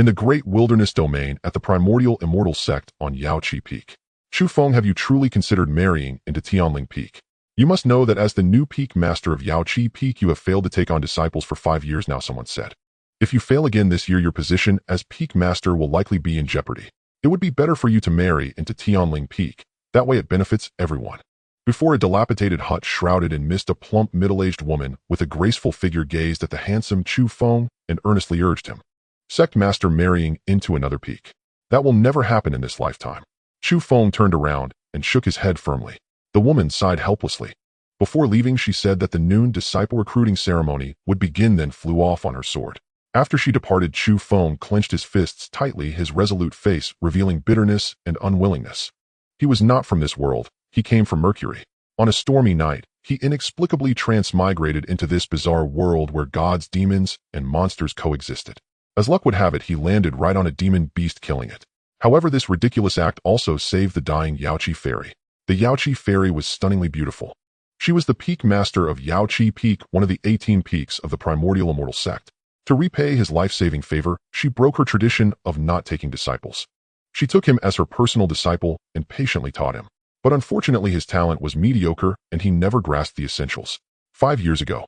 in the Great Wilderness Domain at the primordial immortal sect on Yaoqi Peak. Chu Feng, have you truly considered marrying into Tianling Peak? You must know that as the new peak master of Yaoqi Peak, you have failed to take on disciples for 5 years now, someone said. If you fail again this year, your position as peak master will likely be in jeopardy. It would be better for you to marry into Tianling Peak. That way it benefits everyone. Before a dilapidated hut shrouded in mist, a plump, middle-aged woman with a graceful figure gazed at the handsome Chu Feng and earnestly urged him. Sect master marrying into another peak. That will never happen in this lifetime. Chu Feng turned around and shook his head firmly. The woman sighed helplessly. Before leaving, she said that the noon disciple recruiting ceremony would begin, then flew off on her sword. After she departed, Chu Feng clenched his fists tightly, his resolute face revealing bitterness and unwillingness. He was not from this world. He came from Mercury. On a stormy night, he inexplicably transmigrated into this bizarre world where gods, demons, and monsters coexisted. As luck would have it, he landed right on a demon beast, killing it. However, this ridiculous act also saved the dying Yaoqi fairy. The Yaoqi fairy was stunningly beautiful. She was the peak master of Yaoqi Peak, one of the 18 peaks of the primordial immortal sect. To repay his life-saving favor, she broke her tradition of not taking disciples. She took him as her personal disciple and patiently taught him. But unfortunately, his talent was mediocre and he never grasped the essentials. 5 years ago,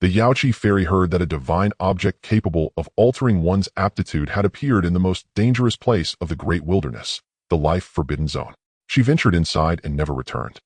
the Yaoqi fairy heard that a divine object capable of altering one's aptitude had appeared in the most dangerous place of the Great Wilderness, the life-forbidden zone. She ventured inside and never returned.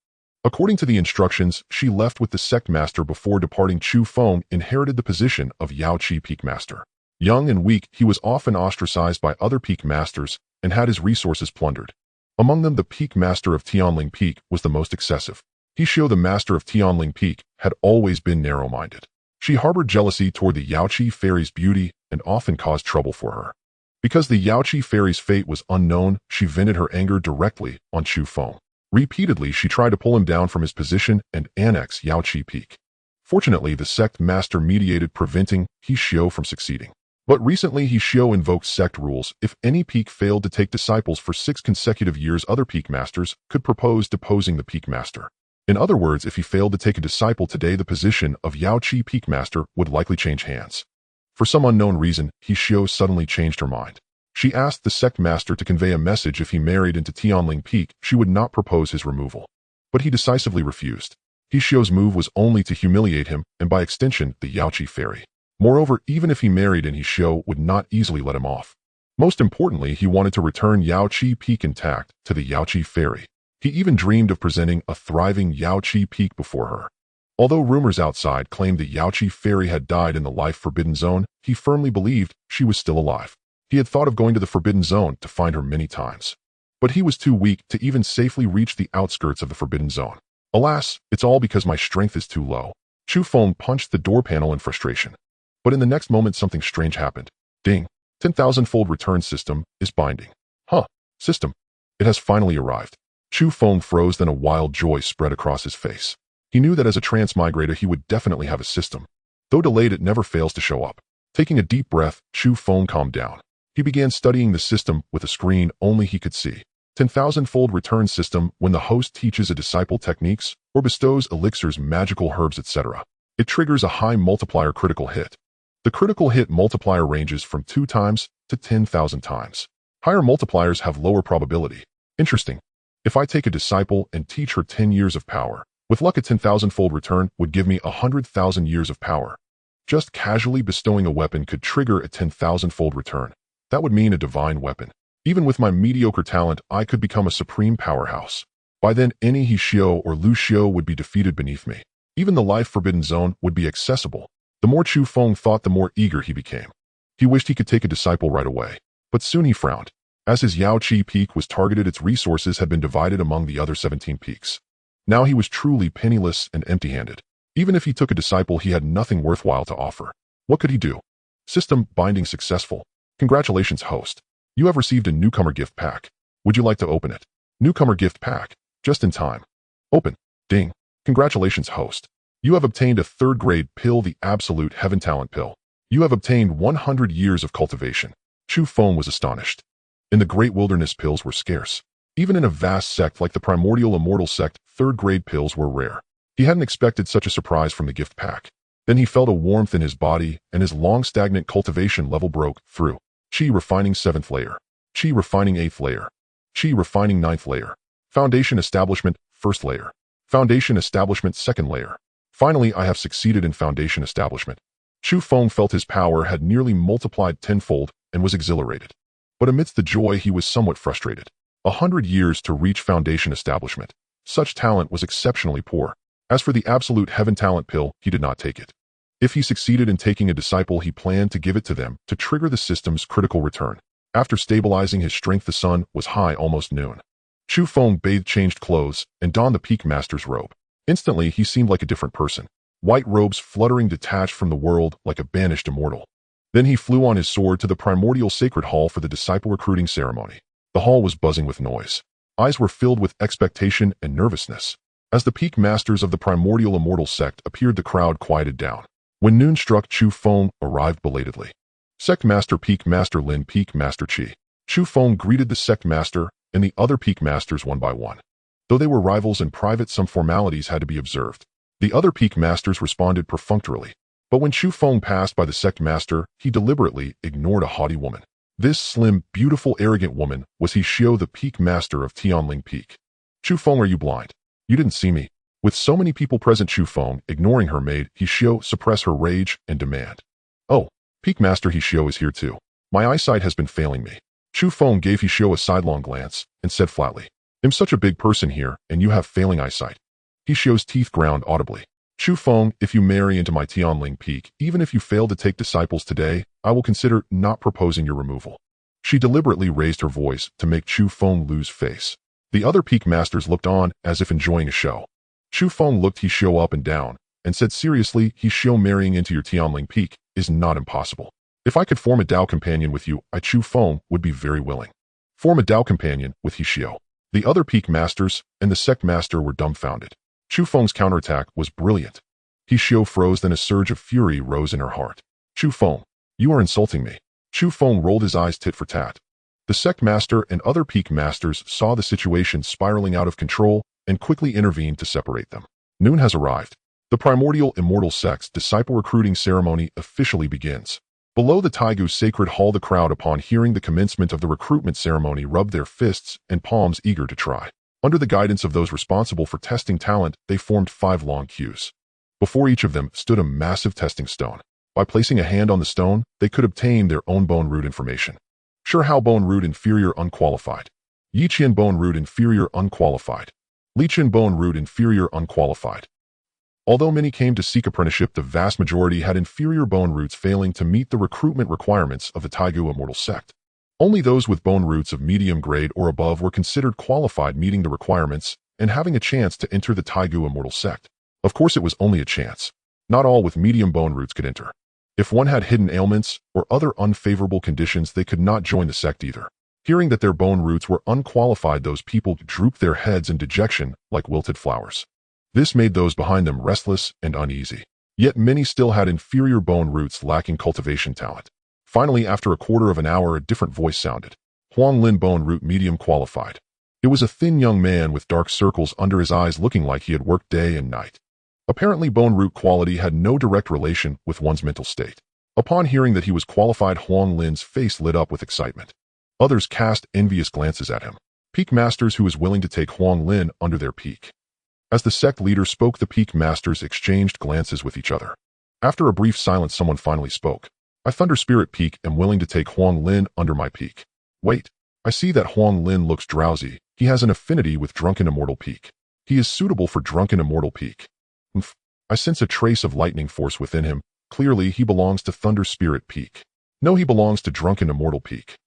According to the instructions, she left with the sect master before departing. Chu Feng inherited the position of Yaoqi Peak Master. Young and weak, he was often ostracized by other peak masters and had his resources plundered. Among them, the peak master of Tianling Peak was the most excessive. Hishio, the master of Tianling Peak, had always been narrow-minded. She harbored jealousy toward the Yaoqi fairy's beauty and often caused trouble for her. Because the Yaoqi fairy's fate was unknown, she vented her anger directly on Chu Feng. Repeatedly, she tried to pull him down from his position and annex Yaoqi Peak. Fortunately, the sect master mediated, preventing Hishio from succeeding. But recently, Hishio invoked sect rules. If any peak failed to take disciples for 6 consecutive years, other peak masters could propose deposing the peak master. In other words, if he failed to take a disciple today, the position of Yaoqi Peak Master would likely change hands. For some unknown reason, Hishio suddenly changed her mind. She asked the sect master to convey a message. If he married into Tianling Peak, she would not propose his removal. But he decisively refused. Hishio's move was only to humiliate him, and by extension, the Yaoqi fairy. Moreover, even if he married in, Hishio would not easily let him off. Most importantly, he wanted to return Yaoqi Peak intact to the Yaoqi fairy. He even dreamed of presenting a thriving Yaoqi Peak before her. Although rumors outside claimed the Yaoqi fairy had died in the life-forbidden zone, he firmly believed she was still alive. He had thought of going to the forbidden zone to find her many times. But he was too weak to even safely reach the outskirts of the forbidden zone. Alas, it's all because my strength is too low. Chu Feng punched the door panel in frustration. But in the next moment, something strange happened. Ding! 10,000-fold return system is binding. Huh! System. It has finally arrived. Chu Feng froze, then a wild joy spread across his face. He knew that as a transmigrator he would definitely have a system. Though delayed, it never fails to show up. Taking a deep breath, Chu Feng calmed down. He began studying the system with a screen only he could see. 10,000-fold return system: when the host teaches a disciple techniques or bestows elixirs, magical herbs, etc. It triggers a high-multiplier critical hit. The critical hit multiplier ranges from 2 times to 10,000 times. Higher multipliers have lower probability. Interesting. If I take a disciple and teach her 10 years of power, with luck a 10,000-fold return would give me 100,000 years of power. Just casually bestowing a weapon could trigger a 10,000-fold return. That would mean a divine weapon. Even with my mediocre talent, I could become a supreme powerhouse. By then, any Hishio or Lucio would be defeated beneath me. Even the life-forbidden zone would be accessible. The more Chu Feng thought, the more eager he became. He wished he could take a disciple right away. But soon he frowned. As his Yaoqi Peak was targeted, its resources had been divided among the other 17 peaks. Now he was truly penniless and empty-handed. Even if he took a disciple, he had nothing worthwhile to offer. What could he do? System binding successful. Congratulations, host. You have received a newcomer gift pack. Would you like to open it? Newcomer gift pack. Just in time. Open. Ding. Congratulations, host. You have obtained a 3rd-grade pill, the Absolute Heaven Talent Pill. You have obtained 100 years of cultivation. Chu Feng was astonished. In the Great Wilderness, pills were scarce. Even in a vast sect like the primordial immortal sect, 3rd-grade pills were rare. He hadn't expected such a surprise from the gift pack. Then he felt a warmth in his body, and his long stagnant cultivation level broke through. Qi refining 7th layer. Qi refining 8th layer. Qi refining 9th layer. Foundation establishment 1st layer. Foundation establishment 2nd layer. Finally, I have succeeded in foundation establishment. Chu Feng felt his power had nearly multiplied tenfold and was exhilarated. But amidst the joy, he was somewhat frustrated. 100 years to reach foundation establishment. Such talent was exceptionally poor. As for the absolute heaven talent pill, he did not take it. If he succeeded in taking a disciple, he planned to give it to them to trigger the system's critical return. After stabilizing his strength, the sun was high almost noon. Chu Feng bathed, changed clothes, and donned the Peak Master's robe. Instantly, he seemed like a different person. White robes fluttering detached from the world like a banished immortal. Then he flew on his sword to the primordial sacred hall for the disciple recruiting ceremony. The hall was buzzing with noise. Eyes were filled with expectation and nervousness. As the Peak Masters of the primordial immortal sect appeared, the crowd quieted down. When noon struck, Chu Feng arrived belatedly. Sect Master Peak Master Lin, Peak Master Qi. Chu Feng greeted the Sect Master and the other Peak Masters one by one. Though they were rivals in private, some formalities had to be observed. The other Peak Masters responded perfunctorily. But when Chu Feng passed by the Sect Master, he deliberately ignored a haughty woman. This slim, beautiful, arrogant woman was Hixio, the Peak Master of Tianling Peak. Chu Feng, are you blind? You didn't see me. With so many people present, Chu Feng, ignoring her, made Hixio suppress her rage and demand. Oh, Peak Master Hixio is here too. My eyesight has been failing me. Chu Feng gave Hixio a sidelong glance and said flatly, I'm such a big person here, and you have failing eyesight. Hixio's teeth ground audibly. Chu Feng, if you marry into my Tianling Peak, even if you fail to take disciples today, I will consider not proposing your removal. She deliberately raised her voice to make Chu Feng lose face. The other Peak Masters looked on as if enjoying a show. Chu Feng looked Hixio up and down and said seriously, Hixio, marrying into your Tianling Peak is not impossible. If I could form a Dao companion with you, I, Chu Feng, would be very willing. Form a Dao companion with Hixio. The other Peak Masters and the Sect Master were dumbfounded. Chu Feng's counterattack was brilliant. Hixio froze, then a surge of fury rose in her heart. Chu Feng, you are insulting me. Chu Feng rolled his eyes tit for tat. The Sect Master and other Peak Masters saw the situation spiraling out of control and quickly intervened to separate them. Noon has arrived. The primordial immortal sect's disciple recruiting ceremony officially begins. Below the Taigu Sacred Hall, the crowd, upon hearing the commencement of the recruitment ceremony, rubbed their fists and palms, eager to try. Under the guidance of those responsible for testing talent, they formed 5 long queues. Before each of them stood a massive testing stone. By placing a hand on the stone, they could obtain their own bone root information. Sure, how bone root inferior unqualified. Yiqian bone root inferior unqualified. Liqian bone root inferior unqualified. Although many came to seek apprenticeship, the vast majority had inferior bone roots, failing to meet the recruitment requirements of the Taigu Immortal Sect. Only those with bone roots of medium grade or above were considered qualified, meeting the requirements and having a chance to enter the Taigu Immortal Sect. Of course, it was only a chance. Not all with medium bone roots could enter. If one had hidden ailments or other unfavorable conditions, they could not join the sect either. Hearing that their bone roots were unqualified, those people drooped their heads in dejection like wilted flowers. This made those behind them restless and uneasy. Yet many still had inferior bone roots, lacking cultivation talent. Finally, after a quarter of an hour, a different voice sounded. Huang Lin, bone root medium qualified. It was a thin young man with dark circles under his eyes, looking like he had worked day and night. Apparently, bone root quality had no direct relation with one's mental state. Upon hearing that he was qualified, Huang Lin's face lit up with excitement. Others cast envious glances at him. Peak Masters who was willing to take Huang Lin under their peak. As the sect leader spoke, the Peak Masters exchanged glances with each other. After a brief silence, someone finally spoke. I, Thunder Spirit Peak, am willing to take Huang Lin under my peak. Wait, I see that Huang Lin looks drowsy. He has an affinity with Drunken Immortal Peak. He is suitable for Drunken Immortal Peak. I sense a trace of lightning force within him. Clearly, he belongs to Thunder Spirit Peak. No, he belongs to Drunken Immortal Peak.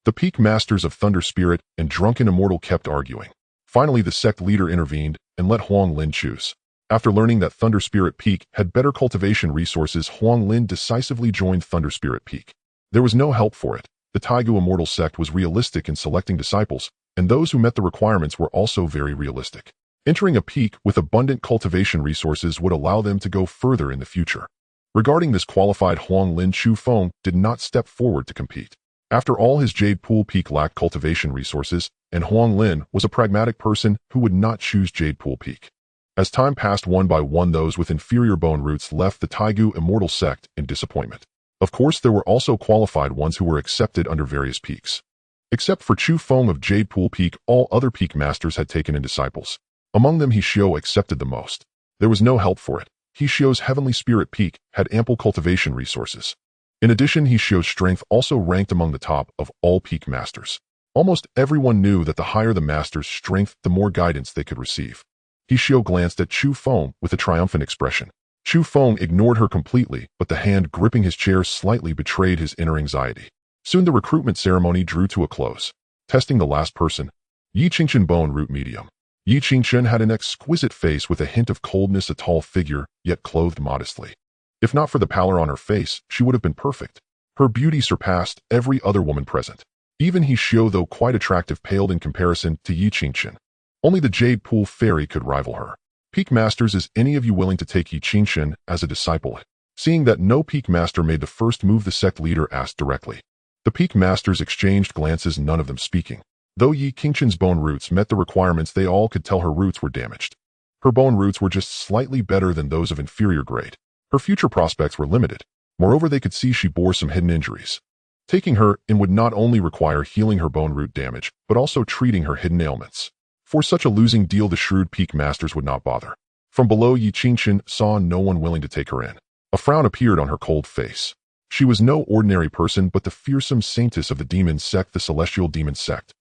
The Peak Masters of Thunder Spirit and Drunken Immortal kept arguing. Finally, the sect leader intervened and let Huang Lin choose. After learning that Thunder Spirit Peak had better cultivation resources, Huang Lin decisively joined Thunder Spirit Peak. There was no help for it. The Taigu Immortal Sect was realistic in selecting disciples, and those who met the requirements were also very realistic. Entering a peak with abundant cultivation resources would allow them to go further in the future. Regarding this qualified Huang Lin, Chu Feng did not step forward to compete. After all, his Jade Pool Peak lacked cultivation resources, and Huang Lin was a pragmatic person who would not choose Jade Pool Peak. As time passed, one by one, those with inferior bone roots left the Taigu Immortal Sect in disappointment. Of course, there were also qualified ones who were accepted under various peaks. Except for Chu Feng of Jade Pool Peak, all other peak masters had taken in disciples. Among them, Hishio accepted the most. There was no help for it. Hishio's Heavenly Spirit Peak had ample cultivation resources. In addition, Hishio's strength also ranked among the top of all peak masters. Almost everyone knew that the higher the master's strength, the more guidance they could receive. Hishio glanced at Chu Feng with a triumphant expression. Chu Feng ignored her completely, but the hand gripping his chair slightly betrayed his inner anxiety. Soon the recruitment ceremony drew to a close. Testing the last person, Yi Qingchen Bone Root Medium. Yi Qingchen had an exquisite face with a hint of coldness, a tall figure, yet clothed modestly. If not for the pallor on her face, she would have been perfect. Her beauty surpassed every other woman present. Even Hishio, though quite attractive, paled in comparison to Yi Qingchen. Only the Jade Pool Fairy could rival her. Peak Masters, is any of you willing to take Yi Qingchen as a disciple? Seeing that no Peak Master made the first move, the sect leader asked directly. The Peak Masters exchanged glances, none of them speaking. Though Yi Qingchen's bone roots met the requirements, they all could tell her roots were damaged. Her bone roots were just slightly better than those of inferior grade. Her future prospects were limited. Moreover, they could see she bore some hidden injuries. Taking her in would not only require healing her bone root damage, but also treating her hidden ailments. For such a losing deal, the shrewd Peak Masters would not bother. From below, Yi Qingchen saw no one willing to take her in. A frown appeared on her cold face. She was no ordinary person, but the fearsome saintess of the demon sect, the celestial demon sect.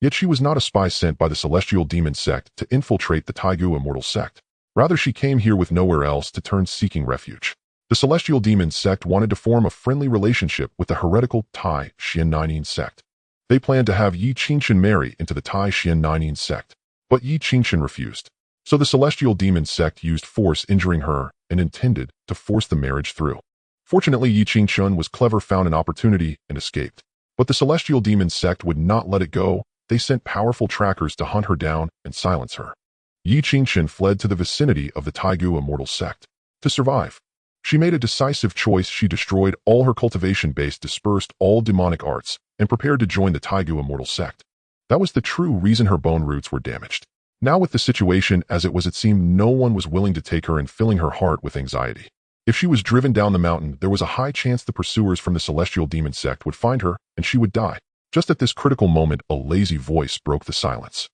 Yet she was not a spy sent by the celestial demon sect to infiltrate the Taigu immortal sect. Rather, she came here with nowhere else to turn, seeking refuge. The celestial demon sect wanted to form a friendly relationship with the heretical Tai Xian sect. They planned to have Yi Qingchen marry into the Tai Xian sect, but Yi Qingchen refused. So the celestial demon sect used force, injuring her, and intended to force the marriage through. Fortunately, Yi Qingchen was clever, found an opportunity, and escaped. But the celestial demon sect would not let it go. They sent powerful trackers to hunt her down and silence her. Yi Qingchen fled to the vicinity of the Taigu immortal sect. To survive, she made a decisive choice. She destroyed all her cultivation base, dispersed all demonic arts, and prepared to join the Taigu immortal sect. That was the true reason her bone roots were damaged. Now, with the situation as it was, it seemed no one was willing to take her in, filling her heart with anxiety. If she was driven down the mountain, there was a high chance the pursuers from the celestial demon sect would find her, and she would die. Just at this critical moment, a lazy voice broke the silence.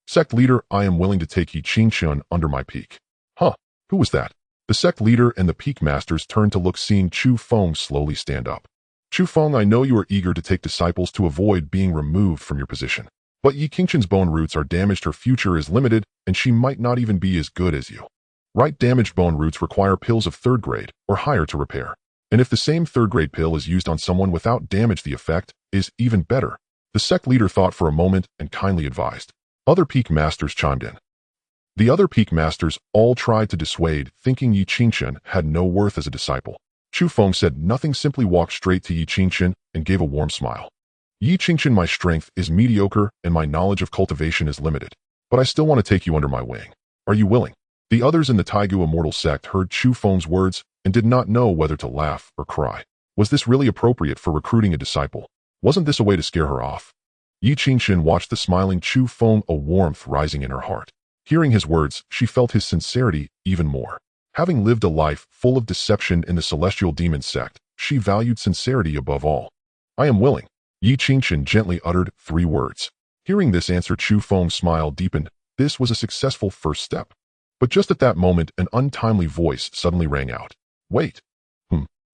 Sect leader, I am willing to take Yi Qingchen under my peak. Huh, who was that? The sect leader and the peak masters turned to look, seeing Chu Feng slowly stand up. Chu Feng, I know you are eager to take disciples to avoid being removed from your position. But Yi Qingchen's bone roots are damaged, her future is limited, and she might not even be as good as you. Right, damaged bone roots require pills of 3rd grade or higher to repair. And if the same 3rd grade pill is used on someone without damage, the effect is even better. The sect leader thought for a moment and kindly advised. Other peak masters chimed in. The other peak masters all tried to dissuade, thinking Yi Qingchen had no worth as a disciple. Chu Feng said nothing, simply walked straight to Yi Qingchen and gave a warm smile. Yi Qingchen, my strength is mediocre and my knowledge of cultivation is limited, but I still want to take you under my wing. Are you willing? The others in the Taigu immortal sect heard Chu Feng's words and did not know whether to laugh or cry. Was this really appropriate for recruiting a disciple? Wasn't this a way to scare her off? Yi Qingchen watched the smiling Chu Feng, a warmth rising in her heart. Hearing his words, she felt his sincerity even more. Having lived a life full of deception in the celestial demon sect, she valued sincerity above all. I am willing. Yi Qingchen gently uttered 3 words. Hearing this answer, Chu Feng's smile deepened. This was a successful first step. But just at that moment, an untimely voice suddenly rang out. Wait.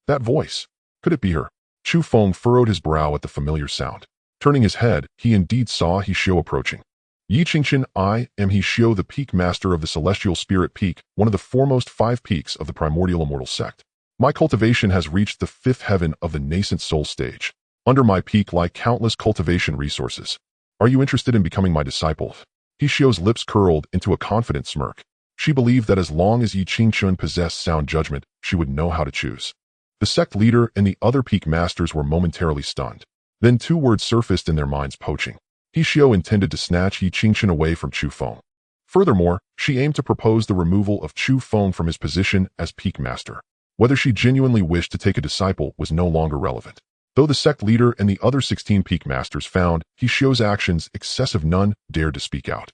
That voice. Could it be her? Chu Feng furrowed his brow at the familiar sound. Turning his head, he indeed saw Hishio approaching. Yi Qingchen, I am Hishio, the peak master of the Celestial Spirit Peak, one of the foremost 5 peaks of the primordial immortal sect. My cultivation has reached the 5th heaven of the nascent soul stage. Under my peak lie countless cultivation resources. Are you interested in becoming my disciple? Hishio's lips curled into a confident smirk. She believed that as long as Yi Qingchen possessed sound judgment, she would know how to choose. The sect leader and the other peak masters were momentarily stunned. Then 2 words surfaced in their minds: poaching. Hishio intended to snatch Yi Qingchen away from Chu Feng. Furthermore, she aimed to propose the removal of Chu Feng from his position as peak master. Whether she genuinely wished to take a disciple was no longer relevant. Though the sect leader and the other 16 peak masters found Hishio's actions excessive, none dared to speak out.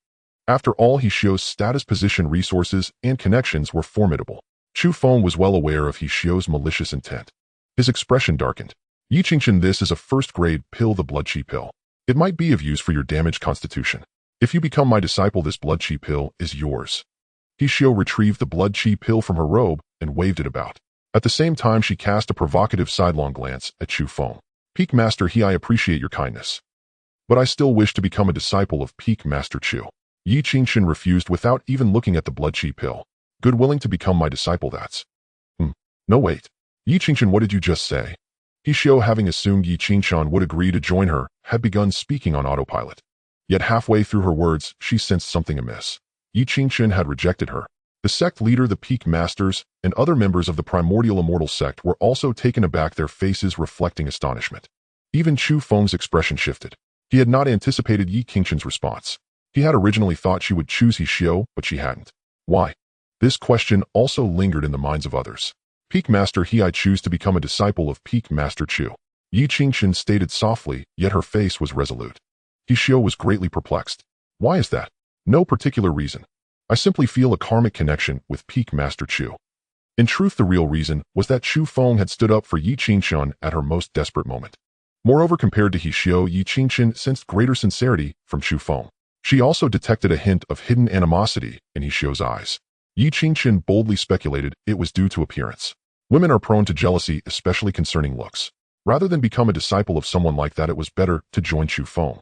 After all, Hishio's status, position, resources, and connections were formidable. Chu Feng was well aware of Hishio's malicious intent. His expression darkened. Yi Qingchen, this is a first-grade pill, the blood chi pill. It might be of use for your damaged constitution. If you become my disciple, this blood chi pill is yours. He Xiao retrieved the blood chi pill from her robe and waved it about. At the same time, she cast a provocative sidelong glance at Chu Feng. Peak Master He, I appreciate your kindness, but I still wish to become a disciple of Peak Master Chu. Yi Qingchen refused without even looking at the blood chi pill. Good, willing to become my disciple, that's... No, wait. Yi Qingchen, what did you just say? He Xiao, having assumed Yi Qingchen would agree to join her, had begun speaking on autopilot. Yet halfway through her words, she sensed something amiss. Yi Qingchen had rejected her. The sect leader, the Peak Masters, and other members of the primordial immortal sect were also taken aback, their faces reflecting astonishment. Even Chu Feng's expression shifted. He had not anticipated Yi Qingchen's response. He had originally thought she would choose He Xiao, but she hadn't. Why? This question also lingered in the minds of others. Peak Master He, I choose to become a disciple of Peak Master Chu. Yi Qingchen stated softly, yet her face was resolute. He Xiao was greatly perplexed. Why is that? No particular reason. I simply feel a karmic connection with Peak Master Chu. In truth, the real reason was that Chu Feng had stood up for Yi Qingchen at her most desperate moment. Moreover, compared to He Xiao, Yi Qingchen sensed greater sincerity from Chu Feng. She also detected a hint of hidden animosity in He Xiao's eyes. Yi Qingchen boldly speculated it was due to appearance. Women are prone to jealousy, especially concerning looks. Rather than become a disciple of someone like that, it was better to join Chu Feng.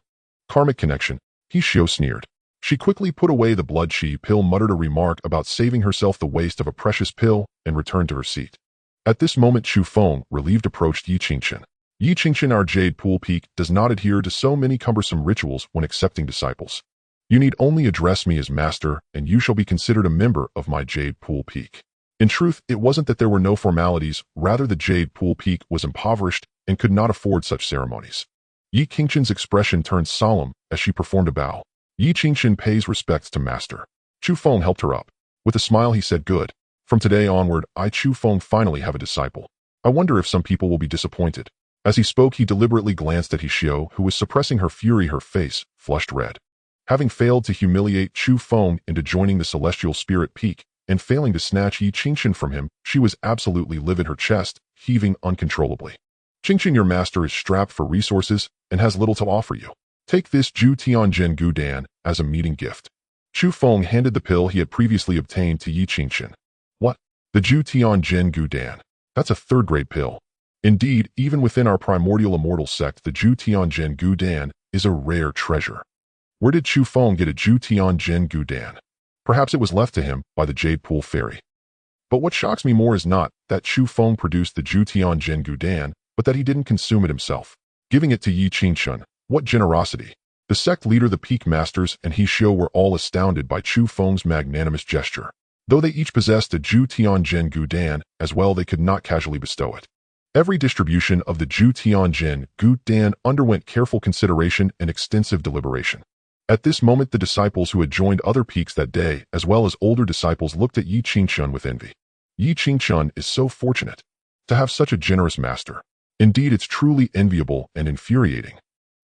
Karmic connection, He Xiao sneered. She quickly put away the blood chi pill, muttered a remark about saving herself the waste of a precious pill, and returned to her seat. At this moment, Chu Feng, relieved, approached Yi Qingchen. Yi Qingchen, our Jade Pool Peak does not adhere to so many cumbersome rituals when accepting disciples. You need only address me as master, and you shall be considered a member of my Jade Pool Peak. In truth, it wasn't that there were no formalities, rather the Jade Pool Peak was impoverished and could not afford such ceremonies. Yi Qingchen's expression turned solemn as she performed a bow. Yi Qingchen pays respects to master. Chu Feng helped her up. With a smile, he said, good. From today onward, I Chu Feng finally have a disciple. I wonder if some people will be disappointed. As he spoke, he deliberately glanced at He Xiao, who was suppressing her fury, her face flushed red. Having failed to humiliate Chu Feng into joining the Celestial Spirit Peak, and failing to snatch Yi Qingchen from him, she was absolutely livid, her chest heaving uncontrollably. Qingchen, your master is strapped for resources and has little to offer you. Take this Ju Tianzhen Gudan as a meeting gift. Chu Feng handed the pill he had previously obtained to Yi Qingchen. What? The Ju Tianzhen Gudan? That's a third-grade pill. Indeed, even within our primordial immortal sect, the Ju Tianzhen Gudan is a rare treasure. Where did Chu Feng get a Ju Tianzhen Gudan? Perhaps it was left to him by the Jade Pool Fairy. But what shocks me more is not that Chu Feng produced the Ju Tianzhen Gudan, but that he didn't consume it himself, giving it to Yi Qingchen. What generosity! The sect leader, the Peak Masters, and He Xiao were all astounded by Chu Feng's magnanimous gesture. Though they each possessed a Ju Tianzhen Gudan as well, they could not casually bestow it. Every distribution of the Ju Tianzhen Gudan underwent careful consideration and extensive deliberation. At this moment, the disciples who had joined other peaks that day, as well as older disciples, looked at Yi Qingchen with envy. Yi Qingchen is so fortunate to have such a generous master. Indeed, it's truly enviable and infuriating.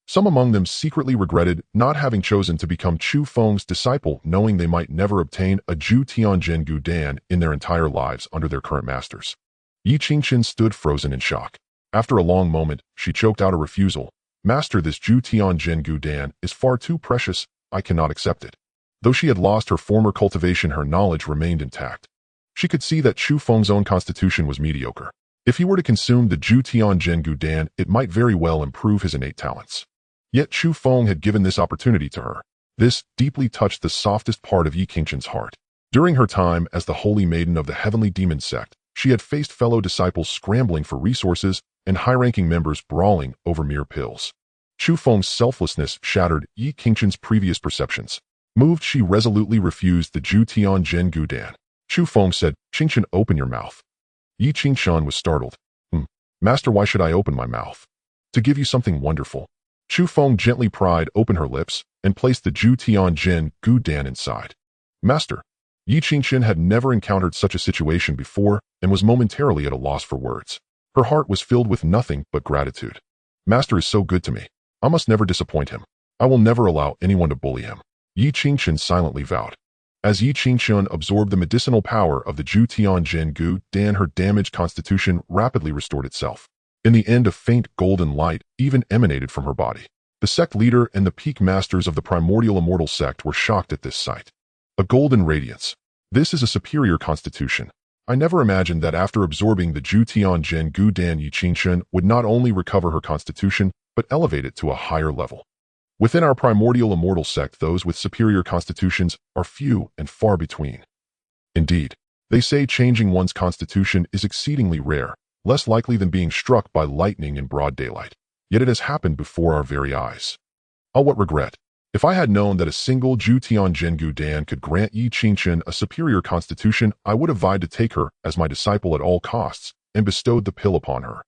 Some among them secretly regretted not having chosen to become Chu Feng's disciple, knowing they might never obtain a Ju Tianzhen Gudan in their entire lives under their current masters. Yi Qingchen stood frozen in shock. After a long moment, she choked out a refusal. Master, this Ju Tianzhen Gudan is far too precious, I cannot accept it. Though she had lost her former cultivation, her knowledge remained intact. She could see that Chu Feng's own constitution was mediocre. If he were to consume the Ju Tianzhen Gudan, it might very well improve his innate talents. Yet Chu Feng had given this opportunity to her. This deeply touched the softest part of Yi Qingchen's heart. During her time as the holy maiden of the heavenly demon sect, she had faced fellow disciples scrambling for resources and high-ranking members brawling over mere pills. Chu Feng's selflessness shattered Yi Qingchen's previous perceptions. Moved, she resolutely refused the Ju Tianzhen Gudan. Chu Feng said, Qingchen, open your mouth. Yi Qingchen was startled. Master, why should I open my mouth? To give you something wonderful. Chu Feng gently pried open her lips and placed the Ju Tianzhen Gudan inside. Master. Yi Qingchen had never encountered such a situation before and was momentarily at a loss for words. Her heart was filled with nothing but gratitude. Master is so good to me. I must never disappoint him. I will never allow anyone to bully him. Yi Qingchen silently vowed. As Yi Qingxun absorbed the medicinal power of the Zhu Tian Zhen Gu Dan, her damaged constitution rapidly restored itself. In the end, a faint golden light even emanated from her body. The sect leader and the peak masters of the primordial immortal sect were shocked at this sight. A golden radiance. This is a superior constitution. I never imagined that after absorbing the Zhu Tian Zhen Gu Dan, Yi Qingxun would not only recover her constitution, but elevate it to a higher level. Within our primordial immortal sect, those with superior constitutions are few and far between. Indeed, they say changing one's constitution is exceedingly rare, less likely than being struck by lightning in broad daylight. Yet it has happened before our very eyes. Oh, what regret! If I had known that a single Zhu Tian Zhen Gu Dan could grant Yi Qingxun a superior constitution, I would have vowed to take her as my disciple at all costs and bestowed the pill upon her.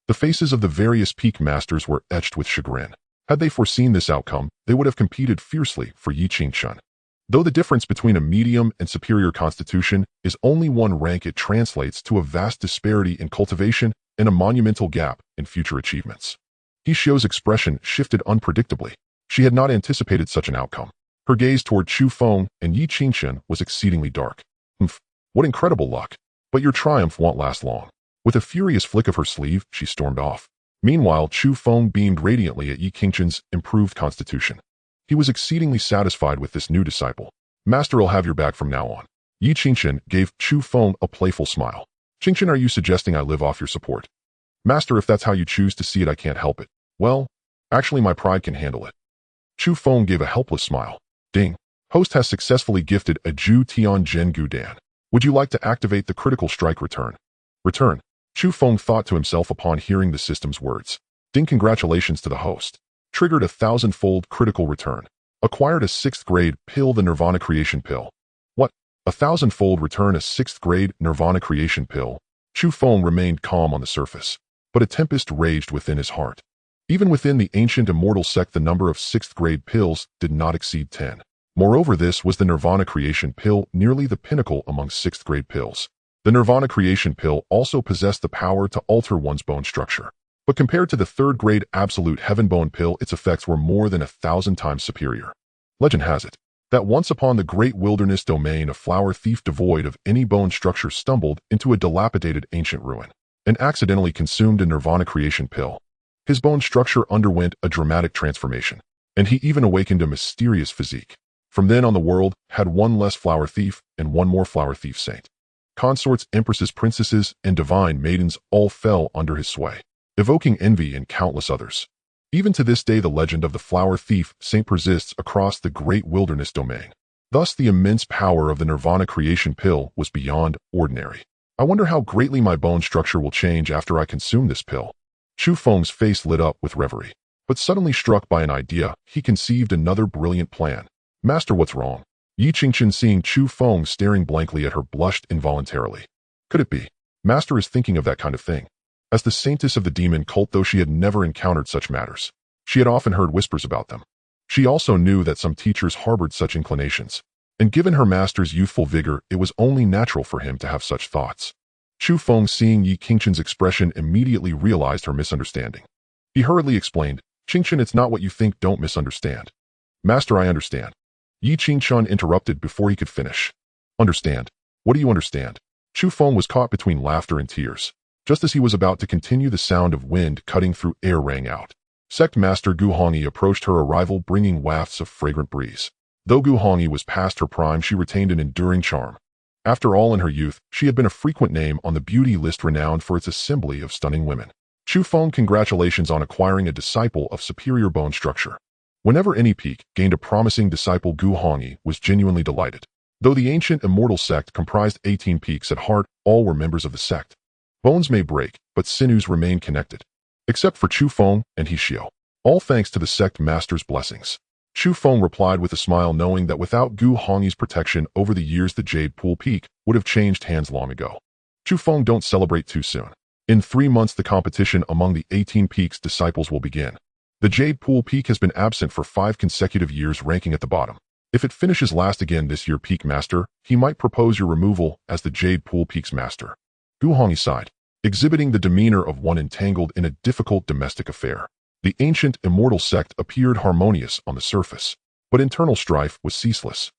The faces of the various peak masters were etched with chagrin. Had they foreseen this outcome, they would have competed fiercely for Yi Qingxun. Though the difference between a medium and superior constitution is only one rank, it translates to a vast disparity in cultivation and a monumental gap in future achievements. He Xiu's expression shifted unpredictably. She had not anticipated such an outcome. Her gaze toward Chu Feng and Yi Qingxun was exceedingly dark. What incredible luck! But your triumph won't last long. With a furious flick of her sleeve, she stormed off. Meanwhile, Chu Feng beamed radiantly at Yi Qingxun's improved constitution. He was exceedingly satisfied with this new disciple. Master, I'll have your back from now on. Yi Qingxun gave Chu Feng a playful smile. Qingxun, are you suggesting I live off your support? Master, if that's how you choose to see it, I can't help it. Well, actually my pride can handle it. Chu Feng gave a helpless smile. Ding. Host has successfully gifted a Zhu Tian Zhen Gu Dan. Would you like to activate the critical strike return? Return. Chu Feng thought to himself upon hearing the system's words. Ding, congratulations to the host. Triggered a 1,000-fold critical return. Acquired a 6th grade pill, the Nirvana Creation Pill. What? A 1,000-fold return, a 6th grade Nirvana Creation Pill? Chu Feng remained calm on the surface, but a tempest raged within his heart. Even within the ancient immortal sect, the number of 6th grade pills did not exceed 10. Moreover, this was the Nirvana Creation Pill, nearly the pinnacle among 6th grade pills. The Nirvana Creation Pill also possessed the power to alter one's bone structure. But compared to the 3rd grade Absolute Heaven Bone Pill, its effects were more than 1,000 times superior. Legend has it that once upon the Great Wilderness Domain, a flower thief devoid of any bone structure stumbled into a dilapidated ancient ruin and accidentally consumed a Nirvana Creation Pill. His bone structure underwent a dramatic transformation, and he even awakened a mysterious physique. From then on, the world had one less flower thief and one more flower thief saint. Consorts, empresses, princesses, and divine maidens all fell under his sway, evoking envy in countless others. Even to this day, the legend of the flower thief saint persists across the Great Wilderness Domain. Thus, the immense power of the Nirvana Creation Pill was beyond ordinary. I wonder how greatly my bone structure will change after I consume this pill. Chu Feng's face lit up with reverie, but suddenly struck by an idea, he conceived another brilliant plan. Master, what's wrong? Yi Qingxun, seeing Chu Feng staring blankly at her, blushed involuntarily. Could it be? Master is thinking of that kind of thing. As the saintess of the demon cult, though she had never encountered such matters, she had often heard whispers about them. She also knew that some teachers harbored such inclinations, and given her master's youthful vigor, it was only natural for him to have such thoughts. Chu Feng, seeing Yi Qingxun's expression, immediately realized her misunderstanding. He hurriedly explained, Qingxun, it's not what you think, don't misunderstand. Master, I understand. Yi Qingxun interrupted before he could finish. Understand? What do you understand? Chu Feng was caught between laughter and tears. Just as he was about to continue, the sound of wind cutting through air rang out. Sect Master Gu Hongyi approached her arrival, bringing wafts of fragrant breeze. Though Gu Hongyi was past her prime, she retained an enduring charm. After all, in her youth, she had been a frequent name on the beauty list, renowned for its assembly of stunning women. Chu Feng, congratulations on acquiring a disciple of superior bone structure. Whenever any peak gained a promising disciple, Gu Hongyi was genuinely delighted. Though the ancient immortal sect comprised 18 peaks, at heart, all were members of the sect. Bones may break, but sinews remain connected. Except for Chu Feng and He Xiu. All thanks to the sect master's blessings. Chu Feng replied with a smile, knowing that without Gu Hongyi's protection over the years, the Jade Pool Peak would have changed hands long ago. Chu Feng, don't celebrate too soon. In 3 months, the competition among the 18 peaks disciples will begin. The Jade Pool Peak has been absent for 5 consecutive years, ranking at the bottom. If it finishes last again this year, Peak Master, he might propose your removal as the Jade Pool Peak's master. Gu Hongyi sighed, exhibiting the demeanor of one entangled in a difficult domestic affair. The ancient immortal sect appeared harmonious on the surface, but internal strife was ceaseless.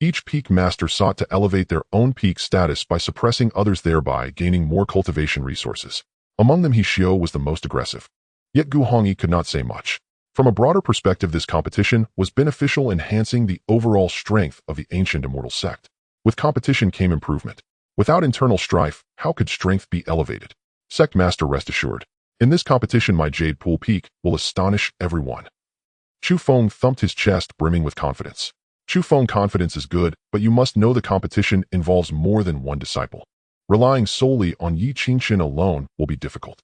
Each peak master sought to elevate their own peak status by suppressing others, thereby gaining more cultivation resources. Among them, Xiao was the most aggressive. Yet Gu Hongyi could not say much. From a broader perspective, this competition was beneficial, enhancing the overall strength of the ancient immortal sect. With competition came improvement. Without internal strife, how could strength be elevated? Sect Master, rest assured. In this competition, my Jade Pool Peak will astonish everyone. Chu Feng thumped his chest, brimming with confidence. Chu Feng, confidence is good, but you must know the competition involves more than one disciple. Relying solely on Yi Qingxin alone will be difficult.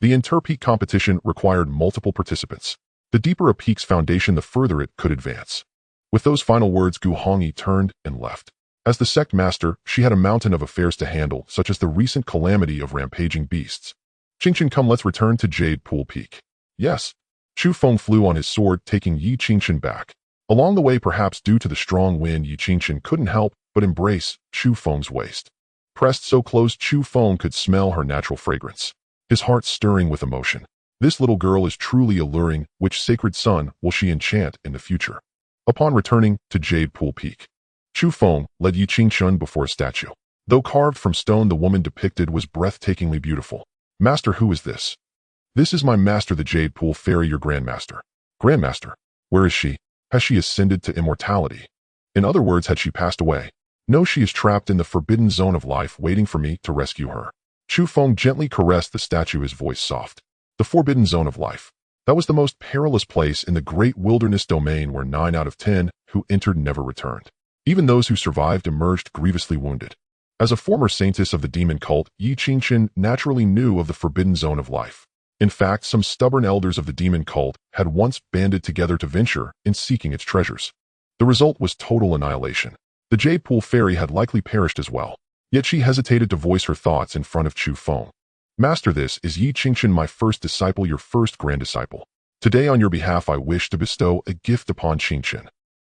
The inter-peak competition required multiple participants. The deeper a peak's foundation, the further it could advance. With those final words, Gu Hongyi turned and left. As the sect master, she had a mountain of affairs to handle, such as the recent calamity of rampaging beasts. Qingxin, come, let's return to Jade Pool Peak. Yes. Chu Feng flew on his sword, taking Yi Qingxin back. Along the way, perhaps due to the strong wind, Yi Qingxin couldn't help but embrace Chu Feng's waist. Pressed so close, Chu Feng could smell her natural fragrance. His heart stirring with emotion. This little girl is truly alluring. Which sacred son will she enchant in the future? Upon returning to Jade Pool Peak, Chu Feng led Yi Qingxin before a statue. Though carved from stone, the woman depicted was breathtakingly beautiful. Master, who is this? This is my master, the Jade Pool Fairy, your grandmaster. Grandmaster? Where is she? Has she ascended to immortality? In other words, had she passed away? No, she is trapped in the forbidden zone of life, waiting for me to rescue her. Chu Feng gently caressed the statue, his voice soft. The forbidden zone of life. That was the most perilous place in the Great Wilderness Domain, where 9 out of 10 who entered never returned. Even those who survived emerged grievously wounded. As a former saintess of the demon cult, Yi Qingxin naturally knew of the forbidden zone of life. In fact, some stubborn elders of the demon cult had once banded together to venture in seeking its treasures. The result was total annihilation. The Jade Pool Fairy had likely perished as well. Yet she hesitated to voice her thoughts in front of Chu Feng. Master, this is Yi Qingxin, my first disciple, your first grand disciple. Today, on your behalf, I wish to bestow a gift upon Qingxin.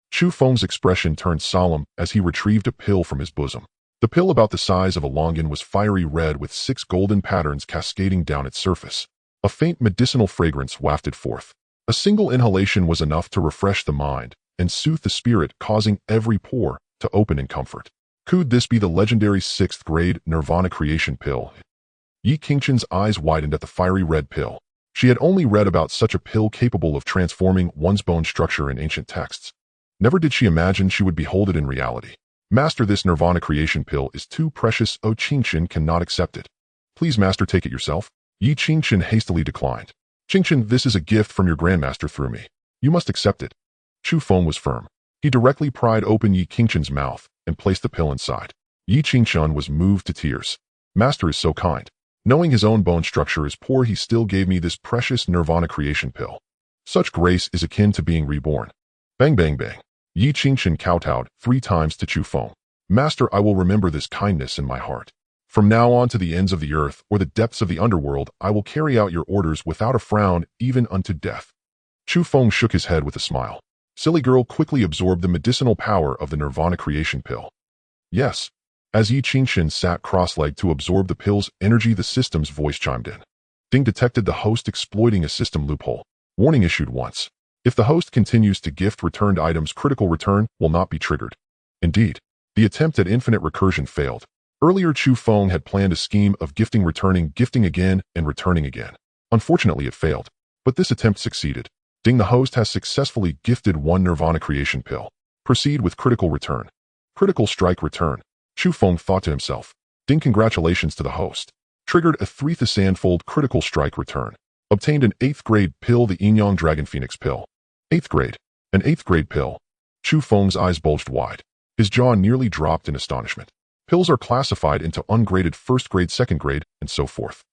Chu Feng's expression turned solemn as he retrieved a pill from his bosom. The pill, about the size of a longan, was fiery red with 6 golden patterns cascading down its surface. A faint medicinal fragrance wafted forth. A single inhalation was enough to refresh the mind and soothe the spirit, causing every pore to open in comfort. Could this be the legendary 6th grade Nirvana Creation Pill? Yi Qingxin's eyes widened at the fiery red pill. She had only read about such a pill capable of transforming one's bone structure in ancient texts. Never did she imagine she would behold it in reality. Master, this Nirvana Creation Pill is too precious. Oh, Qingxin cannot accept it. Please, Master, take it yourself. Yi Qingxin hastily declined. Qingxin, this is a gift from your grandmaster through me. You must accept it. Chu Feng was firm. He directly pried open Yi Qingxin's mouth and placed the pill inside. Yi Qingxin was moved to tears. Master is so kind. Knowing his own bone structure is poor, he still gave me this precious Nirvana Creation Pill. Such grace is akin to being reborn. Bang, bang, bang. Yi Qingxin kowtowed 3 times to Chu Feng. Master, I will remember this kindness in my heart. From now on, to the ends of the earth or the depths of the underworld, I will carry out your orders without a frown, even unto death. Chu Feng shook his head with a smile. Silly girl, quickly absorbed the medicinal power of the Nirvana Creation Pill. Yes. As Yi Qingxin sat cross-legged to absorb the pill's energy, the system's voice chimed in. Ding, detected the host exploiting a system loophole. Warning issued once. If the host continues to gift returned items, critical return will not be triggered. Indeed, the attempt at infinite recursion failed. Earlier, Chu Feng had planned a scheme of gifting, returning, gifting again, and returning again. Unfortunately, it failed. But this attempt succeeded. Ding, the host has successfully gifted 1 Nirvana Creation Pill. Proceed with critical return. Critical strike return. Chu Feng thought to himself. Ding, congratulations to the host. Triggered a 3,000-fold critical strike return. Obtained an 8th grade pill, the Yin-Yang Dragon Phoenix Pill. 8th grade. An 8th grade pill. Chu Feng's eyes bulged wide. His jaw nearly dropped in astonishment. Pills are classified into ungraded 1st grade, 2nd grade, and so forth.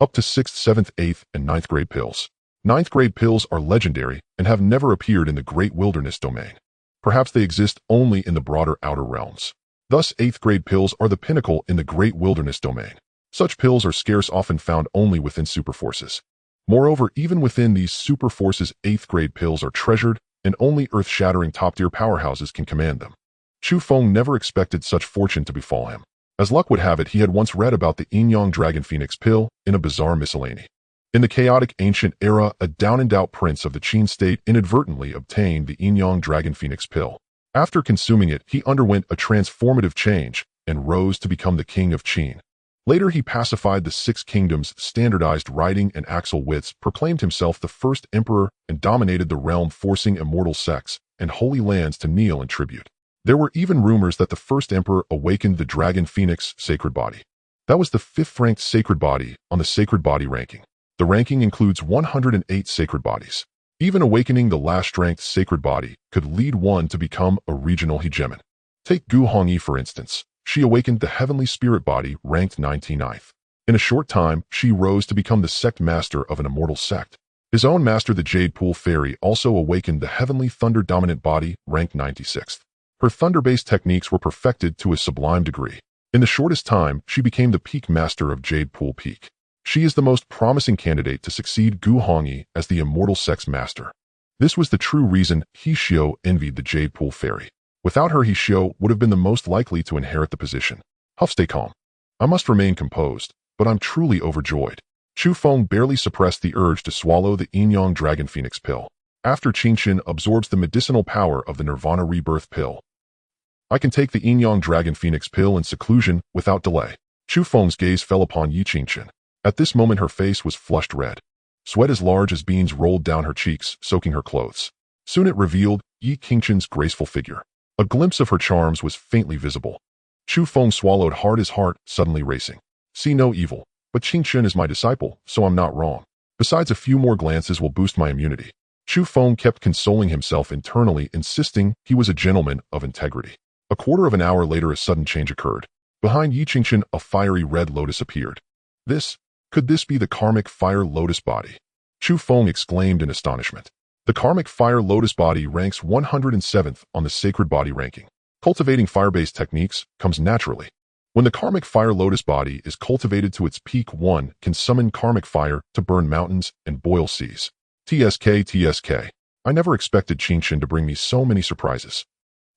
Up to 6th, 7th, 8th, and 9th grade pills. 9th grade pills are legendary and have never appeared in the Great Wilderness Domain. Perhaps they exist only in the broader outer realms. Thus, 8th grade pills are the pinnacle in the Great Wilderness Domain. Such pills are scarce, often found only within superforces. Moreover, even within these superforces, 8th grade pills are treasured, and only earth-shattering top-tier powerhouses can command them. Chu Feng never expected such fortune to befall him. As luck would have it, he had once read about the Yin-Yang Dragon Phoenix Pill in a bizarre miscellany. In the chaotic ancient era, a down-and-out prince of the Qin state inadvertently obtained the Yin-Yang Dragon Phoenix Pill. After consuming it, he underwent a transformative change and rose to become the king of Qin. Later, he pacified the Six Kingdoms, standardized writing and axle wits, proclaimed himself the first emperor, and dominated the realm, forcing immortal sects and holy lands to kneel in tribute. There were even rumors that the first emperor awakened the dragon phoenix sacred body. That was the 5th-ranked sacred body on the sacred body ranking. The ranking includes 108 sacred bodies. Even awakening the last-ranked sacred body could lead one to become a regional hegemon. Take Gu Hongyi, for instance. She awakened the heavenly spirit body, ranked 99th. In a short time, she rose to become the sect master of an immortal sect. His own master, the Jade Pool Fairy, also awakened the heavenly thunder dominant body, ranked 96th. Her thunder-based techniques were perfected to a sublime degree. In the shortest time, she became the peak master of Jade Pool Peak. She is the most promising candidate to succeed Gu Hongyi as the immortal sect's master. This was the true reason He Xiu envied the Jade Pool Fairy. Without her, He Xiu would have been the most likely to inherit the position. Huff, stay calm. I must remain composed, but I'm truly overjoyed. Chu Feng barely suppressed the urge to swallow the Yin-Yang Dragon Phoenix Pill. After Qingqian absorbs the medicinal power of the Nirvana Rebirth Pill, I can take the Yin-Yang Dragon Phoenix Pill in seclusion without delay. Chu Feng's gaze fell upon Yi Qingqian. At this moment, her face was flushed red. Sweat as large as beans rolled down her cheeks, soaking her clothes. Soon it revealed Yi Qingqian's graceful figure. A glimpse of her charms was faintly visible. Chu Feng swallowed hard, his heart suddenly racing. See no evil, but Qingqian is my disciple, so I'm not wrong. Besides, a few more glances will boost my immunity. Chu Feng kept consoling himself internally, insisting he was a gentleman of integrity. A quarter of an hour later, a sudden change occurred. Behind Yi Qingqian, a fiery red lotus appeared. Could this be the karmic fire lotus body? Chu Feng exclaimed in astonishment. The karmic fire lotus body ranks 107th on the sacred body ranking. Cultivating fire-based techniques comes naturally. When the karmic fire lotus body is cultivated to its peak, one can summon karmic fire to burn mountains and boil seas. TSK. I never expected Qingqian to bring me so many surprises.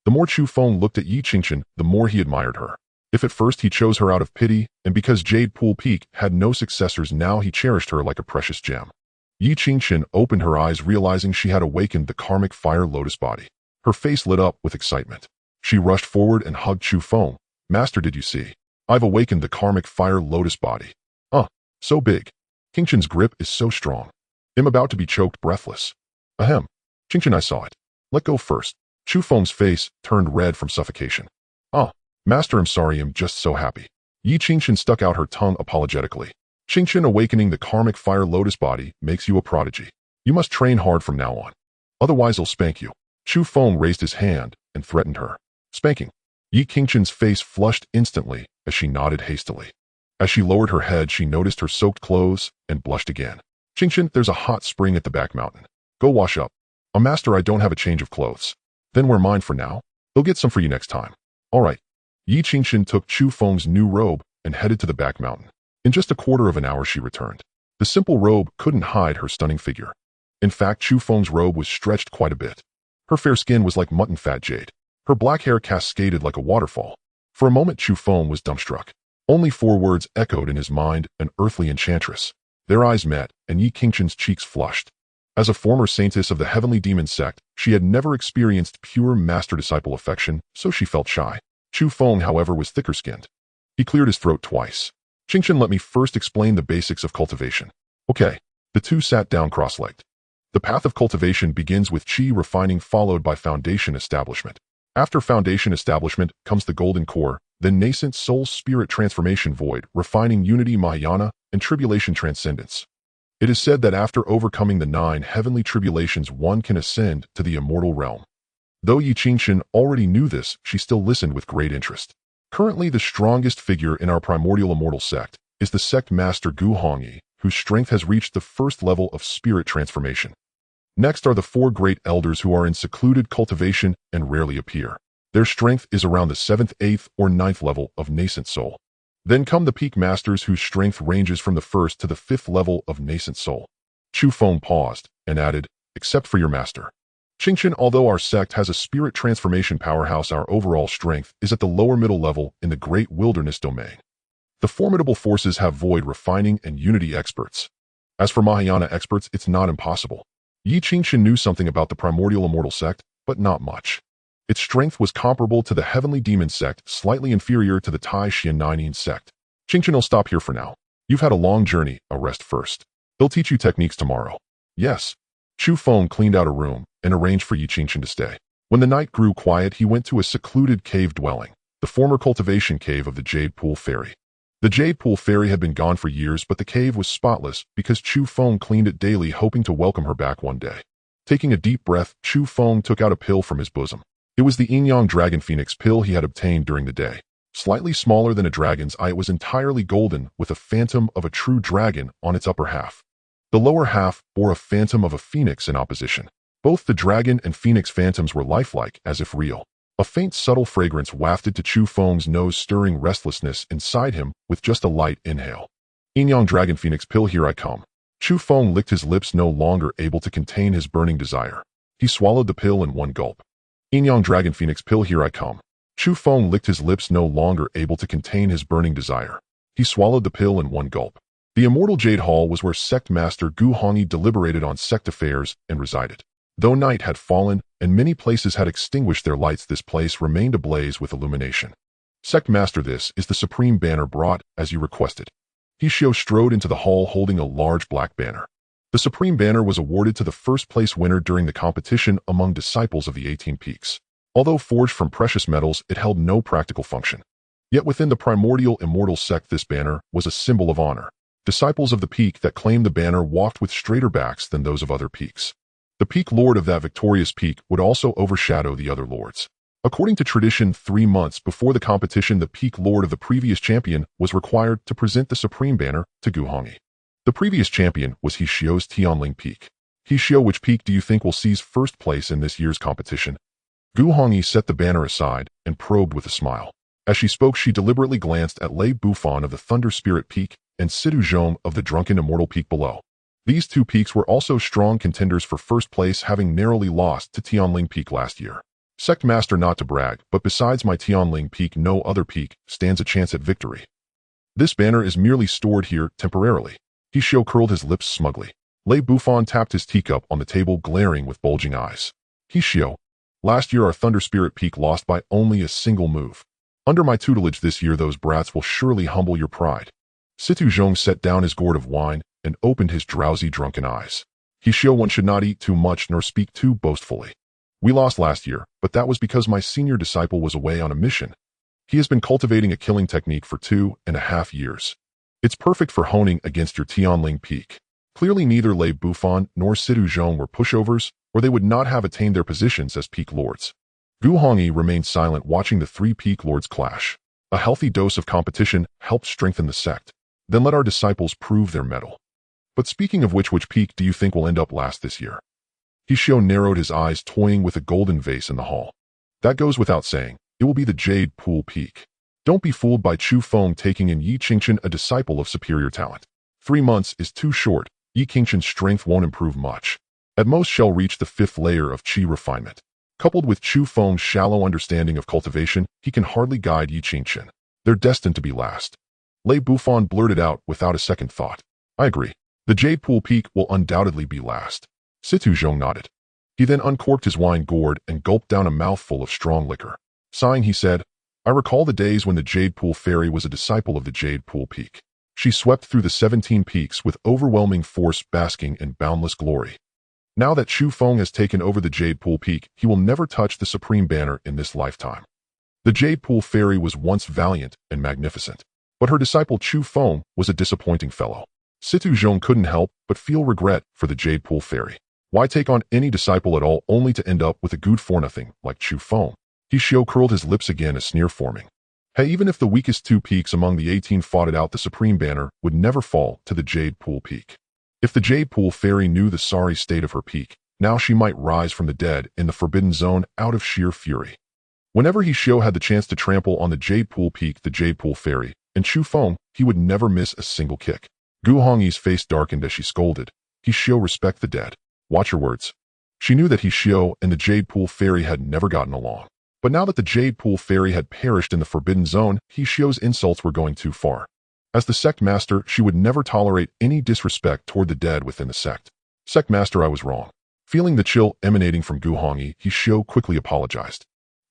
The more Chu Feng looked at Yi Qingqian, the more he admired her. If at first he chose her out of pity, and because Jade Pool Peak had no successors, now he cherished her like a precious gem. Yi Qingqian opened her eyes, realizing she had awakened the karmic fire lotus body. Her face lit up with excitement. She rushed forward and hugged Chu Feng. Master, did you see? I've awakened the karmic fire lotus body. So big. Qingqian's grip is so strong. I'm about to be choked breathless. Ahem. Qingqian, I saw it. Let go first. Chu Feng's face turned red from suffocation. Master, I'm sorry, I'm just so happy. Yi Qingqian stuck out her tongue apologetically. Qingqian, awakening the karmic fire lotus body makes you a prodigy. You must train hard from now on. Otherwise, I'll spank you. Chu Feng raised his hand and threatened her. Spanking. Yi Qingqian's face flushed instantly as she nodded hastily. As she lowered her head, she noticed her soaked clothes and blushed again. Qingqian, there's a hot spring at the back mountain. Go wash up. Master, I don't have a change of clothes. Then wear mine for now. They'll get some for you next time. All right. Yi Qingqian took Chu Feng's new robe and headed to the back mountain. In just a quarter of an hour, she returned. The simple robe couldn't hide her stunning figure. In fact, Chu Feng's robe was stretched quite a bit. Her fair skin was like mutton fat jade. Her black hair cascaded like a waterfall. For a moment, Chu Feng was dumbstruck. Only 4 words echoed in his mind: an earthly enchantress. Their eyes met, and Yi Qingqian's cheeks flushed. As a former saintess of the heavenly demon sect, she had never experienced pure master-disciple affection, so she felt shy. Chu Feng, however, was thicker-skinned. He cleared his throat twice. Qingqian, let me first explain the basics of cultivation. Okay. The two sat down cross-legged. The path of cultivation begins with qi refining, followed by foundation establishment. After foundation establishment comes the golden core, then nascent soul spirit transformation, void, refining unity, Mahayana, and tribulation transcendence. It is said that after overcoming the 9 heavenly tribulations, one can ascend to the immortal realm. Though Yi Qingqian already knew this, she still listened with great interest. Currently, the strongest figure in our primordial immortal sect is the sect master Gu Hongyi, whose strength has reached the 1st level of spirit transformation. Next are the 4 great elders who are in secluded cultivation and rarely appear. Their strength is around the 7th, 8th, or 9th level of nascent soul. Then come the peak masters, whose strength ranges from the 1st to the 5th level of nascent soul. Chu Feng paused and added, except for your master. Qingqian, although our sect has a spirit transformation powerhouse, our overall strength is at the lower middle level in the Great Wilderness Domain. The formidable forces have void refining and unity experts. As for Mahayana experts, it's not impossible. Yi Qingqian knew something about the primordial immortal sect, but not much. Its strength was comparable to the Heavenly Demon sect, slightly inferior to the Tai Xiannian sect. Qingchen will stop here for now. You've had a long journey, a rest first. They'll teach you techniques tomorrow. Yes. Chu Feng cleaned out a room and arranged for Yi Qingchen to stay. When the night grew quiet, he went to a secluded cave dwelling, the former cultivation cave of the Jade Pool Fairy. The Jade Pool Fairy had been gone for years, but the cave was spotless because Chu Feng cleaned it daily, hoping to welcome her back one day. Taking a deep breath, Chu Feng took out a pill from his bosom. It was the Yin-Yang Dragon Phoenix pill he had obtained during the day. Slightly smaller than a dragon's eye, it was entirely golden, with a phantom of a true dragon on its upper half. The lower half bore a phantom of a phoenix in opposition. Both the dragon and phoenix phantoms were lifelike, as if real. A faint, subtle fragrance wafted to Chu Feng's nose, stirring restlessness inside him with just a light inhale. Yin-Yang Dragon Phoenix pill, here I come. Chu Feng licked his lips, no longer able to contain his burning desire. He swallowed the pill in one gulp. Yin-Yang Dragon Phoenix pill, here I come. Chu Feng licked his lips, no longer able to contain his burning desire. He swallowed the pill in one gulp. The Immortal Jade Hall was where Sect Master Gu Hongyi deliberated on sect affairs and resided. Though night had fallen and many places had extinguished their lights, this place remained ablaze with illumination. Sect Master, this is the supreme banner brought as you requested. He strode into the hall holding a large black banner. The supreme banner was awarded to the first place winner during the competition among disciples of the 18 Peaks. Although forged from precious metals, it held no practical function. Yet within the primordial immortal sect, this banner was a symbol of honor. Disciples of the peak that claimed the banner walked with straighter backs than those of other peaks. The peak lord of that victorious peak would also overshadow the other lords. According to tradition, 3 months before the competition, the peak lord of the previous champion was required to present the supreme banner to Gu Hongyi. The previous champion was He Xiu's Tianling Peak. He Xiu, which peak do you think will seize first place in this year's competition? Gu Hongyi set the banner aside and probed with a smile. As she spoke, she deliberately glanced at Lei Bufan of the Thunder Spirit Peak and Sidu Zhong of the Drunken Immortal Peak below. These two peaks were also strong contenders for first place, having narrowly lost to Tianling Peak last year. Sect Master, not to brag, but besides my Tianling Peak, no other peak stands a chance at victory. This banner is merely stored here temporarily. He Xiu curled his lips smugly. Lei Bufan tapped his teacup on the table, glaring with bulging eyes. He Xiu, last year our Thunder Spirit Peak lost by only a single move. Under my tutelage this year, those brats will surely humble your pride. Situ Zhong set down his gourd of wine and opened his drowsy, drunken eyes. He Xiu, one should not eat too much nor speak too boastfully. We lost last year, but that was because my senior disciple was away on a mission. He has been cultivating a killing technique for 2.5 years. It's perfect for honing against your Tianling Peak. Clearly neither Lei Bufan nor Sidu Zhong were pushovers, or they would not have attained their positions as peak lords. Gu Hongyi remained silent, watching the 3 peak lords clash. A healthy dose of competition helped strengthen the sect. Then let our disciples prove their mettle. But speaking of which peak do you think will end up last this year? He Xiu narrowed his eyes, toying with a golden vase in the hall. That goes without saying. It will be the Jade Pool Peak. Don't be fooled by Chu Feng taking in Yi Qingchen, a disciple of superior talent. 3 months is too short. Yi Qingchen's strength won't improve much. At most shall reach the 5th layer of Qi refinement. Coupled with Chu Feng's shallow understanding of cultivation, he can hardly guide Yi Qingchen. They're destined to be last. Lei Bufan blurted out without a second thought. I agree. The Jade Pool Peak will undoubtedly be last. Situ Zhong nodded. He then uncorked his wine gourd and gulped down a mouthful of strong liquor. Sighing, he said, I recall the days when the Jade Pool Fairy was a disciple of the Jade Pool Peak. She swept through the 17 peaks with overwhelming force, basking in boundless glory. Now that Chu Feng has taken over the Jade Pool Peak, he will never touch the supreme banner in this lifetime. The Jade Pool Fairy was once valiant and magnificent, but her disciple Chu Feng was a disappointing fellow. Situ Zhong couldn't help but feel regret for the Jade Pool Fairy. Why take on any disciple at all only to end up with a good-for-nothing like Chu Feng? He Xiu curled his lips again, a sneer forming. Hey, even if the weakest 2 peaks among the 18 fought it out, the supreme banner would never fall to the Jade Pool Peak. If the Jade Pool Fairy knew the sorry state of her peak, now she might rise from the dead in the Forbidden Zone out of sheer fury. Whenever He Xiu had the chance to trample on the Jade Pool Peak, the Jade Pool Fairy, and Chu Feng, he would never miss a single kick. Gu Hongyi's face darkened as she scolded. He Xiu, respect the dead. Watch your words. She knew that He Xiu and the Jade Pool Fairy had never gotten along. But now that the Jade Pool Fairy had perished in the Forbidden Zone, He Xiu's insults were going too far. As the sect master, she would never tolerate any disrespect toward the dead within the sect. Sect master, I was wrong. Feeling the chill emanating from Gu Hongyi, He Xiu quickly apologized.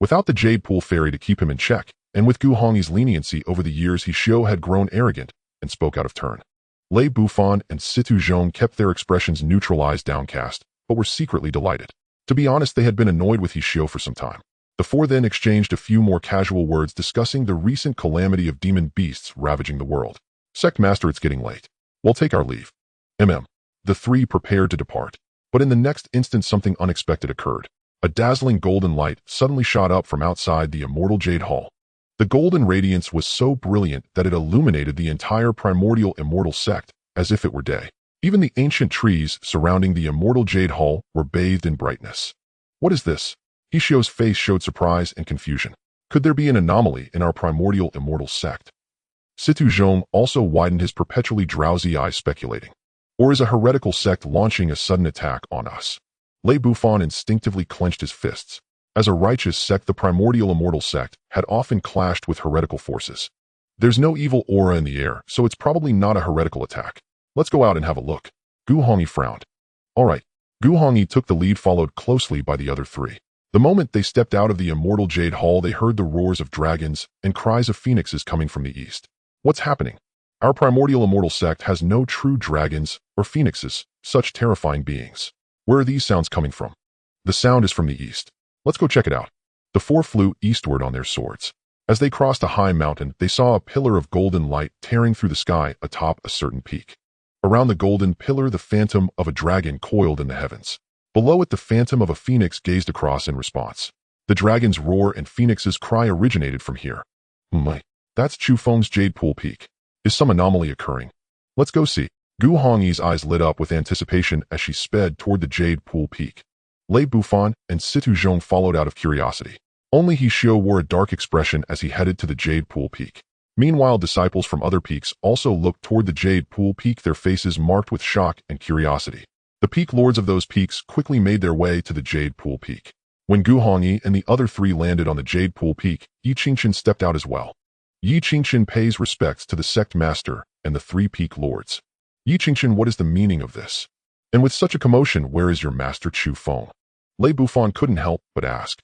Without the Jade Pool Fairy to keep him in check, and with Gu Hongyi's leniency over the years, Xiao had grown arrogant and spoke out of turn. Lei Bufan and Situ Zhong kept their expressions neutralized, downcast, but were secretly delighted. To be honest, they had been annoyed with Xiao for some time. The four then exchanged a few more casual words discussing the recent calamity of demon beasts ravaging the world. Sect Master, it's getting late. We'll take our leave. The three prepared to depart. But in the next instant, something unexpected occurred. A dazzling golden light suddenly shot up from outside the immortal Jade Hall. The golden radiance was so brilliant that it illuminated the entire primordial immortal sect as if it were day. Even the ancient trees surrounding the immortal Jade Hall were bathed in brightness. What is this? Xiao's face showed surprise and confusion. Could there be an anomaly in our primordial immortal sect? Situ Zhong also widened his perpetually drowsy eyes, speculating. Or is a heretical sect launching a sudden attack on us? Lei Bufan instinctively clenched his fists. As a righteous sect, the primordial immortal sect had often clashed with heretical forces. There's no evil aura in the air, so it's probably not a heretical attack. Let's go out and have a look. Gu Hongyi frowned. All right. Gu Hongyi took the lead, followed closely by the other three. The moment they stepped out of the immortal Jade Hall, they heard the roars of dragons and cries of phoenixes coming from the east. What's happening? Our primordial immortal sect has no true dragons or phoenixes, such terrifying beings. Where are these sounds coming from? The sound is from the east. Let's go check it out. The four flew eastward on their swords. As they crossed a high mountain, they saw a pillar of golden light tearing through the sky atop a certain peak. Around the golden pillar, the phantom of a dragon coiled in the heavens. Below it, the phantom of a phoenix gazed across in response. The dragon's roar and phoenix's cry originated from here. That's Chu Feng's Jade Pool Peak. Is some anomaly occurring? Let's go see. Gu Hongyi's eyes lit up with anticipation as she sped toward the Jade Pool Peak. Lei Bufan and Situ Zhong followed out of curiosity. Only Xiao wore a dark expression as he headed to the Jade Pool Peak. Meanwhile, disciples from other peaks also looked toward the Jade Pool Peak, their faces marked with shock and curiosity. The peak lords of those peaks quickly made their way to the Jade Pool Peak. When Gu Hongyi and the other three landed on the Jade Pool Peak, Yi Qingqian stepped out as well. Yi Qingqian pays respects to the sect master and the three peak lords. Yi Qingqian, what is the meaning of this? And with such a commotion, where is your master Chu Feng? Lei Bufan couldn't help but ask.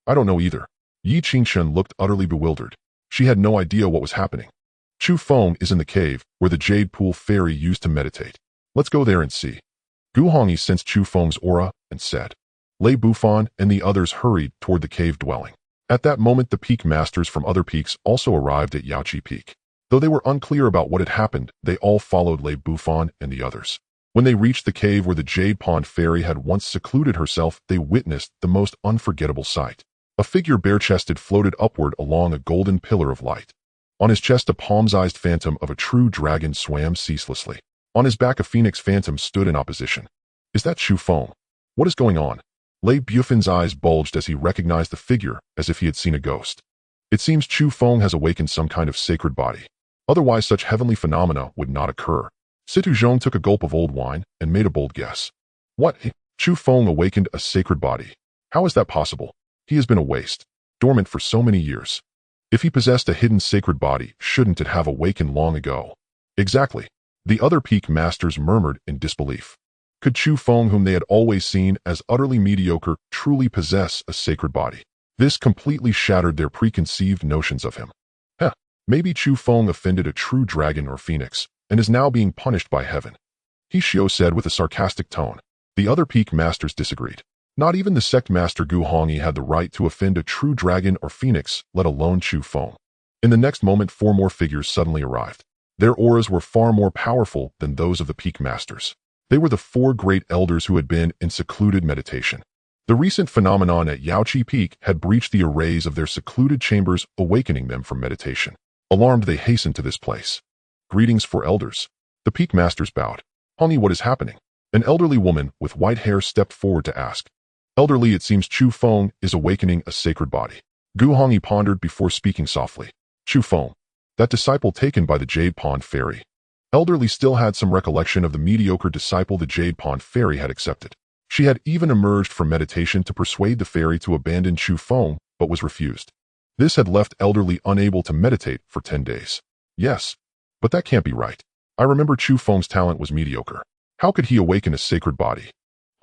I don't know either. Yi Qingqian looked utterly bewildered. She had no idea what was happening. Chu Feng is in the cave where the Jade Pool Fairy used to meditate. Let's go there and see. Gu Hongyi sensed Chu Feng's aura and said. Lei Bufan and the others hurried toward the cave dwelling. At that moment, the peak masters from other peaks also arrived at Yaoqi Peak. Though they were unclear about what had happened, they all followed Lei Bufan and the others. When they reached the cave where the Jade Pond Fairy had once secluded herself, they witnessed the most unforgettable sight. A figure bare-chested floated upward along a golden pillar of light. On his chest, a palm-sized phantom of a true dragon swam ceaselessly. On his back, a phoenix phantom stood in opposition. Is that Chu Feng? What is going on? Lei Bufan's eyes bulged as he recognized the figure as if he had seen a ghost. It seems Chu Feng has awakened some kind of sacred body. Otherwise, such heavenly phenomena would not occur. Situ Zhong took a gulp of old wine and made a bold guess. What? Chu Feng awakened a sacred body. How is that possible? He has been a waste, dormant for so many years. If he possessed a hidden sacred body, shouldn't it have awakened long ago? Exactly. The other peak masters murmured in disbelief. Could Chu Feng, whom they had always seen as utterly mediocre, truly possess a sacred body? This completely shattered their preconceived notions of him. Maybe Chu Feng offended a true dragon or phoenix, and is now being punished by heaven. Xiao said with a sarcastic tone. The other peak masters disagreed. Not even the sect master Gu Hongyi had the right to offend a true dragon or phoenix, let alone Chu Feng. In the next moment, four more figures suddenly arrived. Their auras were far more powerful than those of the peak masters. They were the four great elders who had been in secluded meditation. The recent phenomenon at Yaoqi Peak had breached the arrays of their secluded chambers, awakening them from meditation. Alarmed, they hastened to this place. Greetings, for elders. The peak masters bowed. Hongyi, what is happening? An elderly woman with white hair stepped forward to ask. Elderly, it seems Chu Feng is awakening a sacred body. Gu Hongyi pondered before speaking softly. Chu Feng, that disciple taken by the Jade Pond Fairy. Elderly still had some recollection of the mediocre disciple the Jade Pond Fairy had accepted. She had even emerged from meditation to persuade the fairy to abandon Chu Feng, but was refused. This had left Elderly unable to meditate for 10 days. Yes, but that can't be right. I remember Chu Feng's talent was mediocre. How could he awaken a sacred body?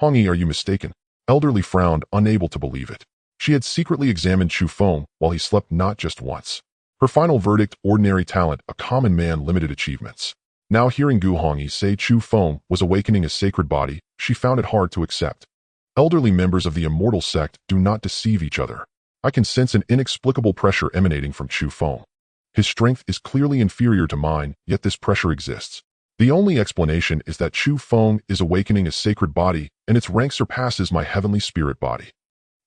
Hongyi, are you mistaken? Elderly frowned, unable to believe it. She had secretly examined Chu Feng while he slept not just once. Her final verdict, ordinary talent, a common man, limited achievements. Now hearing Gu Hongyi say Chu Feng was awakening a sacred body, she found it hard to accept. Elderly members of the immortal sect do not deceive each other. I can sense an inexplicable pressure emanating from Chu Feng. His strength is clearly inferior to mine, yet this pressure exists. The only explanation is that Chu Feng is awakening a sacred body, and its rank surpasses my heavenly spirit body.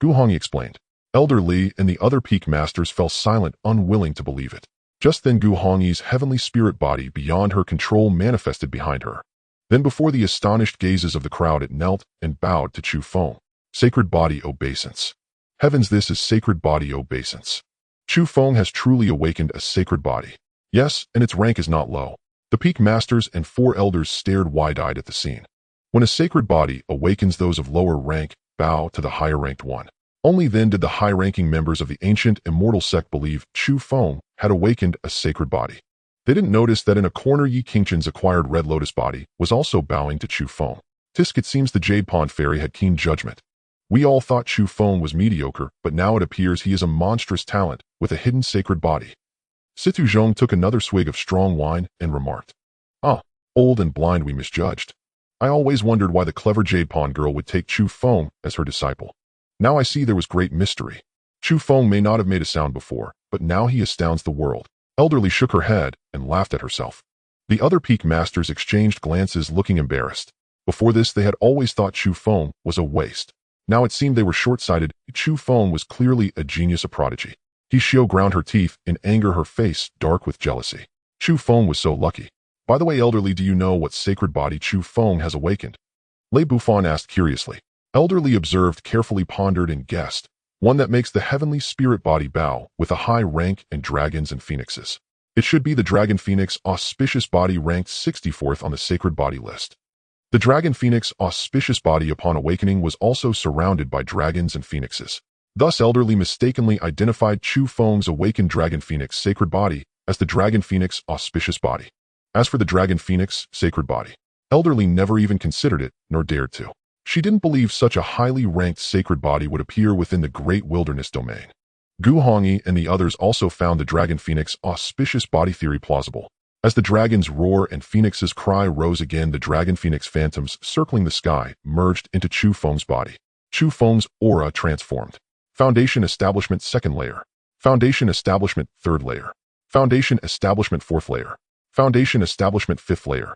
Gu Hongyi explained. Elder Li and the other peak masters fell silent, unwilling to believe it. Just then Gu Hongyi's heavenly spirit body beyond her control manifested behind her. Then before the astonished gazes of the crowd it knelt and bowed to Chu Feng. Sacred body obeisance. Heavens, this is sacred body obeisance. Chu Feng has truly awakened a sacred body. Yes, and its rank is not low. The peak masters and 4 elders stared wide-eyed at the scene. When a sacred body awakens, those of lower rank bow to the higher-ranked one. Only then did the high-ranking members of the ancient immortal sect believe Chu Feng had awakened a sacred body. They didn't notice that in a corner Yi Qingchen's acquired Red Lotus body was also bowing to Chu Feng. Tisk, it seems the Jade Pond Fairy had keen judgment. We all thought Chu Feng was mediocre, but now it appears he is a monstrous talent with a hidden sacred body. Situ Zhong took another swig of strong wine and remarked, "Ah, old and blind, we misjudged. I always wondered why the clever Jade Pond girl would take Chu Feng as her disciple. Now I see there was great mystery. Chu Feng may not have made a sound before, but now he astounds the world." Elderly shook her head and laughed at herself. The other peak masters exchanged glances, looking embarrassed. Before this they had always thought Chu Feng was a waste. Now it seemed they were short-sighted. Chu Feng was clearly a genius, a prodigy. He Xiao ground her teeth in anger, her face dark with jealousy. Chu Feng was so lucky. By the way, Elderly, do you know what sacred body Chu Feng has awakened? Lei Bufan asked curiously. Elderly observed, carefully pondered, and guessed. One that makes the heavenly spirit body bow, with a high rank in dragons and phoenixes. It should be the Dragon Phoenix auspicious body, ranked 64th on the sacred body list. The Dragon Phoenix auspicious body upon awakening was also surrounded by dragons and phoenixes. Thus Elderly mistakenly identified Chu Feng's awakened Dragon Phoenix sacred body as the Dragon Phoenix auspicious body. As for the Dragon Phoenix sacred body, Elderly never even considered it, nor dared to. She didn't believe such a highly ranked sacred body would appear within the Great Wilderness Domain. Gu Hongyi and the others also found the Dragon Phoenix auspicious body theory plausible. As the dragons roar and phoenixes cry rose again, the Dragon Phoenix phantoms circling the sky merged into Chu Feng's body. Chu Feng's aura transformed. Foundation establishment 2nd layer. Foundation establishment 3rd layer. Foundation establishment 4th layer. Foundation establishment 5th layer.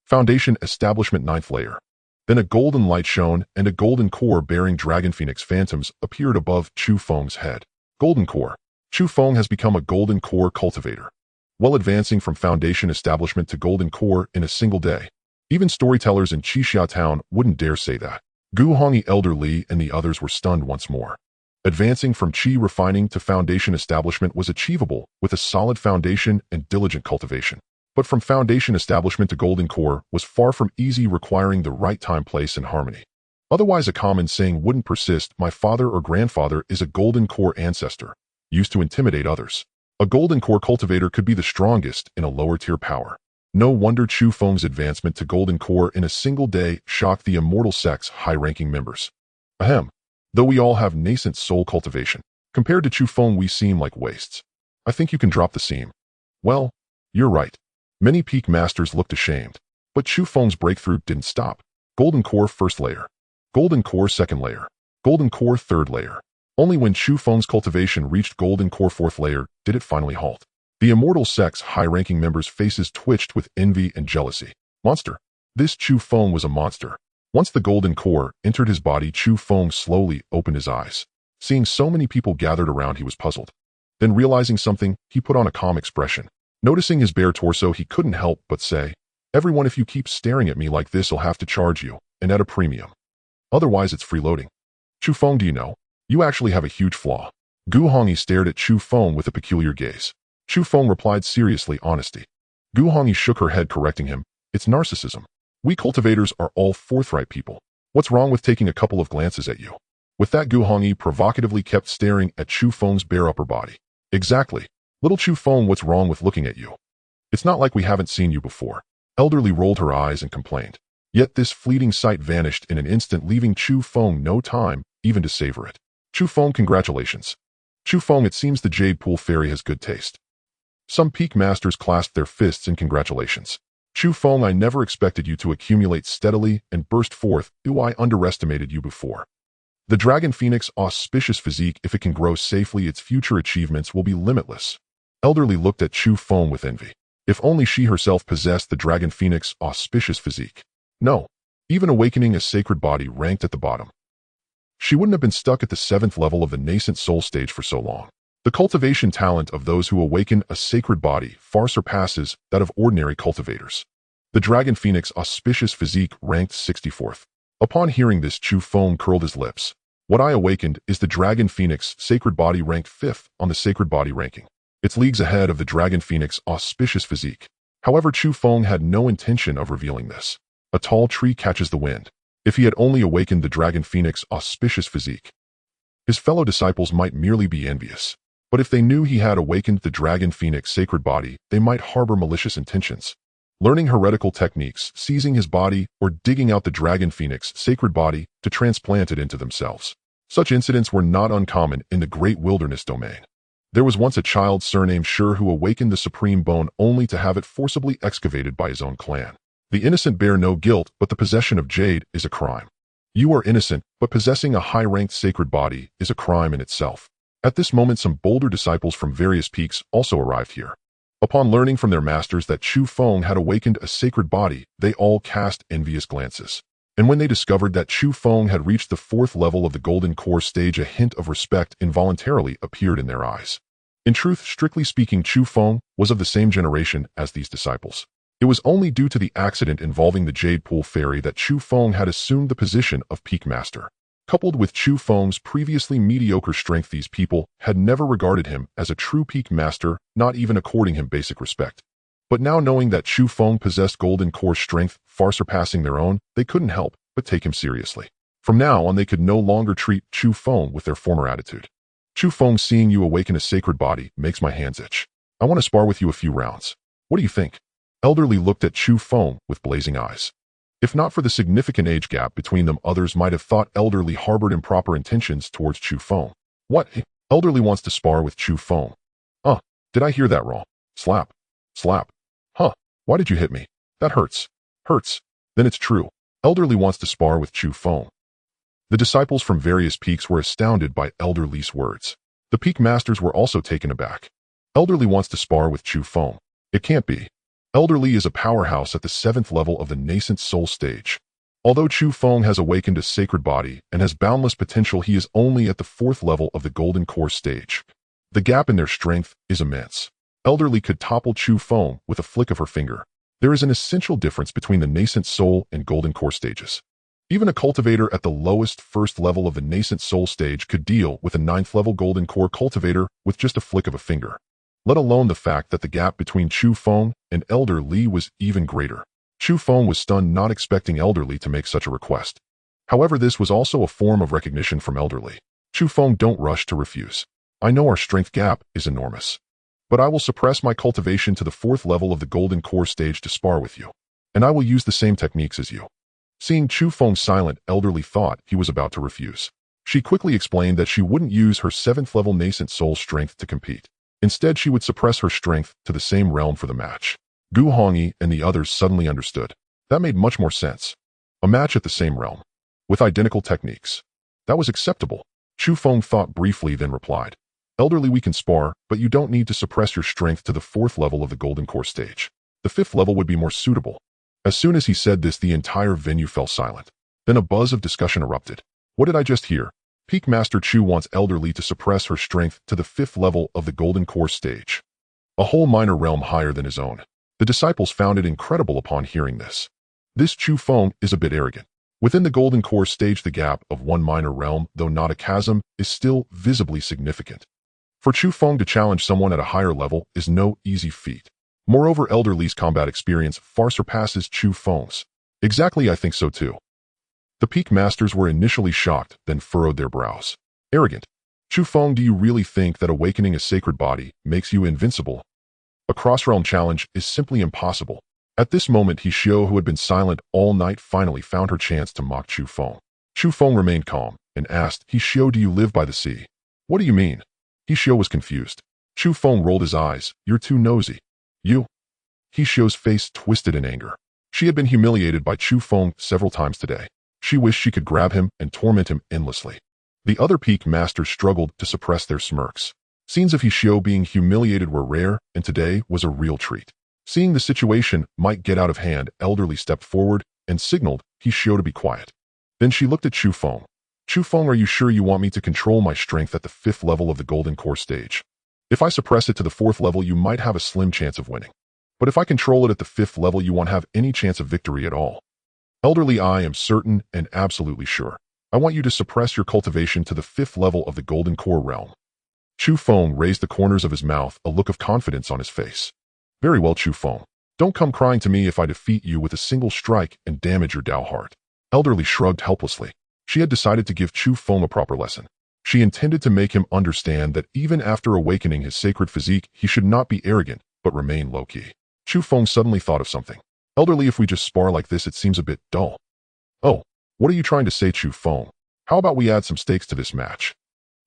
Foundation establishment 9th layer. Then a golden light shone, and a golden core bearing Dragon Phoenix phantoms appeared above Chu Feng's head. Golden core. Chu Feng has become a golden core cultivator. While advancing from foundation establishment to golden core in a single day. Even storytellers in Qixia town wouldn't dare say that. Gu Hongyi, Elder Li, and the others were stunned once more. Advancing from Qi refining to foundation establishment was achievable with a solid foundation and diligent cultivation. But from foundation establishment to golden core was far from easy, requiring the right time, place, and harmony. Otherwise a common saying wouldn't persist. My father or grandfather is a golden core ancestor, used to intimidate others. A golden core cultivator could be the strongest in a lower tier power. No wonder Chu Feng's advancement to golden core in a single day shocked the immortal sect's high-ranking members. Ahem. Though we all have nascent soul cultivation, compared to Chu Feng we seem like wastes. I think you can drop the seam. Well, you're right. Many peak masters looked ashamed. But Chu Feng's breakthrough didn't stop. Golden core 1st layer. Golden core 2nd layer. Golden core 3rd layer. Only when Chu Feng's cultivation reached golden core 4th layer did it finally halt. The immortal sect's high-ranking members' faces twitched with envy and jealousy. Monster. This Chu Feng was a monster. Once the golden core entered his body, Chu Feng slowly opened his eyes. Seeing so many people gathered around, he was puzzled. Then realizing something, he put on a calm expression. Noticing his bare torso, he couldn't help but say, "Everyone, if you keep staring at me like this, I'll have to charge you, and at a premium. Otherwise, it's freeloading." Chu Feng, do you know? You actually have a huge flaw. Gu Hongyi stared at Chu Feng with a peculiar gaze. Chu Feng replied seriously, honesty. Gu Hongyi shook her head, correcting him. It's narcissism. We cultivators are all forthright people. What's wrong with taking a couple of glances at you? With that, Gu Hongyi provocatively kept staring at Chu Feng's bare upper body. Exactly. Little Chu Feng, what's wrong with looking at you? It's not like we haven't seen you before. Elderly rolled her eyes and complained. Yet this fleeting sight vanished in an instant, leaving Chu Feng no time even to savor it. Chu Feng, congratulations. Chu Feng, it seems the Jade Pool Fairy has good taste. Some peak masters clasped their fists in congratulations. Chu Feng, I never expected you to accumulate steadily and burst forth. I underestimated you before. The Dragon Phoenix auspicious physique, if it can grow safely, its future achievements will be limitless. Elderly looked at Chu Feng with envy. If only she herself possessed the Dragon Phoenix auspicious physique. No, even awakening a sacred body ranked at the bottom. She wouldn't have been stuck at the 7th level of the nascent soul stage for so long. The cultivation talent of those who awaken a sacred body far surpasses that of ordinary cultivators. The Dragon Phoenix auspicious physique ranked 64th. Upon hearing this, Chu Feng curled his lips. What I awakened is the Dragon Phoenix sacred body ranked 5th on the sacred body ranking. It's leagues ahead of the Dragon Phoenix auspicious physique. However, Chu Feng had no intention of revealing this. A tall tree catches the wind. If he had only awakened the Dragon Phoenix auspicious physique, his fellow disciples might merely be envious. But if they knew he had awakened the Dragon Phoenix sacred body, they might harbor malicious intentions. Learning heretical techniques, seizing his body, or digging out the Dragon Phoenix sacred body to transplant it into themselves. Such incidents were not uncommon in the Great Wilderness Domain. There was once a child surnamed Sure who awakened the supreme bone only to have it forcibly excavated by his own clan. The innocent bear no guilt, but the possession of jade is a crime. You are innocent, but possessing a high-ranked sacred body is a crime in itself. At this moment, some bolder disciples from various peaks also arrived here. Upon learning from their masters that Chu Feng had awakened a sacred body, they all cast envious glances. And when they discovered that Chu Feng had reached the 4th level of the Golden Core stage, a hint of respect involuntarily appeared in their eyes. In truth, strictly speaking, Chu Feng was of the same generation as these disciples. It was only due to the accident involving the Jade Pool Fairy that Chu Feng had assumed the position of Peak Master. Coupled with Chu Feng's previously mediocre strength, these people had never regarded him as a true Peak Master, not even according him basic respect. But now, knowing that Chu Feng possessed Golden Core strength far surpassing their own, they couldn't help but take him seriously. From now on, they could no longer treat Chu Feng with their former attitude. Chu Feng, seeing you awaken a sacred body makes my hands itch. I want to spar with you a few rounds. What do you think? Elderly looked at Chu Feng with blazing eyes. If not for the significant age gap between them, others might have thought Elderly harbored improper intentions towards Chu Feng. What? Elderly wants to spar with Chu Feng. Did I hear that wrong? Slap. Slap. Huh. Why did you hit me? That hurts. Hurts. Then it's true. Elderly wants to spar with Chu Feng. The disciples from various peaks were astounded by Elderly's words. The peak masters were also taken aback. Elderly wants to spar with Chu Feng. It can't be. Elderly is a powerhouse at the 7th level of the nascent soul stage. Although Chu Feng has awakened a sacred body and has boundless potential, he is only at the 4th level of the Golden Core stage. The gap in their strength is immense. Elderly could topple Chu Feng with a flick of her finger. There is an essential difference between the nascent soul and Golden Core stages. Even a cultivator at the lowest 1st level of the nascent soul stage could deal with a 9th level Golden Core cultivator with just a flick of a finger. Let alone the fact that the gap between Chu Feng and Elderly was even greater. Chu Feng was stunned, not expecting Elderly to make such a request. However, this was also a form of recognition from Elderly. Chu Feng, don't rush to refuse. I know our strength gap is enormous. But I will suppress my cultivation to the 4th level of the Golden Core stage to spar with you. And I will use the same techniques as you. Seeing Chu Feng silent, Elderly thought he was about to refuse. She quickly explained that she wouldn't use her 7th level nascent soul strength to compete. Instead, she would suppress her strength to the same realm for the match. Gu Hongyi and the others suddenly understood. That made much more sense. A match at the same realm, with identical techniques. That was acceptable. Chu Feng thought briefly, then replied. Elderly, we can spar, but you don't need to suppress your strength to the 4th level of the Golden Core stage. The 5th level would be more suitable. As soon as he said this, the entire venue fell silent. Then a buzz of discussion erupted. What did I just hear? Peak Master Chu wants Elderly to suppress her strength to the 5th level of the Golden Core stage. A whole minor realm higher than his own. The disciples found it incredible upon hearing this. This Chu Feng is a bit arrogant. Within the Golden Core stage, the gap of one minor realm, though not a chasm, is still visibly significant. For Chu Feng to challenge someone at a higher level is no easy feat. Moreover, Elderly's combat experience far surpasses Chu Feng's. Exactly, I think so too. The peak masters were initially shocked, then furrowed their brows. Arrogant. Chu Feng, do you really think that awakening a sacred body makes you invincible? A cross-realm challenge is simply impossible. At this moment, Hishio, who had been silent all night, finally found her chance to mock Chu Feng. Chu Feng remained calm. and asked, "He Xiao, do you live by the sea?" "What do you mean?" He Xiao was confused. Chu Feng rolled his eyes. "You're too nosy." "You?" He Xiao's face twisted in anger. She had been humiliated by Chu Feng several times today. She wished she could grab him and torment him endlessly. The other peak masters struggled to suppress their smirks. Scenes of He Xiao being humiliated were rare, and today was a real treat. Seeing the situation might get out of hand, Elderly stepped forward and signaled He Xiao to be quiet. Then she looked at Chu Feng. "Chu Feng, are you sure you want me to control my strength at the 5th level of the Golden Core stage? If I suppress it to the 4th level, you might have a slim chance of winning. But if I control it at the 5th level, you won't have any chance of victory at all." "Elderly, I am certain and absolutely sure. I want you to suppress your cultivation to the 5th level of the Golden Core realm." Chu Feng raised the corners of his mouth, a look of confidence on his face. "Very well, Chu Feng. Don't come crying to me if I defeat you with a single strike and damage your Dao heart." Elderly shrugged helplessly. She had decided to give Chu Feng a proper lesson. She intended to make him understand that even after awakening his sacred physique, he should not be arrogant, but remain low-key. Chu Feng suddenly thought of something. "Elderly, if we just spar like this, it seems a bit dull." "Oh, what are you trying to say, Chu Feng? How about we add some stakes to this match?"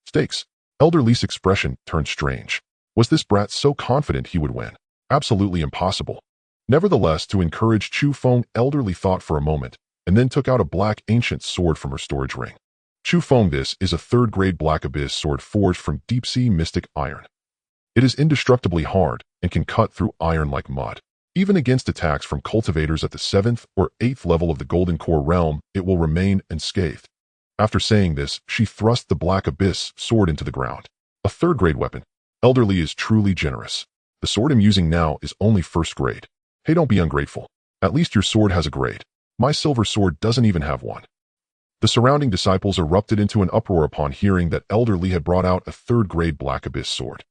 "Stakes?" Elderly's expression turned strange. Was this brat so confident he would win? Absolutely impossible. Nevertheless, to encourage Chu Feng, Elderly thought for a moment, and then took out a black ancient sword from her storage ring. "Chu Feng, this is a 3rd-grade Black Abyss sword forged from deep-sea mystic iron. It is indestructibly hard and can cut through iron like mud. Even against attacks from cultivators at the 7th or 8th level of the Golden Core realm, it will remain unscathed." After saying this, she thrust the Black Abyss sword into the ground. "A 3rd-grade weapon. Elderly is truly generous. The sword I'm using now is only 1st grade. Hey, don't be ungrateful. At least your sword has a grade. My silver sword doesn't even have one." The surrounding disciples erupted into an uproar upon hearing that Elderly had brought out a 3rd-grade Black Abyss sword.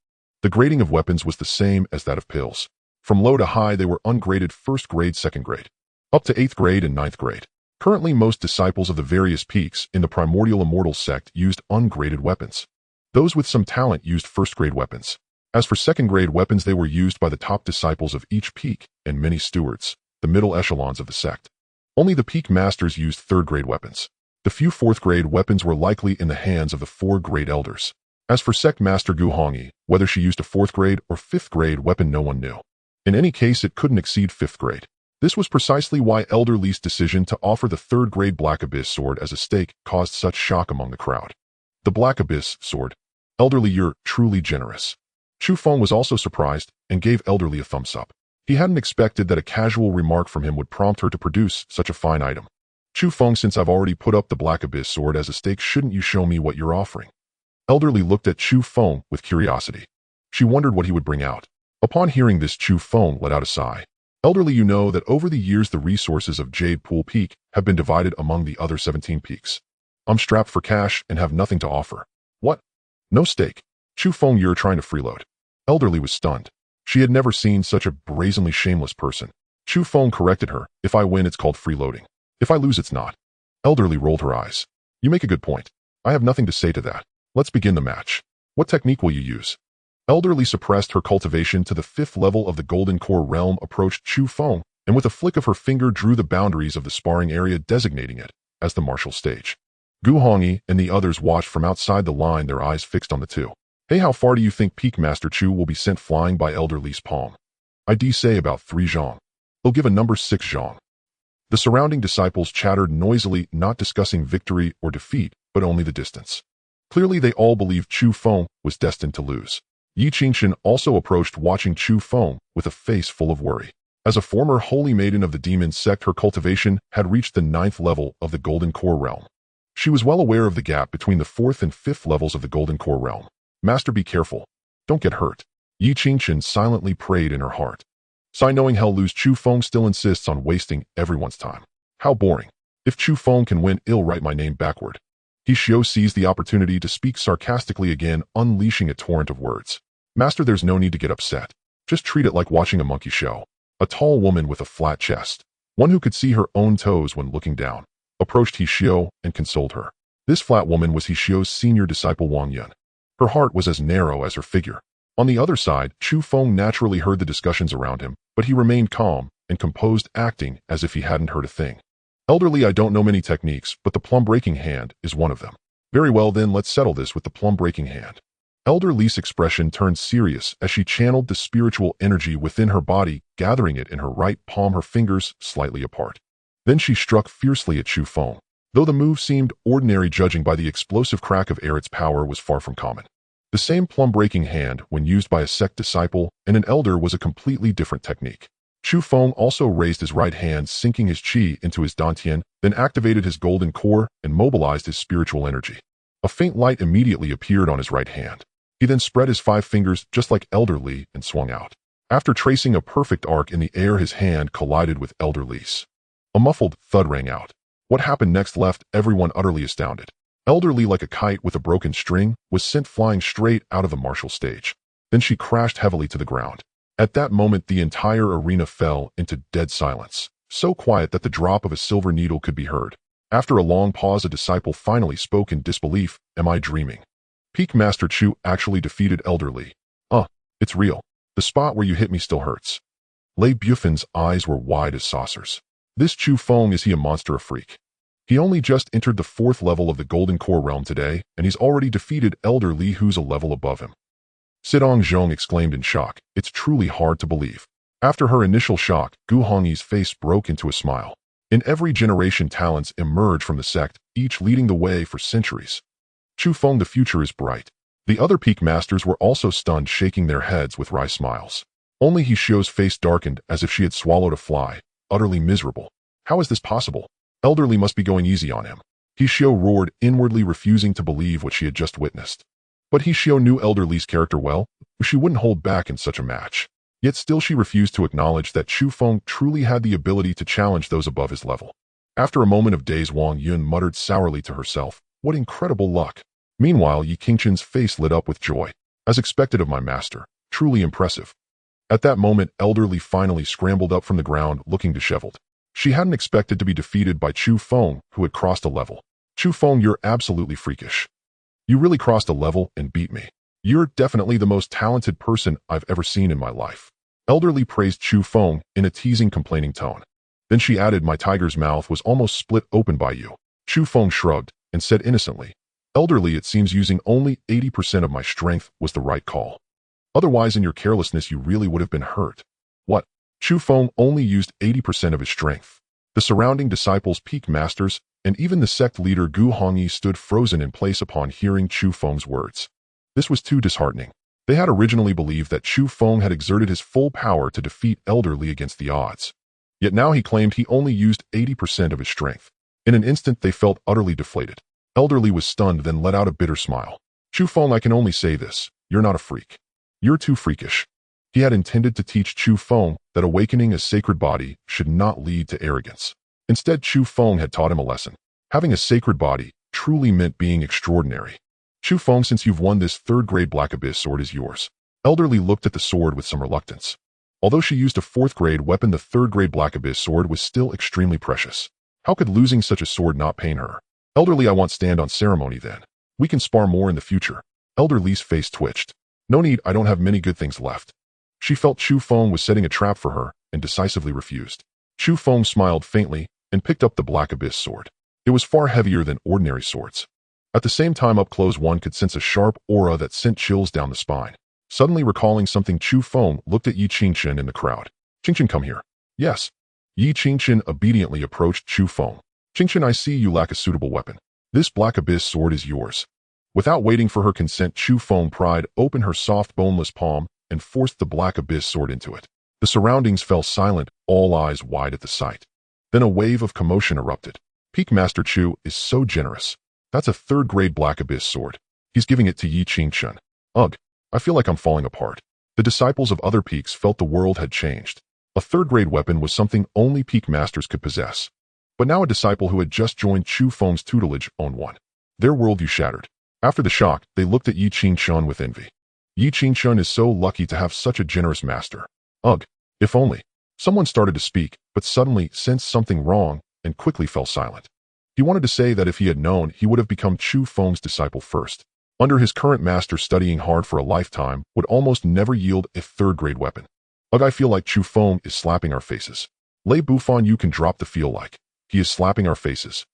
The grading of weapons was the same as that of pills. From low to high, they were ungraded 1st grade, 2nd grade, up to 8th grade and 9th grade. Currently, most disciples of the various peaks in the Primordial Immortal sect used ungraded weapons. Those with some talent used 1st grade weapons. As for 2nd grade weapons, they were used by the top disciples of each peak and many stewards, the middle echelons of the sect. Only the peak masters used 3rd grade weapons. The few 4th grade weapons were likely in the hands of the 4 grade elders. As for sect master Gu Hongyi, whether she used a 4th grade or 5th grade weapon, no one knew. In any case, it couldn't exceed 5th grade. This was precisely why Elderly's decision to offer the 3rd grade Black Abyss sword as a stake caused such shock among the crowd. "The Black Abyss sword. Elderly, you're truly generous." Chu Feng was also surprised and gave Elderly a thumbs up. He hadn't expected that a casual remark from him would prompt her to produce such a fine item. "Chu Feng, since I've already put up the Black Abyss sword as a stake, shouldn't you show me what you're offering?" Elderly looked at Chu Feng with curiosity. She wondered what he would bring out. Upon hearing this, Chu Feng let out a sigh. "Elderly, you know that over the years the resources of Jade Pool Peak have been divided among the other 17 peaks. I'm strapped for cash and have nothing to offer." "What? No stake? Chu Feng, you're trying to freeload." Elderly was stunned. She had never seen such a brazenly shameless person. Chu Feng corrected her. "If I win, it's called freeloading. If I lose, it's not." Elderly rolled her eyes. "You make a good point. I have nothing to say to that. Let's begin the match. What technique will you use?" Elderly suppressed her cultivation to the 5th level of the Golden Core realm, approached Chu Feng, and with a flick of her finger drew the boundaries of the sparring area, designating it as the martial stage. Gu Hongyi and the others watched from outside the line, their eyes fixed on the two. "Hey, how far do you think Peak Master Chu will be sent flying by Elderly's palm?" "I'd say about 3 zhong. He'll give a number 6 zhong." The surrounding disciples chattered noisily, not discussing victory or defeat, but only the distance. Clearly, they all believed Chu Feng was destined to lose. Yi Qingchen also approached, watching Chu Feng with a face full of worry. As a former holy maiden of the demon sect, her cultivation had reached the 9th level of the Golden Core realm. She was well aware of the gap between the 4th and 5th levels of the Golden Core realm. "Master, be careful. Don't get hurt." Yi Qingchen silently prayed in her heart. Sigh, knowing hell lose, Chu Feng still insists on wasting everyone's time. How boring. If Chu Feng can win, I'll write my name backward. He Xiao seized the opportunity to speak sarcastically again, unleashing a torrent of words. "Master, there's no need to get upset. Just treat it like watching a monkey show." A tall woman with a flat chest, one who could see her own toes when looking down, approached He Xiao and consoled her. This flat woman was He Xiao's senior disciple Wang Yun. Her heart was as narrow as her figure. On the other side, Chu Feng naturally heard the discussions around him, but he remained calm and composed, acting as if he hadn't heard a thing. "Elderly, I don't know many techniques, but the plum breaking hand is one of them. Very well then, let's settle this with the plum-breaking hand. Elder Li's expression turned serious as she channeled the spiritual energy within her body, gathering it in her right palm, her fingers slightly apart. Then she struck fiercely at Chu Feng. Though the move seemed ordinary judging by the explosive crack of air, its power was far from common. The same plum-breaking hand, when used by a sect disciple and an elder, was a completely different technique. Chu Feng also raised his right hand, sinking his qi into his dantian, then activated his golden core and mobilized his spiritual energy. A faint light immediately appeared on his right hand. He then spread his 5 fingers just like Elder Li and swung out. After tracing a perfect arc in the air, his hand collided with Elder Li's. A muffled thud rang out. What happened next left everyone utterly astounded. Elder Li, like a kite with a broken string, was sent flying straight out of the martial stage. Then she crashed heavily to the ground. At that moment, the entire arena fell into dead silence, so quiet that the drop of a silver needle could be heard. After a long pause, a disciple finally spoke in disbelief. Am I dreaming? Peak Master Chu actually defeated Elder Li. It's real. The spot where you hit me still hurts. Lei Bufen's eyes were wide as saucers. This Chu Feng, is he a monster, a freak? He only just entered the 4th level of the Golden Core realm today, and he's already defeated Elder Li, who's a level above him. Sidong Zhong exclaimed in shock. It's truly hard to believe. After her initial shock, Gu Hongyi's face broke into a smile. In every generation, talents emerge from the sect, each leading the way for centuries. Chu Feng, the future is bright. The other peak masters were also stunned, shaking their heads with wry smiles. Only He Xiu's face darkened as if she had swallowed a fly, utterly miserable. How is this possible? Elder Li must be going easy on him. He Xiu roared, inwardly refusing to believe what she had just witnessed. But He Xiu knew Elder Li's character well. She wouldn't hold back in such a match. Yet still she refused to acknowledge that Chu Feng truly had the ability to challenge those above his level. After a moment of daze, Wang Yun muttered sourly to herself, what incredible luck. Meanwhile, Yi Qingchen's face lit up with joy. As expected of my master, truly impressive. At that moment, Elder Li finally scrambled up from the ground, looking disheveled. She hadn't expected to be defeated by Chu Feng, who had crossed a level. Chu Feng, you're absolutely freakish. You really crossed a level and beat me. You're definitely the most talented person I've ever seen in my life. Elder Li praised Chu Feng in a teasing, complaining tone. Then she added, my tiger's mouth was almost split open by you. Chu Feng shrugged and said innocently, Elder Li, it seems using only 80% of my strength was the right call. Otherwise, in your carelessness, you really would have been hurt. What? Chu Feng only used 80% of his strength. The surrounding disciples, peak masters, and even the sect leader Gu Hongyi stood frozen in place upon hearing Chu Feng's words. This was too disheartening. They had originally believed that Chu Feng had exerted his full power to defeat Elder Li against the odds. Yet now he claimed he only used 80% of his strength. In an instant, they felt utterly deflated. Elder Li was stunned, then let out a bitter smile. Chu Feng, I can only say this. You're not a freak. You're too freakish. He had intended to teach Chu Feng that awakening a sacred body should not lead to arrogance. Instead, Chu Feng had taught him a lesson. Having a sacred body truly meant being extraordinary. Chu Feng, since you've won, this 3rd-grade Black Abyss sword is yours. Elder Li looked at the sword with some reluctance. Although she used a 4th-grade weapon, the 3rd-grade Black Abyss sword was still extremely precious. How could losing such a sword not pain her? Elder Li, I won't stand on ceremony then. We can spar more in the future. Elder Li's face twitched. No need, I don't have many good things left. She felt Chu Feng was setting a trap for her and decisively refused. Chu Feng smiled faintly and picked up the Black Abyss sword. It was far heavier than ordinary swords. At the same time, up close, one could sense a sharp aura that sent chills down the spine. Suddenly recalling something, Chu Feng looked at Yi Qingchen in the crowd. Qingchen, come here. Yes. Yi Qingchen obediently approached Chu Feng. Qingchen, I see you lack a suitable weapon. This Black Abyss sword is yours. Without waiting for her consent, Chu Feng pried open her soft, boneless palm and forced the Black Abyss sword into it. The surroundings fell silent, all eyes wide at the sight. Then a wave of commotion erupted. Peak Master Chu is so generous. That's a 3rd-grade Black Abyss sword. He's giving it to Yi Qingchen. Ugh, I feel like I'm falling apart. The disciples of other peaks felt the world had changed. A 3rd-grade weapon was something only peak masters could possess. But now a disciple who had just joined Chu Feng's tutelage owned one. Their worldview shattered. After the shock, they looked at Yi Qingchen with envy. Yi Qingchen is so lucky to have such a generous master. Ugh, if only. Someone started to speak, but suddenly sensed something wrong and quickly fell silent. He wanted to say that if he had known, he would have become Chu Feng's disciple first. Under his current master, studying hard for a lifetime would almost never yield a 3rd-grade weapon. Ugh, I feel like Chu Feng is slapping our faces. Lei Bufan, you can drop the feel like. He is slapping our faces.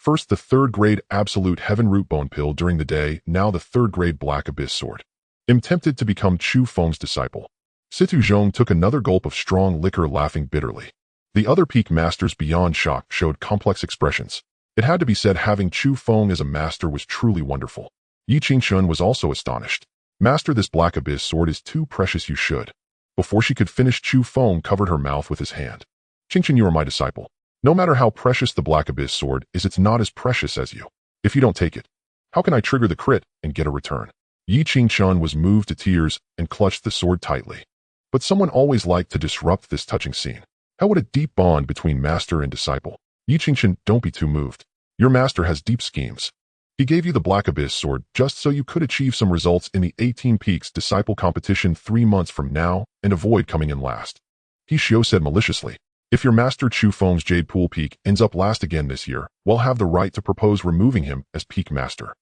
First, the third-grade Absolute Heaven Root Bone Pill during the day, now the third-grade Black Abyss Sword. Am tempted to become Chu Feng's disciple. Situ Zhong took another gulp of strong liquor, laughing bitterly. The other peak masters, beyond shock, showed complex expressions. It had to be said, having Chu Feng as a master was truly wonderful. Yi Qingshun was also astonished. Master, this Black Abyss Sword is too precious, you should. Before she could finish, Chu Feng covered her mouth with his hand. Qingshun, you are my disciple. No matter how precious the Black Abyss Sword is, it's not as precious as you. If you don't take it, how can I trigger the crit and get a return? Yi Qingshun was moved to tears and clutched the sword tightly. But someone always liked to disrupt this touching scene. How would a deep bond between master and disciple? Yi Qingshun, don't be too moved. Your master has deep schemes. He gave you the Black Abyss Sword just so you could achieve some results in the 18 Peaks Disciple competition 3 months from now and avoid coming in last. He Xiao said maliciously. If your master Chu Feng's Jade Pool Peak ends up last again this year, we'll have the right to propose removing him as Peak Master.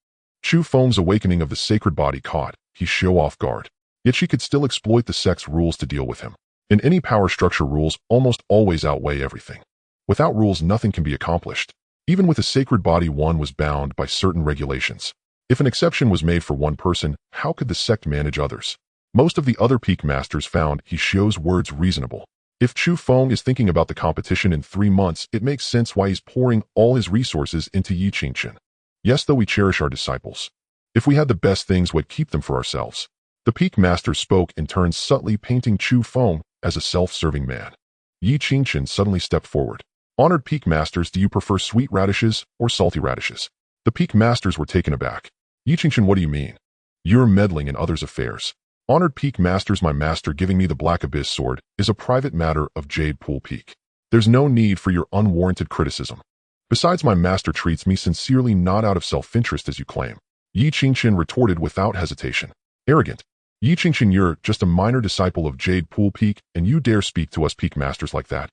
Chu Feng's awakening of the sacred body caught He Xiao off guard. Yet she could still exploit the sect's rules to deal with him. In any power structure, rules almost always outweigh everything. Without rules, nothing can be accomplished. Even with a sacred body, one was bound by certain regulations. If an exception was made for one person, how could the sect manage others? Most of the other peak masters found He Xiao's words reasonable. If Chu Feng is thinking about the competition in 3 months, it makes sense why he's pouring all his resources into Yi Qingshun. Yes, though we cherish our disciples. If we had the best things, we'd keep them for ourselves. The peak master spoke in turn, subtly painting Chu Feng as a self-serving man. Yi Qingshun suddenly stepped forward. Honored peak masters, do you prefer sweet radishes or salty radishes? The peak masters were taken aback. Yi Qingshun, what do you mean? You're meddling in others' affairs. Honored peak masters, my master giving me the Black Abyss Sword is a private matter of Jade Pool Peak. There's no need for your unwarranted criticism. Besides, my master treats me sincerely, not out of self-interest as you claim. Yi Qingshun retorted without hesitation. Arrogant. Yi Qingshun, you're just a minor disciple of Jade Pool Peak, and you dare speak to us peak masters like that?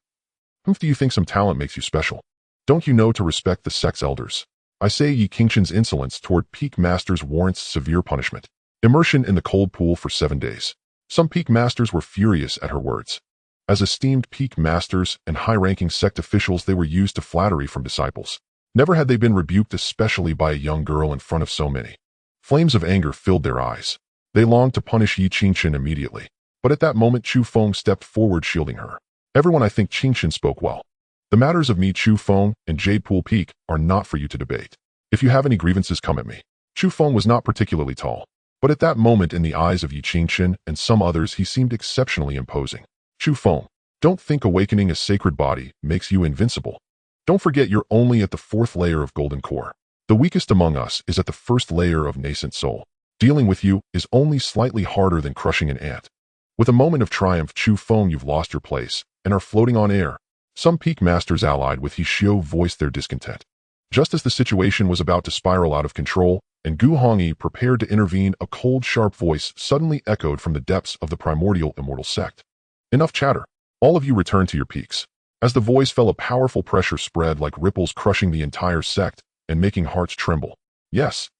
Do you think some talent makes you special? Don't you know to respect the sect's elders? I say Yi Qingshun's insolence toward peak masters warrants severe punishment. Immersion in the cold pool for 7 days. Some peak masters were furious at her words. As esteemed peak masters and high-ranking sect officials, they were used to flattery from disciples. Never had they been rebuked, especially by a young girl in front of so many. Flames of anger filled their eyes. They longed to punish Yi Qingshun immediately. But at that moment, Chu Feng stepped forward, shielding her. Everyone, I think Qingshun spoke well. The matters of me, Chu Feng, and Jade Pool Peak are not for you to debate. If you have any grievances, come at me. Chu Feng was not particularly tall. But at that moment, in the eyes of Yi Qingshun and some others, he seemed exceptionally imposing. Chu Feng, don't think awakening a sacred body makes you invincible. Don't forget you're only at the 4th layer of golden core. The weakest among us is at the 1st layer of nascent soul. Dealing with you is only slightly harder than crushing an ant. With a moment of triumph, Chu Feng, you've lost your place and are floating on air. Some peak masters allied with He Xiao voiced their discontent. Just as the situation was about to spiral out of control, and Gu Hongyi prepared to intervene, a cold, sharp voice suddenly echoed from the depths of the primordial immortal sect. Enough chatter. All of you return to your peaks. As the voice fell, a powerful pressure spread like ripples, crushing the entire sect and making hearts tremble. Yes.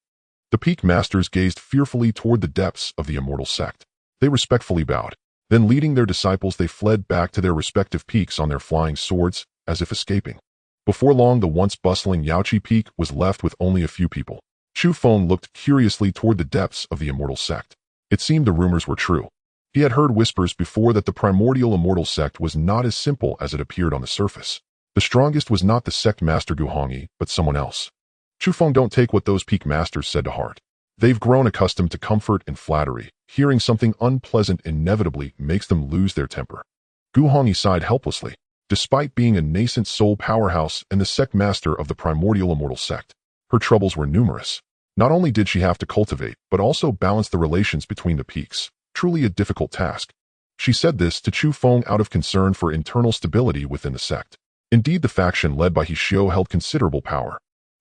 The peak masters gazed fearfully toward the depths of the immortal sect. They respectfully bowed. Then, leading their disciples, they fled back to their respective peaks on their flying swords, as if escaping. Before long, the once bustling Yaoqi Peak was left with only a few people. Chu Feng looked curiously toward the depths of the immortal sect. It seemed the rumors were true. He had heard whispers before that the primordial immortal sect was not as simple as it appeared on the surface. The strongest was not the sect master Gu Hongyi, but someone else. Chu Feng, don't take what those peak masters said to heart. They've grown accustomed to comfort and flattery. Hearing something unpleasant inevitably makes them lose their temper. Gu Hongyi sighed helplessly. Despite being a nascent soul powerhouse and the sect master of the primordial immortal sect, her troubles were numerous. Not only did she have to cultivate, but also balance the relations between the peaks. Truly a difficult task. She said this to Chu Feng out of concern for internal stability within the sect. Indeed, the faction led by He Xiao held considerable power.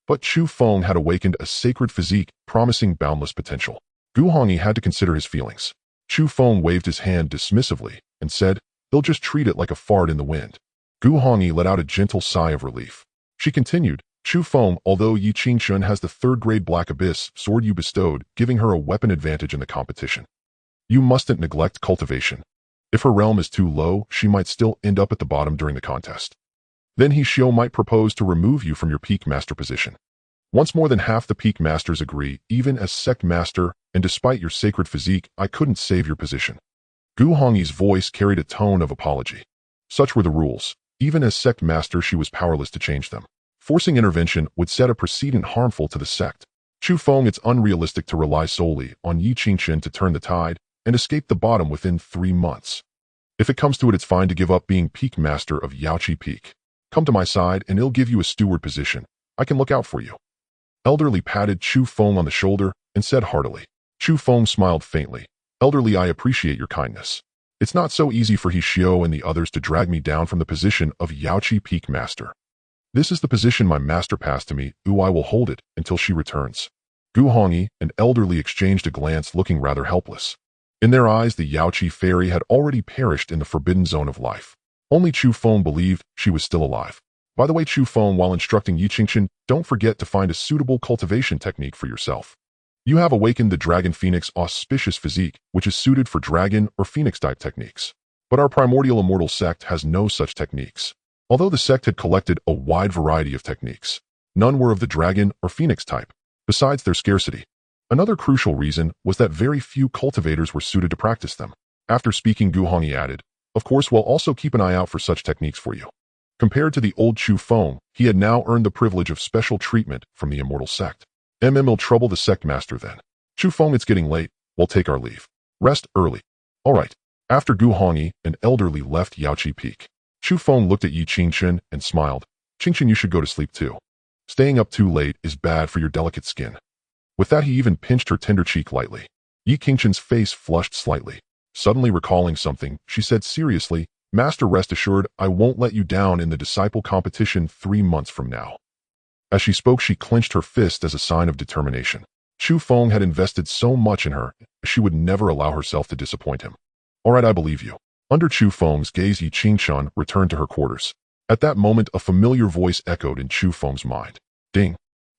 But Chu Feng had awakened a sacred physique, promising boundless potential. Gu Hongyi had to consider his feelings. Chu Feng waved his hand dismissively and said, they'll just treat it like a fart in the wind. Gu Hongyi let out a gentle sigh of relief. She continued, Chu Feng, although Yi Qingshun has the 3rd-grade Black Abyss Sword you bestowed, giving her a weapon advantage in the competition. You mustn't neglect cultivation. If her realm is too low, she might still end up at the bottom during the contest. Then He Xiao might propose to remove you from your peak master position. Once more than half the peak masters agree, even as sect master, and despite your sacred physique, I couldn't save your position. Gu Hongyi's voice carried a tone of apology. Such were the rules. Even as sect master, she was powerless to change them. Forcing intervention would set a precedent harmful to the sect. Chu Feng, it's unrealistic to rely solely on Yi Qingchen to turn the tide and escape the bottom within 3 months. If it comes to it, it's fine to give up being peak master of Yaoqi Peak. Come to my side and it'll give you a steward position. I can look out for you. Elderly patted Chu Feng on the shoulder and said heartily. Chu Feng smiled faintly. Elderly, I appreciate your kindness. It's not so easy for He Xiao and the others to drag me down from the position of Yaoqi Peak Master. This is the position my master passed to me, I will hold it until she returns. Gu Hongyi and Elderly exchanged a glance, looking rather helpless. In their eyes, the Yaoqi fairy had already perished in the forbidden zone of life. Only Chu Feng believed she was still alive. By the way, Chu Feng, while instructing Yi Qingchen, don't forget to find a suitable cultivation technique for yourself. You have awakened the Dragon Phoenix auspicious physique, which is suited for dragon or phoenix-type techniques. But our primordial immortal sect has no such techniques. Although the sect had collected a wide variety of techniques, none were of the dragon or phoenix type, besides their scarcity. Another crucial reason was that very few cultivators were suited to practice them. After speaking, Gu Hongyi added, of course, we'll also keep an eye out for such techniques for you. Compared to the old Chu Feng, he had now earned the privilege of special treatment from the immortal sect. Will trouble the sect master then. Chu Feng, it's getting late. We'll take our leave. Rest early. All right. After Gu Hongyi and Elderly left Yaoqi Peak, Chu Feng looked at Yi Qingchen and smiled. Qingchen, you should go to sleep too. Staying up too late is bad for your delicate skin. With that, he even pinched her tender cheek lightly. Yi Qingchen's face flushed slightly. Suddenly recalling something, she said seriously, Master, rest assured, I won't let you down in the disciple competition 3 months from now. As she spoke, she clenched her fist as a sign of determination. Chu Feng had invested so much in her, she would never allow herself to disappoint him. All right, I believe you. Under Chu Feng's gaze, Yi Qingchen returned to her quarters. At that moment, a familiar voice echoed in Chu Feng's mind. Ding.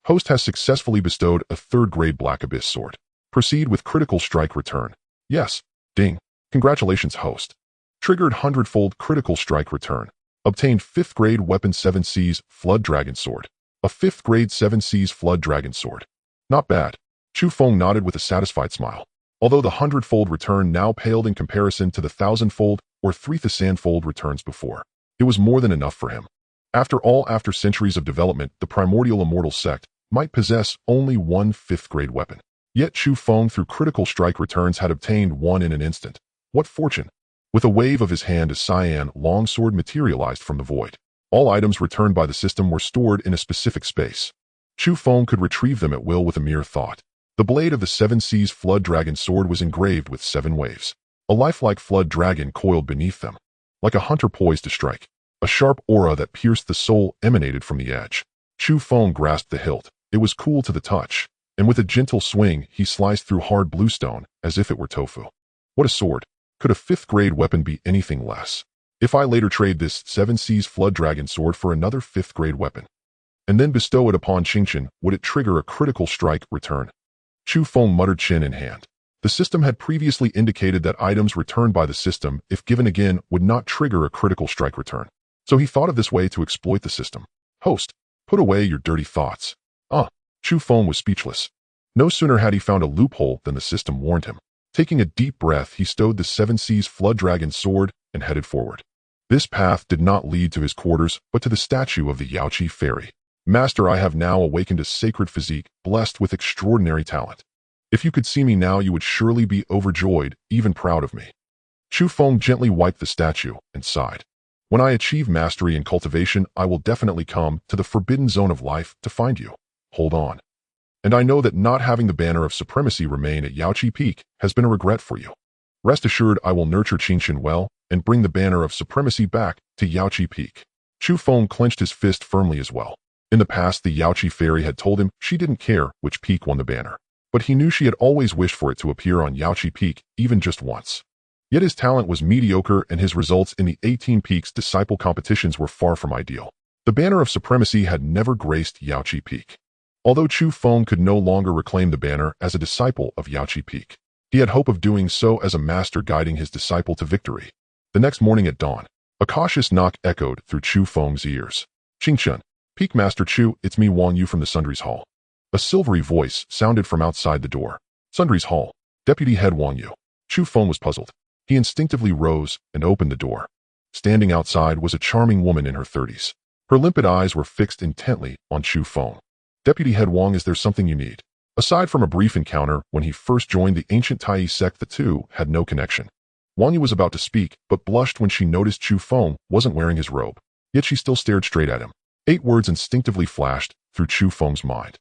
Host has successfully bestowed a 3rd-grade Black Abyss sword. Proceed with critical strike return. Yes. Ding. Congratulations, host. Triggered 100-fold critical strike return. Obtained 5th-grade weapon 7 Seas Flood Dragon Sword. A 5th-grade 7 Seas Flood Dragon Sword. Not bad. Chu Feng nodded with a satisfied smile. Although the 100-fold return now paled in comparison to the 1,000-fold or 3,000-fold returns before. It was more than enough for him. After all, after centuries of development, the primordial immortal sect might possess only one 5th-grade weapon. Yet Chu Feng, through critical strike returns, had obtained one in an instant. What fortune! With a wave of his hand, a cyan longsword materialized from the void. All items returned by the system were stored in a specific space. Chu Feng could retrieve them at will with a mere thought. The blade of the 7 Seas Flood Dragon Sword was engraved with 7 waves. A lifelike flood dragon coiled beneath them. Like a hunter poised to strike. A sharp aura that pierced the soul emanated from the edge. Chu Feng grasped the hilt. It was cool to the touch, and with a gentle swing, he sliced through hard bluestone as if it were tofu. What a sword! Could a 5th-grade weapon be anything less? If I later trade this 7 Seas Flood Dragon Sword for another 5th-grade weapon, and then bestow it upon Qingchen, would it trigger a critical strike return? Chu Feng muttered, chin in hand. The system had previously indicated that items returned by the system, if given again, would not trigger a critical strike return. So he thought of this way to exploit the system. Host, put away your dirty thoughts. Chu Feng was speechless. No sooner had he found a loophole than the system warned him. Taking a deep breath, he stowed the 7 Seas Flood Dragon Sword and headed forward. This path did not lead to his quarters, but to the statue of the Yaoqi fairy. Master, I have now awakened a sacred physique, blessed with extraordinary talent. If you could see me now, you would surely be overjoyed, even proud of me. Chu Feng gently wiped the statue and sighed. When I achieve mastery in cultivation, I will definitely come to the forbidden zone of life to find you. Hold on. And I know that not having the banner of supremacy remain at Yaoqi Peak has been a regret for you. Rest assured, I will nurture Qingchen well and bring the banner of supremacy back to Yaoqi Peak. Chu Feng clenched his fist firmly as well. In the past, the Yaoqi fairy had told him she didn't care which peak won the banner, but he knew she had always wished for it to appear on Yaoqi Peak, even just once. Yet his talent was mediocre and his results in the 18 Peaks disciple competitions were far from ideal. The banner of supremacy had never graced Yaoqi Peak. Although Chu Feng could no longer reclaim the banner as a disciple of Yaoqi Peak, he had hope of doing so as a master guiding his disciple to victory. The next morning at dawn, a cautious knock echoed through Chu Feng's ears. Qingchen, Peak Master Chu, it's me Wang Yu from the Sundries Hall. A silvery voice sounded from outside the door. Sundry's Hall. Deputy Head Wang Yu. Chu Feng was puzzled. He instinctively rose and opened the door. Standing outside was a charming woman in her 30s. Her limpid eyes were fixed intently on Chu Feng. Deputy Head Wang, is there something you need? Aside from a brief encounter when he first joined the ancient Tai sect, the two had no connection. Wang Yu was about to speak, but blushed when she noticed Chu Feng wasn't wearing his robe. Yet she still stared straight at him. 8 words instinctively flashed through Chu Feng's mind.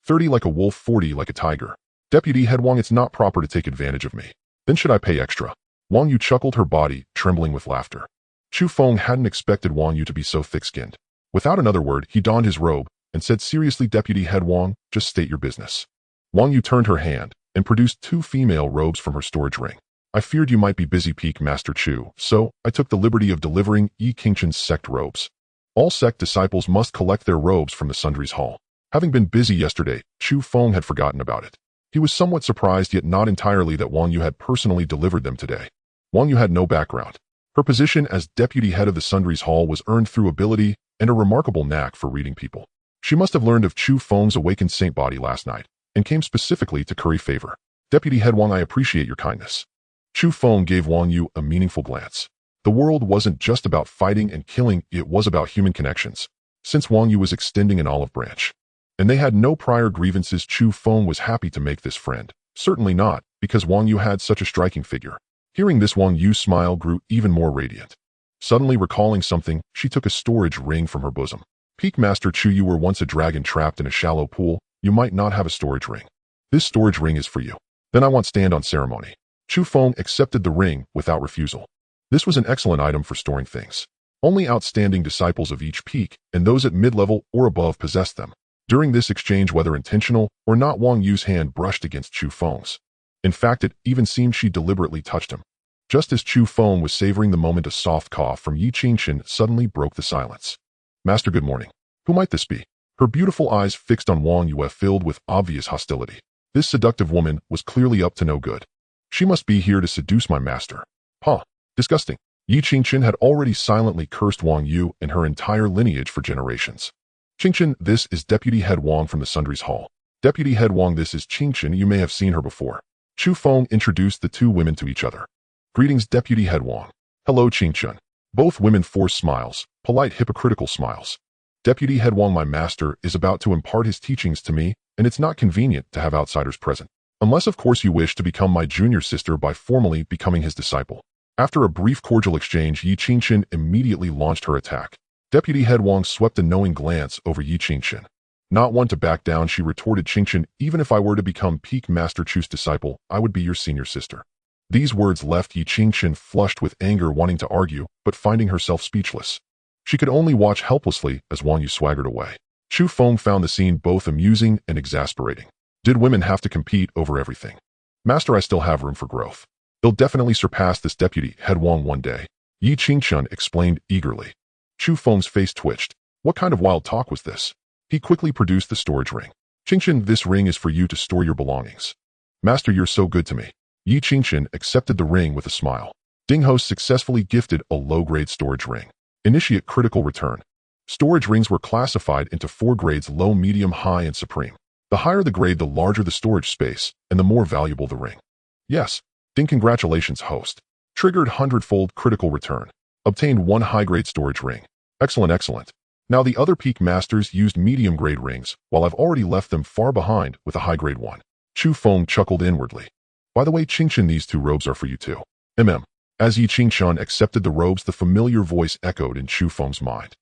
30 like a wolf, 40 like a tiger. Deputy Head Wang, it's not proper to take advantage of me. Then should I pay extra? Wang Yu chuckled, her body trembling with laughter. Chu Feng hadn't expected Wang Yu to be so thick-skinned. Without another word, he donned his robe and said seriously, Deputy Head Wang, just state your business. Wang Yu turned her hand and produced 2 female robes from her storage ring. I feared you might be busy, Peak Master Chu, so I took the liberty of delivering Yi Qingshan's sect robes. All sect disciples must collect their robes from the Sundry's Hall. Having been busy yesterday, Chu Feng had forgotten about it. He was somewhat surprised, yet not entirely, that Wang Yu had personally delivered them today. Wang Yu had no background. Her position as deputy head of the Sundry's Hall was earned through ability and a remarkable knack for reading people. She must have learned of Chu Feng's awakened saint body last night and came specifically to curry favor. Deputy Head Wang, I appreciate your kindness. Chu Feng gave Wang Yu a meaningful glance. The world wasn't just about fighting and killing, it was about human connections. Since Wang Yu was extending an olive branch, and they had no prior grievances, Chu Feng was happy to make this friend. Certainly not, because Wang Yu had such a striking figure. Hearing this, Wang Yu's smile grew even more radiant. Suddenly recalling something, she took a storage ring from her bosom. Peak Master Chu, you were once a dragon trapped in a shallow pool. You might not have a storage ring. This storage ring is for you. Then I want stand on ceremony. Chu Feng accepted the ring without refusal. This was an excellent item for storing things. Only outstanding disciples of each peak and those at mid-level or above possessed them. During this exchange, whether intentional or not, Wang Yu's hand brushed against Chu Feng's. In fact, it even seemed she deliberately touched him. Just as Chu Feng was savoring the moment, a soft cough from Yi Qingshan suddenly broke the silence. Master, good morning. Who might this be? Her beautiful eyes fixed on Wang Yu filled with obvious hostility. This seductive woman was clearly up to no good. She must be here to seduce my master. Huh. Disgusting. Yi Qingshan had already silently cursed Wang Yu and her entire lineage for generations. Qingshan, this is Deputy Head Wang from the Sundry's Hall. Deputy Head Wang, this is Qingshan, you may have seen her before. Chu Feng introduced the 2 women to each other. Greetings, Deputy Head Wang. Hello, Qingshan. Both women forced smiles, polite hypocritical smiles. Deputy Head Wang, my master is about to impart his teachings to me, and it's not convenient to have outsiders present. Unless of course you wish to become my junior sister by formally becoming his disciple. After a brief cordial exchange, Yi Qingshan immediately launched her attack. Deputy Head Wang swept a knowing glance over Yi Qingshan. Not one to back down, she retorted, Qingshan, even if I were to become Peak Master Chu's disciple, I would be your senior sister. These words left Yi Qingshan flushed with anger, wanting to argue, but finding herself speechless. She could only watch helplessly as Wang Yu swaggered away. Chu Feng found the scene both amusing and exasperating. Did women have to compete over everything? Master, I still have room for growth. They'll definitely surpass this Deputy Head Wang one day, Yi Qingshan explained eagerly. Chu Feng's face twitched. What kind of wild talk was this? He quickly produced the storage ring. Qingshan, this ring is for you to store your belongings. Master, you're so good to me. Yi Qingshan accepted the ring with a smile. Dingho successfully gifted a low-grade storage ring. Initiate critical return. Storage rings were classified into 4 grades: low, medium, high, and supreme. The higher the grade, the larger the storage space, and the more valuable the ring. Yes. Ding, congratulations, host. Triggered 100-fold critical return. Obtained 1 high-grade storage ring. Excellent, excellent. Now the other peak masters used medium-grade rings, while I've already left them far behind with a high-grade one. Chu Feng chuckled inwardly. By the way, Qingshan, these 2 robes are for you too. As Yi Qingshan accepted the robes, the familiar voice echoed in Chu Feng's mind.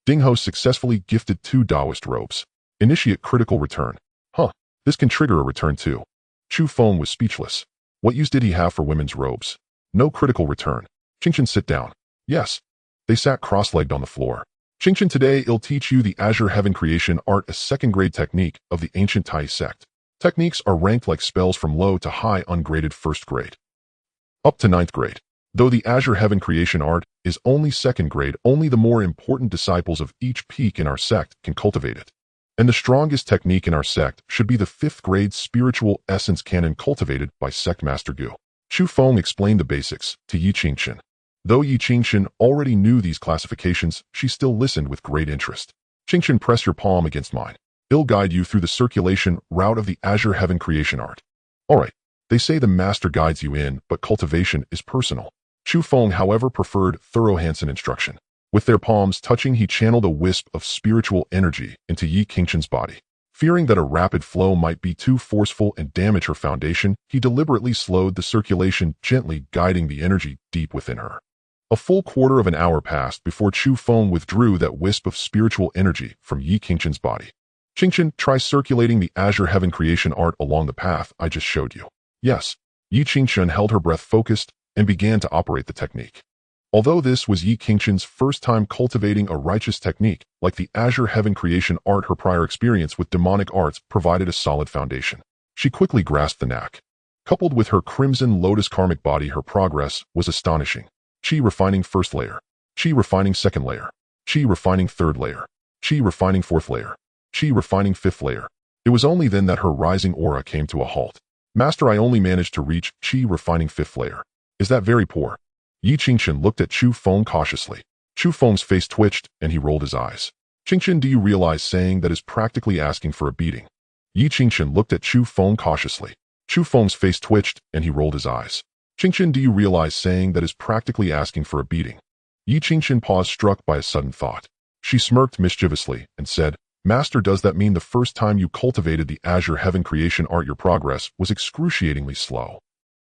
Dingho successfully gifted 2 Taoist robes. Initiate critical return. Huh, this can trigger a return too. Chu Feng was speechless. What use did he have for women's robes? No critical return. Qingshan, sit down. Yes. They sat cross-legged on the floor. Qingshan, today I'll teach you the Azure Heaven Creation Art, a 2nd-grade technique of the ancient Tai sect. Techniques are ranked like spells from low to high, ungraded 1st grade, up to 9th grade. Though the Azure Heaven Creation Art is only 2nd grade, only the more important disciples of each peak in our sect can cultivate it. And the strongest technique in our sect should be the 5th grade spiritual essence canon cultivated by Sect Master Gu. Chu Feng explained the basics to Yi Qingshan. Though Yi Qingshan already knew these classifications, she still listened with great interest. Qingshan, press your palm against mine. He'll guide you through the circulation route of the Azure Heaven creation art. Alright, they say the master guides you in, but cultivation is personal. Chu Feng, however, preferred thorough Hansen instruction. With their palms touching, he channeled a wisp of spiritual energy into Yi Qingqian's body. Fearing that a rapid flow might be too forceful and damage her foundation, he deliberately slowed the circulation, gently guiding the energy deep within her. A full quarter of an hour passed before Chu Feng withdrew that wisp of spiritual energy from Yi Qingqian's body. Qingqian, try circulating the Azure Heaven creation art along the path I just showed you. Yes. Yi Qingqian held her breath focused and began to operate the technique. Although this was Yi Qingqian's first time cultivating a righteous technique, like the Azure Heaven creation art, her prior experience with demonic arts provided a solid foundation. She quickly grasped the knack. Coupled with her crimson lotus karmic body, her progress was astonishing. Qi refining first layer. Qi refining second layer. Qi refining third layer. Qi refining fourth layer. Qi refining fifth layer. It was only then that her rising aura came to a halt. Master, I only managed to reach Qi refining fifth layer. Is that very poor? Yi Qingqian looked at Chu Feng cautiously. Chu Feng's face twitched and he rolled his eyes. Qingqian, do you realize saying that is practically asking for a beating? Yi Qingqian looked at Chu Feng cautiously. Chu Feng's face twitched and he rolled his eyes. Qingqian, do you realize saying that is practically asking for a beating? Yi Qingqian paused, struck by a sudden thought. She smirked mischievously and said, Master, does that mean the first time you cultivated the Azure Heaven creation art your progress was excruciatingly slow?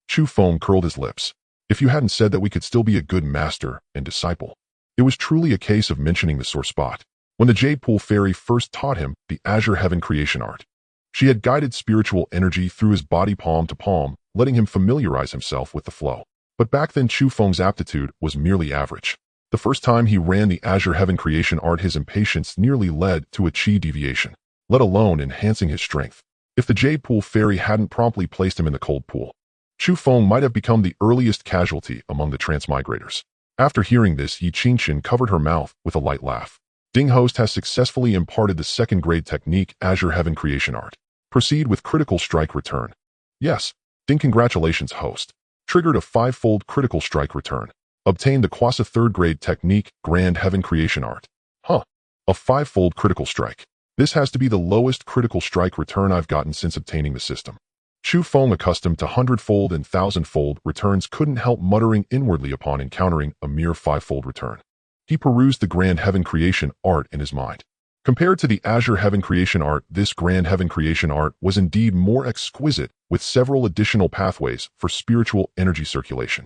Chu Feng curled his lips. If you hadn't said that we could still be a good master and disciple. It was truly a case of mentioning the sore spot. When the Jade Pool Fairy first taught him the Azure Heaven creation art, she had guided spiritual energy through his body palm to palm, letting him familiarize himself with the flow. But back then Chu Feng's aptitude was merely average. The first time he ran the Azure Heaven creation art, his impatience nearly led to a Qi deviation, let alone enhancing his strength. If the Jade Pool Fairy hadn't promptly placed him in the cold pool, Chu Feng might have become the earliest casualty among the transmigrators. After hearing this, Yi Qingqian covered her mouth with a light laugh. Ding Host has successfully imparted the second-grade technique Azure Heaven creation art. Proceed with critical strike return. Yes. Ding, congratulations, host. Triggered a 5-fold critical strike return. Obtained the Quasi third-grade technique Grand Heaven creation art. Huh. A 5-fold critical strike. This has to be the lowest critical strike return I've gotten since obtaining the system. Chu Feng, accustomed to 100-fold and 1,000-fold returns, couldn't help muttering inwardly upon encountering a mere 5-fold return. He perused the Grand Heaven creation art in his mind. Compared to the Azure Heaven creation art, this Grand Heaven creation art was indeed more exquisite, with several additional pathways for spiritual energy circulation.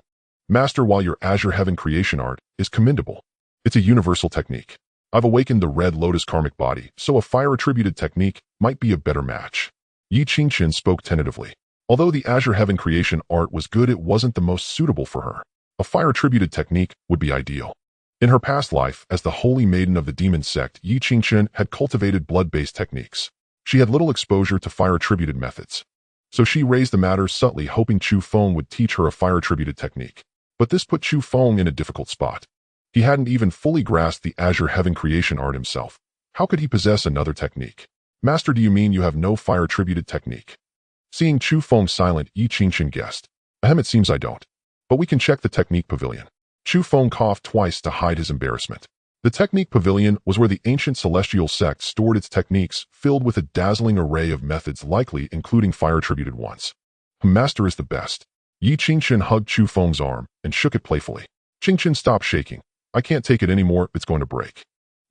Master, while your Azure Heaven creation art is commendable, it's a universal technique. I've awakened the red lotus karmic body, so a fire-attributed technique might be a better match. Yi Qingqian spoke tentatively. Although the Azure Heaven creation art was good, it wasn't the most suitable for her. A fire-attributed technique would be ideal. In her past life, as the holy maiden of the demon sect, Yi Qingqian had cultivated blood-based techniques. She had little exposure to fire-attributed methods. So she raised the matter subtly, hoping Chu Feng would teach her a fire-attributed technique. But this put Chu Feng in a difficult spot. He hadn't even fully grasped the Azure Heaven creation art himself. How could he possess another technique? Master, do you mean you have no fire-attributed technique? Seeing Chu Feng silent, Yi Qingqian guessed. Ahem, it seems I don't. But we can check the technique pavilion. Chu Feng coughed twice to hide his embarrassment. The technique pavilion was where the ancient celestial sect stored its techniques, filled with a dazzling array of methods, likely including fire-attributed ones. Master is the best. Yi Qingqian hugged Chu Feng's arm and shook it playfully. Qingqian, stop shaking. I can't take it anymore, it's going to break.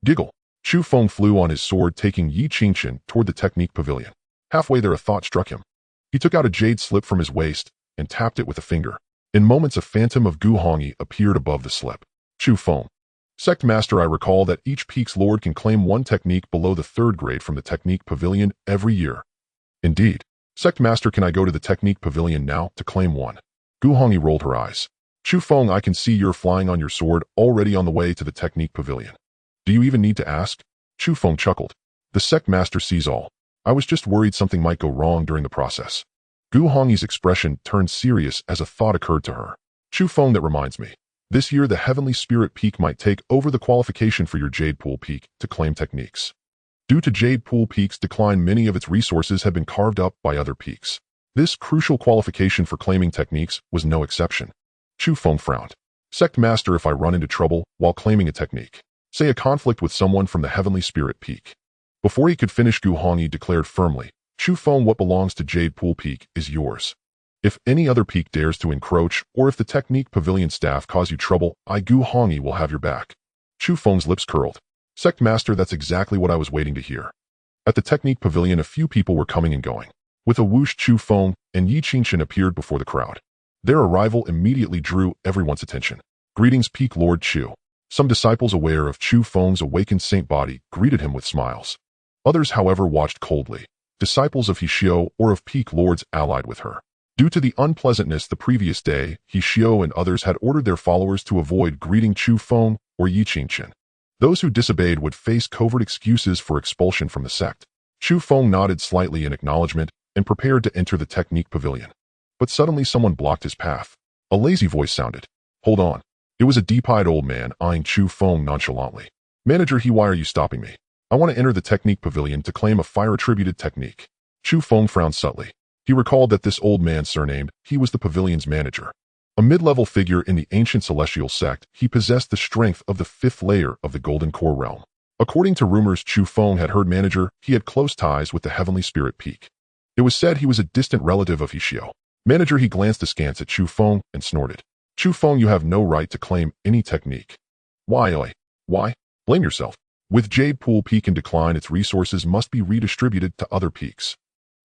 Giggle. Chu Feng flew on his sword, taking Yi Qingqian toward the technique pavilion. Halfway there, a thought struck him. He took out a jade slip from his waist and tapped it with a finger. In moments, a phantom of Gu Hongyi appeared above the slip. Chu Feng. Sect Master, I recall that each peak's lord can claim one technique below the 3rd grade from the technique pavilion every year. Indeed. Sect Master, can I go to the technique pavilion now to claim one? Gu Hongyi rolled her eyes. Chu Feng, I can see you're flying on your sword, already on the way to the technique pavilion. Do you even need to ask? Chu Feng chuckled. The Sect Master sees all. I was just worried something might go wrong during the process. Gu Hongyi's expression turned serious as a thought occurred to her. Chu Feng, that reminds me. This year, the Heavenly Spirit Peak might take over the qualification for your Jade Pool Peak to claim techniques. Due to Jade Pool Peak's decline, many of its resources have been carved up by other peaks. This crucial qualification for claiming techniques was no exception. Chu Feng frowned. Sect Master, if I run into trouble while claiming a technique, say a conflict with someone from the Heavenly Spirit Peak, Before he could finish, Gu Hongyi declared firmly, Chu Feng, what belongs to Jade Pool Peak is yours. If any other peak dares to encroach, or if the Technique Pavilion staff cause you trouble, I, Gu Hongyi, will have your back. Chu Feng's lips curled. Sect Master, that's exactly what I was waiting to hear. At the Technique Pavilion, a few people were coming and going. With a whoosh, Chu Feng and Yi Qingchen appeared before the crowd. Their arrival immediately drew everyone's attention. Greetings, Peak Lord Chu. Some disciples aware of Chu Feng's awakened saint body greeted him with smiles. Others, however, watched coldly. Disciples of Hixio or of Peak Lords allied with her. Due to the unpleasantness the previous day, Hixio and others had ordered their followers to avoid greeting Chu Feng or Yi Qingchen. Those who disobeyed would face covert excuses for expulsion from the sect. Chu Feng nodded slightly in acknowledgement and prepared to enter the Technique Pavilion. But suddenly someone blocked his path. A lazy voice sounded. Hold on. It was a deep-eyed old man eyeing Chu Feng nonchalantly. Manager He, why are you stopping me? I want to enter the Technique Pavilion to claim a fire-attributed technique. Chu Feng frowned subtly. He recalled that this old man surnamed, he was the pavilion's manager. A mid-level figure in the ancient celestial sect, he possessed the strength of the 5th layer of the Golden Core realm. According to rumors Chu Feng had heard manager, he had close ties with the Heavenly Spirit Peak. It was said he was a distant relative of Hixio. Manager He glanced askance at Chu Feng and snorted. Chu Feng, you have no right to claim any technique. Why? Blame yourself. With Jade Pool Peak in decline, its resources must be redistributed to other peaks.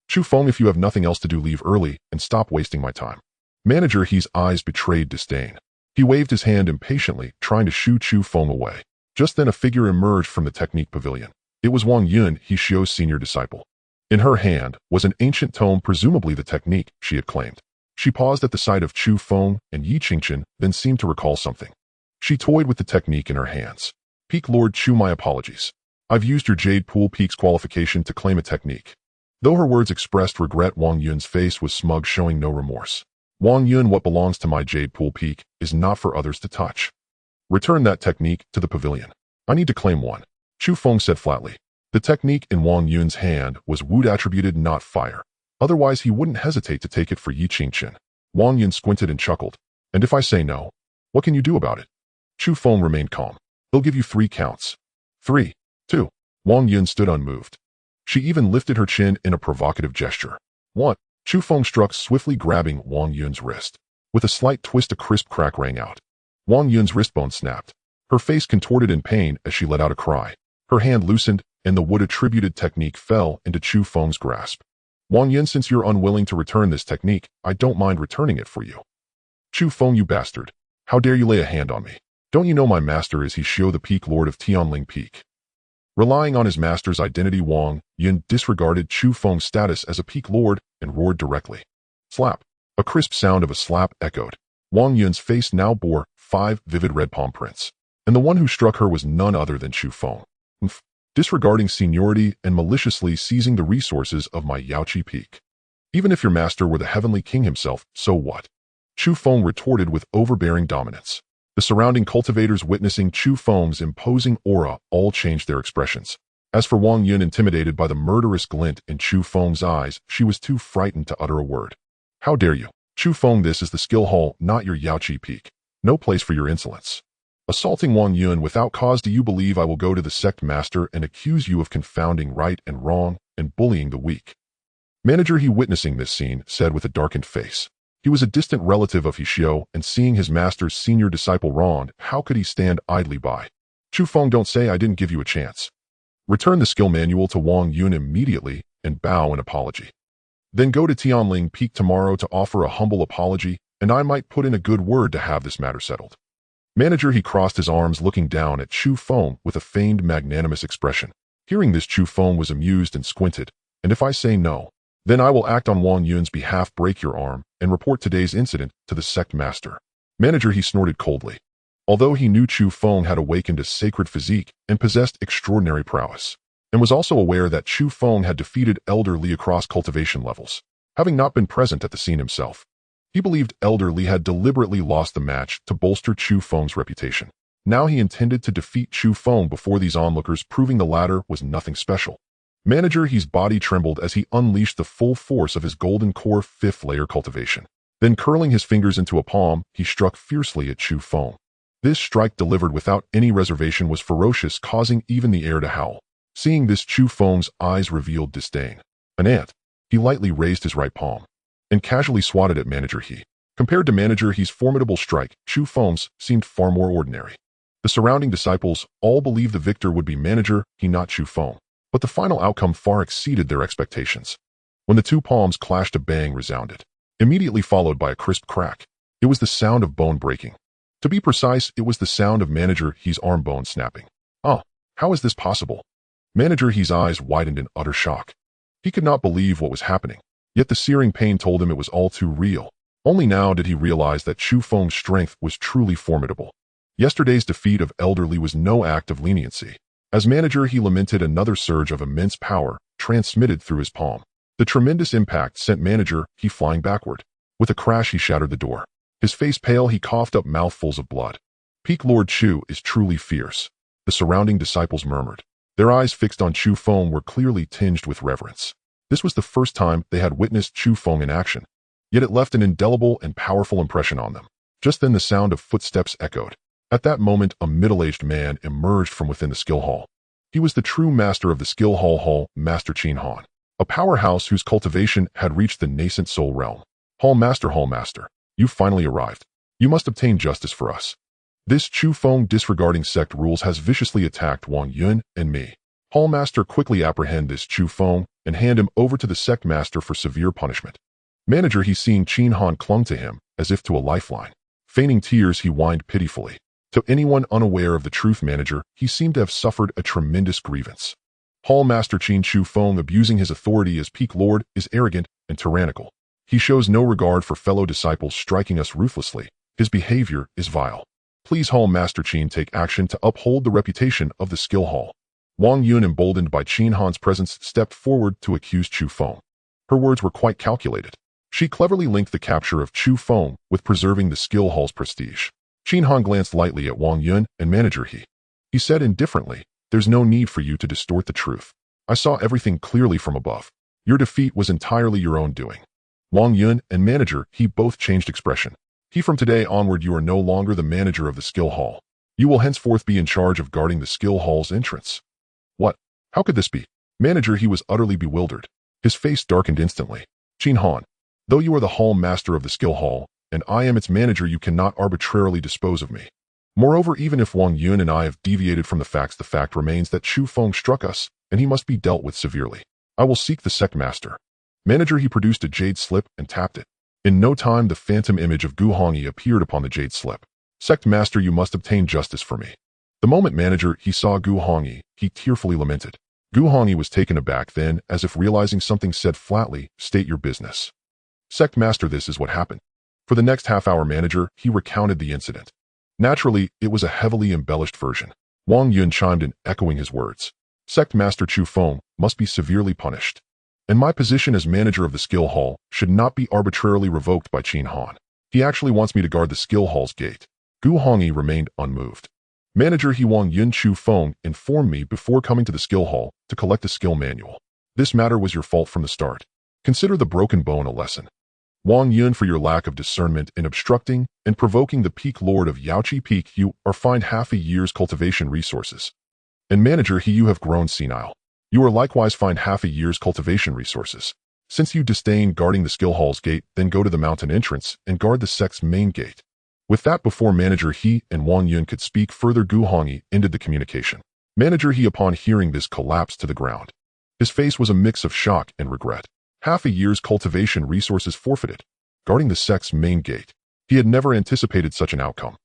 Chu Feng, if you have nothing else to do, leave early and stop wasting my time. Manager He's eyes betrayed disdain. He waved his hand impatiently, trying to shoo Chu Feng away. Just then a figure emerged from the Technique Pavilion. It was Wang Yun, Hixio's senior disciple. In her hand was an ancient tome, presumably the technique she had claimed. She paused at the sight of Chu Feng and Yi Qingchen, then seemed to recall something. She toyed with the technique in her hands. Peak Lord Chu, my apologies. I've used your Jade Pool Peak's qualification to claim a technique. Though her words expressed regret, Wang Yun's face was smug, showing no remorse. Wang Yun, what belongs to my Jade Pool Peak is not for others to touch. Return that technique to the pavilion. I need to claim one. Chu Feng said flatly. The technique in Wang Yun's hand was wood attributed, not fire. Otherwise, he wouldn't hesitate to take it for Yi Qingchen. Wang Yun squinted and chuckled. And if I say no, what can you do about it? Chu Feng remained calm. They'll give you 3 counts. 3, 2. Wang Yun stood unmoved. She even lifted her chin in a provocative gesture. 1. Chu Feng struck, swiftly grabbing Wang Yun's wrist. With a slight twist, a crisp crack rang out. Wang Yun's wristbone snapped. Her face contorted in pain as she let out a cry. Her hand loosened, and the wood-attributed technique fell into Chu Feng's grasp. Wang Yun, since you're unwilling to return this technique, I don't mind returning it for you. Chu Feng, you bastard. How dare you lay a hand on me? Don't you know my master is Hixio, the Peak Lord of Tianling Peak? Relying on his master's identity, Wang Yun disregarded Chu Feng's status as a Peak Lord and roared directly. Slap. A crisp sound of a slap echoed. Wang Yun's face now bore 5 vivid red palm prints, and the one who struck her was none other than Chu Feng. Disregarding seniority and maliciously seizing the resources of my Yaoqi Peak. Even if your master were the Heavenly King himself, so what? Chu Feng retorted with overbearing dominance. The surrounding cultivators, witnessing Chu Feng's imposing aura, all changed their expressions. As for Wang Yun, intimidated by the murderous glint in Chu Feng's eyes, she was too frightened to utter a word. How dare you? Chu Feng, this is the skill hall, not your Yaoqi Peak. No place for your insolence. Assaulting Wang Yun without cause, do you believe I will go to the sect master and accuse you of confounding right and wrong and bullying the weak? Manager He, witnessing this scene, said with a darkened face. He was a distant relative of Hixio, and seeing his master's senior disciple wronged, how could he stand idly by? Chu Feng, don't say I didn't give you a chance. Return the skill manual to Wang Yun immediately and bow in apology. Then go to Tianling Peak tomorrow to offer a humble apology, and I might put in a good word to have this matter settled. Manager He crossed his arms, looking down at Chu Feng with a feigned magnanimous expression. Hearing this, Chu Feng was amused and squinted. And if I say no, then I will act on Wang Yun's behalf, break your arm, and report today's incident to the sect master. Manager He snorted coldly. Although he knew Chu Feng had awakened a sacred physique and possessed extraordinary prowess, and was also aware that Chu Feng had defeated Elder Li across cultivation levels, having not been present at the scene himself. He believed Elder Li had deliberately lost the match to bolster Chu Feng's reputation. Now he intended to defeat Chu Feng before these onlookers, proving the latter was nothing special. Manager He's body trembled as he unleashed the full force of his golden core 5th layer cultivation. Then curling his fingers into a palm, he struck fiercely at Chu Feng. This strike, delivered without any reservation, was ferocious, causing even the air to howl. Seeing this, Chu Feng's eyes revealed disdain. An ant. He lightly raised his right palm and casually swatted at Manager He. Compared to Manager He's formidable strike, Chu Feng's seemed far more ordinary. The surrounding disciples all believed the victor would be Manager He, not Chu Feng. But the final outcome far exceeded their expectations. When the two palms clashed, a bang resounded, immediately followed by a crisp crack. It was the sound of bone breaking. To be precise, it was the sound of Manager He's arm bone snapping. Oh, how is this possible? Manager He's eyes widened in utter shock. He could not believe what was happening, yet the searing pain told him it was all too real. Only now did he realize that Chu Feng's strength was truly formidable. Yesterday's defeat of Elderly was no act of leniency. As Manager He lamented, another surge of immense power transmitted through his palm. The tremendous impact sent Manager He flying backward. With a crash, he shattered the door. His face pale, he coughed up mouthfuls of blood. Peak Lord Chu is truly fierce. The surrounding disciples murmured. Their eyes fixed on Chu Feng were clearly tinged with reverence. This was the first time they had witnessed Chu Feng in action, yet it left an indelible and powerful impression on them. Just then the sound of footsteps echoed. At that moment, a middle-aged man emerged from within the skill hall. He was the true master of the skill hall, Master Qin Han, a powerhouse whose cultivation had reached the nascent soul realm. Hall Master, you finally arrived. You must obtain justice for us. This Chu Feng, disregarding sect rules, has viciously attacked Wang Yun and me. Hall Master, quickly apprehend this Chu Feng and hand him over to the sect master for severe punishment. Manager He, seeing Qin Han, clung to him as if to a lifeline. Feigning tears, he whined pitifully. To anyone unaware of the truth, Manager He seemed to have suffered a tremendous grievance. Hall Master Qin Chu Feng, abusing his authority as Peak Lord, is arrogant and tyrannical. He shows no regard for fellow disciples, striking us ruthlessly. His behavior is vile. Please, Hall Master Qin, take action to uphold the reputation of the skill hall. Wang Yun, emboldened by Qin Han's presence, stepped forward to accuse Chu Feng. Her words were quite calculated. She cleverly linked the capture of Chu Feng with preserving the skill hall's prestige. Qin Han glanced lightly at Wang Yun and Manager He. He said indifferently, "There's no need for you to distort the truth. I saw everything clearly from above. Your defeat was entirely your own doing." Wang Yun and Manager He both changed expression. "He, from today onward, you are no longer the manager of the skill hall. You will henceforth be in charge of guarding the skill hall's entrance." What? How could this be? Manager He was utterly bewildered. His face darkened instantly. "Qin Han, though you are the hall master of the skill hall, and I am its manager, you cannot arbitrarily dispose of me. Moreover, even if Wang Yun and I have deviated from the fact remains that Chu Feng struck us, and he must be dealt with severely. I will seek the sect master." Manager He produced a jade slip and tapped it. In no time, the phantom image of Gu Hongyi appeared upon the jade slip. "Sect master, you must obtain justice for me." The moment Manager He saw Gu Hongyi, he tearfully lamented. Gu Hongyi was taken aback, then, as if realizing something, said flatly, "State your business." "Sect master, this is what happened." For the next half-hour, Manager He recounted the incident. Naturally, it was a heavily embellished version. Wang Yun chimed in, echoing his words. "Sect master Chu Feng must be severely punished. And my position as manager of the skill hall should not be arbitrarily revoked by Qin Han. He actually wants me to guard the skill hall's gate." Gu Hongyi remained unmoved. Manager He, Wang Yun, Chu Feng informed me before coming to the skill hall to collect a skill manual. This matter was your fault from the start. Consider the broken bone a lesson. Wang Yun, for your lack of discernment in obstructing and provoking the Peak Lord of Yaoqi Peak, you are fined half a year's cultivation resources. And Manager He, you have grown senile. You are likewise fined half a year's cultivation resources. Since you disdain guarding the skill hall's gate, then go to the mountain entrance and guard the sect's main gate. With that, before Manager He and Wang Yun could speak further, Gu Hongyi ended the communication. Manager He, upon hearing this, collapsed to the ground. His face was a mix of shock and regret. Half a year's cultivation resources forfeited, guarding the sect's main gate. He had never anticipated such an outcome,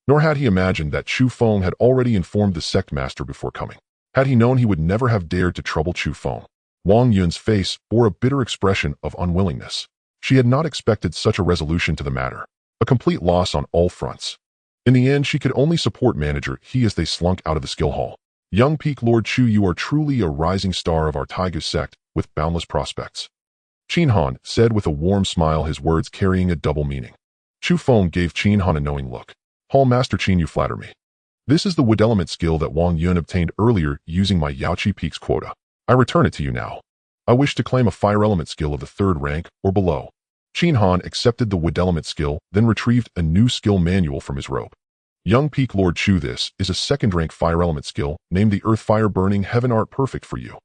nor had he imagined that Chu Feng had already informed the sect master before coming. Had he known, he would never have dared to trouble Chu Feng. Wang Yun's face bore a bitter expression of unwillingness. She had not expected such a resolution to the matter, a complete loss on all fronts. In the end, she could only support Manager He as they slunk out of the skill hall. "Young Peak Lord Chu, you are truly a rising star of our Taiga sect with boundless prospects," Qin Han said with a warm smile, his words carrying a double meaning. Chu Feng gave Qin Han a knowing look. "Hall Master Qin, you flatter me. This is the wood element skill that Wang Yun obtained earlier using my Yaoqi Peak's quota. I return it to you now. I wish to claim a fire element skill of the 3rd rank or below." Qin Han accepted the wood element skill, then retrieved a new skill manual from his robe. Young Peak Lord Chu, this is a second-rank fire element skill named the Earth Fire Burning Heaven Art, perfect for you.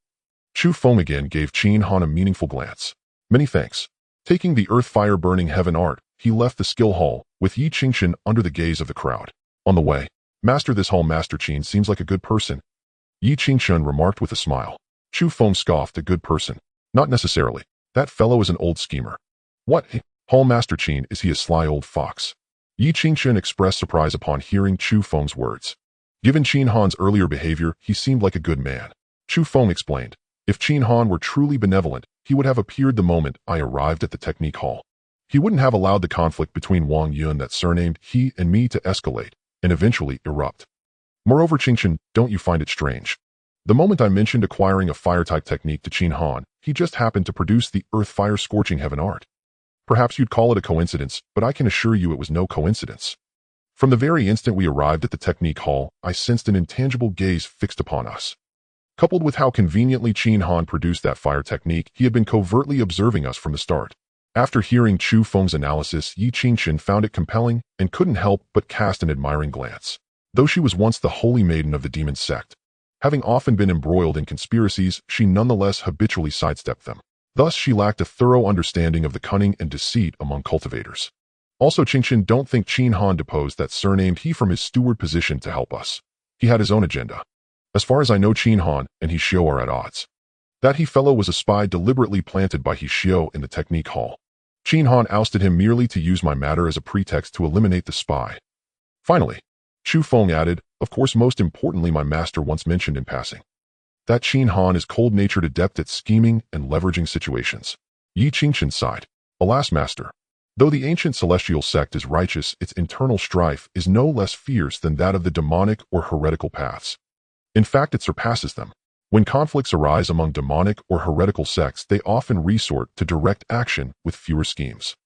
Chu Feng again gave Qin Han a meaningful glance. Many thanks. Taking the Earth Fire Burning Heaven Art, he left the skill hall, with Yi Qingchen under the gaze of the crowd. On the way, Master, this hall Master Qin seems like a good person. Yi Qingchen remarked with a smile. Chu Feng scoffed, a good person. Not necessarily. That fellow is an old schemer. What? Hall Master Qin, is he a sly old fox? Yi Qingchen expressed surprise upon hearing Chu Feng's words. Given Qin Han's earlier behavior, he seemed like a good man. Chu Feng explained. If Qin Han were truly benevolent, he would have appeared the moment I arrived at the technique hall. He wouldn't have allowed the conflict between Wang Yun, that surnamed he and me, to escalate and eventually erupt. Moreover, Qingchen, don't you find it strange? The moment I mentioned acquiring a fire-type technique to Qin Han, he just happened to produce the Earth Fire Scorching Heaven Art. Perhaps you'd call it a coincidence, but I can assure you it was no coincidence. From the very instant we arrived at the technique hall, I sensed an intangible gaze fixed upon us. Coupled with how conveniently Qin Han produced that fire technique, he had been covertly observing us from the start. After hearing Chu Feng's analysis, Yi Qingchen found it compelling and couldn't help but cast an admiring glance. Though she was once the holy maiden of the demon sect, having often been embroiled in conspiracies, she nonetheless habitually sidestepped them. Thus, she lacked a thorough understanding of the cunning and deceit among cultivators. Also, Qingchen, don't think Qin Han deposed that surnamed he from his steward position to help us. He had his own agenda. As far as I know, Qin Han and He Xiao are at odds. That he fellow was a spy deliberately planted by He Xiao in the technique hall. Qin Han ousted him merely to use my matter as a pretext to eliminate the spy. Finally, Chu Feng added, of course, most importantly, my master once mentioned in passing that Qin Han is cold-natured, adept at scheming and leveraging situations. Yi Qingchen sighed. Alas, master. Though the ancient celestial sect is righteous, its internal strife is no less fierce than that of the demonic or heretical paths. In fact, it surpasses them. When conflicts arise among demonic or heretical sects, they often resort to direct action with fewer schemes.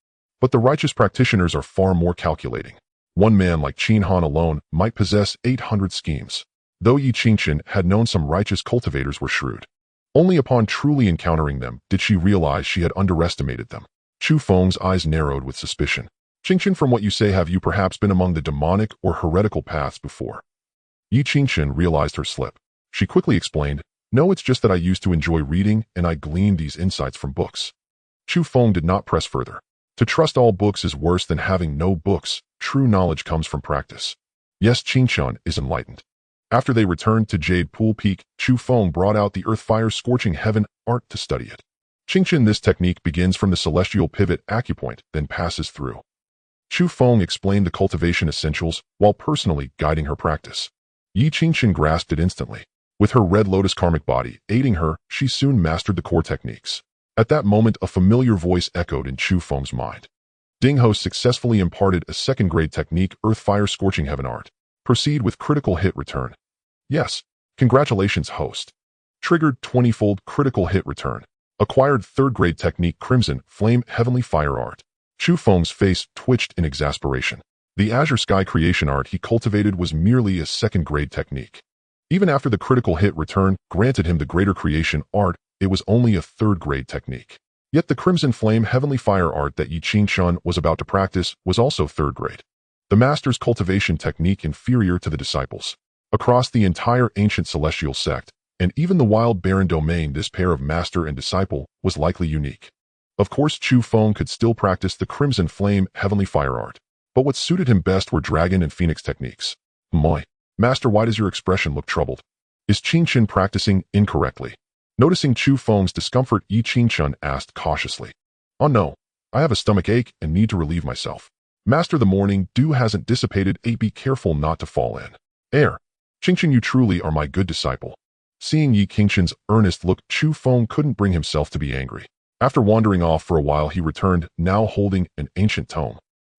But the righteous practitioners are far more calculating. One man like Qin Han alone might possess 800 schemes. Though Yi Qingchen had known some righteous cultivators were shrewd. Only upon truly encountering them did she realize she had underestimated them. Chu Feng's eyes narrowed with suspicion. Qingchen, from what you say, have you perhaps been among the demonic or heretical paths before? Yi Qingchen realized her slip. She quickly explained, no, it's just that I used to enjoy reading and I gleaned these insights from books. Chu Feng did not press further. To trust all books is worse than having no books. True knowledge comes from practice. Yes, Qingchen is enlightened. After they returned to Jade Pool Peak, Chu Feng brought out the Earth Fire Scorching Heaven Art to study it. Qingchen, this technique begins from the celestial pivot acupoint, then passes through. Chu Feng explained the cultivation essentials while personally guiding her practice. Yi Qingchen grasped it instantly. With her red lotus karmic body aiding her, she soon mastered the core techniques. At that moment, a familiar voice echoed in Chu Feng's mind. Ding Ho successfully imparted a second-grade technique, Earth Fire Scorching Heaven Art. Proceed with critical hit return. Yes. Congratulations, host. Triggered 20-fold critical hit return. Acquired third-grade technique, Crimson Flame Heavenly Fire Art. Chu Feng's face twitched in exasperation. The Azure Sky creation art he cultivated was merely a second-grade technique. Even after the critical hit return granted him the greater creation art, it was only a third-grade technique. Yet the Crimson Flame Heavenly Fire Art that Yi Qingchen was about to practice was also third-grade. The master's cultivation technique inferior to the disciples. Across the entire ancient celestial sect, and even the wild barren domain, this pair of master and disciple was likely unique. Of course, Chu Feng could still practice the Crimson Flame Heavenly Fire Art, but what suited him best were dragon and phoenix techniques. Moi. Master, why does your expression look troubled? Is Qingchen practicing incorrectly? Noticing Chu Feng's discomfort, Yi Qingchen asked cautiously. Oh no, I have a stomach ache and need to relieve myself. Master, the morning dew hasn't dissipated. Be careful not to fall in. Air. Qingchen, you truly are my good disciple. Seeing Yi Qingchen's earnest look, Chu Feng couldn't bring himself to be angry. After wandering off for a while, he returned, now holding an ancient tome.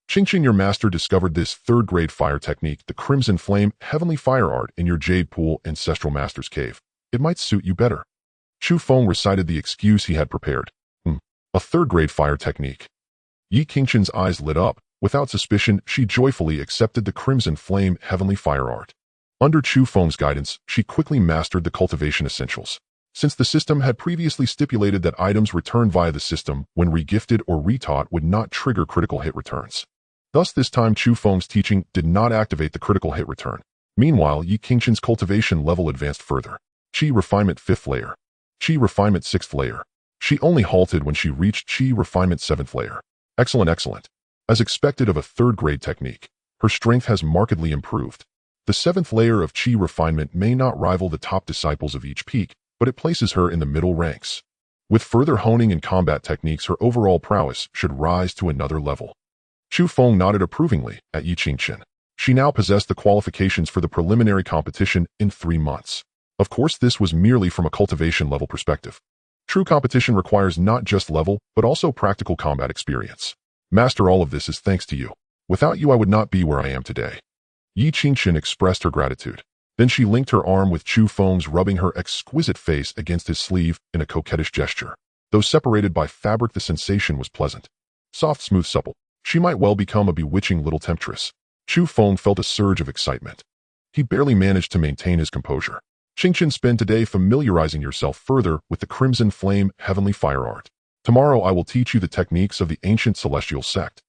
Qingchen, your master discovered this third-grade fire technique, the Crimson Flame Heavenly Fire Art, in your Jade Pool Ancestral Master's Cave. It might suit you better. Chu Feng recited the excuse he had prepared. A third-grade fire technique. Yi Qingchen's eyes lit up. Without suspicion, she joyfully accepted the Crimson Flame Heavenly Fire Art. Under Chu Feng's guidance, she quickly mastered the cultivation essentials. Since the system had previously stipulated that items returned via the system when regifted or retaught would not trigger critical hit returns. Thus this time Chu Feng's teaching did not activate the critical hit return. Meanwhile, Yi Qingqian's cultivation level advanced further. Qi refinement 5th layer. Qi refinement 6th layer. She only halted when she reached Qi refinement 7th layer. Excellent, excellent. As expected of a 3rd grade technique, her strength has markedly improved. The 7th layer of Qi refinement may not rival the top disciples of each peak, but it places her in the middle ranks. With further honing in combat techniques, her overall prowess should rise to another level. Chu Feng nodded approvingly at Yi Qingqian. She now possessed the qualifications for the preliminary competition in 3 months. Of course, this was merely from a cultivation level perspective. True competition requires not just level, but also practical combat experience. Master, all of this is thanks to you. Without you, I would not be where I am today. Yi Qingqian expressed her gratitude. Then she linked her arm with Chu Feng's, rubbing her exquisite face against his sleeve in a coquettish gesture. Though separated by fabric, the sensation was pleasant. Soft, smooth, supple. She might well become a bewitching little temptress. Chu Feng felt a surge of excitement. He barely managed to maintain his composure. Qingqian, spend today familiarizing yourself further with the Crimson Flame Heavenly Fire Art. Tomorrow I will teach you the techniques of the ancient celestial sect.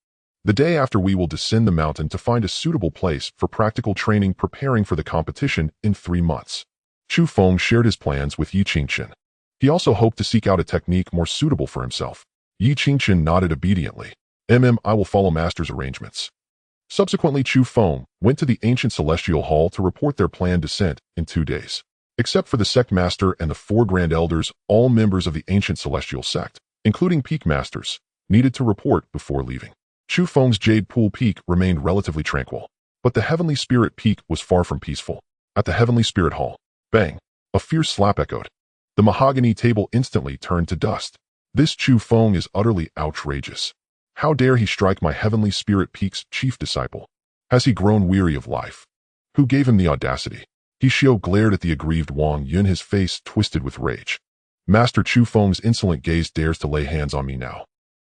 The day after we will descend the mountain to find a suitable place for practical training, preparing for the competition in 3 months. Chu Feng shared his plans with Yi Qingqian. He also hoped to seek out a technique more suitable for himself. Yi Qingqian nodded obediently. I will follow master's arrangements. Subsequently, Chu Feng went to the ancient celestial hall to report their planned descent in 2 days. Except for the sect master and the 4 grand elders, all members of the ancient celestial sect, including peak masters, needed to report before leaving. Chu Feng's Jade Pool Peak remained relatively tranquil, but the Heavenly Spirit Peak was far from peaceful. At the Heavenly Spirit Hall, bang! A fierce slap echoed. The mahogany table instantly turned to dust. This Chu Feng is utterly outrageous. How dare he strike my Heavenly Spirit Peak's chief disciple? Has he grown weary of life? Who gave him the audacity? He Xiao glared at the aggrieved Wang Yun, his face twisted with rage. Master Chu Feng's insolent gaze dares to lay hands on me now.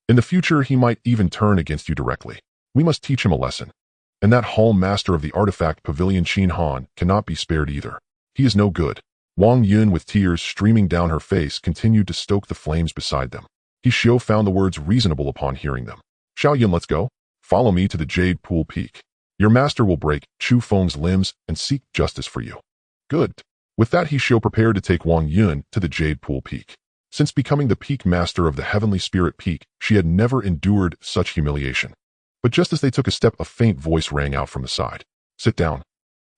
In the future, he might even turn against you directly. We must teach him a lesson. And that hall master of the artifact pavilion, Qin Han, cannot be spared either. He is no good. Wang Yun, with tears streaming down her face, continued to stoke the flames beside them. He Xiao found the words reasonable upon hearing them. Xiao Yun, let's go. Follow me to the Jade Pool Peak. Your master will break Chu Feng's limbs and seek justice for you. Good. With that, He Xiao prepared to take Wang Yun to the Jade Pool Peak. Since becoming the peak master of the Heavenly Spirit Peak, she had never endured such humiliation. But just as they took a step, a faint voice rang out from the side. Sit down.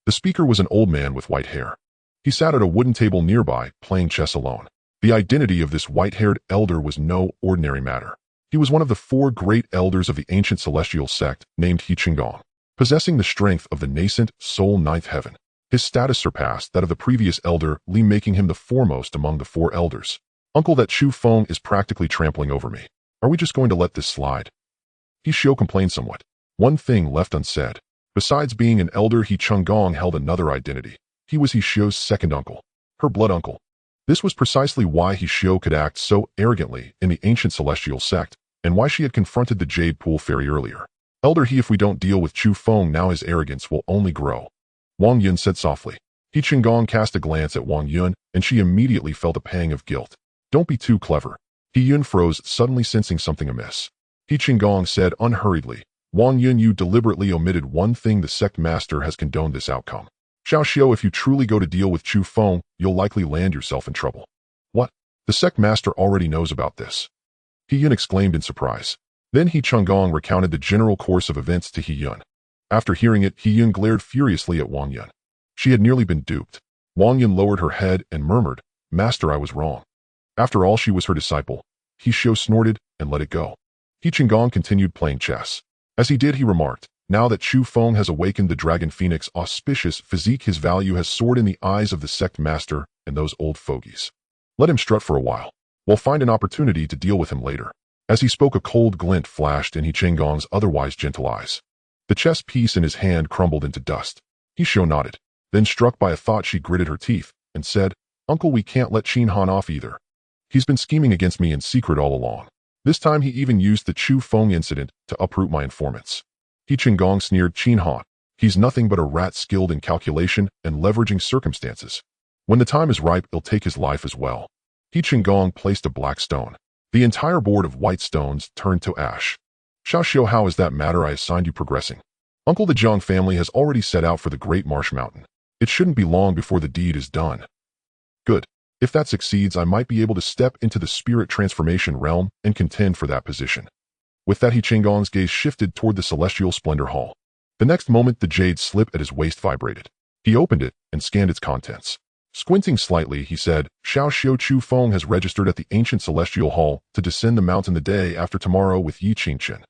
The speaker was an old man with white hair. He sat at a wooden table nearby, playing chess alone. The identity of this white-haired elder was no ordinary matter. He was one of the 4 great elders of the ancient celestial sect, named He Qinggong, possessing the strength of the nascent soul 9th heaven. His status surpassed that of the previous elder Li, making him the foremost among the 4 elders. Uncle, that Chu Feng is practically trampling over me. Are we just going to let this slide? He Xiao complained somewhat. One thing left unsaid. Besides being an elder, He Qinggong held another identity. He was He Xiao's second uncle, her blood uncle. This was precisely why He Xiao could act so arrogantly in the ancient celestial sect, and why she had confronted the Jade Pool Fairy earlier. Elder He, if we don't deal with Chu Feng now, his arrogance will only grow. Wang Yun said softly. He Qinggong cast a glance at Wang Yun, and she immediately felt a pang of guilt. Don't be too clever. He Yun froze, suddenly sensing something amiss. He Qinggong said unhurriedly, Wang Yun, you deliberately omitted one thing. The sect master has condoned this outcome. Xiao Xiao, if you truly go to deal with Chu Feng, you'll likely land yourself in trouble. What? The sect master already knows about this. He Yun exclaimed in surprise. Then He Qinggong recounted the general course of events to He Yun. After hearing it, He Yun glared furiously at Wang Yun. She had nearly been duped. Wang Yun lowered her head and murmured, Master, I was wrong. After all, she was her disciple. He Xiao snorted and let it go. He Qinggong continued playing chess. As he did, he remarked, now that Chu Feng has awakened the Dragon Phoenix auspicious physique, his value has soared in the eyes of the sect master and those old fogies. Let him strut for a while. We'll find an opportunity to deal with him later. As he spoke, a cold glint flashed in He Qinggong's otherwise gentle eyes. The chess piece in his hand crumbled into dust. He Xiao nodded. Then, struck by a thought, she gritted her teeth and said, Uncle, we can't let Qin Han off either. He's been scheming against me in secret all along. This time he even used the Chu Feng incident to uproot my informants. He Qinggong sneered, Qin Han. He's nothing but a rat skilled in calculation and leveraging circumstances. When the time is ripe, he'll take his life as well. He Qinggong placed a black stone. The entire board of white stones turned to ash. Xiao Xiu, how is that matter I assigned you progressing? Uncle the Zhang family has already set out for the Great Marsh Mountain. It shouldn't be long before the deed is done. Good. If that succeeds, I might be able to step into the spirit transformation realm and contend for that position. With that, He Qinggong's gaze shifted toward the celestial splendor hall. The next moment, the jade slip at his waist vibrated. He opened it and scanned its contents. Squinting slightly, he said, Xiao Xiu Chu Feng has registered at the ancient celestial hall to descend the mountain the day after tomorrow with Yi Qingchen.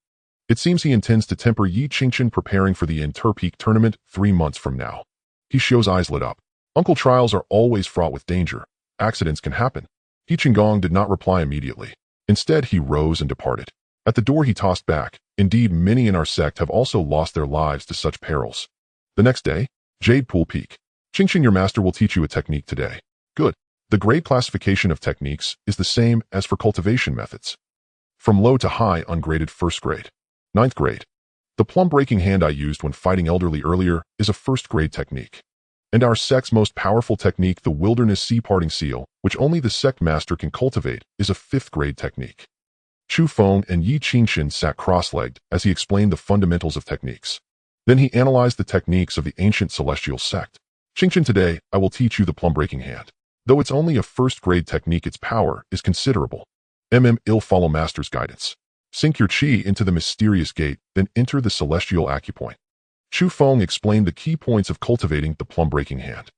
It seems he intends to temper Yi Qingchen preparing for the Interpeak tournament 3 months from now. He Xiu's eyes lit up. Uncle, trials are always fraught with danger. Accidents can happen. Yi Qinggong did not reply immediately. Instead, he rose and departed. At the door, he tossed back. Indeed, many in our sect have also lost their lives to such perils. The next day, Jade Pool Peak. Qingchen, your master will teach you a technique today. Good. The grade classification of techniques is the same as for cultivation methods. From low to high, ungraded first grade. 9th grade. The plum-breaking hand I used when fighting elderly earlier is a first-grade technique. And our sect's most powerful technique, the wilderness sea-parting seal, which only the sect master can cultivate, is a 5th-grade technique. Chu Feng and Yi Qingchen sat cross-legged as he explained the fundamentals of techniques. Then he analyzed the techniques of the ancient celestial sect. Qingchen, today, I will teach you the plum-breaking hand. Though it's only a first-grade technique, its power is considerable. I'll follow master's guidance. Sink your qi into the mysterious gate, then enter the celestial acupoint. Chu Feng explained the key points of cultivating the plum-breaking hand.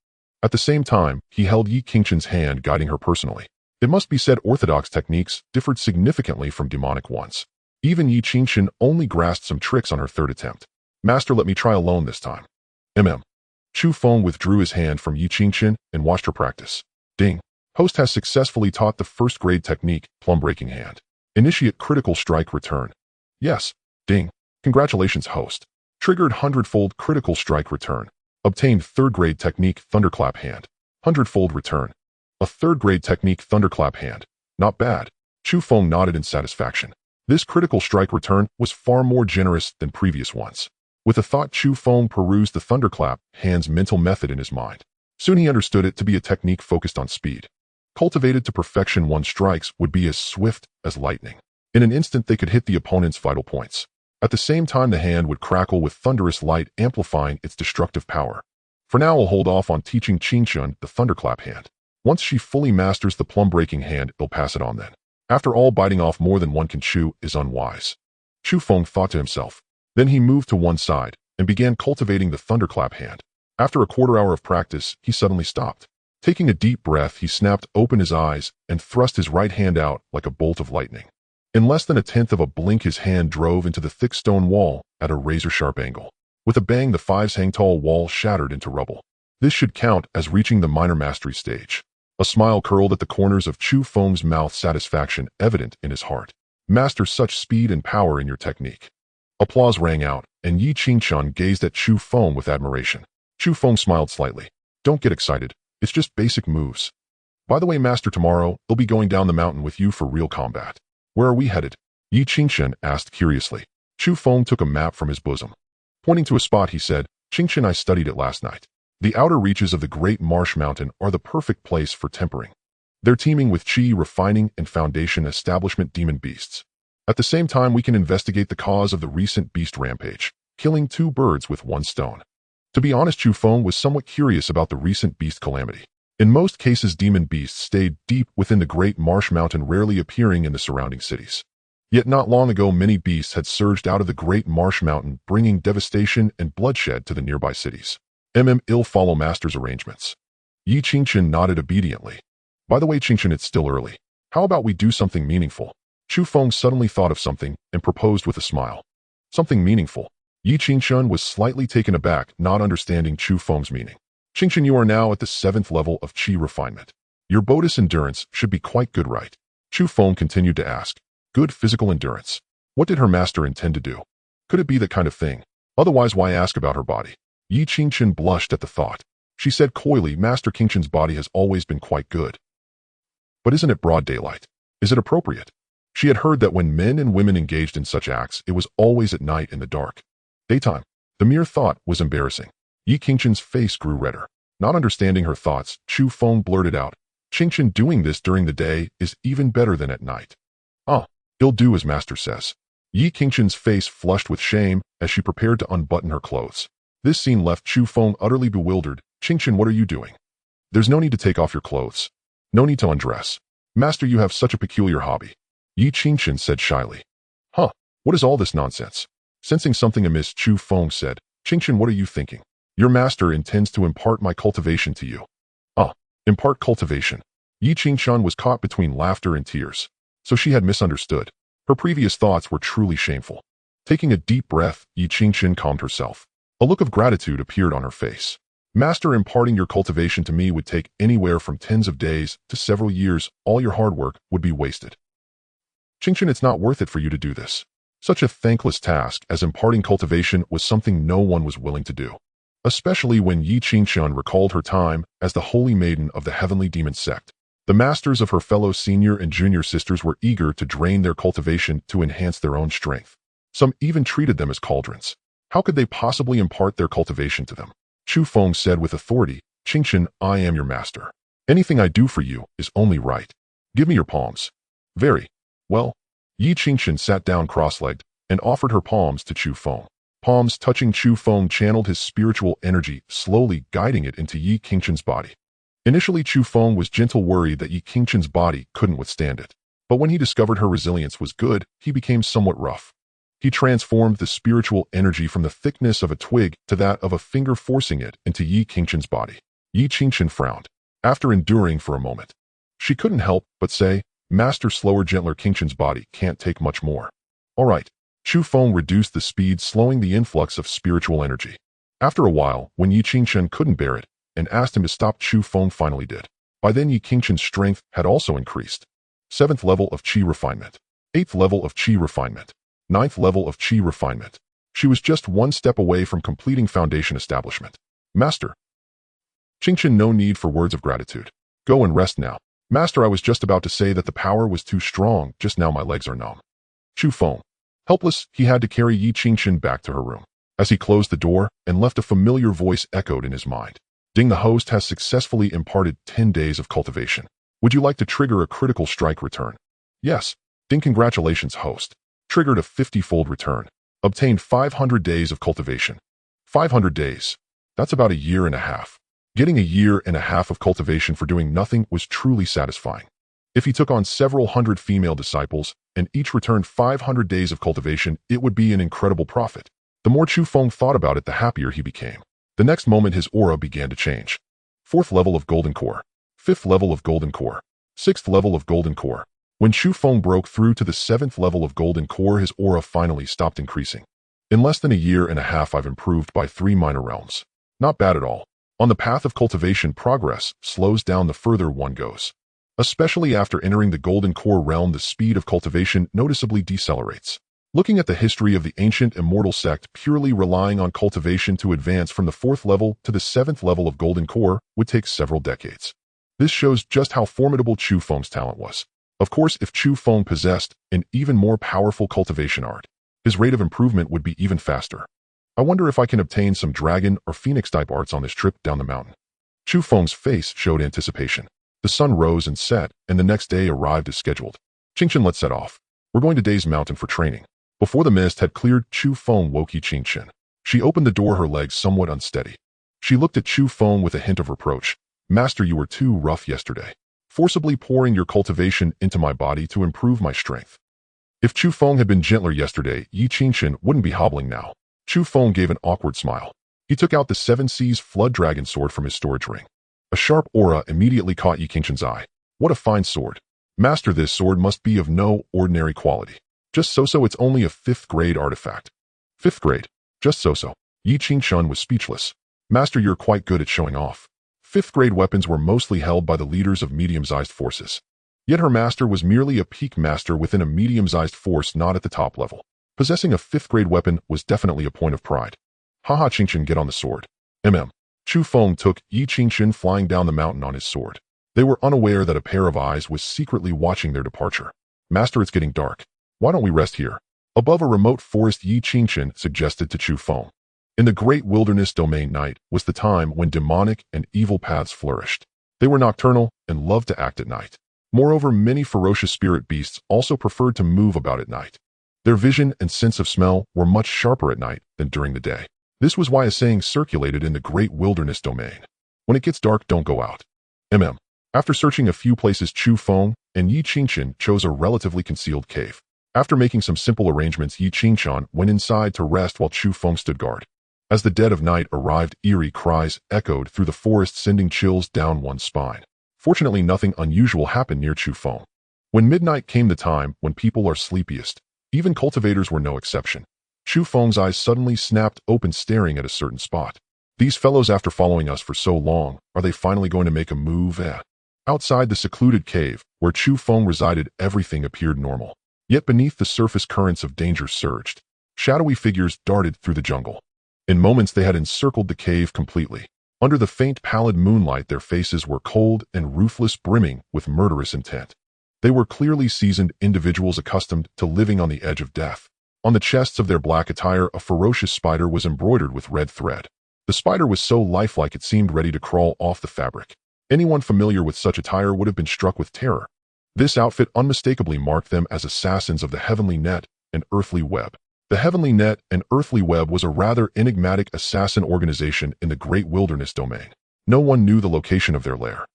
At the same time, he held Yi Qingchen's hand, guiding her personally. It must be said orthodox techniques differed significantly from demonic ones. Even Yi Qingchen only grasped some tricks on her 3rd attempt. Master, let me try alone this time. Chu Feng withdrew his hand from Yi Qingchen and watched her practice. Ding. Host has successfully taught the first-grade technique, plum-breaking hand. Initiate critical strike return. Yes. Ding. Congratulations, host. Triggered 100-fold critical strike return. Obtained 3rd-grade technique, thunderclap hand. 100-fold return. A 3rd-grade technique, thunderclap hand. Not bad. Chu Feng nodded in satisfaction. This critical strike return was far more generous than previous ones. With a thought, Chu Feng perused the thunderclap hand's mental method in his mind. Soon he understood it to be a technique focused on speed. Cultivated to perfection, one's strikes would be as swift as lightning. In an instant, they could hit the opponent's vital points. At the same time, the hand would crackle with thunderous light, amplifying its destructive power. For now, I'll hold off on teaching Qingchen the thunderclap hand. Once she fully masters the plum-breaking hand, they'll pass it on then. After all, biting off more than one can chew is unwise. Chu Feng thought to himself. Then he moved to one side and began cultivating the thunderclap hand. After a quarter-hour of practice, he suddenly stopped. Taking a deep breath, he snapped open his eyes and thrust his right hand out like a bolt of lightning. In less than a tenth of a blink, his hand drove into the thick stone wall at a razor-sharp angle. With a bang, the 5-hang-tall wall shattered into rubble. This should count as reaching the minor mastery stage. A smile curled at the corners of Chu Feng's mouth, satisfaction evident in his heart. Master such speed and power in your technique. Applause rang out, and Yi Qingchen gazed at Chu Feng with admiration. Chu Feng smiled slightly. Don't get excited. It's just basic moves. By the way, Master, tomorrow, they'll be going down the mountain with you for real combat. Where are we headed? Yi Qingchen asked curiously. Chu Feng took a map from his bosom. Pointing to a spot, he said, Qingchen, I studied it last night. The outer reaches of the Great Marsh Mountain are the perfect place for tempering. They're teeming with qi, refining, and foundation establishment demon beasts. At the same time, we can investigate the cause of the recent beast rampage, killing 2 birds with 1 stone. To be honest, Chu Feng was somewhat curious about the recent beast calamity. In most cases, demon beasts stayed deep within the Great Marsh Mountain, rarely appearing in the surrounding cities. Yet not long ago, many beasts had surged out of the Great Marsh Mountain, bringing devastation and bloodshed to the nearby cities. I'll follow Master's arrangements. Yi Qingchen nodded obediently. By the way, Qingchen, it's still early. How about we do something meaningful? Chu Feng suddenly thought of something and proposed with a smile. Something meaningful. Yi Qingchen was slightly taken aback, not understanding Chu Feng's meaning. Qingchen, you are now at the 7th level of qi refinement. Your bonus endurance should be quite good, right? Chu Feng continued to ask. Good physical endurance. What did her master intend to do? Could it be that kind of thing? Otherwise, why ask about her body? Yi Qingchen blushed at the thought. She said coyly, Master Qingchen's body has always been quite good. But isn't it broad daylight? Is it appropriate? She had heard that when men and women engaged in such acts, it was always at night in the dark. Daytime. The mere thought was embarrassing. Yi Qingchen's face grew redder. Not understanding her thoughts, Chu Feng blurted out, Qingchen, doing this during the day is even better than at night. Ah, he'll do as Master says. Yi Qingqian's face flushed with shame as she prepared to unbutton her clothes. This scene left Chu Feng utterly bewildered. Qingqian, what are you doing? There's no need to take off your clothes. No need to undress. Master, you have such a peculiar hobby. Yi Qingqian said shyly. Huh, what is all this nonsense? Sensing something amiss, Chu Feng said, Qingqian, what are you thinking? Your master intends to impart my cultivation to you. Ah, impart cultivation. Yi Qingqian was caught between laughter and tears. So she had misunderstood. Her previous thoughts were truly shameful. Taking a deep breath, Yi Qingqian calmed herself. A look of gratitude appeared on her face. Master, imparting your cultivation to me would take anywhere from tens of days to several years. All your hard work would be wasted. Qingqian, it's not worth it for you to do this. Such a thankless task as imparting cultivation was something no one was willing to do. Especially when Yi Qingqian recalled her time as the holy maiden of the heavenly demon sect. The masters of her fellow senior and junior sisters were eager to drain their cultivation to enhance their own strength. Some even treated them as cauldrons. How could they possibly impart their cultivation to them? Chu Feng said with authority, Qingqian, I am your master. Anything I do for you is only right. Give me your palms. Very well. Yi Qingqian sat down cross-legged and offered her palms to Chu Feng. Palms touching, Chu Feng channeled his spiritual energy, slowly guiding it into Yi Qingqian's body. Initially, Chu Feng was gentle, worried that Yi Qingqian's body couldn't withstand it. But when he discovered her resilience was good, he became somewhat rough. He transformed the spiritual energy from the thickness of a twig to that of a finger, forcing it into Yi Qingqian's body. Yi Qingqian frowned. After enduring for a moment, she couldn't help but say, Master, slower, gentler, Qingqian's body can't take much more. All right. Chu Feng reduced the speed, slowing the influx of spiritual energy. After a while, when Yi Qingqian couldn't bear it and asked him to stop, Chu Feng finally did. By then, Yi Qingqian's strength had also increased. 7th level of Qi refinement. 8th level of Qi refinement. 9th level of Qi refinement. She was just one step away from completing foundation establishment. Master. Qingqian, no need for words of gratitude. Go and rest now. Master, I was just about to say that the power was too strong, just now my legs are numb. Chu Feng. Helpless, he had to carry Yi Qingqian back to her room. As he closed the door and left, a familiar voice echoed in his mind. Ding, the host has successfully imparted 10 days of cultivation. Would you like to trigger a critical strike return? Yes. Ding, congratulations, host. Triggered a 50-fold return. Obtained 500 days of cultivation. 500 days. That's about a year and a half. Getting a year and a half of cultivation for doing nothing was truly satisfying. If he took on several hundred female disciples and each returned 500 days of cultivation, it would be an incredible profit. The more Chu Feng thought about it, the happier he became. The next moment, his aura began to change. 4th level of Golden Core. 5th level of Golden Core. 6th level of Golden Core. When Chu Feng broke through to the 7th level of Golden Core, his aura finally stopped increasing. In less than a year and a half, I've improved by 3 minor realms. Not bad at all. On the path of cultivation, progress slows down the further one goes. Especially after entering the Golden Core realm, the speed of cultivation noticeably decelerates. Looking at the history of the ancient immortal sect, purely relying on cultivation to advance from the 4th level to the 7th level of Golden Core would take several decades. This shows just how formidable Chu Feng's talent was. Of course, if Chu Feng possessed an even more powerful cultivation art, his rate of improvement would be even faster. I wonder if I can obtain some dragon or phoenix-type arts on this trip down the mountain. Chu Feng's face showed anticipation. The sun rose and set, and the next day arrived as scheduled. Qingqian, let's set off. We're going to Day's Mountain for training. Before the mist had cleared, Chu Feng woke Yi Qingqian. She opened the door, her legs somewhat unsteady. She looked at Chu Feng with a hint of reproach. Master, you were too rough yesterday, forcibly pouring your cultivation into my body to improve my strength. If Chu Feng had been gentler yesterday, Yi Qingqian wouldn't be hobbling now. Chu Feng gave an awkward smile. He took out the 7 Seas Flood Dragon sword from his storage ring. A sharp aura immediately caught Yi Qingqian's eye. What a fine sword. Master, this sword must be of no ordinary quality. Just so-so, it's only a 5th grade artifact. 5th grade? Just so-so. Yi Qingqian was speechless. Master, you're quite good at showing off. 5th grade weapons were mostly held by the leaders of medium-sized forces. Yet her master was merely a peak master within a medium-sized force, not at the top level. Possessing a 5th grade weapon was definitely a point of pride. Haha, Qingqian, get on the sword. Chu Feng took Yi Qingqian flying down the mountain on his sword. They were unaware that a pair of eyes was secretly watching their departure. Master, it's getting dark. Why don't we rest here? Above a remote forest, Yi Qingqian suggested to Chu Feng. In the Great Wilderness Domain, night was the time when demonic and evil paths flourished. They were nocturnal and loved to act at night. Moreover, many ferocious spirit beasts also preferred to move about at night. Their vision and sense of smell were much sharper at night than during the day. This was why a saying circulated in the Great Wilderness Domain: when it gets dark, don't go out. After searching a few places, Chu Feng and Yi Qingchen chose a relatively concealed cave. After making some simple arrangements, Yi Qingchen went inside to rest while Chu Feng stood guard. As the dead of night arrived, eerie cries echoed through the forest, sending chills down one's spine. Fortunately, nothing unusual happened near Chu Feng. When midnight came, the time when people are sleepiest, even cultivators were no exception. Chu Feng's eyes suddenly snapped open, staring at a certain spot. These fellows, after following us for so long, are they finally going to make a move? Outside the secluded cave, where Chu Feng resided, everything appeared normal. Yet beneath the surface, currents of danger surged. Shadowy figures darted through the jungle. In moments, they had encircled the cave completely. Under the faint, pallid moonlight, their faces were cold and ruthless, brimming with murderous intent. They were clearly seasoned individuals accustomed to living on the edge of death. On the chests of their black attire, a ferocious spider was embroidered with red thread. The spider was so lifelike it seemed ready to crawl off the fabric. Anyone familiar with such attire would have been struck with terror. This outfit unmistakably marked them as assassins of the Heavenly Net and Earthly Web. The Heavenly Net and Earthly Web was a rather enigmatic assassin organization in the Great Wilderness Domain. No one knew the location of their lair.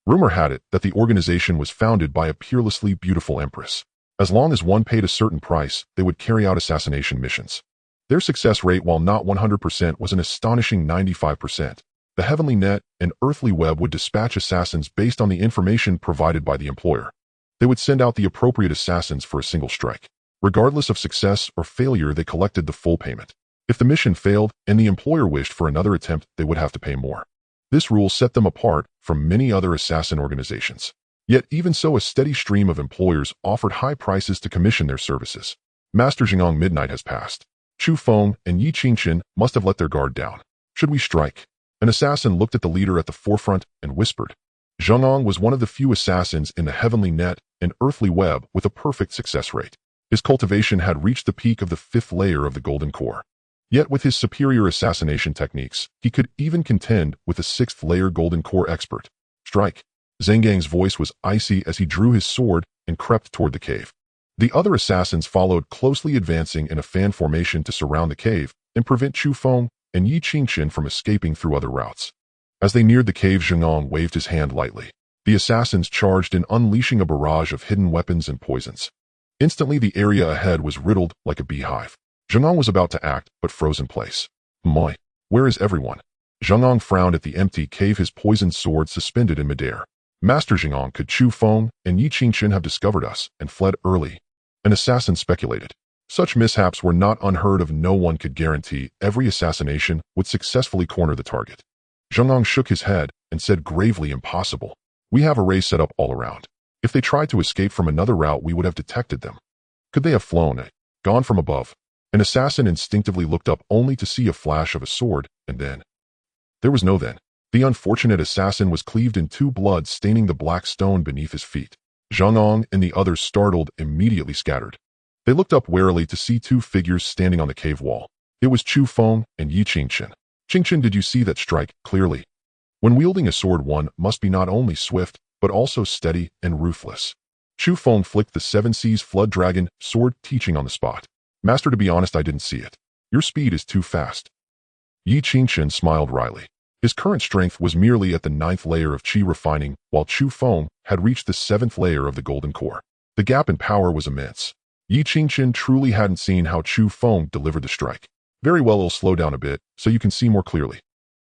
Rumor had it that the organization was founded by a peerlessly beautiful empress. As long as one paid a certain price, they would carry out assassination missions. Their success rate, while not 100%, was an astonishing 95%. The Heavenly Net and Earthly Web would dispatch assassins based on the information provided by the employer. They would send out the appropriate assassins for a single strike. Regardless of success or failure, they collected the full payment. If the mission failed and the employer wished for another attempt, they would have to pay more. This rule set them apart from many other assassin organizations. Yet even so, a steady stream of employers offered high prices to commission their services. Master Xingang, midnight has passed. Chu Feng and Yi Qingchen must have let their guard down. Should we strike? An assassin looked at the leader at the forefront and whispered. Zhengong was one of the few assassins in the Heavenly Net and Earthly Web with a perfect success rate. His cultivation had reached the peak of the 5th layer of the Golden Core. Yet with his superior assassination techniques, he could even contend with a 6th layer Golden Core expert. Strike! Zhengang's voice was icy as he drew his sword and crept toward the cave. The other assassins followed closely, advancing in a fan formation to surround the cave and prevent Chu Feng and Yi Qingchen from escaping through other routes. As they neared the cave, Zhengong waved his hand lightly. The assassins charged in, unleashing a barrage of hidden weapons and poisons. Instantly, the area ahead was riddled like a beehive. Zhengong was about to act, but froze in place. Moi, where is everyone? Zhengong frowned at the empty cave, his poisoned sword suspended in midair. Master Zhengong, could Chu Feng and Yi Qingchen have discovered us and fled early? An assassin speculated. Such mishaps were not unheard of. No one could guarantee every assassination would successfully corner the target. Zhengong shook his head and said gravely, impossible. We have arrays set up all around. If they tried to escape from another route, we would have detected them. Could they have flown, gone from above? An assassin instinctively looked up, only to see a flash of a sword, and then there was no then. The unfortunate assassin was cleaved in two, blood staining the black stone beneath his feet. Zhengong and the others, startled, immediately scattered. They looked up warily to see two figures standing on the cave wall. It was Chu Feng and Yi Qingchen. Qingchen, did you see that strike clearly? When wielding a sword, one must be not only swift, but also steady and ruthless. Chu Feng flicked the 7 Seas Flood Dragon sword, teaching on the spot. Master, to be honest, I didn't see it. Your speed is too fast. Yi Qingchen smiled wryly. His current strength was merely at the 9th layer of Qi refining, while Chu Feng had reached the 7th layer of the Golden Core. The gap in power was immense. Yi Qingchen truly hadn't seen how Chu Feng delivered the strike. Very well, I'll slow down a bit, so you can see more clearly.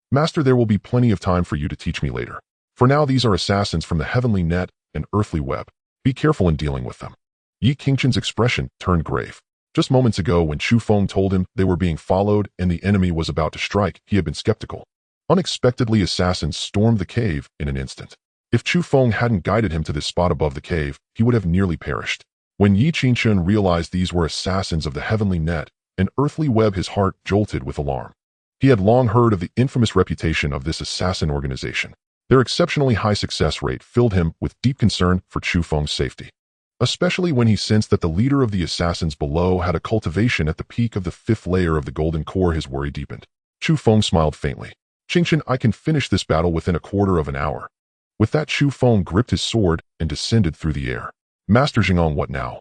Master, there will be plenty of time for you to teach me later. For now, these are assassins from the Heavenly Net and Earthly Web. Be careful in dealing with them. Yi Qingchen's expression turned grave. Just moments ago, when Chu Feng told him they were being followed and the enemy was about to strike, he had been skeptical. Unexpectedly, assassins stormed the cave in an instant. If Chu Feng hadn't guided him to this spot above the cave, he would have nearly perished. When Yi Qingchen realized these were assassins of the Heavenly Net and Earthly Web, his heart jolted with alarm. He had long heard of the infamous reputation of this assassin organization. Their exceptionally high success rate filled him with deep concern for Chu Feng's safety, especially when he sensed that the leader of the assassins below had a cultivation at the peak of the 5th layer of the Golden Core. His worry deepened. Chu Feng smiled faintly. Qingchen, I can finish this battle within a quarter of an hour. With that, Chu Feng gripped his sword and descended through the air. Master Zhengong, what now?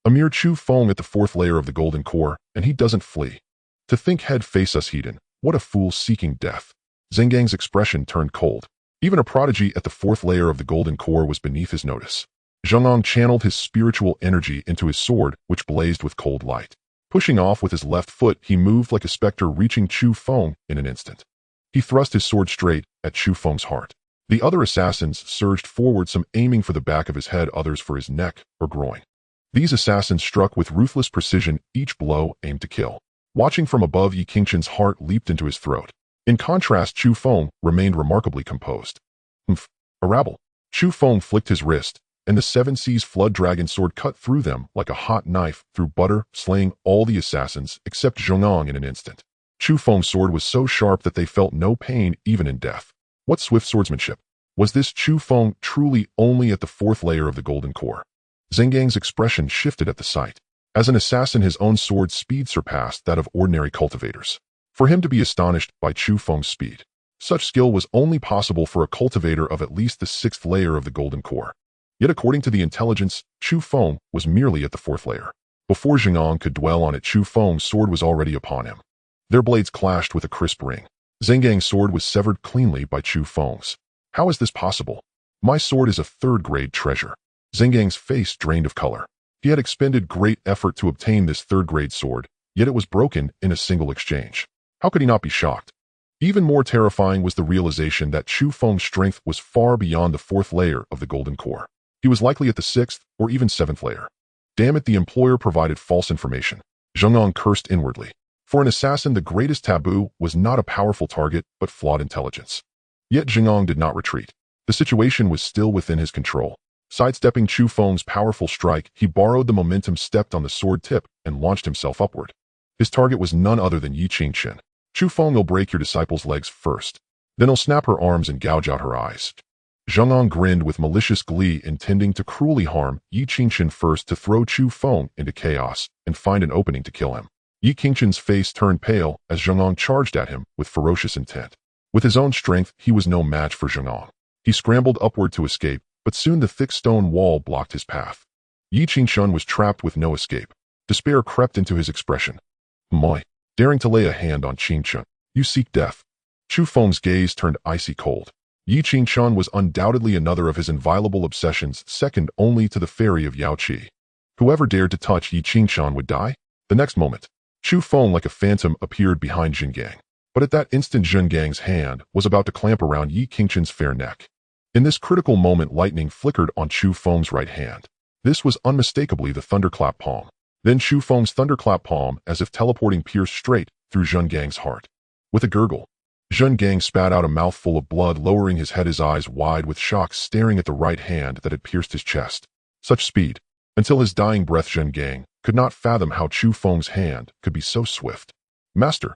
A mere Chu Feng at the 4th layer of the golden core, and he doesn't flee. To think he'd face us heathen, what a fool seeking death. Zhengang's expression turned cold. Even a prodigy at the 4th layer of the golden core was beneath his notice. Zhengong channeled his spiritual energy into his sword, which blazed with cold light. Pushing off with his left foot, he moved like a specter, reaching Chu Feng in an instant. He thrust his sword straight at Chu Feng's heart. The other assassins surged forward, some aiming for the back of his head, others for his neck or groin. These assassins struck with ruthless precision, each blow aimed to kill. Watching from above, Yi Qingqian's heart leaped into his throat. In contrast, Chu Feng remained remarkably composed. Humph, a rabble. Chu Feng flicked his wrist, and the 7 Seas Flood Dragon sword cut through them like a hot knife through butter, slaying all the assassins except Zhengong in an instant. Chu Feng's sword was so sharp that they felt no pain even in death. What swift swordsmanship! Was this Chu Feng truly only at the 4th layer of the golden core? Zhengang's expression shifted at the sight. As an assassin, his own sword's speed surpassed that of ordinary cultivators. For him to be astonished by Chu Feng's speed, such skill was only possible for a cultivator of at least the 6th layer of the golden core. Yet according to the intelligence, Chu Feng was merely at the 4th layer. Before Zhengong could dwell on it, Chu Feng's sword was already upon him. Their blades clashed with a crisp ring. Zhengang's sword was severed cleanly by Chu Feng's. How is this possible? My sword is a 3rd-grade treasure. Zhengang's face drained of color. He had expended great effort to obtain this 3rd-grade sword, yet it was broken in a single exchange. How could he not be shocked? Even more terrifying was the realization that Chu Feng's strength was far beyond the 4th layer of the golden core. He was likely at the 6th or even 7th layer. Damn it, the employer provided false information. Zhengong cursed inwardly. For an assassin, the greatest taboo was not a powerful target, but flawed intelligence. Yet Zhengong did not retreat. The situation was still within his control. Sidestepping Chu Feng's powerful strike, he borrowed the momentum, stepped on the sword tip, and launched himself upward. His target was none other than Yi Qingqian. Chu Feng will break your disciple's legs first. Then he'll snap her arms and gouge out her eyes. Zhengong grinned with malicious glee, intending to cruelly harm Yi Qingqian first to throw Chu Feng into chaos and find an opening to kill him. Yi Qingqian's face turned pale as Zhengong charged at him with ferocious intent. With his own strength, he was no match for Zhengong. He scrambled upward to escape, but soon the thick stone wall blocked his path. Yi Qingqian was trapped with no escape. Despair crept into his expression. Moi, daring to lay a hand on Qingqian, you seek death. Chu Feng's gaze turned icy cold. Yi Qingqian was undoubtedly another of his inviolable obsessions, second only to the fairy of Yaoqi. Whoever dared to touch Yi Qingqian would die. The next moment, Chu Feng like a phantom appeared behind Zhengang. But at that instant, Zhengang's hand was about to clamp around Yi Qingqian's fair neck. In this critical moment, lightning flickered on Chu Feng's right hand. This was unmistakably the thunderclap palm. Then Chu Feng's thunderclap palm, as if teleporting, pierced straight through Zhengang's heart. With a gurgle, Zhengang spat out a mouthful of blood, lowering his head, his eyes wide with shock, staring at the right hand that had pierced his chest. Such speed! Until his dying breath, Zhengang could not fathom how Chu Feng's hand could be so swift. Master!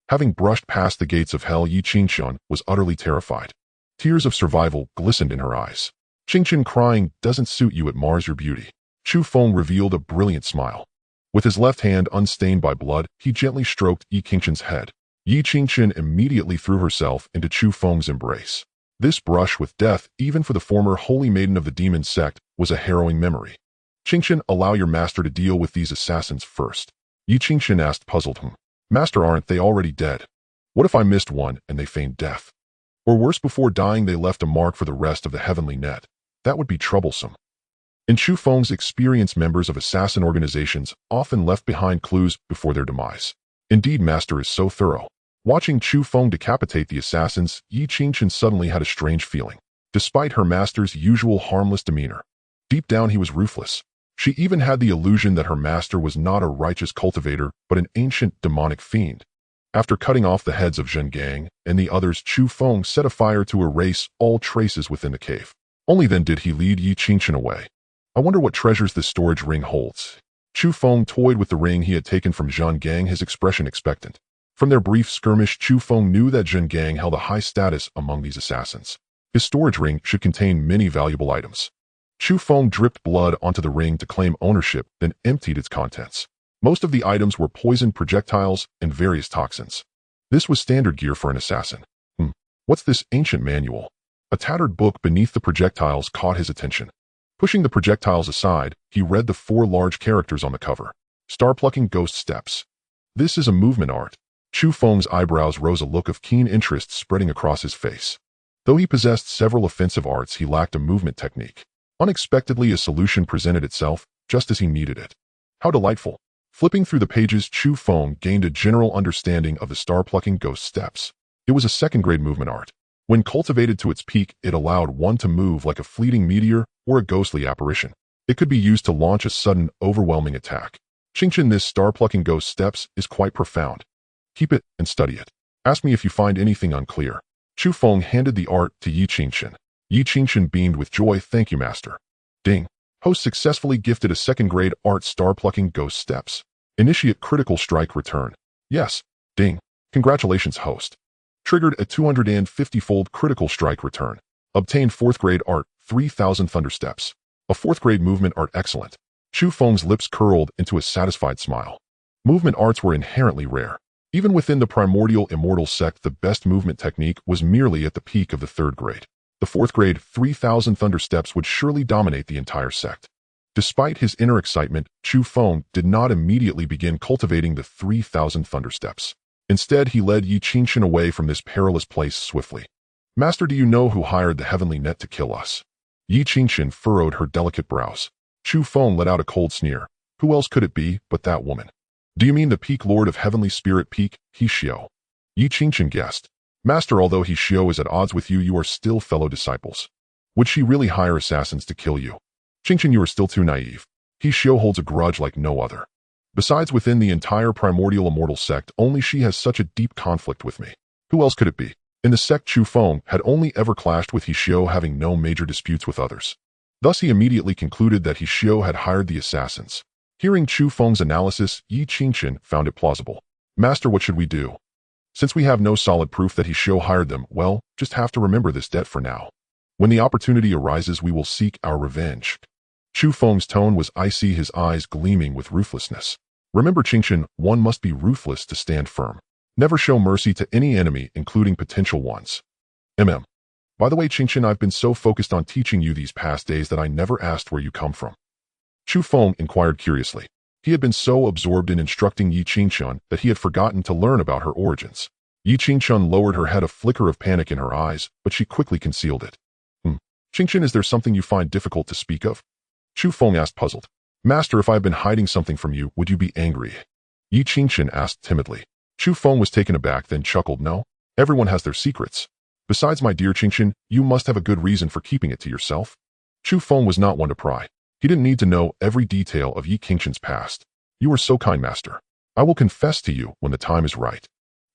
Having brushed past the gates of hell, Yi Qingqian was utterly terrified. Tears of survival glistened in her eyes. Qingqian crying doesn't suit you, it mars your beauty. Chu Feng revealed a brilliant smile. With his left hand unstained by blood, he gently stroked Yi Qingqian's head. Yi Qingqian immediately threw herself into Chu Feng's embrace. This brush with death, even for the former holy maiden of the demon sect, was a harrowing memory. Qingqian, allow your master to deal with these assassins first. Yi Qingqian asked, puzzled. Master, aren't they already dead? What if I missed one and they feigned death? Or worse, before dying they left a mark for the rest of the heavenly net? That would be troublesome. In Chu Feng's experience, members of assassin organizations often left behind clues before their demise. Indeed, Master is so thorough. Watching Chu Feng decapitate the assassins, Yi Qingqian suddenly had a strange feeling. Despite her master's usual harmless demeanor, deep down he was ruthless. She even had the illusion that her master was not a righteous cultivator, but an ancient demonic fiend. After cutting off the heads of Zhengang and the others, Chu Feng set a fire to erase all traces within the cave. Only then did he lead Yi Qingqian away. I wonder what treasures this storage ring holds. Chu Feng toyed with the ring he had taken from Zhengang, his expression expectant. From their brief skirmish, Chu Feng knew that Zhengang held a high status among these assassins. His storage ring should contain many valuable items. Chu Feng dripped blood onto the ring to claim ownership, then emptied its contents. Most of the items were poisoned projectiles and various toxins. This was standard gear for an assassin. What's this ancient manual? A tattered book beneath the projectiles caught his attention. Pushing the projectiles aside, he read the 4 large characters on the cover. Star-plucking ghost steps. This is a movement art. Chu Feng's eyebrows rose, a look of keen interest spreading across his face. Though he possessed several offensive arts, he lacked a movement technique. Unexpectedly, a solution presented itself, just as he needed it. How delightful. Flipping through the pages, Chu Feng gained a general understanding of the star-plucking ghost steps. It was a second-grade movement art. When cultivated to its peak, it allowed one to move like a fleeting meteor or a ghostly apparition. It could be used to launch a sudden, overwhelming attack. Qingchen, this star-plucking ghost steps is quite profound. Keep it and study it. Ask me if you find anything unclear. Chu Feng handed the art to Yi Qingchen. Yi Qingchen beamed with joy. Thank you, master. Ding. Host successfully gifted a second-grade art star-plucking ghost steps. Initiate critical strike return. Yes. Ding. Congratulations, host. Triggered a 250-fold critical strike return. Obtained 4th-grade art, 3,000 thunder steps. A 4th-grade movement art. Excellent. Chu Feng's lips curled into a satisfied smile. Movement arts were inherently rare. Even within the primordial immortal sect, the best movement technique was merely at the peak of the 3rd grade. The 4th grade, 3,000 thunder steps would surely dominate the entire sect. Despite his inner excitement, Chu Feng did not immediately begin cultivating the 3,000 thunder steps. Instead, he led Yi Qingchen away from this perilous place swiftly. Master, do you know who hired the heavenly net to kill us? Yi Qingchen furrowed her delicate brows. Chu Feng let out a cold sneer. Who else could it be but that woman? Do you mean the Peak Lord of Heavenly Spirit Peak, He Xiao? Yi Qingchen guessed. Master, although He Xiao is at odds with you, you are still fellow disciples. Would she really hire assassins to kill you? Qingchen, you are still too naive. He Xiao holds a grudge like no other. Besides, within the entire primordial immortal sect, only she has such a deep conflict with me. Who else could it be? In the sect, Chu Feng had only ever clashed with He Xiao, having no major disputes with others. Thus he immediately concluded that He Xiao had hired the assassins. Hearing Chu Feng's analysis, Yi Qingchen found it plausible. Master, what should we do? Since we have no solid proof that He Xiao hired them, well, just have to remember this debt for now. When the opportunity arises, we will seek our revenge. Chu Feng's tone was icy, his eyes gleaming with ruthlessness. Remember, Qingchen, one must be ruthless to stand firm. Never show mercy to any enemy, including potential ones. By the way, Qingchen, I've been so focused on teaching you these past days that I never asked where you come from. Chu Feng inquired curiously. He had been so absorbed in instructing Yi Qingchen that he had forgotten to learn about her origins. Yi Qingchen lowered her head, a flicker of panic in her eyes, but she quickly concealed it. Qingchen, is there something you find difficult to speak of? Chu Feng asked, puzzled. Master, if I have been hiding something from you, would you be angry? Yi Qingchen asked timidly. Chu Feng was taken aback, then chuckled. No, everyone has their secrets. Besides, my dear Qingchen, you must have a good reason for keeping it to yourself. Chu Feng was not one to pry. He didn't need to know every detail of Yi Qingchen's past. You are so kind, master. I will confess to you when the time is right.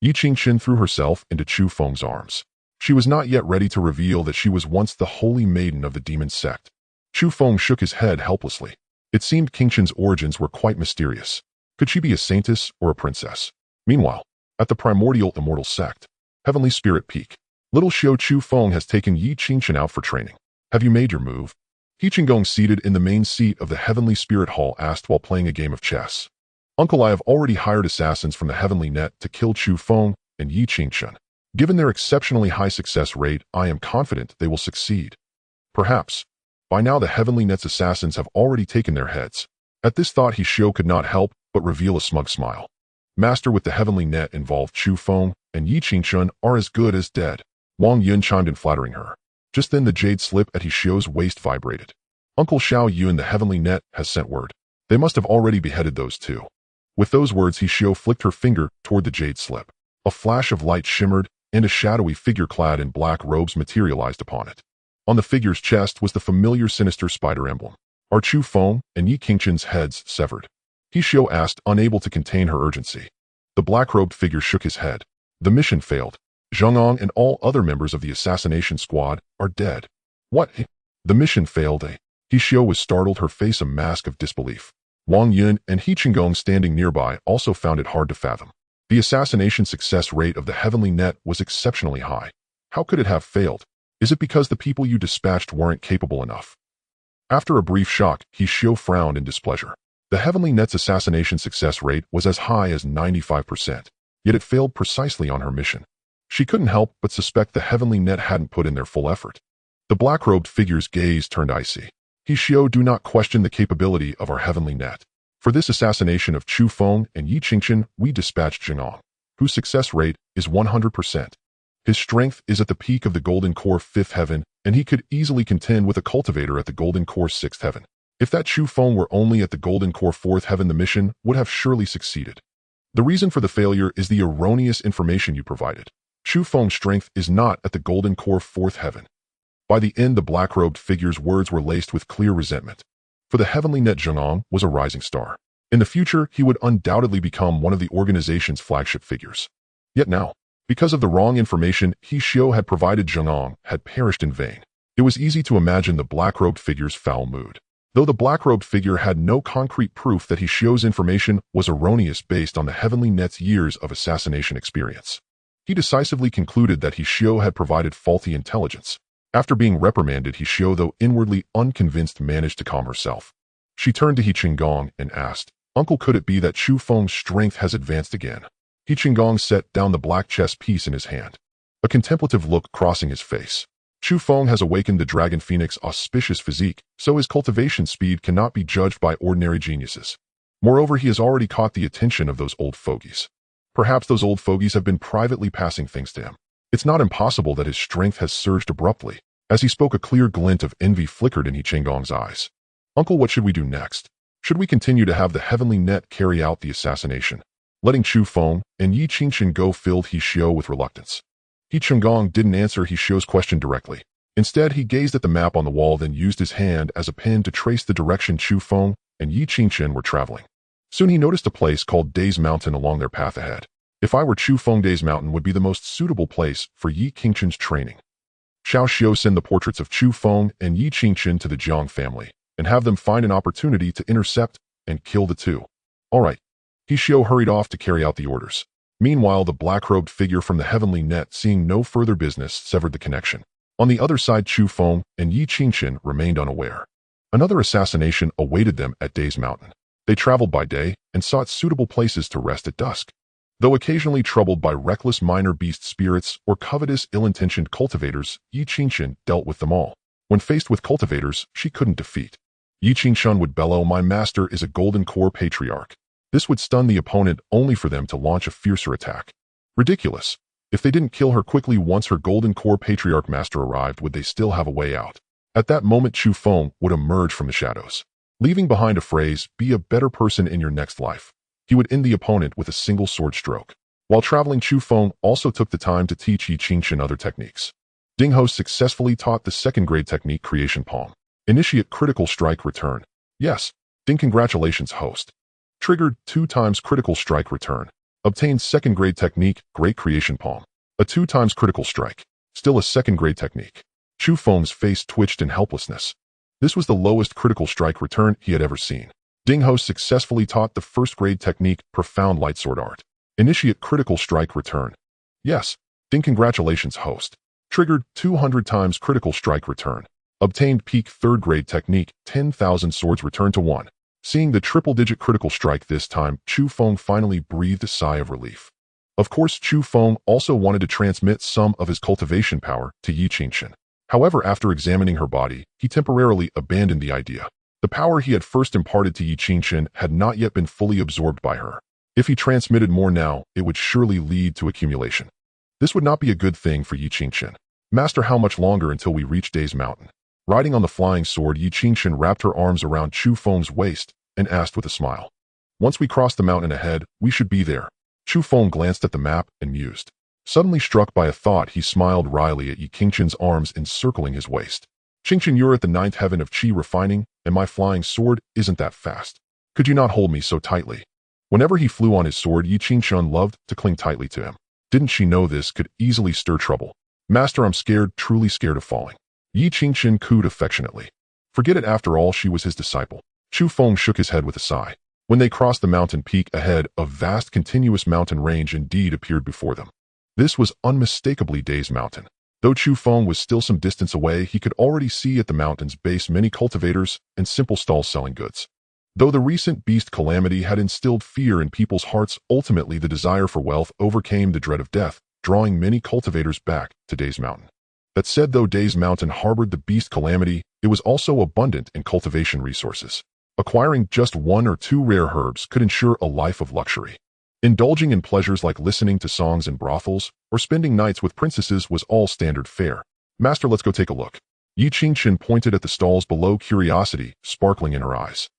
Yi Qingchen threw herself into Chu Feng's arms. She was not yet ready to reveal that she was once the holy maiden of the demon sect. Chu Feng shook his head helplessly. It seemed Qingchen's origins were quite mysterious. Could she be a saintess or a princess? Meanwhile, at the primordial immortal sect, Heavenly Spirit Peak, little Xiao Chu Feng has taken Yi Qingchen out for training. Have you made your move? He Qinggong, seated in the main seat of the Heavenly Spirit Hall, asked while playing a game of chess. Uncle, I have already hired assassins from the Heavenly Net to kill Chu Feng and Yi Qingchen. Given their exceptionally high success rate, I am confident they will succeed. Perhaps. By now the Heavenly Net's assassins have already taken their heads. At this thought, He Xiao could not help but reveal a smug smile. Master, with the Heavenly Net involved, Chu Feng and Yi Qingchen are as good as dead. Wang Yun chimed in, flattering her. Just then the jade slip at He Xiao's waist vibrated. Uncle Xiao Yun, the Heavenly Net, has sent word. They must have already beheaded those two. With those words, He Xiao flicked her finger toward the jade slip. A flash of light shimmered, and a shadowy figure clad in black robes materialized upon it. On the figure's chest was the familiar sinister spider emblem. Are Chu Feng and Yi Qingchen's heads severed? He Xiao asked, unable to contain her urgency. The black-robed figure shook his head. The mission failed. Zhangong and all other members of the assassination squad are dead. What? The mission failed, eh? He Xiao was startled, her face a mask of disbelief. Wang Yun and He Qinggong, standing nearby, also found it hard to fathom. The assassination success rate of the Heavenly Net was exceptionally high. How could it have failed? Is it because the people you dispatched weren't capable enough? After a brief shock, He Xiao frowned in displeasure. The Heavenly Net's assassination success rate was as high as 95%, yet it failed precisely on her mission. She couldn't help but suspect the Heavenly Net hadn't put in their full effort. The black-robed figure's gaze turned icy. He Xiao do not question the capability of our heavenly net. For this assassination of Chu Feng and Yi Qingchen, we dispatched Jingong, whose success rate is 100%. His strength is at the peak of the Golden Core 5th Heaven, and he could easily contend with a cultivator at the Golden Core 6th Heaven. If that Chu Feng were only at the Golden Core 4th Heaven, the mission would have surely succeeded. The reason for the failure is the erroneous information you provided. Chu Feng's strength is not at the Golden Core 4th Heaven. By the end, the black-robed figure's words were laced with clear resentment. For the heavenly net, Jingong was a rising star. In the future, he would undoubtedly become one of the organization's flagship figures. Yet now, because of the wrong information He Xiao had provided, Jingong had perished in vain. It was easy to imagine the black-robed figure's foul mood. Though the black-robed figure had no concrete proof that He Xiao's information was erroneous based on the heavenly net's years of assassination experience, he decisively concluded that He Xiao had provided faulty intelligence. After being reprimanded, He Xiao, though inwardly unconvinced, managed to calm herself. She turned to He Qinggong and asked, "Uncle, could it be that Chu Feng's strength has advanced again?" He Qinggong set down the black chess piece in his hand, a contemplative look crossing his face. Chu Feng has awakened the Dragon Phoenix's auspicious physique, so his cultivation speed cannot be judged by ordinary geniuses. Moreover, he has already caught the attention of those old fogies. Perhaps those old fogies have been privately passing things to him. It's not impossible that his strength has surged abruptly. As he spoke, a clear glint of envy flickered in He Qinggong's eyes. "Uncle, what should we do next? Should we continue to have the heavenly net carry out the assassination?" Letting Chu Feng and Yi Qingchen go filled He Xiao with reluctance. He Qinggong didn't answer He Xiao's question directly. Instead, he gazed at the map on the wall, then used his hand as a pen to trace the direction Chu Feng and Yi Qingchen were traveling. Soon he noticed a place called Days Mountain along their path ahead. If I were Chu Feng, Days Mountain would be the most suitable place for Yi Qingchen's training. Xiao Xiao, send the portraits of Chu Feng and Yi Qingchen to the Jiang family, and have them find an opportunity to intercept and kill the two. All right. He Xiao hurried off to carry out the orders. Meanwhile, the black-robed figure from the heavenly net, seeing no further business, severed the connection. On the other side, Chu Feng and Yi Qingchen remained unaware. Another assassination awaited them at Days Mountain. They traveled by day and sought suitable places to rest at dusk. Though occasionally troubled by reckless minor beast spirits or covetous, ill-intentioned cultivators, Yi Qingchen dealt with them all. When faced with cultivators she couldn't defeat, Yi Qingchen would bellow, "My master is a Golden Core patriarch." This would stun the opponent, only for them to launch a fiercer attack. Ridiculous. If they didn't kill her quickly once her Golden Core patriarch master arrived, would they still have a way out? At that moment, Chu Feng would emerge from the shadows, leaving behind a phrase, "Be a better person in your next life." He would end the opponent with a single sword stroke. While traveling, Chu Feng also took the time to teach Yi Qingchen other techniques. Ding Ho successfully taught the second-grade technique, Creation Palm. Initiate critical strike return. Yes. Ding, congratulations, host. Triggered 2 times critical strike return. Obtained second-grade technique, Great Creation Palm. A 2 times critical strike. Still a second-grade technique. Chu Feng's face twitched in helplessness. This was the lowest critical strike return he had ever seen. Ding Ho successfully taught the first-grade technique, Profound Light Sword Art. Initiate critical strike return. Yes. Ding, congratulations, host. Triggered 200 times critical strike return. Obtained peak third-grade technique, 10,000 swords return to 1. Seeing the triple-digit critical strike this time, Chu Feng finally breathed a sigh of relief. Of course, Chu Feng also wanted to transmit some of his cultivation power to Yi Qingchen. However, after examining her body, he temporarily abandoned the idea. The power he had first imparted to Yi Qingchen had not yet been fully absorbed by her. If he transmitted more now, it would surely lead to accumulation. This would not be a good thing for Yi Qingchen. "Master, how much longer until we reach Days Mountain?" Riding on the flying sword, Yi Qingchen wrapped her arms around Chu Feng's waist and asked with a smile. "Once we cross the mountain ahead, we should be there." Chu Feng glanced at the map and mused. Suddenly struck by a thought, he smiled wryly at Yi Qingchen's arms encircling his waist. "Qingchen, you're at the 9th heaven of Qi refining, and my flying sword isn't that fast. Could you not hold me so tightly?" Whenever he flew on his sword, Yi Qingchen loved to cling tightly to him. Didn't she know this could easily stir trouble? "Master, I'm scared, truly scared of falling." Yi Qingchen cooed affectionately. Forget it, after all, she was his disciple. Chu Feng shook his head with a sigh. When they crossed the mountain peak ahead, a vast continuous mountain range indeed appeared before them. This was unmistakably Days Mountain. Though Chu Feng was still some distance away, he could already see at the mountain's base many cultivators and simple stalls selling goods. Though the recent beast calamity had instilled fear in people's hearts, ultimately the desire for wealth overcame the dread of death, drawing many cultivators back to Days Mountain. That said, though Days Mountain harbored the beast calamity, it was also abundant in cultivation resources. Acquiring just 1 or 2 rare herbs could ensure a life of luxury. Indulging in pleasures like listening to songs in brothels or spending nights with princesses was all standard fare. Master, let's go take a look. Yi Qingchen pointed at the stalls below, curiosity sparkling in her eyes.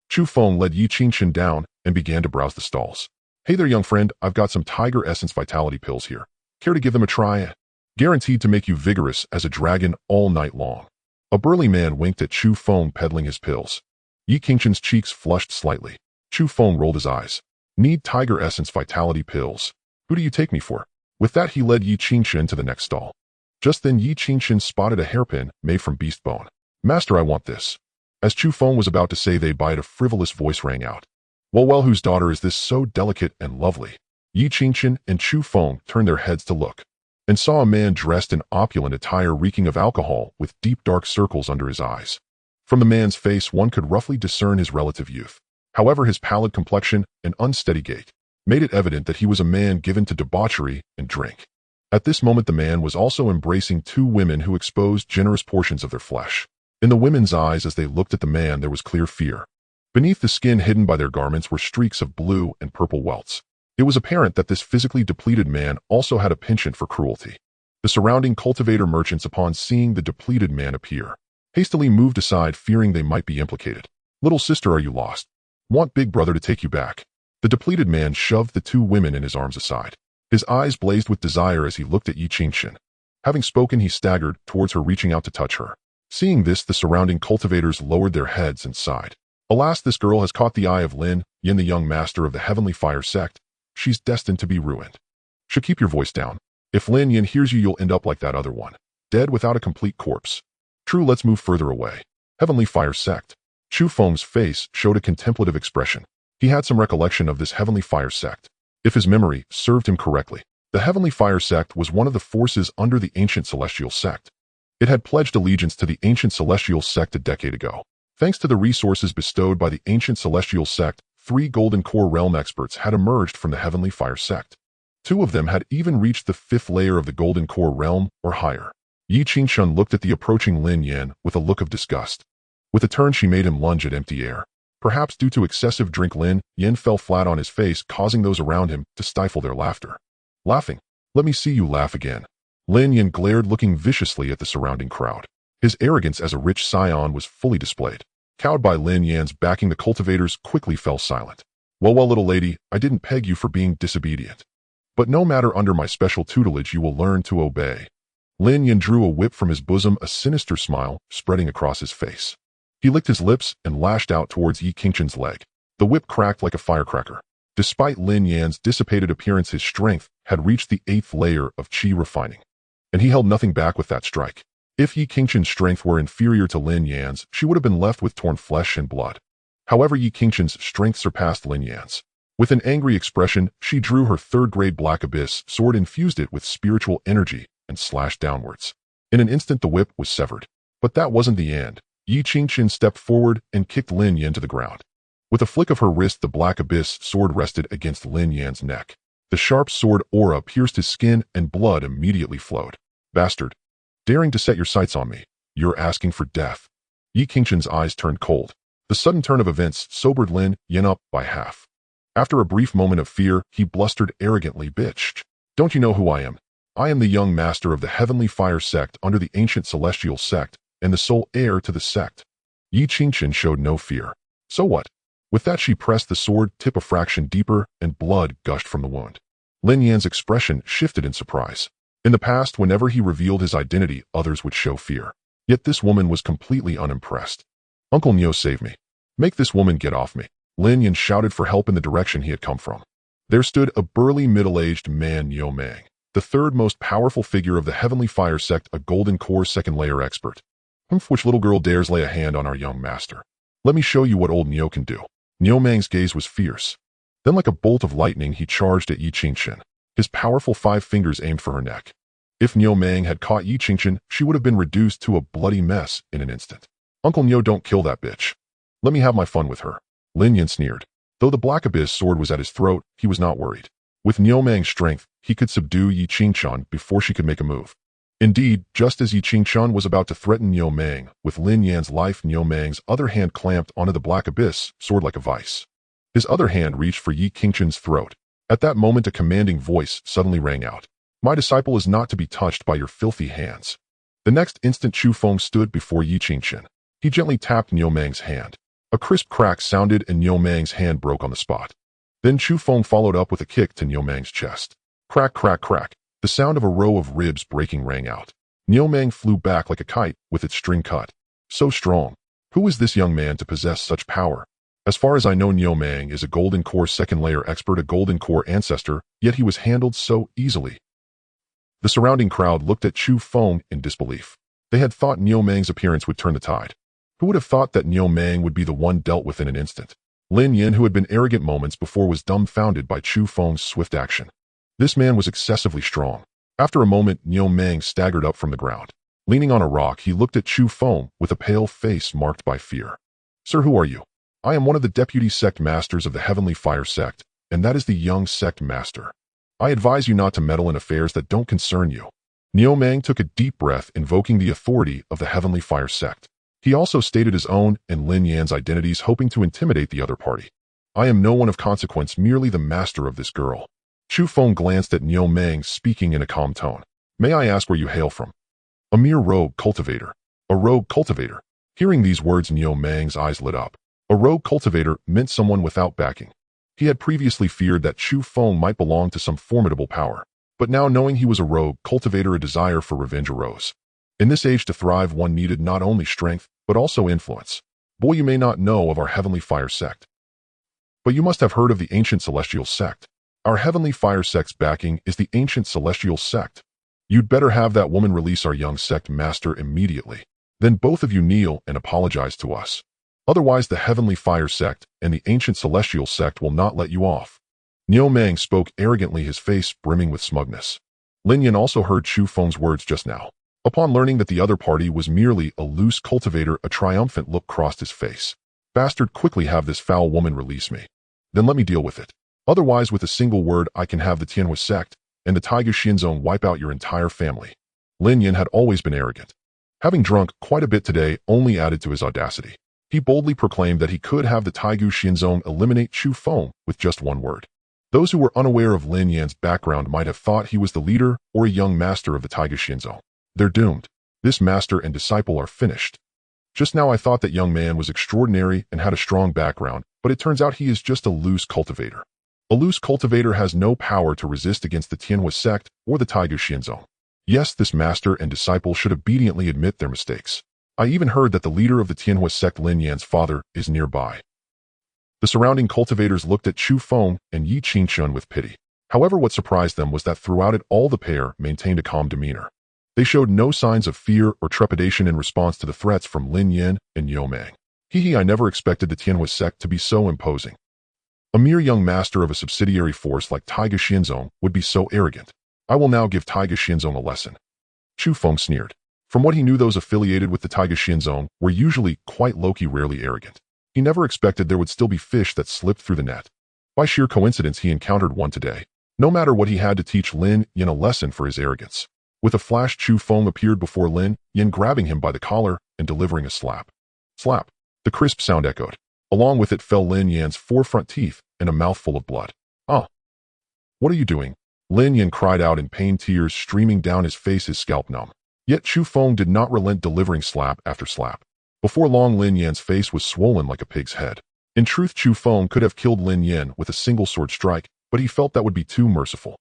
Chu Feng led Yi Qingchen down and began to browse the stalls. Hey there, young friend, I've got some tiger essence vitality pills here. Care to give them a try? Guaranteed to make you vigorous as a dragon all night long. A burly man winked at Chu Feng peddling his pills. Yi Qingchen's cheeks flushed slightly. Chu Feng rolled his eyes. Need tiger essence vitality pills. Who do you take me for? With that, he led Yi Qingchen to the next stall. Just then, Yi Qingchen spotted a hairpin made from beast bone. Master, I want this. As Chu Feng was about to say they buy it, a frivolous voice rang out. Well, whose daughter is this so delicate and lovely? Yi Qingchen and Chu Feng turned their heads to look, and saw a man dressed in opulent attire reeking of alcohol with deep dark circles under his eyes. From the man's face, one could roughly discern his relative youth. However, his pallid complexion and unsteady gait made it evident that he was a man given to debauchery and drink. At this moment, the man was also embracing 2 women who exposed generous portions of their flesh. In the women's eyes, as they looked at the man, there was clear fear. Beneath the skin hidden by their garments were streaks of blue and purple welts. It was apparent that this physically depleted man also had a penchant for cruelty. The surrounding cultivator merchants, upon seeing the depleted man appear, hastily moved aside, fearing they might be implicated. Little sister, are you lost? Want big brother to take you back? The depleted man shoved the 2 women in his arms aside. His eyes blazed with desire as he looked at Yi Qingchen. Having spoken, he staggered towards her, reaching out to touch her. Seeing this, the surrounding cultivators lowered their heads and sighed. Alas, this girl has caught the eye of Lin Yin, the young master of the Heavenly Fire sect. She's destined to be ruined. Should keep your voice down. If Lin Yin hears you, you'll end up like that other one, dead without a complete corpse. True, let's move further away. Heavenly Fire sect. Chu Feng's face showed a contemplative expression. He had some recollection of this Heavenly Fire sect. If his memory served him correctly, the Heavenly Fire sect was one of the forces under the ancient Celestial sect. It had pledged allegiance to the ancient Celestial sect a decade ago. Thanks to the resources bestowed by the ancient Celestial sect, 3 Golden Core Realm experts had emerged from the Heavenly Fire sect. 2 of them had even reached the 5th layer of the Golden Core Realm or higher. Yi Qingchen looked at the approaching Lin Yan with a look of disgust. With a turn, she made him lunge at empty air. Perhaps due to excessive drink, Lin Yan fell flat on his face, causing those around him to stifle their laughter. Laughing? Let me see you laugh again. Lin Yan glared, looking viciously at the surrounding crowd. His arrogance as a rich scion was fully displayed. Cowed by Lin Yan's backing, the cultivators quickly fell silent. Well, little lady, I didn't peg you for being disobedient. But no matter, under my special tutelage you will learn to obey. Lin Yan drew a whip from his bosom, a sinister smile spreading across his face. He licked his lips and lashed out towards Yi Qingchen's leg. The whip cracked like a firecracker. Despite Lin Yan's dissipated appearance, his strength had reached the 8th layer of qi refining, and he held nothing back with that strike. If Yi Qingchen's strength were inferior to Lin Yan's, she would have been left with torn flesh and blood. However, Yi Qingchen's strength surpassed Lin Yan's. With an angry expression, she drew her 3rd-grade Black Abyss sword, infused it with spiritual energy, and slashed downwards. In an instant, the whip was severed. But that wasn't the end. Yi Qingchen stepped forward and kicked Lin Yan to the ground. With a flick of her wrist, the Black Abyss sword rested against Lin Yan's neck. The sharp sword aura pierced his skin, and blood immediately flowed. Bastard! Daring to set your sights on me, you're asking for death. Yi Qingchen's eyes turned cold. The sudden turn of events sobered Lin Yan up by half. After a brief moment of fear, he blustered arrogantly, bitch. Don't you know who I am? I am the young master of the Heavenly Fire sect under the ancient Celestial sect, and the sole heir to the sect. Yi Qingchen showed no fear. So what? With that, she pressed the sword tip a fraction deeper, and blood gushed from the wound. Lin Yan's expression shifted in surprise. In the past, whenever he revealed his identity, others would show fear. Yet this woman was completely unimpressed. Uncle Nio, save me. Make this woman get off me. Lin Yan shouted for help in the direction he had come from. There stood a burly, middle-aged man, Niu Mang, the 3rd most powerful figure of the Heavenly Fire sect, a Golden Core 2nd layer expert. Which little girl dares lay a hand on our young master? Let me show you what old Niu can do. Niu Mang's gaze was fierce. Then, like a bolt of lightning, he charged at Yi Qingchen. His powerful 5 fingers aimed for her neck. If Niu Mang had caught Yi Qingchen, she would have been reduced to a bloody mess in an instant. Uncle Niu, don't kill that bitch. Let me have my fun with her. Lin Yan sneered. Though the Black Abyss sword was at his throat, he was not worried. With Niu Mang's strength, he could subdue Yi Qingchen before she could make a move. Indeed, just as Yi Qingchuan was about to threaten Niu Meng with Lin Yan's life, Niu Meng's other hand clamped onto the black abyss, sword like a vice. His other hand reached for Yi Qingchuan's throat. At that moment a commanding voice suddenly rang out. "My disciple is not to be touched by your filthy hands." The next instant Chu Feng stood before Yi Qingchuan. He gently tapped Niu Meng's hand. A crisp crack sounded and Niu Meng's hand broke on the spot. Then Chu Feng followed up with a kick to Niu Meng's chest. Crack, crack, crack. The sound of a row of ribs breaking rang out. Niu Meng flew back like a kite with its string cut. So strong. Who is this young man to possess such power? As far as I know, Niu Meng is a golden core second layer expert, a golden core ancestor, yet he was handled so easily. The surrounding crowd looked at Chu Feng in disbelief. They had thought Niu Meng's appearance would turn the tide. Who would have thought that Niu Meng would be the one dealt with in an instant? Lin Yin, who had been arrogant moments before, was dumbfounded by Chu Feng's swift action. This man was excessively strong. After a moment, Niu Meng staggered up from the ground. Leaning on a rock, he looked at Chu Feng with a pale face marked by fear. "Sir, who are you?" "I am one of the deputy sect masters of the Heavenly Fire sect, and that is the young sect master. I advise you not to meddle in affairs that don't concern you." Niu Meng took a deep breath, invoking the authority of the Heavenly Fire sect. He also stated his own and Lin Yan's identities, hoping to intimidate the other party. "I am no one of consequence, merely the master of this girl." Chu Feng glanced at Niu Meng, speaking in a calm tone. "May I ask where you hail from?" "A mere rogue cultivator." "A rogue cultivator?" Hearing these words, Niu Meng's eyes lit up. A rogue cultivator meant someone without backing. He had previously feared that Chu Feng might belong to some formidable power, but now knowing he was a rogue cultivator, a desire for revenge arose. In this age, to thrive, one needed not only strength, but also influence. "Boy, you may not know of our Heavenly Fire sect, but you must have heard of the ancient celestial sect. Our Heavenly Fire sect's backing is the ancient celestial sect. You'd better have that woman release our young sect master immediately. Then both of you kneel and apologize to us. Otherwise the Heavenly Fire sect and the ancient celestial sect will not let you off." Niu Meng spoke arrogantly, his face brimming with smugness. Lin Yan also heard Chu Feng's words just now. Upon learning that the other party was merely a loose cultivator, a triumphant look crossed his face. "Bastard, quickly have this foul woman release me. Then let me deal with it. Otherwise, with a single word, I can have the Tianhui sect and the Taiga Xinzong wipe out your entire family." Lin Yan had always been arrogant. Having drunk quite a bit today only added to his audacity. He boldly proclaimed that he could have the Taigu Xinzong eliminate Chu Feng with just one word. Those who were unaware of Lin Yan's background might have thought he was the leader or a young master of the Taiga Xinzong. They're doomed. This master and disciple are finished. Just now I thought that young man was extraordinary and had a strong background, but it turns out he is just a loose cultivator. A loose cultivator has no power to resist against the Tianhui sect or the Taigu Xinzong. Yes, this master and disciple should obediently admit their mistakes. I even heard that the leader of the Tianhui sect, Lin Yan's father, is nearby. The surrounding cultivators looked at Chu Feng and Yi Qingchuan with pity. However, what surprised them was that throughout it all the pair maintained a calm demeanor. They showed no signs of fear or trepidation in response to the threats from Lin Yan and Niu Meng. I never expected the Tianhui sect to be so imposing. A mere young master of a subsidiary force like Taiga Xinzong would be so arrogant. I will now give Taiga Xinzong a lesson." Chu Feng sneered. From what he knew, those affiliated with the Taiga Xinzong were usually quite low-key, rarely arrogant. He never expected there would still be fish that slipped through the net. By sheer coincidence, he encountered one today. No matter what, he had to teach Lin Yan a lesson for his arrogance. With a flash, Chu Feng appeared before Lin Yan, grabbing him by the collar and delivering a slap. Slap. The crisp sound echoed. Along with it fell Lin Yan's forefront teeth and a mouthful of blood. "Ah! What are you doing?" Lin Yan cried out in pain, tears streaming down his face, his scalp numb. Yet Chu Feng did not relent, delivering slap after slap. Before long, Lin Yan's face was swollen like a pig's head. In truth, Chu Feng could have killed Lin Yan with a single sword strike, but he felt that would be too merciful.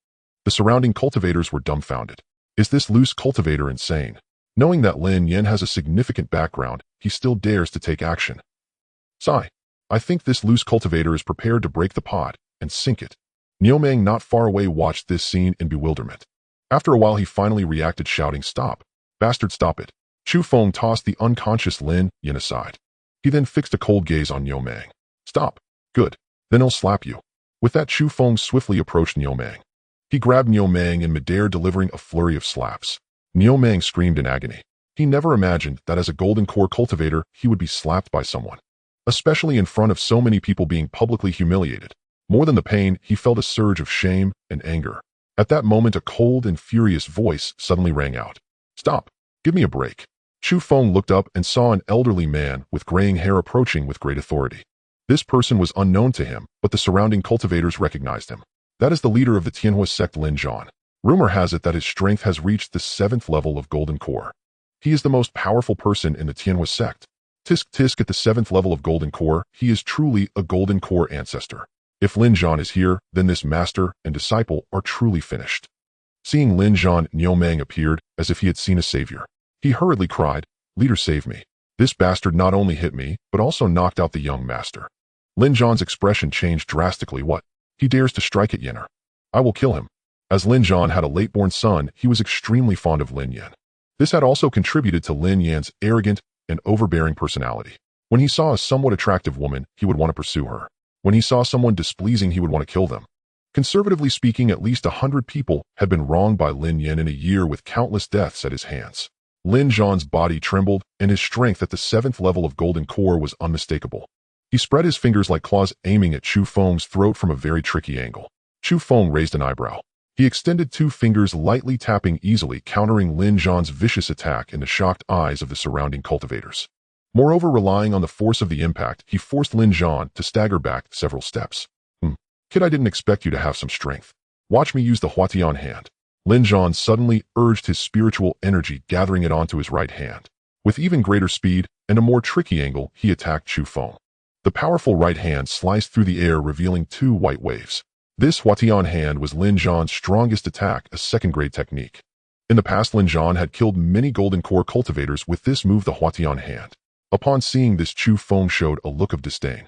The surrounding cultivators were dumbfounded. Is this loose cultivator insane? Knowing that Lin Yan has a significant background, he still dares to take action. Sigh. I think this loose cultivator is prepared to break the pot and sink it. Niu Meng, not far away, watched this scene in bewilderment. After a while, he finally reacted, shouting, "Stop! Bastard, stop it!" Chu Feng tossed the unconscious Lin Yan aside. He then fixed a cold gaze on Niu Meng. "Stop! Good. Then I'll slap you." With that, Chu Feng swiftly approached Niu Meng. He grabbed Niu Meng in midair, delivering a flurry of slaps. Niu Meng screamed in agony. He never imagined that as a golden core cultivator, he would be slapped by someone, especially in front of so many people, being publicly humiliated. More than the pain, he felt a surge of shame and anger. At that moment, a cold and furious voice suddenly rang out. Stop. Give me a break. Chu Feng looked up and saw an elderly man with graying hair approaching with great authority. This person was unknown to him, but the surrounding cultivators recognized him. That is the leader of the Tianhua sect, Lin Zhan. Rumor has it that his strength has reached the 7th level of Golden Core. He is the most powerful person in the Tianhua sect. Tisk tisk, at the 7th level of Golden Core, he is truly a Golden Core ancestor. If Lin Zhan is here, then this master and disciple are truly finished. Seeing Lin Zhan, Niu Meng appeared as if he had seen a savior. He hurriedly cried, "Leader, save me. This bastard not only hit me, but also knocked out the young master." Lin Zhan's expression changed drastically. What? He dares to strike at Yenner. I will kill him. As Lin Zhan had a late-born son, he was extremely fond of Lin Yan. This had also contributed to Lin Yan's arrogant and overbearing personality. When he saw a somewhat attractive woman, he would want to pursue her. When he saw someone displeasing, he would want to kill them. Conservatively speaking, at least 100 people had been wronged by Lin Yan in a year, with countless deaths at his hands. Lin Zhan's body trembled, and his strength at the 7th level of Golden Core was unmistakable. He spread his fingers like claws, aiming at Chu Feng's throat from a very tricky angle. Chu Feng raised an eyebrow. He extended 2 fingers, lightly tapping easily, countering Lin Zhan's vicious attack in the shocked eyes of the surrounding cultivators. Moreover, relying on the force of the impact, he forced Lin Zhan to stagger back several steps. Kid, I didn't expect you to have some strength. Watch me use the Huatian hand. Lin Zhan suddenly urged his spiritual energy, gathering it onto his right hand. With even greater speed and a more tricky angle, he attacked Chu Feng. The powerful right hand sliced through the air, revealing 2 white waves. This Huatian hand was Lin Zhan's strongest attack, a second-grade technique. In the past, Lin Zhan had killed many Golden Core cultivators with this move, the Huatian hand. Upon seeing this, Chu Feng showed a look of disdain.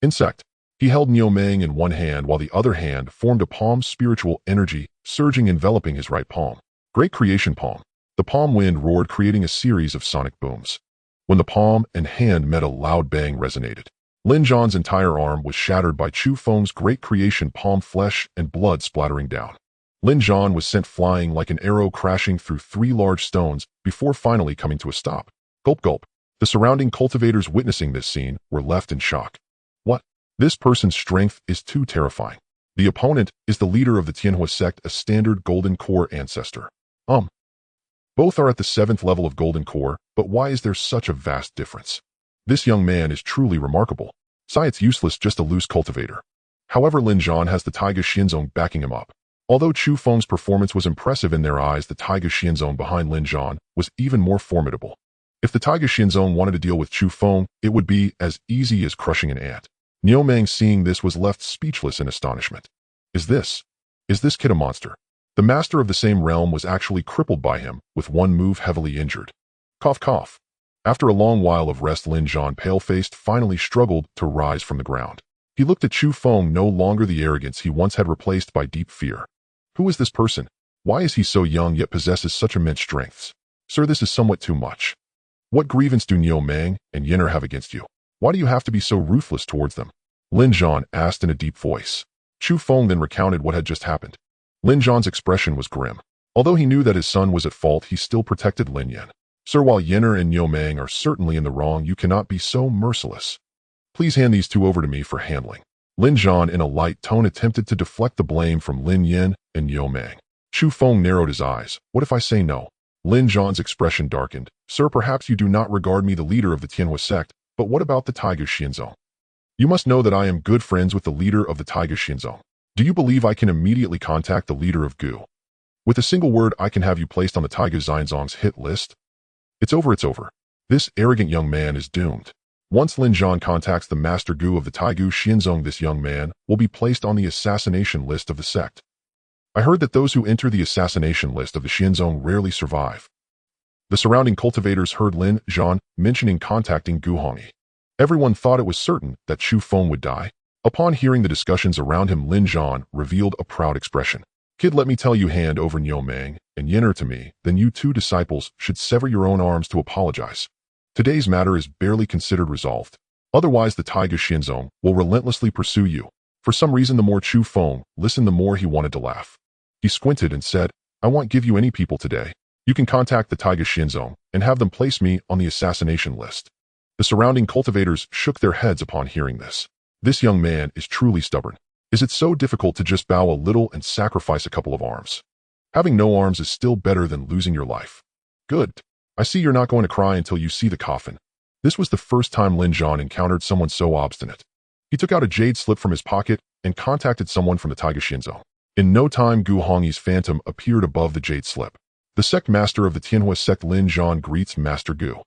Insect. He held Niu Meng in one hand while the other hand formed a palm, spiritual energy surging, enveloping his right palm. Great Creation Palm. The palm wind roared, creating a series of sonic booms. When the palm and hand met, a loud bang resonated. Lin Zhan's entire arm was shattered by Chu Feng's Great Creation Palm, flesh and blood splattering down. Lin Zhan was sent flying like an arrow, crashing through 3 large stones before finally coming to a stop. Gulp gulp. The surrounding cultivators witnessing this scene were left in shock. What? This person's strength is too terrifying. The opponent is the leader of the Tianhua sect, a standard Golden Core ancestor. Both are at the 7th level of Golden Core, but why is there such a vast difference? This young man is truly remarkable. It's useless, just a loose cultivator. However, Lin Zhan has the Taiga Xianzong backing him up. Although Chu Feng's performance was impressive in their eyes, the Taiga Xianzong behind Lin Zhan was even more formidable. If the Taiga Xianzong wanted to deal with Chu Feng, it would be as easy as crushing an ant. Niu Meng, seeing this, was left speechless in astonishment. Is this kid a monster? The master of the same realm was actually crippled by him, with one move heavily injured. Cough cough. After a long while of rest, Lin Zhan, pale-faced, finally struggled to rise from the ground. He looked at Chu Feng, no longer the arrogance he once had, replaced by deep fear. Who is this person? Why is he so young yet possesses such immense strengths? Sir, this is somewhat too much. What grievance do Niu Meng and Yenner have against you? Why do you have to be so ruthless towards them? Lin Zhan asked in a deep voice. Chu Feng then recounted what had just happened. Lin Zhan's expression was grim. Although he knew that his son was at fault, he still protected Lin Yan. Sir, while Yenner and Niu Meng are certainly in the wrong, you cannot be so merciless. Please hand these 2 over to me for handling. Lin Zhan, in a light tone, attempted to deflect the blame from Lin Yan and Niu Meng. Chu Feng narrowed his eyes. What if I say no? Lin Zhan's expression darkened. Sir, perhaps you do not regard me the leader of the Tianhua sect, but what about the Taiga Xianzong? You must know that I am good friends with the leader of the Taiga Xianzong. Do you believe I can immediately contact the leader of Gu? With a single word, I can have you placed on the Taiga Xianzong's hit list? It's over. This arrogant young man is doomed. Once Lin Zhan contacts the Master Gu of the Taiga Xianzong, this young man will be placed on the assassination list of the sect. I heard that those who enter the assassination list of the Xianzong rarely survive. The surrounding cultivators heard Lin Zhan mentioning contacting Gu Hongyi. Everyone thought it was certain that Chu Feng would die. Upon hearing the discussions around him, Lin Zhan revealed a proud expression. Kid, let me tell you, hand over Niu Meng and Yenner to me, then you 2 disciples should sever your own arms to apologize. Today's matter is barely considered resolved. Otherwise, the Taiga Xianzong will relentlessly pursue you. For some reason, the more Chu Feng listened, the more he wanted to laugh. He squinted and said, I won't give you any people today. You can contact the Taiga Xianzong and have them place me on the assassination list. The surrounding cultivators shook their heads upon hearing this. This young man is truly stubborn. Is it so difficult to just bow a little and sacrifice a couple of arms? Having no arms is still better than losing your life. Good. I see you're not going to cry until you see the coffin. This was the first time Lin Zhan encountered someone so obstinate. He took out a jade slip from his pocket and contacted someone from the Taiga Xinzong. In no time, Gu Hongyi's phantom appeared above the jade slip. The sect master of the Tianhua sect, Lin Zhan, greets Master Gu.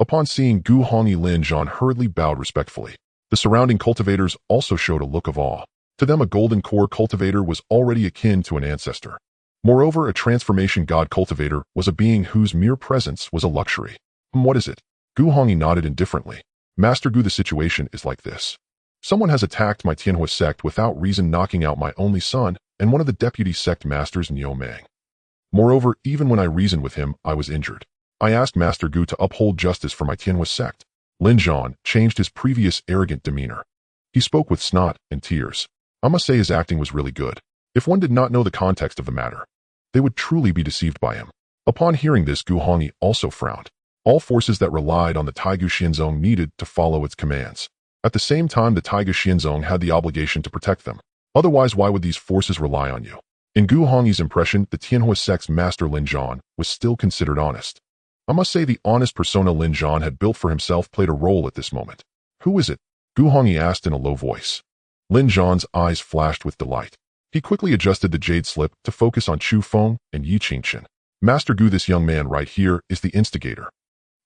Upon seeing Gu Hongyi, Lin Zhan hurriedly bowed respectfully. The surrounding cultivators also showed a look of awe. To them, a golden core cultivator was already akin to an ancestor. Moreover, a transformation god cultivator was a being whose mere presence was a luxury. What is it? Gu Hongyi nodded indifferently. Master Gu, the situation is like this. Someone has attacked my Tianhua sect without reason, knocking out my only son and one of the deputy sect masters, Niu Mang. Moreover, even when I reasoned with him, I was injured. I asked Master Gu to uphold justice for my Tianhua sect. Lin Zhan changed his previous arrogant demeanor. He spoke with snot and tears. I must say his acting was really good. If one did not know the context of the matter, they would truly be deceived by him. Upon hearing this, Gu Hongyi also frowned. All forces that relied on the Taiga Xinzong needed to follow its commands. At the same time, the Taiga Xinzong had the obligation to protect them. Otherwise, why would these forces rely on you? In Gu Hongyi's impression, the Tianhua sect's master Lin Zhan was still considered honest. I must say the honest persona Lin Zhan had built for himself played a role at this moment. Who is it? Gu Hongyi asked in a low voice. Lin Zhan's eyes flashed with delight. He quickly adjusted the jade slip to focus on Chu Feng and Yi Qingqin. Master Gu, this young man right here is the instigator.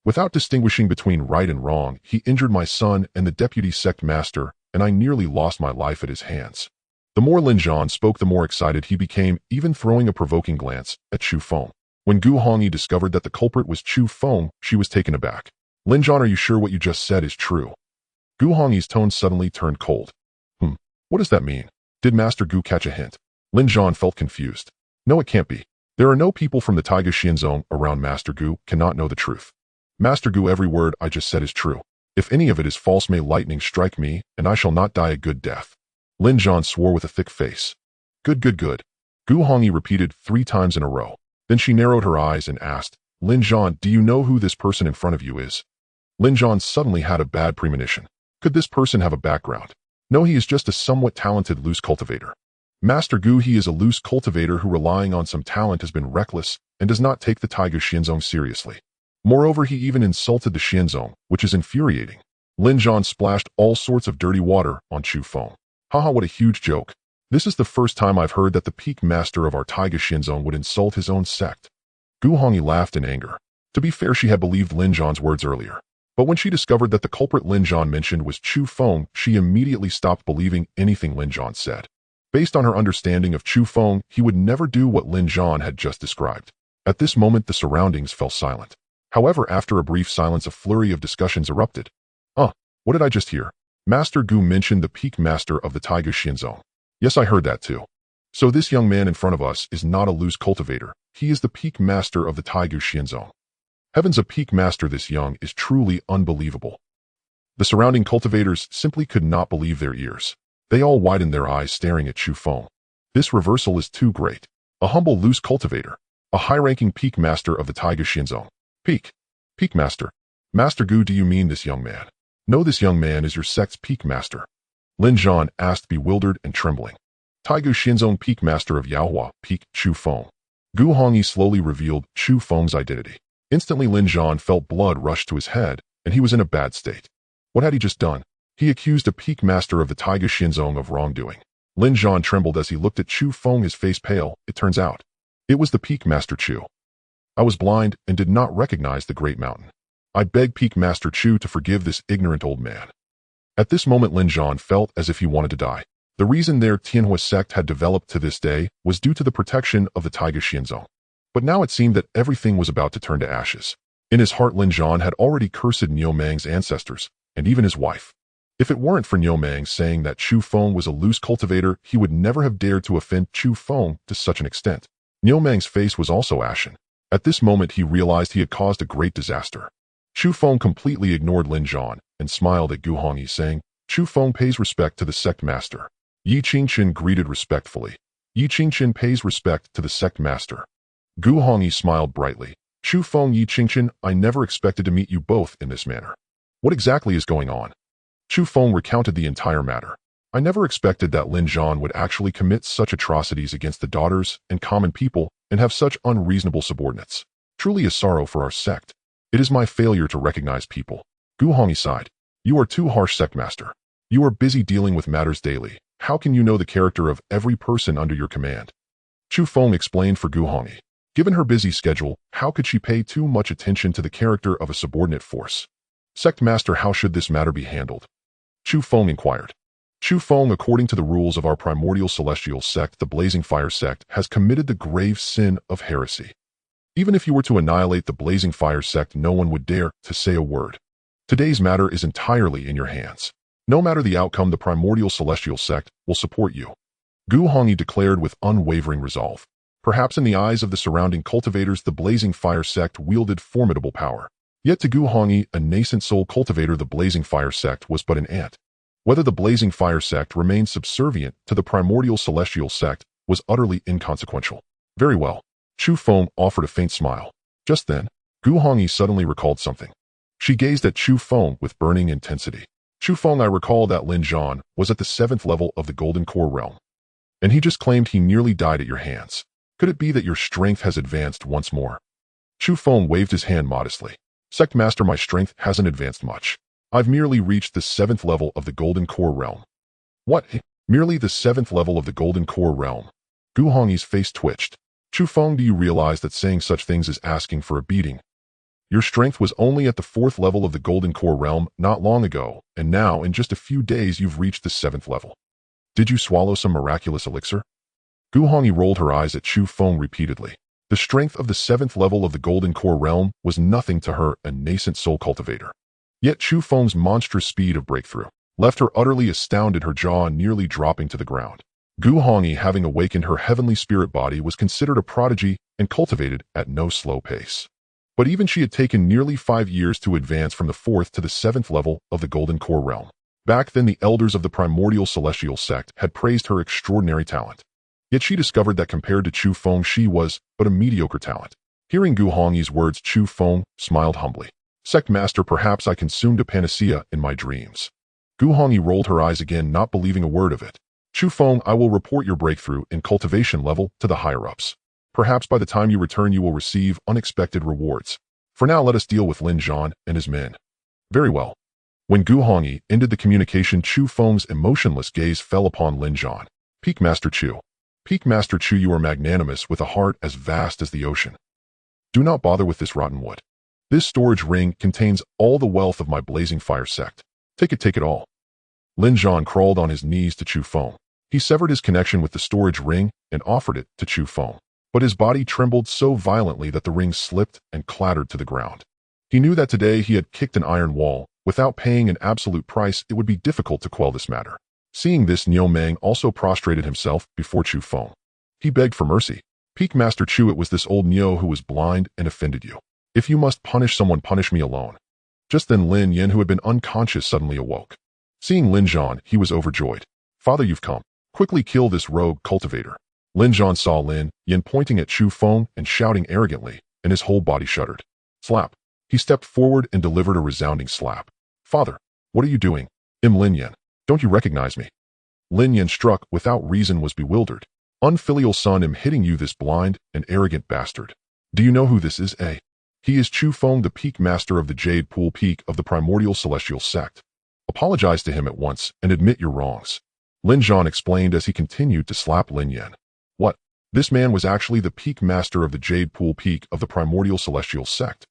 Without distinguishing between right and wrong, he injured my son and the deputy sect master, and I nearly lost my life at his hands. The more Lin Zhan spoke, the more excited he became, even throwing a provoking glance at Chu Feng. When Gu Hongyi discovered that the culprit was Chu Feng, she was taken aback. Lin Zhan, are you sure what you just said is true? Gu Hongyi's tone suddenly turned cold. What does that mean? Did Master Gu catch a hint? Lin Zhan felt confused. No, it can't be. There are no people from the Taiga Xinzong around. Master Gu cannot know the truth. Master Gu, every word I just said is true. If any of it is false, may lightning strike me, and I shall not die a good death. Lin Zhan swore with a thick face. Good. Gu Hongyi repeated 3 times in a row. Then she narrowed her eyes and asked, Lin Zhan, do you know who this person in front of you is? Lin Zhan suddenly had a bad premonition. Could this person have a background? No, he is just a somewhat talented loose cultivator. Master Gu, he is a loose cultivator who, relying on some talent, has been reckless and does not take the Taiga Xinzong seriously. Moreover, he even insulted the Xinzong, which is infuriating. Lin Zhan splashed all sorts of dirty water on Chu Feng. Haha, what a huge joke. This is the first time I've heard that the peak master of our Taiga Xinzong would insult his own sect. Gu Hongyi laughed in anger. To be fair, she had believed Lin Zhan's words earlier. But when she discovered that the culprit Lin Zhan mentioned was Chu Feng, she immediately stopped believing anything Lin Zhan said. Based on her understanding of Chu Feng, he would never do what Lin Zhan had just described. At this moment, the surroundings fell silent. However, after a brief silence, a flurry of discussions erupted. What did I just hear? Master Gu mentioned the peak master of the Taiga Xinzong. Yes, I heard that too. So this young man in front of us is not a loose cultivator. He is the peak master of the Taiga Xinzong. Heavens, a peak master this young is truly unbelievable. The surrounding cultivators simply could not believe their ears. They all widened their eyes, staring at Chu Feng. This reversal is too great. A humble loose cultivator. A high-ranking peak master of the Taiga Xinzong. Peak master. Master Gu, do you mean this young man? No, this young man is your sect's peak master. Lin Zhan asked, bewildered and trembling. Taiga Xinzong peak master of Yaohua, peak Chu Feng. Gu Hongyi slowly revealed Chu Feng's identity. Instantly, Lin Zhan felt blood rush to his head, and he was in a bad state. What had he just done? He accused a peak master of the Taiga Xinzong of wrongdoing. Lin Zhan trembled as he looked at Chu Feng, his face pale. It turns out, it was the peak master Chu. I was blind and did not recognize the great mountain. I beg Peak Master Chu to forgive this ignorant old man. At this moment, Lin Zhan felt as if he wanted to die. The reason their Tianhua sect had developed to this day was due to the protection of the Taiga Xinzong. But now it seemed that everything was about to turn to ashes. In his heart, Lin Zhan had already cursed Niu Mang's ancestors, and even his wife. If it weren't for Niu Mang saying that Chu Feng was a loose cultivator, he would never have dared to offend Chu Feng to such an extent. Niu Mang's face was also ashen. At this moment, he realized he had caused a great disaster. Chu Feng completely ignored Lin Zhan and smiled at Gu Hongyi, saying, Chu Feng pays respect to the sect master. Yi Qingqin greeted respectfully. Yi Qingqin pays respect to the sect master. Gu Hongyi smiled brightly. Chu Feng, Yi Qingqin, I never expected to meet you both in this manner. What exactly is going on? Chu Feng recounted the entire matter. I never expected that Lin Zhan would actually commit such atrocities against the daughters and common people and have such unreasonable subordinates. Truly a sorrow for our sect. It is my failure to recognize people. Gu Hongyi sighed. You are too harsh, sect master. You are busy dealing with matters daily. How can you know the character of every person under your command? Chu Feng explained for Gu Hongyi. Given her busy schedule, how could she pay too much attention to the character of a subordinate force? Sect master, how should this matter be handled? Chu Feng inquired. Chu Feng, according to the rules of our primordial celestial sect, the Blazing Fire sect, has committed the grave sin of heresy. Even if you were to annihilate the Blazing Fire sect, no one would dare to say a word. Today's matter is entirely in your hands. No matter the outcome, the primordial celestial sect will support you. Gu Hongyi declared with unwavering resolve. Perhaps in the eyes of the surrounding cultivators, the Blazing Fire sect wielded formidable power. Yet to Gu Hongyi, a nascent soul cultivator, the Blazing Fire sect was but an ant. Whether the Blazing Fire sect remained subservient to the primordial celestial sect was utterly inconsequential. Very well. Chu Feng offered a faint smile. Just then, Gu Hongyi suddenly recalled something. She gazed at Chu Feng with burning intensity. Chu Feng, I recall that Lin Zhan was at the 7th level of the Golden Core realm. And he just claimed he nearly died at your hands. Could it be that your strength has advanced once more? Chu Feng waved his hand modestly. Sect master, my strength hasn't advanced much. I've merely reached the 7th level of the Golden Core realm. What? Merely the 7th level of the Golden Core realm? Gu Hongyi's face twitched. Chu Feng, do you realize that saying such things is asking for a beating? Your strength was only at the 4th level of the Golden Core realm not long ago, and now in just a few days you've reached the 7th level. Did you swallow some miraculous elixir? Gu Hongyi rolled her eyes at Chu Feng repeatedly. The strength of the 7th level of the Golden Core realm was nothing to her, a nascent soul cultivator. Yet Chu Feng's monstrous speed of breakthrough left her utterly astounded, her jaw nearly dropping to the ground. Gu Hongyi, having awakened her heavenly spirit body, was considered a prodigy and cultivated at no slow pace. But even she had taken nearly 5 years to advance from the 4th to the 7th level of the Golden Core realm. Back then, the elders of the primordial celestial sect had praised her extraordinary talent. Yet she discovered that compared to Chu Feng, she was but a mediocre talent. Hearing Gu Hongyi's words, Chu Feng smiled humbly. Sect master, perhaps I consumed a panacea in my dreams. Gu Hongyi rolled her eyes again, not believing a word of it. Chu Feng, I will report your breakthrough in cultivation level to the higher-ups. Perhaps by the time you return you will receive unexpected rewards. For now, let us deal with Lin Zhan and his men. Very well. When Gu Hongyi ended the communication, Chu Feng's emotionless gaze fell upon Lin Zhan. Peak Master Chu. Peak Master Chu, you are magnanimous with a heart as vast as the ocean. Do not bother with this rotten wood. This storage ring contains all the wealth of my Blazing Fire sect. Take it all. Lin Zhan crawled on his knees to Chu Feng. He severed his connection with the storage ring and offered it to Chu Feng. But his body trembled so violently that the ring slipped and clattered to the ground. He knew that today he had kicked an iron wall. Without paying an absolute price, it would be difficult to quell this matter. Seeing this, Niu Meng also prostrated himself before Chu Feng. He begged for mercy. Peak Master Chu, it was this old Niu who was blind and offended you. If you must punish someone, punish me alone. Just then Lin Yin, who had been unconscious, suddenly awoke. Seeing Lin Zhan, he was overjoyed. Father, you've come. Quickly kill this rogue cultivator. Lin Zhan saw Lin Yin pointing at Chu Feng and shouting arrogantly, and his whole body shuddered. Slap. He stepped forward and delivered a resounding slap. Father, what are you doing? Lin Yin, don't you recognize me? Lin Yin, struck without reason, was bewildered. Unfilial son, am hitting you, this blind and arrogant bastard. Do you know who this is, eh? He is Chu Feng, the Peak Master of the Jade Pool Peak of the primordial celestial sect. Apologize to him at once and admit your wrongs. Lin Zhan explained as he continued to slap Lin Yin. What? This man was actually the Peak Master of the Jade Pool Peak of the primordial celestial sect.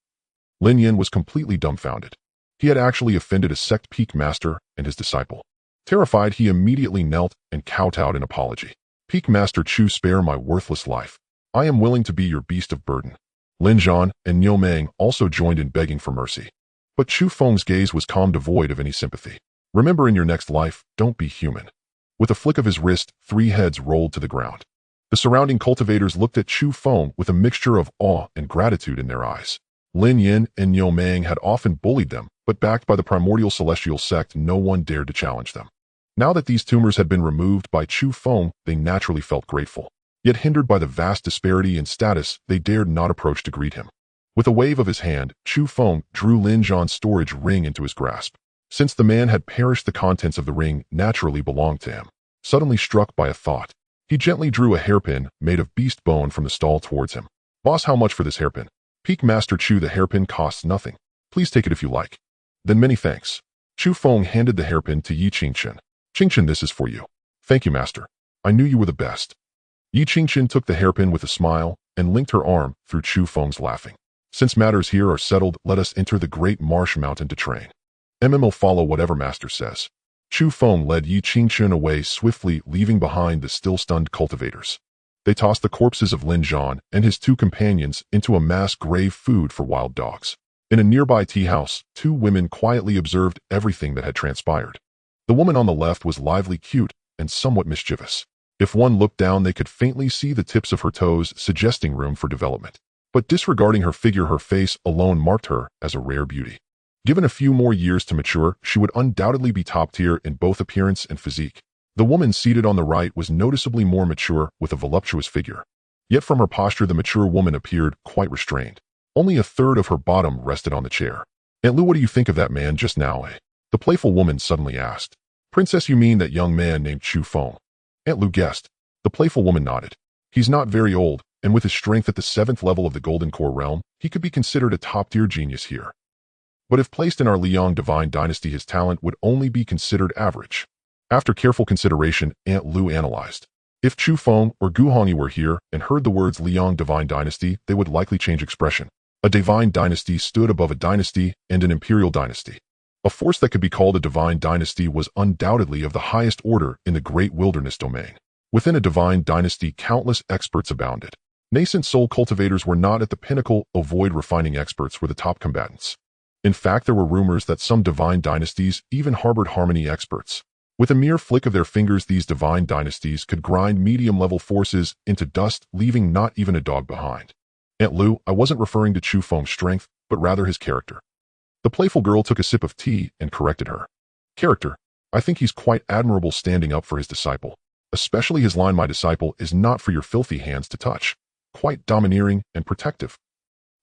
Lin Yin was completely dumbfounded. He had actually offended a sect Peak Master and his disciple. Terrified, he immediately knelt and kowtowed in apology. Peak Master Chu, spare my worthless life. I am willing to be your beast of burden. Lin Zhan and Niu Meng also joined in begging for mercy. But Chu Feng's gaze was calm, devoid of any sympathy. Remember, in your next life, don't be human. With a flick of his wrist, 3 heads rolled to the ground. The surrounding cultivators looked at Chu Feng with a mixture of awe and gratitude in their eyes. Lin Yin and Niu Meng had often bullied them, but backed by the primordial celestial sect, no one dared to challenge them. Now that these tumors had been removed by Chu Feng, they naturally felt grateful. Yet hindered by the vast disparity in status, they dared not approach to greet him. With a wave of his hand, Chu Feng drew Lin Zhan's storage ring into his grasp. Since the man had perished, the contents of the ring naturally belonged to him. Suddenly struck by a thought, he gently drew a hairpin made of beast bone from the stall towards him. Boss, how much for this hairpin? Peak Master Chu, the hairpin costs nothing. Please take it if you like. Then many thanks. Chu Feng handed the hairpin to Yi Qingchen. Qingchen, this is for you. Thank you, Master. I knew you were the best. Yi Qingchen took the hairpin with a smile and linked her arm through Chu Feng's, laughing. Since matters here are settled, let us enter the great marsh mountain to train. Will follow whatever Master says. Chu Feng led Yi Qingchen away swiftly, leaving behind the still-stunned cultivators. They tossed the corpses of Lin Zhan and his 2 companions into a mass grave food for wild dogs. In a nearby tea house, 2 women quietly observed everything that had transpired. The woman on the left was lively, cute, and somewhat mischievous. If one looked down, they could faintly see the tips of her toes, suggesting room for development. But disregarding her figure, her face alone marked her as a rare beauty. Given a few more years to mature, she would undoubtedly be top tier in both appearance and physique. The woman seated on the right was noticeably more mature, with a voluptuous figure. Yet from her posture, the mature woman appeared quite restrained. Only a third of her bottom rested on the chair. Aunt Lu, what do you think of that man just now, eh? The playful woman suddenly asked. Princess, you mean that young man named Chu Feng? Aunt Lu guessed. The playful woman nodded. He's not very old, and with his strength at the 7th level of the Golden Core realm, he could be considered a top-tier genius here. But if placed in our Liang Divine Dynasty, his talent would only be considered average. After careful consideration, Aunt Lu analyzed. If Chu Feng or Gu Hongyi were here and heard the words Liang Divine Dynasty, they would likely change expression. A divine dynasty stood above a dynasty and an imperial dynasty. A force that could be called a divine dynasty was undoubtedly of the highest order in the Great Wilderness Domain. Within a divine dynasty, countless experts abounded. Nascent soul cultivators were not at the pinnacle, void refining experts were the top combatants. In fact, there were rumors that some divine dynasties even harbored harmony experts. With a mere flick of their fingers, these divine dynasties could grind medium-level forces into dust, leaving not even a dog behind. Aunt Lu, I wasn't referring to Chu Feng's strength, but rather his character. The playful girl took a sip of tea and corrected her. Character? I think he's quite admirable, standing up for his disciple. Especially his line, my disciple is not for your filthy hands to touch. Quite domineering and protective.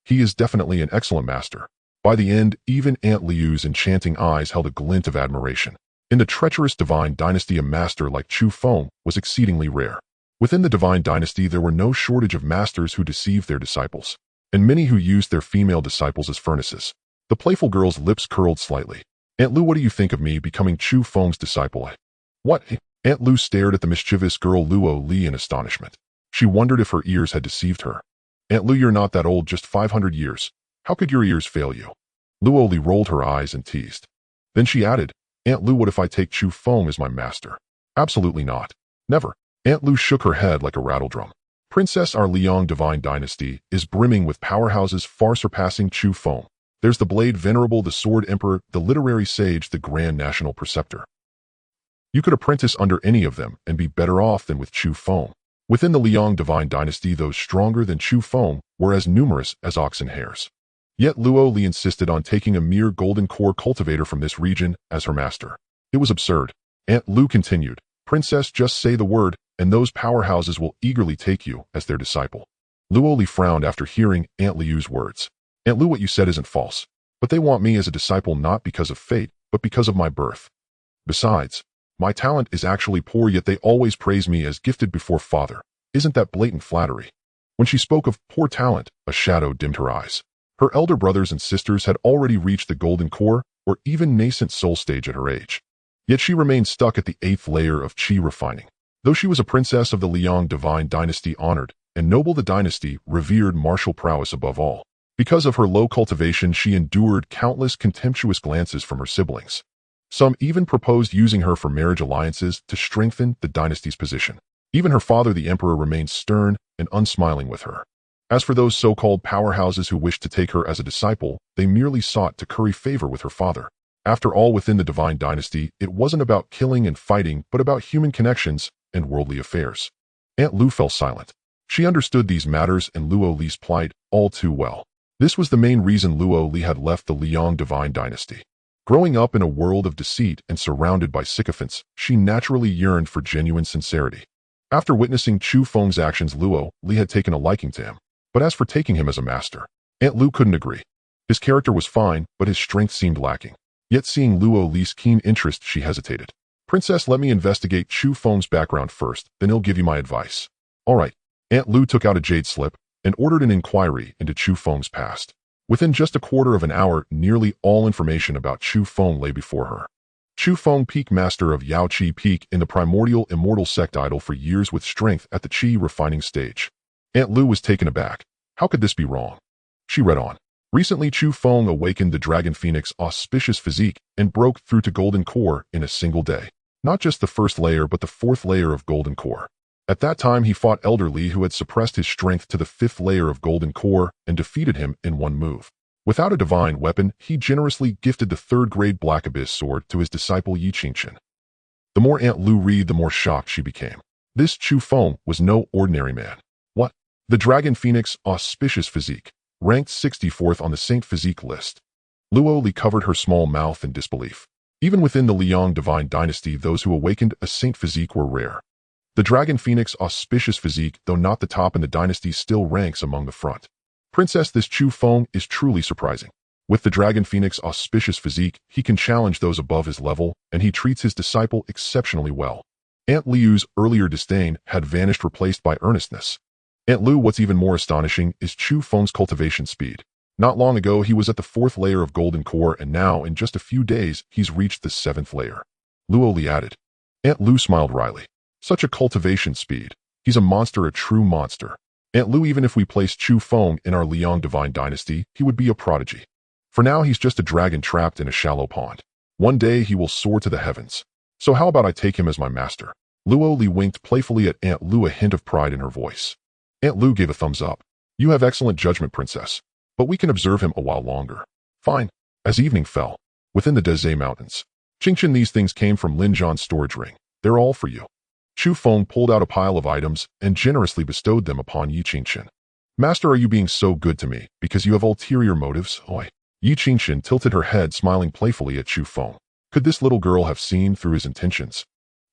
He is definitely an excellent master. By the end, even Aunt Liu's enchanting eyes held a glint of admiration. In the treacherous divine dynasty, a master like Chu Feng was exceedingly rare. Within the divine dynasty, there were no shortage of masters who deceived their disciples, and many who used their female disciples as furnaces. The playful girl's lips curled slightly. Aunt Lu, what do you think of me becoming Chu Feng's disciple? What? Aunt Lu stared at the mischievous girl Luo Li in astonishment. She wondered if her ears had deceived her. Aunt Lu, you're not that old, just 500 years. How could your ears fail you? Luo Li rolled her eyes and teased. Then she added, Aunt Lu, what if I take Chu Feng as my master? Absolutely not. Never. Aunt Lu shook her head like a rattledrum. Princess, our Liang Divine Dynasty is brimming with powerhouses far surpassing Chu Feng. There's the Blade Venerable, the Sword Emperor, the Literary Sage, the Grand National Preceptor. You could apprentice under any of them and be better off than with Chu Feng. Within the Liang Divine Dynasty, those stronger than Chu Feng were as numerous as oxen hairs. Yet Luo Li insisted on taking a mere golden core cultivator from this region as her master. It was absurd. Aunt Lu continued, Princess, just say the word, and those powerhouses will eagerly take you as their disciple. Luo Li frowned after hearing Aunt Liu's words. Aunt Lu, what you said isn't false, but they want me as a disciple not because of fate, but because of my birth. Besides, my talent is actually poor, yet they always praise me as gifted before father. Isn't that blatant flattery? When she spoke of poor talent, a shadow dimmed her eyes. Her elder brothers and sisters had already reached the golden core or even nascent soul stage at her age. Yet she remained stuck at the 8th layer of chi refining. Though she was a princess of the Liang Divine Dynasty, honored and noble, the dynasty revered martial prowess above all. Because of her low cultivation, she endured countless contemptuous glances from her siblings. Some even proposed using her for marriage alliances to strengthen the dynasty's position. Even her father, the emperor, remained stern and unsmiling with her. As for those so-called powerhouses who wished to take her as a disciple, they merely sought to curry favor with her father. After all, within the divine dynasty, it wasn't about killing and fighting, but about human connections and worldly affairs. Aunt Lu fell silent. She understood these matters and Luo Li's plight all too well. This was the main reason Luo Li had left the Liang Divine Dynasty. Growing up in a world of deceit and surrounded by sycophants, she naturally yearned for genuine sincerity. After witnessing Chu Feng's actions, Luo Li had taken a liking to him. But as for taking him as a master, Aunt Lu couldn't agree. His character was fine, but his strength seemed lacking. Yet seeing Luo Li's keen interest, she hesitated. Princess, let me investigate Chu Feng's background first, then he'll give you my advice. All right. Aunt Lu took out a jade slip and ordered an inquiry into Chu Feng's past. Within just a quarter of an hour, nearly all information about Chu Feng lay before her. Chu Feng, Peak Master of Yaoqi Peak in the primordial immortal sect, idle for years with strength at the Qi refining stage. Aunt Lu was taken aback. How could this be wrong? She read on. Recently, Chu Feng awakened the Dragon Phoenix auspicious physique and broke through to Golden Core in a single day. Not just the first layer, but the fourth layer of Golden Core. At that time, he fought Elder Li, who had suppressed his strength to the fifth layer of Golden Core, and defeated him in one move. Without a divine weapon, he generously gifted the third-grade Black Abyss sword to his disciple Yi Qingchen. The more Aunt Lu read, the more shocked she became. This Chu Feng was no ordinary man. What? The Dragon Phoenix auspicious physique, ranked 64th on the Saint Physique list. Luo Li covered her small mouth in disbelief. Even within the Liang Divine Dynasty, those who awakened a Saint Physique were rare. The Dragon Phoenix auspicious physique, though not the top in the dynasty, still ranks among the front. Princess, this Chu Feng is truly surprising. With the Dragon Phoenix auspicious physique, he can challenge those above his level, and he treats his disciple exceptionally well. Aunt Liu's earlier disdain had vanished, replaced by earnestness. Aunt Lu, what's even more astonishing is Chu Feng's cultivation speed. Not long ago, he was at the fourth layer of Golden Core, and now, in just a few days, he's reached the seventh layer. Luo Li added. Aunt Lu smiled wryly. Such a cultivation speed. He's a monster, a true monster. Aunt Lu, even if we placed Chu Feng in our Liang Divine Dynasty, he would be a prodigy. For now, he's just a dragon trapped in a shallow pond. One day, he will soar to the heavens. So how about I take him as my master? Luo Li winked playfully at Aunt Lu, a hint of pride in her voice. Aunt Lu gave a thumbs up. You have excellent judgment, Princess. But we can observe him a while longer. Fine. As evening fell, within the Deze Mountains, Qingchen, these things came from Lin Zhan's storage ring. They're all for you. Chu Feng pulled out a pile of items and generously bestowed them upon Yi Qingchen. Master, are you being so good to me because you have ulterior motives? Oi. Yi Qingchen tilted her head, smiling playfully at Chu Feng. Could this little girl have seen through his intentions?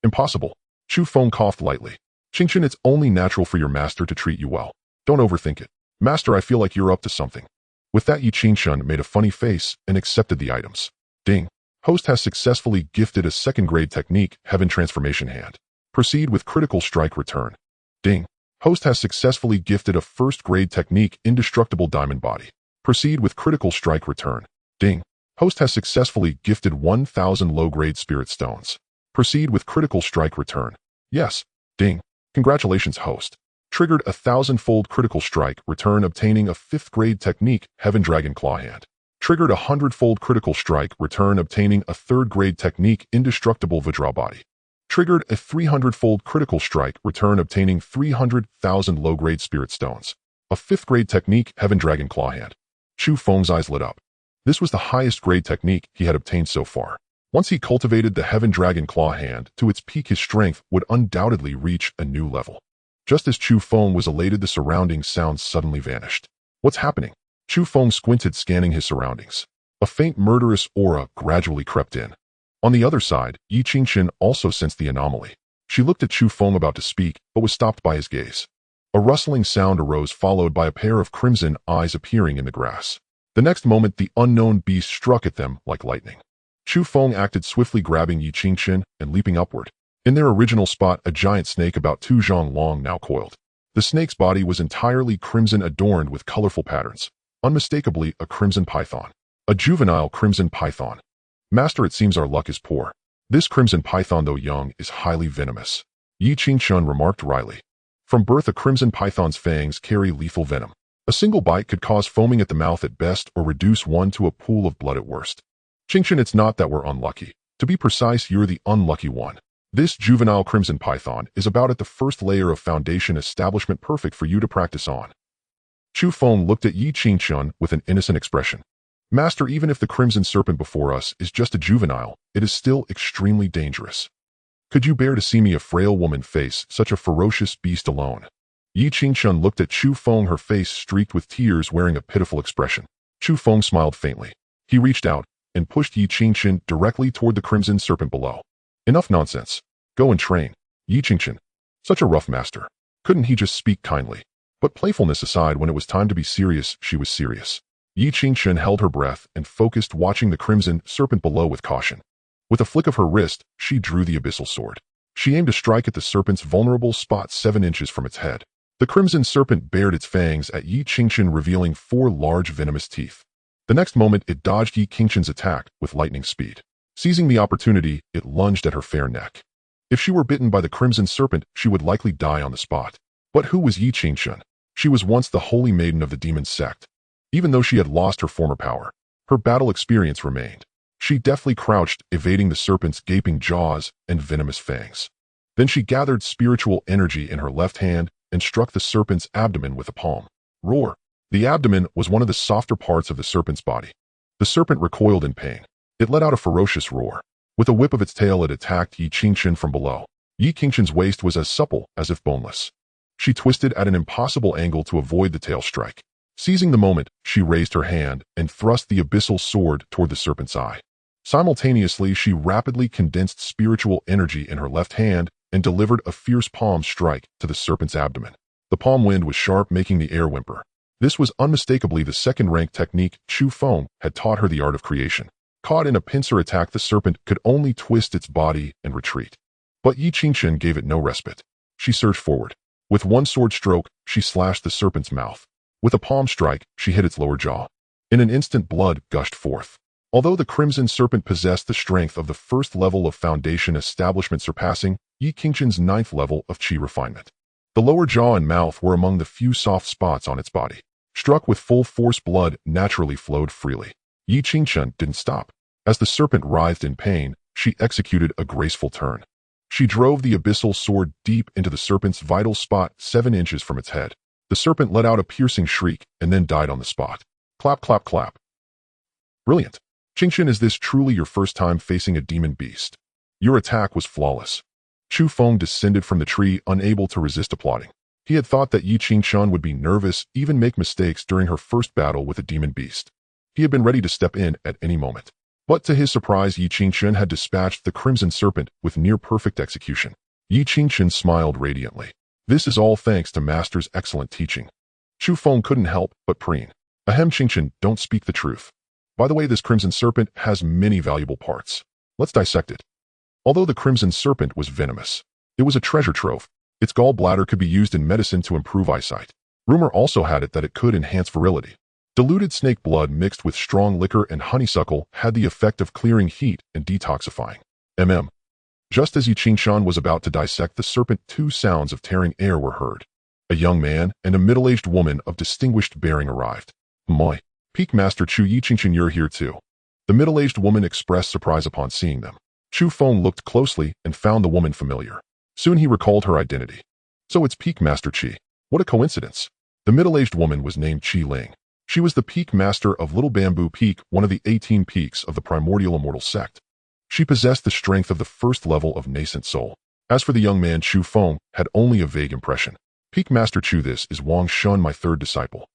Impossible. Chu Feng coughed lightly. Qingchen, it's only natural for your master to treat you well. Don't overthink it. Master, I feel like you're up to something. With that, Yi Qingchen made a funny face and accepted the items. Ding. Host has successfully gifted a second-grade technique, Heaven Transformation Hand. Proceed with critical strike, return. Ding. Host has successfully gifted a first-grade technique, Indestructible Diamond Body. Proceed with critical strike, return. Ding. Host has successfully gifted 1,000 low-grade Spirit Stones. Proceed with critical strike, return. Yes. Ding. Congratulations, host. Triggered a 1,000-fold critical strike, return, obtaining a 5th-grade technique, Heaven Dragon Claw Hand. Triggered a 100-fold critical strike, return, obtaining a 3rd-grade technique, Indestructible Vajra Body. Triggered a 300-fold critical strike, return, obtaining 300,000 low-grade Spirit Stones. A 5th-grade technique, Heaven Dragon Claw Hand. Chu Feng's eyes lit up. This was the highest grade technique he had obtained so far. Once he cultivated the Heaven Dragon Claw Hand to its peak, his strength would undoubtedly reach a new level. Just as Chu Feng was elated, the surrounding sounds suddenly vanished. What's happening? Chu Feng squinted, scanning his surroundings. A faint murderous aura gradually crept in. On the other side, Yi Qingchen also sensed the anomaly. She looked at Chu Feng, about to speak, but was stopped by his gaze. A rustling sound arose, followed by a pair of crimson eyes appearing in the grass. The next moment, the unknown beast struck at them like lightning. Chu Feng acted swiftly, grabbing Yi Qingchen and leaping upward. In their original spot, a giant snake about 2 zhang long now coiled. The snake's body was entirely crimson, adorned with colorful patterns. Unmistakably a crimson python. A juvenile crimson python. Master, it seems our luck is poor. This crimson python, though young, is highly venomous. Yi Qingchen remarked wryly. From birth, a crimson python's fangs carry lethal venom. A single bite could cause foaming at the mouth at best, or reduce one to a pool of blood at worst. Qingchen, it's not that we're unlucky. To be precise, you're the unlucky one. This juvenile crimson python is about at the 1st layer of foundation establishment, perfect for you to practice on. Chu Feng looked at Yi Qingchen with an innocent expression. Master, even if the crimson serpent before us is just a juvenile, it is still extremely dangerous. Could you bear to see me, a frail woman, face such a ferocious beast alone? Yi Qingchen looked at Chu Feng, her face streaked with tears, wearing a pitiful expression. Chu Feng smiled faintly. He reached out and pushed Yi Qingchen directly toward the crimson serpent below. Enough nonsense. Go and train. Yi Qingchen. Such a rough master. Couldn't he just speak kindly? But playfulness aside, when it was time to be serious, she was serious. Yi Qingchen held her breath and focused, watching the crimson serpent below with caution. With a flick of her wrist, she drew the abyssal sword. She aimed to strike at the serpent's vulnerable spot 7 inches from its head. The The crimson serpent bared its fangs at Yi Qingchen, revealing 4 large venomous teeth. The next moment, it dodged Yi Qingchen's attack with lightning speed. Seizing the opportunity, it lunged at her fair neck. If she were bitten by the crimson serpent, she would likely die on the spot. But who was Yi Qingchen? She was once the holy maiden of the demon sect. Even though she had lost her former power, her battle experience remained. She deftly crouched, evading the serpent's gaping jaws and venomous fangs. Then she gathered spiritual energy in her left hand and struck the serpent's abdomen with a palm. Roar! The abdomen was one of the softer parts of the serpent's body. The serpent recoiled in pain. It let out a ferocious roar. With a whip of its tail, it attacked Yi Qingchen from below. Yi Qingchen's waist was as supple as if boneless. She twisted at an impossible angle to avoid the tail strike. Seizing the moment, she raised her hand and thrust the abyssal sword toward the serpent's eye. Simultaneously, she rapidly condensed spiritual energy in her left hand and delivered a fierce palm strike to the serpent's abdomen. The palm wind was sharp, making the air whimper. This was unmistakably the second-rank technique Chu Feng had taught her, the art of creation. Caught in a pincer attack, the serpent could only twist its body and retreat. But Yi Qingchen gave it no respite. She surged forward. With one sword stroke, she slashed the serpent's mouth. With a palm strike, she hit its lower jaw. In an instant, blood gushed forth. Although the crimson serpent possessed the strength of the first level of foundation establishment, surpassing Yi Qingchen's 9th level of chi refinement. The lower jaw and mouth were among the few soft spots on its body. Struck with full force, blood naturally flowed freely. Yi Qingchen didn't stop. As the serpent writhed in pain, she executed a graceful turn. She drove the abyssal sword deep into the serpent's vital spot 7 inches from its head. The serpent let out a piercing shriek and then died on the spot. Clap, clap, clap. Brilliant. Qingchen, is this truly your first time facing a demon beast? Your attack was flawless. Chu Feng descended from the tree, unable to resist applauding. He had thought that Yi Qingchen would be nervous, even make mistakes during her first battle with a demon beast. He had been ready to step in at any moment. But to his surprise, Yi Qingchen had dispatched the crimson serpent with near-perfect execution. Yi Qingchen smiled radiantly. This is all thanks to Master's excellent teaching. Chu Feng couldn't help but preen. Ahem, Qingchen, don't speak the truth. By the way, this crimson serpent has many valuable parts. Let's dissect it. Although the crimson serpent was venomous, it was a treasure trove. Its gallbladder could be used in medicine to improve eyesight. Rumor also had it that it could enhance virility. Diluted snake blood mixed with strong liquor and honeysuckle had the effect of clearing heat and detoxifying. Just as Yi Qingchen was about to dissect the serpent, 2 sounds of tearing air were heard. A young man and a middle-aged woman of distinguished bearing arrived. Moi, Peak Master Chu, Yi Qingchen, you're here too. The middle-aged woman expressed surprise upon seeing them. Chu Feng looked closely and found the woman familiar. Soon he recalled her identity. So it's Peak Master Qi. What a coincidence. The middle-aged woman was named Qi Ling. She was the Peak Master of Little Bamboo Peak, one of the 18 peaks of the primordial immortal sect. She possessed the strength of the first level of nascent soul. As for the young man, Chu Feng had only a vague impression. Peak Master Chu, this is Wang Shun, my 3rd disciple.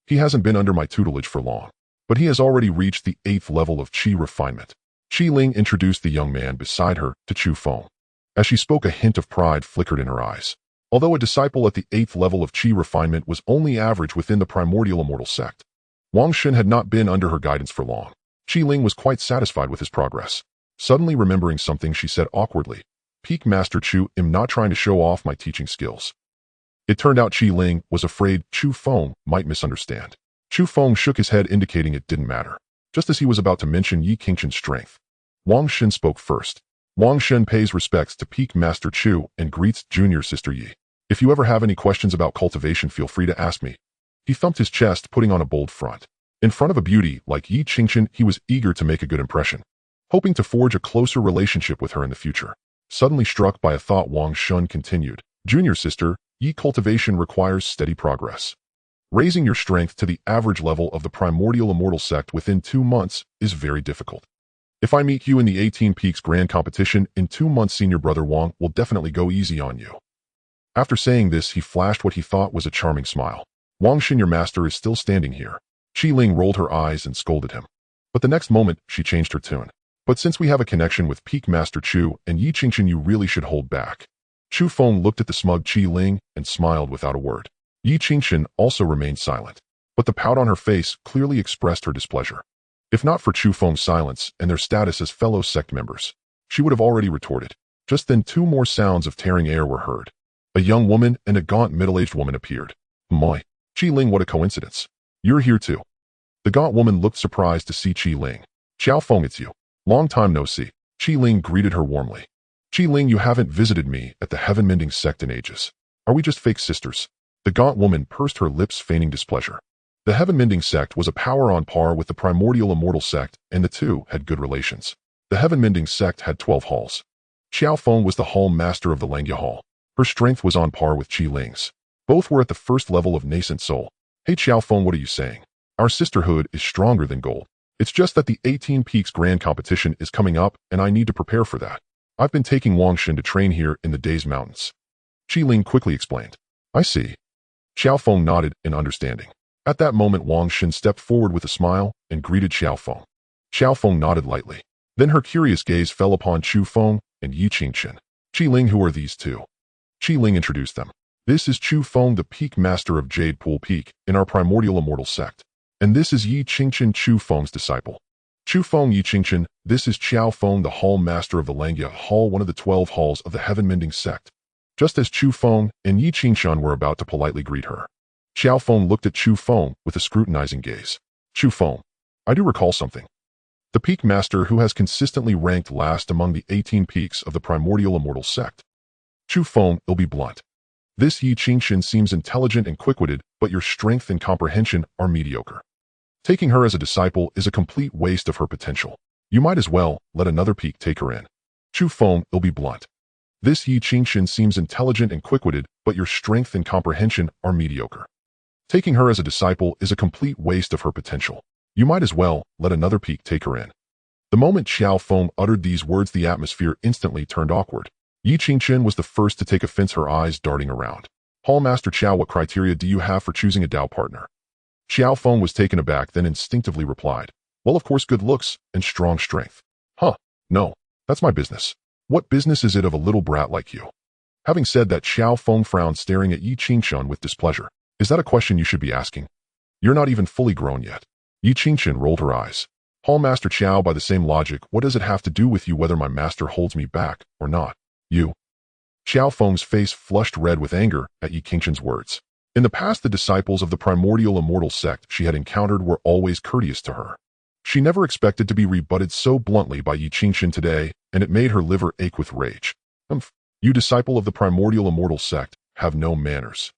He hasn't been under my tutelage for long, but he has already reached the 8th level of chi refinement. Qi Ling introduced the young man beside her to Chu Feng. As she spoke, a hint of pride flickered in her eyes. Although a disciple at the 8th level of chi refinement was only average within the primordial immortal sect, Wang Shun had not been under her guidance for long. Qi Ling was quite satisfied with his progress. Suddenly remembering something, she said awkwardly, Peak Master Chu, I'm not trying to show off my teaching skills. It turned out Qi Ling was afraid Chu Feng might misunderstand. Chu Feng shook his head, indicating it didn't matter. Just as he was about to mention Yi Qingchen's strength, Wang Shun spoke first. Wang Shun pays respects to Peak Master Chu and greets junior sister Yi. If you ever have any questions about cultivation, feel free to ask me. He thumped his chest, putting on a bold front. In front of a beauty like Yi Qingchen, he was eager to make a good impression, hoping to forge a closer relationship with her in the future. Suddenly struck by a thought, Wang Shun continued, Junior sister, Yi, cultivation requires steady progress. Raising your strength to the average level of the primordial immortal sect within 2 months is very difficult. If I meet you in the 18 Peaks Grand Competition in 2 months, senior brother Wang will definitely go easy on you. After saying this, he flashed what he thought was a charming smile. Wang Shun, your master is still standing here. Qi Ling rolled her eyes and scolded him. But the next moment, she changed her tune. But since we have a connection with Peak Master Chu and Yi Qingchen, you really should hold back. Chu Feng looked at the smug Qi Ling and smiled without a word. Yi Qingchen also remained silent, but the pout on her face clearly expressed her displeasure. If not for Chu Feng's silence and their status as fellow sect members, she would have already retorted. Just then 2 more sounds of tearing air were heard. A A young woman and a gaunt middle-aged woman appeared. Moi. Qi Ling, what a coincidence. You're here too. The gaunt woman looked surprised to see Qi Ling. Xiao Feng, it's you. Long time no see. Qi Ling greeted her warmly. Qi Ling, you haven't visited me at the heaven-mending sect in ages. Are we just fake sisters? The gaunt woman pursed her lips, feigning displeasure. The heaven-mending sect was a power on par with the primordial immortal sect, and the two had good relations. The heaven-mending sect had 12 halls. Xiao Feng was the hall master of the Langya Hall. Her strength was on par with Qi Ling's. Both were at the first level of nascent soul. Hey Xiao Feng, what are you saying? Our sisterhood is stronger than gold. It's just that the 18 Peaks Grand Competition is coming up, and I need to prepare for that. I've been taking Wang Xin to train here in the Days Mountains. Qi Ling quickly explained. I see. Xiao Feng nodded in understanding. At that moment, Wang Xin stepped forward with a smile and greeted Xiao Feng. Xiao Feng nodded lightly. Then her curious gaze fell upon Chu Feng and Yi Qingqian. Qi Ling, who are these two? Qi Ling introduced them. This is Chu Feng, the Peak Master of Jade Pool Peak in our primordial immortal sect. And this is Yi Qingqian, Chu Feng's disciple. Chu Feng, Yi Qingqian, this is Xiao Feng, the Hall Master of the Langya Hall, one of the 12 halls of the Heaven-Mending sect. Just as Chu Feng and Yi Qingqian were about to politely greet her, Xiao Feng looked at Chu Feng with a scrutinizing gaze. Chu Feng, I do recall something. The Peak Master who has consistently ranked last among the 18 peaks of the primordial immortal sect. Chu Feng, it'll be blunt. This Yi Qingqian seems intelligent and quick-witted, but your strength and comprehension are mediocre. Taking her as a disciple is a complete waste of her potential. You might as well let another peak take her in. Chu Feng, it'll be blunt. This Yi Qingqian seems intelligent and quick-witted, but your strength and comprehension are mediocre. Taking her as a disciple is a complete waste of her potential. You might as well let another peak take her in. The moment Xiao Feng uttered these words, the atmosphere instantly turned awkward. Yi Qingqian was the first to take offense, her eyes darting around. Hallmaster Qiao, what criteria do you have for choosing a Dao partner? Xiao Feng was taken aback, then instinctively replied, well, of course, good looks and strong strength. Huh, no, that's my business. What business is it of a little brat like you? Having said that, Xiao Feng frowned, staring at Yi Qingqian with displeasure. Is that a question you should be asking? You're not even fully grown yet. Yi Qingqian rolled her eyes. Hallmaster Qiao, by the same logic, what does it have to do with you whether my master holds me back or not? You. Xiao Feng's face flushed red with anger at Yi Qingqian's words. In the past, the disciples of the primordial immortal sect she had encountered were always courteous to her. She never expected to be rebutted so bluntly by Yi Qingqian today, and it made her liver ache with rage. You disciple of the primordial immortal sect have no manners.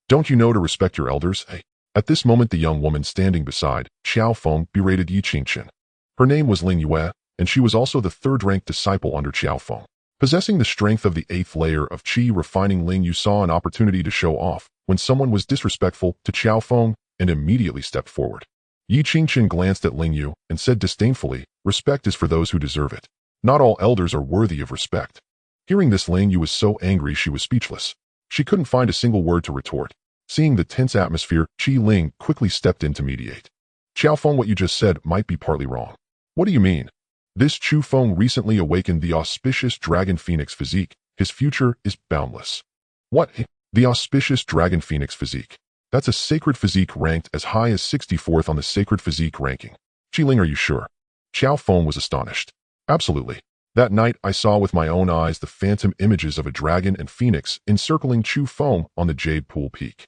Don't you know to respect your elders? Hey. At this moment, the young woman standing beside Xiao Feng berated Yi Qingqian. Her name was Ling Yue, and she was also the third-ranked disciple under Xiao Feng. Possessing the strength of the 8th layer of Qi, refining Ling Yu saw an opportunity to show off when someone was disrespectful to Xiao Feng and immediately stepped forward. Yi Qingqian glanced at Ling Yu and said disdainfully, respect is for those who deserve it. Not all elders are worthy of respect. Hearing this, Ling Yu was so angry she was speechless. She couldn't find a single word to retort. Seeing the tense atmosphere, Qi Ling quickly stepped in to mediate. Xiao Feng, what you just said might be partly wrong. What do you mean? This Chu Feng recently awakened the auspicious Dragon Phoenix physique. His future is boundless. What? The auspicious Dragon Phoenix physique. That's a sacred physique ranked as high as 64th on the sacred physique ranking. Qi Ling, are you sure? Xiao Feng was astonished. Absolutely. That night I saw with my own eyes the phantom images of a dragon and phoenix encircling Chu Feng on the Jade Pool Peak.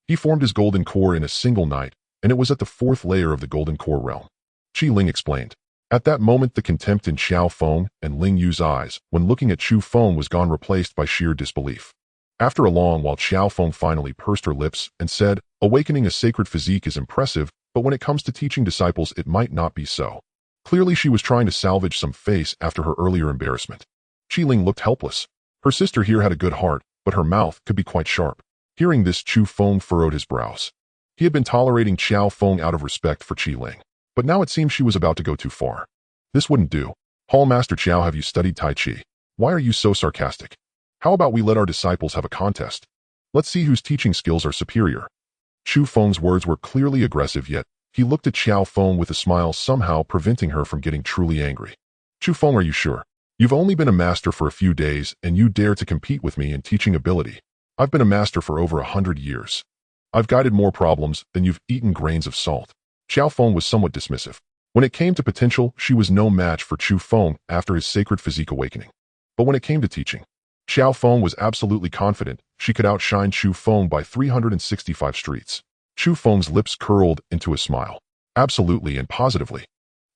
He formed his golden core in a single night, and it was at the 4th layer of the golden core realm. Qi Ling explained. At that moment, the contempt in Xiao Feng and Ling Yu's eyes when looking at Chu Feng was gone, replaced by sheer disbelief. After a long while, Xiao Feng finally pursed her lips and said, awakening a sacred physique is impressive, but when it comes to teaching disciples, it might not be so. Clearly, she was trying to salvage some face after her earlier embarrassment. Qi Ling looked helpless. Her sister here had a good heart, but her mouth could be quite sharp. Hearing this, Chu Feng furrowed his brows. He had been tolerating Xiao Feng out of respect for Qi Ling, but now it seemed she was about to go too far. This wouldn't do. Hallmaster Qiao, have you studied Tai Chi? Why are you so sarcastic? How about we let our disciples have a contest? Let's see whose teaching skills are superior. Chu Feng's words were clearly aggressive, yet he looked at Xiao Feng with a smile, somehow preventing her from getting truly angry. Chu Feng, are you sure? You've only been a master for a few days, and you dare to compete with me in teaching ability. I've been a master for over 100 years. I've guided more problems than you've eaten grains of salt. Xiao Feng was somewhat dismissive. When it came to potential, she was no match for Chu Feng after his sacred physique awakening. But when it came to teaching, Xiao Feng was absolutely confident she could outshine Chu Feng by 365 streets. Chu Feng's lips curled into a smile. Absolutely and positively.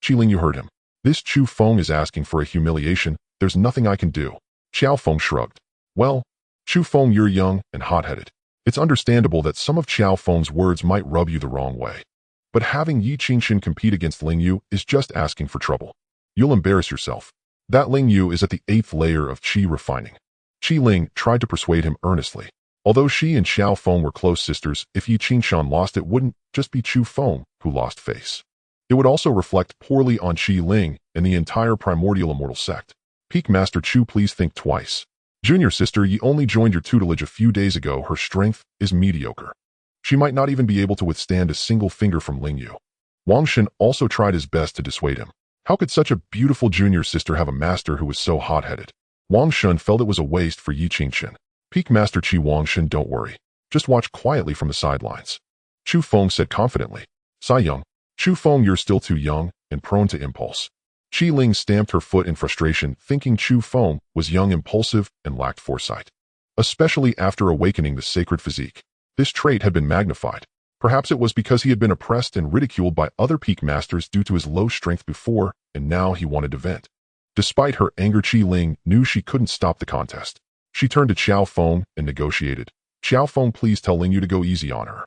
Qiling, you heard him. This Chu Feng is asking for a humiliation. There's nothing I can do. Xiao Feng shrugged. Well, Chu Feng, you're young and hot-headed. It's understandable that some of Xiao Feng's words might rub you the wrong way. But having Yi Qingxin compete against Ling Yu is just asking for trouble. You'll embarrass yourself. That Ling Yu is at the 8th layer of qi refining. Qiling tried to persuade him earnestly. Although she and Xiao Feng were close sisters, if Yi Qingxin lost, it wouldn't just be Chu Feng who lost face. It would also reflect poorly on Qiling and the entire primordial immortal sect. Peak Master Chu, please think twice. Junior sister, Yi only joined your tutelage a few days ago. Her strength is mediocre. She might not even be able to withstand a single finger from Ling Yu. Wang Shen also tried his best to dissuade him. How could such a beautiful junior sister have a master who was so hot-headed? Wang Shen felt it was a waste for Yi Qingxin. Peak Master Qi, Wang Shen, don't worry. Just watch quietly from the sidelines. Chu Feng said confidently. Sai Young, Chu Feng, you're still too young and prone to impulse. Qiling stamped her foot in frustration, thinking Chu Feng was young, impulsive, and lacked foresight. Especially after awakening the sacred physique. This trait had been magnified. Perhaps it was because he had been oppressed and ridiculed by other peak masters due to his low strength before, and now he wanted to vent. Despite her anger, Qiling knew she couldn't stop the contest. She turned to Xiao Feng and negotiated. Xiao Feng, please tell Ling Yu to go easy on her.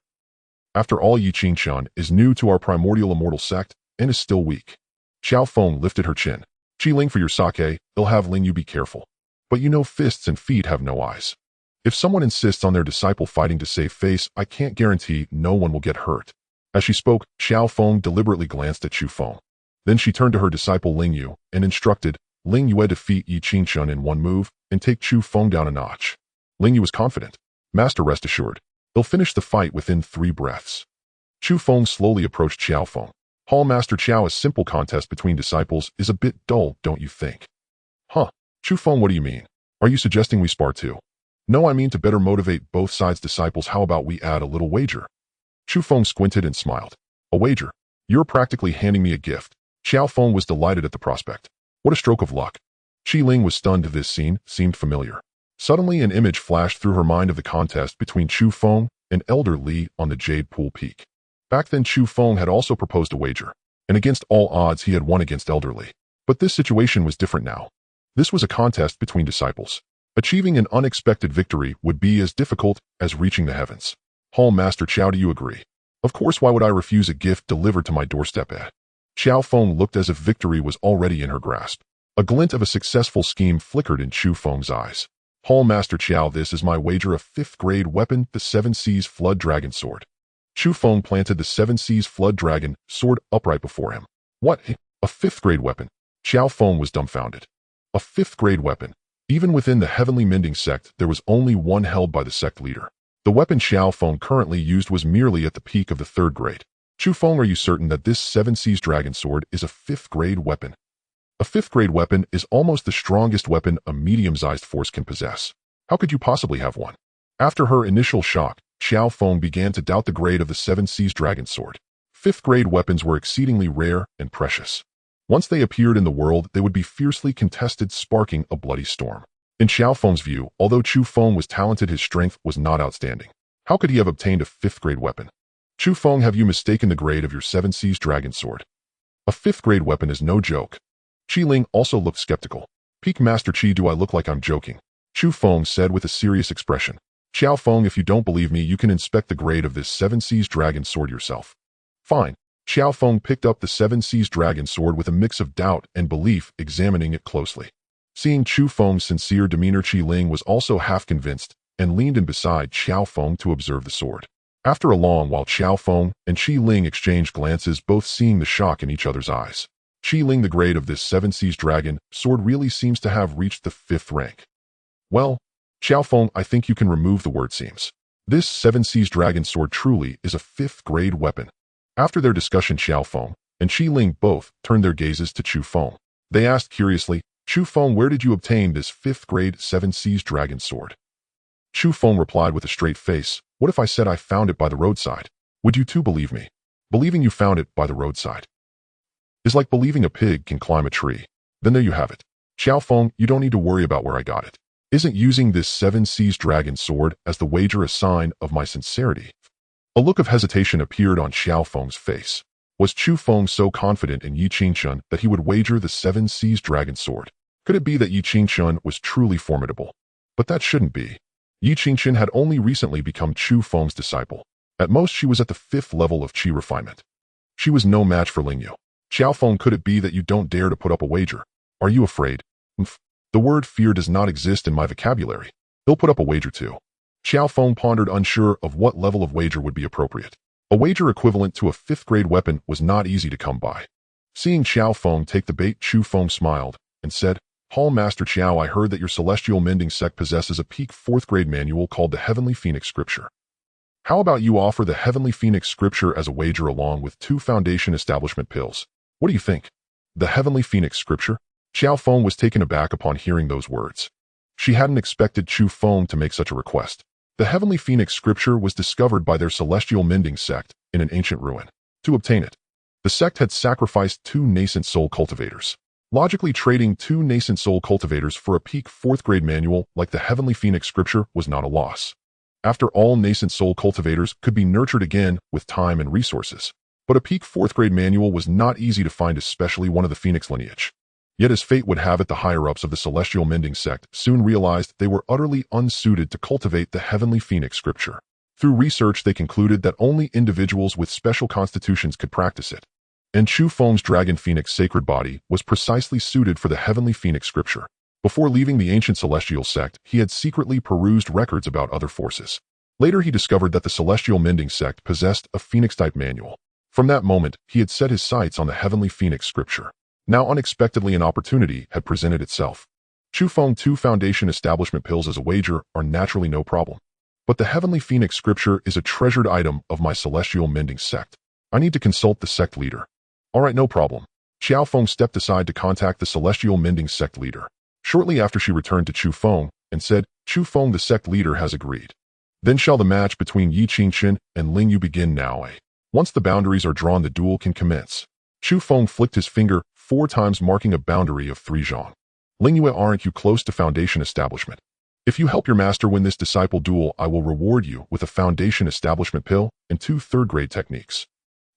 After all, Yi Qingxin is new to our primordial immortal sect and is still weak. Xiao Feng lifted her chin. Qiling, for your sake, they'll have Ling Yu be careful. But you know fists and feet have no eyes. If someone insists on their disciple fighting to save face, I can't guarantee no one will get hurt. As she spoke, Xiao Feng deliberately glanced at Chu Feng. Then she turned to her disciple Ling Yu and instructed, Ling Yu defeat Yi Qingxin in one move and take Chu Feng down a notch. Ling Yu was confident. Master, rest assured. They'll finish the fight within 3 breaths. Chu Feng slowly approached Xiao Feng. Hall Master Xiao, a simple contest between disciples is a bit dull, don't you think? Huh. Chu Feng, what do you mean? Are you suggesting we spar too? No, I mean to better motivate both sides' disciples. How about we add a little wager? Chu Feng squinted and smiled. A wager? You're practically handing me a gift. Xiao Feng was delighted at the prospect. What a stroke of luck. Qiling was stunned. This scene seemed familiar. Suddenly an image flashed through her mind of the contest between Chu Feng and Elder Li on the Jade Pool Peak. Back then Chu Feng had also proposed a wager, and against all odds he had won against Elder Li. But this situation was different now. This was a contest between disciples. Achieving an unexpected victory would be as difficult as reaching the heavens. Hall Master Xiao, do you agree? Of course, why would I refuse a gift delivered to my doorstep? Xiao Feng looked as if victory was already in her grasp. A glint of a successful scheme flickered in Chu Feng's eyes. Hall Master Xiao, this is my wager, a 5th grade weapon, the 7 Seas Flood Dragon Sword. Chu Feng planted the 7 Seas Flood Dragon sword upright before him. What? A 5th grade weapon? Xiao Feng was dumbfounded. A 5th grade weapon? Even within the Heavenly Mending sect, there was only one held by the sect leader. The weapon Xiao Feng currently used was merely at the peak of the 3rd grade. Chu Feng, are you certain that this 7 Seas Dragon Sword is a 5th grade weapon? A 5th grade weapon is almost the strongest weapon a medium-sized force can possess. How could you possibly have one? After her initial shock, Xiao Feng began to doubt the grade of the 7 Seas Dragon Sword. 5th grade weapons were exceedingly rare and precious. Once they appeared in the world, they would be fiercely contested, sparking a bloody storm. In Xiao Feng's view, although Chu Feng was talented, his strength was not outstanding. How could he have obtained a 5th grade weapon? Chu Feng, have you mistaken the grade of your 7 Seas Dragon Sword? A 5th grade weapon is no joke. Qiling also looked skeptical. Peak Master Qi, do I look like I'm joking? Chu Feng said with a serious expression. Xiao Feng, if you don't believe me, you can inspect the grade of this 7 Seas Dragon Sword yourself. Fine. Xiao Feng picked up the 7 Seas Dragon Sword with a mix of doubt and belief, examining it closely. Seeing Chu Feng's sincere demeanor, Qiling was also half convinced and leaned in beside Xiao Feng to observe the sword. After a long while, Xiao Feng and Qiling exchanged glances, both seeing the shock in each other's eyes. Qiling, the grade of this 7 Seas Dragon Sword really seems to have reached the 5th rank. Well, Xiao Feng, I think you can remove the word seems. This 7 Seas Dragon Sword truly is a 5th grade weapon. After their discussion, Xiao Feng and Qiling both turned their gazes to Chu Feng. They asked curiously, Chu Feng, where did you obtain this 5th grade 7 Seas Dragon Sword? Chu Feng replied with a straight face, what if I said I found it by the roadside? Would you too believe me? Believing you found it by the roadside is like believing a pig can climb a tree. Then there you have it. Xiao Feng, you don't need to worry about where I got it. Isn't using this seven seas dragon sword as the wager a sign of my sincerity? A look of hesitation appeared on Chu Feng's face. Was Chu Feng so confident in Yi Qingshun that he would wager the seven seas dragon sword? Could it be that Yi Qingshun was truly formidable? But that shouldn't be. Yi Qingshun had only recently become Chu Feng's disciple. At most, she was at the 5th level of qi refinement. She was no match for Lingyu. Chu Feng, could it be that you don't dare to put up a wager? Are you afraid? The word fear does not exist in my vocabulary. He'll put up a wager too. Chu Feng pondered, unsure of what level of wager would be appropriate. A wager equivalent to a 5th-grade weapon was not easy to come by. Seeing Chu Feng take the bait, Chu Feng smiled and said, Hall Master Qiao, I heard that your celestial mending sect possesses a peak 4th-grade manual called the Heavenly Phoenix Scripture. How about you offer the Heavenly Phoenix Scripture as a wager along with 2 foundation establishment pills? What do you think? The Heavenly Phoenix Scripture? Chu Feng was taken aback upon hearing those words. She hadn't expected Chu Feng to make such a request. The Heavenly Phoenix Scripture was discovered by their celestial mending sect in an ancient ruin. To obtain it, the sect had sacrificed 2 nascent soul cultivators. Logically, trading 2 nascent soul cultivators for a peak 4th-grade manual like the Heavenly Phoenix Scripture was not a loss. After all, nascent soul cultivators could be nurtured again with time and resources. But a peak 4th-grade manual was not easy to find, especially one of the Phoenix lineage. Yet as fate would have it, the higher-ups of the Celestial Mending Sect soon realized they were utterly unsuited to cultivate the Heavenly Phoenix Scripture. Through research, they concluded that only individuals with special constitutions could practice it. And Chu Feng's Dragon Phoenix sacred body was precisely suited for the Heavenly Phoenix Scripture. Before leaving the ancient Celestial Sect, he had secretly perused records about other forces. Later, he discovered that the Celestial Mending Sect possessed a Phoenix-type manual. From that moment, he had set his sights on the Heavenly Phoenix Scripture. Now, unexpectedly, an opportunity had presented itself. Chu Feng 2 foundation establishment pills as a wager are naturally no problem. But the Heavenly Phoenix Scripture is a treasured item of my Celestial Mending Sect. I need to consult the sect leader. All right, no problem. Chu Feng stepped aside to contact the Celestial Mending Sect leader. Shortly after, she returned to Chu Feng and said, Chu Feng, the sect leader has agreed. Then shall the match between Yi Qingshun and Lingyu begin now. Once the boundaries are drawn, the duel can commence. Chu Feng flicked his finger 4 times, marking a boundary of 3 zhang. Lingyu, aren't you close to foundation establishment? If you help your master win this disciple duel, I will reward you with a foundation establishment pill and 2 third-grade techniques.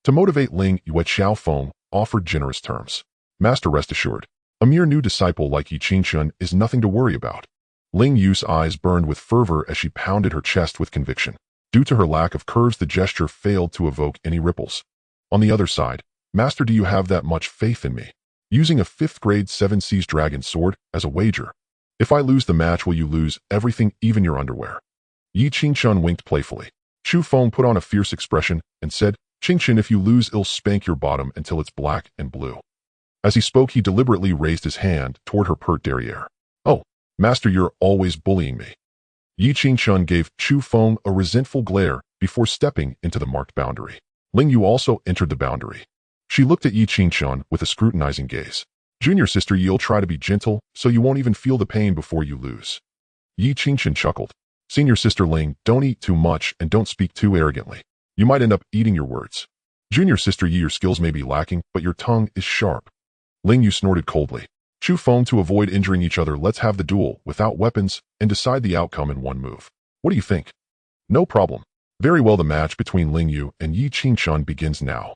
To motivate Lingyu, Chu Feng offered generous terms. Master, rest assured, a mere new disciple like Yi Qingshun is nothing to worry about. Lingyu's eyes burned with fervor as she pounded her chest with conviction. Due to her lack of curves, the gesture failed to evoke any ripples. On the other side, Master, do you have that much faith in me? Using a 5th-grade 7 Seas Dragon sword as a wager. If I lose the match, will you lose everything, even your underwear? Yi Qingshun winked playfully. Chu Feng put on a fierce expression and said, Qingshun, if you lose, I'll spank your bottom until it's black and blue. As he spoke, he deliberately raised his hand toward her pert derriere. Oh, Master, you're always bullying me. Yi Qingshun gave Chu Feng a resentful glare before stepping into the marked boundary. Lingyu also entered the boundary. She looked at Yi Qingshun with a scrutinizing gaze. Junior sister, you'll try to be gentle, so you won't even feel the pain before you lose. Yi Qingshun chuckled. Senior sister Ling, don't eat too much and don't speak too arrogantly. You might end up eating your words. Junior sister Yi, your skills may be lacking, but your tongue is sharp. Lingyu snorted coldly. Chu Feng, to avoid injuring each other, let's have the duel without weapons and decide the outcome in one move. What do you think? No problem. Very well, the match between Lingyu and Yi Qingshun begins now.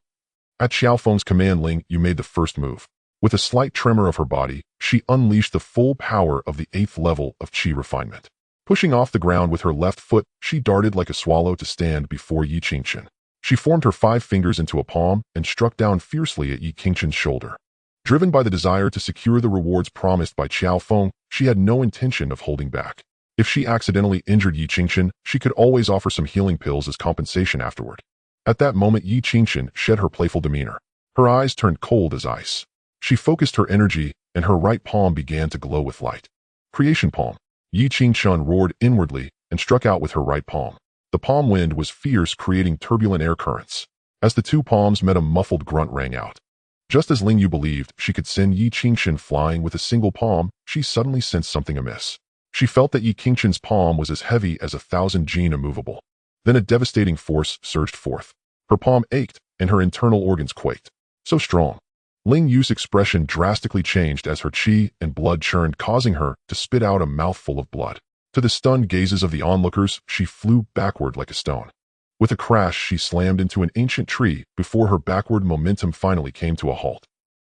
At Chu Feng's command, Lingyu made the first move. With a slight tremor of her body, she unleashed the full power of the 8th level of qi refinement. Pushing off the ground with her left foot, she darted like a swallow to stand before Yi Qingshun. She formed her 5 fingers into a palm and struck down fiercely at Yi Qingshun's shoulder. Driven by the desire to secure the rewards promised by Chu Feng, she had no intention of holding back. If she accidentally injured Yi Qingshun, she could always offer some healing pills as compensation afterward. At that moment, Yi Qingshun shed her playful demeanor. Her eyes turned cold as ice. She focused her energy, and her right palm began to glow with light. Creation palm. Yi Qingshun roared inwardly and struck out with her right palm. The palm wind was fierce, creating turbulent air currents. As the 2 palms met, a muffled grunt rang out. Just as Lingyu believed she could send Yi Qingshun flying with a single palm, she suddenly sensed something amiss. She felt that Yi Qingshun's palm was as heavy as 1,000 jin, immovable. Then a devastating force surged forth. Her palm ached, and her internal organs quaked. So strong. Ling Yu's expression drastically changed as her qi and blood churned, causing her to spit out a mouthful of blood. To the stunned gazes of the onlookers, she flew backward like a stone. With a crash, she slammed into an ancient tree before her backward momentum finally came to a halt.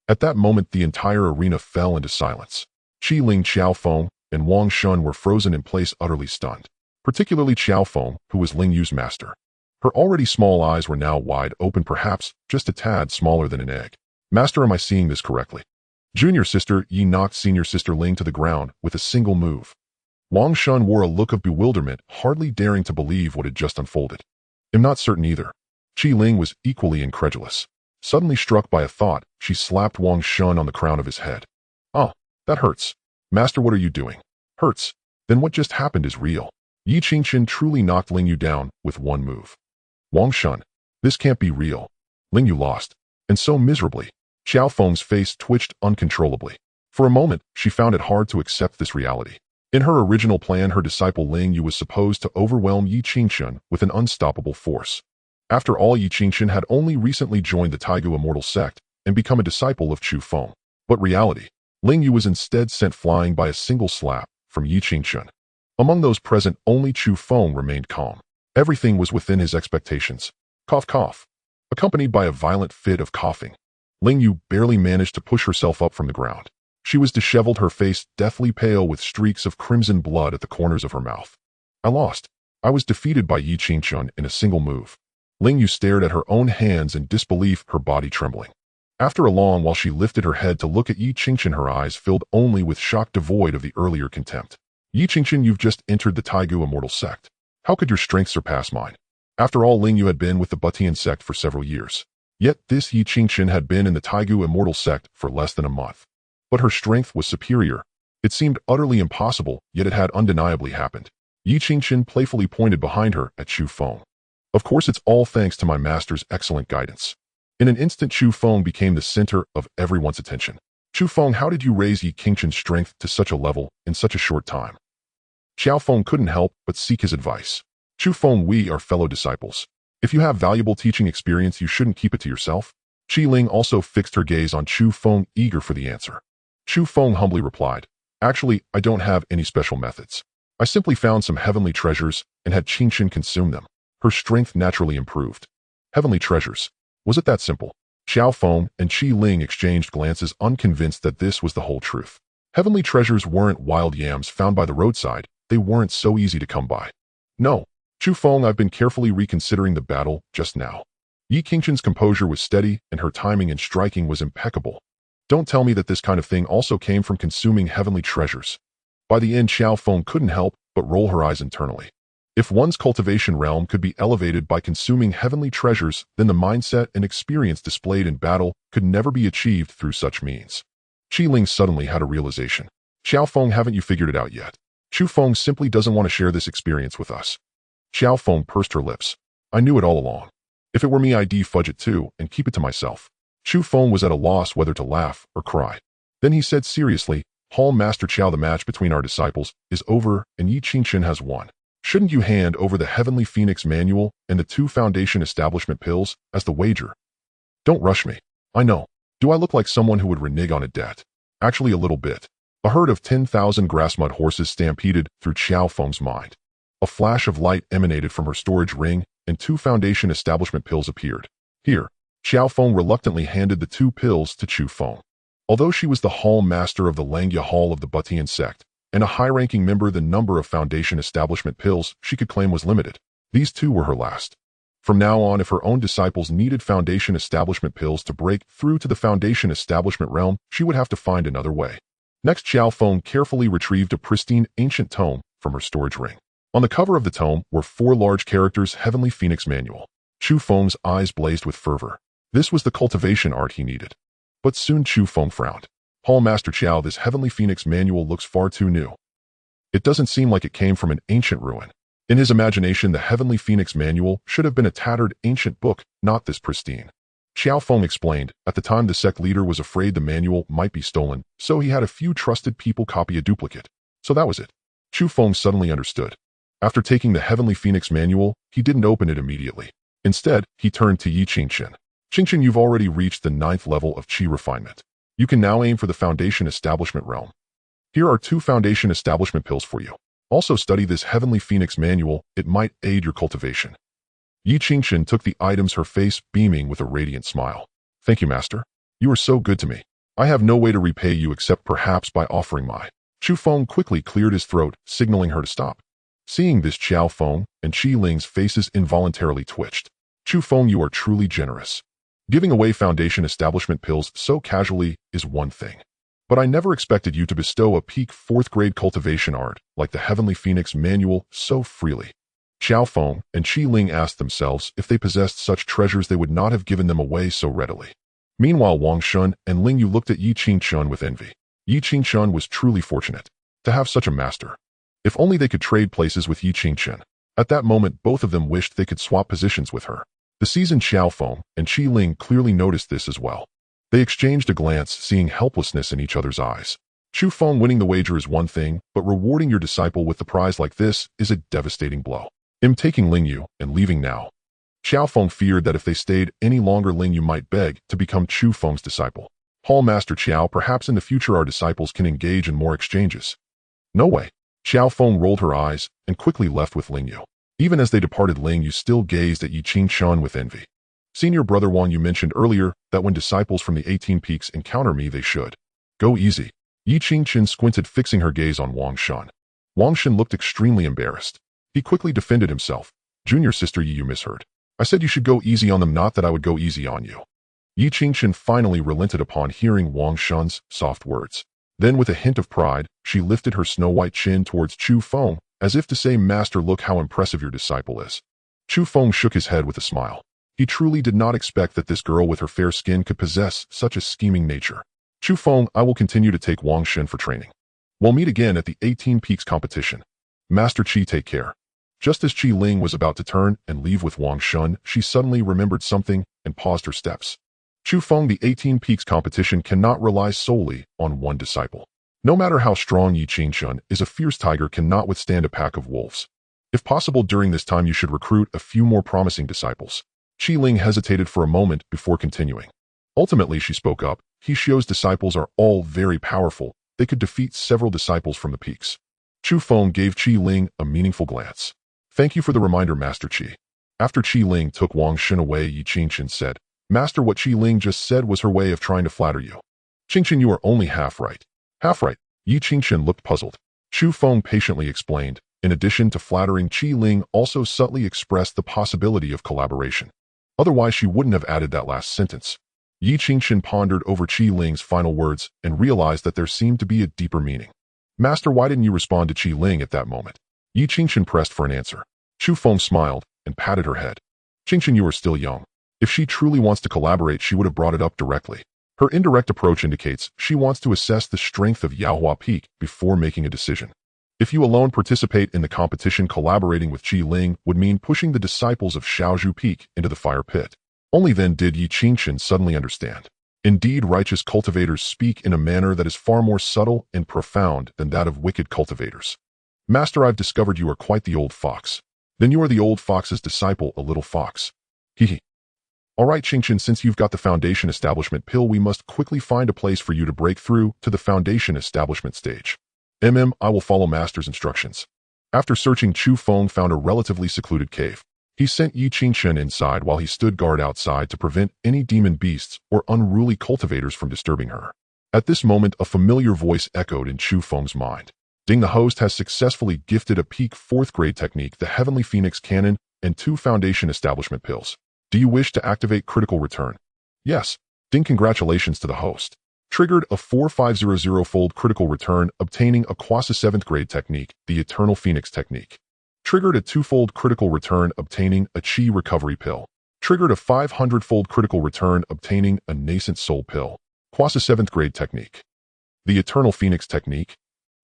At that moment, the entire arena fell into silence. Qi Ling, Chu Feng, and Wang Shun were frozen in place, utterly stunned. Particularly Chu Feng, who was Ling Yu's master. Her already small eyes were now wide open, perhaps just a tad smaller than an egg. Master, am I seeing this correctly? Junior sister Yi knocked senior sister Ling to the ground with a single move. Wang Shun wore a look of bewilderment, hardly daring to believe what had just unfolded. I'm not certain either. Qi Ling was equally incredulous. Suddenly struck by a thought, she slapped Wang Shun on the crown of his head. Oh, that hurts. Master, what are you doing? Hurts? Then what just happened is real. Yi Qingchen truly knocked Ling Yu down with one move. Wang Shun, this can't be real. Ling Yu lost. And so miserably. Chu Feng's face twitched uncontrollably. For a moment, she found it hard to accept this reality. In her original plan, her disciple Ling Yu was supposed to overwhelm Yi Qingchen with an unstoppable force. After all, Yi Qingchen had only recently joined the Taigu Immortal sect and become a disciple of Chu Feng. But reality, Ling Yu was instead sent flying by a single slap from Yi Qingchen. Among those present, only Chu Feng remained calm. Everything was within his expectations. Cough, cough. Accompanied by a violent fit of coughing, Ling Yu barely managed to push herself up from the ground. She was disheveled, her face deathly pale with streaks of crimson blood at the corners of her mouth. I lost. I was defeated by Yi Qingchen in a single move. Ling Yu stared at her own hands in disbelief, her body trembling. After a long while, she lifted her head to look at Yi Qingchen, her eyes filled only with shock, devoid of the earlier contempt. Yi Qingchen, you've just entered the Taigu Immortal sect. How could your strength surpass mine? After all, Ling Yu had been with the Butian sect for several years. Yet this Yi Qingchen had been in the Taigu Immortal sect for less than a month. But her strength was superior. It seemed utterly impossible, yet it had undeniably happened. Yi Qingchen playfully pointed behind her at Chu Feng. Of course, it's all thanks to my master's excellent guidance. In an instant, Chu Feng became the center of everyone's attention. Chu Feng, how did you raise Yi Qingchen's strength to such a level in such a short time? Chu Feng couldn't help but seek his advice. Chu Feng, we are fellow disciples. If you have valuable teaching experience, you shouldn't keep it to yourself. Qi Ling also fixed her gaze on Chu Feng, eager for the answer. Chu Feng humbly replied, actually, I don't have any special methods. I simply found some heavenly treasures and had Qingchen consume them. Her strength naturally improved. Heavenly treasures. Was it that simple? Chu Feng and Qi Ling exchanged glances, unconvinced that this was the whole truth. Heavenly treasures weren't wild yams found by the roadside. They weren't so easy to come by. No. Chu Feng, I've been carefully reconsidering the battle just now. Yi Qingchen's composure was steady and her timing and striking was impeccable. Don't tell me that this kind of thing also came from consuming heavenly treasures. By the end, Chu Feng couldn't help but roll her eyes internally. If one's cultivation realm could be elevated by consuming heavenly treasures, then the mindset and experience displayed in battle could never be achieved through such means. Qi Ling suddenly had a realization. Chu Feng, haven't you figured it out yet? Chu Feng simply doesn't want to share this experience with us. Chu Feng pursed her lips. I knew it all along. If it were me, I'd fudge it too and keep it to myself. Chu Feng was at a loss whether to laugh or cry. Then he said seriously, Hall Master Chow, the match between our disciples is over and Yi Qingchen has won. Shouldn't you hand over the Heavenly Phoenix Manual and the 2 Foundation Establishment Pills as the wager? Don't rush me. I know. Do I look like someone who would renege on a debt? Actually, a little bit. A herd of 10,000 grassmud horses stampeded through Chu Feng's mind. A flash of light emanated from her storage ring, and 2 Foundation Establishment Pills appeared. Here, Chu Feng reluctantly handed the 2 pills to Chu Feng. Although she was the Hall Master of the Langya Hall of the Butian sect, and a high-ranking member, the number of Foundation Establishment Pills she could claim was limited. These 2 were her last. From now on, if her own disciples needed Foundation Establishment Pills to break through to the Foundation Establishment realm, she would have to find another way. Next, Chu Feng carefully retrieved a pristine ancient tome from her storage ring. On the cover of the tome were 4 large characters, Heavenly Phoenix Manual. Chu Feng's eyes blazed with fervor. This was the cultivation art he needed. But soon Chu Feng frowned. Hall Master Chow, this Heavenly Phoenix Manual looks far too new. It doesn't seem like it came from an ancient ruin. In his imagination, the Heavenly Phoenix Manual should have been a tattered ancient book, not this pristine. Chu Feng explained, at the time the sect leader was afraid the manual might be stolen, so he had a few trusted people copy a duplicate. So that was it. Chu Feng suddenly understood. After taking the Heavenly Phoenix Manual, he didn't open it immediately. Instead, he turned to Yi Qingchen. Qingchen, you've already reached the 9th level of Qi refinement. You can now aim for the Foundation Establishment realm. Here are 2 Foundation Establishment pills for you. Also study this Heavenly Phoenix manual, it might aid your cultivation. Yi Qingchen took the items, her face beaming with a radiant smile. Thank you, Master. You are so good to me. I have no way to repay you except perhaps by offering my. Chu Feng quickly cleared his throat, signaling her to stop. Seeing this, Qiao Feng and Qi Ling's faces involuntarily twitched. Chu Feng, you are truly generous. Giving away Foundation Establishment pills so casually is one thing. But I never expected you to bestow a peak 4th grade cultivation art like the Heavenly Phoenix manual so freely. Qiao Feng and Qi Ling asked themselves if they possessed such treasures they would not have given them away so readily. Meanwhile, Wang Shun and Ling Yu looked at Yi Qingchen with envy. Yi Qingchen was truly fortunate to have such a master. If only they could trade places with Yi Qingchen. At that moment, both of them wished they could swap positions with her. The seasoned Qiao Feng and Qi Ling clearly noticed this as well. They exchanged a glance, seeing helplessness in each other's eyes. Chu Feng, winning the wager is one thing, but rewarding your disciple with the prize like this is a devastating blow. Him taking Ling Yu and leaving now. Qiao Feng feared that if they stayed any longer, Ling Yu might beg to become Chu Feng's disciple. Hall Master Qiao, perhaps in the future our disciples can engage in more exchanges. No way. Qiao Feng rolled her eyes and quickly left with Ling Yu. Even as they departed, Ling Yu still gazed at Yi Qingchen with envy. Senior brother Wang, you mentioned earlier that when disciples from the 18 peaks encounter me, they should go easy. Yi Qingchen squinted, fixing her gaze on Wang Shun. Wang Shun looked extremely embarrassed. He quickly defended himself. Junior sister Yi, you misheard. I said you should go easy on them, not that I would go easy on you. Yi Qingchen finally relented upon hearing Wang Shun's soft words. Then with a hint of pride, she lifted her snow-white chin towards Chu Feng, as if to say, Master, look how impressive your disciple is. Chu Feng shook his head with a smile. He truly did not expect that this girl with her fair skin could possess such a scheming nature. Chu Feng, I will continue to take Wang Shun for training. We'll meet again at the 18 Peaks competition. Master Qi, take care. Just as Qi Ling was about to turn and leave with Wang Shun, she suddenly remembered something and paused her steps. Chu Feng, the 18 Peaks competition cannot rely solely on one disciple. No matter how strong Yi Qingchen is, a fierce tiger cannot withstand a pack of wolves. If possible, during this time you should recruit a few more promising disciples. Qi Ling hesitated for a moment before continuing. Ultimately, she spoke up. He Xiu's disciples are all very powerful. They could defeat several disciples from the peaks. Chu Feng gave Qi Ling a meaningful glance. Thank you for the reminder, Master Qi. After Qi Ling took Wang Shun away, Yi Qingchen said, Master, what Qi Ling just said was her way of trying to flatter you. Qingchen, you are only half right. Half right. Yi Qingchen looked puzzled. Chu Feng patiently explained. In addition to flattering, Qi Ling also subtly expressed the possibility of collaboration. Otherwise, she wouldn't have added that last sentence. Yi Qingchen pondered over Qi Ling's final words and realized that there seemed to be a deeper meaning. Master, why didn't you respond to Qi Ling at that moment? Yi Qingchen pressed for an answer. Chu Feng smiled and patted her head. Qingchen, you are still young. If she truly wants to collaborate, she would have brought it up directly. Her indirect approach indicates she wants to assess the strength of Yaohua Peak before making a decision. If you alone participate in the competition, collaborating with Qi Ling would mean pushing the disciples of Shaozhu Peak into the fire pit. Only then did Yi Qingchen suddenly understand. Indeed, righteous cultivators speak in a manner that is far more subtle and profound than that of wicked cultivators. Master, I've discovered you are quite the old fox. Then you are the old fox's disciple, a little fox. Hee. All right, Qingchen, since you've got the Foundation Establishment pill, we must quickly find a place for you to break through to the Foundation Establishment stage. I will follow Master's instructions. After searching, Chu Feng found a relatively secluded cave. He sent Yi Qingchen inside while he stood guard outside to prevent any demon beasts or unruly cultivators from disturbing her. At this moment, a familiar voice echoed in Chu Feng's mind. Ding, the host has successfully gifted a peak 4th grade technique, the Heavenly Phoenix Cannon, and 2 Foundation Establishment pills. Do you wish to activate critical return? Yes. Ding, congratulations to the host. Triggered a 4500-fold critical return, obtaining a quasi 7th grade technique, the Eternal Phoenix Technique. Triggered a 2-fold critical return, obtaining a Qi Recovery Pill. Triggered a 500-fold critical return, obtaining a Nascent Soul Pill. Quasi 7th grade technique. The Eternal Phoenix Technique.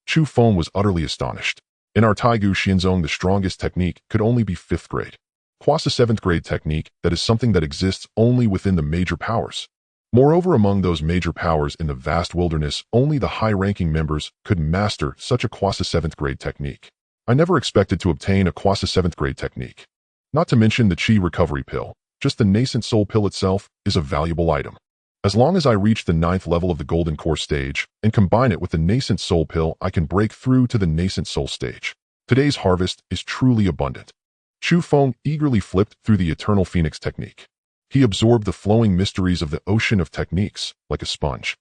Chu Feng was utterly astonished. In our Taigu Xianzong, the strongest technique could only be 5th grade. Quasi 7th grade technique, that is something that exists only within the major powers. Moreover, among those major powers in the vast wilderness, only the high-ranking members could master such a quasi 7th grade technique. I never expected to obtain a quasi 7th grade technique. Not to mention the Qi Recovery Pill. just the nascent soul pill itself is a valuable item. As long as I reach the 9th level of the golden core stage and combine it with the nascent soul pill, I can break through to the nascent soul stage. Today's harvest is truly abundant. Chu Feng eagerly flipped through the eternal phoenix technique. He absorbed the flowing mysteries of the ocean of techniques like a sponge.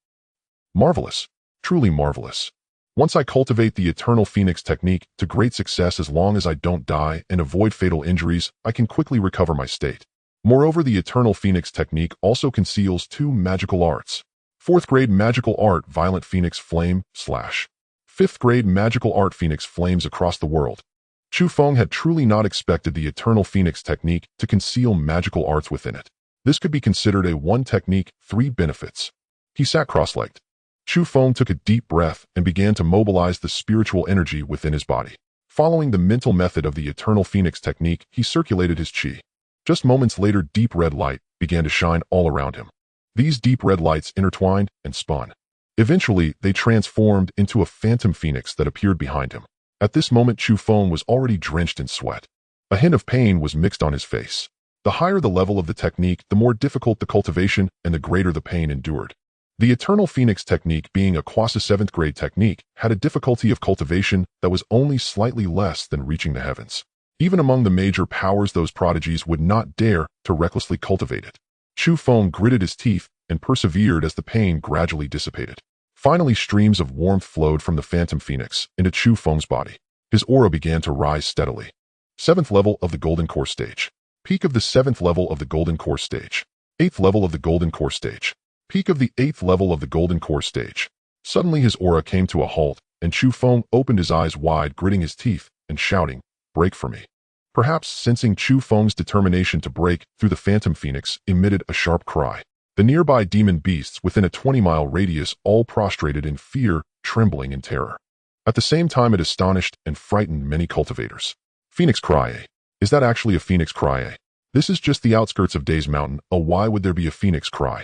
Marvelous. Truly marvelous. Once I cultivate the eternal phoenix technique to great success, as long as I don't die and avoid fatal injuries, I can quickly recover my state. Moreover, the eternal phoenix technique also conceals 2 magical arts. 4th grade magical art Violent Phoenix Flame / 5th grade magical art Phoenix Flames across the world. Chu Feng had truly not expected the eternal phoenix technique to conceal magical arts within it. This could be considered a 1 technique, 3 benefits. He sat cross-legged. Chu Feng took a deep breath and began to mobilize the spiritual energy within his body. Following the mental method of the eternal phoenix technique, he circulated his qi. Just moments later, deep red light began to shine all around him. These deep red lights intertwined and spun. Eventually, they transformed into a phantom phoenix that appeared behind him. At this moment, Chu Feng was already drenched in sweat. A hint of pain was mixed on his face. The higher the level of the technique, the more difficult the cultivation and the greater the pain endured. The eternal phoenix technique, being a quasi 7th grade technique, had a difficulty of cultivation that was only slightly less than reaching the heavens. Even among the major powers, those prodigies would not dare to recklessly cultivate it. Chu Feng gritted his teeth and persevered as the pain gradually dissipated. Finally, streams of warmth flowed from the phantom phoenix into Chu Feng's body. His aura began to rise steadily. 7th level of the golden core stage. Peak of the 7th level of the golden core stage. 8th level of the golden core stage. Peak of the 8th level of the golden core stage. Suddenly his aura came to a halt, and Chu Feng opened his eyes wide, gritting his teeth and shouting, "Break for me." Perhaps sensing Chu Feng's determination to break through, the phantom phoenix emitted a sharp cry. The nearby demon beasts within a 20-mile radius all prostrated in fear, trembling in terror. At the same time, it astonished and frightened many cultivators. Phoenix cry. Is that actually a phoenix cry? This is just the outskirts of Days Mountain. Why would there be a phoenix cry?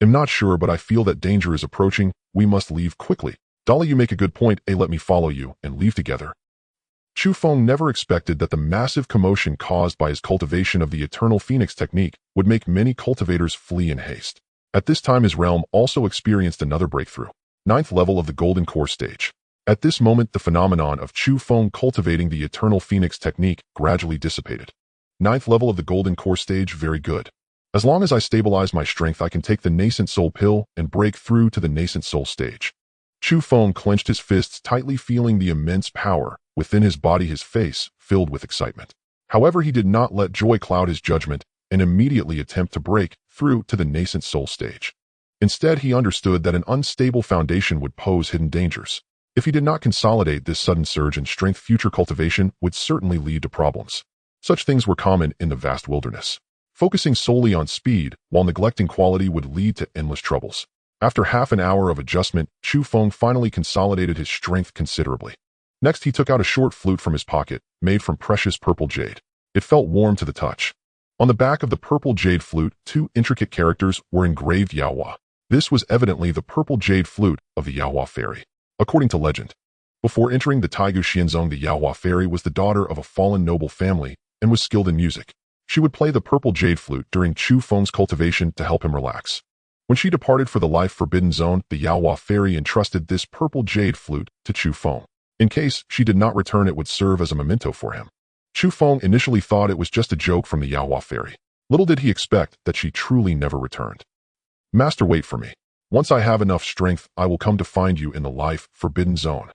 I'm not sure, but I feel that danger is approaching. We must leave quickly. Dolly, you make a good point. Let me follow you and leave together. Chu Feng never expected that the massive commotion caused by his cultivation of the eternal phoenix technique would make many cultivators flee in haste. At this time, his realm also experienced another breakthrough. 9th level of the golden core stage. At this moment, the phenomenon of Chu Feng cultivating the eternal phoenix technique gradually dissipated. 9th level of the golden core stage, very good. As long as I stabilize my strength, I can take the nascent soul pill and break through to the nascent soul stage. Chu Feng clenched his fists tightly, feeling the immense power within his body, his face filled with excitement. However, he did not let joy cloud his judgment and immediately attempt to break through to the nascent soul stage. Instead, he understood that an unstable foundation would pose hidden dangers. If he did not consolidate this sudden surge in strength, future cultivation would certainly lead to problems. Such things were common in the vast wilderness. Focusing solely on speed while neglecting quality would lead to endless troubles. After half an hour of adjustment, Chu Feng finally consolidated his strength considerably. Next, he took out a short flute from his pocket, made from precious purple jade. It felt warm to the touch. On the back of the purple jade flute, 2 intricate characters were engraved: Yaohua. This was evidently the purple jade flute of the Yaohua fairy. According to legend, before entering the Taigu Xianzong, the Yaohua fairy was the daughter of a fallen noble family and was skilled in music. She would play the purple jade flute during Chu Feng's cultivation to help him relax. When she departed for the life forbidden zone, the Yaohua fairy entrusted this purple jade flute to Chu Feng. In case she did not return, it would serve as a memento for him. Chu Feng initially thought it was just a joke from the Yaohua fairy. Little did he expect that she truly never returned. Master, wait for me. Once I have enough strength, I will come to find you in the life forbidden zone.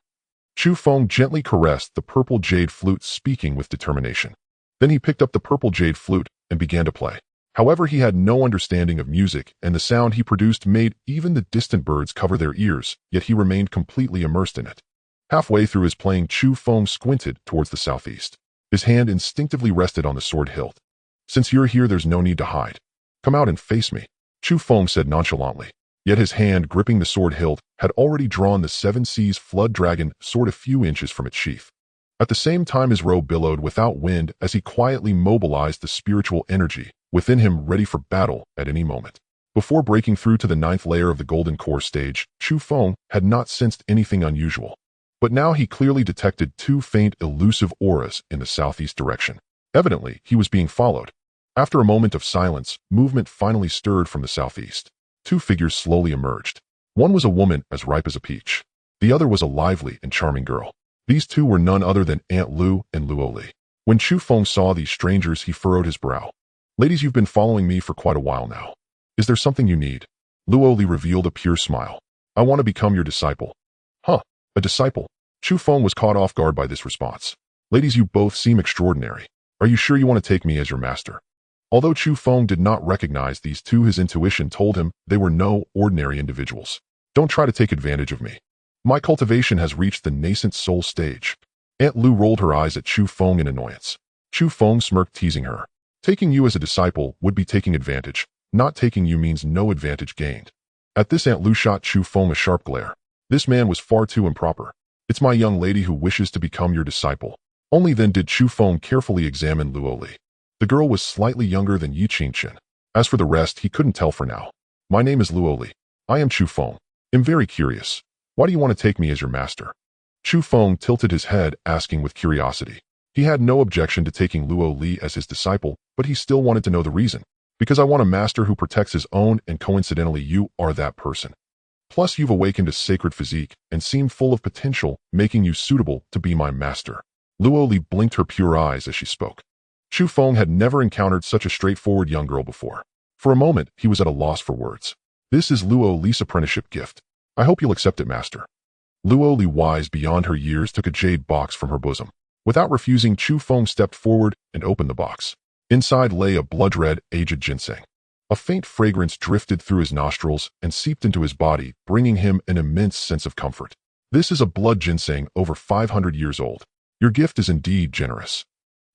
Chu Feng gently caressed the purple jade flute, speaking with determination. Then he picked up the purple jade flute and began to play. However, he had no understanding of music, and the sound he produced made even the distant birds cover their ears, yet he remained completely immersed in it. Halfway through his playing, Chu Feng squinted towards the southeast. His hand instinctively rested on the sword hilt. Since you're here, there's no need to hide. Come out and face me, Chu Feng said nonchalantly. Yet his hand gripping the sword hilt had already drawn the 7 Seas Flood Dragon sword a few inches from its sheath. At the same time, his robe billowed without wind as he quietly mobilized the spiritual energy within him, ready for battle at any moment. Before breaking through to the 9th layer of the golden core stage, Chu Feng had not sensed anything unusual. But now he clearly detected 2 faint, elusive auras in the southeast direction. Evidently, he was being followed. After a moment of silence, movement finally stirred from the southeast. Two figures slowly emerged. One was a woman as ripe as a peach. The other was a lively and charming girl. These two were none other than Aunt Lu and Luoli. When Chu Feng saw these strangers, he furrowed his brow. "Ladies, you've been following me for quite a while now. Is there something you need?" Luoli revealed a pure smile. "I want to become your disciple." "Huh, a disciple?" Chu Feng was caught off guard by this response. "Ladies, you both seem extraordinary. Are you sure you want to take me as your master?" Although Chu Feng did not recognize these two, his intuition told him they were no ordinary individuals. "Don't try to take advantage of me. My cultivation has reached the nascent soul stage." Aunt Lu rolled her eyes at Chu Feng in annoyance. Chu Feng smirked, teasing her. "Taking you as a disciple would be taking advantage. Not taking you means no advantage gained." At this, Aunt Lu shot Chu Feng a sharp glare. This man was far too improper. "It's my young lady who wishes to become your disciple." Only then did Chu Feng carefully examine Luoli. The girl was slightly younger than Yi Qingqian. As for the rest, he couldn't tell for now. "My name is Luoli. I am Chu Feng. I'm very curious. Why do you want to take me as your master?" Chu Feng tilted his head, asking with curiosity. He had no objection to taking Luoli as his disciple, but he still wanted to know the reason. "Because I want a master who protects his own, and coincidentally you are that person. Plus you've awakened a sacred physique and seem full of potential, making you suitable to be my master." Luoli blinked her pure eyes as she spoke. Chu Feng had never encountered such a straightforward young girl before. For a moment, he was at a loss for words. "This is Luoli's apprenticeship gift. I hope you'll accept it, master." Luoli, wise beyond her years, took a jade box from her bosom. Without refusing, Chu Feng stepped forward and opened the box. Inside lay a blood-red, aged ginseng. A faint fragrance drifted through his nostrils and seeped into his body, bringing him an immense sense of comfort. "This is a blood ginseng over 500 years old. Your gift is indeed generous."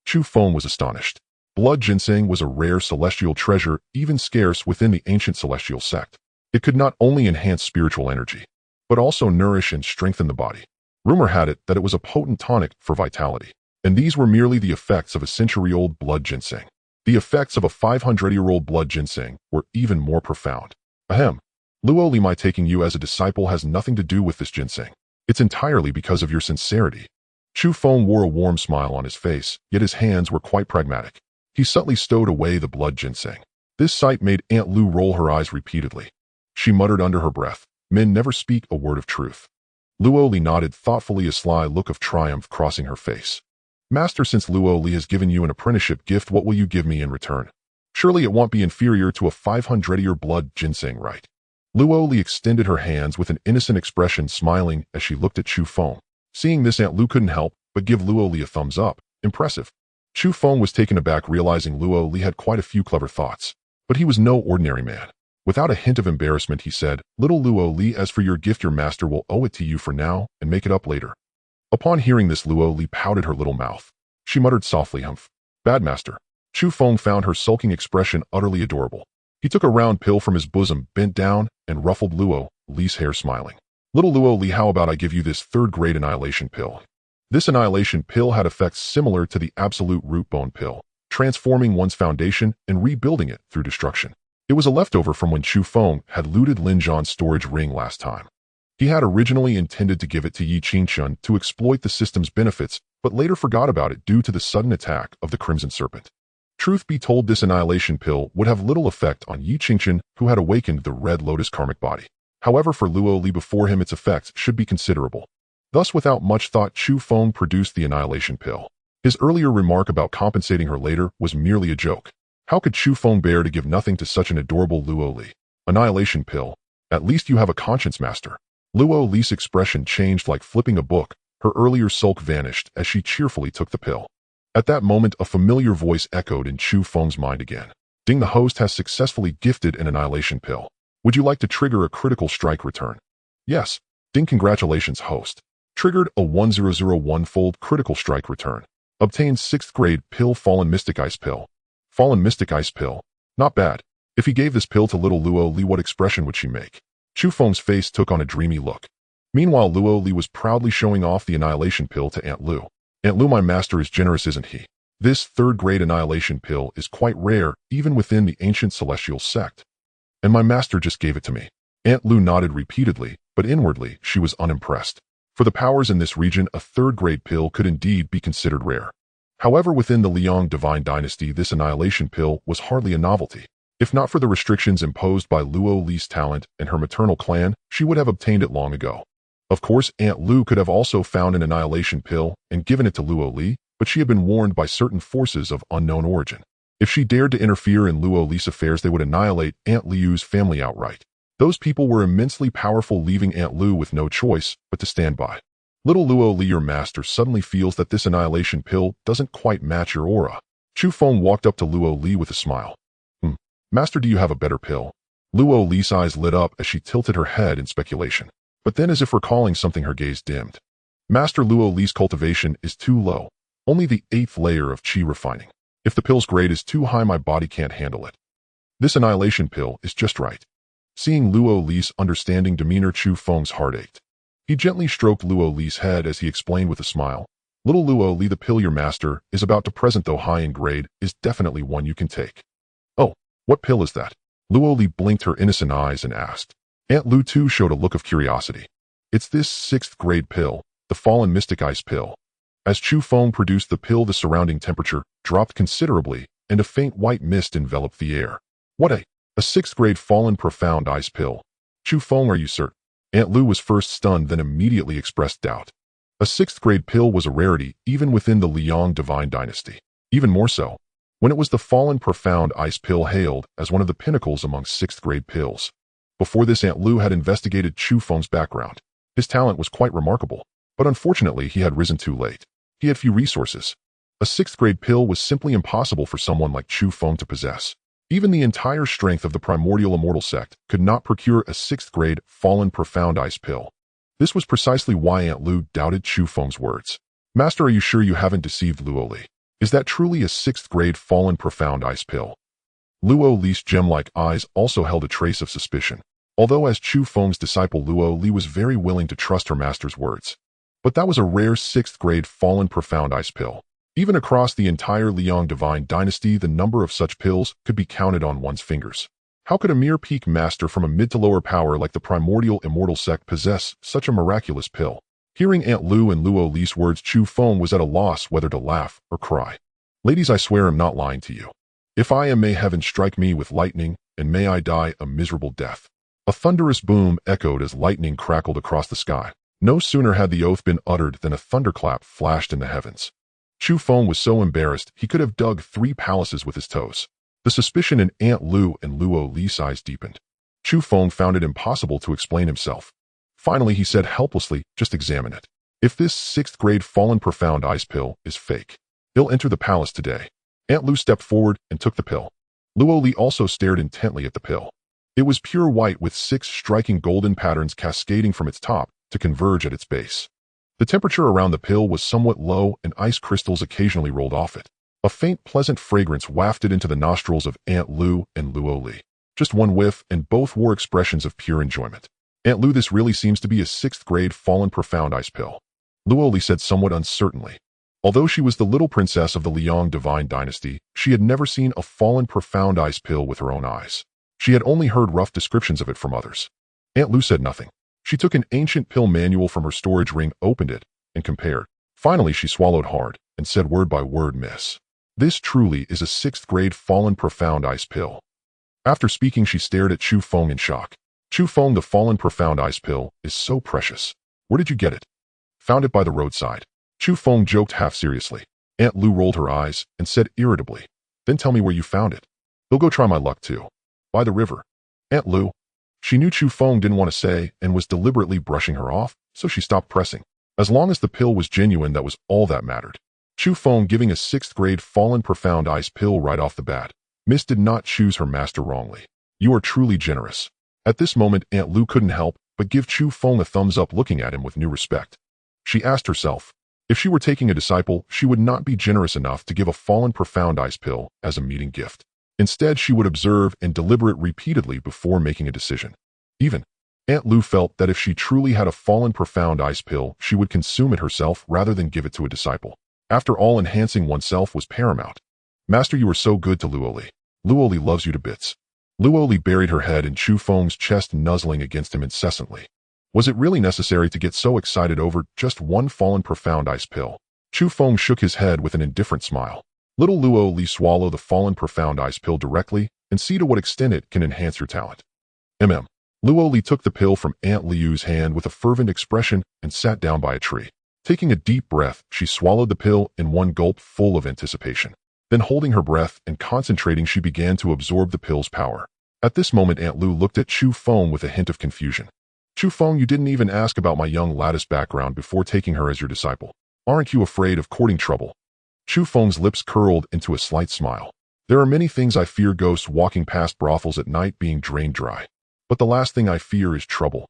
Chu Feng was astonished. Blood ginseng was a rare celestial treasure, even scarce within the ancient celestial sect. It could not only enhance spiritual energy, but also nourish and strengthen the body. Rumor had it that it was a potent tonic for vitality, and these were merely the effects of a century-old blood ginseng. The effects of a 500-year-old blood ginseng were even more profound. Ahem. Luoli, my taking you as a disciple has nothing to do with this ginseng. It's entirely because of your sincerity. Chu Feng wore a warm smile on his face, yet his hands were quite pragmatic. He subtly stowed away the blood ginseng. This sight made Aunt Lu roll her eyes repeatedly. She muttered under her breath, "Men never speak a word of truth." Luoli nodded thoughtfully, a sly look of triumph crossing her face. "Master, since Luoli has given you an apprenticeship gift, what will you give me in return? Surely it won't be inferior to a 500-year blood ginseng, right?" Luoli extended her hands with an innocent expression, smiling as she looked at Chu Feng. Seeing this, Aunt Lu couldn't help but give Luoli a thumbs up. Impressive. Chu Feng was taken aback, realizing Luoli had quite a few clever thoughts. But he was no ordinary man. Without a hint of embarrassment, he said, "Little Luoli, as for your gift, your master will owe it to you for now and make it up later." Upon hearing this, Luoli pouted her little mouth. She muttered softly, "Humph. Bad master." Chu Feng found her sulking expression utterly adorable. He took a round pill from his bosom, bent down, and ruffled Luoli's hair, smiling. "Little Luoli, how about I give you this third-grade annihilation pill?" This annihilation pill had effects similar to the absolute root bone pill, transforming one's foundation and rebuilding it through destruction. It was a leftover from when Chu Feng had looted Lin Zhan's storage ring last time. He had originally intended to give it to Yi Qingqian to exploit the system's benefits, but later forgot about it due to the sudden attack of the Crimson Serpent. Truth be told, this annihilation pill would have little effect on Yi Qingqian, who had awakened the Red Lotus karmic body. However, for Luoli before him, its effects should be considerable. Thus, without much thought, Chu Feng produced the annihilation pill. His earlier remark about compensating her later was merely a joke. How could Chu Feng bear to give nothing to such an adorable Luoli? Annihilation pill. At least you have a conscience, master. Luoli's expression changed like flipping a book. Her earlier sulk vanished as she cheerfully took the pill. At that moment, a familiar voice echoed in Chu Feng's mind again. "Ding, the host has successfully gifted an annihilation pill. Would you like to trigger a critical strike return?" "Yes." "Ding, congratulations, host. Triggered a 1001-fold critical strike return. Obtained 6th grade pill, Fallen Mystic Ice Pill." Fallen Mystic Ice Pill. Not bad. If he gave this pill to little Luoli, what expression would she make? Chu Feng's face took on a dreamy look. Meanwhile, Luoli was proudly showing off the annihilation pill to Aunt Lu. "Aunt Lu, my master is generous, isn't he? This third-grade annihilation pill is quite rare, even within the ancient celestial sect. And my master just gave it to me." Aunt Lu nodded repeatedly, but inwardly she was unimpressed. For the powers in this region, a third-grade pill could indeed be considered rare. However, within the Liang divine dynasty, this annihilation pill was hardly a novelty. If not for the restrictions imposed by Luo Li's talent and her maternal clan, she would have obtained it long ago. Of course, Aunt Lu could have also found an annihilation pill and given it to Luo Li, but she had been warned by certain forces of unknown origin. If she dared to interfere in Luo Li's affairs, they would annihilate Aunt Liu's family outright. Those people were immensely powerful, leaving Aunt Lu with no choice but to stand by. Little Luo Li, your master, suddenly feels that this annihilation pill doesn't quite match your aura. Chu Feng walked up to Luo Li with a smile. Master, do you have a better pill? Luo Li's eyes lit up as she tilted her head in speculation. But then, as if recalling something, her gaze dimmed. Master, Luo Li's cultivation is too low. Only the 8th layer of qi refining. If the pill's grade is too high, my body can't handle it. This annihilation pill is just right. Seeing Luo Li's understanding demeanor, Chu Feng's heart ached. He gently stroked Luo Li's head as he explained with a smile. Little Luo Li, the pill your master is about to present, though high in grade, is definitely one you can take. Oh, what pill is that? Luo Li blinked her innocent eyes and asked. Aunt Lu too showed a look of curiosity. It's this 6th grade pill, the Fallen Mystic Ice Pill. As Chu Feng produced the pill, the surrounding temperature dropped considerably, and a faint white mist enveloped the air. What a 6th grade Fallen Profound Ice Pill. Chu Feng, are you certain? Aunt Lu was first stunned, then immediately expressed doubt. A 6th grade pill was a rarity even within the Liang divine dynasty. Even more so, when it was the Fallen Profound Ice Pill, hailed as one of the pinnacles among 6th grade pills. Before this, Aunt Lu had investigated Chu Feng's background. His talent was quite remarkable, but unfortunately he had risen too late. He had few resources. A 6th grade pill was simply impossible for someone like Chu Feng to possess. Even the entire strength of the primordial immortal sect could not procure a 6th grade Fallen Profound Ice Pill. This was precisely why Aunt Lu doubted Chu Feng's words. Master, are you sure you haven't deceived Luo Li? Is that truly a 6th grade Fallen Profound Ice Pill? Luo Li's gem-like eyes also held a trace of suspicion, although as Chu Feng's disciple Luo Li was very willing to trust her master's words. But that was a rare 6th grade Fallen Profound Ice Pill. Even across the entire Liang divine dynasty, the number of such pills could be counted on one's fingers. How could a mere peak master from a mid to lower power like the primordial immortal sect possess such a miraculous pill? Hearing Aunt Lu and Luo Li's words, Chu Feng was at a loss whether to laugh or cry. Ladies, I swear I'm not lying to you. If I am, may heaven strike me with lightning, and may I die a miserable death. A thunderous boom echoed as lightning crackled across the sky. No sooner had the oath been uttered than a thunderclap flashed in the heavens. Chu Feng was so embarrassed he could have dug 3 palaces with his toes. The suspicion in Aunt Lu and Luo Li's eyes deepened. Chu Feng found it impossible to explain himself. Finally, he said helplessly, just examine it. If this 6th grade Fallen Profound Ice Pill is fake, he'll enter the palace today. Aunt Lu stepped forward and took the pill. Luo Li also stared intently at the pill. It was pure white with 6 striking golden patterns cascading from its top to converge at its base. The temperature around the pill was somewhat low and ice crystals occasionally rolled off it. A faint, pleasant fragrance wafted into the nostrils of Aunt Lu and Luo Li. Just one whiff, and both wore expressions of pure enjoyment. Aunt Lu, this really seems to be a 6th grade Fallen Profound Ice Pill, Luo Li said somewhat uncertainly. Although she was the little princess of the Liang divine dynasty, she had never seen a Fallen Profound Ice Pill with her own eyes. She had only heard rough descriptions of it from others. Aunt Lu said nothing. She took an ancient pill manual from her storage ring, opened it, and compared. Finally, she swallowed hard and said word by word, Miss. This truly is a 6th grade Fallen Profound Ice Pill. After speaking, she stared at Chu Feng in shock. Chu Feng, the Fallen Profound Ice Pill is so precious. Where did you get it? Found it by the roadside. Chu Feng joked half seriously. Aunt Lu rolled her eyes and said irritably, Then tell me where you found it. He'll go try my luck too. By the river. Aunt Lu. She knew Chu Feng didn't want to say and was deliberately brushing her off, so she stopped pressing. As long as the pill was genuine, that was all that mattered. Chu Feng giving a 6th grade Fallen Profound Ice Pill right off the bat. Miss did not choose her master wrongly. You are truly generous. At this moment, Aunt Lu couldn't help but give Chu Feng a thumbs up, looking at him with new respect. She asked herself, if she were taking a disciple, she would not be generous enough to give a Fallen Profound Ice Pill as a meeting gift. Instead, she would observe and deliberate repeatedly before making a decision. Even Aunt Lu felt that if she truly had a Fallen Profound Ice Pill, she would consume it herself rather than give it to a disciple. After all, enhancing oneself was paramount. Master, you are so good to Luo Li. Luo Li loves you to bits. Luo Li buried her head in Chu Feng's chest, nuzzling against him incessantly. Was it really necessary to get so excited over just one Fallen Profound Ice Pill? Chu Feng shook his head with an indifferent smile. Little Luo Li, swallow the fallen profound ice pill directly and see to what extent it can enhance your talent. Luo Li took the pill from Aunt Liu's hand with a fervent expression and sat down by a tree. Taking a deep breath, she swallowed the pill in one gulp, full of anticipation. Then, holding her breath and concentrating, she began to absorb the pill's power. At this moment, Aunt Lu looked at Chu Feng with a hint of confusion. Chu Feng, you didn't even ask about my young lattice background before taking her as your disciple. Aren't you afraid of courting trouble? Chu Feng's lips curled into a slight smile. There are many things I fear: ghosts walking past brothels at night being drained dry. But the last thing I fear is trouble.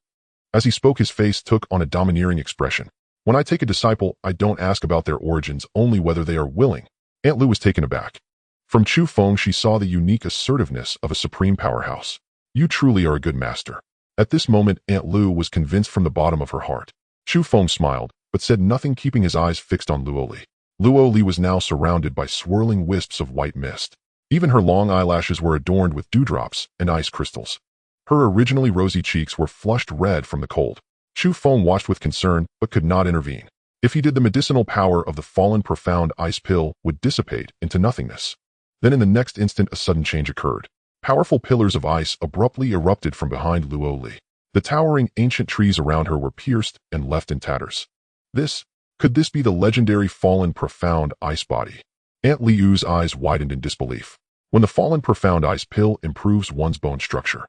As he spoke, his face took on a domineering expression. When I take a disciple, I don't ask about their origins, only whether they are willing. Aunt Lu was taken aback. From Chu Feng, she saw the unique assertiveness of a supreme powerhouse. You truly are a good master. At this moment, Aunt Lu was convinced from the bottom of her heart. Chu Feng smiled, but said nothing, keeping his eyes fixed on Luo Li. Luo Li was now surrounded by swirling wisps of white mist. Even her long eyelashes were adorned with dewdrops and ice crystals. Her originally rosy cheeks were flushed red from the cold. Chu Feng watched with concern, but could not intervene. If he did, the medicinal power of the fallen profound ice pill would dissipate into nothingness. Then in the next instant, a sudden change occurred. Powerful pillars of ice abruptly erupted from behind Luo Li. The towering ancient trees around her were pierced and left in tatters. Could this be the legendary fallen profound ice body? Aunt Liu's eyes widened in disbelief. When the fallen profound ice pill improves one's bone structure,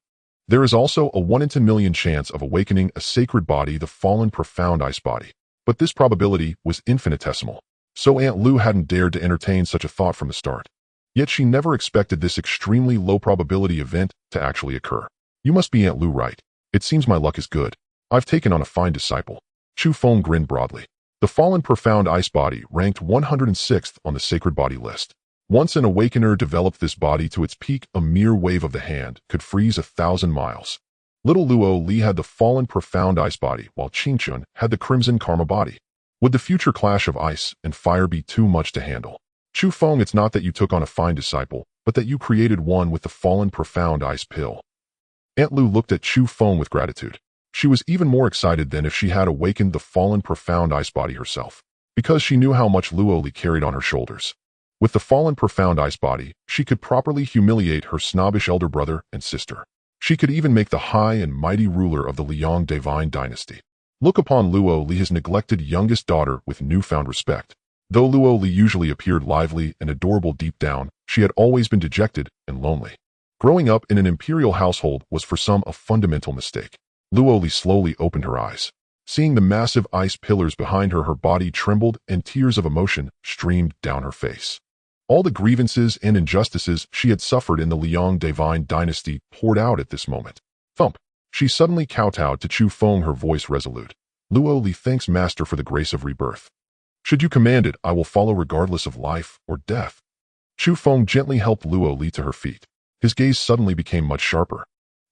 there is also a 1 in 10 million chance of awakening a sacred body, the fallen profound ice body. But this probability was infinitesimal. So Aunt Lu hadn't dared to entertain such a thought from the start. Yet she never expected this extremely low probability event to actually occur. You must be Aunt Lu, right? It seems my luck is good. I've taken on a fine disciple. Chu Feng grinned broadly. The fallen profound ice body ranked 106th on the sacred body list. Once an awakener developed this body to its peak, a mere wave of the hand could freeze 1,000 miles. Little Luo Li had the fallen profound ice body, while Qingchun had the crimson karma body. Would the future clash of ice and fire be too much to handle? Chu Feng, it's not that you took on a fine disciple, but that you created one with the fallen profound ice pill. Aunt Lu looked at Chu Feng with gratitude. She was even more excited than if she had awakened the fallen profound ice body herself, because she knew how much Luo Li carried on her shoulders. With the fallen profound ice body, she could properly humiliate her snobbish elder brother and sister. She could even make the high and mighty ruler of the Liang divine dynasty look upon Luo Li, his neglected youngest daughter, with newfound respect. Though Luo Li usually appeared lively and adorable, deep down, she had always been dejected and lonely. Growing up in an imperial household was for some a fundamental mistake. Luo Li slowly opened her eyes. Seeing the massive ice pillars behind her, her body trembled and tears of emotion streamed down her face. All the grievances and injustices she had suffered in the Liang divine dynasty poured out at this moment. Thump! She suddenly kowtowed to Chu Feng, her voice resolute. Luo Li, thanks master for the grace of rebirth. Should you command it, I will follow regardless of life or death. Chu Feng gently helped Luo Li to her feet. His gaze suddenly became much sharper.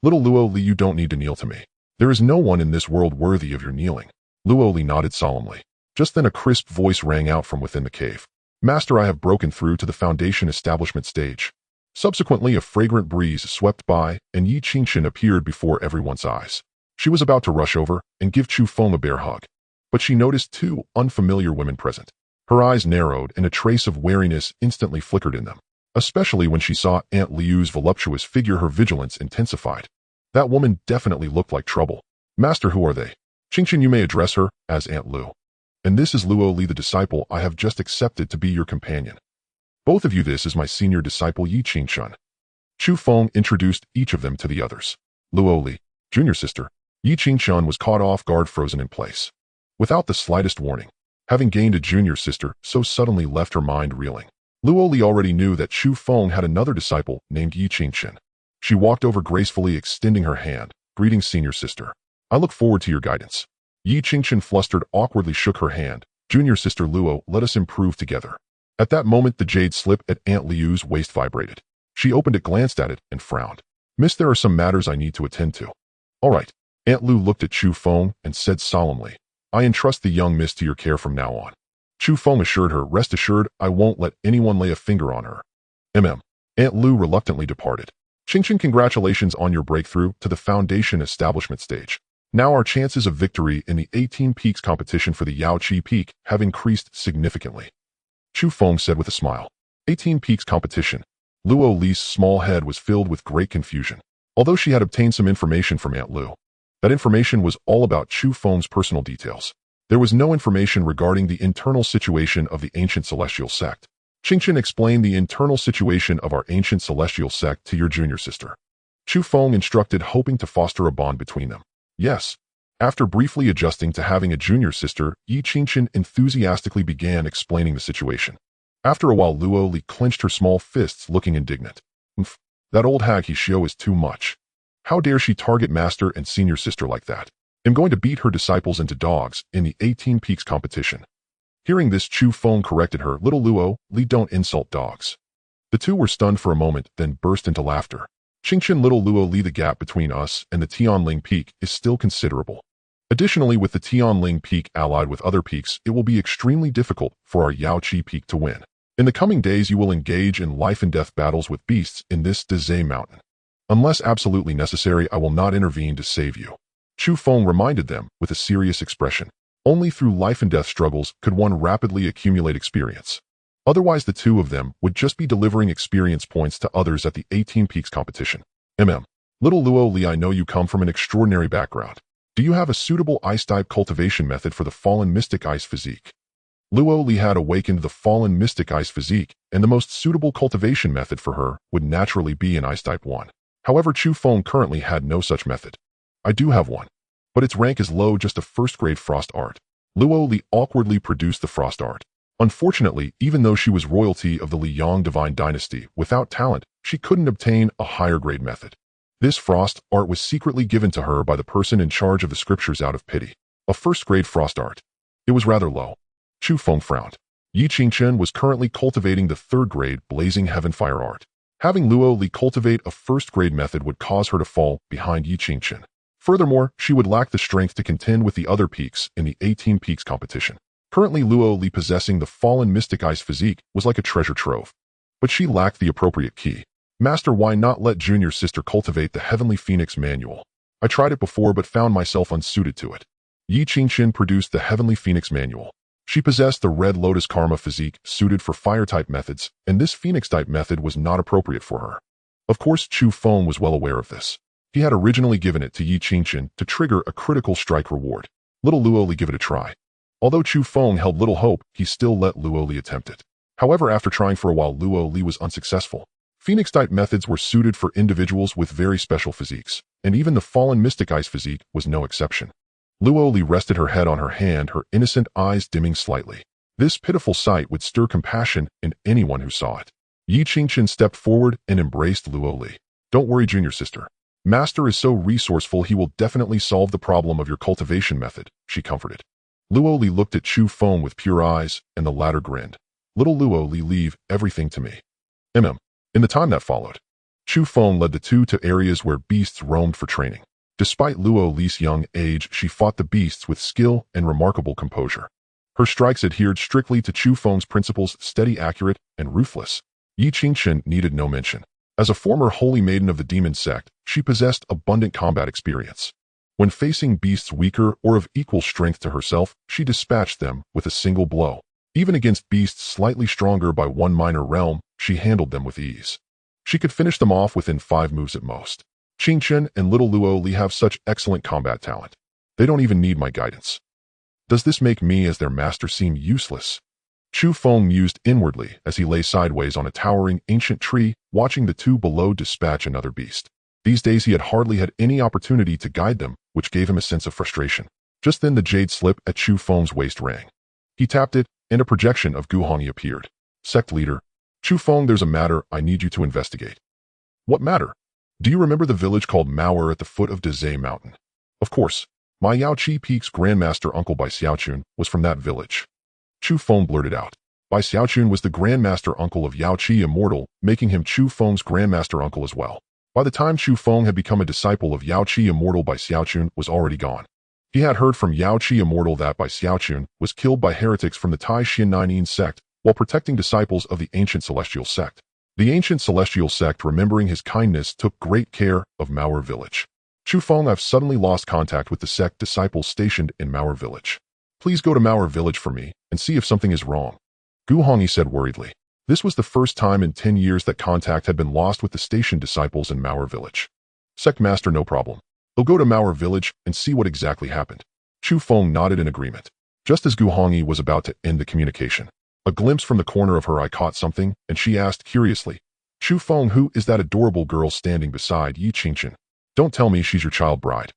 Little Luo Li, you don't need to kneel to me. There is no one in this world worthy of your kneeling. Luo Li nodded solemnly. Just then a crisp voice rang out from within the cave. Master, I have broken through to the foundation establishment stage. Subsequently, a fragrant breeze swept by, and Yi Qingchen appeared before everyone's eyes. She was about to rush over and give Chu Feng a bear hug, but she noticed two unfamiliar women present. Her eyes narrowed, and a trace of wariness instantly flickered in them. Especially when she saw Aunt Liu's voluptuous figure, her vigilance intensified. That woman definitely looked like trouble. Master, who are they? Qingchen, you may address her as Aunt Lu. And this is Luo Li, the disciple I have just accepted to be your companion. Both of you, this is my senior disciple Yi Qingchen. Chu Feng introduced each of them to the others. Luo Li, junior sister. Yi Qingchen was caught off guard, frozen in place. Without the slightest warning, having gained a junior sister so suddenly left her mind reeling. Luo Li already knew that Chu Feng had another disciple named Yi Qingchen. She walked over gracefully, extending her hand. Greetings, senior sister. I look forward to your guidance. Yi Qingchen, flustered, awkwardly shook her hand. Junior sister Luo, let us improve together. At that moment, the jade slip at Aunt Liu's waist vibrated. She opened it, glanced at it, and frowned. Miss, there are some matters I need to attend to. All right. Aunt Lu looked at Chu Feng and said solemnly, I entrust the young miss to your care from now on. Chu Feng assured her, rest assured, I won't let anyone lay a finger on her. Aunt Lu reluctantly departed. Qingchen, congratulations on your breakthrough to the foundation establishment stage. Now our chances of victory in the 18 Peaks competition for the Yaoqi Peak have increased significantly. Chu Feng said with a smile. 18 Peaks competition. Luo Li's small head was filled with great confusion. Although she had obtained some information from Aunt Lu, that information was all about Chu Feng's personal details. There was no information regarding the internal situation of the ancient celestial sect. Qingchen explained the internal situation of our ancient celestial sect to your junior sister. Chu Feng instructed, hoping to foster a bond between them. Yes. After briefly adjusting to having a junior sister, Yi Qingchen enthusiastically began explaining the situation. After a while, Luo Li clenched her small fists, looking indignant. That old hag Hixio is too much. How dare she target master and senior sister like that? I'm going to beat her disciples into dogs in the 18 Peaks competition. Hearing this, Chu Feng corrected her. Little Luo Li, don't insult dogs. The two were stunned for a moment, then burst into laughter. Qingchen, little Luo Li, the gap between us and the Tianling Peak is still considerable. Additionally, with the Tianling Peak allied with other peaks, it will be extremely difficult for our Yaoqi Peak to win. In the coming days, you will engage in life and death battles with beasts in this Dezhe mountain. Unless absolutely necessary, I will not intervene to save you. Chu Feng reminded them with a serious expression. Only through life and death struggles could one rapidly accumulate experience. Otherwise, the two of them would just be delivering experience points to others at the 18 Peaks competition. Little Luo Li, I know you come from an extraordinary background. Do you have a suitable ice-type cultivation method for the fallen mystic ice physique? Luo Li had awakened the fallen mystic ice physique, and the most suitable cultivation method for her would naturally be an ice-type 1. However, Chu Feng currently had no such method. I do have one, but its rank is low, just a first-grade frost art. Luo Li awkwardly produced the frost art. Unfortunately, even though she was royalty of the Liang divine dynasty, without talent, she couldn't obtain a higher-grade method. This frost art was secretly given to her by the person in charge of the scriptures out of pity. A first-grade frost art. It was rather low. Chu Feng frowned. Yi Qingchen was currently cultivating the third-grade blazing heaven fire art. Having Luo Li cultivate a first-grade method would cause her to fall behind Yi Qingchen. Furthermore, she would lack the strength to contend with the other peaks in the 18 Peaks competition. Currently, Luo Li possessing the fallen mystic ice physique was like a treasure trove. But she lacked the appropriate key. Master, why not let junior sister cultivate the Heavenly Phoenix manual? I tried it before but found myself unsuited to it. Yi Qingchen produced the Heavenly Phoenix manual. She possessed the Red Lotus Karma physique suited for fire-type methods, and this Phoenix-type method was not appropriate for her. Of course, Chu Feng was well aware of this. He had originally given it to Yi Qingchen to trigger a critical strike reward. Little Luo Li, give it a try. Although Chu Feng held little hope, he still let Luo Li attempt it. However, after trying for a while, Luo Li was unsuccessful. Phoenix-type methods were suited for individuals with very special physiques, and even the fallen mystic ice physique was no exception. Luo Li rested her head on her hand, her innocent eyes dimming slightly. This pitiful sight would stir compassion in anyone who saw it. Yi Qingchen stepped forward and embraced Luo Li. Don't worry, junior sister. Master is so resourceful, he will definitely solve the problem of your cultivation method, she comforted. Luo Li looked at Chu Feng with pure eyes, and the latter grinned. Little Luo Li, leave everything to me. In the time that followed, Chu Feng led the two to areas where beasts roamed for training. Despite Luo Li's young age, she fought the beasts with skill and remarkable composure. Her strikes adhered strictly to Chu Feng's principles, steady, accurate, and ruthless. Yi Qingchen needed no mention. As a former holy maiden of the demon sect, she possessed abundant combat experience. When facing beasts weaker or of equal strength to herself, she dispatched them with a single blow. Even against beasts slightly stronger by one minor realm, she handled them with ease. She could finish them off within 5 moves at most. Qingchen and little Luo Li have such excellent combat talent. They don't even need my guidance. Does this make me as their master seem useless? Chu Feng mused inwardly as he lay sideways on a towering ancient tree, watching the two below dispatch another beast. These days he had hardly had any opportunity to guide them, which gave him a sense of frustration. Just then the jade slip at Chu Feng's waist rang. He tapped it, and a projection of Gu Hongyi appeared. Sect leader, Chu Feng, there's a matter I need you to investigate. What matter? Do you remember the village called Mauer at the foot of Dezhe Mountain? Of course. My Yaoqi Peak's grandmaster uncle Bai Xiaochun was from that village. Chu Feng blurted out. Bai Xiaochun was the grandmaster uncle of Yaoqi Immortal, making him Chu Feng's grandmaster uncle as well. By the time Chu Feng had become a disciple of Yaoqi Immortal, Bai Xiaochun was already gone. He had heard from Yaoqi Immortal that Bai Xiaochun was killed by heretics from the Tai Xiannian sect while protecting disciples of the ancient celestial sect. The ancient celestial sect, remembering his kindness, took great care of Mauer village. Chu Feng, I've suddenly lost contact with the sect disciples stationed in Mauer village. Please go to Mauer village for me and see if something is wrong. Gu Hongyi said worriedly. This was the first time in 10 years that contact had been lost with the stationed disciples in Mauer village. Sect master, no problem. I'll go to Mauer village and see what exactly happened. Chu Feng nodded in agreement. Just as Gu Hongyi was about to end the communication, a glimpse from the corner of her eye caught something, and she asked curiously, Chu Feng, who is that adorable girl standing beside Yi Qingchen? Don't tell me she's your child bride.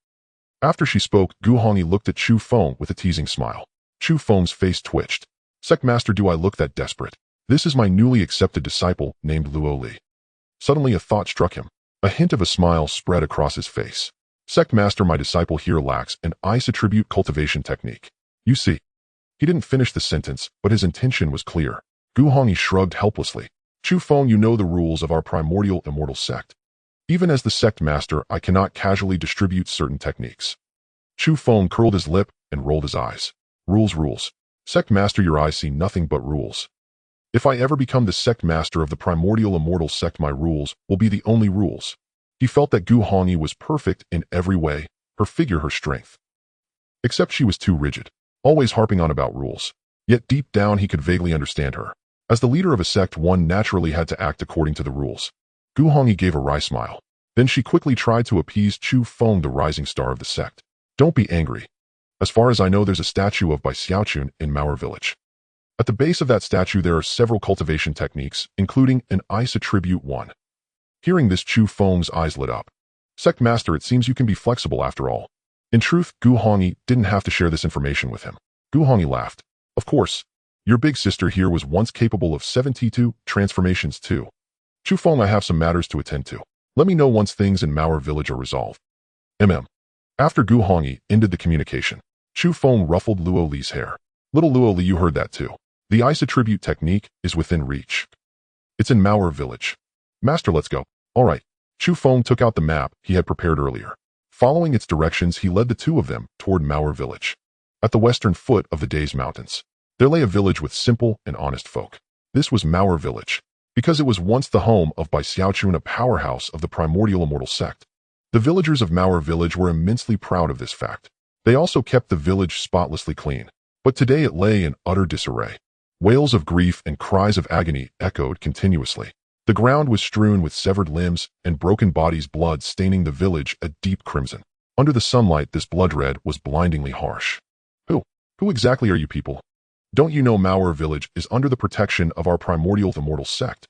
After she spoke, Gu Hongyi looked at Chu Feng with a teasing smile. Chu Feng's face twitched. Sect master, do I look that desperate? This is my newly accepted disciple named Luo Li. Suddenly a thought struck him. A hint of a smile spread across his face. Sect master, my disciple here lacks an ice attribute cultivation technique. You see. He didn't finish the sentence, but his intention was clear. Gu Hongyi shrugged helplessly. Chu Feng, you know the rules of our primordial immortal sect. Even as the sect master, I cannot casually distribute certain techniques. Chu Feng curled his lip and rolled his eyes. Rules. Sect master, your eyes see nothing but rules. If I ever become the sect master of the primordial immortal sect, my rules will be the only rules. He felt that Gu Hongyi was perfect in every way, her figure, her strength. Except she was too rigid, always harping on about rules. Yet deep down he could vaguely understand her. As the leader of a sect, one naturally had to act according to the rules. Gu Hongyi gave a wry smile. Then she quickly tried to appease Chu Feng, the rising star of the sect. Don't be angry. As far as I know, there's a statue of Bai Xiaochun in Mauer village. At the base of that statue there are several cultivation techniques, including an ice attribute 1. Hearing this, Chu Feng's eyes lit up. Sect master, it seems you can be flexible after all. In truth, Gu Hongyi didn't have to share this information with him. Gu Hongyi laughed. Of course. Your big sister here was once capable of 72 transformations too. Chu Feng, I have some matters to attend to. Let me know once things in Mauer village are resolved. After Gu Hongyi ended the communication, Chu Feng ruffled Luo Li's hair. Little Luo Li, you heard that too. The ice attribute technique is within reach. It's in Mauer village. Master, let's go. All right. Chu Feng took out the map he had prepared earlier. Following its directions, he led the two of them toward Mauer village. At the western foot of the Days Mountains, there lay a village with simple and honest folk. This was Mauer village, because it was once the home of Bai Xiaochun, a powerhouse of the primordial immortal sect. The villagers of Mauer village were immensely proud of this fact. They also kept the village spotlessly clean, but today it lay in utter disarray. Wails of grief and cries of agony echoed continuously. The ground was strewn with severed limbs and broken bodies, blood staining the village a deep crimson. Under the sunlight, this blood red was blindingly harsh. Who exactly are you people? Don't you know Mauer village is under the protection of our primordial immortal sect?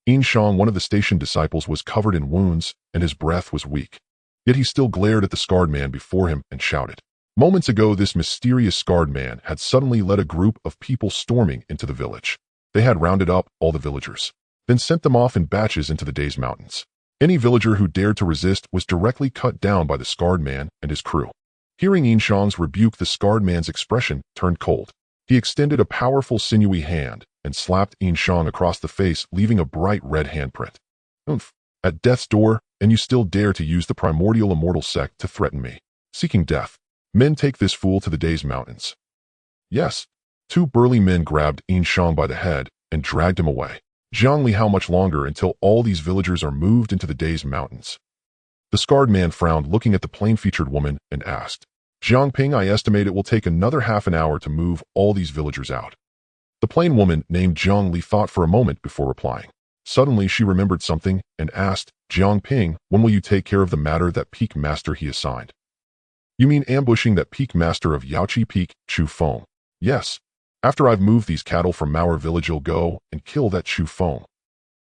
Yin Shang, one of the station disciples, was covered in wounds and his breath was weak. Yet he still glared at the scarred man before him and shouted. Moments ago, this mysterious scarred man had suddenly led a group of people storming into the village. They had rounded up all the villagers, then sent them off in batches into the Days Mountains. Any villager who dared to resist was directly cut down by the scarred man and his crew. Hearing Yin Shang's rebuke, the scarred man's expression turned cold. He extended a powerful sinewy hand and slapped Yin Shang across the face, leaving a bright red handprint. Oomph! At death's door, and you still dare to use the primordial immortal sect to threaten me. Seeking death. Men, take this fool to the Days Mountains. Yes. Two burly men grabbed Yin Shang by the head and dragged him away. Zhang Li, how much longer until all these villagers are moved into the Days Mountains? The scarred man frowned, looking at the plain-featured woman, and asked, Zhang Ping, I estimate it will take another half an hour to move all these villagers out. The plain woman named Zhang Li thought for a moment before replying. Suddenly she remembered something and asked, Zhang Ping, when will you take care of the matter that peak master he assigned? You mean ambushing that peak master of Yaoqi Peak, Chu Feng? Yes. After I've moved these cattle from Mauer village, you'll go and kill that Chu Feng.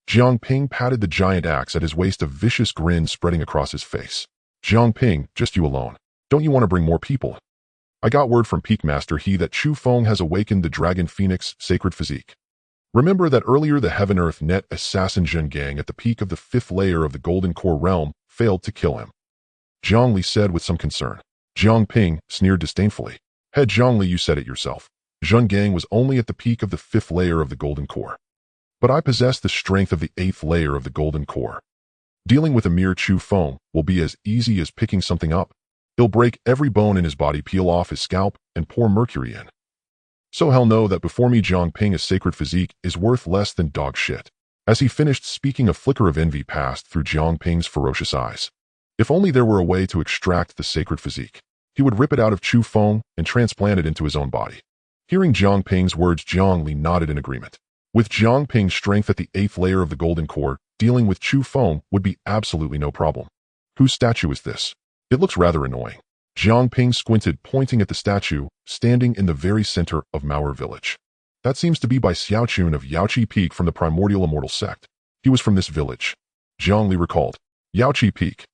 Jiang Ping patted the giant axe at his waist, a vicious grin spreading across his face. Jiang Ping, just you alone. Don't you want to bring more people? I got word from Peak Master He that Chu Feng has awakened the Dragon Phoenix sacred physique. Remember that earlier the Heaven Earth Net assassin Zhen Gang at the peak of the 5th layer of the Golden Core realm failed to kill him. Zhang Li said with some concern. Jiang Ping sneered disdainfully. Head Zhang Li, you said it yourself. Zhen Gang was only at the peak of the 5th layer of the Golden Core. But I possess the strength of the 8th layer of the Golden Core. Dealing with a mere Chu Feng will be as easy as picking something up. He'll break every bone in his body, peel off his scalp, and pour mercury in. So hell know that before me Jiang Ping, a sacred physique is worth less than dog shit. As he finished speaking, a flicker of envy passed through Jiang Ping's ferocious eyes. If only there were a way to extract the sacred physique. He would rip it out of Chu Feng and transplant it into his own body. Hearing Jiang Ping's words, Jiang Li nodded in agreement. With Jiang Ping's strength at the 8th layer of the golden core, dealing with Chu Feng would be absolutely no problem. Whose statue is this? It looks rather annoying. Jiang Ping squinted, pointing at the statue, standing in the very center of Maor Village. That seems to be by Xiaochun of Yaoqi Peak from the primordial immortal sect. He was from this village. Jiang Li recalled. Yaoqi Peak.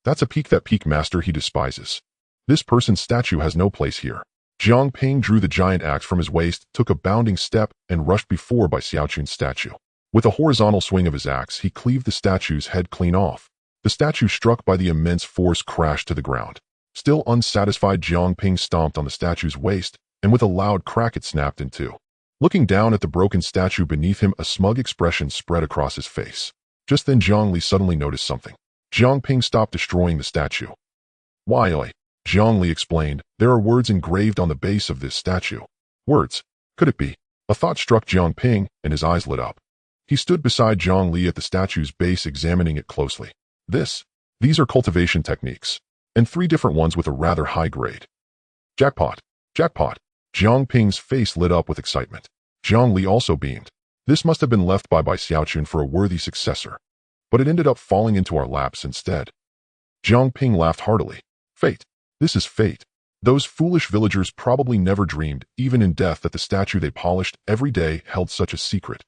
That's a peak that peak master he despises. This person's statue has no place here. Jiang Ping drew the giant axe from his waist, took a bounding step, and rushed before by Xiaochun's statue. With a horizontal swing of his axe, he cleaved the statue's head clean off. The statue, struck by the immense force, crashed to the ground. Still unsatisfied, Jiang Ping stomped on the statue's waist, and with a loud crack it snapped in two. Looking down at the broken statue beneath him, a smug expression spread across his face. Just then Jiang Li suddenly noticed something. Jiang Ping stopped destroying the statue. Why, oi? Jiang Li explained, there are words engraved on the base of this statue. Words? Could it be? A thought struck Jiang Ping, and his eyes lit up. He stood beside Jiang Li at the statue's base, examining it closely. These are cultivation techniques, and 3 different ones with a rather high grade. Jackpot! Jackpot! Jiang Ping's face lit up with excitement. Jiang Li also beamed. This must have been left by Xiaochun for a worthy successor. But it ended up falling into our laps instead. Jiang Ping laughed heartily. Fate. This is fate. Those foolish villagers probably never dreamed, even in death, that the statue they polished every day held such a secret.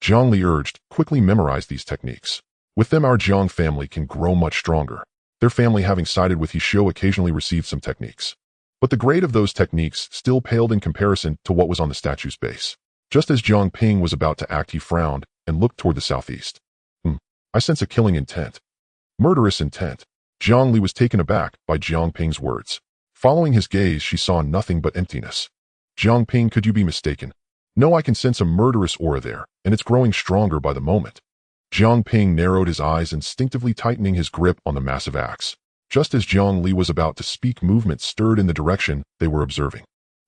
Jiang Li urged, quickly memorize these techniques. With them our Jiang family can grow much stronger. Their family, having sided with Hishou, occasionally received some techniques. But the grade of those techniques still paled in comparison to what was on the statue's base. Just as Jiang Ping was about to act, he frowned and looked toward the southeast. I sense a killing intent. Murderous intent. Jiang Li was taken aback by Jiang Ping's words. Following his gaze, she saw nothing but emptiness. Jiang Ping, could you be mistaken? No, I can sense a murderous aura there, and it's growing stronger by the moment. Jiang Ping narrowed his eyes, instinctively tightening his grip on the massive axe. Just as Jiang Li was about to speak, movement stirred in the direction they were observing.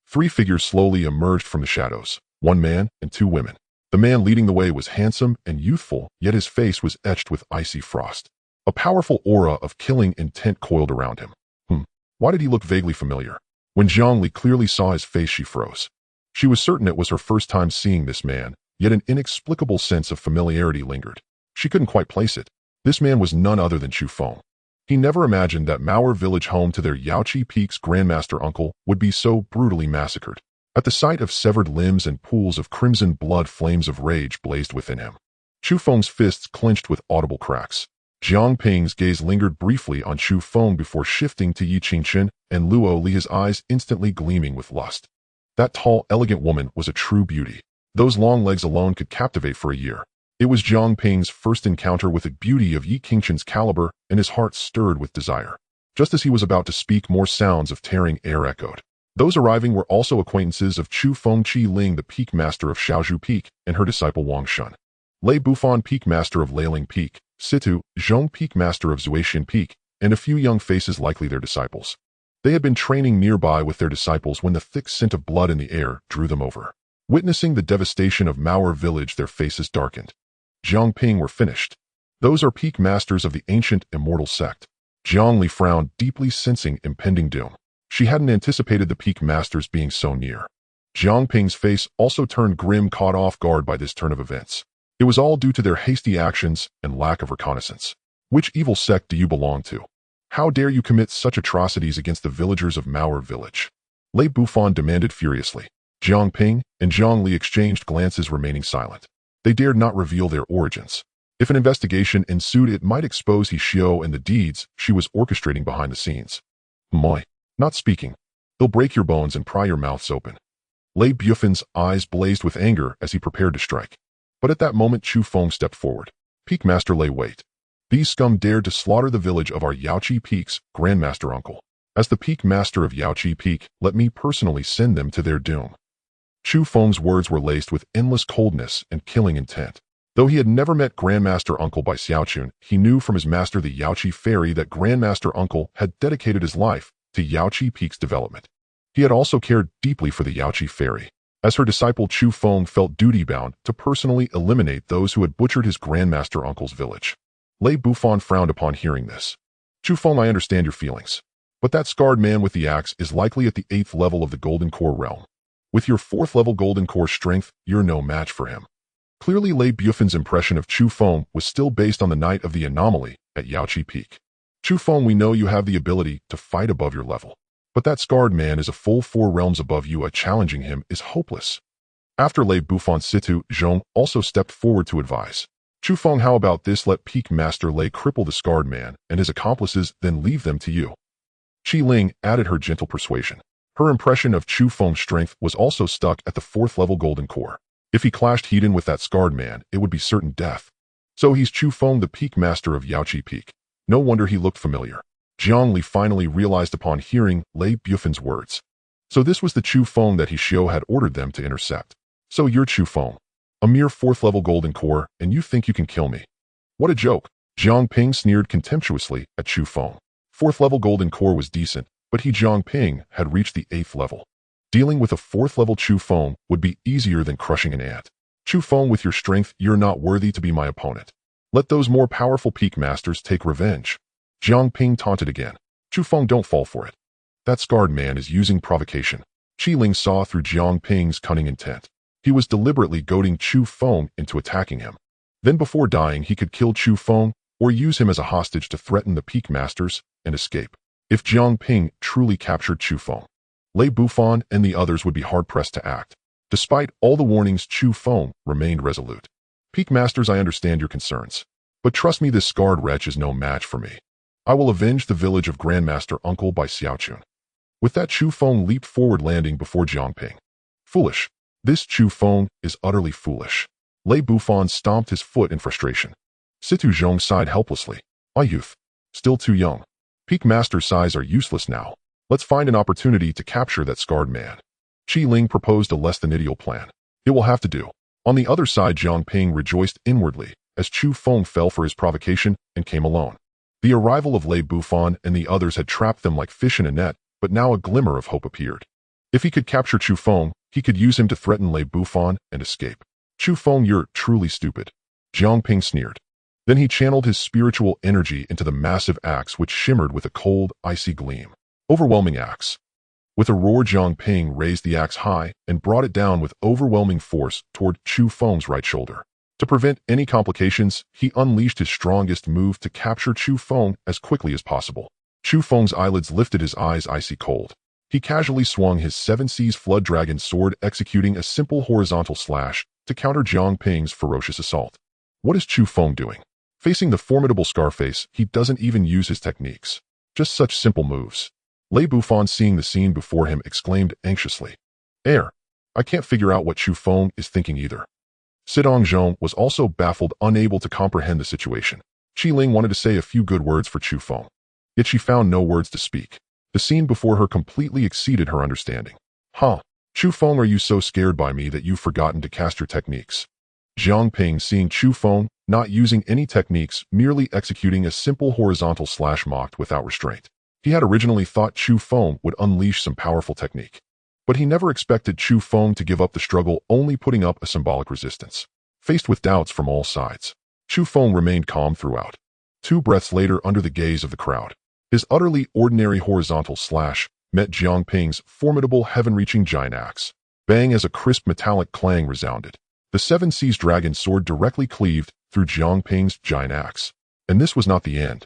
3 figures slowly emerged from the shadows, 1 man and 2 women. The man leading the way was handsome and youthful, yet his face was etched with icy frost. A powerful aura of killing intent coiled around him. Why did he look vaguely familiar? When Jiang Li clearly saw his face, she froze. She was certain it was her first time seeing this man, yet an inexplicable sense of familiarity lingered. She couldn't quite place it. This man was none other than Chu Feng. He never imagined that Maor Village, home to their Yaoqi Peak's Grandmaster uncle, would be so brutally massacred. At the sight of severed limbs and pools of crimson blood, flames of rage blazed within him. Chu Feng's fists clenched with audible cracks. Jiang Ping's gaze lingered briefly on Chu Feng before shifting to Yi Qingchen and Luo Li, his eyes instantly gleaming with lust. That tall, elegant woman was a true beauty. Those long legs alone could captivate for a year. It was Jiang Ping's first encounter with a beauty of Yi Qingchen's caliber, and his heart stirred with desire. Just as he was about to speak, more sounds of tearing air echoed. Those arriving were also acquaintances of Chu Feng, Qi Ling, the Peak Master of Shaozhou Peak, and her disciple Wang Shun. Lei Bufan, Peak Master of Leiling Peak, Situ, Zhong, Peak Master of Zuixian Peak, and a few young faces, likely their disciples. They had been training nearby with their disciples when the thick scent of blood in the air drew them over. Witnessing the devastation of Maor Village, their faces darkened. Jiang Ping were finished. Those are Peak Masters of the ancient immortal sect. Jiang Li frowned, deeply sensing impending doom. She hadn't anticipated the Peak Masters being so near. Jiang Ping's face also turned grim, caught off guard by this turn of events. It was all due to their hasty actions and lack of reconnaissance. Which evil sect do you belong to? How dare you commit such atrocities against the villagers of Maor Village? Lei Bufan demanded furiously. Jiang Ping and Jiang Li exchanged glances, remaining silent. They dared not reveal their origins. If an investigation ensued, it might expose Hishou and the deeds she was orchestrating behind the scenes. Moi. Not speaking. They'll break your bones and pry your mouths open. Lei Bufan's eyes blazed with anger as he prepared to strike. But at that moment, Chu Feng stepped forward. Peak Master Lei, wait. These scum dared to slaughter the village of our Yaoqi Peak's Grandmaster uncle. As the Peak Master of Yaoqi Peak, let me personally send them to their doom. Chu Feng's words were laced with endless coldness and killing intent. Though he had never met Grandmaster Uncle by Xiaochun, he knew from his master, the Yaoqi Fairy, that Grandmaster Uncle had dedicated his life to Yaoqi Peak's development. He had also cared deeply for the Yaoqi Fairy. As her disciple, Chu Feng felt duty-bound to personally eliminate those who had butchered his Grandmaster Uncle's village. Lei Bufan frowned upon hearing this. Chu Feng, I understand your feelings. But that scarred man with the axe is likely at the 8th level of the Golden Core realm. With your 4th level Golden Core strength, you're no match for him. Clearly, Lei Bufen's impression of Chu Feng was still based on the night of the anomaly at Yaoqi Peak. Chu Feng, we know you have the ability to fight above your level. But that scarred man is a full 4 realms above you, challenging him is hopeless. After Lei Bufan, Situ Zhong also stepped forward to advise. Chu Feng, how about this? Let Peak Master Lei cripple the scarred man and his accomplices, then leave them to you. Qi Ling added her gentle persuasion. Her impression of Chu Feng's strength was also stuck at the 4th level Golden Core. If he clashed head-on with that scarred man, it would be certain death. So he's Chu Feng, the Peak Master of Yaoqi Peak. No wonder he looked familiar. Jiang Li finally realized upon hearing Lei Bufen's words. So this was the Chu Feng that Xiao had ordered them to intercept. So you're Chu Feng, a mere 4th level Golden Core, and you think you can kill me? What a joke. Jiang Ping sneered contemptuously at Chu Feng. 4th level Golden Core was decent, but Jiang Ping had reached the 8th level. Dealing with a 4th level Chu Feng would be easier than crushing an ant. Chu Feng, with your strength, you're not worthy to be my opponent. Let those more powerful Peak Masters take revenge. Jiang Ping taunted again. Chu Feng, don't fall for it. That scarred man is using provocation. Qi Ling saw through Jiang Ping's cunning intent. He was deliberately goading Chu Feng into attacking him. Then before dying, he could kill Chu Feng or use him as a hostage to threaten the Peak Masters and escape. If Jiang Ping truly captured Chu Feng, Lei Bufan and the others would be hard-pressed to act. Despite all the warnings, Chu Feng remained resolute. Peak Masters, I understand your concerns. But trust me, this scarred wretch is no match for me. I will avenge the village of Grandmaster Uncle by Xiaochun. With that, Chu Feng leaped forward, landing before Jiang Ping. Foolish. This Chu Feng is utterly foolish. Lei Bufan stomped his foot in frustration. Situ Zhong sighed helplessly. My youth. Still too young. Peak Master size are useless now. Let's find an opportunity to capture that scarred man. Qi Ling proposed a less than ideal plan. It will have to do. On the other side, Jiang Ping rejoiced inwardly as Chu Feng fell for his provocation and came alone. The arrival of Lei Bufan and the others had trapped them like fish in a net, but now a glimmer of hope appeared. If he could capture Chu Feng, he could use him to threaten Lei Bufan and escape. Chu Feng, you're truly stupid. Jiang Ping sneered. Then he channeled his spiritual energy into the massive axe, which shimmered with a cold, icy gleam. Overwhelming axe. With a roar, Jiang Ping raised the axe high and brought it down with overwhelming force toward Chu Feng's right shoulder. To prevent any complications, he unleashed his strongest move to capture Chu Feng as quickly as possible. Chu Feng's eyelids lifted, his eyes icy cold. He casually swung his 7 Seas Flood Dragon sword, executing a simple horizontal slash to counter Jiang Ping's ferocious assault. What is Chu Feng doing? Facing the formidable Scarface, he doesn't even use his techniques. Just such simple moves. Lei Bufan, seeing the scene before him, exclaimed anxiously. I can't figure out what Chu Feng is thinking either. Sidong Zhong was also baffled, unable to comprehend the situation. Qi Ling wanted to say a few good words for Chu Feng, yet she found no words to speak. The scene before her completely exceeded her understanding. Chu Feng, are you so scared by me that you've forgotten to cast your techniques? Jiang Ping, seeing Chu Feng not using any techniques, merely executing a simple horizontal slash, mocked without restraint. He had originally thought Chu Feng would unleash some powerful technique, but he never expected Chu Feng to give up the struggle, only putting up a symbolic resistance. Faced with doubts from all sides, Chu Feng remained calm throughout. 2 breaths later, under the gaze of the crowd, his utterly ordinary horizontal slash met Jiang Ping's formidable heaven-reaching giant axe. Bang, as a crisp metallic clang resounded. The 7 Seas Dragon sword directly cleaved through Jiang Ping's giant axe. And this was not the end.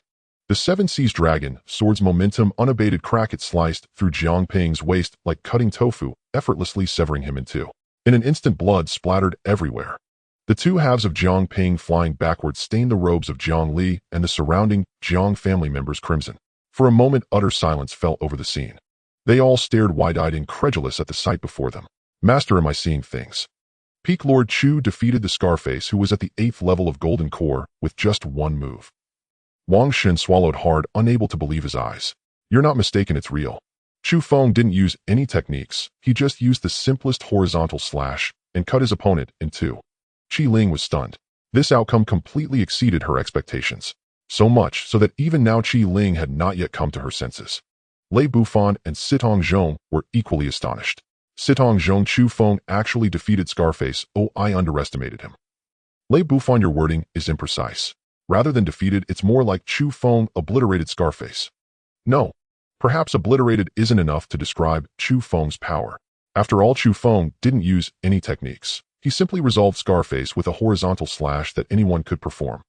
The 7 Seas Dragon sword's momentum unabated, crack it sliced through Jiang Ping's waist like cutting tofu, effortlessly severing him in two. In an instant, blood splattered everywhere. The 2 halves of Jiang Ping flying backwards stained the robes of Jiang Li and the surrounding Jiang family members crimson. For a moment, utter silence fell over the scene. They all stared wide-eyed, incredulous at the sight before them. Master, am I seeing things? Peak Lord Chu defeated the Scarface, who was at the 8th level of Golden Core, with just 1 move. Wang Shen swallowed hard, unable to believe his eyes. You're not mistaken, it's real. Chu Feng didn't use any techniques, he just used the simplest horizontal slash and cut his opponent in 2. Qi Ling was stunned. This outcome completely exceeded her expectations. So much so that even now Qi Ling had not yet come to her senses. Lei Bufan and Sitong Zhong were equally astonished. Sitong Zhong, Chu Feng actually defeated Scarface. Oh, I underestimated him. Lei Bufan, your wording is imprecise. Rather than defeated, it's more like Chu Feng obliterated Scarface. No. Perhaps obliterated isn't enough to describe Chu Feng's power. After all, Chu Feng didn't use any techniques. He simply resolved Scarface with a horizontal slash that anyone could perform.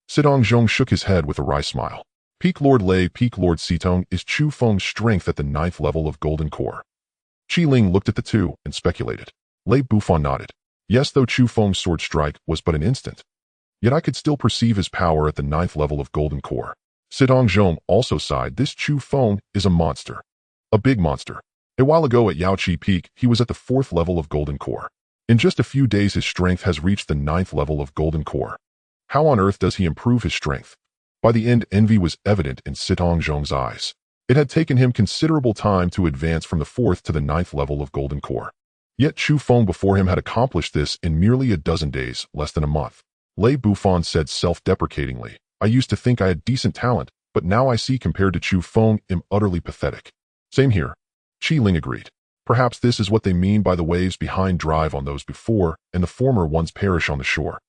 Sidong Zhong shook his head with a wry smile. Peak Lord Lei, Peak Lord Sitong is Chu Feng's strength at the 9th level of Golden Core. Qi Ling looked at the two and speculated. Lei Bufan nodded. Yes, though Chu Feng's sword strike was but an instant. Yet I could still perceive his power at the 9th level of Golden Core. Sidong Zhong also sighed. This Chu Feng is a monster. A big monster. A while ago at Yaoqi Peak, he was at the 4th level of Golden Core. In just a few days his strength has reached the 9th level of Golden Core. How on earth does he improve his strength? By the end, envy was evident in Sidong Zhong's eyes. It had taken him considerable time to advance from the 4th to the 9th level of Golden Core. Yet Chu Feng before him had accomplished this in merely a dozen days, less than a month. Lei Bufan said self-deprecatingly, I used to think I had decent talent, but now I see compared to Chu Feng am utterly pathetic. Same here. Qi Ling agreed. Perhaps this is what they mean by the waves behind drive on those before, and the former ones perish on the shore.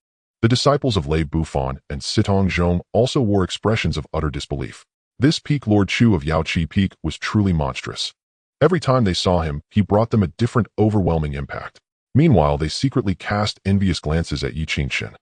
The disciples of Lei Bufan and Sidong Zhong also wore expressions of utter disbelief. This Peak Lord Chu of Yaoqi Peak was truly monstrous. Every time they saw him, he brought them a different, overwhelming impact. Meanwhile, they secretly cast envious glances at Yi Qingqian.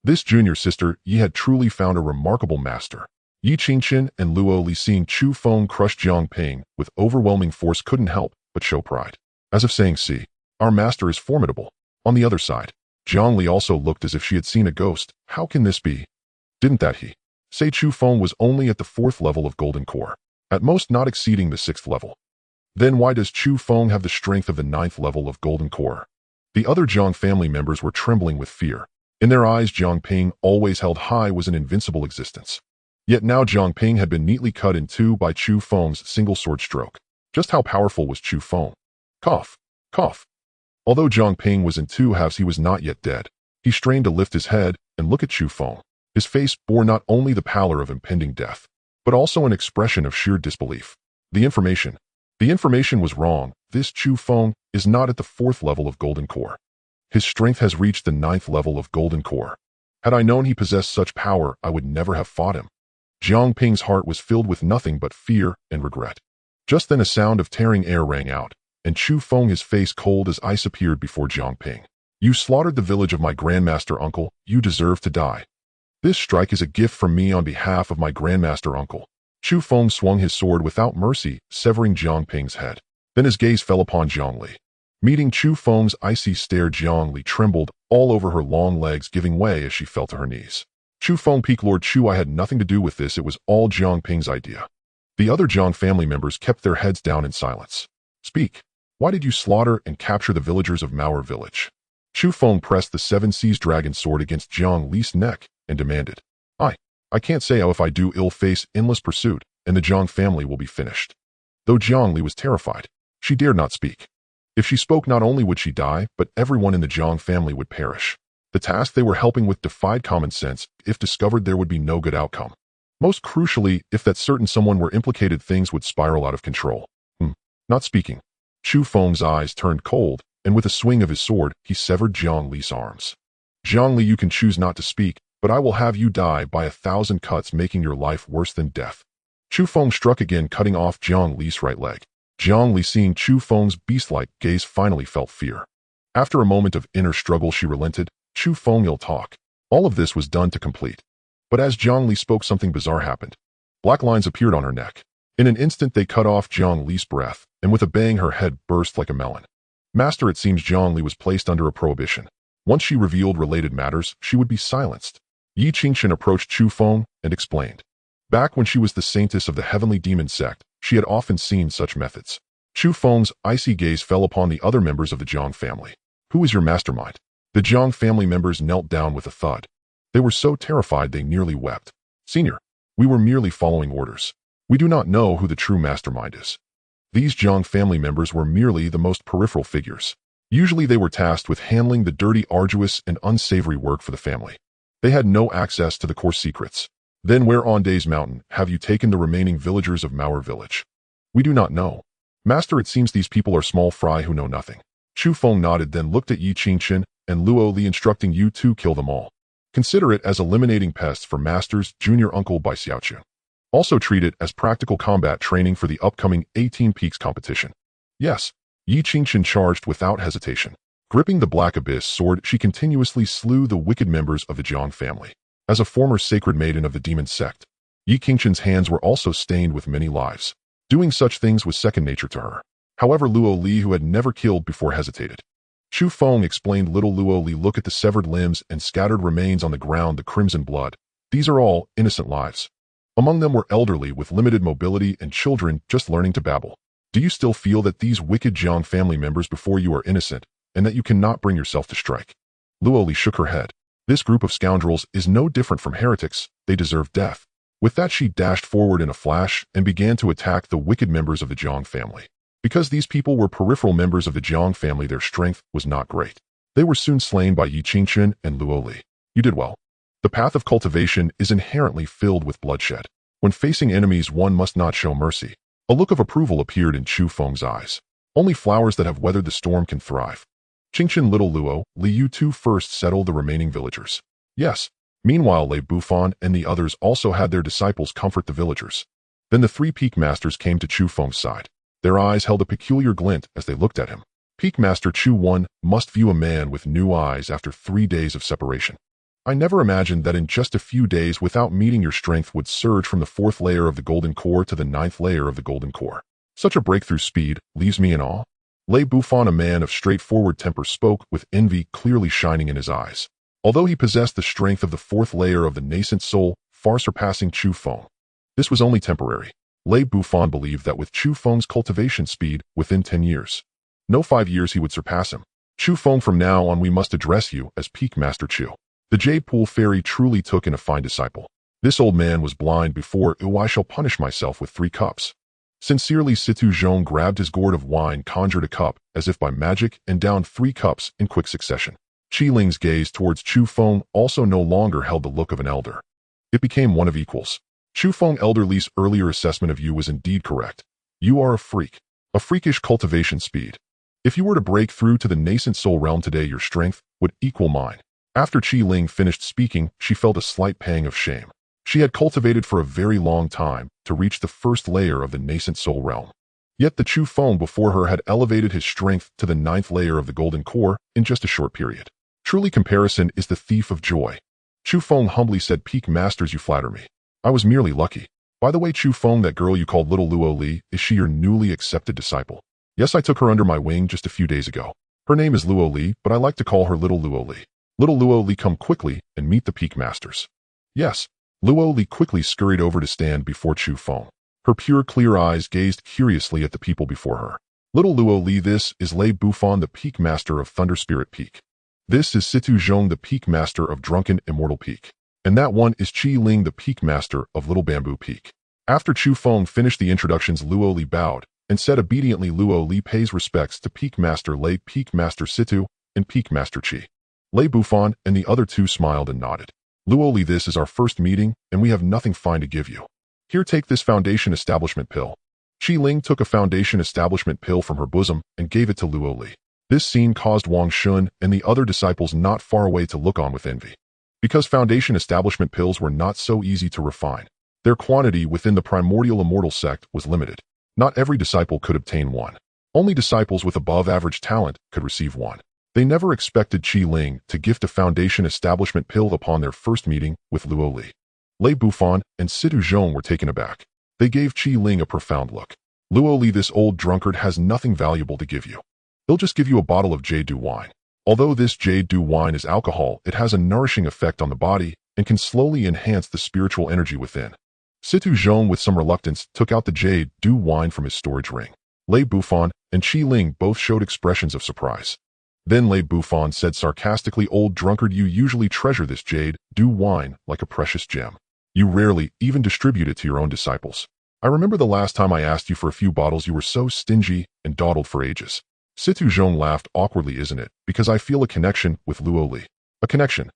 This junior sister, Yi had truly found a remarkable master. Yi Qingqian and Luo Li seeing Chu Feng crush Jiang Ping with overwhelming force couldn't help but show pride. As if saying, see, our master is formidable. On the other side, Jiang Li also looked as if she had seen a ghost. How can this be? Didn't that he say Chu Feng was only at the 4th level of Golden Core, at most not exceeding the 6th level? Then why does Chu Feng have the strength of the 9th level of Golden Core? The other Jiang family members were trembling with fear. In their eyes, Jiang Ping, always held high, was an invincible existence. Yet now Jiang Ping had been neatly cut in two by Chu Feng's single sword stroke. Just how powerful was Chu Feng? Cough. Cough. Although Jiang Ping was in 2 halves, he was not yet dead. He strained to lift his head and look at Chu Feng. His face bore not only the pallor of impending death, but also an expression of sheer disbelief. The information was wrong. This Chu Feng is not at the 4th level of Golden Core. His strength has reached the 9th level of Golden Core. Had I known he possessed such power, I would never have fought him. Jiang Ping's heart was filled with nothing but fear and regret. Just then a sound of tearing air rang out, and Chu Feng, his face cold as ice, appeared before Jiang Ping. You slaughtered the village of my grandmaster uncle. You deserve to die. This strike is a gift from me on behalf of my grandmaster uncle. Chu Feng swung his sword without mercy, severing Jiang Ping's head. Then his gaze fell upon Jiang Li. Meeting Chu Feng's icy stare, Jiang Li trembled all over, her long legs giving way as she fell to her knees. Chu Feng, Peak Lord Chu, I had nothing to do with this. It was all Jiang Ping's idea. The other Jiang family members kept their heads down in silence. Speak. Why did you slaughter and capture the villagers of Mauer village? Chu Feng pressed the 7 Seas dragon sword against Jiang Li's neck and demanded. I can't say how. If I do, ill face endless pursuit, and the Jiang family will be finished. Though Jiang Li was terrified, she dared not speak. If she spoke, not only would she die, but everyone in the Jiang family would perish. The task they were helping with defied common sense. If discovered, there would be no good outcome. Most crucially, if that certain someone were implicated, things would spiral out of control. Not speaking. Chu Feng's eyes turned cold, and with a swing of his sword, he severed Jiang Li's arms. Jiang Li, you can choose not to speak, but I will have you die by 1,000 cuts, making your life worse than death. Chu Feng struck again, cutting off Jiang Li's right leg. Jiang Li, seeing Chu Feng's beast-like gaze, finally felt fear. After a moment of inner struggle, she relented. Chu Feng, you'll talk. All of this was done to complete. But as Jiang Li spoke, something bizarre happened. Black lines appeared on her neck. In an instant, they cut off Jiang Li's breath, and with a bang, her head burst like a melon. Master, it seems Jiang Li was placed under a prohibition. Once she revealed related matters, she would be silenced. Yi Qingqian approached Chu Feng and explained. Back when she was the saintess of the heavenly demon sect, she had often seen such methods. Chu Feng's icy gaze fell upon the other members of the Jiang family. Who is your mastermind? The Jiang family members knelt down with a thud. They were so terrified they nearly wept. Senior, we were merely following orders. We do not know who the true mastermind is. These Jiang family members were merely the most peripheral figures. Usually they were tasked with handling the dirty, arduous, and unsavory work for the family. They had no access to the core secrets. Then where on Day's Mountain have you taken the remaining villagers of Mauer village? We do not know. Master, it seems these people are small fry who know nothing. Chu Feng nodded, then looked at Yi Qingqian and Luo Li, instructing you to kill them all. Consider it as eliminating pests for Master's Junior Uncle by Xiaochu. Also treat it as practical combat training for the upcoming 18 Peaks competition. Yes, Yi Qingchen charged without hesitation. Gripping the Black Abyss sword, she continuously slew the wicked members of the Jiang family. As a former sacred maiden of the demon sect, Yi Qingchen's hands were also stained with many lives. Doing such things was second nature to her. However, Luo Li, who had never killed before, hesitated. Chu Feng explained. Little Luo Li, look at the severed limbs and scattered remains on the ground, the crimson blood. These are all innocent lives. Among them were elderly with limited mobility and children just learning to babble. Do you still feel that these wicked Jiang family members before you are innocent, and that you cannot bring yourself to strike? Luo Li shook her head. This group of scoundrels is no different from heretics. They deserve death. With that, she dashed forward in a flash and began to attack the wicked members of the Jiang family. Because these people were peripheral members of the Jiang family, their strength was not great. They were soon slain by Yi Qingchen and Luo Li. You did well. The path of cultivation is inherently filled with bloodshed. When facing enemies, one must not show mercy. A look of approval appeared in Chu Feng's eyes. Only flowers that have weathered the storm can thrive. Qingchen, little Luo Li, you two first settle the remaining villagers. Yes. Meanwhile, Lei Bufan and the others also had their disciples comfort the villagers. Then the three Peak Masters came to Chu Feng's side. Their eyes held a peculiar glint as they looked at him. Peak Master Chu 1 must view a man with new eyes after 3 days of separation. I never imagined that in just a few days without meeting your strength would surge from the 4th layer of the golden core to the 9th layer of the golden core. Such a breakthrough speed leaves me in awe. Lei Bufan, a man of straightforward temper, spoke with envy clearly shining in his eyes. Although he possessed the strength of the 4th layer of the nascent soul, far surpassing Chu Feng, this was only temporary. Lei Bufan believed that with Chu Feng's cultivation speed, within 10 years, no 5 years, he would surpass him. Chu Feng, from now on we must address you as Peak Master Chu. The Jade Pool Fairy truly took in a fine disciple. This old man was blind before. I shall punish myself with 3 cups. Sincerely, Situ Zhong grabbed his gourd of wine, conjured a cup, as if by magic, and downed 3 cups in quick succession. Qi Ling's gaze towards Chu Feng also no longer held the look of an elder. It became one of equals. Chu Feng, Elder Li's earlier assessment of you was indeed correct. You are a freak. A freakish cultivation speed. If you were to break through to the nascent soul realm today, your strength would equal mine. After Qi Ling finished speaking, she felt a slight pang of shame. She had cultivated for a very long time to reach the 1st layer of the nascent soul realm. Yet the Chu Feng before her had elevated his strength to the 9th layer of the golden core in just a short period. Truly, comparison is the thief of joy. Chu Feng humbly said, Peak Masters, you flatter me. I was merely lucky. By the way, Chu Feng, that girl you called Little Luo Li, is she your newly accepted disciple? Yes, I took her under my wing just a few days ago. Her name is Luo Li, but I like to call her Little Luo Li. Little Luo Li, come quickly and meet the Peak Masters. Yes. Luo Li quickly scurried over to stand before Chu Feng. Her pure, clear eyes gazed curiously at the people before her. Little Luo Li, this is Lei Bufan, the Peak Master of Thunder Spirit Peak. This is Situ Zhong, the Peak Master of Drunken Immortal Peak. And that one is Qi Ling, the Peak Master of Little Bamboo Peak. After Chu Feng finished the introductions, Luo Li bowed and said obediently, Luo Li pays respects to Peak Master Lei, Peak Master Situ, and Peak Master Qi. Lei Bufan and the other two smiled and nodded. Luo Li, this is our first meeting, and we have nothing fine to give you. Here, take this Foundation Establishment Pill. Qi Ling took a Foundation Establishment Pill from her bosom and gave it to Luo Li. This scene caused Wang Shun and the other disciples not far away to look on with envy. Because Foundation Establishment Pills were not so easy to refine, their quantity within the primordial immortal sect was limited. Not every disciple could obtain one. Only disciples with above-average talent could receive one. They never expected Qi Ling to gift a Foundation Establishment Pill upon their first meeting with Luo Li. Lei Bufan and Situ Zhong were taken aback. They gave Qi Ling a profound look. Luo Li, this old drunkard has nothing valuable to give you. He'll just give you a bottle of Jade wine. Although this Jade wine is alcohol, it has a nourishing effect on the body and can slowly enhance the spiritual energy within. Situ Zhong, with some reluctance, took out the Jade wine from his storage ring. Lei Bufan and Qi Ling both showed expressions of surprise. Then Lei Bufan said sarcastically, old drunkard, you usually treasure this Jade wine like a precious gem. You rarely even distribute it to your own disciples. I remember the last time I asked you for a few bottles, you were so stingy and dawdled for ages. Situ Zhong laughed awkwardly, isn't it? Because I feel a connection with Luo Li. A connection.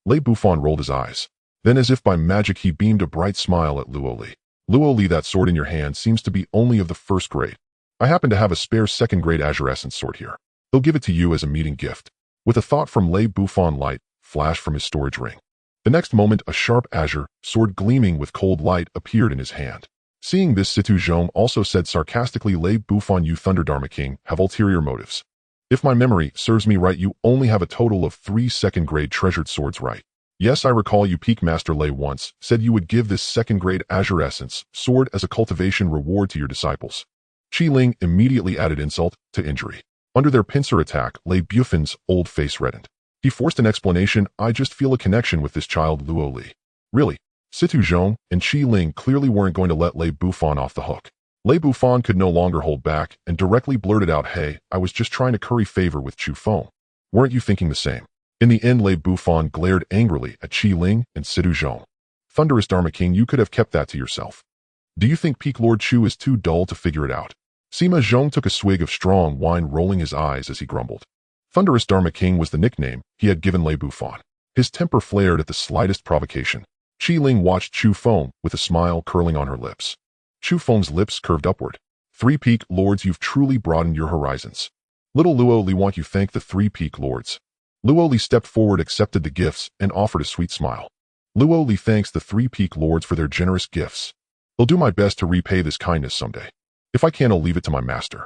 Lei Bufan rolled his eyes. Then, as if by magic, he beamed a bright smile at Luo Li. Luo Li, that sword in your hand seems to be only of the 1st grade. I happen to have a spare 2nd grade Azure Essence sword here. He'll give it to you as a meeting gift. With a thought from Lei Bufan, light flashed from his storage ring. The next moment, a sharp azure sword gleaming with cold light appeared in his hand. Seeing this, Situ Zhong also said sarcastically, "Lei Bufan, you Thunder Dharma King have ulterior motives. If my memory serves me right, you only have a total of 3 second-grade treasured swords, right? Yes, I recall you Peak Master Lei once said you would give this second-grade Azure Essence sword as a cultivation reward to your disciples." Qi Ling immediately added insult to injury. Under their pincer attack, Lei Bufan's old face reddened. He forced an explanation. "I just feel a connection with this child, Luo Li." Really? Situ Zhong and Qi Ling clearly weren't going to let Lei Bufan off the hook. Lei Bufan could no longer hold back and directly blurted out, "Hey, I was just trying to curry favor with Chu Feng. Weren't you thinking the same?" In the end, Lei Bufan glared angrily at Qi Ling and Situ Zhong. "Thunderous Dharma King, you could have kept that to yourself. Do you think Peak Lord Chu is too dull to figure it out?" Sima Zhong took a swig of strong wine, rolling his eyes as he grumbled. Thunderous Dharma King was the nickname he had given Lei Bufan. His temper flared at the slightest provocation. Qi Ling watched Chu Feng with a smile curling on her lips. Chu Feng's lips curved upward. "3 Peak Lords, you've truly broadened your horizons. Little Luo Li want you thank the 3 Peak Lords." Luo Li stepped forward, accepted the gifts, and offered a sweet smile. "Luo Li thanks the 3 Peak Lords for their generous gifts. I'll do my best to repay this kindness someday. If I can't, I'll leave it to my master."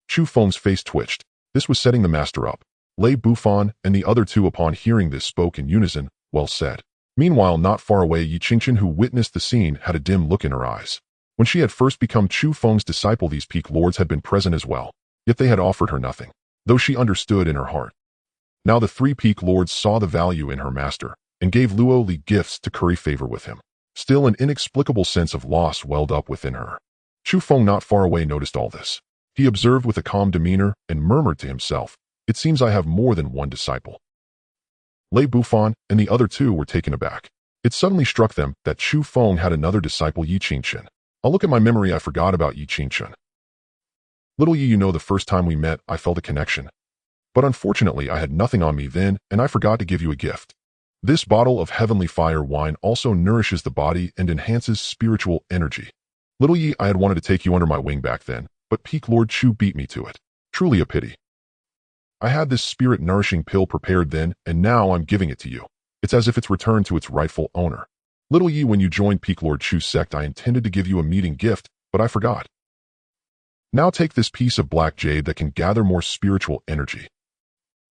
Chu Feng's face twitched. This was setting the master up. Lei Bufan and the other two, upon hearing this, spoke in unison, "Well said." Meanwhile, not far away, Yi Qingqian, who witnessed the scene, had a dim look in her eyes. When she had first become Chu Feng's disciple, these Peak Lords had been present as well, yet they had offered her nothing, though she understood in her heart. Now the 3 Peak Lords saw the value in her master and gave Luo Li gifts to curry favor with him. Still, an inexplicable sense of loss welled up within her. Chu Feng, not far away, noticed all this. He observed with a calm demeanor and murmured to himself, "It seems I have more than one disciple." Lei Bufan and the other two were taken aback. It suddenly struck them that Chu Feng had another disciple, Yi Qingqian. "I'll look at my memory. I forgot about Yi Qingqian. Little Yi, you know, the first time we met, I felt a connection. But unfortunately, I had nothing on me then, and I forgot to give you a gift. This bottle of heavenly fire wine also nourishes the body and enhances spiritual energy. Little Yi, I had wanted to take you under my wing back then, but Peak Lord Chu beat me to it. Truly a pity. I had this spirit-nourishing pill prepared then, and now I'm giving it to you. It's as if it's returned to its rightful owner. Little Yi, when you joined Peak Lord Chu's sect, I intended to give you a meeting gift, but I forgot. Now take this piece of black jade that can gather more spiritual energy."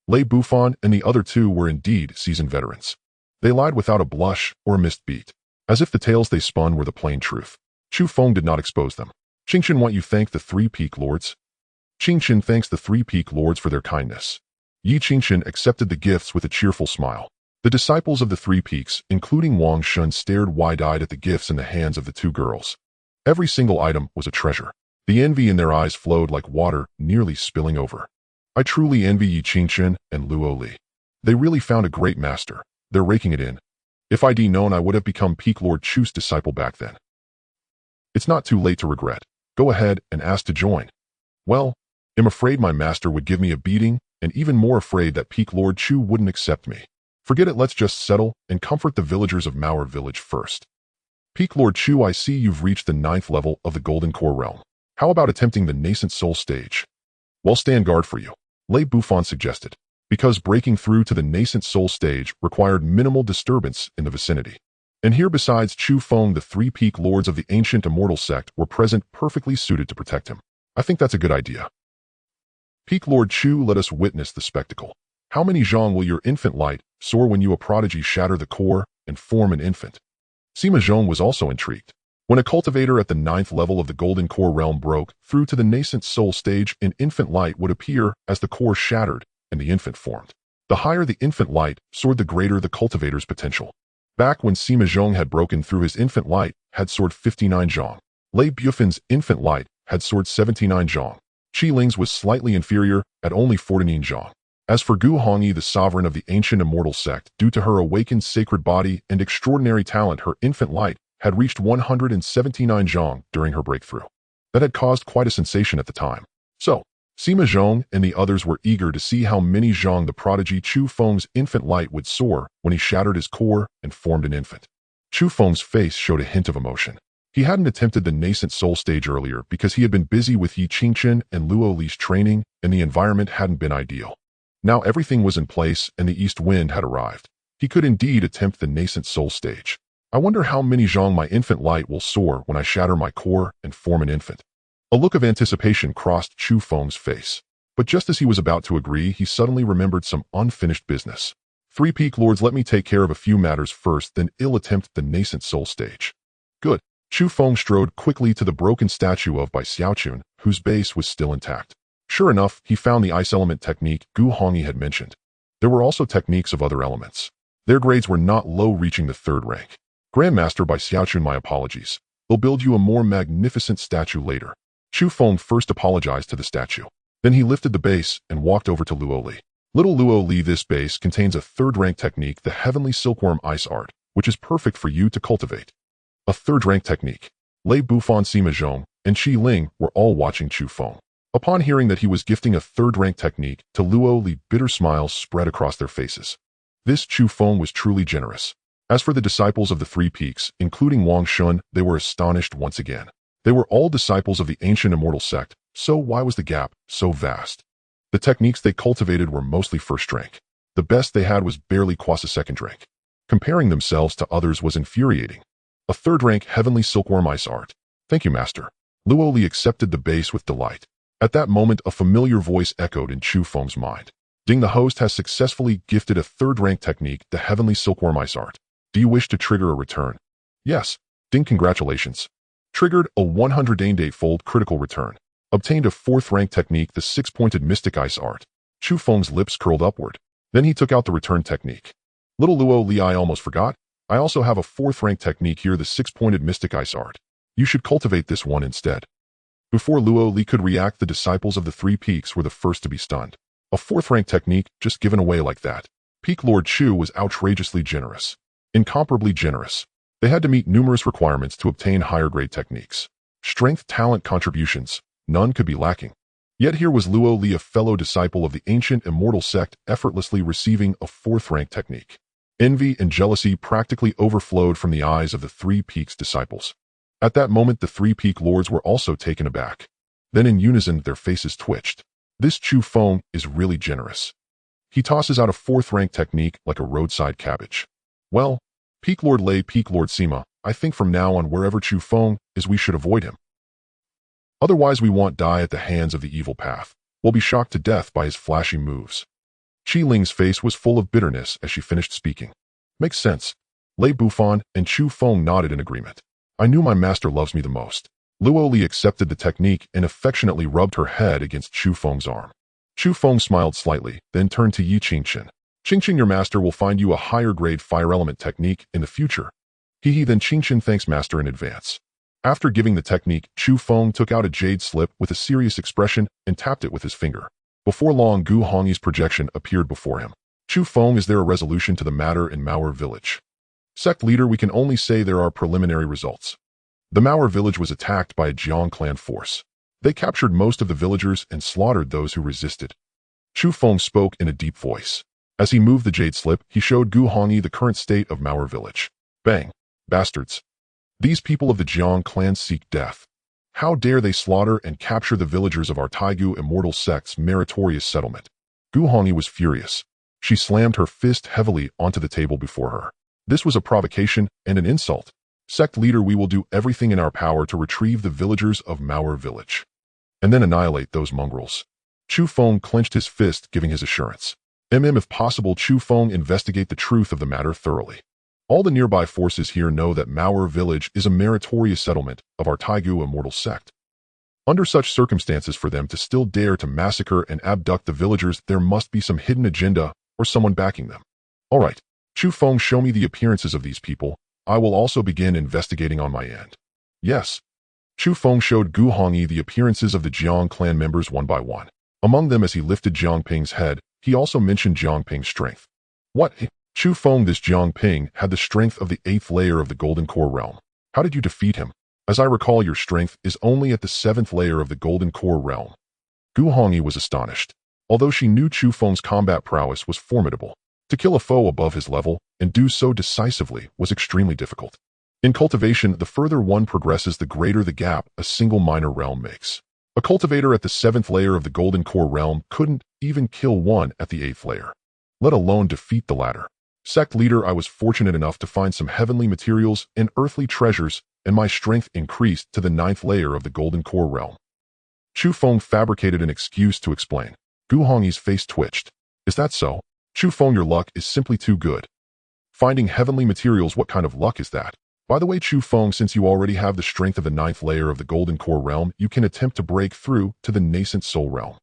Lei Bufan and the other two were indeed seasoned veterans. They lied without a blush or a missed beat, as if the tales they spun were the plain truth. Chu Feng did not expose them. "Qingqian, want you thank the 3 Peak Lords?" Qingqian thanks the 3 Peak Lords for their kindness. Yi Qingqian accepted the gifts with a cheerful smile. The disciples of the 3 Peaks, including Wang Shun, stared wide-eyed at the gifts in the hands of the two girls. Every single item was a treasure. The envy in their eyes flowed like water, nearly spilling over. "I truly envy Yi Qingqian and Luo Li. They really found a great master. They're raking it in. If I'd known, I would have become Peak Lord Chu's disciple back then. It's not too late to regret. Go ahead and ask to join." "Well, I'm afraid my master would give me a beating, and even more afraid that Peak Lord Chu wouldn't accept me. Forget it, let's just settle and comfort the villagers of Mauer Village first." "Peak Lord Chu, I see you've reached the 9th level of the Golden Core Realm. How about attempting the Nascent Soul stage?" "Well, stand guard for you," Lei Bufan suggested, because breaking through to the Nascent Soul stage required minimal disturbance in the vicinity. And here, besides Chu Feng, the 3 Peak Lords of the ancient immortal sect were present, perfectly suited to protect him. I think that's a good idea. "Peak Lord Chu, let us witness the spectacle. How many zhong will your infant light soar when you, a prodigy, shatter the core and form an infant?" Sima Zhong was also intrigued. When a cultivator at the 9th level of the Golden Core Realm broke through to the Nascent Soul stage, an infant light would appear as the core shattered and the infant formed. The higher the infant light soared, the greater the cultivator's potential. Back when Sima Zhong had broken through, his infant light had soared 59 zhong. Lei Bufan's infant light had soared 79 zhong. Qi Ling's was slightly inferior at only 49 zhong. As for Gu Hongyi, the sovereign of the ancient immortal sect, due to her awakened sacred body and extraordinary talent, her infant light had reached 179 zhong during her breakthrough. That had caused quite a sensation at the time. So, Sima Zhong and the others were eager to see how many zhong the prodigy Chu Feng's infant light would soar when he shattered his core and formed an infant. Chu Feng's face showed a hint of emotion. He hadn't attempted the Nascent Soul stage earlier because he had been busy with Yi Qingqian and Luo Li's training, and the environment hadn't been ideal. Now everything was in place and the east wind had arrived. He could indeed attempt the nascent soul stage. I wonder how many zhang my infant light will soar when I shatter my core and form an infant. A look of anticipation crossed Chu Feng's face. But just as he was about to agree, he suddenly remembered some unfinished business. 3 Peak Lords, let me take care of a few matters first, then I'll attempt the nascent soul stage. Good. Chu Feng strode quickly to the broken statue of Bai Xiaochun, whose base was still intact. Sure enough, he found the ice element technique Gu Hongyi had mentioned. There were also techniques of other elements. Their grades were not low, reaching the 3rd rank. Grandmaster Bai Xiaochun, my apologies. They'll build you a more magnificent statue later. Chu Feng first apologized to the statue. Then he lifted the base and walked over to Luo Li. Little Luo Li, this base contains a 3rd rank technique, the Heavenly Silkworm Ice Art, which is perfect for you to cultivate. A 3rd rank technique. Lei Bufan, Sima Zhong, and Qi Ling were all watching Chu Feng. Upon hearing that he was gifting a 3rd rank technique to Luo Li, bitter smiles spread across their faces. This Chu Feng was truly generous. As for the disciples of the 3 Peaks, including Wang Shun, they were astonished once again. They were all disciples of the ancient immortal sect, so why was the gap so vast? The techniques they cultivated were mostly 1st rank. The best they had was barely quasi 2nd rank. Comparing themselves to others was infuriating. A 3rd rank Heavenly Silkworm Ice Art. Thank you, Master. Luo Li accepted the base with delight. At that moment, a familiar voice echoed in Chu Feng's mind. Ding, the host has successfully gifted a 3rd rank technique, the Heavenly Silkworm Ice Art. Do you wish to trigger a return? Yes. Ding, congratulations. Triggered a 108-fold critical return. Obtained a 4th rank technique, the 6-pointed Mystic Ice Art. Chu Feng's lips curled upward. Then he took out the return technique. Little Luo Li, I almost forgot. I also have a 4th rank technique here, the 6-pointed Mystic Ice Art. You should cultivate this one instead. Before Luo Li could react, the disciples of the 3 Peaks were the first to be stunned. A 4th rank technique just given away like that. Peak Lord Chu was outrageously generous. Incomparably generous. They had to meet numerous requirements to obtain higher grade techniques. Strength, talent, contributions. None could be lacking. Yet here was Luo Li, a fellow disciple of the ancient immortal sect, effortlessly receiving a 4th rank technique. Envy and jealousy practically overflowed from the eyes of the 3 Peaks disciples. At that moment, the 3 Peak Lords were also taken aback. Then in unison, their faces twitched. This Chu Feng is really generous. He tosses out a 4th rank technique like a roadside cabbage. Well, Peak Lord Lei, Peak Lord Sima, I think from now on wherever Chu Feng is, we should avoid him. Otherwise we won't die at the hands of the evil path. We'll be shocked to death by his flashy moves. Qi Ling's face was full of bitterness as she finished speaking. Makes sense. Lei Bufan and Chu Feng nodded in agreement. I knew my master loves me the most. Luo Li accepted the technique and affectionately rubbed her head against Chu Feng's arm. Chu Feng smiled slightly, then turned to Yi Qingchen. Qingchen, your master will find you a higher grade fire element technique in the future. Then Qingchen thanks master in advance. After giving the technique, Chu Feng took out a jade slip with a serious expression and tapped it with his finger. Before long, Gu Hongyi's projection appeared before him. Chu Feng, is there a resolution to the matter in Maoer village? Sect leader, we can only say there are preliminary results. The Maoer village was attacked by a Jiang clan force. They captured most of the villagers and slaughtered those who resisted. Chu Feng spoke in a deep voice. As he moved the jade slip, he showed Gu Hongyi the current state of Maoer village. Bang! Bastards! These people of the Jiang clan seek death. How dare they slaughter and capture the villagers of our Taigu immortal sect's meritorious settlement? Gu Hongyi was furious. She slammed her fist heavily onto the table before her. This was a provocation and an insult. Sect leader, we will do everything in our power to retrieve the villagers of Maoer village. And then annihilate those mongrels. Chu Feng clenched his fist, giving his assurance. If possible, Chu Feng investigate the truth of the matter thoroughly. All the nearby forces here know that Maoer village is a meritorious settlement of our Taigu immortal sect. Under such circumstances, for them to still dare to massacre and abduct the villagers, there must be some hidden agenda or someone backing them. All right, Chu Feng, show me the appearances of these people. I will also begin investigating on my end. Yes. Chu Feng showed Gu Hongyi the appearances of the Jiang clan members one by one. Among them, as he lifted Jiang Ping's head, he also mentioned Jiang Ping's strength. What? Chu Feng, this Jiang Ping had the strength of the 8th layer of the Golden Core realm. How did you defeat him? As I recall, your strength is only at the 7th layer of the Golden Core realm. Gu Hongyi was astonished. Although she knew Chu Feng's combat prowess was formidable, to kill a foe above his level and do so decisively was extremely difficult. In cultivation, the further one progresses, the greater the gap a single minor realm makes. A cultivator at the 7th layer of the Golden Core realm couldn't even kill one at the 8th layer, let alone defeat the latter. Sect leader, I was fortunate enough to find some heavenly materials and earthly treasures, and my strength increased to the 9th layer of the Golden Core realm. Chu Feng fabricated an excuse to explain. Gu Hongyi's face twitched. Is that so? Chu Feng, your luck is simply too good. Finding heavenly materials, what kind of luck is that? By the way, Chu Feng, since you already have the strength of the 9th layer of the Golden Core realm, you can attempt to break through to the nascent soul realm.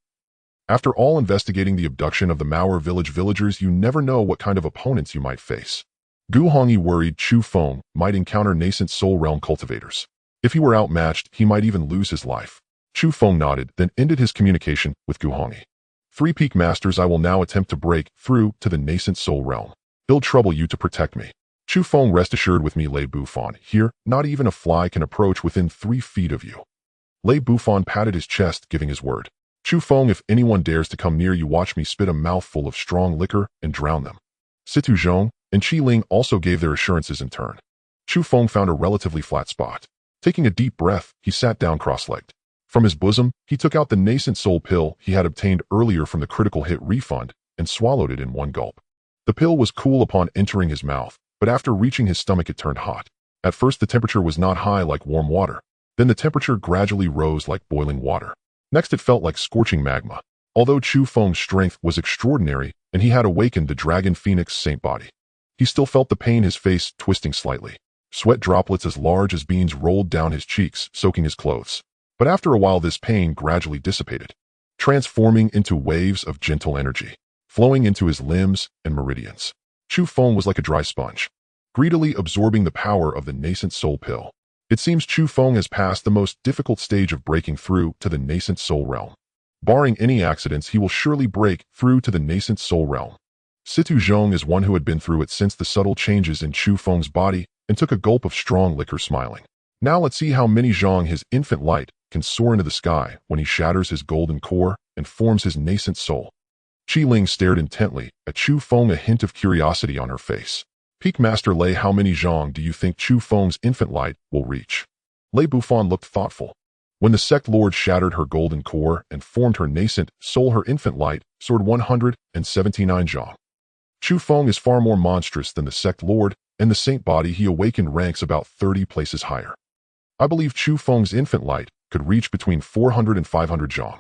After all investigating the abduction of the Mauer village villagers, you never know what kind of opponents you might face. Gu Hongyi worried Chu Feng might encounter nascent soul realm cultivators. If he were outmatched, he might even lose his life. Chu Feng nodded, then ended his communication with Gu Hongyi. 3 peak masters, I will now attempt to break through to the nascent soul realm. It'll trouble you to protect me. Chu Feng, rest assured with me, Lei Bufan. Here, not even a fly can approach within 3 feet of you. Lei Bufan patted his chest, giving his word. Chu Feng, if anyone dares to come near you, watch me spit a mouthful of strong liquor and drown them. Situ Zhong and Qi Ling also gave their assurances in turn. Chu Feng found a relatively flat spot. Taking a deep breath, he sat down cross-legged. From his bosom, he took out the nascent soul pill he had obtained earlier from the critical hit refund and swallowed it in one gulp. The pill was cool upon entering his mouth, but after reaching his stomach it turned hot. At first the temperature was not high like warm water. Then the temperature gradually rose like boiling water. Next it felt like scorching magma. Although Chu Feng's strength was extraordinary and he had awakened the Dragon Phoenix Saint body, he still felt the pain, his face twisting slightly. Sweat droplets as large as beans rolled down his cheeks, soaking his clothes. But after a while this pain gradually dissipated, transforming into waves of gentle energy, flowing into his limbs and meridians. Chu Feng was like a dry sponge, greedily absorbing the power of the nascent soul pill. It seems Chu Feng has passed the most difficult stage of breaking through to the nascent soul realm. Barring any accidents, he will surely break through to the nascent soul realm. Situ Zhong is one who had been through it since the subtle changes in Chu Feng's body and took a gulp of strong liquor, smiling. Now let's see how many Zhong his infant light can soar into the sky when he shatters his golden core and forms his nascent soul. Qi Ling stared intently at Chu Feng, a hint of curiosity on her face. Peak Master Lei, how many Zhong do you think Chu Feng's infant light will reach? Lei Bufan looked thoughtful. When the sect lord shattered her golden core and formed her nascent soul, her infant light soared 179 Zhong. Chu Feng is far more monstrous than the sect lord, and the saint body he awakened ranks about 30 places higher. I believe Chu Feng's infant light could reach between 400 and 500 Zhong.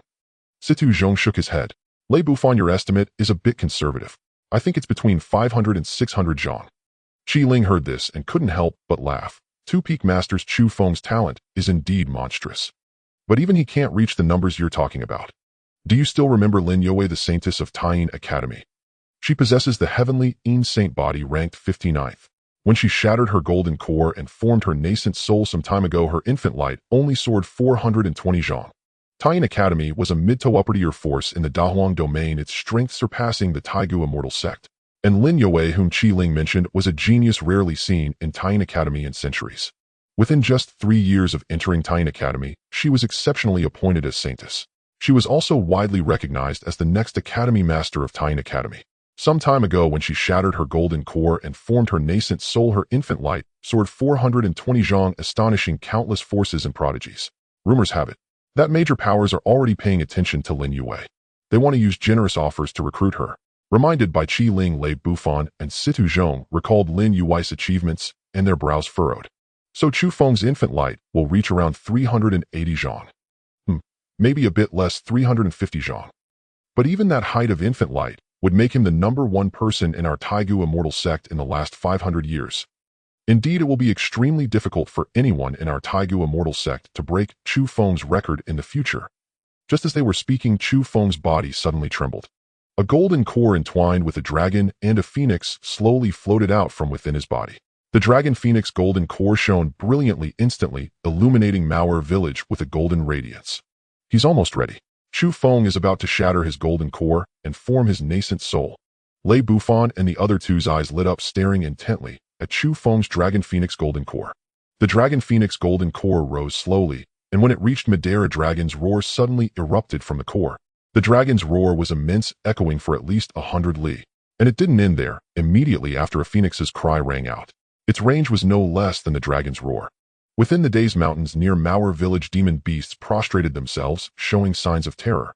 Situ Zhong shook his head. Lei Bufan, your estimate is a bit conservative. I think it's between 500 and 600 Zhong. Qi Ling heard this and couldn't help but laugh. 2 peak masters, Chu Feng's talent is indeed monstrous. But even he can't reach the numbers you're talking about. Do you still remember Lin Yue, the Saintess of Taiyin Academy? She possesses the heavenly Yin Saint body ranked 59th. When she shattered her golden core and formed her nascent soul some time ago, her infant light only soared 420 Zhong. Taiyin Academy was a mid to upper tier force in the Dahuang domain, its strength surpassing the Taigu immortal sect. And Lin Yue, whom Qi Ling mentioned, was a genius rarely seen in Taiyin Academy in centuries. Within just 3 years of entering Taiyin Academy, she was exceptionally appointed as Saintess. She was also widely recognized as the next Academy Master of Taiyin Academy. Some time ago, when she shattered her golden core and formed her nascent soul, her infant light soared 420 Zhong, astonishing countless forces and prodigies. Rumors have it that major powers are already paying attention to Lin Yue. They want to use generous offers to recruit her. Reminded by Qi Ling, Lei Bufan and Situ Zhong recalled Lin Yue's achievements, and their brows furrowed. So Chu Feng's infant light will reach around 380 Zhong. Maybe a bit less, 350 Zhong. But even that height of infant light would make him the #1 person in our Taigu immortal sect in the last 500 years. Indeed, it will be extremely difficult for anyone in our Taigu immortal sect to break Chu Feng's record in the future. Just as they were speaking, Chu Feng's body suddenly trembled. A golden core entwined with a dragon and a phoenix slowly floated out from within his body. The dragon phoenix golden core shone brilliantly instantly, illuminating Mauer village with a golden radiance. He's almost ready. Chu Feng is about to shatter his golden core and form his nascent soul. Lei Bufan and the other two's eyes lit up, staring intently at Chu Feng's dragon phoenix golden core. The dragon phoenix golden core rose slowly, and when it reached midair, a dragon's roar suddenly erupted from the core. The dragon's roar was immense, echoing for at least 100 li. And it didn't end there. Immediately after, a phoenix's cry rang out. Its range was no less than the dragon's roar. Within the Days Mountains near Mauer village, demon beasts prostrated themselves, showing signs of terror.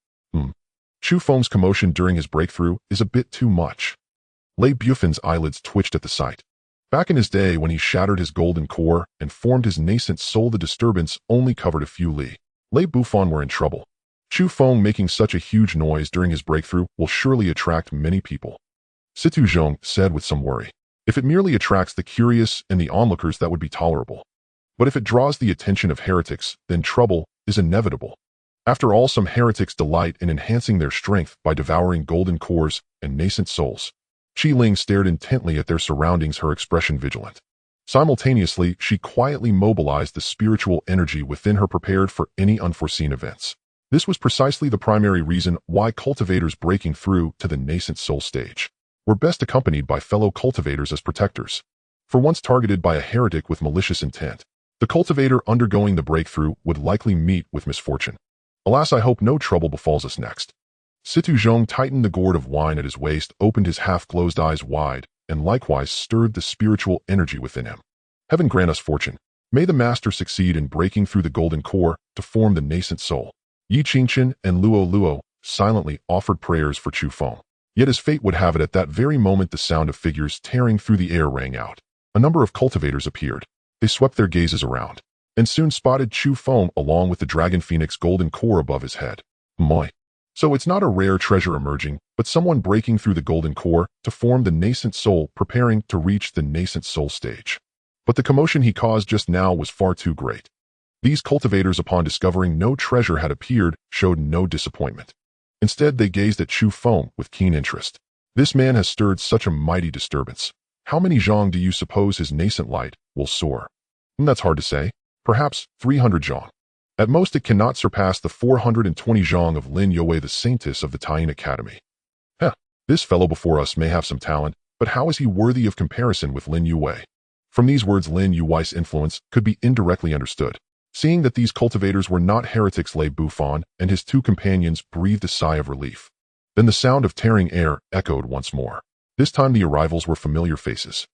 Chu Feng's commotion during his breakthrough is a bit too much. Lei Bufen's eyelids twitched at the sight. Back in his day when he shattered his golden core and formed his nascent soul, the disturbance only covered a few li. Lei Bufan were in trouble. Chu Feng making such a huge noise during his breakthrough will surely attract many people. Situ Zhong said with some worry. If it merely attracts the curious and the onlookers, that would be tolerable. But if it draws the attention of heretics, then trouble is inevitable. After all, some heretics delight in enhancing their strength by devouring golden cores and nascent souls. Qi Ling stared intently at their surroundings, her expression vigilant. Simultaneously, she quietly mobilized the spiritual energy within her, prepared for any unforeseen events. This was precisely the primary reason why cultivators breaking through to the nascent soul stage were best accompanied by fellow cultivators as protectors. For once targeted by a heretic with malicious intent, the cultivator undergoing the breakthrough would likely meet with misfortune. Alas, I hope no trouble befalls us next. Situ Zhong tightened the gourd of wine at his waist, opened his half-closed eyes wide, and likewise stirred the spiritual energy within him. Heaven grant us fortune. May the master succeed in breaking through the golden core to form the nascent soul. Yi Qingchen and Luo Luo silently offered prayers for Chu Feng. Yet as fate would have it, at that very moment the sound of figures tearing through the air rang out. A number of cultivators appeared. They swept their gazes around, and soon spotted Chu Feng along with the Dragon Phoenix golden core above his head. Moi. So it's not a rare treasure emerging, but someone breaking through the golden core to form the nascent soul, preparing to reach the nascent soul stage. But the commotion he caused just now was far too great. These cultivators, upon discovering no treasure had appeared, showed no disappointment. Instead, they gazed at Chu Feng with keen interest. This man has stirred such a mighty disturbance. How many zhong do you suppose his nascent light will soar? That's hard to say. Perhaps 300 zhong. At most, it cannot surpass the 420 zhong of Lin Yue, the Saintess of the Taiyin Academy. This fellow before us may have some talent, but how is he worthy of comparison with Lin Yue? From these words, Lin Yue's influence could be indirectly understood. Seeing that these cultivators were not heretics, Lei Bufan and his two companions breathed a sigh of relief. Then the sound of tearing air echoed once more. This time the arrivals were familiar faces.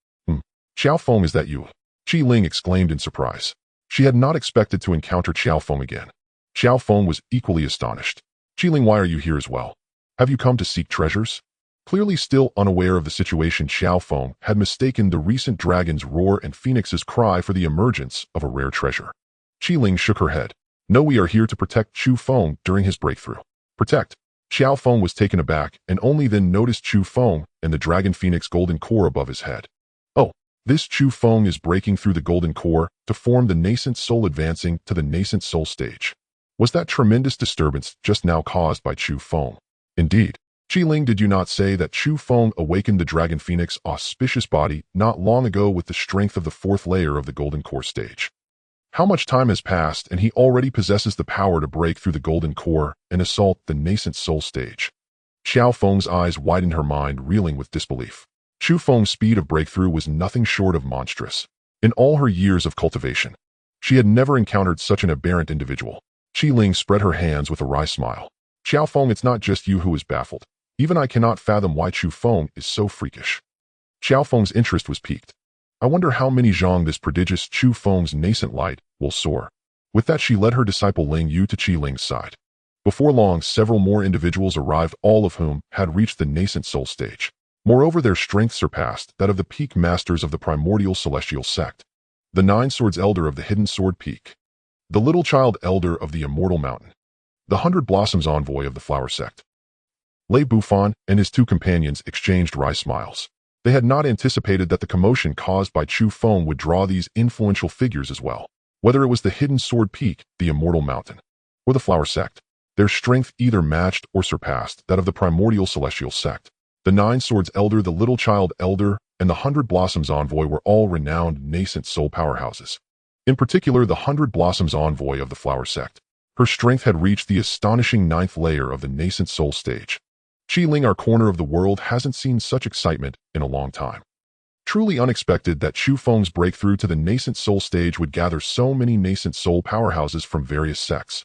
Xiao Feng, is that you? Qi Ling exclaimed in surprise. She had not expected to encounter Xiao Feng again. Xiao Feng was equally astonished. Qi Ling, why are you here as well? Have you come to seek treasures? Clearly still unaware of the situation, Xiao Feng had mistaken the recent dragon's roar and Phoenix's cry for the emergence of a rare treasure. Qi Ling shook her head. No, we are here to protect Chu Feng during his breakthrough. Protect? Xiao Feng was taken aback and only then noticed Chu Feng and the Dragon Phoenix golden core above his head. Oh, this Chu Feng is breaking through the golden core to form the nascent soul, advancing to the nascent soul stage. Was that tremendous disturbance just now caused by Chu Feng? Indeed. Qi Ling, did you not say that Chu Feng awakened the Dragon Phoenix auspicious body not long ago with the strength of the fourth layer of the golden core stage? How much time has passed and he already possesses the power to break through the golden core and assault the nascent soul stage? Xiao Feng's eyes widened, her mind reeling with disbelief. Chu Feng's speed of breakthrough was nothing short of monstrous. In all her years of cultivation, she had never encountered such an aberrant individual. Qi Ling spread her hands with a wry smile. Xiao Feng, it's not just you who is baffled. Even I cannot fathom why Chu Feng is so freakish. Xiao Feng's interest was piqued. I wonder how many zhong this prodigious Chu Feng's nascent light will soar. With that, she led her disciple Ling Yu to Qi Ling's side. Before long, several more individuals arrived, all of whom had reached the nascent soul stage. Moreover, their strength surpassed that of the peak masters of the primordial celestial sect, the 9 Swords Elder of the Hidden Sword Peak, the Little Child Elder of the Immortal Mountain, the 100 Blossoms Envoy of the Flower Sect. Lei Bufan and his two companions exchanged wry smiles. They had not anticipated that the commotion caused by Chu Feng would draw these influential figures as well. Whether it was the Hidden Sword Peak, the Immortal Mountain, or the Flower Sect, their strength either matched or surpassed that of the primordial celestial sect. The 9 Swords Elder, the Little Child Elder, and the 100 Blossoms Envoy were all renowned nascent soul powerhouses. In particular, the 100 Blossoms Envoy of the Flower Sect. Her strength had reached the astonishing 9th layer of the nascent soul stage. Qi Ling, our corner of the world hasn't seen such excitement in a long time. Truly unexpected that Chu Feng's breakthrough to the nascent soul stage would gather so many nascent soul powerhouses from various sects.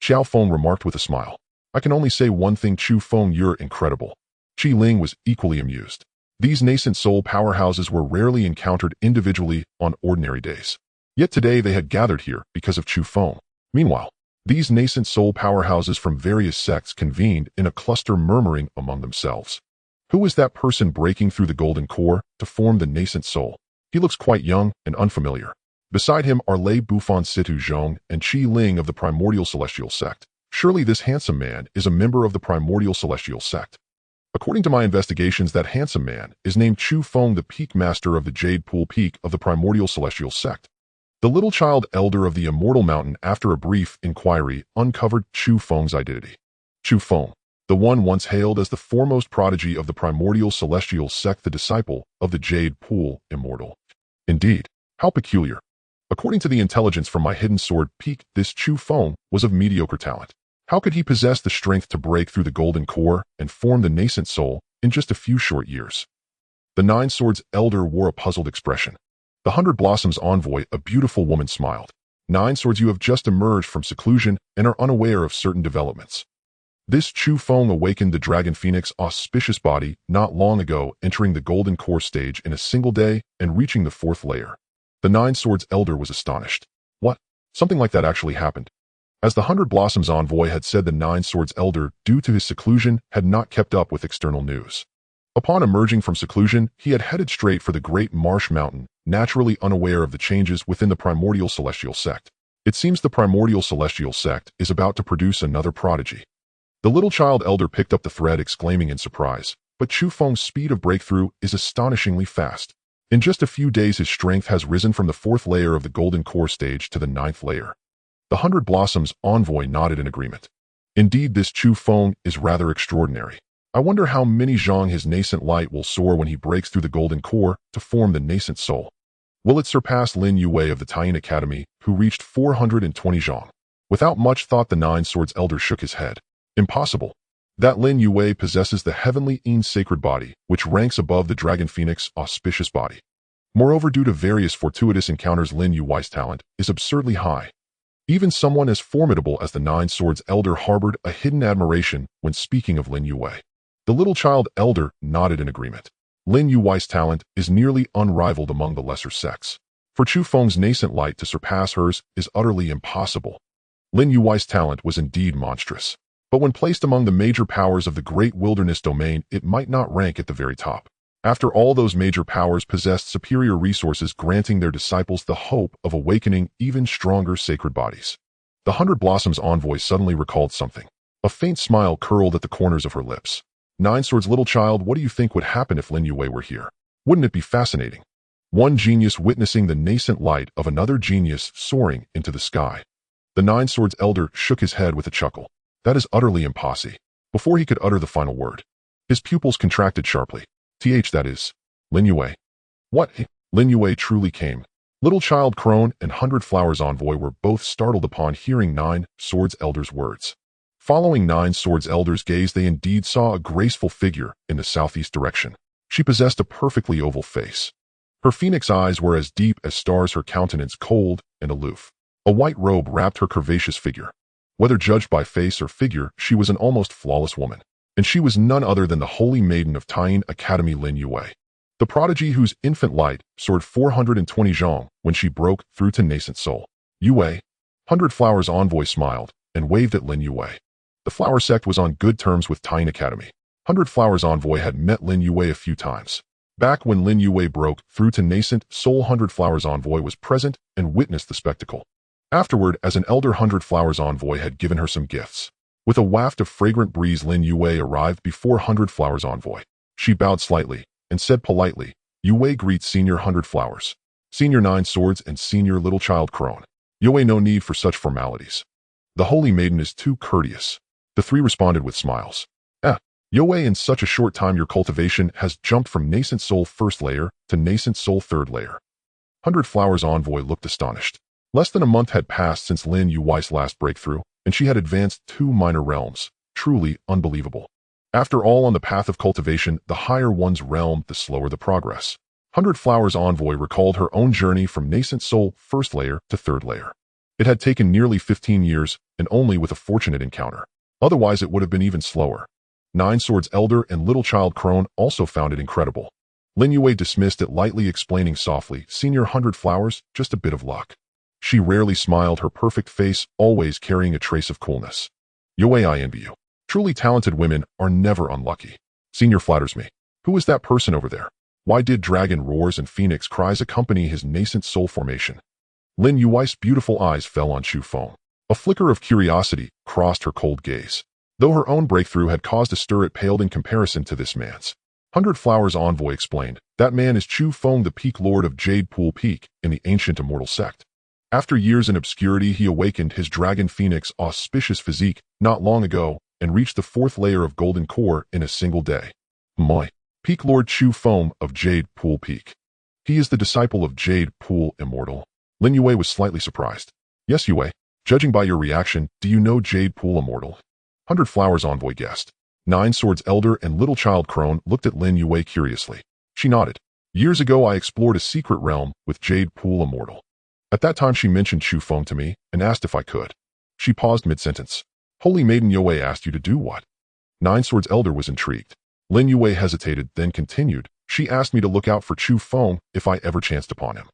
Xiao Feng remarked with a smile. I can only say one thing, Chu Feng, you're incredible. Qi Ling was equally amused. These nascent soul powerhouses were rarely encountered individually on ordinary days. Yet today they had gathered here because of Chu Feng. Meanwhile, these nascent soul powerhouses from various sects convened in a cluster, murmuring among themselves. Who is that person breaking through the golden core to form the nascent soul? He looks quite young and unfamiliar. Beside him are Lei Bufan Situ Zhong and Qi Ling of the Primordial Celestial Sect. Surely this handsome man is a member of the Primordial Celestial Sect. According to my investigations, that handsome man is named Chu Feng, the Peak Master of the Jade Pool Peak of the Primordial Celestial Sect. The little child elder of the Immortal Mountain, after a brief inquiry, uncovered Chu Feng's identity. Chu Feng, the one once hailed as the foremost prodigy of the Primordial Celestial Sect, the disciple of the Jade Pool Immortal. Indeed, how peculiar. According to the intelligence from my hidden sword peak, this Chu Feng was of mediocre talent. How could he possess the strength to break through the golden core and form the nascent soul in just a few short years? The Nine Swords elder wore a puzzled expression. The 100 Blossoms envoy, a beautiful woman, smiled. Nine Swords, you have just emerged from seclusion and are unaware of certain developments. This Chu Feng awakened the Dragon Phoenix auspicious body not long ago, entering the golden core stage in a single day and reaching the 4th layer. The Nine Swords elder was astonished. What? Something like that actually happened? As the 100 Blossoms envoy had said, the Nine Swords elder, due to his seclusion, had not kept up with external news. Upon emerging from seclusion, he had headed straight for the Great Marsh Mountain, naturally unaware of the changes within the Primordial Celestial Sect. It seems the Primordial Celestial Sect is about to produce another prodigy. The little child elder picked up the thread, exclaiming in surprise, but Chu Feng's speed of breakthrough is astonishingly fast. In just a few days, his strength has risen from the 4th layer of the golden core stage to the 9th layer. The 100 Blossoms envoy nodded in agreement. Indeed, this Chu Feng is rather extraordinary. I wonder how many zhang his nascent light will soar when he breaks through the golden core to form the nascent soul. Will it surpass Lin Yue of the Taiyin Academy, who reached 420 zhang? Without much thought, the Nine Swords elder shook his head. Impossible. That Lin Yue possesses the heavenly Yin sacred body, which ranks above the Dragon Phoenix auspicious body. Moreover, due to various fortuitous encounters, Lin Yue's talent is absurdly high. Even someone as formidable as the Nine Swords elder harbored a hidden admiration when speaking of Lin Yue. The little child elder nodded in agreement. Lin Yue's talent is nearly unrivaled among the lesser sects. For Chu Feng's nascent light to surpass hers is utterly impossible. Lin Yue's talent was indeed monstrous. But when placed among the major powers of the Great Wilderness Domain, it might not rank at the very top. After all, those major powers possessed superior resources, granting their disciples the hope of awakening even stronger sacred bodies. The 100 Blossoms envoy suddenly recalled something. A faint smile curled at the corners of her lips. Nine Swords, little child, what do you think would happen if Lin Yue were here? Wouldn't it be fascinating? One genius witnessing the nascent light of another genius soaring into the sky. The Nine Swords elder shook his head with a chuckle. That is utterly impossible. Before he could utter the final word, his pupils contracted sharply. That is, Lin Yue. What? Lin Yue truly came. Little Child Crone and 100 Flowers envoy were both startled upon hearing Nine Swords elder's words. Following Nine Swords elder's gaze, they indeed saw a graceful figure in the southeast direction. She possessed a perfectly oval face. Her phoenix eyes were as deep as stars, her countenance cold and aloof. A white robe wrapped her curvaceous figure. Whether judged by face or figure, she was an almost flawless woman. And she was none other than the Holy Maiden of Taiyin Academy, Lin Yue, the prodigy whose infant light soared 420 zhang when she broke through to nascent soul. Yue, 100 Flowers envoy smiled and waved at Lin Yue. The flower sect was on good terms with Taiyin Academy. 100 Flowers envoy had met Lin Yue a few times. Back when Lin Yue broke through to nascent soul, 100 Flowers envoy was present and witnessed the spectacle. Afterward, as an elder, 100 Flowers envoy had given her some gifts. With a waft of fragrant breeze, Lin Yue arrived before 100 Flowers envoy. She bowed slightly and said politely, Yue greets Senior 100 Flowers, Senior Nine Swords, and Senior Little Child Crone. Yue, no need for such formalities. The Holy Maiden is too courteous. The three responded with smiles. Yue, in such a short time your cultivation has jumped from nascent soul 1st layer to nascent soul 3rd layer. 100 Flowers envoy looked astonished. Less than a month had passed since Lin Yue's last breakthrough, and she had advanced 2 minor realms. Truly unbelievable. After all, on the path of cultivation, the higher one's realm, the slower the progress. 100 Flowers envoy recalled her own journey from nascent soul 1st layer to 3rd layer. It had taken nearly 15 years, and only with a fortunate encounter. Otherwise, it would have been even slower. Nine Swords elder and Little Child Crone also found it incredible. Lin Yue dismissed it lightly, explaining softly, Senior 100 Flowers, just a bit of luck. She rarely smiled, her perfect face always carrying a trace of coolness. Yue, I envy you. Truly talented women are never unlucky. Senior flatters me. Who is that person over there? Why did dragon roars and phoenix cries accompany his nascent soul formation? Lin Yui's beautiful eyes fell on Chu Feng. A flicker of curiosity crossed her cold gaze. Though her own breakthrough had caused a stir, it paled in comparison to this man's. 100 Flowers envoy explained, that man is Chu Feng, the Peak Lord of Jade Pool Peak in the ancient immortal sect. After years in obscurity, he awakened his dragon phoenix auspicious physique not long ago and reached the 4th layer of golden core in a single day. My Peak Lord Chu Feng of Jade Pool Peak. He is the disciple of Jade Pool Immortal. Lin Yue was slightly surprised. Yes, Yue. Judging by your reaction, do you know Jade Pool Immortal? 100 Flowers envoy guessed. 9 Swords Elder and Little Child Crone looked at Lin Yue curiously. She nodded. Years ago I explored a secret realm with Jade Pool Immortal. At that time she mentioned Chu Feng to me and asked if I could. She paused mid-sentence. Holy Maiden Yue asked you to do what? 9 Swords Elder was intrigued. Lin Yue hesitated, then continued. She asked me to look out for Chu Feng if I ever chanced upon him.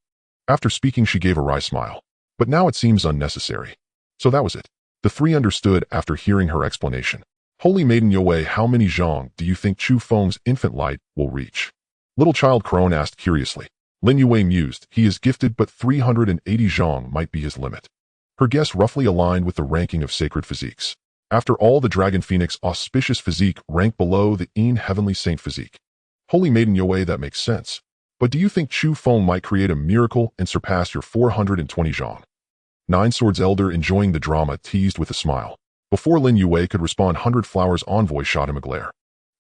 After speaking she gave a wry smile. But now it seems unnecessary. So that was it. The three understood after hearing her explanation. Holy Maiden Yue, how many zhang do you think Chu Feng's infant light will reach? Little Child Crone asked curiously. Lin Yue mused. He is gifted, but 380 zhang might be his limit. Her guess roughly aligned with the ranking of sacred physiques. After all, the Dragon Phoenix auspicious physique ranked below the Heavenly Saint physique. Holy Maiden Yue, that makes sense. But do you think Chu Feng might create a miracle and surpass your 420 zhang? 9 Swords Elder, enjoying the drama, teased with a smile. Before Lin Yue could respond, 100 Flowers envoy shot him a glare.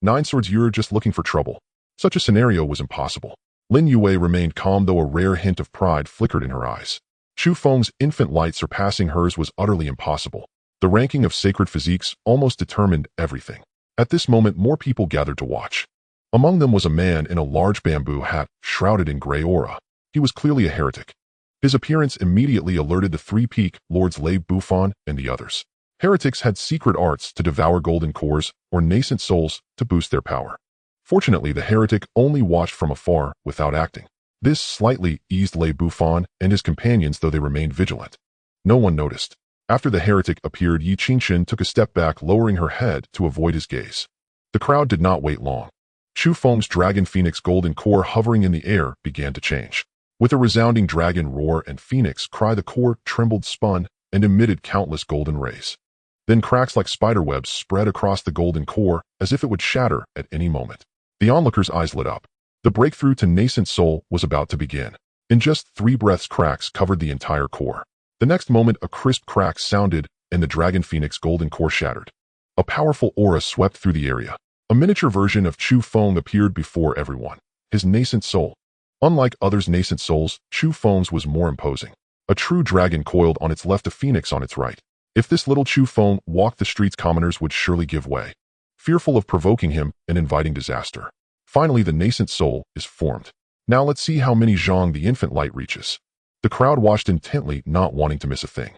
9 Swords, you're just looking for trouble. Such a scenario was impossible. Lin Yue remained calm, though a rare hint of pride flickered in her eyes. Chu Feng's infant light surpassing hers was utterly impossible. The ranking of sacred physiques almost determined everything. At this moment, more people gathered to watch. Among them was a man in a large bamboo hat, shrouded in gray aura. He was clearly a heretic. His appearance immediately alerted the 3 Peak Lords Lei Bufan and the others. Heretics had secret arts to devour golden cores or nascent souls to boost their power. Fortunately, the heretic only watched from afar without acting. This slightly eased Lei Bufan and his companions, though they remained vigilant. No one noticed. After the heretic appeared, Yi Qingxin took a step back, lowering her head to avoid his gaze. The crowd did not wait long. Chu Feng's Dragon Phoenix golden core hovering in the air began to change. With a resounding dragon roar and phoenix cry, the core trembled, spun, and emitted countless golden rays. Then cracks like spiderwebs spread across the golden core as if it would shatter at any moment. The onlookers' eyes lit up. The breakthrough to nascent soul was about to begin. In just 3 breaths, cracks covered the entire core. The next moment, a crisp crack sounded and the Dragon Phoenix golden core shattered. A powerful aura swept through the area. A miniature version of Chu Feng appeared before everyone. His nascent soul. Unlike others' nascent souls, Chu Feng's was more imposing. A true dragon coiled on its left, a phoenix on its right. If this little Chu Feng walked the streets, commoners would surely give way, fearful of provoking him and inviting disaster. Finally, the nascent soul is formed. Now let's see how many zhang the infant light reaches. The crowd watched intently, not wanting to miss a thing.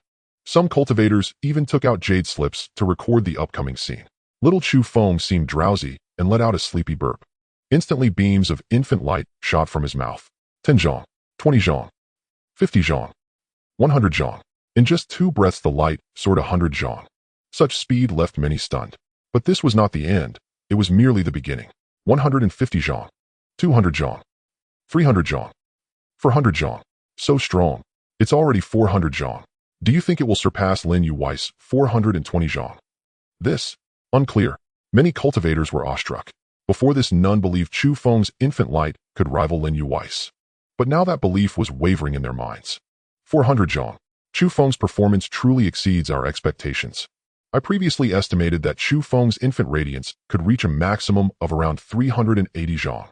Some cultivators even took out jade slips to record the upcoming scene. Little Chu Feng seemed drowsy and let out a sleepy burp. Instantly, beams of infant light shot from his mouth. 10 zhang, 20 zhang, 50 zhang, 100 zhang. In just 2 breaths, the light soared 100 zhang. Such speed left many stunned. But this was not the end. It was merely the beginning. 150 zhang, 200 zhang, 300 zhang, 400 zhang. So strong. It's already 400 zhang. Do you think it will surpass Lin Yui's 420 zhang? This? Unclear. Many cultivators were awestruck. Before this, none believed Chu Feng's infant light could rival Lin Yui's. But now that belief was wavering in their minds. 400 zhang. Chu Feng's performance truly exceeds our expectations. I previously estimated that Chu Feng's infant radiance could reach a maximum of around 380 zhang.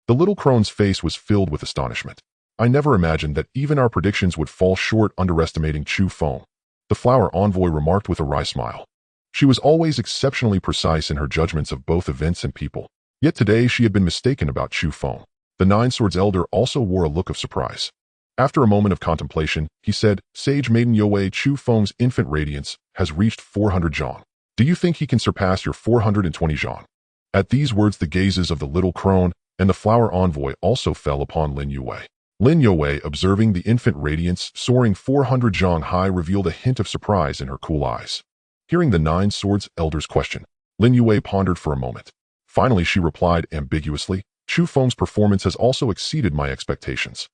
The little crone's face was filled with astonishment. I never imagined that even our predictions would fall short, underestimating Chu Feng. The flower envoy remarked with a wry smile. She was always exceptionally precise in her judgments of both events and people. Yet today she had been mistaken about Chu Feng. The 9 Swords Elder also wore a look of surprise. After a moment of contemplation, he said, Sage Maiden Yue, Chu Feng's infant radiance has reached 400 zhang. Do you think he can surpass your 420 zhang? At these words, the gazes of the little crone and the flower envoy also fell upon Lin Yue. Lin Yue, observing the infant radiance soaring 400 zhang high, revealed a hint of surprise in her cool eyes. Hearing the 9 Swords Elder's question, Lin Yue pondered for a moment. Finally, she replied ambiguously, Chu Feng's performance has also exceeded my expectations.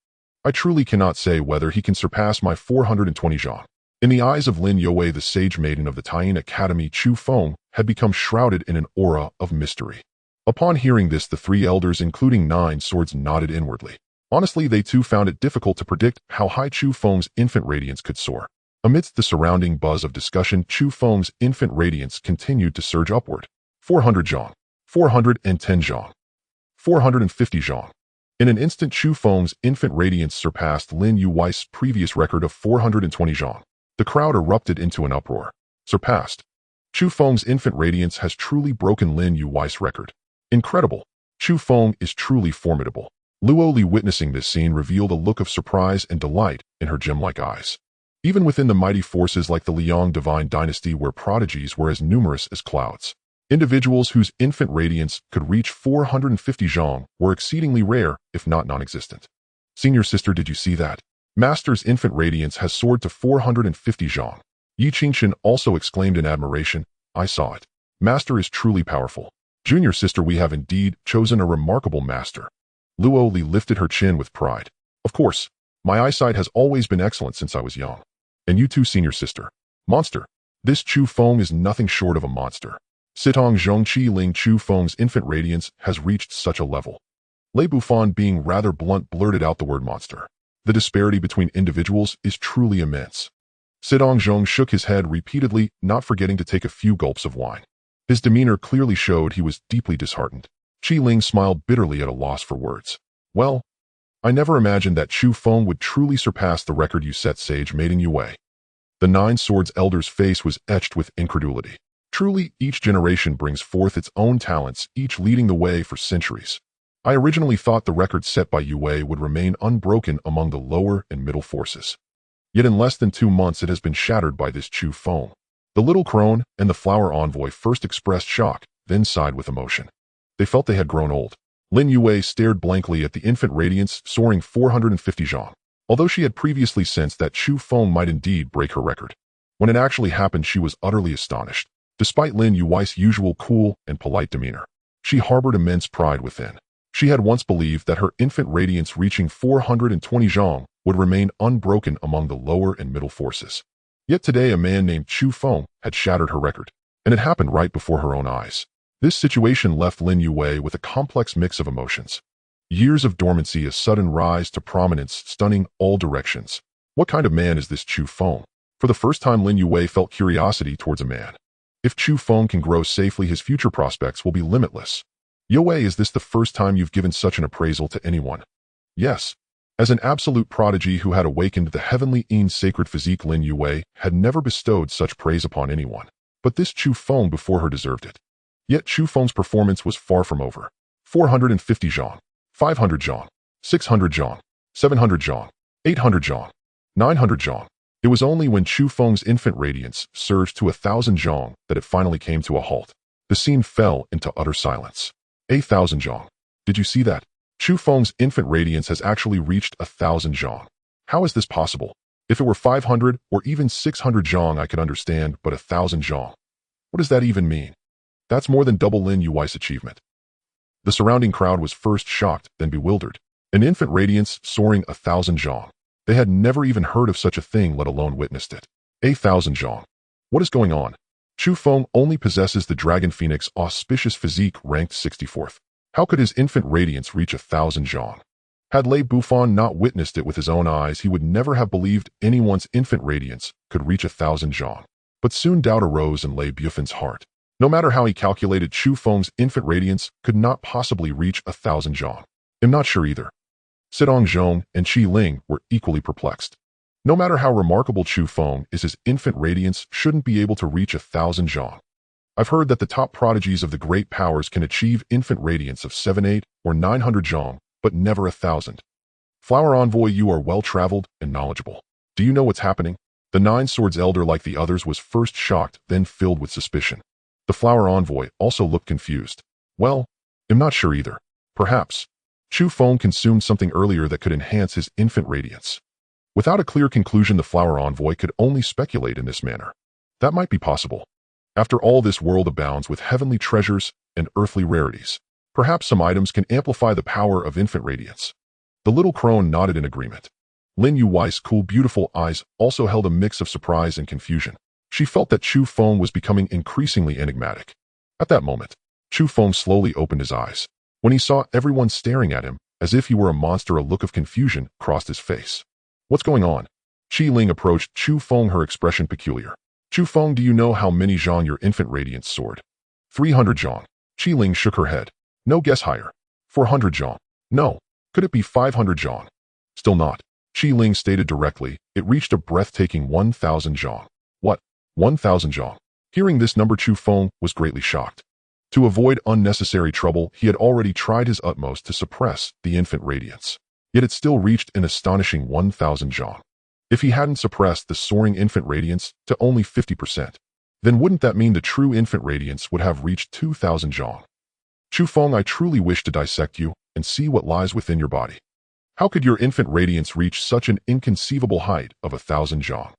I truly cannot say whether he can surpass my 420 zhang. In the eyes of Lin Yue, the sage maiden of the Taiyin Academy, Chu Feng had become shrouded in an aura of mystery. Upon hearing this, the three elders, including Nine Swords, nodded inwardly. Honestly, they too found it difficult to predict how high Chu Feng's infant radiance could soar. Amidst the surrounding buzz of discussion, Chu Feng's infant radiance continued to surge upward. 400 zhang, 410 zhang, 450 zhang. In an instant, Chu Feng's infant radiance surpassed Lin Yue's previous record of 420 zhang. The crowd erupted into an uproar. Surpassed. Chu Feng's infant radiance has truly broken Lin Yue's record. Incredible. Chu Feng is truly formidable. Luo Li, witnessing this scene, revealed a look of surprise and delight in her gem-like eyes. Even within the mighty forces like the Liang Divine Dynasty, where prodigies were as numerous as clouds, individuals whose infant radiance could reach 450 zhang were exceedingly rare, if not non-existent. Senior sister, did you see that? Master's infant radiance has soared to 450 zhang. Yi Qingxin also exclaimed in admiration, I saw it. Master is truly powerful. Junior sister, we have indeed chosen a remarkable master. Luo Li lifted her chin with pride. Of course, my eyesight has always been excellent since I was young. And you too, senior sister. Monster. This Chu Feng is nothing short of a monster. Sitong Zhongqi Ling, Chu Feng's infant radiance has reached such a level. Lei Bufan, being rather blunt, blurted out the word monster. The disparity between individuals is truly immense. Sitong Zhong shook his head repeatedly, not forgetting to take a few gulps of wine. His demeanor clearly showed he was deeply disheartened. Qi Ling smiled bitterly at a loss for words. Well, I never imagined that Chu Feng would truly surpass the record you set, sage maiden Yue. The Nine Swords elder's face was etched with incredulity. Truly, each generation brings forth its own talents, each leading the way for centuries. I originally thought the record set by Yue would remain unbroken among the lower and middle forces. Yet in less than 2 months it has been shattered by this Chu Feng. The little crone and the flower envoy first expressed shock, then sighed with emotion. They felt they had grown old. Lin Yue stared blankly at the infant radiance soaring 450 zhang. Although she had previously sensed that Chu Feng might indeed break her record, when it actually happened she was utterly astonished. Despite Lin Yue's usual cool and polite demeanor, she harbored immense pride within. She had once believed that her infant radiance reaching 420 zhang would remain unbroken among the lower and middle forces. Yet today a man named Chu Feng had shattered her record, and it happened right before her own eyes. This situation left Lin Yue with a complex mix of emotions. Years of dormancy, a sudden rise to prominence, stunning all directions. What kind of man is this Chu Feng? For the first time, Lin Yue felt curiosity towards a man. If Chu Feng can grow safely, his future prospects will be limitless. Yue, is this the first time you've given such an appraisal to anyone? Yes. As an absolute prodigy who had awakened the heavenly sacred physique, Lin Yue had never bestowed such praise upon anyone. But this Chu Feng before her deserved it. Yet Chu Feng's performance was far from over. 450 zhang, 500 zhang, 600 zhang, 700 zhang, 800 zhang, 900 zhang. It was only when Chu Feng's infant radiance surged to 1,000 zhang that it finally came to a halt. The scene fell into utter silence. 1,000 zhang. Did you see that? Chu Feng's infant radiance has actually reached 1,000 zhang. How is this possible? If it were 500 or even 600 zhang I could understand, but 1,000 zhang. What does that even mean? That's more than double Lin Yue's achievement. The surrounding crowd was first shocked, then bewildered. An infant radiance soaring 1,000 zhang. They had never even heard of such a thing, let alone witnessed it. 1,000 zhang. What is going on? Chu Feng only possesses the Dragon Phoenix auspicious physique ranked 64th. How could his infant radiance reach 1,000 zhang? Had Lei Bufan not witnessed it with his own eyes, he would never have believed anyone's infant radiance could reach 1,000 zhang. But soon doubt arose in Lei Bufan's heart. No matter how he calculated, Chu Feng's infant radiance could not possibly reach 1,000 zhang. I'm not sure either. Sitong Zhong and Qi Ling were equally perplexed. No matter how remarkable Chu Feng is, his infant radiance shouldn't be able to reach 1,000 zhang. I've heard that the top prodigies of the great powers can achieve infant radiance of 700 or 900 zhang, but never 1,000. Flower Envoy, you are well-traveled and knowledgeable. Do you know what's happening? The Nine Swords elder, like the others, was first shocked, then filled with suspicion. The Flower Envoy also looked confused. Well, I'm not sure either. Perhaps Chu Feng consumed something earlier that could enhance his infant radiance. Without a clear conclusion, the Flower Envoy could only speculate in this manner. That might be possible. After all, this world abounds with heavenly treasures, and earthly rarities. Perhaps some items can amplify the power of infant radiance. The little crone nodded in agreement. Lin Yuwei's cool, beautiful eyes also held a mix of surprise and confusion. She felt that Chu Feng was becoming increasingly enigmatic. At that moment, Chu Feng slowly opened his eyes. When he saw everyone staring at him, as if he were a monster, a look of confusion crossed his face. What's going on? Qi Ling approached Chu Feng, her expression peculiar. Chu Feng, do you know how many zhang your infant radiance soared? 300 zhang. Qi Ling shook her head. No, guess higher. 400 zhang. No. Could it be 500 zhang? Still not. Qi Ling stated directly. It reached a breathtaking 1,000 zhang. What? 1,000 zhang. Hearing this number, Chu Feng was greatly shocked. To avoid unnecessary trouble, he had already tried his utmost to suppress the infant radiance. Yet it still reached an astonishing 1,000 zhang. If he hadn't suppressed the soaring infant radiance to only 50%, then wouldn't that mean the true infant radiance would have reached 2,000 zhang? Chu Feng, I truly wish to dissect you and see what lies within your body. How could your infant radiance reach such an inconceivable height of 1,000 zhang?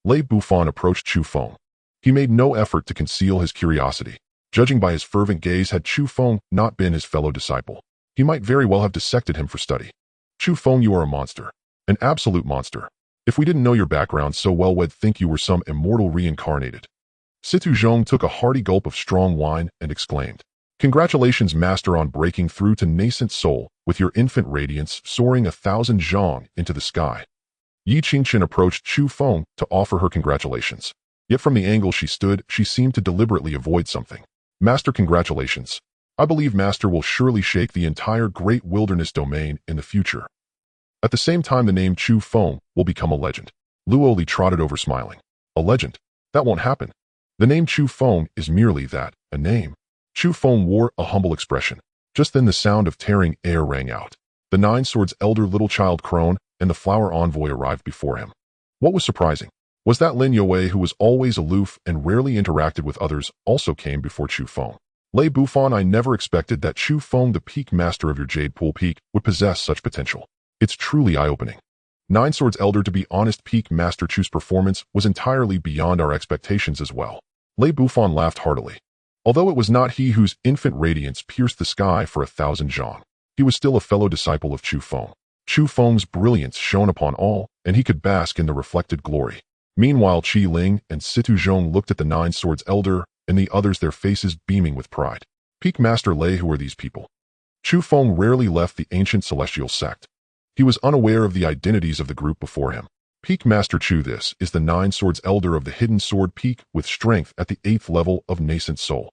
Lei Bufan approached Chu Feng. He made no effort to conceal his curiosity. Judging by his fervent gaze, had Chu Feng not been his fellow disciple, he might very well have dissected him for study. Chu Feng, you are a monster. An absolute monster. If we didn't know your background so well, we'd think you were some immortal reincarnated. Situ Zhong took a hearty gulp of strong wine and exclaimed, Congratulations, Master, on breaking through to nascent soul with your infant radiance soaring 1,000 zhang into the sky. Yi Qingchen approached Chu Feng to offer her congratulations. Yet from the angle she stood, she seemed to deliberately avoid something. Master, congratulations. I believe Master will surely shake the entire Great Wilderness Domain in the future. At the same time, the name Chu Feng will become a legend. Luo Li trotted over smiling. A legend? That won't happen. The name Chu Feng is merely that, a name. Chu Feng wore a humble expression. Just then the sound of tearing air rang out. The Nine Swords' elder little child crone and the flower envoy arrived before him. What was surprising was that Lin Yue, who was always aloof and rarely interacted with others, also came before Chu Feng. Lei Bufan, I never expected that Chu Feng, the peak master of your Jade Pool Peak, would possess such potential. It's truly eye-opening. Nine Swords Elder, to be honest, Peak Master Chu's performance was entirely beyond our expectations as well. Lei Bufan laughed heartily. Although it was not he whose infant radiance pierced the sky for 1,000 zhang, he was still a fellow disciple of Chu Feng. Chu Feng's brilliance shone upon all, and he could bask in the reflected glory. Meanwhile, Qi Ling and Situ Zhong looked at the Nine Swords Elder and the others, their faces beaming with pride. Peak Master Lei, who are these people? Chu Feng rarely left the ancient celestial sect. He was unaware of the identities of the group before him. Peak Master Chu, this is the Nine Swords Elder of the Hidden Sword Peak with strength at the 8th level of nascent soul.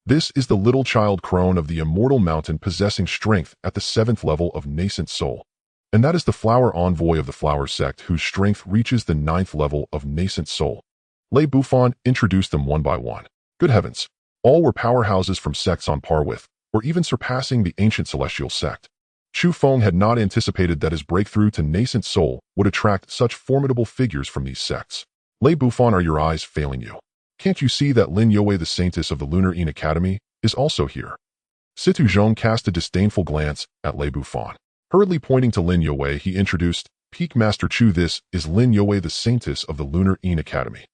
This is the little child crone of the Immortal Mountain possessing strength at the 7th level of nascent soul. And that is the flower envoy of the flower sect whose strength reaches the 9th level of nascent soul. Lei Bufan introduced them one by one. Good heavens! All were powerhouses from sects on par with, or even surpassing the ancient celestial sect. Chu Feng had not anticipated that his breakthrough to nascent soul would attract such formidable figures from these sects. Lei Bufan, are your eyes failing you? Can't you see that Lin Yue, the Saintess of the Lunar Yin Academy, is also here? Situ Zhong cast a disdainful glance at Lei Bufan. Hurriedly pointing to Lin Yue, he introduced, Peak Master Chu, this is Lin Yue, the Saintess of the Lunar Yin Academy.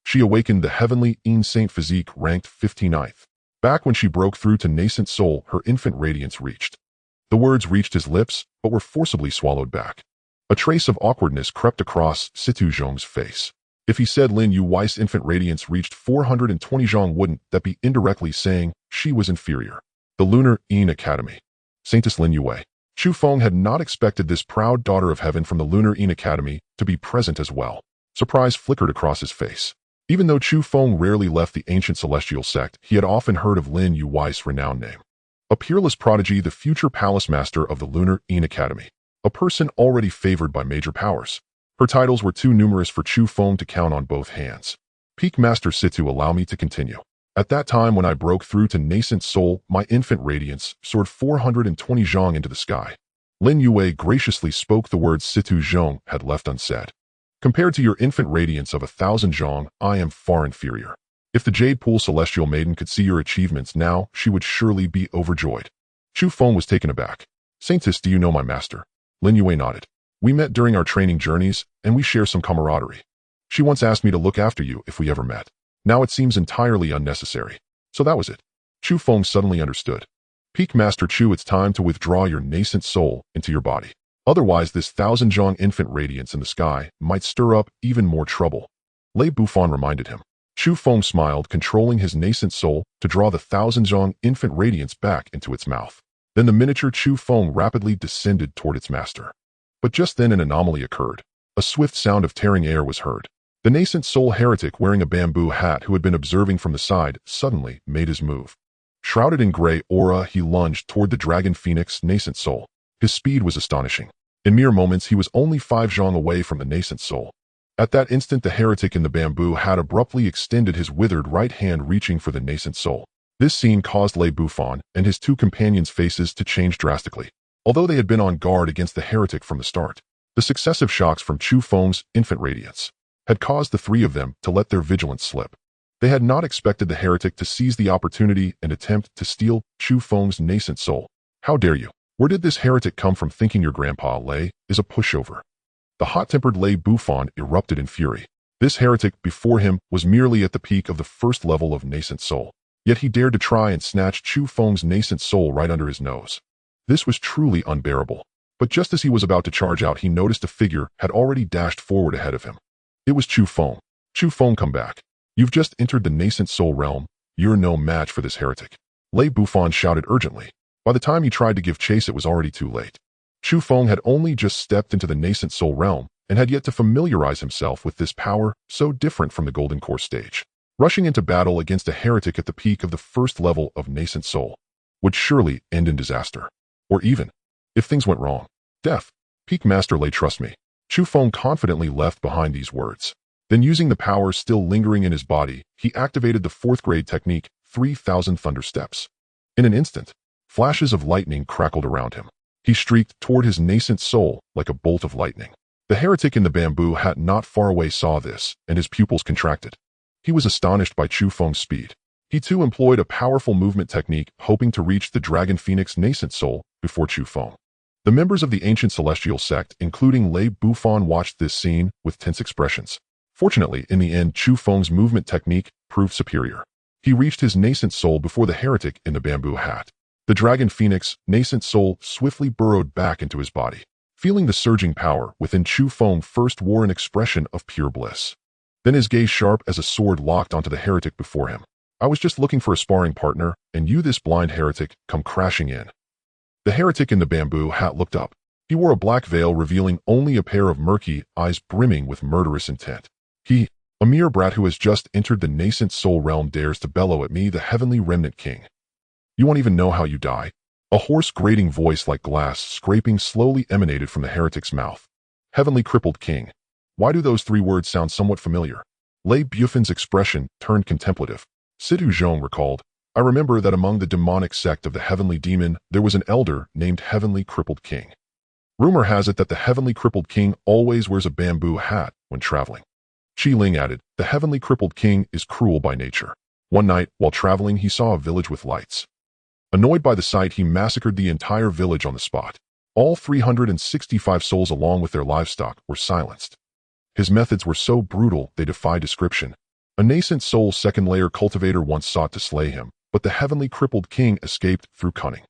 She awakened the heavenly Yin Saint physique ranked 59th. Back when she broke through to nascent soul, her infant radiance reached. The words reached his lips, but were forcibly swallowed back. A trace of awkwardness crept across Situ Zhong's face. If he said Lin Yuwei's infant radiance reached 420 zhang, wouldn't that be indirectly saying she was inferior? The Lunar Yin Academy. Saintess Lin Yue. Chu Feng had not expected this proud daughter of heaven from the Lunar Yin Academy to be present as well. Surprise flickered across his face. Even though Chu Feng rarely left the ancient celestial sect, he had often heard of Lin Yuwei's renowned name. A peerless prodigy, the future palace master of the Lunar Yin Academy. A person already favored by major powers. Her titles were too numerous for Chu Feng to count on both hands. Peak Master Situ, allow me to continue. At that time when I broke through to nascent soul, my infant radiance soared 420 zhang into the sky. Lin Yue graciously spoke the words Situ Zhong had left unsaid. Compared to your infant radiance of 1,000 zhang, I am far inferior. If the Jade Pool Celestial Maiden could see your achievements now, she would surely be overjoyed. Chu Feng was taken aback. Saintess, do you know my master? Lin Yue nodded. We met during our training journeys, and we share some camaraderie. She once asked me to look after you if we ever met. Now it seems entirely unnecessary. So that was it. Chu Feng suddenly understood. Peak Master Chu, it's time to withdraw your nascent soul into your body. Otherwise, this 1,000 zhong infant radiance in the sky might stir up even more trouble. Lei Bufan reminded him. Chu Feng smiled, controlling his nascent soul to draw the 1,000 zhong infant radiance back into its mouth. Then the miniature Chu Feng rapidly descended toward its master. But just then an anomaly occurred. A swift sound of tearing air was heard. The nascent soul heretic wearing a bamboo hat, who had been observing from the side, suddenly made his move. Shrouded in gray aura, he lunged toward the dragon phoenix nascent soul. His speed was astonishing. In mere moments, he was only 5 zhong away from the nascent soul. At that instant, the heretic in the bamboo hat abruptly extended his withered right hand, reaching for the nascent soul. This scene caused Lei Bufan and his two companions' faces to change drastically. Although they had been on guard against the heretic from the start, the successive shocks from Chu Feng's infant radiance had caused the three of them to let their vigilance slip. They had not expected the heretic to seize the opportunity and attempt to steal Chu Feng's nascent soul. How dare you? Where did this heretic come from, thinking your grandpa, Lei, is a pushover? The hot-tempered Lei Bufan erupted in fury. This heretic before him was merely at the peak of the first level of nascent soul. Yet he dared to try and snatch Chu Feng's nascent soul right under his nose. This was truly unbearable. But just as he was about to charge out, he noticed a figure had already dashed forward ahead of him. It was Chu Feng. Chu Feng, come back. You've just entered the nascent soul realm. You're no match for this heretic. Lei Bufan shouted urgently. By the time he tried to give chase, it was already too late. Chu Feng had only just stepped into the nascent soul realm and had yet to familiarize himself with this power so different from the Golden Core stage. Rushing into battle against a heretic at the peak of the first level of nascent soul would surely end in disaster. Or even, if things went wrong, death. Peak Master Lei, trust me. Chu Feng confidently left behind these words. Then, using the power still lingering in his body, he activated the 4th grade technique, 3,000 thunder steps. In an instant, flashes of lightning crackled around him. He streaked toward his nascent soul like a bolt of lightning. The heretic in the bamboo hat not far away saw this, and his pupils contracted. He was astonished by Chu Feng's speed. He too employed a powerful movement technique, hoping to reach the dragon phoenix nascent soul before Chu Feng. The members of the ancient celestial sect, including Lei Bufan, watched this scene with tense expressions. Fortunately, in the end, Chu Feng's movement technique proved superior. He reached his nascent soul before the heretic in the bamboo hat. The dragon phoenix nascent soul swiftly burrowed back into his body. Feeling the surging power within, Chu Feng first wore an expression of pure bliss. Then his gaze, sharp as a sword, locked onto the heretic before him. I was just looking for a sparring partner, and you, this blind heretic, come crashing in. The heretic in the bamboo hat looked up. He wore a black veil, revealing only a pair of murky eyes brimming with murderous intent. He, a mere brat who has just entered the nascent soul realm, dares to bellow at me, the heavenly remnant king. You won't even know how you die. A hoarse, grating voice like glass scraping slowly emanated from the heretic's mouth. Heavenly crippled king. Why do those 3 words sound somewhat familiar? Lei Bufan's expression turned contemplative. Situ Zhong recalled, I remember that among the demonic sect of the heavenly demon, there was an elder named Heavenly Crippled King. Rumor has it that the Heavenly Crippled King always wears a bamboo hat when traveling. Qi Ling added, the Heavenly Crippled King is cruel by nature. One night, while traveling, he saw a village with lights. Annoyed by the sight, he massacred the entire village on the spot. All 365 souls, along with their livestock, were silenced. His methods were so brutal they defy description. A nascent soul 2nd layer cultivator once sought to slay him, but the Heavenly Crippled King escaped through cunning.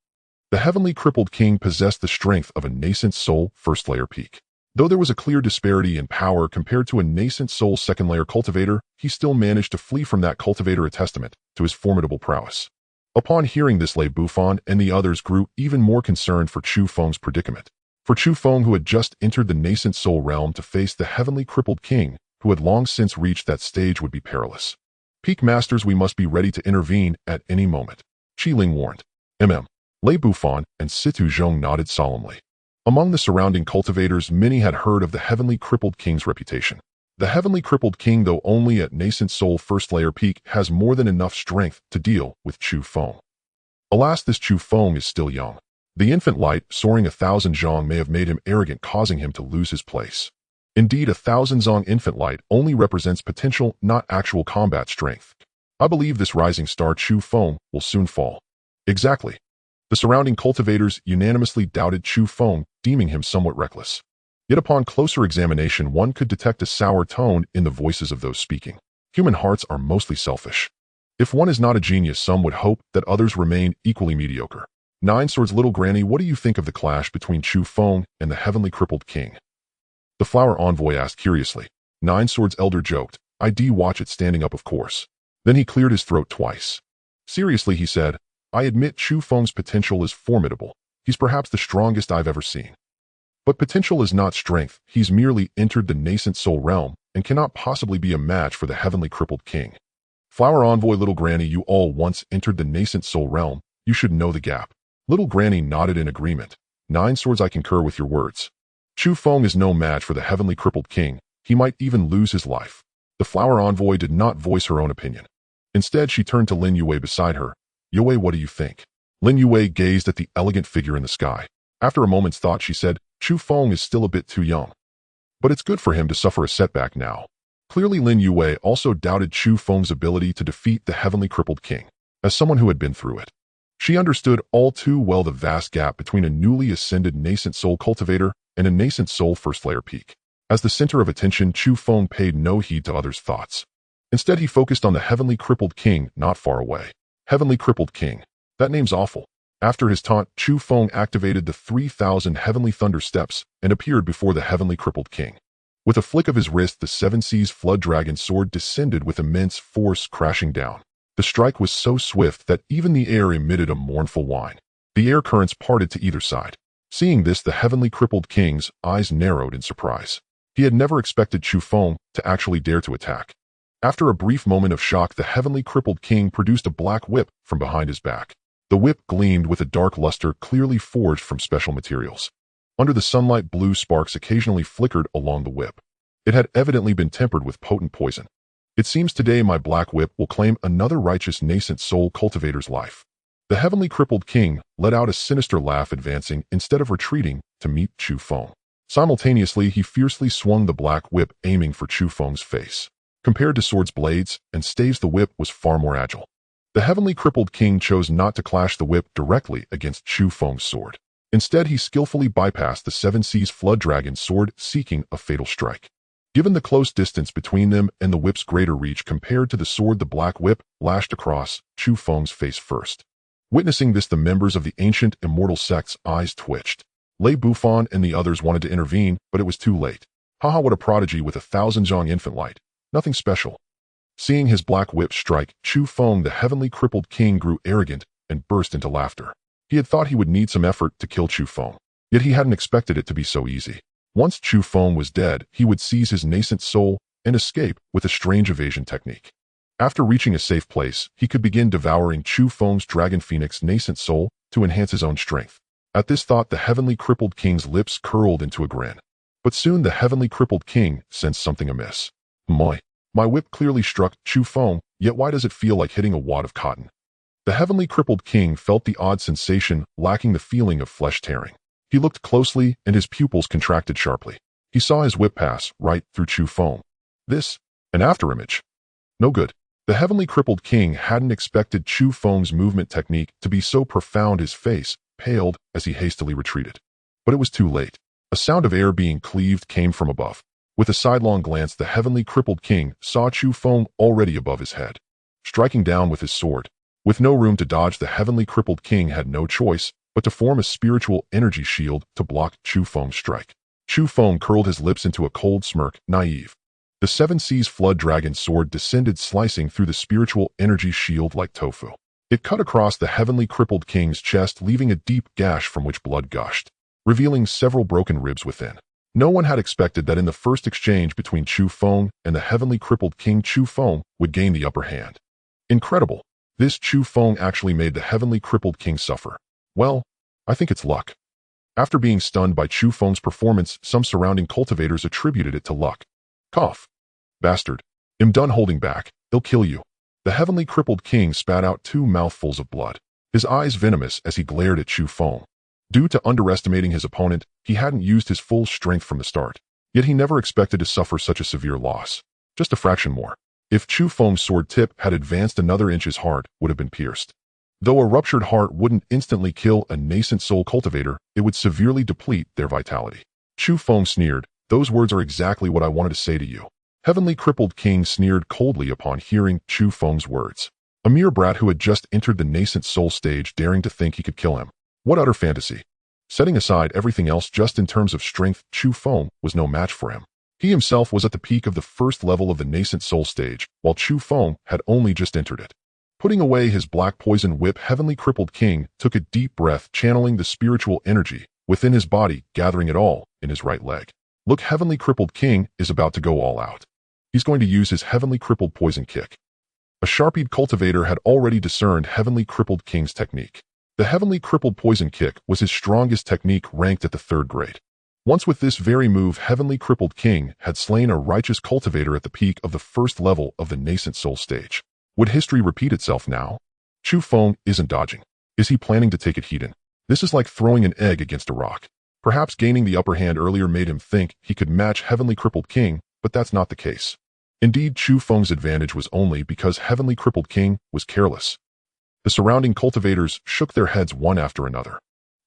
The Heavenly Crippled King possessed the strength of a nascent soul 1st layer peak. Though there was a clear disparity in power compared to a nascent soul 2nd layer cultivator, he still managed to flee from that cultivator, a testament to his formidable prowess. Upon hearing this, Lei Bufan and the others grew even more concerned for Chu Feng's predicament. For Chu Feng, who had just entered the nascent soul realm to face the Heavenly Crippled King, who had long since reached that stage, would be perilous. Peak Masters, we must be ready to intervene at any moment, Qi Ling warned. Lei Bufan and Situ Zhong nodded solemnly. Among the surrounding cultivators, many had heard of the Heavenly Crippled King's reputation. The Heavenly Crippled King, though only at nascent soul 1st layer peak, has more than enough strength to deal with Chu Feng. Alas, this Chu Feng is still young. The infant light, soaring 1,000 zhong, may have made him arrogant, causing him to lose his place. Indeed, 1,000 zhong infant light only represents potential, not actual combat strength. I believe this rising star Chu Feng will soon fall. Exactly. The surrounding cultivators unanimously doubted Chu Feng, deeming him somewhat reckless. Yet upon closer examination, one could detect a sour tone in the voices of those speaking. Human hearts are mostly selfish. If one is not a genius, some would hope that others remain equally mediocre. Nine Swords Little Granny, what do you think of the clash between Chu Feng and the heavenly crippled king? The flower envoy asked curiously. Nine Swords Elder joked, I'd watch it standing up, of course. Then he cleared his throat twice. Seriously, he said, I admit Chu Feng's potential is formidable. He's perhaps the strongest I've ever seen. But potential is not strength. He's merely entered the nascent soul realm and cannot possibly be a match for the heavenly crippled king. Flower envoy Little Granny, you all once entered the nascent soul realm. You should know the gap. Little Granny nodded in agreement. Nine Swords, I concur with your words. Chu Feng is no match for the heavenly crippled king. He might even lose his life. The flower envoy did not voice her own opinion. Instead, she turned to Lin Yue beside her. Yue, what do you think? Lin Yue gazed at the elegant figure in the sky. After a moment's thought, she said, Chu Feng is still a bit too young. But it's good for him to suffer a setback now. Clearly, Lin Yue also doubted Chu Feng's ability to defeat the heavenly crippled king. As someone who had been through it, she understood all too well the vast gap between a newly ascended nascent soul cultivator and a nascent soul first layer peak. As the center of attention, Chu Feng paid no heed to others' thoughts. Instead, he focused on the heavenly crippled king not far away. Heavenly crippled king. That name's awful. After his taunt, Chu Feng activated the 3,000 heavenly thunder steps and appeared before the heavenly crippled king. With a flick of his wrist, the Seven Seas Flood Dragon sword descended with immense force, crashing down. The strike was so swift that even the air emitted a mournful whine. The air currents parted to either side. Seeing this, the heavenly crippled king's eyes narrowed in surprise. He had never expected Chu Feng to actually dare to attack. After a brief moment of shock, the heavenly crippled king produced a black whip from behind his back. The whip gleamed with a dark luster clearly forged from special materials. Under the sunlight, blue sparks occasionally flickered along the whip. It had evidently been tempered with potent poison. It seems today my black whip will claim another righteous nascent soul cultivator's life. The heavenly crippled king let out a sinister laugh, advancing instead of retreating to meet Chu Feng. Simultaneously, he fiercely swung the black whip, aiming for Chu Feng's face. Compared to swords, blades, and staves, the whip was far more agile. The heavenly crippled king chose not to clash the whip directly against Chu Feng's sword. Instead, he skillfully bypassed the Seven Seas Flood Dragon's sword, seeking a fatal strike. Given the close distance between them and the whip's greater reach compared to the sword, the black whip lashed across Chu Feng's face first. Witnessing this, the members of the ancient immortal sect's eyes twitched. Lei Bufan and the others wanted to intervene, but it was too late. Haha, what a prodigy with 1,000 zhong infant light. Nothing special. Seeing his black whip strike, Chu Feng, the heavenly crippled king, grew arrogant and burst into laughter. He had thought he would need some effort to kill Chu Feng, yet he hadn't expected it to be so easy. Once Chu Feng was dead, he would seize his nascent soul and escape with a strange evasion technique. After reaching a safe place, he could begin devouring Chu Feng's Dragon Phoenix nascent soul to enhance his own strength. At this thought, the heavenly crippled king's lips curled into a grin. But soon the heavenly crippled king sensed something amiss. My whip clearly struck Chu Feng, yet why does it feel like hitting a wad of cotton? The heavenly crippled king felt the odd sensation, lacking the feeling of flesh tearing. He looked closely, and his pupils contracted sharply. He saw his whip pass right through Chu Feng. This? An afterimage? No good. The heavenly crippled king hadn't expected Chu Feng's movement technique to be so profound. His face paled as he hastily retreated. But it was too late. A sound of air being cleaved came from above. With a sidelong glance, the heavenly crippled king saw Chu Feng already above his head, striking down with his sword. With no room to dodge, the heavenly crippled king had no choice but to form a spiritual energy shield to block Chu Feng's strike. Chu Feng curled his lips into a cold smirk, naive. The Seven Seas Flood Dragon sword descended, slicing through the spiritual energy shield like tofu. It cut across the heavenly crippled king's chest, leaving a deep gash from which blood gushed, revealing several broken ribs within. No one had expected that in the first exchange between Chu Feng and the heavenly crippled king, Chu Feng would gain the upper hand. Incredible. This Chu Feng actually made the heavenly crippled king suffer. Well, I think it's luck. After being stunned by Chu Feng's performance, some surrounding cultivators attributed it to luck. Cough. Bastard. I'm done holding back. They'll kill you. The heavenly crippled king spat out 2 mouthfuls of blood, his eyes venomous as he glared at Chu Feng. Due to underestimating his opponent, he hadn't used his full strength from the start. Yet he never expected to suffer such a severe loss. Just a fraction more. If Chu Feng's sword tip had advanced another inch, his heart would have been pierced. Though a ruptured heart wouldn't instantly kill a nascent soul cultivator, it would severely deplete their vitality. Chu Feng sneered, "Those words are exactly what I wanted to say to you." Heavenly crippled king sneered coldly upon hearing Chu Feng's words. A mere brat who had just entered the nascent soul stage, daring to think he could kill him. What utter fantasy. Setting aside everything else just in terms of strength, Chu Feng was no match for him. He himself was at the peak of the first level of the nascent soul stage, while Chu Feng had only just entered it. Putting away his black poison whip, Heavenly Crippled King took a deep breath, channeling the spiritual energy within his body, gathering it all in his right leg. Look, Heavenly Crippled King is about to go all out. He's going to use his Heavenly Crippled Poison Kick. A sharpied cultivator had already discerned Heavenly Crippled King's technique. The Heavenly Crippled Poison Kick was his strongest technique, ranked at the 3rd grade. Once with this very move, Heavenly Crippled King had slain a righteous cultivator at the peak of the first level of the nascent soul stage. Would history repeat itself now? Chu Feng isn't dodging. Is he planning to take it head in? This is like throwing an egg against a rock. Perhaps gaining the upper hand earlier made him think he could match Heavenly Crippled King, but that's not the case. Indeed, Chu Feng's advantage was only because Heavenly Crippled King was careless. The surrounding cultivators shook their heads one after another.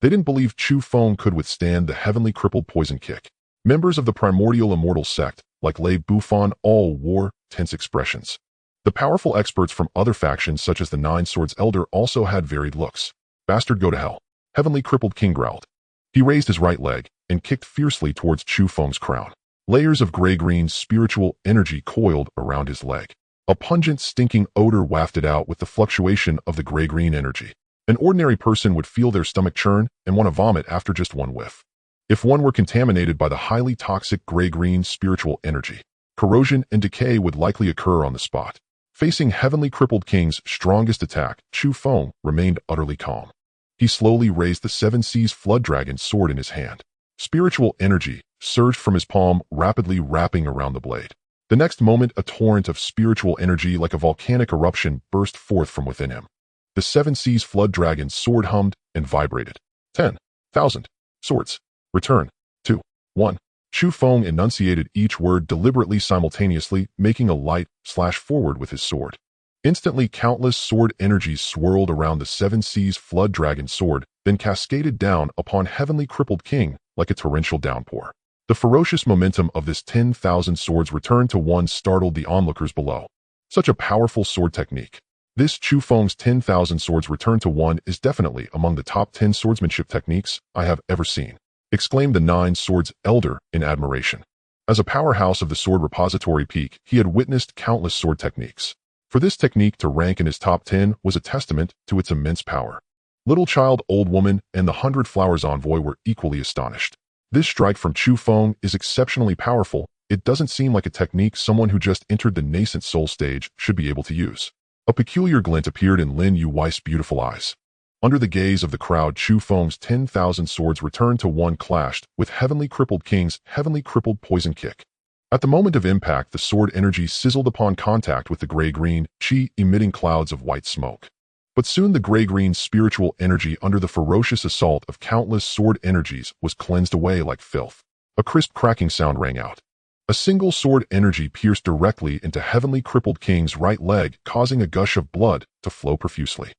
They didn't believe Chu Feng could withstand the Heavenly Crippled Poison Kick. Members of the primordial immortal sect, like Lei Bufan, all wore tense expressions. The powerful experts from other factions such as the Nine Swords Elder also had varied looks. Bastard, go to hell. Heavenly Crippled King growled. He raised his right leg and kicked fiercely towards Chu Feng's crown. Layers of gray-green spiritual energy coiled around his leg. A pungent, stinking odor wafted out with the fluctuation of the gray-green energy. An ordinary person would feel their stomach churn and want to vomit after just one whiff. If one were contaminated by the highly toxic gray-green spiritual energy, corrosion and decay would likely occur on the spot. Facing Heavenly Crippled King's strongest attack, Chu Feng remained utterly calm. He slowly raised the Seven Seas Flood Dragon sword in his hand. Spiritual energy surged from his palm, rapidly wrapping around the blade. The next moment, a torrent of spiritual energy like a volcanic eruption burst forth from within him. The Seven Seas Flood Dragon's sword hummed and vibrated. 10,000 swords. Return. 2. 1. Chu Feng enunciated each word deliberately simultaneously, making a light slash forward with his sword. Instantly, countless sword energies swirled around the Seven Seas Flood Dragon sword, then cascaded down upon Heavenly Crippled King like a torrential downpour. The ferocious momentum of this 10,000 swords returned to one startled the onlookers below. Such a powerful sword technique. This Chu Feng's 10,000 swords return to one is definitely among the top 10 swordsmanship techniques I have ever seen, exclaimed the Nine Swords Elder in admiration. As a powerhouse of the sword repository peak, he had witnessed countless sword techniques. For this technique to rank in his top 10 was a testament to its immense power. Little child, old woman, and the 100 Flowers envoy were equally astonished. This strike from Chu Feng is exceptionally powerful. It doesn't seem like a technique someone who just entered the nascent soul stage should be able to use. A peculiar glint appeared in Lin Yuwei's beautiful eyes. Under the gaze of the crowd, Chu Feng's 10,000 swords returned to one, clashed with Heavenly Crippled King's Heavenly Crippled Poison Kick. At the moment of impact, the sword energy sizzled upon contact with the gray-green chi, emitting clouds of white smoke. But soon the gray-green spiritual energy under the ferocious assault of countless sword energies was cleansed away like filth. A crisp cracking sound rang out. A single sword energy pierced directly into Heavenly Crippled King's right leg, causing a gush of blood to flow profusely.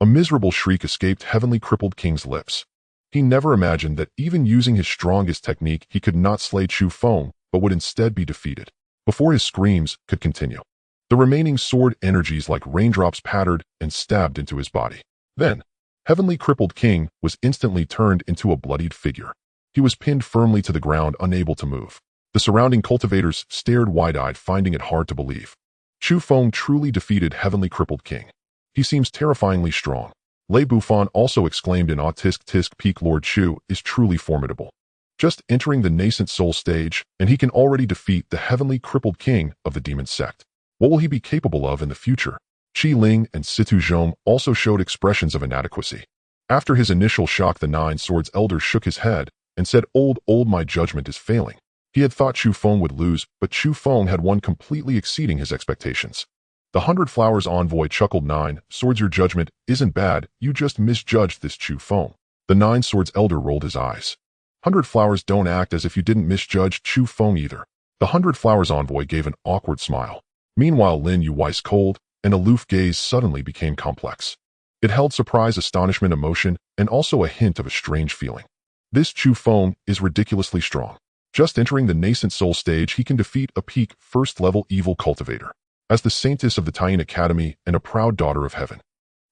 A miserable shriek escaped Heavenly Crippled King's lips. He never imagined that even using his strongest technique, he could not slay Chu Feng, but would instead be defeated. Before his screams could continue, the remaining sword energies like raindrops pattered and stabbed into his body. Then, Heavenly Crippled King was instantly turned into a bloodied figure. He was pinned firmly to the ground, unable to move. The surrounding cultivators stared wide-eyed, finding it hard to believe. Chu Feng truly defeated Heavenly Crippled King. He seems terrifyingly strong. Lei Bufan also exclaimed in awe. Tisk Peak Lord Chu is truly formidable. Just entering the nascent soul stage, and he can already defeat the Heavenly Crippled King of the Demon Sect. What will he be capable of in the future? Qi Ling and Situ Zhong also showed expressions of inadequacy. After his initial shock, the Nine Swords Elder shook his head and said, Old, my judgment is failing. He had thought Chu Feng would lose, but Chu Feng had won, completely exceeding his expectations. The 100 Flowers envoy chuckled. 9 Swords, your judgment isn't bad, you just misjudged this Chu Feng. The Nine Swords Elder rolled his eyes. 100 Flowers, don't act as if you didn't misjudge Chu Feng either. The 100 Flowers envoy gave an awkward smile. Meanwhile, Lin Yuwei's cold and aloof gaze suddenly became complex. It held surprise, astonishment, emotion, and also a hint of a strange feeling. This Chu Feng is ridiculously strong. Just entering the nascent soul stage, he can defeat a peak first-level evil cultivator. as the Saintess of the Taiyin Academy and a proud daughter of heaven.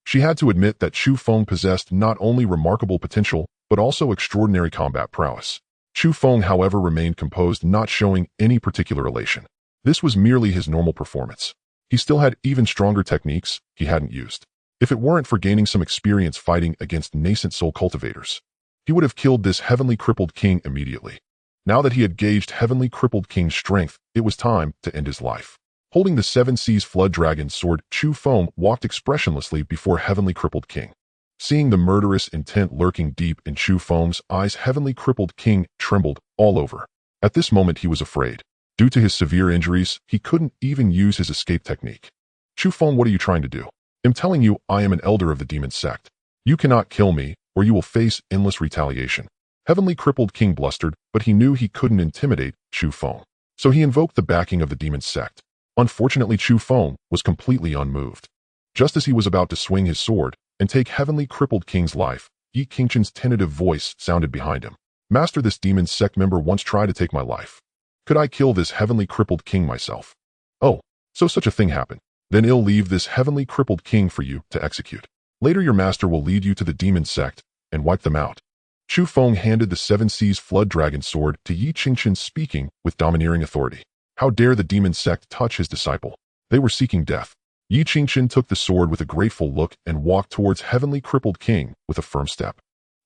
She had to admit that Chu Feng possessed not only remarkable potential, but also extraordinary combat prowess. Chu Feng, however, remained composed, not showing any particular elation. This was merely his normal performance. He still had even stronger techniques he hadn't used. If it weren't for gaining some experience fighting against nascent soul cultivators, he would have killed this heavenly crippled king immediately. Now that he had gauged heavenly crippled king's strength, it was time to end his life. Holding the Seven Seas Flood Dragon sword, Chu Feng walked expressionlessly before heavenly crippled king. Seeing the murderous intent lurking deep in Chu Feng's eyes, heavenly crippled king trembled all over. At this moment he was afraid. Due to his severe injuries, he couldn't even use his escape technique. Chu Feng, what are you trying to do? I'm telling you, I am an elder of the demon sect. You cannot kill me, or you will face endless retaliation. Heavenly crippled king blustered, but he knew he couldn't intimidate Chu Feng. So he invoked the backing of the demon sect. Unfortunately, Chu Feng was completely unmoved. Just as he was about to swing his sword and take heavenly crippled king's life, Yi Qingchen's tentative voice sounded behind him. Master, this demon sect member once tried to take my life. Could I kill this heavenly crippled king myself? Oh, so such a thing happened. Then I'll leave this heavenly crippled king for you to execute. Later your master will lead you to the demon sect and wipe them out. Chu Feng handed the Seven Seas Flood Dragon sword to Yi Qingchen, speaking with domineering authority. How dare the demon sect touch his disciple? They were seeking death. Yi Qingchen took the sword with a grateful look and walked towards heavenly crippled king with a firm step.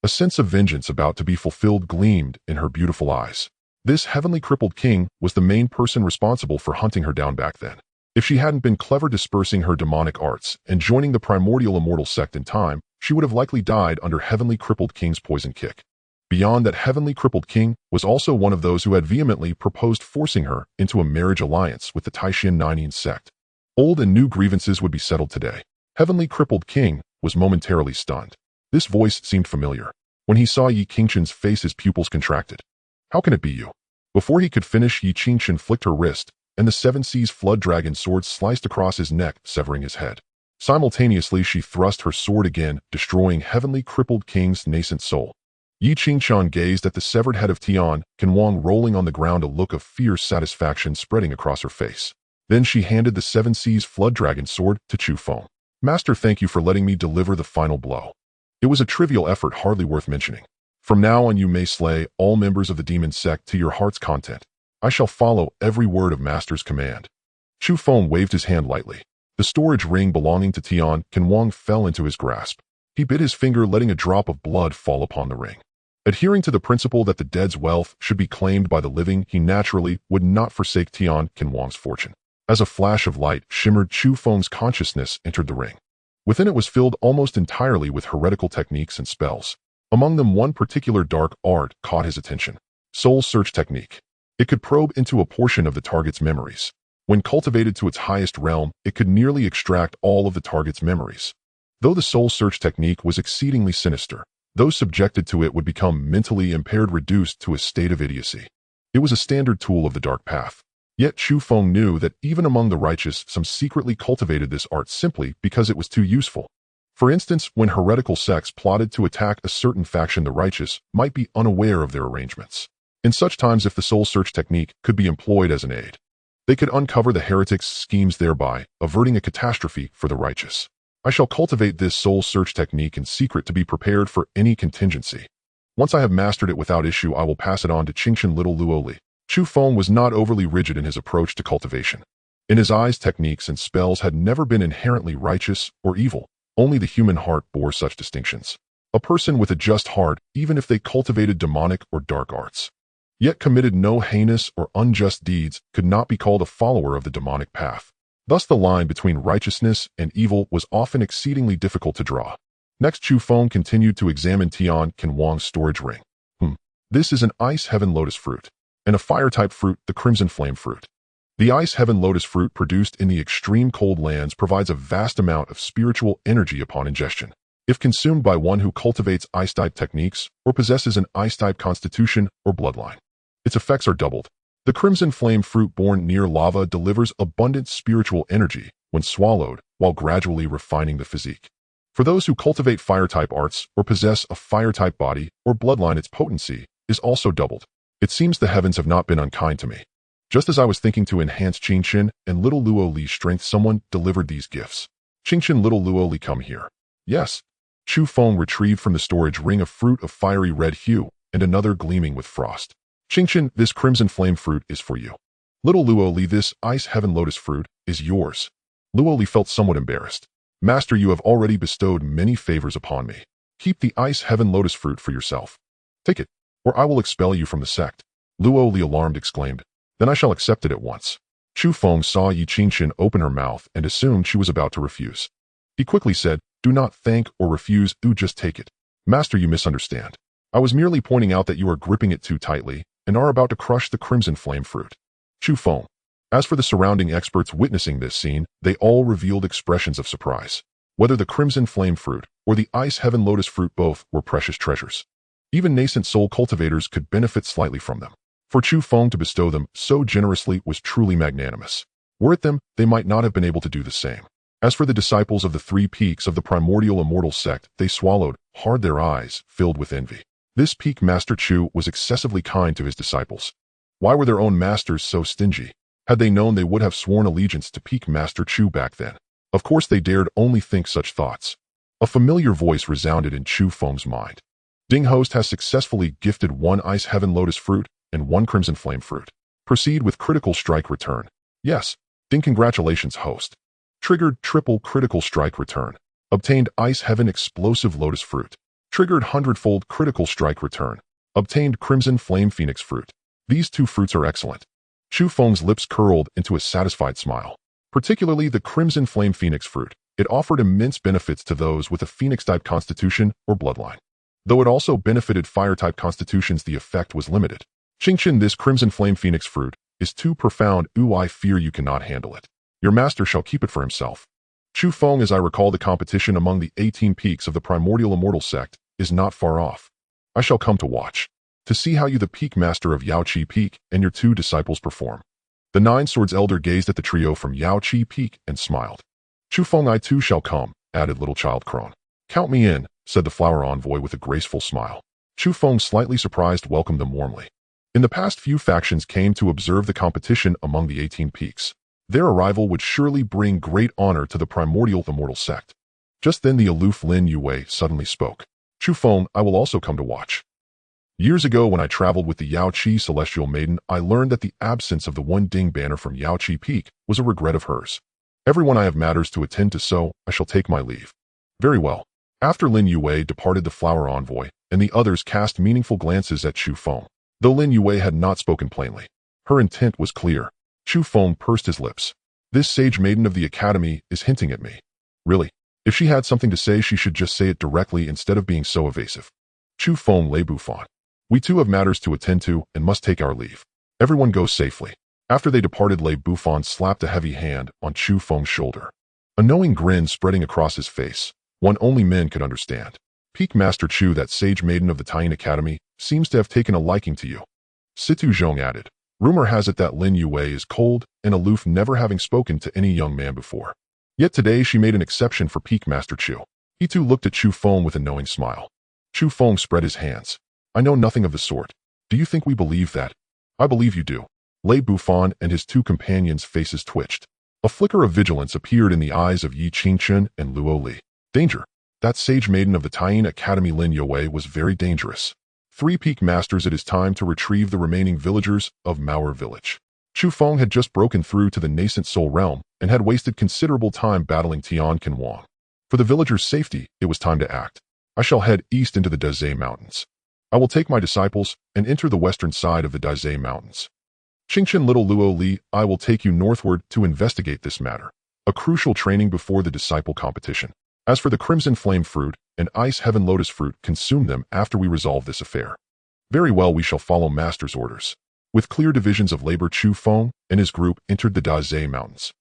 A sense of vengeance about to be fulfilled gleamed in her beautiful eyes. This heavenly crippled king was the main person responsible for hunting her down back then. If she hadn't been clever dispersing her demonic arts and joining the primordial immortal sect in time, she would have likely died under heavenly crippled king's poison kick. Beyond that, heavenly crippled king was also one of those who had vehemently proposed forcing her into a marriage alliance with the Taishan Ninian sect. Old and new grievances would be settled today. Heavenly crippled king was momentarily stunned. This voice seemed familiar. When he saw Yi Qingchen's face, his pupils contracted. How can it be you? Before he could finish, Yi Qingchen flicked her wrist, and the Seven Seas Flood Dragon sword sliced across his neck, severing his head. Simultaneously, she thrust her sword again, destroying heavenly crippled king's nascent soul. Yi Qingchen gazed at the severed head of Tian Qinhuang rolling on the ground, a look of fierce satisfaction spreading across her face. Then she handed the Seven Seas Flood Dragon sword to Chu Feng. Master, thank you for letting me deliver the final blow. It was a trivial effort, hardly worth mentioning. From now on you may slay all members of the demon sect to your heart's content. I shall follow every word of Master's command. Chu Feng waved his hand lightly. The storage ring belonging to Tian Qinhuang fell into his grasp. He bit his finger, letting a drop of blood fall upon the ring. Adhering to the principle that the dead's wealth should be claimed by the living, he naturally would not forsake Tian Qinhuang's fortune. As a flash of light shimmered, Chu Feng's consciousness entered the ring. Within it was filled almost entirely with heretical techniques and spells. Among them, one particular dark art caught his attention. Soul Search Technique. It could probe into a portion of the target's memories. When cultivated to its highest realm, it could nearly extract all of the target's memories. Though the Soul Search Technique was exceedingly sinister, those subjected to it would become mentally impaired, reduced to a state of idiocy. It was a standard tool of the dark path. Yet Chu Feng knew that even among the righteous, some secretly cultivated this art simply because it was too useful. For instance, when heretical sects plotted to attack a certain faction, the righteous might be unaware of their arrangements. In such times, if the Soul Search Technique could be employed as an aid, they could uncover the heretics' schemes, thereby averting a catastrophe for the righteous. I shall cultivate this Soul Search Technique in secret to be prepared for any contingency. Once I have mastered it without issue, I will pass it on to Qingchen Little Luoli. Chu Feng was not overly rigid in his approach to cultivation. In his eyes, techniques and spells had never been inherently righteous or evil. Only the human heart bore such distinctions. A person with a just heart, even if they cultivated demonic or dark arts, yet committed no heinous or unjust deeds, could not be called a follower of the demonic path. Thus the line between righteousness and evil was often exceedingly difficult to draw. Next, Chu Feng continued to examine Tian Qinhuang's storage ring. This is an ice heaven lotus fruit, and a fire-type fruit, the crimson flame fruit. The ice heaven lotus fruit, produced in the extreme cold lands, provides a vast amount of spiritual energy upon ingestion. If consumed by one who cultivates ice-type techniques or possesses an ice-type constitution or bloodline, its effects are doubled. The crimson flame fruit, born near lava, delivers abundant spiritual energy when swallowed, while gradually refining the physique. For those who cultivate fire-type arts or possess a fire-type body or bloodline, its potency is also doubled. It seems the heavens have not been unkind to me. Just as I was thinking to enhance Qingqin and little Luo Li's strength, someone delivered these gifts. Qingqin, little Luo Li, come here. Yes. Chu Feng retrieved from the storage ring a fruit of fiery red hue and another gleaming with frost. Qingqin, this crimson flame fruit is for you. Little Luo Li, this ice heaven lotus fruit is yours. Luo Li felt somewhat embarrassed. Master, you have already bestowed many favors upon me. Keep the ice heaven lotus fruit for yourself. Take it, or I will expel you from the sect. Luo Li, alarmed, exclaimed. Then I shall accept it at once. Chu Feng saw Yi Qingqin open her mouth and assumed she was about to refuse. He quickly said, do not thank or refuse, do just take it. Master, you misunderstand. I was merely pointing out that you are gripping it too tightly and are about to crush the crimson flame fruit. Chu Feng. As for the surrounding experts witnessing this scene, they all revealed expressions of surprise. Whether the crimson flame fruit or the ice heaven lotus fruit, both were precious treasures. Even nascent soul cultivators could benefit slightly from them. For Chu Feng to bestow them so generously was truly magnanimous. Were it them, they might not have been able to do the same. As for the disciples of the 3 peaks of the primordial immortal sect, they swallowed hard, their eyes filled with envy. This peak master Chu was excessively kind to his disciples. Why were their own masters so stingy? Had they known, they would have sworn allegiance to peak master Chu back then. Of course they dared only think such thoughts. A familiar voice resounded in Chu Feng's mind. Ding host has successfully gifted 1 ice heaven lotus fruit and 1 crimson flame fruit. Proceed with critical strike return. Yes. Ding, congratulations host. Triggered triple critical strike return. Obtained ice heaven explosive lotus fruit. Triggered 100-fold critical strike return. Obtained crimson flame phoenix fruit. These 2 fruits are excellent. Chu Feng's lips curled into a satisfied smile. Particularly the crimson flame phoenix fruit. It offered immense benefits to those with a phoenix-type constitution or bloodline. Though it also benefited fire-type constitutions, the effect was limited. Qingqin, this crimson flame phoenix fruit is too profound. I fear you cannot handle it. Your master shall keep it for himself. Chu Feng, as I recall, the competition among the 18 peaks of the primordial immortal sect is not far off. I shall come to watch, to see how you, the peak master of Yaoqi Peak, and your 2 disciples perform. The 9 Swords elder gazed at the trio from Yaoqi Peak and smiled. Chu Feng, I too shall come, added little child Crone. Count me in, said the flower envoy with a graceful smile. Chu Feng, slightly surprised, welcomed them warmly. In the past, few factions came to observe the competition among the 18 peaks. Their arrival would surely bring great honor to the primordial immortal sect. Just then the aloof Lin Yue suddenly spoke. Chu Feng, I will also come to watch. Years ago, when I traveled with the Yaoqi Celestial Maiden, I learned that the absence of the 1 Ding banner from Yaoqi Peak was a regret of hers. Everyone, I have matters to attend to, so I shall take my leave. Very well. After Lin Yue departed, the flower envoy and the others cast meaningful glances at Chu Feng. Though Lin Yue had not spoken plainly, her intent was clear. Chu Feng pursed his lips. This sage maiden of the academy is hinting at me. Really? If she had something to say, she should just say it directly instead of being so evasive. Chu Feng lay Buffon. We too have matters to attend to and must take our leave. Everyone go safely. After they departed, Lei Buffon slapped a heavy hand on Chu Feng's shoulder. A knowing grin spreading across his face, one only men could understand. Peak Master Chu, that sage maiden of the Taiyin Academy, seems to have taken a liking to you. Situ Zhong added. Rumor has it that Lin Yue is cold and aloof, never having spoken to any young man before. Yet today she made an exception for Peak Master Chu. He too looked at Chu Feng with a knowing smile. Chu Feng spread his hands. I know nothing of the sort. Do you think we believe that? I believe you do. Lei Buffon and his 2 companions' faces twitched. A flicker of vigilance appeared in the eyes of Yi Qingqin and Luo Li. Danger. That sage maiden of the Taiyin Academy Lin Yue was very dangerous. 3 peak masters, it is time to retrieve the remaining villagers of Mauer Village. Chu Feng had just broken through to the nascent soul realm and had wasted considerable time battling Tian Qinhuang. For the villagers' safety, it was time to act. I shall head east into the Dazai Mountains. I will take my disciples and enter the western side of the Dazai Mountains. Qingqin, little Luo Li, I will take you northward to investigate this matter. A crucial training before the disciple competition. As for the Crimson Flame Fruit and Ice Heaven Lotus Fruit, consume them after we resolve this affair. Very well, we shall follow Master's orders. With clear divisions of labor, Chu Feng and his group entered the Dazai Mountains.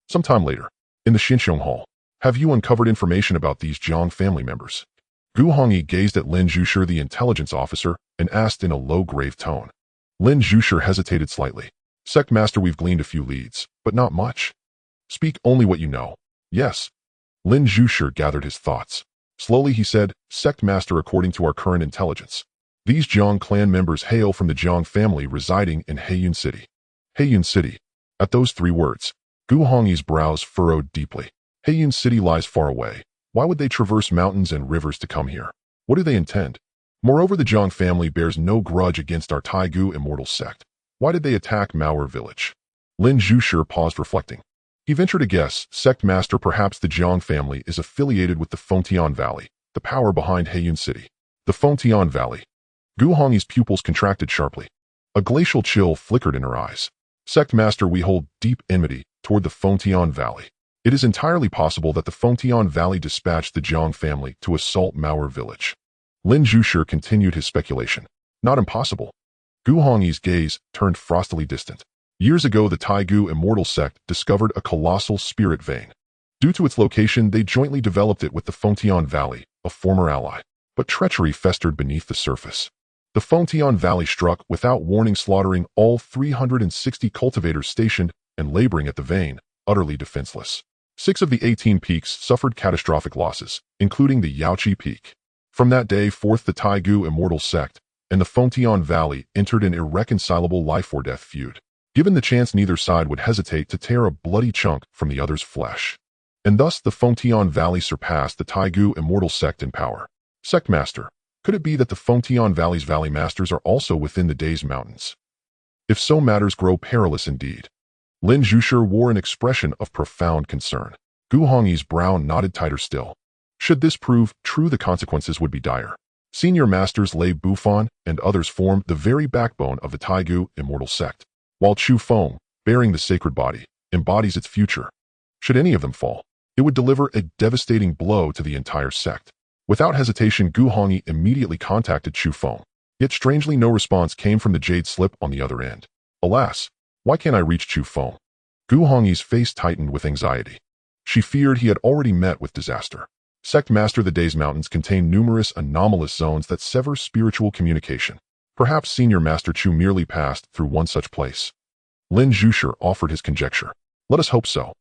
Some time later, in the Xinxiong Hall, have you uncovered information about these Jiang family members? Gu Hongyi gazed at Lin Zhushir, the intelligence officer, and asked in a low, grave tone. Lin Zhushir hesitated slightly. Sect Master, we've gleaned a few leads, but not much. Speak only what you know. Yes. Lin Zhushir gathered his thoughts. Slowly he said, Sect Master, according to our current intelligence, these Jiang clan members hail from the Jiang family residing in Heiyun City. Heiyun City. At those 3 words, Gu Hongyi's brows furrowed deeply. Heiyun City lies far away. Why would they traverse mountains and rivers to come here? What do they intend? Moreover, the Jiang family bears no grudge against our Taigu immortal sect. Why did they attack Maoer village? Lin Zhushi paused, reflecting. He ventured a guess. Sect master, perhaps the Jiang family is affiliated with the Fengtian Valley, the power behind Heiyun City. The Fengtian Valley. Gu Hongyi's pupils contracted sharply. A glacial chill flickered in her eyes. Sect master, we hold deep enmity toward the Fengtian Valley. It is entirely possible that the Fengtian Valley dispatched the Jiang family to assault Maoer village. Lin Zhushi continued his speculation. Not impossible. Gu Hongyi's gaze turned frostily distant. Years ago, the Taigu immortal sect discovered a colossal spirit vein. Due to its location, they jointly developed it with the Fengtian Valley, a former ally. But treachery festered beneath the surface. The Fengtian Valley struck without warning, slaughtering all 360 cultivators stationed and laboring at the vein, utterly defenseless. 6 of the 18 peaks suffered catastrophic losses, including the Yaoqi Peak. From that day forth, the Taigu immortal sect and the Fengtian Valley entered an irreconcilable life-or-death feud. Given the chance, neither side would hesitate to tear a bloody chunk from the other's flesh. And thus the Fengtian Valley surpassed the Taigu immortal sect in power. Sect Master, could it be that the Fengtian Valley's Valley Masters are also within the Days Mountains? If so, matters grow perilous indeed. Lin Zhushi wore an expression of profound concern. Gu Hongyi's brow knotted tighter still. Should this prove true, the consequences would be dire. Senior Masters Lei Bufan and others formed the very backbone of the Taigu immortal sect, while Chu Feng, bearing the sacred body, embodies its future. Should any of them fall, it would deliver a devastating blow to the entire sect. Without hesitation, Gu Hongyi immediately contacted Chu Feng. Yet strangely, no response came from the jade slip on the other end. Alas, why can't I reach Chu Feng? Gu Hongyi's face tightened with anxiety. She feared he had already met with disaster. Sect Master, the Days Mountains contain numerous anomalous zones that sever spiritual communication. Perhaps Senior Master Chu merely passed through one such place. Lin Zhushi offered his conjecture. Let us hope so.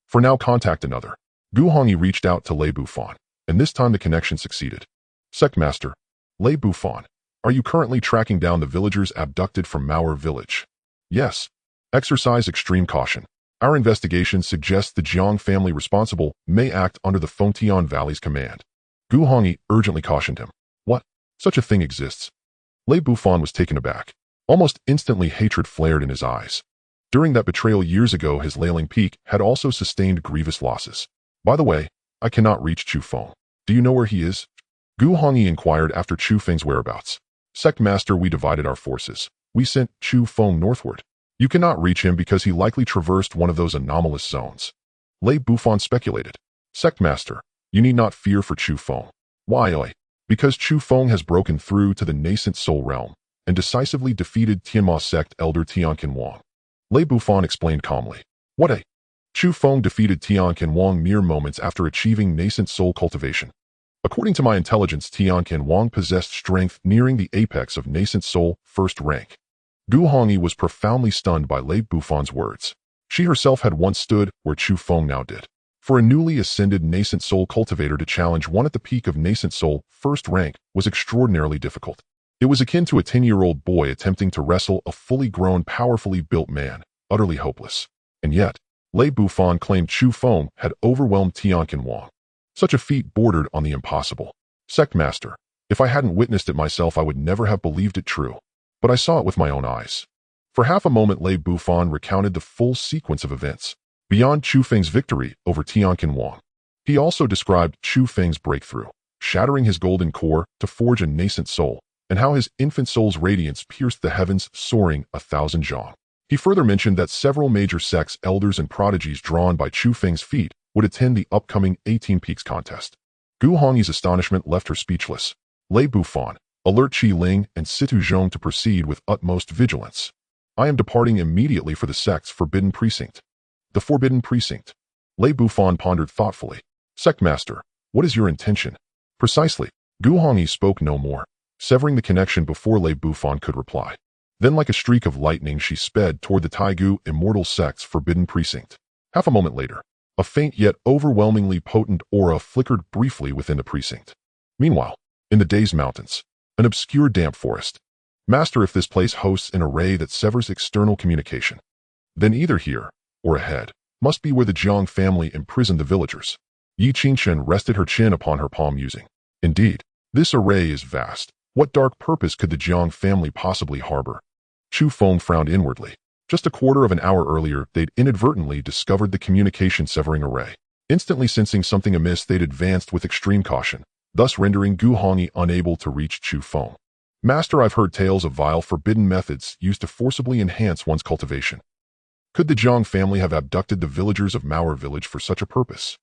For now, contact another. Gu Hongyi reached out to Lei Bufan, and this time the connection succeeded. Sect Master, Lei Bufan, are you currently tracking down the villagers abducted from Maoer village? Yes. Exercise extreme caution. Our investigation suggests the Jiang family responsible may act under the Fengtian Valley's command. Gu Hongyi urgently cautioned him. What? Such a thing exists? Lei Bufan was taken aback. Almost instantly, hatred flared in his eyes. During that betrayal years ago, his Leiling Peak had also sustained grievous losses. By the way, I cannot reach Chu Feng. Do you know where he is? Gu Hongyi inquired after Chu Feng's whereabouts. Sect Master, we divided our forces. We sent Chu Feng northward. You cannot reach him because he likely traversed one of those anomalous zones. Lei Bufan speculated. Sect Master, you need not fear for Chu Feng. Why? Because Chu Feng has broken through to the nascent soul realm and decisively defeated Tianma sect elder Tianqin Wang. Lei Bufan explained calmly. What? Chu Feng defeated Tianqin Wang mere moments after achieving nascent soul cultivation. According to my intelligence, Tianqin Wang possessed strength nearing the apex of nascent soul first rank. Gu Hongyi was profoundly stunned by Lei Bufan's words. She herself had once stood where Chu Feng now did. For a newly ascended nascent soul cultivator to challenge one at the peak of nascent soul first rank was extraordinarily difficult. It was akin to a 10-year-old boy attempting to wrestle a fully grown, powerfully built man, utterly hopeless. And yet, Lei Bufan claimed Chu Feng had overwhelmed Tianqin Wang. Such a feat bordered on the impossible. Sect Master, if I hadn't witnessed it myself, I would never have believed it true. But I saw it with my own eyes. For half a moment, Lei Bufan recounted the full sequence of events, beyond Chu Feng's victory over Tianqin Wang. He also described Chu Feng's breakthrough, shattering his golden core to forge a nascent soul, and how his infant soul's radiance pierced the heavens, soaring 1,000 zhang. He further mentioned that several major sects, elders, and prodigies drawn by Chu Feng's feet would attend the upcoming 18 Peaks contest. Gu Hongyi's astonishment left her speechless. Lei Bufan, alert Qi Ling and Situ Zhong to proceed with utmost vigilance. I am departing immediately for the sect's forbidden precinct. The forbidden precinct. Lei Bufan pondered thoughtfully. Sect Master, what is your intention? Precisely. Gu Hongyi spoke no more, severing the connection before Lei Bufan could reply. Then, like a streak of lightning, she sped toward the Taigu immortal sect's forbidden precinct. Half a moment later, a faint yet overwhelmingly potent aura flickered briefly within the precinct. Meanwhile, in the Days Mountains, an obscure damp forest. Master, if this place hosts an array that severs external communication, Then either here, or ahead, must be where the Jiang family imprisoned the villagers. Yi Qingchen rested her chin upon her palm musing. Indeed, this array is vast. What dark purpose could the Jiang family possibly harbor? Chu Feng frowned inwardly. Just a quarter of an hour earlier, they'd inadvertently discovered the communication-severing array. Instantly sensing something amiss, they'd advanced with extreme caution, thus rendering Gu Hongyi unable to reach Chu Feng. Master, I've heard tales of vile, forbidden methods used to forcibly enhance one's cultivation. Could the Jiang family have abducted the villagers of Mauer village for such a purpose?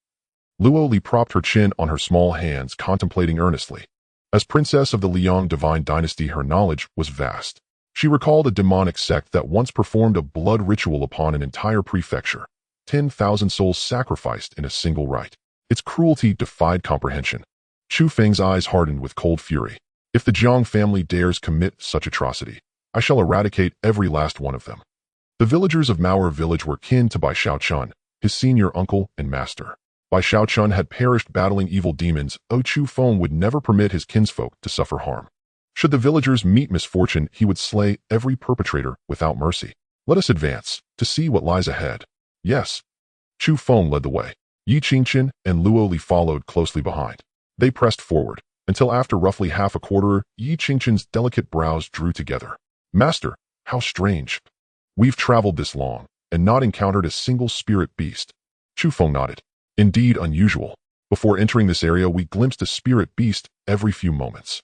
Luo Li propped her chin on her small hands, contemplating earnestly. As princess of the Liang divine dynasty, her knowledge was vast. She recalled a demonic sect that once performed a blood ritual upon an entire prefecture. 10,000 souls sacrificed in a single rite. Its cruelty defied comprehension. Chu Feng's eyes hardened with cold fury. If the Jiang family dares commit such atrocity, I shall eradicate every last one of them. The villagers of Mauer village were kin to Bai Xiaochun, his senior uncle and master. Bai Xiaochun had perished battling evil demons. Chu Feng would never permit his kinsfolk to suffer harm. Should the villagers meet misfortune, he would slay every perpetrator without mercy. Let us advance, to see what lies ahead. Yes. Chu Feng led the way. Yi Qingchen and Luo Li followed closely behind. They pressed forward, until after roughly half a quarter, Yi Qingchen's delicate brows drew together. Master, how strange. We've traveled this long, and not encountered a single spirit beast. Chu Feng nodded. Indeed unusual. Before entering this area, we glimpsed a spirit beast every few moments.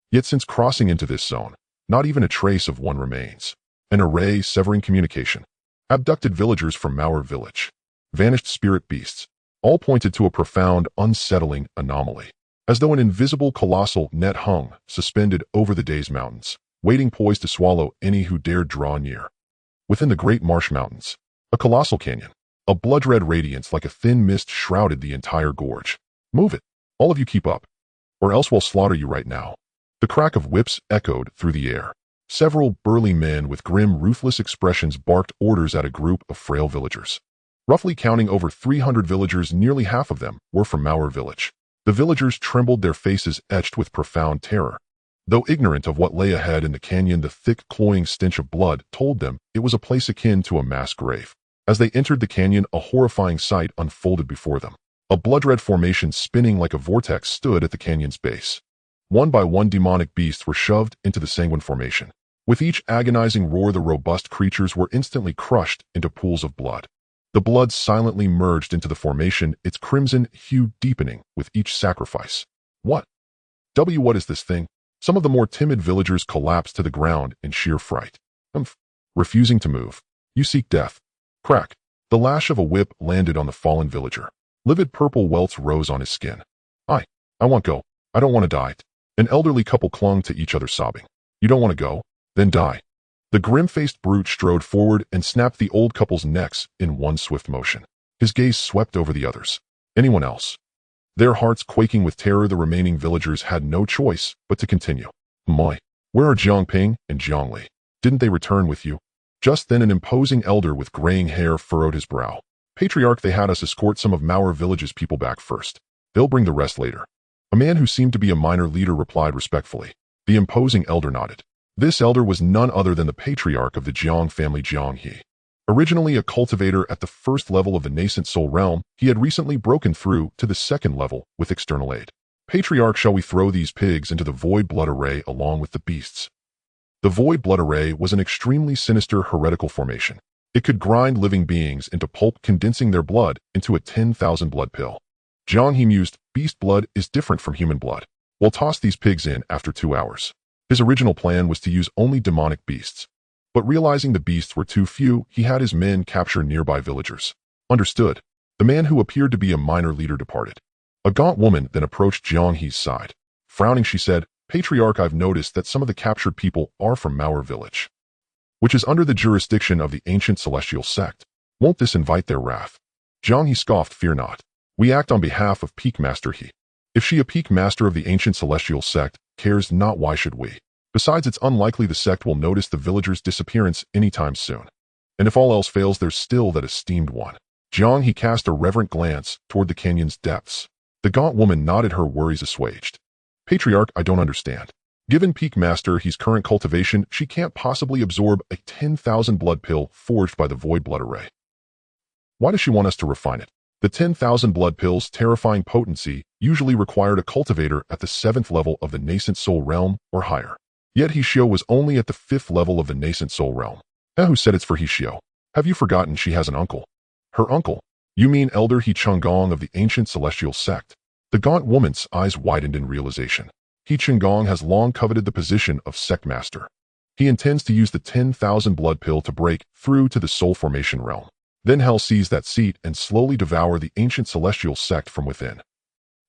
Yet since crossing into this zone, not even a trace of one remains. An array severing communication. Abducted villagers from Mauer village. Vanished spirit beasts. All pointed to a profound, unsettling anomaly. As though an invisible colossal net hung, suspended over the day's mountains, waiting poised to swallow any who dared draw near. Within the great marsh mountains, a colossal canyon. A blood-red radiance like a thin mist shrouded the entire gorge. Move it. All of you keep up. Or else we'll slaughter you right now. The crack of whips echoed through the air. Several burly men with grim, ruthless expressions barked orders at a group of frail villagers. Roughly counting over 300 villagers, nearly half of them were from Mauer village. The villagers trembled, their faces etched with profound terror. Though ignorant of what lay ahead in the canyon, the thick, cloying stench of blood told them it was a place akin to a mass grave. As they entered the canyon, a horrifying sight unfolded before them. A blood-red formation spinning like a vortex stood at the canyon's base. One by one, demonic beasts were shoved into the sanguine formation. With each agonizing roar, the robust creatures were instantly crushed into pools of blood. The blood silently merged into the formation, its crimson hue deepening with each sacrifice. What is this thing? Some of the more timid villagers collapsed to the ground in sheer fright. Refusing to move. You seek death. Crack. The lash of a whip landed on the fallen villager. Livid purple welts rose on his skin. I won't go. I don't want to die. An elderly couple clung to each other sobbing. You don't want to go? Then die. The grim-faced brute strode forward and snapped the old couple's necks in one swift motion. His gaze swept over the others. Anyone else? Their hearts quaking with terror, the remaining villagers had no choice but to continue. Moi, where are Jiang Ping and Jiang Li? Didn't they return with you? Just then an imposing elder with graying hair furrowed his brow. Patriarch, they had us escort some of Mauer village's people back first. They'll bring the rest later. A man who seemed to be a minor leader replied respectfully. The imposing elder nodded. This elder was none other than the patriarch of the Jiang family, Jiang He. Originally a cultivator at the first level of the nascent soul realm, he had recently broken through to the second level with external aid. Patriarch, shall we throw these pigs into the void blood array along with the beasts? The void blood array was an extremely sinister heretical formation. It could grind living beings into pulp, condensing their blood into a 10,000 blood pill. Jiang He mused, beast blood is different from human blood. We'll toss these pigs in after 2 hours. His original plan was to use only demonic beasts. But realizing the beasts were too few, he had his men capture nearby villagers. Understood. The man who appeared to be a minor leader departed. A gaunt woman then approached Jiang He's side. Frowning, she said, Patriarch, I've noticed that some of the captured people are from Mauer village, which is under the jurisdiction of the ancient celestial sect. Won't this invite their wrath? Jiang He scoffed, fear not. We act on behalf of Peak Master He. If she, a Peak Master of the ancient celestial sect, cares not, why should we? Besides, it's unlikely the sect will notice the villagers' disappearance anytime soon. And if all else fails, there's still that esteemed one. Jiang He cast a reverent glance toward the canyon's depths. The gaunt woman nodded, her worries assuaged. Patriarch, I don't understand. Given Peak Master He's current cultivation, she can't possibly absorb a 10,000 blood pill forged by the Void Blood Array. Why does she want us to refine it? The 10,000 blood pill's terrifying potency usually required a cultivator at the 7th level of the nascent soul realm or higher. Yet Hishio was only at the 5th level of the nascent soul realm. Who said it's for Hishio? Have you forgotten she has an uncle? Her uncle? You mean Elder He Chunggong of the ancient celestial sect? The gaunt woman's eyes widened in realization. He Chunggong has long coveted the position of sect master. He intends to use the 10,000 blood pill to break through to the soul formation realm. Then Hell seize that seat and slowly devour the ancient celestial sect from within.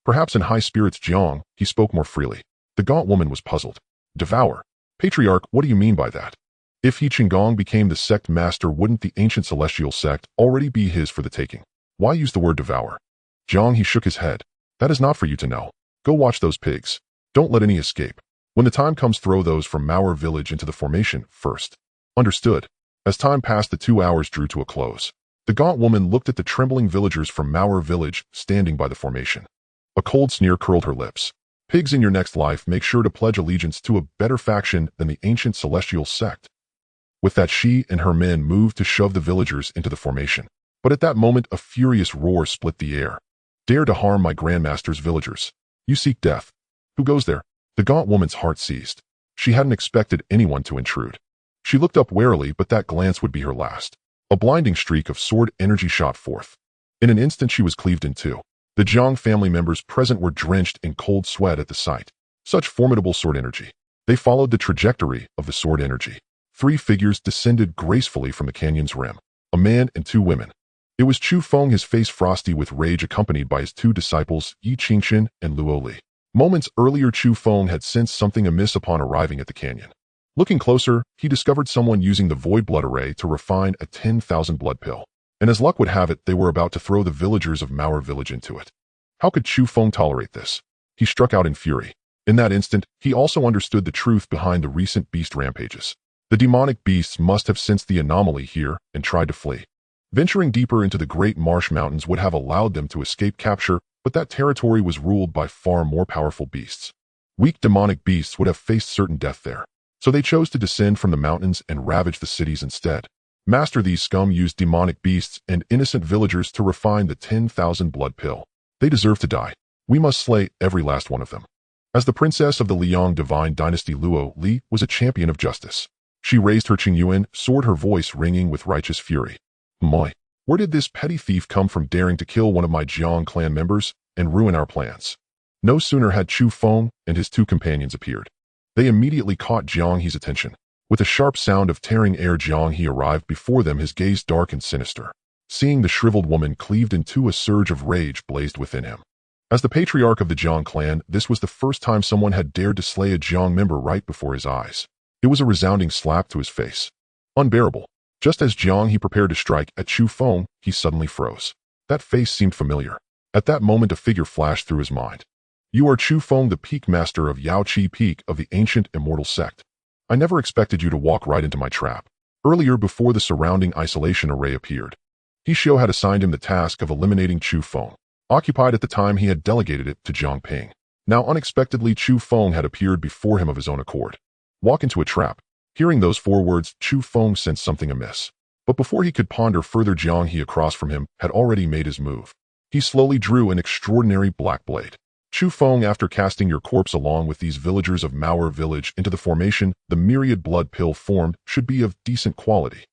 Perhaps in high spirits Jiang, he spoke more freely. The gaunt woman was puzzled. Devour? Patriarch, what do you mean by that? If He Chunggong became the sect master, wouldn't the ancient celestial sect already be his for the taking? Why use the word devour? Jiang, he shook his head. That is not for you to know. Go watch those pigs. Don't let any escape. When the time comes, throw those from Mauer village into the formation first. Understood. As time passed, the 2 hours drew to a close. The gaunt woman looked at the trembling villagers from Mauer village standing by the formation. A cold sneer curled her lips. Pigs, in your next life, make sure to pledge allegiance to a better faction than the ancient celestial sect. With that, she and her men moved to shove the villagers into the formation. But at that moment, a furious roar split the air. Dare to harm my grandmaster's villagers. You seek death. Who goes there? The gaunt woman's heart seized. She hadn't expected anyone to intrude. She looked up warily, but that glance would be her last. A blinding streak of sword energy shot forth. In an instant, she was cleaved in two. The Jiang family members present were drenched in cold sweat at the sight. Such formidable sword energy. They followed the trajectory of the sword energy. 3 figures descended gracefully from the canyon's rim. A man and 2 women. It was Chu Feng, his face frosty with rage, accompanied by his 2 disciples, Yi Qingxin and Luo Li. Moments earlier, Chu Feng had sensed something amiss upon arriving at the canyon. Looking closer, he discovered someone using the Void Blood Array to refine a 10,000 blood pill. And as luck would have it, they were about to throw the villagers of Mauer village into it. How could Chu Feng tolerate this? He struck out in fury. In that instant, he also understood the truth behind the recent beast rampages. The demonic beasts must have sensed the anomaly here and tried to flee. Venturing deeper into the Great Marsh Mountains would have allowed them to escape capture, but that territory was ruled by far more powerful beasts. Weak demonic beasts would have faced certain death there. So they chose to descend from the mountains and ravage the cities instead. Master, these scum used demonic beasts and innocent villagers to refine the 10,000 blood pill. They deserve to die. We must slay every last one of them. As the princess of the Liang divine dynasty, Luo Li was a champion of justice. She raised her Qingyuan sword, her voice ringing with righteous fury. Moi, where did this petty thief come from, daring to kill one of my Jiang clan members and ruin our plans? No sooner had Chu Feng and his 2 companions appeared. They immediately caught Jiang He's attention. With a sharp sound of tearing air, Jiang He arrived before them, his gaze dark and sinister. Seeing the shriveled woman cleaved in two, a surge of rage blazed within him. As the patriarch of the Jiang clan, this was the first time someone had dared to slay a Jiang member right before his eyes. It was a resounding slap to his face. Unbearable. Just as Jiang He prepared to strike at Chu Feng, he suddenly froze. That face seemed familiar. At that moment, a figure flashed through his mind. You are Chu Feng, the Peak Master of Yaoqi Peak of the ancient immortal sect. I never expected you to walk right into my trap. Earlier, before the surrounding isolation array appeared, Hishio had assigned him the task of eliminating Chu Feng. Occupied at the time, he had delegated it to Jiang Ping. Now, unexpectedly, Chu Feng had appeared before him of his own accord. Walk into a trap. Hearing those 4 words, Chu Feng sensed something amiss. But before he could ponder further, Jiang He across from him had already made his move. He slowly drew an extraordinary black blade. Chu Feng, after casting your corpse along with these villagers of Mauer village into the formation, the myriad blood pill formed should be of decent quality.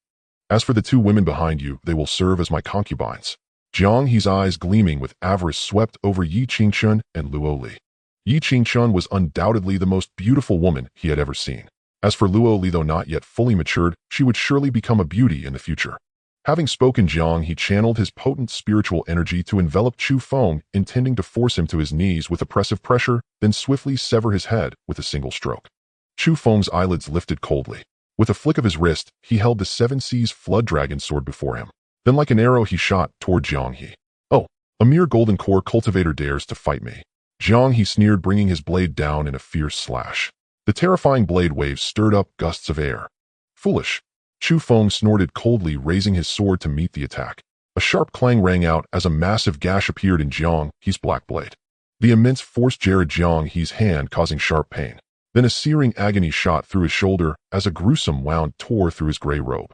As for the 2 women behind you, they will serve as my concubines. Jiang He's eyes gleaming with avarice swept over Yi Qingchun and Luo Li. Yi Qingchun was undoubtedly the most beautiful woman he had ever seen. As for Luo Li, though not yet fully matured, she would surely become a beauty in the future. Having spoken, Jiang He channeled his potent spiritual energy to envelop Chu Feng, intending to force him to his knees with oppressive pressure, then swiftly sever his head with a single stroke. Chu Feng's eyelids lifted coldly. With a flick of his wrist, he held the 7 Seas Flood Dragon sword before him. Then like an arrow, he shot toward Jiang He. Oh, a mere golden core cultivator dares to fight me. Jiang He sneered, bringing his blade down in a fierce slash. The terrifying blade waves stirred up gusts of air. Foolish. Chu Feng snorted coldly, raising his sword to meet the attack. A sharp clang rang out as a massive gash appeared in Jiang He's black blade. The immense force jarred Jiang He's hand, causing sharp pain. Then a searing agony shot through his shoulder as a gruesome wound tore through his gray robe.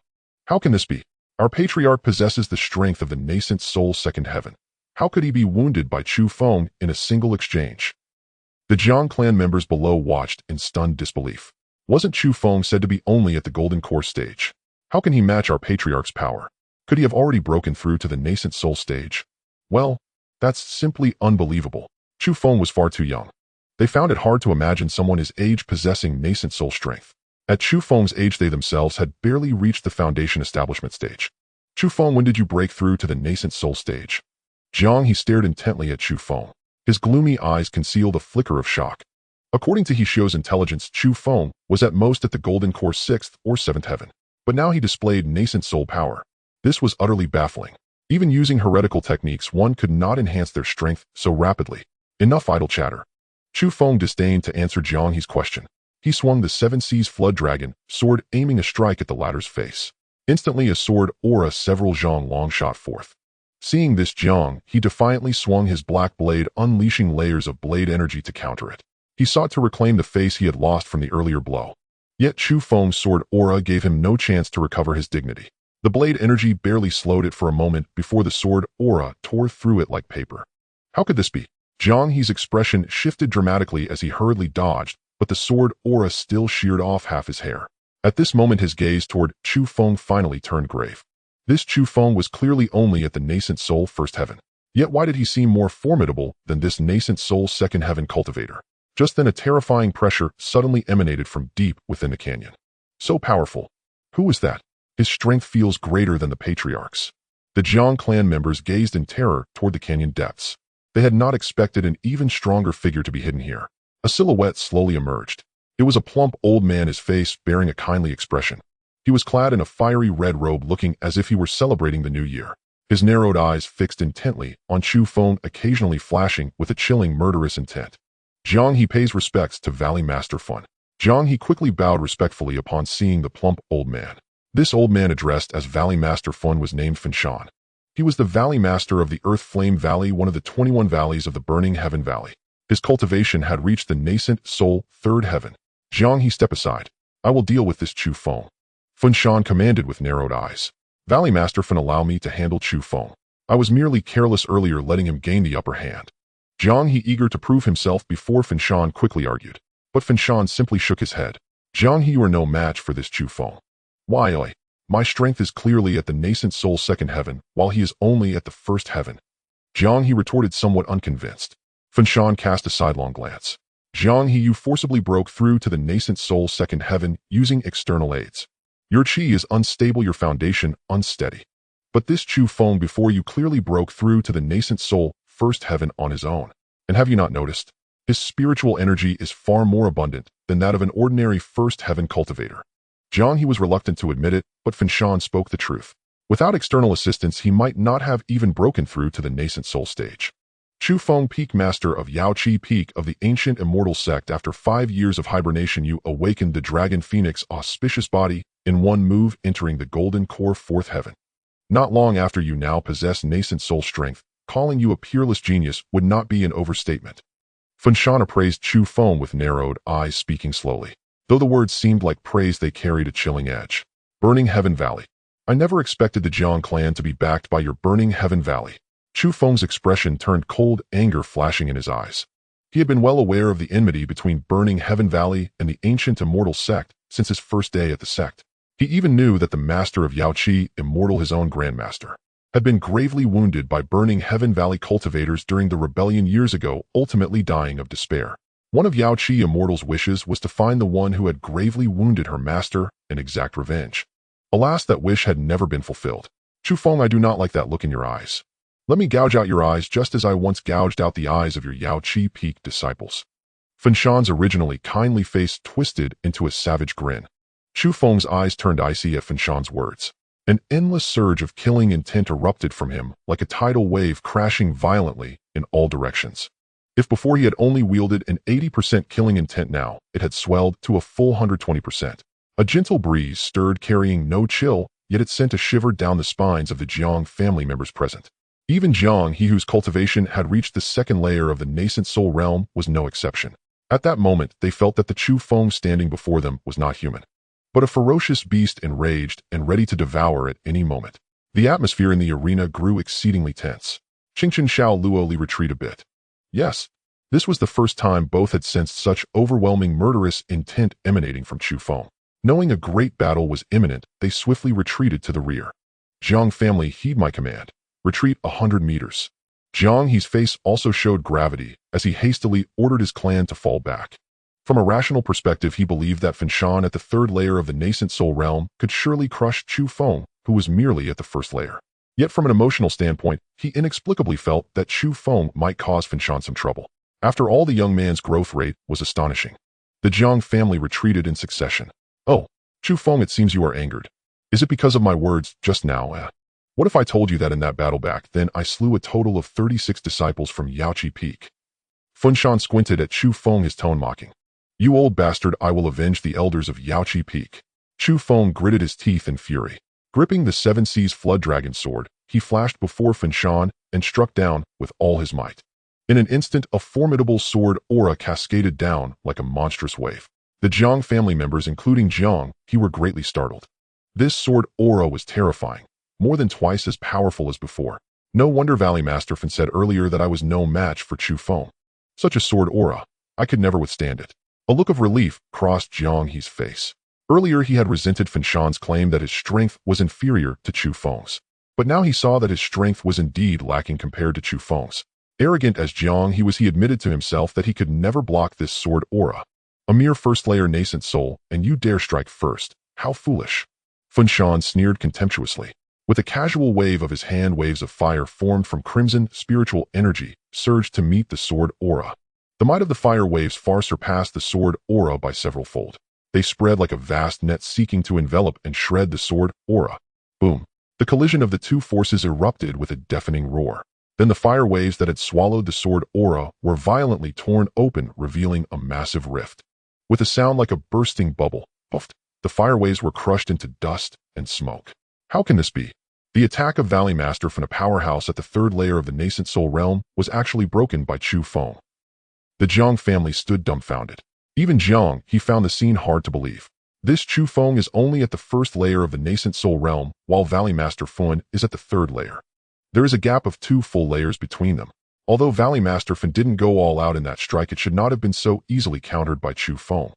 How can this be? Our patriarch possesses the strength of the nascent soul second heaven. How could he be wounded by Chu Feng in a single exchange? The Jiang clan members below watched in stunned disbelief. Wasn't Chu Feng said to be only at the golden core stage? How can he match our patriarch's power? Could he have already broken through to the nascent soul stage? Well, that's simply unbelievable. Chu Feng was far too young. They found it hard to imagine someone his age possessing nascent soul strength. At Chu Feng's age, they themselves had barely reached the foundation establishment stage. Chu Feng, when did you break through to the nascent soul stage? Jiang, he stared intently at Chu Feng. His gloomy eyes concealed a flicker of shock. According to Hishio's intelligence, Chu Feng was at most at the golden core 6th or 7th heaven. But now he displayed nascent soul power. This was utterly baffling. Even using heretical techniques, one could not enhance their strength so rapidly. Enough idle chatter. Chu Feng disdained to answer Jiang He's question. He swung the Seven Seas Flood Dragon sword, aiming a strike at the latter's face. Instantly, a sword aura several zhang long shot forth. Seeing this, Jiang, he defiantly swung his black blade, unleashing layers of blade energy to counter it. He sought to reclaim the face he had lost from the earlier blow. Yet Chu Feng's sword aura gave him no chance to recover his dignity. The blade energy barely slowed it for a moment before the sword aura tore through it like paper. How could this be? Jiang He's expression shifted dramatically as he hurriedly dodged, but the sword aura still sheared off half his hair. At this moment, his gaze toward Chu Feng finally turned grave. This Chu Feng was clearly only at the nascent soul first heaven. Yet why did he seem more formidable than this nascent soul second heaven cultivator? Just then, a terrifying pressure suddenly emanated from deep within the canyon. So powerful. Who is that? His strength feels greater than the patriarch's. The Jiang clan members gazed in terror toward the canyon depths. They had not expected an even stronger figure to be hidden here. A silhouette slowly emerged. It was a plump old man, his face bearing a kindly expression. He was clad in a fiery red robe, looking as if he were celebrating the new year. His narrowed eyes fixed intently on Chu Feng, occasionally flashing with a chilling, murderous intent. Jiang He pays respects to Valley Master Fun. Jiang He quickly bowed respectfully upon seeing the plump old man. This old man, addressed as Valley Master Fun, was named Fenshan. He was the Valley Master of the Earth Flame Valley, one of the 21 valleys of the Burning Heaven Valley. His cultivation had reached the nascent soul third heaven. Jiang He, step aside. I will deal with this Chu Feng. Fenshan commanded with narrowed eyes. Valley Master Fun, allow me to handle Chu Feng. I was merely careless earlier, letting him gain the upper hand. Jiang He, eager to prove himself before Fenshan, quickly argued. But Fenshan simply shook his head. Jiang He, you are no match for this Chu Feng. Why, my strength is clearly at the nascent soul second heaven, while he is only at the first heaven. Jiang He retorted, somewhat unconvinced. Fenshan cast a sidelong glance. Jiang He, you forcibly broke through to the nascent soul second heaven using external aids. Your chi is unstable, your foundation unsteady. But this Chu Feng before you clearly broke through to the nascent soul first heaven on his own. And have you not noticed? His spiritual energy is far more abundant than that of an ordinary first heaven cultivator. Jiang He was reluctant to admit it, but Fenshan spoke the truth. Without external assistance, he might not have even broken through to the nascent soul stage. Chu Feng, Peak Master of Yaoqi Peak of the ancient immortal sect, after 5 years of hibernation you awakened the Dragon Phoenix auspicious body in one move, entering the golden core fourth heaven. Not long after, you now possess nascent soul strength. Calling you a peerless genius would not be an overstatement. Fenshan appraised Chu Feng with narrowed eyes, speaking slowly. Though the words seemed like praise, they carried a chilling edge. Burning Heaven Valley. I never expected the Jiang clan to be backed by your Burning Heaven Valley. Chu Feng's expression turned cold, anger flashing in his eyes. He had been well aware of the enmity between Burning Heaven Valley and the ancient immortal sect since his first day at the sect. He even knew that the master of Yaoqi, Immortal, his own grandmaster, had been gravely wounded by Burning Heaven Valley cultivators during the rebellion years ago, ultimately dying of despair. One of Yaoqi Immortal's wishes was to find the one who had gravely wounded her master and exact revenge. Alas, that wish had never been fulfilled. Chu Feng, I do not like that look in your eyes. Let me gouge out your eyes just as I once gouged out the eyes of your Yaoqi Peak disciples. Fenshan's originally kindly face twisted into a savage grin. Chu Feng's eyes turned icy at Fenshan's words. An endless surge of killing intent erupted from him like a tidal wave, crashing violently in all directions. If before he had only wielded an 80% killing intent, now it had swelled to a full 120%. A gentle breeze stirred, carrying no chill, yet it sent a shiver down the spines of the Jiang family members present. Even Jiang, he whose cultivation had reached the second layer of the nascent soul realm, was no exception. At that moment, they felt that the Chu Feng standing before them was not human, but a ferocious beast enraged and ready to devour at any moment. The atmosphere in the arena grew exceedingly tense. Qingchen Xiao Luoli retreat a bit. Yes, this was the first time both had sensed such overwhelming murderous intent emanating from Chu Feng. Knowing a great battle was imminent, they swiftly retreated to the rear. Jiang family, heed my command. Retreat 100 meters. Jiang He's face also showed gravity as he hastily ordered his clan to fall back. From a rational perspective, he believed that Fenshan at the third layer of the nascent soul realm could surely crush Chu Feng, who was merely at the first layer. Yet from an emotional standpoint, he inexplicably felt that Chu Feng might cause Fenshan some trouble. After all, the young man's growth rate was astonishing. The Jiang family retreated in succession. Oh, Chu Feng, it seems you are angered. Is it because of my words just now? What if I told you that in that battle back then I slew a total of 36 disciples from Yaoqi Peak? Fenshan squinted at Chu Feng, his tone mocking. You old bastard, I will avenge the elders of Yaoqi Peak. Chu Feng gritted his teeth in fury. Gripping the Seven Seas Flood Dragon sword, he flashed before Fenshan and struck down with all his might. In an instant, a formidable sword aura cascaded down like a monstrous wave. The Jiang family members, including Jiang, were greatly startled. This sword aura was terrifying, more than twice as powerful as before. No wonder Valley Master Fen said earlier that I was no match for Chu Feng. Such a sword aura, I could never withstand it. A look of relief crossed Jiang He's face. Earlier he had resented Fenshan's claim that his strength was inferior to Chu Feng's. But now he saw that his strength was indeed lacking compared to Chu Feng's. Arrogant as Jiang he admitted to himself that he could never block this sword aura. A mere first-layer nascent soul, and you dare strike first. How foolish. Fenshan sneered contemptuously. With a casual wave of his hand, waves of fire formed from crimson spiritual energy surged to meet the sword aura. The might of the fire waves far surpassed the sword aura by several fold. They spread like a vast net seeking to envelop and shred the sword aura. Boom. The collision of the two forces erupted with a deafening roar. Then the fire waves that had swallowed the sword aura were violently torn open, revealing a massive rift. With a sound like a bursting bubble, puffed, the fire waves were crushed into dust and smoke. How can this be? The attack of Valley Master from a powerhouse at the third layer of the nascent soul realm was actually broken by Chu Feng. The Jiang family stood dumbfounded. Even Jiang, he found the scene hard to believe. This Chu Feng is only at the first layer of the nascent soul realm, while Valley Master Fen is at the third layer. There is a gap of 2 full layers between them. Although Valley Master Fen didn't go all out in that strike, it should not have been so easily countered by Chu Feng.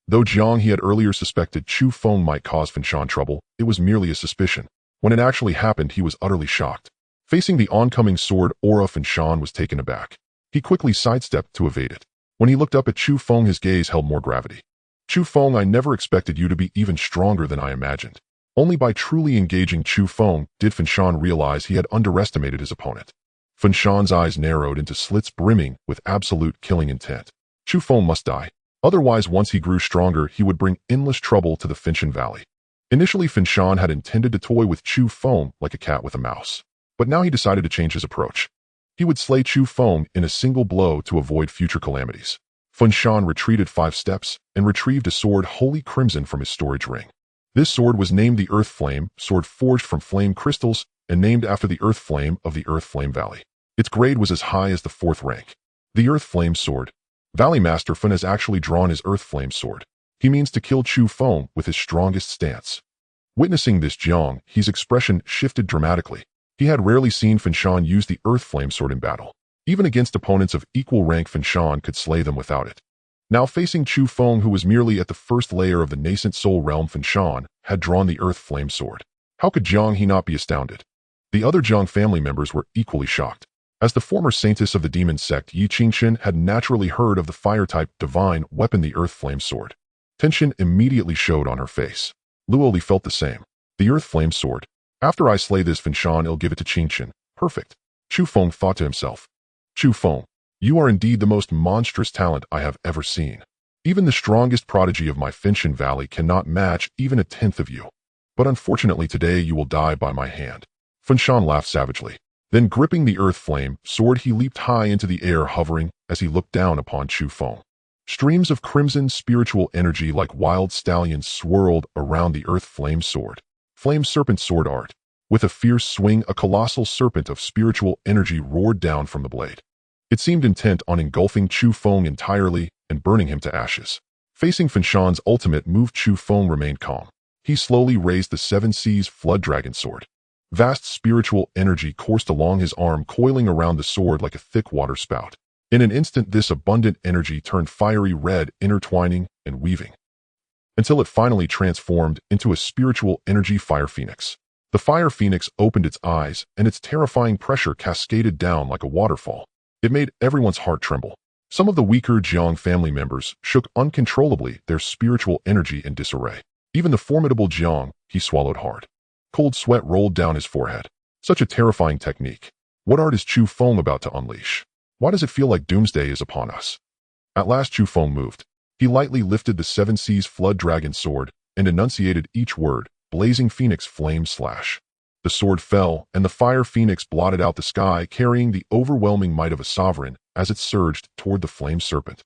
Though Jiang he had earlier suspected Chu Feng might cause Fenshan trouble, it was merely a suspicion. When it actually happened, he was utterly shocked. Facing the oncoming sword aura, Fenshan was taken aback. He quickly sidestepped to evade it. When he looked up at Chu Feng, his gaze held more gravity. Chu Feng, I never expected you to be even stronger than I imagined. Only by truly engaging Chu Feng did Fenshan realize he had underestimated his opponent. Fenshan's eyes narrowed into slits brimming with absolute killing intent. Chu Feng must die. Otherwise, once he grew stronger, he would bring endless trouble to the Fenshan Valley. Initially, Fenshan had intended to toy with Chu Feng like a cat with a mouse. But now he decided to change his approach. He would slay Chu Feng in a single blow to avoid future calamities. Fenshan retreated 5 steps and retrieved a sword wholly crimson from his storage ring. This sword was named the Earth Flame, sword forged from flame crystals and named after the Earth Flame of the Earth Flame Valley. Its grade was as high as the 4th rank. The Earth Flame Sword. Valley Master Fen has actually drawn his Earth Flame Sword. He means to kill Chu Feng with his strongest stance. Witnessing this, Jiang, his expression shifted dramatically. He had rarely seen Fenshan use the Earth Flame Sword in battle. Even against opponents of equal rank, Fenshan could slay them without it. Now facing Chu Feng, who was merely at the first layer of the nascent soul realm, Fenshan had drawn the Earth Flame Sword. How could Jiang he not be astounded? The other Jiang family members were equally shocked. As the former saintess of the demon sect, Yi Qingchen had naturally heard of the fire-type divine weapon, the Earth Flame Sword. Tension immediately showed on her face. Luoli felt the same. The Earth Flame Sword. After I slay this Fenshan, I'll give it to Qingchen. Perfect. Chu Feng thought to himself. Chu Feng, you are indeed the most monstrous talent I have ever seen. Even the strongest prodigy of my Fenshan Valley cannot match even a 10th of you. But unfortunately today you will die by my hand. Fenshan laughed savagely. Then gripping the Earth Flame Sword, he leaped high into the air, hovering as he looked down upon Chu Feng. Streams of crimson spiritual energy like wild stallions swirled around the Earth Flame Sword. Flame Serpent Sword Art. With a fierce swing, a colossal serpent of spiritual energy roared down from the blade. It seemed intent on engulfing Chu Feng entirely and burning him to ashes. Facing Fenshan's ultimate move, Chu Feng remained calm. He slowly raised the Seven Seas Flood Dragon Sword. Vast spiritual energy coursed along his arm, coiling around the sword like a thick water spout. In an instant, this abundant energy turned fiery red, intertwining and weaving, until it finally transformed into a spiritual energy fire phoenix. The fire phoenix opened its eyes, and its terrifying pressure cascaded down like a waterfall. It made everyone's heart tremble. Some of the weaker Jiang family members shook uncontrollably, their spiritual energy in disarray. Even the formidable Jiang, he swallowed hard. Cold sweat rolled down his forehead. Such a terrifying technique. What art is Chu Feng about to unleash? Why does it feel like doomsday is upon us? At last Chu Feng moved. He lightly lifted the Seven Seas Flood Dragon Sword and enunciated each word, blazing phoenix flame slash. The sword fell, and the fire phoenix blotted out the sky, carrying the overwhelming might of a sovereign as it surged toward the flame serpent.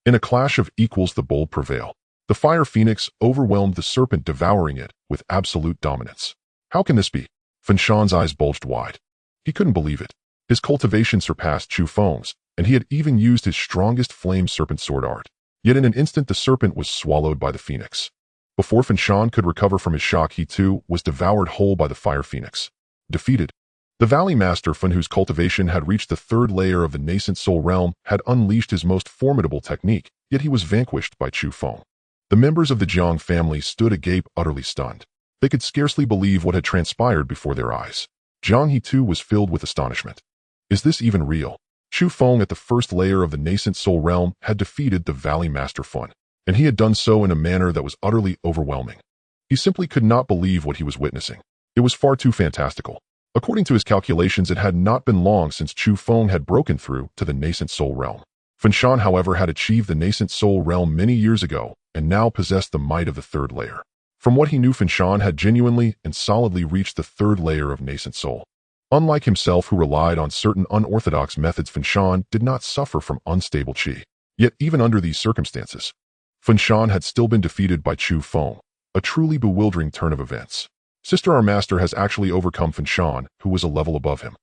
In a clash of equals, the bold prevail. The fire phoenix overwhelmed the serpent, devouring it with absolute dominance. How can this be? Fenshan's eyes bulged wide. He couldn't believe it. His cultivation surpassed Chu Feng's, and he had even used his strongest flame serpent sword art. Yet in an instant the serpent was swallowed by the phoenix. Before Fenshan could recover from his shock, he too was devoured whole by the fire phoenix. Defeated. The Valley Master Fen, whose cultivation had reached the third layer of the nascent soul realm, had unleashed his most formidable technique, yet he was vanquished by Chu Feng. The members of the Jiang family stood agape, utterly stunned. They could scarcely believe what had transpired before their eyes. Jiang He too was filled with astonishment. Is this even real? Chu Feng, at the first layer of the nascent soul realm, had defeated the Valley Master Fen, and he had done so in a manner that was utterly overwhelming. He simply could not believe what he was witnessing. It was far too fantastical. According to his calculations, it had not been long since Chu Feng had broken through to the nascent soul realm. Fenshan, however, had achieved the nascent soul realm many years ago and now possessed the might of the third layer. From what he knew, Fenshan had genuinely and solidly reached the third layer of nascent soul. Unlike himself, who relied on certain unorthodox methods, Fenshan did not suffer from unstable qi. Yet even under these circumstances, Fenshan had still been defeated by Chu Feng, a truly bewildering turn of events. Sister, our master has actually overcome Fenshan, who was a level above him.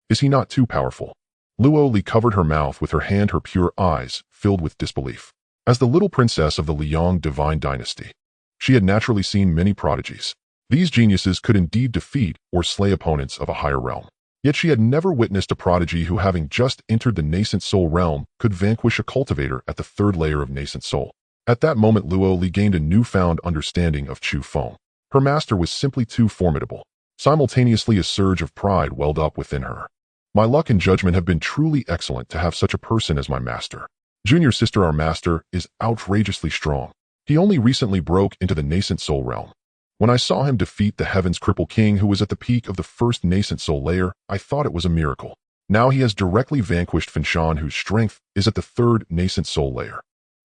Is he not too powerful? Luo Li covered her mouth with her hand, her pure eyes filled with disbelief. As the little princess of the Liang divine dynasty, she had naturally seen many prodigies. These geniuses could indeed defeat or slay opponents of a higher realm. Yet she had never witnessed a prodigy who, having just entered the nascent soul realm, could vanquish a cultivator at the third layer of nascent soul. At that moment, Luo Li gained a newfound understanding of Chu Feng. Her master was simply too formidable. Simultaneously, a surge of pride welled up within her. My luck and judgment have been truly excellent to have such a person as my master. Junior sister, our master is outrageously strong. He only recently broke into the nascent soul realm. When I saw him defeat the Heaven's Cripple King, who was at the peak of the first nascent soul layer, I thought it was a miracle. Now he has directly vanquished Fenshan, whose strength is at the third nascent soul layer.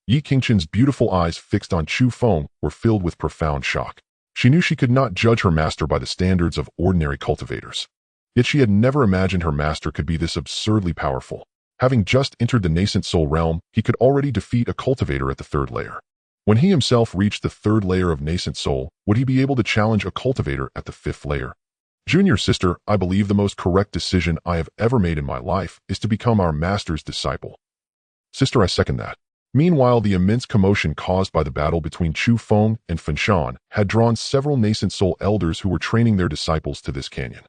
Yi Qingchen's beautiful eyes fixed on Chu Feng were filled with profound shock. She knew she could not judge her master by the standards of ordinary cultivators. Yet she had never imagined her master could be this absurdly powerful. Having just entered the nascent soul realm, he could already defeat a cultivator at the third layer. When he himself reached the third layer of nascent soul, would he be able to challenge a cultivator at the fifth layer? Junior sister, I believe the most correct decision I have ever made in my life is to become our master's disciple. Sister, I second that. Meanwhile, the immense commotion caused by the battle between Chu Feng and Fenshan had drawn several nascent soul elders who were training their disciples to this canyon.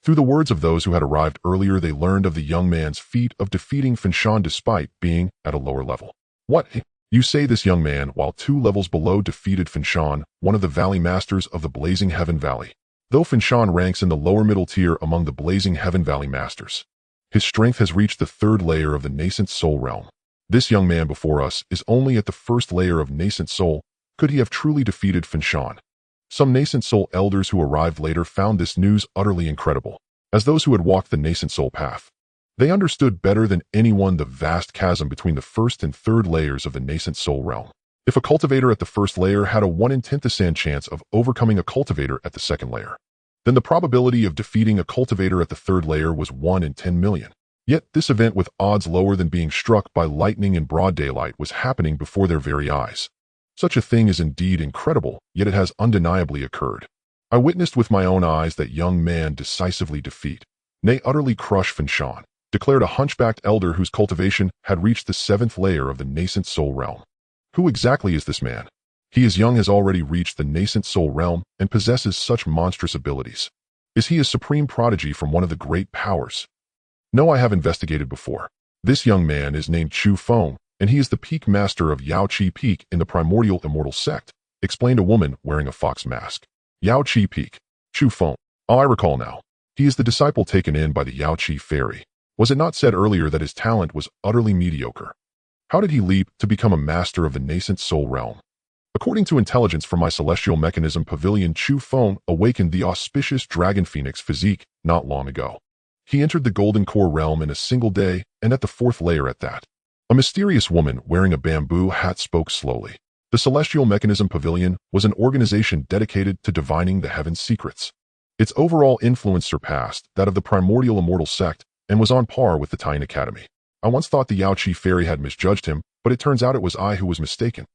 Through the words of those who had arrived earlier, they learned of the young man's feat of defeating Fenshan despite being at a lower level. What? You say this young man, while 2 levels below, defeated Fenshan, one of the Valley Masters of the Blazing Heaven Valley? Though Fenshan ranks in the lower middle tier among the Blazing Heaven Valley Masters, his strength has reached the third layer of the nascent soul realm. This young man before us is only at the first layer of nascent soul. Could he have truly defeated Fenshan? Some nascent soul elders who arrived later found this news utterly incredible. As those who had walked the nascent soul path, they understood better than anyone the vast chasm between the first and third layers of the nascent soul realm. If a cultivator at the first layer had a 1 in 10,000 chance of overcoming a cultivator at the second layer, then the probability of defeating a cultivator at the third layer was 1 in 10 million. Yet this event, with odds lower than being struck by lightning in broad daylight, was happening before their very eyes. Such a thing is indeed incredible, yet it has undeniably occurred. I witnessed with my own eyes that young man decisively defeat, nay, utterly crush Fenshan. declared a hunchbacked elder whose cultivation had reached the 7th layer of the nascent soul realm. Who exactly is this man? He as young has already reached the nascent soul realm and possesses such monstrous abilities. Is he a supreme prodigy from one of the great powers? No, I have investigated before. This young man is named Chu Feng, and he is the peak master of Yaoqi Peak in the primordial immortal sect, explained a woman wearing a fox mask. Yaoqi Peak. Chu Feng. Oh, I recall now. He is the disciple taken in by the Yaoqi fairy. Was it not said earlier that his talent was utterly mediocre? How did he leap to become a master of the nascent soul realm? According to intelligence from my celestial mechanism pavilion, Chu Feng awakened the auspicious dragon phoenix physique not long ago. He entered the golden core realm in a single day, and at the 4th layer at that. A mysterious woman wearing a bamboo hat spoke slowly. The Celestial Mechanism Pavilion was an organization dedicated to divining the heaven's secrets. Its overall influence surpassed that of the primordial immortal sect and was on par with the Tian Academy. I once thought the Yaoqi fairy had misjudged him, but it turns out it was I who was mistaken.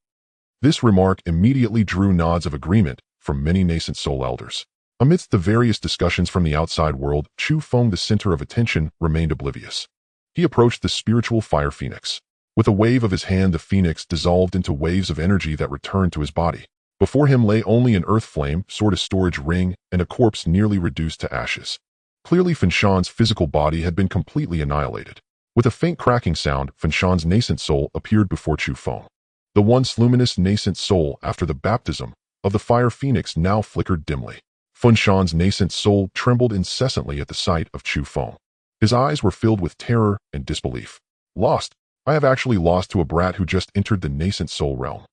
This remark immediately drew nods of agreement from many nascent soul elders. Amidst the various discussions from the outside world, Chu Feng, the center of attention, remained oblivious. He approached the spiritual fire phoenix. With a wave of his hand, the phoenix dissolved into waves of energy that returned to his body. Before him lay only an earth flame, sort of storage ring, and a corpse nearly reduced to ashes. Clearly, Fenshan's physical body had been completely annihilated. With a faint cracking sound, Fenshan's nascent soul appeared before Chu Feng. The once luminous nascent soul after the baptism of the fire phoenix now flickered dimly. Fenshan's nascent soul trembled incessantly at the sight of Chu Feng. His eyes were filled with terror and disbelief. Lost? I have actually lost to a brat who just entered the nascent soul realm.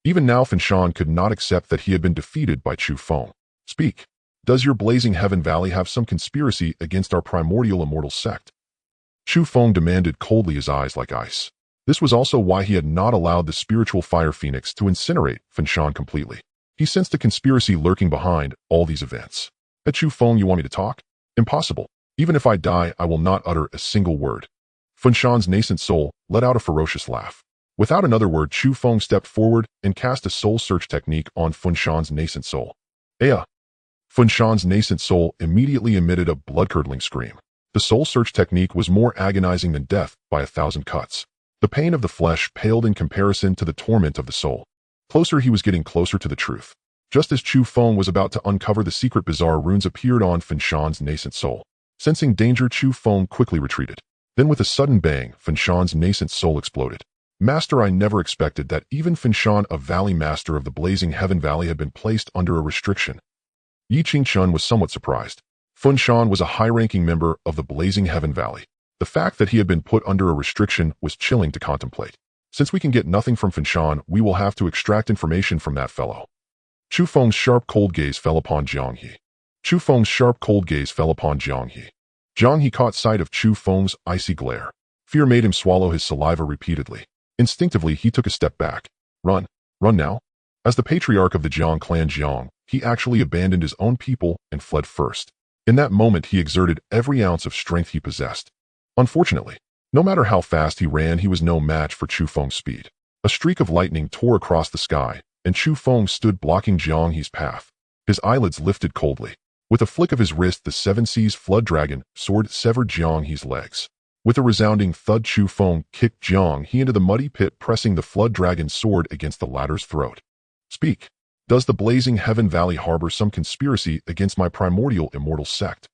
Even now Fenshan could not accept that he had been defeated by Chu Feng. Speak. Does your blazing heaven valley have some conspiracy against our primordial immortal sect? Chu Feng demanded coldly, his eyes like ice. This was also why he had not allowed the spiritual fire phoenix to incinerate Fenshan completely. He sensed a conspiracy lurking behind all these events. At Chu Feng, you want me to talk? Impossible. Even if I die, I will not utter a single word. Fenshan's nascent soul let out a ferocious laugh. Without another word, Chu Feng stepped forward and cast a soul search technique on Fenshan's nascent soul. Aya! Fenshan's nascent soul immediately emitted a blood-curdling scream. The soul search technique was more agonizing than death by 1,000 cuts. The pain of the flesh paled in comparison to the torment of the soul. Closer, he was getting closer to the truth. Just as Chu Feng was about to uncover the secret, bizarre runes appeared on Fenshan's nascent soul. Sensing danger, Chu Feng quickly retreated. Then with a sudden bang, Fenshan's nascent soul exploded. Master, I never expected that even Fenshan, a valley master of the blazing heaven valley, had been placed under a restriction. Yi Qingchun was somewhat surprised. Fenshan was a high-ranking member of the blazing heaven valley. The fact that he had been put under a restriction was chilling to contemplate. Since we can get nothing from Fenshan, we will have to extract information from that fellow. Chu Feng's sharp cold gaze fell upon Jiang He. Chu Feng's sharp cold gaze fell upon Jiang He. Jiang He caught sight of Chu Feng's icy glare. Fear made him swallow his saliva repeatedly. Instinctively, he took a step back. Run. Run now? As the patriarch of the Jiang clan Jiang, he actually abandoned his own people and fled first. In that moment, he exerted every ounce of strength he possessed. Unfortunately, no matter how fast he ran, he was no match for Chu Feng's speed. A streak of lightning tore across the sky, and Chu Feng stood blocking Jiang He's path. His eyelids lifted coldly. With a flick of his wrist, the Seven Seas Flood Dragon sword severed Jiang He's legs. With a resounding thud, Chu Feng kicked Jiang He into the muddy pit, pressing the Flood Dragon's sword against the latter's throat. Speak. Does the blazing heaven valley harbor some conspiracy against my primordial immortal sect?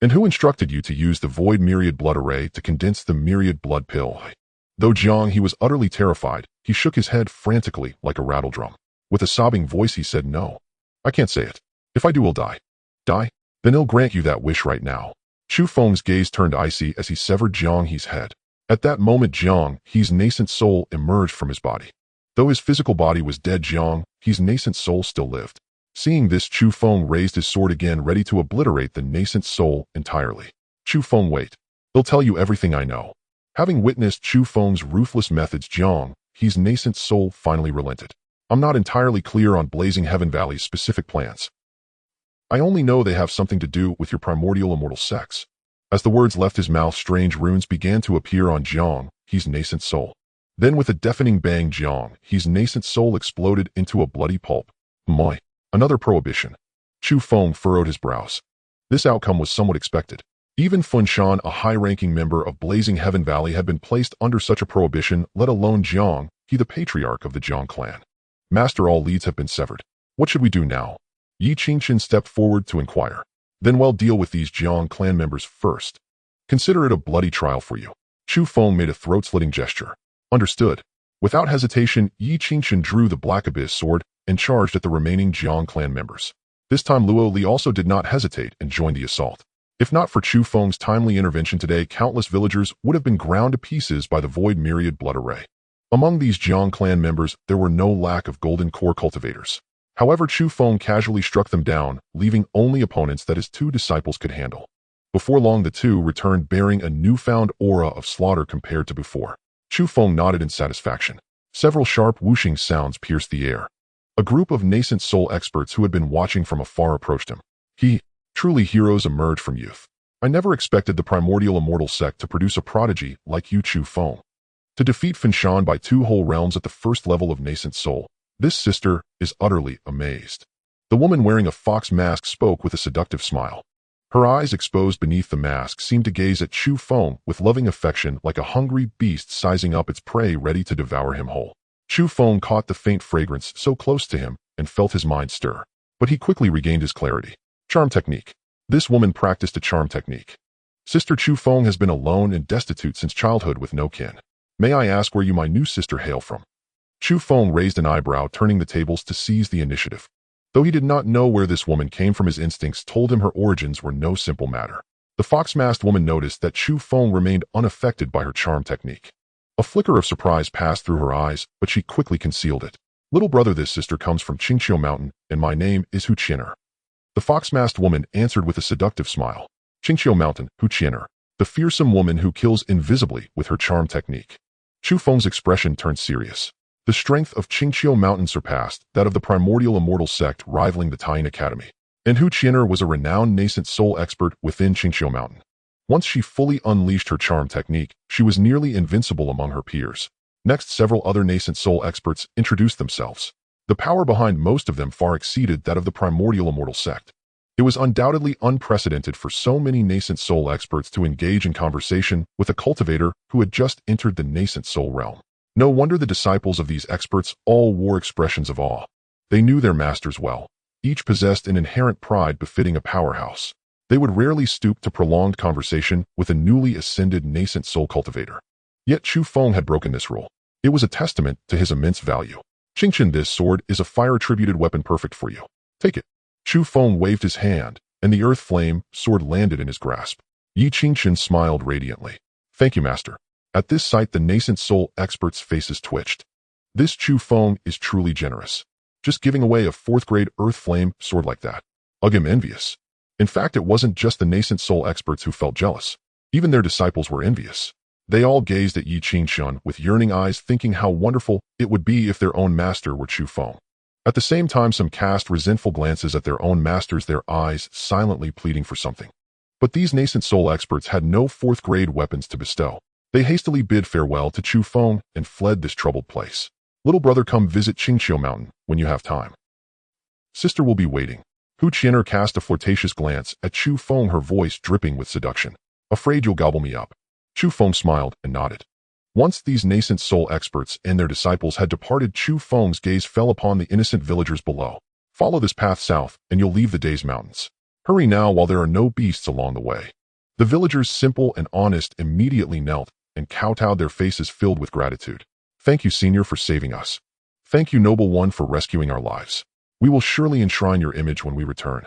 And who instructed you to use the void myriad blood array to condense the myriad blood pill? Though Jiang He was utterly terrified, he shook his head frantically like a rattledrum. With a sobbing voice, he said, No. I can't say it. If I do, we'll die. Die? Then he'll grant you that wish right now. Chu Feng's gaze turned icy as he severed Jiang He's head. At that moment, Jiang He's nascent soul emerged from his body. Though his physical body was dead, Jiang He's nascent soul still lived. Seeing this, Chu Feng raised his sword again, ready to obliterate the nascent soul entirely. Chu Feng, wait. They'll tell you everything I know. Having witnessed Chu Feng's ruthless methods, Jiang He's nascent soul finally relented. I'm not entirely clear on Blazing Heaven Valley's specific plans. I only know they have something to do with your primordial immortal sex. As the words left his mouth, strange runes began to appear on Jiang He's nascent soul. Then with a deafening bang, Jiang He's nascent soul exploded into a bloody pulp. Moi. Another prohibition. Chu Feng furrowed his brows. This outcome was somewhat expected. Even Funshan, a high-ranking member of Blazing Heaven Valley, had been placed under such a prohibition, let alone Jiang, he the patriarch of the Jiang clan. Master, all leads have been severed. What should we do now? Yi Qingqian stepped forward to inquire. Then we'll deal with these Jiang clan members first. Consider it a bloody trial for you. Chu Feng made a throat-slitting gesture. Understood. Without hesitation, Yi Qingqian drew the Black Abyss sword and charged at the remaining Jiang clan members. This time Luo Li also did not hesitate and joined the assault. If not for Chu Feng's timely intervention today, countless villagers would have been ground to pieces by the Void Myriad Blood Array. Among these Jiang clan members, there were no lack of golden core cultivators. However, Chu Feng casually struck them down, leaving only opponents that his two disciples could handle. Before long, the two returned bearing a newfound aura of slaughter compared to before. Chu Feng nodded in satisfaction. Several sharp whooshing sounds pierced the air. A group of nascent soul experts who had been watching from afar approached him. Truly heroes emerge from youth. I never expected the primordial immortal sect to produce a prodigy like you, Chu Feng. To defeat Funshan by 2 whole realms at the first level of nascent soul, this sister is utterly amazed. The woman wearing a fox mask spoke with a seductive smile. Her eyes exposed beneath the mask seemed to gaze at Chu Feng with loving affection like a hungry beast sizing up its prey ready to devour him whole. Chu Feng caught the faint fragrance so close to him and felt his mind stir. But he quickly regained his clarity. Charm technique. This woman practiced a charm technique. Sister Chu Feng has been alone and destitute since childhood with no kin. May I ask where you my new sister hail from? Chu Feng raised an eyebrow, turning the tables to seize the initiative. Though he did not know where this woman came from, his instincts told him her origins were no simple matter. The fox-masked woman noticed that Chu Feng remained unaffected by her charm technique. A flicker of surprise passed through her eyes, but she quickly concealed it. Little brother, this sister comes from Qingqiu Mountain, and my name is Hu Qianer. The fox-masked woman answered with a seductive smile. Qingqiu Mountain, Hu Qianer, the fearsome woman who kills invisibly with her charm technique. Chu Feng's expression turned serious. The strength of Qingqiu Mountain surpassed that of the primordial immortal sect, rivaling the Taiyin Academy. And Hu Qianer was a renowned nascent soul expert within Qingqiu Mountain. Once she fully unleashed her charm technique, she was nearly invincible among her peers. Next, several other nascent soul experts introduced themselves. The power behind most of them far exceeded that of the primordial immortal sect. It was undoubtedly unprecedented for so many nascent soul experts to engage in conversation with a cultivator who had just entered the nascent soul realm. No wonder the disciples of these experts all wore expressions of awe. They knew their masters well. Each possessed an inherent pride befitting a powerhouse. They would rarely stoop to prolonged conversation with a newly ascended nascent soul cultivator. Yet Chu Feng had broken this rule. It was a testament to his immense value. Qingqian, this sword is a fire-attributed weapon perfect for you. Take it. Chu Feng waved his hand, and the earth flame sword landed in his grasp. Yi Qingqian smiled radiantly. Thank you, master. At this sight, the nascent soul experts' faces twitched. This Chu Feng is truly generous. Just giving away a 4th-grade earth flame sword like that. I'm envious. In fact, it wasn't just the nascent soul experts who felt jealous. Even their disciples were envious. They all gazed at Yi Qingqian with yearning eyes, thinking how wonderful it would be if their own master were Chu Feng. At the same time, some cast resentful glances at their own masters, their eyes silently pleading for something. But these nascent soul experts had no 4th-grade weapons to bestow. They hastily bid farewell to Chu Feng and fled this troubled place. Little brother, come visit Qingqiu Mountain when you have time. Sister will be waiting. Hu Qianer cast a flirtatious glance at Chu Feng, her voice dripping with seduction. Afraid you'll gobble me up. Chu Feng smiled and nodded. Once these nascent soul experts and their disciples had departed, Chu Feng's gaze fell upon the innocent villagers below. Follow this path south, and you'll leave the Days Mountains. Hurry now while there are no beasts along the way. The villagers, simple and honest, immediately knelt and kowtowed, their faces filled with gratitude. Thank you, Senior, for saving us. Thank you, Noble One, for rescuing our lives. We will surely enshrine your image when we return.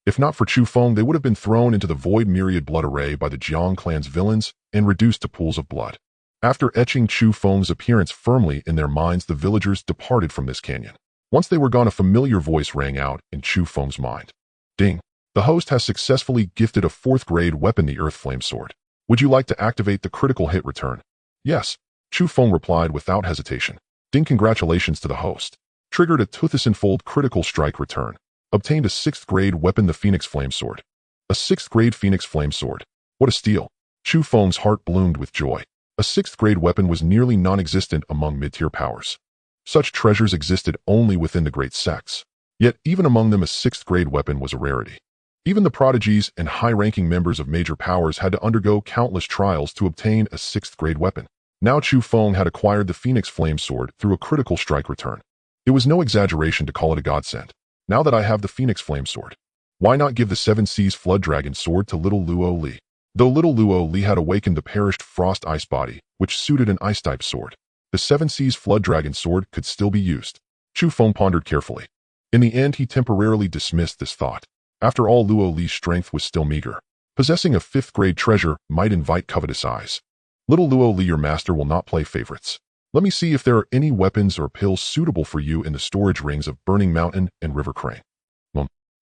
If not for Chu Feng, they would have been thrown into the Void Myriad Blood Array by the Jiang clan's villains and reduced to pools of blood. After etching Chu Feng's appearance firmly in their minds, the villagers departed from this canyon. Once they were gone, a familiar voice rang out in Chu Feng's mind. Ding! The host has successfully gifted a 4th-grade weapon, the Earth Flame Sword. Would you like to activate the critical hit return? Yes, Chu Feng replied without hesitation. Ding! Congratulations to the host. Triggered a Toothison-fold critical strike return. Obtained a 6th-grade weapon, the Phoenix Flame Sword. A 6th-grade Phoenix Flame Sword. What a steal! Chu Feng's heart bloomed with joy. A 6th-grade weapon was nearly non-existent among mid-tier powers. Such treasures existed only within the great sects. Yet even among them, a 6th-grade weapon was a rarity. Even the prodigies and high-ranking members of major powers had to undergo countless trials to obtain a 6th-grade weapon. Now Chu Feng had acquired the Phoenix Flame Sword through a critical strike return. It was no exaggeration to call it a godsend. Now that I have the Phoenix Flame Sword, why not give the Seven Seas Flood Dragon Sword to little Luo Li? Though little Luo Li had awakened the perished Frost Ice body, which suited an Ice-type sword, the Seven Seas Flood Dragon Sword could still be used. Chu Feng pondered carefully. In the end, he temporarily dismissed this thought. After all, Luo Li's strength was still meager. Possessing a 5th-grade treasure might invite covetous eyes. Little Luo Li, your master will not play favorites. Let me see if there are any weapons or pills suitable for you in the storage rings of Burning Mountain and River Crane.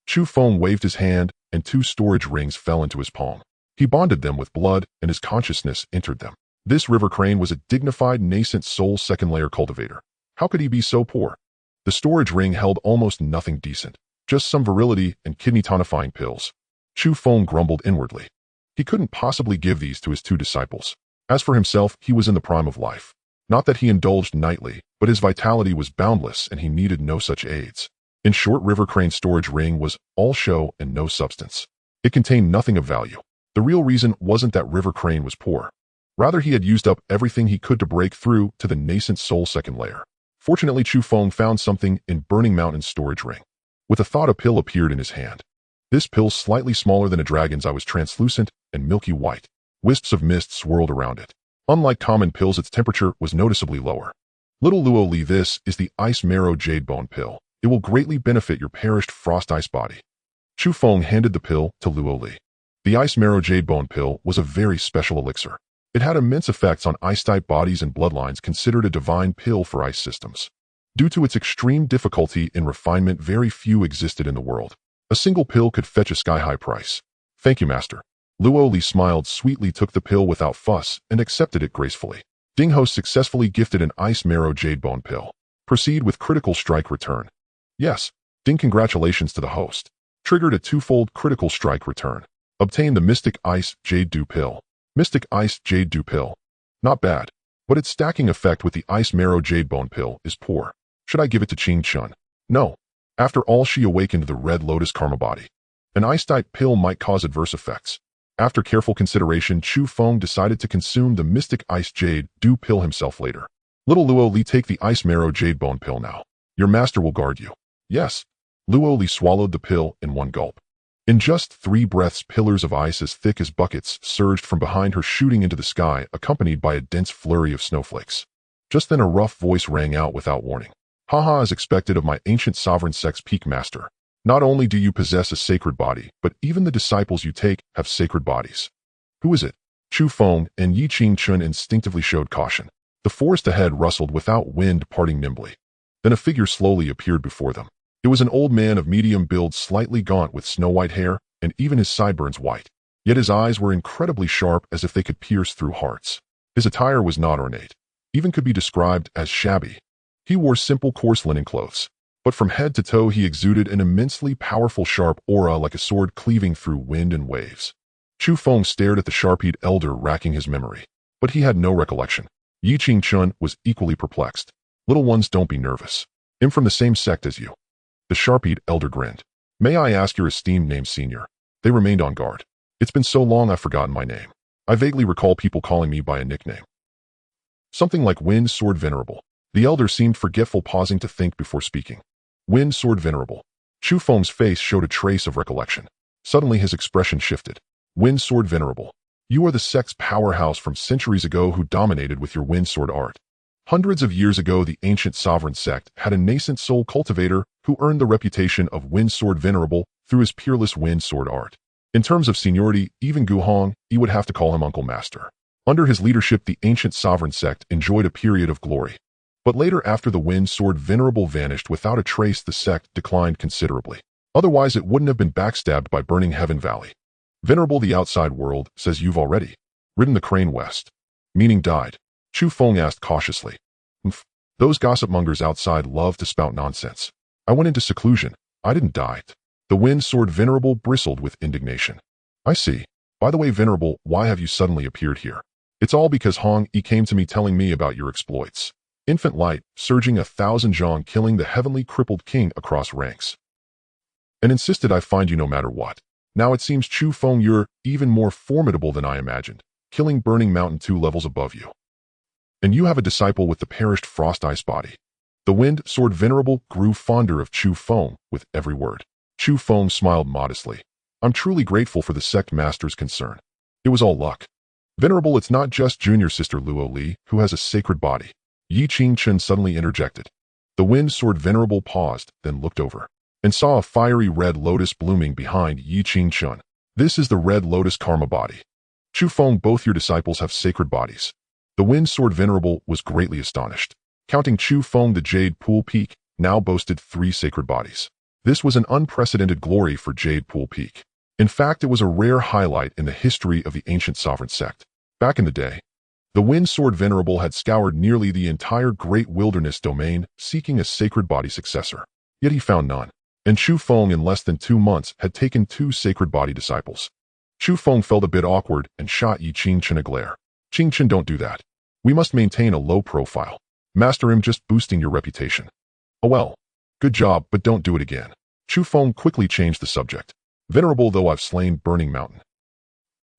Chu Feng waved his hand, and 2 storage rings fell into his palm. He bonded them with blood, and his consciousness entered them. This River Crane was a dignified, nascent soul 2nd-layer cultivator. How could he be so poor? The storage ring held almost nothing decent, just some virility and kidney-tonifying pills. Chu Feng grumbled inwardly. He couldn't possibly give these to his 2 disciples. As for himself, he was in the prime of life. Not that he indulged nightly, but his vitality was boundless and he needed no such aids. In short, River Crane's storage ring was all show and no substance. It contained nothing of value. The real reason wasn't that River Crane was poor. Rather, he had used up everything he could to break through to the nascent soul 2nd layer. Fortunately, Chu Feng found something in Burning Mountain's storage ring. With a thought, a pill appeared in his hand. This pill, slightly smaller than a dragon's eye, was translucent and milky white. Wisps of mist swirled around it. Unlike common pills, its temperature was noticeably lower. Little Luo Li, this is the Ice Marrow Jade Bone Pill. It will greatly benefit your perished Frost Ice body. Chu Feng handed the pill to Luo Li. The Ice Marrow Jade Bone Pill was a very special elixir. It had immense effects on Ice-type bodies and bloodlines, considered a divine pill for ice systems. Due to its extreme difficulty and refinement, very few existed in the world. A single pill could fetch a sky-high price. Thank you, Master. Luo Li smiled sweetly, took the pill without fuss, and accepted it gracefully. Ding Ho successfully gifted an Ice Marrow Jade Bone Pill. Proceed with critical strike return. Yes. Ding, congratulations to the host. Triggered a 2-fold critical strike return. Obtain the Mystic Ice Jade Dew Pill. Mystic Ice Jade Dew Pill. Not bad. But its stacking effect with the Ice Marrow Jade Bone Pill is poor. Should I give it to Qing Chun? No. After all, she awakened the Red Lotus Karma body. An ice-type pill might cause adverse effects. After careful consideration, Chu Feng decided to consume the Mystic Ice Jade Dew Pill himself later. Little Luo Li, take the Ice Marrow Jade Bone Pill now. Your master will guard you. Yes. Luo Li swallowed the pill in one gulp. In just 3 breaths, pillars of ice as thick as buckets surged from behind her, shooting into the sky, accompanied by a dense flurry of snowflakes. Just then a rough voice rang out without warning. Haha, as expected of my ancient sovereign sex peak master. Not only do you possess a sacred body, but even the disciples you take have sacred bodies. Who is it? Chu Feng and Yi Qing Chun instinctively showed caution. The forest ahead rustled without wind, parting nimbly. Then a figure slowly appeared before them. It was an old man of medium build, slightly gaunt, with snow-white hair, and even his sideburns white. Yet his eyes were incredibly sharp, as if they could pierce through hearts. His attire was not ornate, even could be described as shabby. He wore simple, coarse linen clothes. But from head to toe he exuded an immensely powerful, sharp aura, like a sword cleaving through wind and waves. Chu Feng stared at the sharp-eyed elder, racking his memory. But he had no recollection. Yi Qing Chun was equally perplexed. Little ones, don't be nervous. I'm from the same sect as you. The sharp-eyed elder grinned. May I ask your esteemed name, senior? They remained on guard. It's been so long I've forgotten my name. I vaguely recall people calling me by a nickname. Something like Wind Sword Venerable. The elder seemed forgetful, pausing to think before speaking. Wind Sword Venerable. Chu Feng's face showed a trace of recollection. Suddenly his expression shifted. Wind Sword Venerable. You are the sect's powerhouse from centuries ago who dominated with your wind sword art. Hundreds of years ago, the ancient sovereign sect had a nascent soul cultivator who earned the reputation of Wind Sword Venerable through his peerless wind sword art. In terms of seniority, even Gu Hong, you would have to call him Uncle Master. Under his leadership, the ancient sovereign sect enjoyed a period of glory. But later, after the Wind Sword Venerable vanished without a trace, the sect declined considerably. Otherwise, it wouldn't have been backstabbed by Burning Heaven Valley. Venerable, the outside world says you've already ridden the crane west. Meaning died. Chu Feng asked cautiously. Those gossip-mongers outside love to spout nonsense. I went into seclusion. I didn't die. The Wind Sword Venerable bristled with indignation. I see. By the way, Venerable, why have you suddenly appeared here? It's all because Hong Yi came to me telling me about your exploits. Infant light, surging 1,000 zhong, killing the heavenly crippled king across ranks. And insisted I find you no matter what. Now it seems Chu Feng, you're even more formidable than I imagined, killing Burning Mountain 2 levels above you. And you have a disciple with the perished Frost Ice body. The Wind Sword Venerable grew fonder of Chu Feng with every word. Chu Feng smiled modestly. I'm truly grateful for the sect master's concern. It was all luck. Venerable, it's not just junior sister Luo Li who has a sacred body. Yi Qingchen suddenly interjected. The Wind Sword Venerable paused, then looked over, and saw a fiery red lotus blooming behind Yi Qingchen. This is the red lotus karma body. Chu Feng, both your disciples have sacred bodies. The Wind Sword Venerable was greatly astonished. Counting Chu Feng, the Jade Pool Peak now boasted 3 sacred bodies. This was an unprecedented glory for Jade Pool Peak. In fact, it was a rare highlight in the history of the ancient sovereign sect. Back in the day, the Wind Sword Venerable had scoured nearly the entire Great Wilderness Domain seeking a sacred body successor. Yet he found none. And Chu Feng, in less than 2 months, had taken 2 sacred body disciples. Chu Feng felt a bit awkward and shot Yi Qingchen a glare. Qingchen, don't do that. We must maintain a low profile. Master, I'm just boosting your reputation. Oh well. Good job, but don't do it again. Chu Feng quickly changed the subject. Venerable, though I've slain Burning Mountain,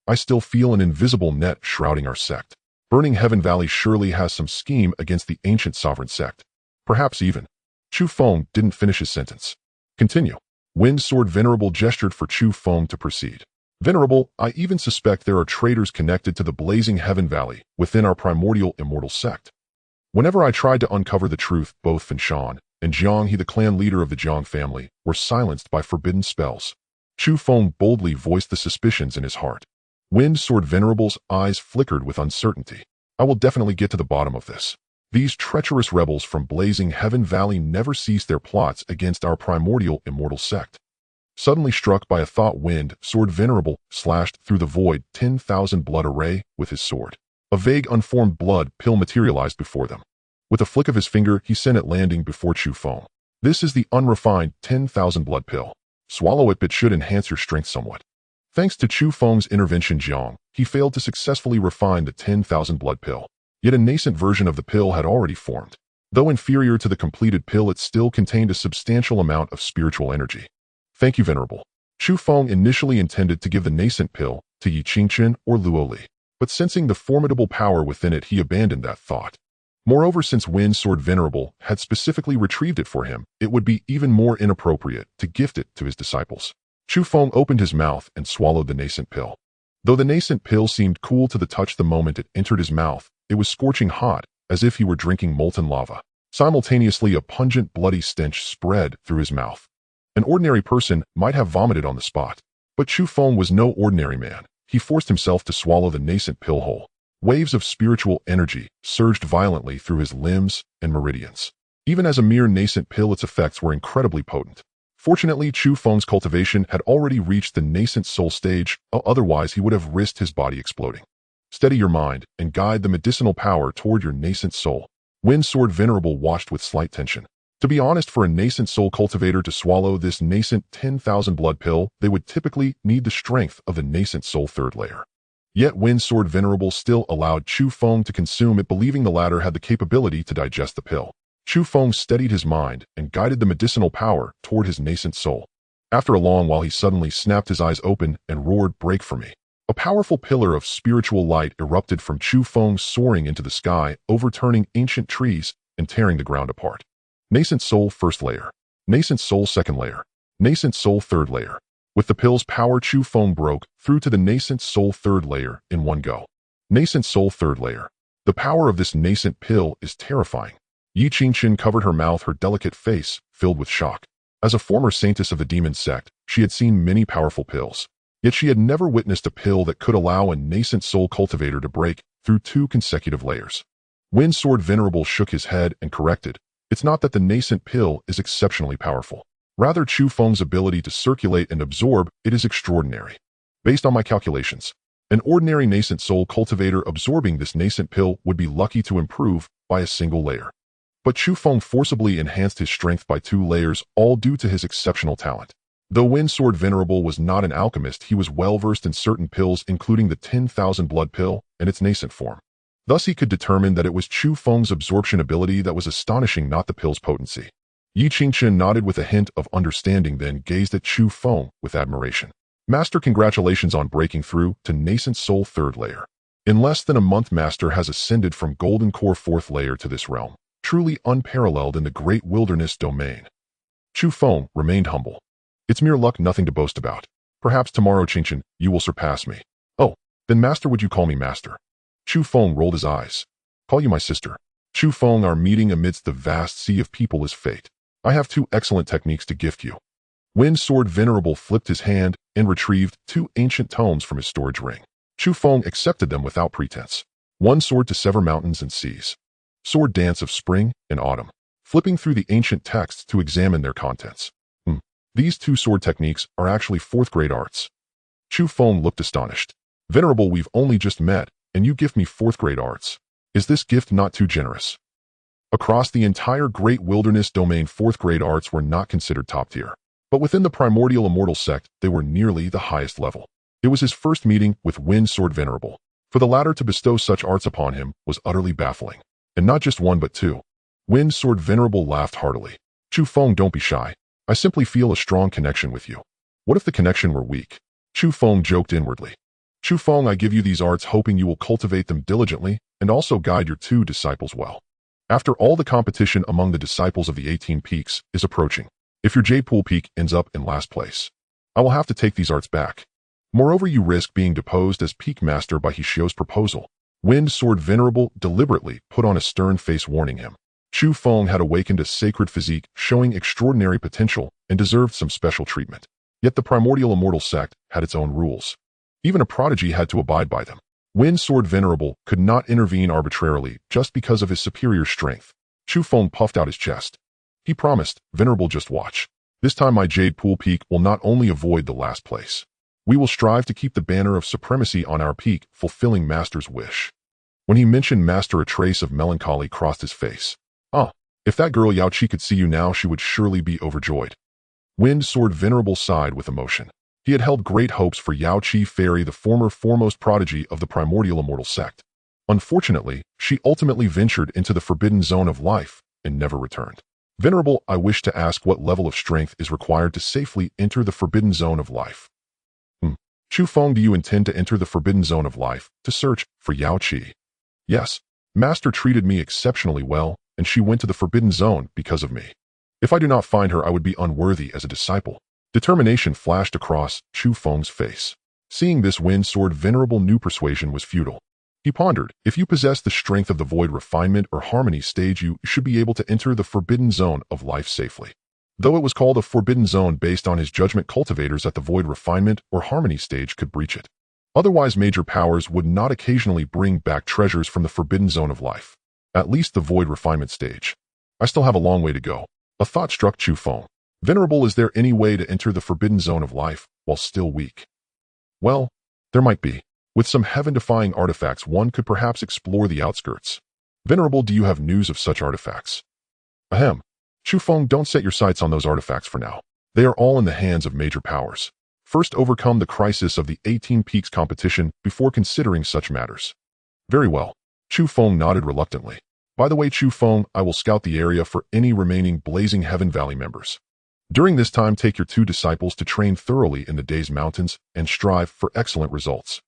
I still feel an invisible net shrouding our sect. Burning Heaven Valley surely has some scheme against the ancient sovereign sect. Perhaps even. Chu Feng didn't finish his sentence. Continue. Wind Sword Venerable gestured for Chu Feng to proceed. Venerable, I even suspect there are traitors connected to the blazing Heaven Valley within our primordial immortal sect. Whenever I tried to uncover the truth, both Fengshan and Jiang He, the clan leader of the Jiang family, were silenced by forbidden spells. Chu Feng boldly voiced the suspicions in his heart. Wind Sword Venerable's eyes flickered with uncertainty. I will definitely get to the bottom of this. These treacherous rebels from blazing Heaven Valley never cease their plots against our primordial immortal sect. Suddenly struck by a thought, Wind Sword Venerable slashed through the void 10,000 blood array with his sword. A vague unformed blood pill materialized before them. With a flick of his finger, he sent it landing before Chu Feng. This is the unrefined 10,000 blood pill. Swallow it, but should enhance your strength somewhat. Thanks to Chu Feng's intervention, Jiang, he failed to successfully refine the 10,000 blood pill. Yet a nascent version of the pill had already formed. Though inferior to the completed pill, it still contained a substantial amount of spiritual energy. Thank you, Venerable. Chu Feng initially intended to give the nascent pill to Yi Qingchen or Luo Li, but sensing the formidable power within it, he abandoned that thought. Moreover, since Wind Sword Venerable had specifically retrieved it for him, it would be even more inappropriate to gift it to his disciples. Chu Feng opened his mouth and swallowed the nascent pill. Though the nascent pill seemed cool to the touch the moment it entered his mouth, it was scorching hot, as if he were drinking molten lava. Simultaneously, a pungent, bloody stench spread through his mouth. An ordinary person might have vomited on the spot. But Chu Feng was no ordinary man. He forced himself to swallow the nascent pill whole. Waves of spiritual energy surged violently through his limbs and meridians. Even as a mere nascent pill, its effects were incredibly potent. Fortunately, Chu Feng's cultivation had already reached the nascent soul stage, otherwise he would have risked his body exploding. Steady your mind and guide the medicinal power toward your nascent soul. Wind Sword Venerable watched with slight tension. To be honest, for a nascent soul cultivator to swallow this nascent 10,000 blood pill, they would typically need the strength of the nascent soul third layer. Yet Wind Sword Venerable still allowed Chu Feng to consume it, believing the latter had the capability to digest the pill. Chu Feng steadied his mind and guided the medicinal power toward his nascent soul. After a long while, he suddenly snapped his eyes open and roared, "Break for me." A powerful pillar of spiritual light erupted from Chu Feng, soaring into the sky, overturning ancient trees and tearing the ground apart. Nascent soul first layer. Nascent soul second layer. Nascent soul third layer. With the pill's power, Chu Feng broke through to the nascent soul third layer in one go. Nascent soul third layer. The power of this nascent pill is terrifying. Yi Qingchen covered her mouth, her delicate face filled with shock. As a former saintess of the demon sect, she had seen many powerful pills. Yet she had never witnessed a pill that could allow a nascent soul cultivator to break through 2 consecutive layers. Wind Sword Venerable shook his head and corrected. It's not that the nascent pill is exceptionally powerful. Rather, Chu Feng's ability to circulate and absorb it is extraordinary. Based on my calculations, an ordinary nascent soul cultivator absorbing this nascent pill would be lucky to improve by a single layer. But Chu Feng forcibly enhanced his strength by 2 layers, all due to his exceptional talent. Though Wind Sword Venerable was not an alchemist, he was well-versed in certain pills, including the 10,000 blood pill and its nascent form. Thus, he could determine that it was Chu Feng's absorption ability that was astonishing, not the pill's potency. Yi Qingchen nodded with a hint of understanding, then gazed at Chu Feng with admiration. Master, congratulations on breaking through to Nascent Soul 3rd layer. In less than a month, Master has ascended from Golden Core 4th layer to this realm, truly unparalleled in the Great Wilderness Domain. Chu Feng remained humble. It's mere luck, nothing to boast about. Perhaps tomorrow, Qingchen, you will surpass me. Oh, then Master, would you call me Master? Chu Feng rolled his eyes. Call you my sister. Chu Feng, our meeting amidst the vast sea of people is fate. I have 2 excellent techniques to gift you. Wind Sword Venerable flipped his hand and retrieved 2 ancient tomes from his storage ring. Chu Feng accepted them without pretense. 1 sword to sever mountains and seas. Sword Dance of Spring and Autumn. Flipping through the ancient texts to examine their contents. These 2 sword techniques are actually 4th grade arts. Chu Feng looked astonished. Venerable, we've only just met, and you gift me 4th grade arts. Is this gift not too generous? Across the entire Great Wilderness Domain, 4th grade arts were not considered top tier. But within the primordial immortal sect, they were nearly the highest level. It was his first meeting with Wind Sword Venerable. For the latter to bestow such arts upon him was utterly baffling. And not just 1 but 2. Wind Sword Venerable laughed heartily. Chu Feng, don't be shy. I simply feel a strong connection with you. What if the connection were weak? Chu Feng joked inwardly. Chu Feng, I give you these arts hoping you will cultivate them diligently and also guide your 2 disciples well. After all, the competition among the disciples of the 18 peaks is approaching. If your Jade Pool Peak ends up in last place, I will have to take these arts back. Moreover, you risk being deposed as Peak Master by Hishio's proposal. Wind Sword Venerable deliberately put on a stern face, warning him. Chu Feng had awakened a sacred physique showing extraordinary potential and deserved some special treatment. Yet the primordial immortal sect had its own rules. Even a prodigy had to abide by them. Wind Sword Venerable could not intervene arbitrarily just because of his superior strength. Chu Feng puffed out his chest. He promised, Venerable, just watch. This time my Jade Pool Peak will not only avoid the last place. We will strive to keep the banner of supremacy on our peak, fulfilling Master's wish. When he mentioned Master, a trace of melancholy crossed his face. If that girl Yao Qi could see you now, she would surely be overjoyed. Wind Sword Venerable sighed with emotion. He had held great hopes for Yao Qi Fairy, the former foremost prodigy of the primordial immortal sect. Unfortunately, she ultimately ventured into the forbidden zone of life and never returned. Venerable, I wish to ask what level of strength is required to safely enter the forbidden zone of life. Chu Feng, do you intend to enter the forbidden zone of life to search for Yao Qi? Yes. Master treated me exceptionally well, and she went to the forbidden zone because of me. If I do not find her, I would be unworthy as a disciple. Determination flashed across Chu Feng's face. Seeing this, Wind Sword Venerable knew persuasion was futile. He pondered, if you possess the strength of the void refinement or harmony stage, you should be able to enter the forbidden zone of life safely. Though it was called a forbidden zone based on his judgment, cultivators at the void refinement or harmony stage could breach it. Otherwise, major powers would not occasionally bring back treasures from the forbidden zone of life. At least the void refinement stage. I still have a long way to go. A thought struck Chu Feng. Venerable, is there any way to enter the forbidden zone of life while still weak? Well, there might be. With some heaven-defying artifacts, one could perhaps explore the outskirts. Venerable, do you have news of such artifacts? Ahem. Chu Feng, don't set your sights on those artifacts for now. They are all in the hands of major powers. First, overcome the crisis of the 18 peaks competition before considering such matters. Very well. Chu Feng nodded reluctantly. By the way, Chu Feng, I will scout the area for any remaining Blazing Heaven Valley members. During this time, take your 2 disciples to train thoroughly in the Days Mountains and strive for excellent results.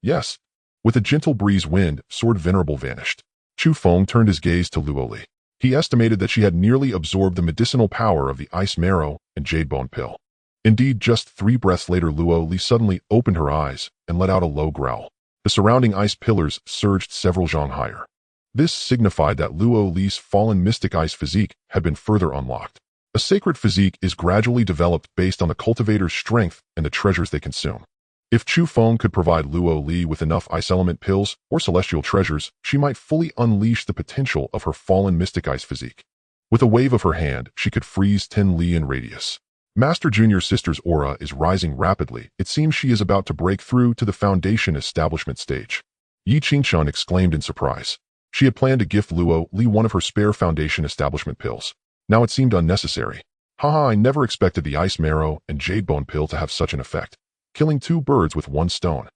Yes. With a gentle breeze, Wind Sword Venerable vanished. Chu Feng turned his gaze to Luo Li. He estimated that she had nearly absorbed the medicinal power of the Ice Marrow and Jade Bone Pill. Indeed, just 3 breaths later, Luo Li suddenly opened her eyes and let out a low growl. The surrounding ice pillars surged several zhang higher. This signified that Luo Li's fallen mystic ice physique had been further unlocked. A sacred physique is gradually developed based on the cultivator's strength and the treasures they consume. If Chu Feng could provide Luo Li with enough ice element pills or celestial treasures, she might fully unleash the potential of her fallen mystic ice physique. With a wave of her hand, she could freeze 10 li in radius. Master Junior Sister's aura is rising rapidly. It seems she is about to break through to the foundation establishment stage. Yi Qingchun exclaimed in surprise. She had planned to gift Luo Li one of her spare foundation establishment pills. Now it seemed unnecessary. Haha, I never expected the Ice Marrow and Jade Bone Pill to have such an effect. Killing 2 birds with 1 stone.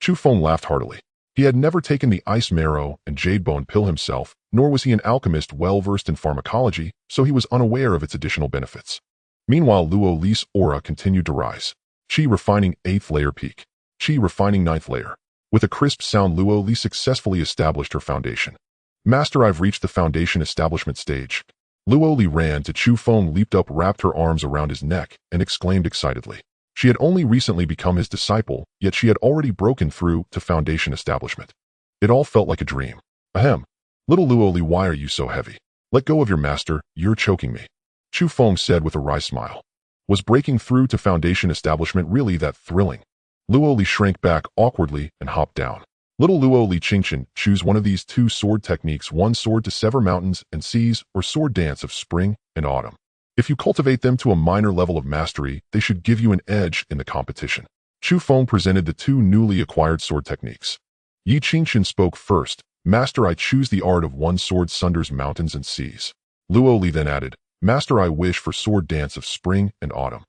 Chu Feng laughed heartily. He had never taken the Ice Marrow and Jade Bone Pill himself, nor was he an alchemist well-versed in pharmacology, so he was unaware of its additional benefits. Meanwhile, Luo Li's aura continued to rise. Chi refining 8th layer peak. Chi refining 9th layer. With a crisp sound, Luo Li successfully established her foundation. Master, I've reached the foundation establishment stage. Luo Li ran to Chu Feng, leaped up, wrapped her arms around his neck, and exclaimed excitedly. She had only recently become his disciple, yet she had already broken through to foundation establishment. It all felt like a dream. Ahem. Little Luo Li, why are you so heavy? Let go of your master, you're choking me. Chu Feng said with a wry smile. Was breaking through to foundation establishment really that thrilling? Luo Li shrank back awkwardly and hopped down. Little Luo Li, Qingchen, choose one of these 2 sword techniques, one sword to sever mountains and seas, or sword dance of spring and autumn. If you cultivate them to a minor level of mastery, they should give you an edge in the competition. Chu Feng presented the 2 newly acquired sword techniques. Yi Qingchen spoke first. Master, I choose the art of one sword sunders mountains and seas. Luo Li then added, Master, I wish for sword dance of spring and autumn.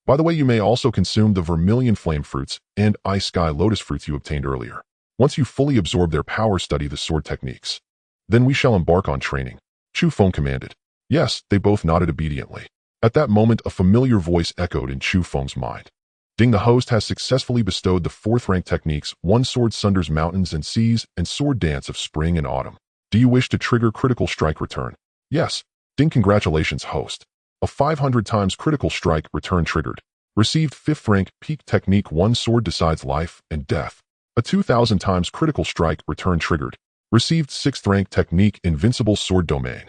By the way, you may also consume the vermilion flame fruits and ice sky lotus fruits you obtained earlier. Once you fully absorb their power, study the sword techniques. Then we shall embark on training. Chu Feng commanded. Yes, they both nodded obediently. At that moment, a familiar voice echoed in Chu Feng's mind. Ding, the host has successfully bestowed the 4th rank techniques, one sword sunders mountains and seas, and sword dance of spring and autumn. Do you wish to trigger critical strike return? Yes. Ding, congratulations, host. A 500 times critical strike return triggered. Received 5th rank peak technique, one sword decides life and death. A 2000 times critical strike return triggered. Received 6th rank technique, invincible sword domain.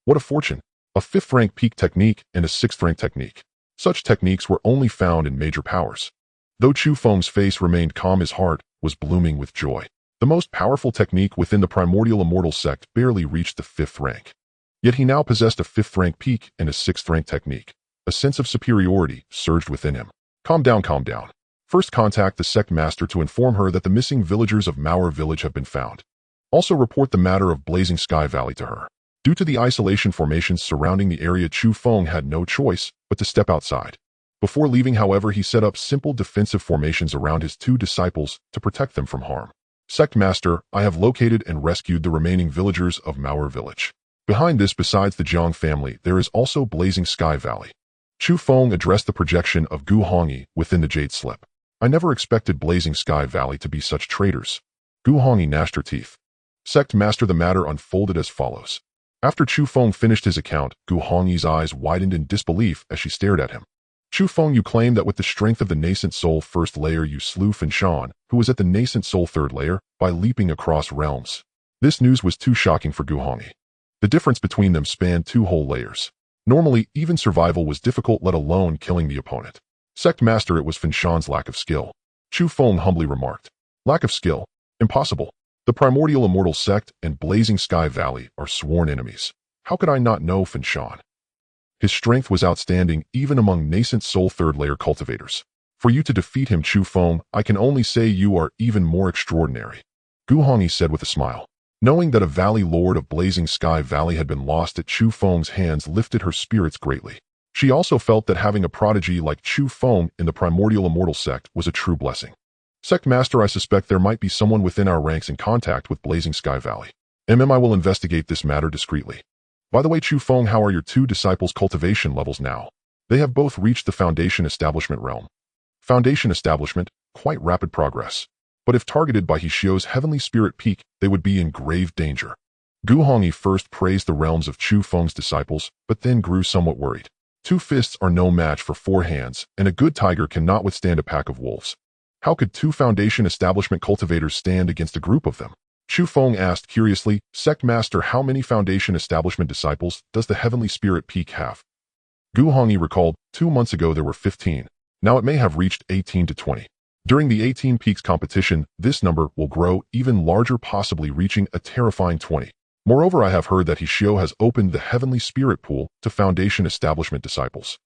What a fortune. A 5th rank peak technique and a 6th rank technique. Such techniques were only found in major powers. Though Chu Feng's face remained calm, his heart was blooming with joy. The most powerful technique within the primordial immortal sect barely reached the 5th rank. Yet he now possessed a 5th rank peak and a 6th rank technique. A sense of superiority surged within him. Calm down, calm down. First, contact the sect master to inform her that the missing villagers of Mauer village have been found. Also report the matter of Blazing Sky Valley to her. Due to the isolation formations surrounding the area, Chu Feng had no choice but to step outside. Before leaving, however, he set up simple defensive formations around his 2 disciples to protect them from harm. Sect Master, I have located and rescued the remaining villagers of Mauer village. Behind this, besides the Jiang family, there is also Blazing Sky Valley. Chu Feng addressed the projection of Gu Hongyi within the Jade Slip. I never expected Blazing Sky Valley to be such traitors. Gu Hongyi gnashed her teeth. Sect Master, the matter unfolded as follows. After Chu Feng finished his account, Gu Hongyi's eyes widened in disbelief as she stared at him. Chu Feng, you claim that with the strength of the nascent soul 1st layer you slew Fenshan, who was at the nascent soul 3rd layer, by leaping across realms. This news was too shocking for Gu Hongyi. The difference between them spanned 2 whole layers. Normally, even survival was difficult, let alone killing the opponent. Sect Master, it was Fenshan's lack of skill. Chu Feng humbly remarked. Lack of skill? Impossible. The primordial immortal sect and Blazing Sky Valley are sworn enemies. How could I not know Fenshan? His strength was outstanding even among nascent soul 3rd layer cultivators. For you to defeat him, Chu Feng, I can only say you are even more extraordinary. Gu Hongyi said with a smile. Knowing that a Valley Lord of Blazing Sky Valley had been lost at Chu Feng's hands lifted her spirits greatly. She also felt that having a prodigy like Chu Feng in the primordial immortal sect was a true blessing. Sect Master, I suspect there might be someone within our ranks in contact with Blazing Sky Valley. I will investigate this matter discreetly. By the way, Chu Feng, how are your 2 disciples' cultivation levels now? They have both reached the Foundation Establishment realm. Foundation Establishment, quite rapid progress. But if targeted by Hishio's Heavenly Spirit Peak, they would be in grave danger. Gu Hongyi first praised the realms of Chu Feng's disciples, but then grew somewhat worried. 2 fists are no match for 4 hands, and a good tiger cannot withstand a pack of wolves. How could 2 Foundation Establishment cultivators stand against a group of them? Chu Feng asked curiously, Sect Master, how many Foundation Establishment disciples does the Heavenly Spirit Peak have? Gu Hongyi recalled, 2 months ago there were 15. Now it may have reached 18 to 20. During the 18 Peaks competition, this number will grow even larger, possibly reaching a terrifying 20. Moreover, I have heard that Hishio has opened the Heavenly Spirit Pool to Foundation Establishment disciples.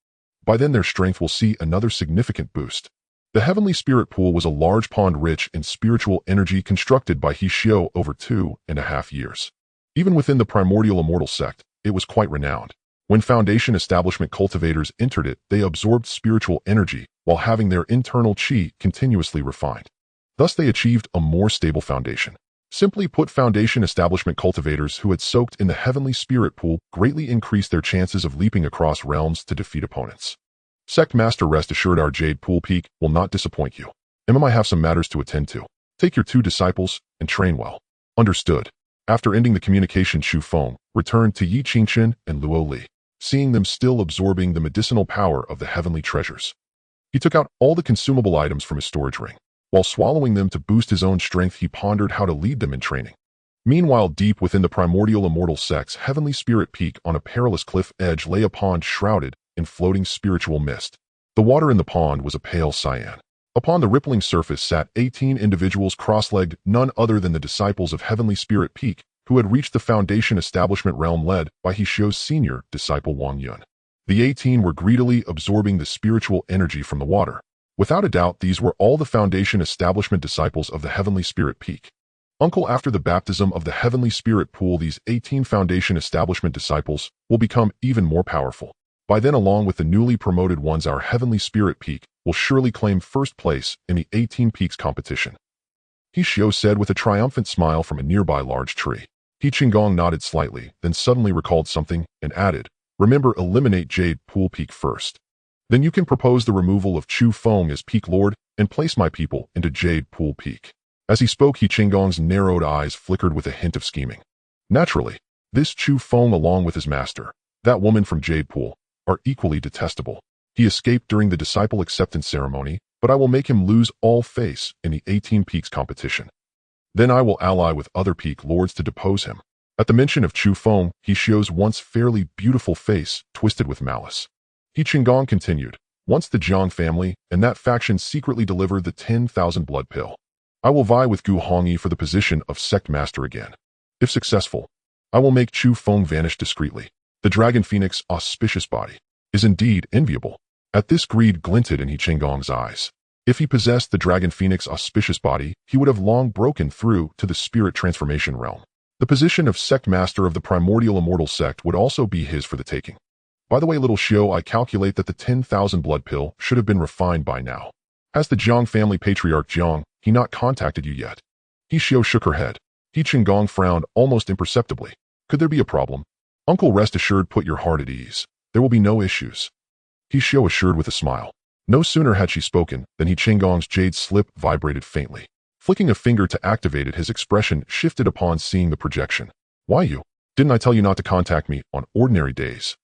By then their strength will see another significant boost. The Heavenly Spirit Pool was a large pond rich in spiritual energy constructed by Hishio over 2.5 years. Even within the primordial immortal sect, it was quite renowned. When Foundation Establishment cultivators entered it, they absorbed spiritual energy while having their internal chi continuously refined. Thus they achieved a more stable foundation. Simply put, Foundation Establishment cultivators who had soaked in the Heavenly Spirit Pool greatly increased their chances of leaping across realms to defeat opponents. Sect Master, rest assured our Jade Pool Peak will not disappoint you. I have some matters to attend to. Take your 2 disciples and train well. Understood. After ending the communication, Chu Feng returned to Yi Qingchen and Luo Li, seeing them still absorbing the medicinal power of the heavenly treasures. He took out all the consumable items from his storage ring. While swallowing them to boost his own strength, he pondered how to lead them in training. Meanwhile, deep within the primordial immortal sect's heavenly spirit peak on a perilous cliff edge lay a pond shrouded in floating spiritual mist. The water in the pond was a pale cyan. Upon the rippling surface sat 18 individuals cross-legged, none other than the disciples of Heavenly Spirit Peak, who had reached the Foundation establishment realm led by Hishou's senior disciple Wang Yun. The 18 were greedily absorbing the spiritual energy from the water. Without a doubt, these were all the Foundation establishment disciples of the Heavenly Spirit Peak. Uncle, after the baptism of the Heavenly Spirit Pool, these 18 Foundation establishment disciples will become even more powerful. By then, along with the newly promoted ones, our Heavenly Spirit Peak will surely claim first place in the 18 Peaks competition. Hishou said with a triumphant smile from a nearby large tree. He Qinggong nodded slightly, then suddenly recalled something and added, "Remember, eliminate Jade Pool Peak first. Then you can propose the removal of Chu Feng as Peak Lord and place my people into Jade Pool Peak." As he spoke, He Qinggong's narrowed eyes flickered with a hint of scheming. Naturally, this Chu Feng, along with his master, that woman from Jade Pool, are equally detestable. He escaped during the disciple acceptance ceremony, but I will make him lose all face in the 18 Peaks competition. Then I will ally with other Peak Lords to depose him. At the mention of Chu Feng, Hishou's once fairly beautiful face twisted with malice. He Qinggong continued, "Once the Jiang family and that faction secretly delivered the 10,000 blood pill, I will vie with Gu Hongyi for the position of sect master again. If successful, I will make Chu Feng vanish discreetly. The Dragon Phoenix's auspicious body is indeed enviable." At this, greed glinted in He Qinggong's eyes. If he possessed the Dragon Phoenix's auspicious body, he would have long broken through to the spirit transformation realm. The position of sect master of the primordial immortal sect would also be his for the taking. By the way, little Shio, I calculate that the 10,000 blood pill should have been refined by now. Has the Jiang family patriarch Jiang, he not contacted you yet? Hishou shook her head. He Qinggong frowned almost imperceptibly. Could there be a problem? Uncle, rest assured, put your heart at ease. There will be no issues. Hishou assured with a smile. No sooner had she spoken than He Qinggong's jade slip vibrated faintly. Flicking a finger to activate it, his expression shifted upon seeing the projection. Why you? Didn't I tell you not to contact me on ordinary days?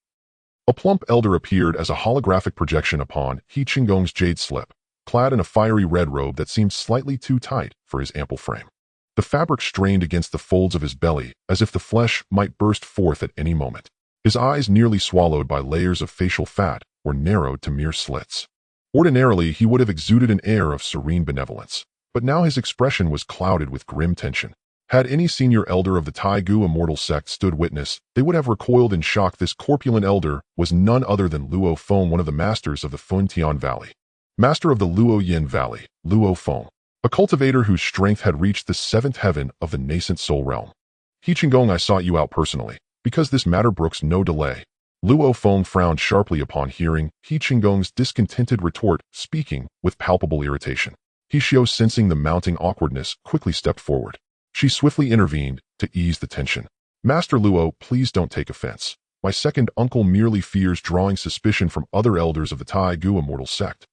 A plump elder appeared as a holographic projection upon He Qinggong's jade slip, clad in a fiery red robe that seemed slightly too tight for his ample frame. The fabric strained against the folds of his belly as if the flesh might burst forth at any moment. His eyes, nearly swallowed by layers of facial fat, were narrowed to mere slits. Ordinarily, he would have exuded an air of serene benevolence, but now his expression was clouded with grim tension. Had any senior elder of the Taigu immortal sect stood witness, they would have recoiled in shock. This corpulent elder was none other than Luo Feng, one of the masters of the Funtian Valley. Master of the Luo Yin Valley, Luo Feng, a cultivator whose strength had reached the 7th heaven of the nascent soul realm. He Qinggong, I sought you out personally, because this matter brooks no delay. Luo Feng frowned sharply upon hearing He Qinggong's discontented retort, speaking with palpable irritation. Hishou, sensing the mounting awkwardness, quickly stepped forward. She swiftly intervened to ease the tension. Master Luo, please don't take offense. My second uncle merely fears drawing suspicion from other elders of the Taigu immortal sect.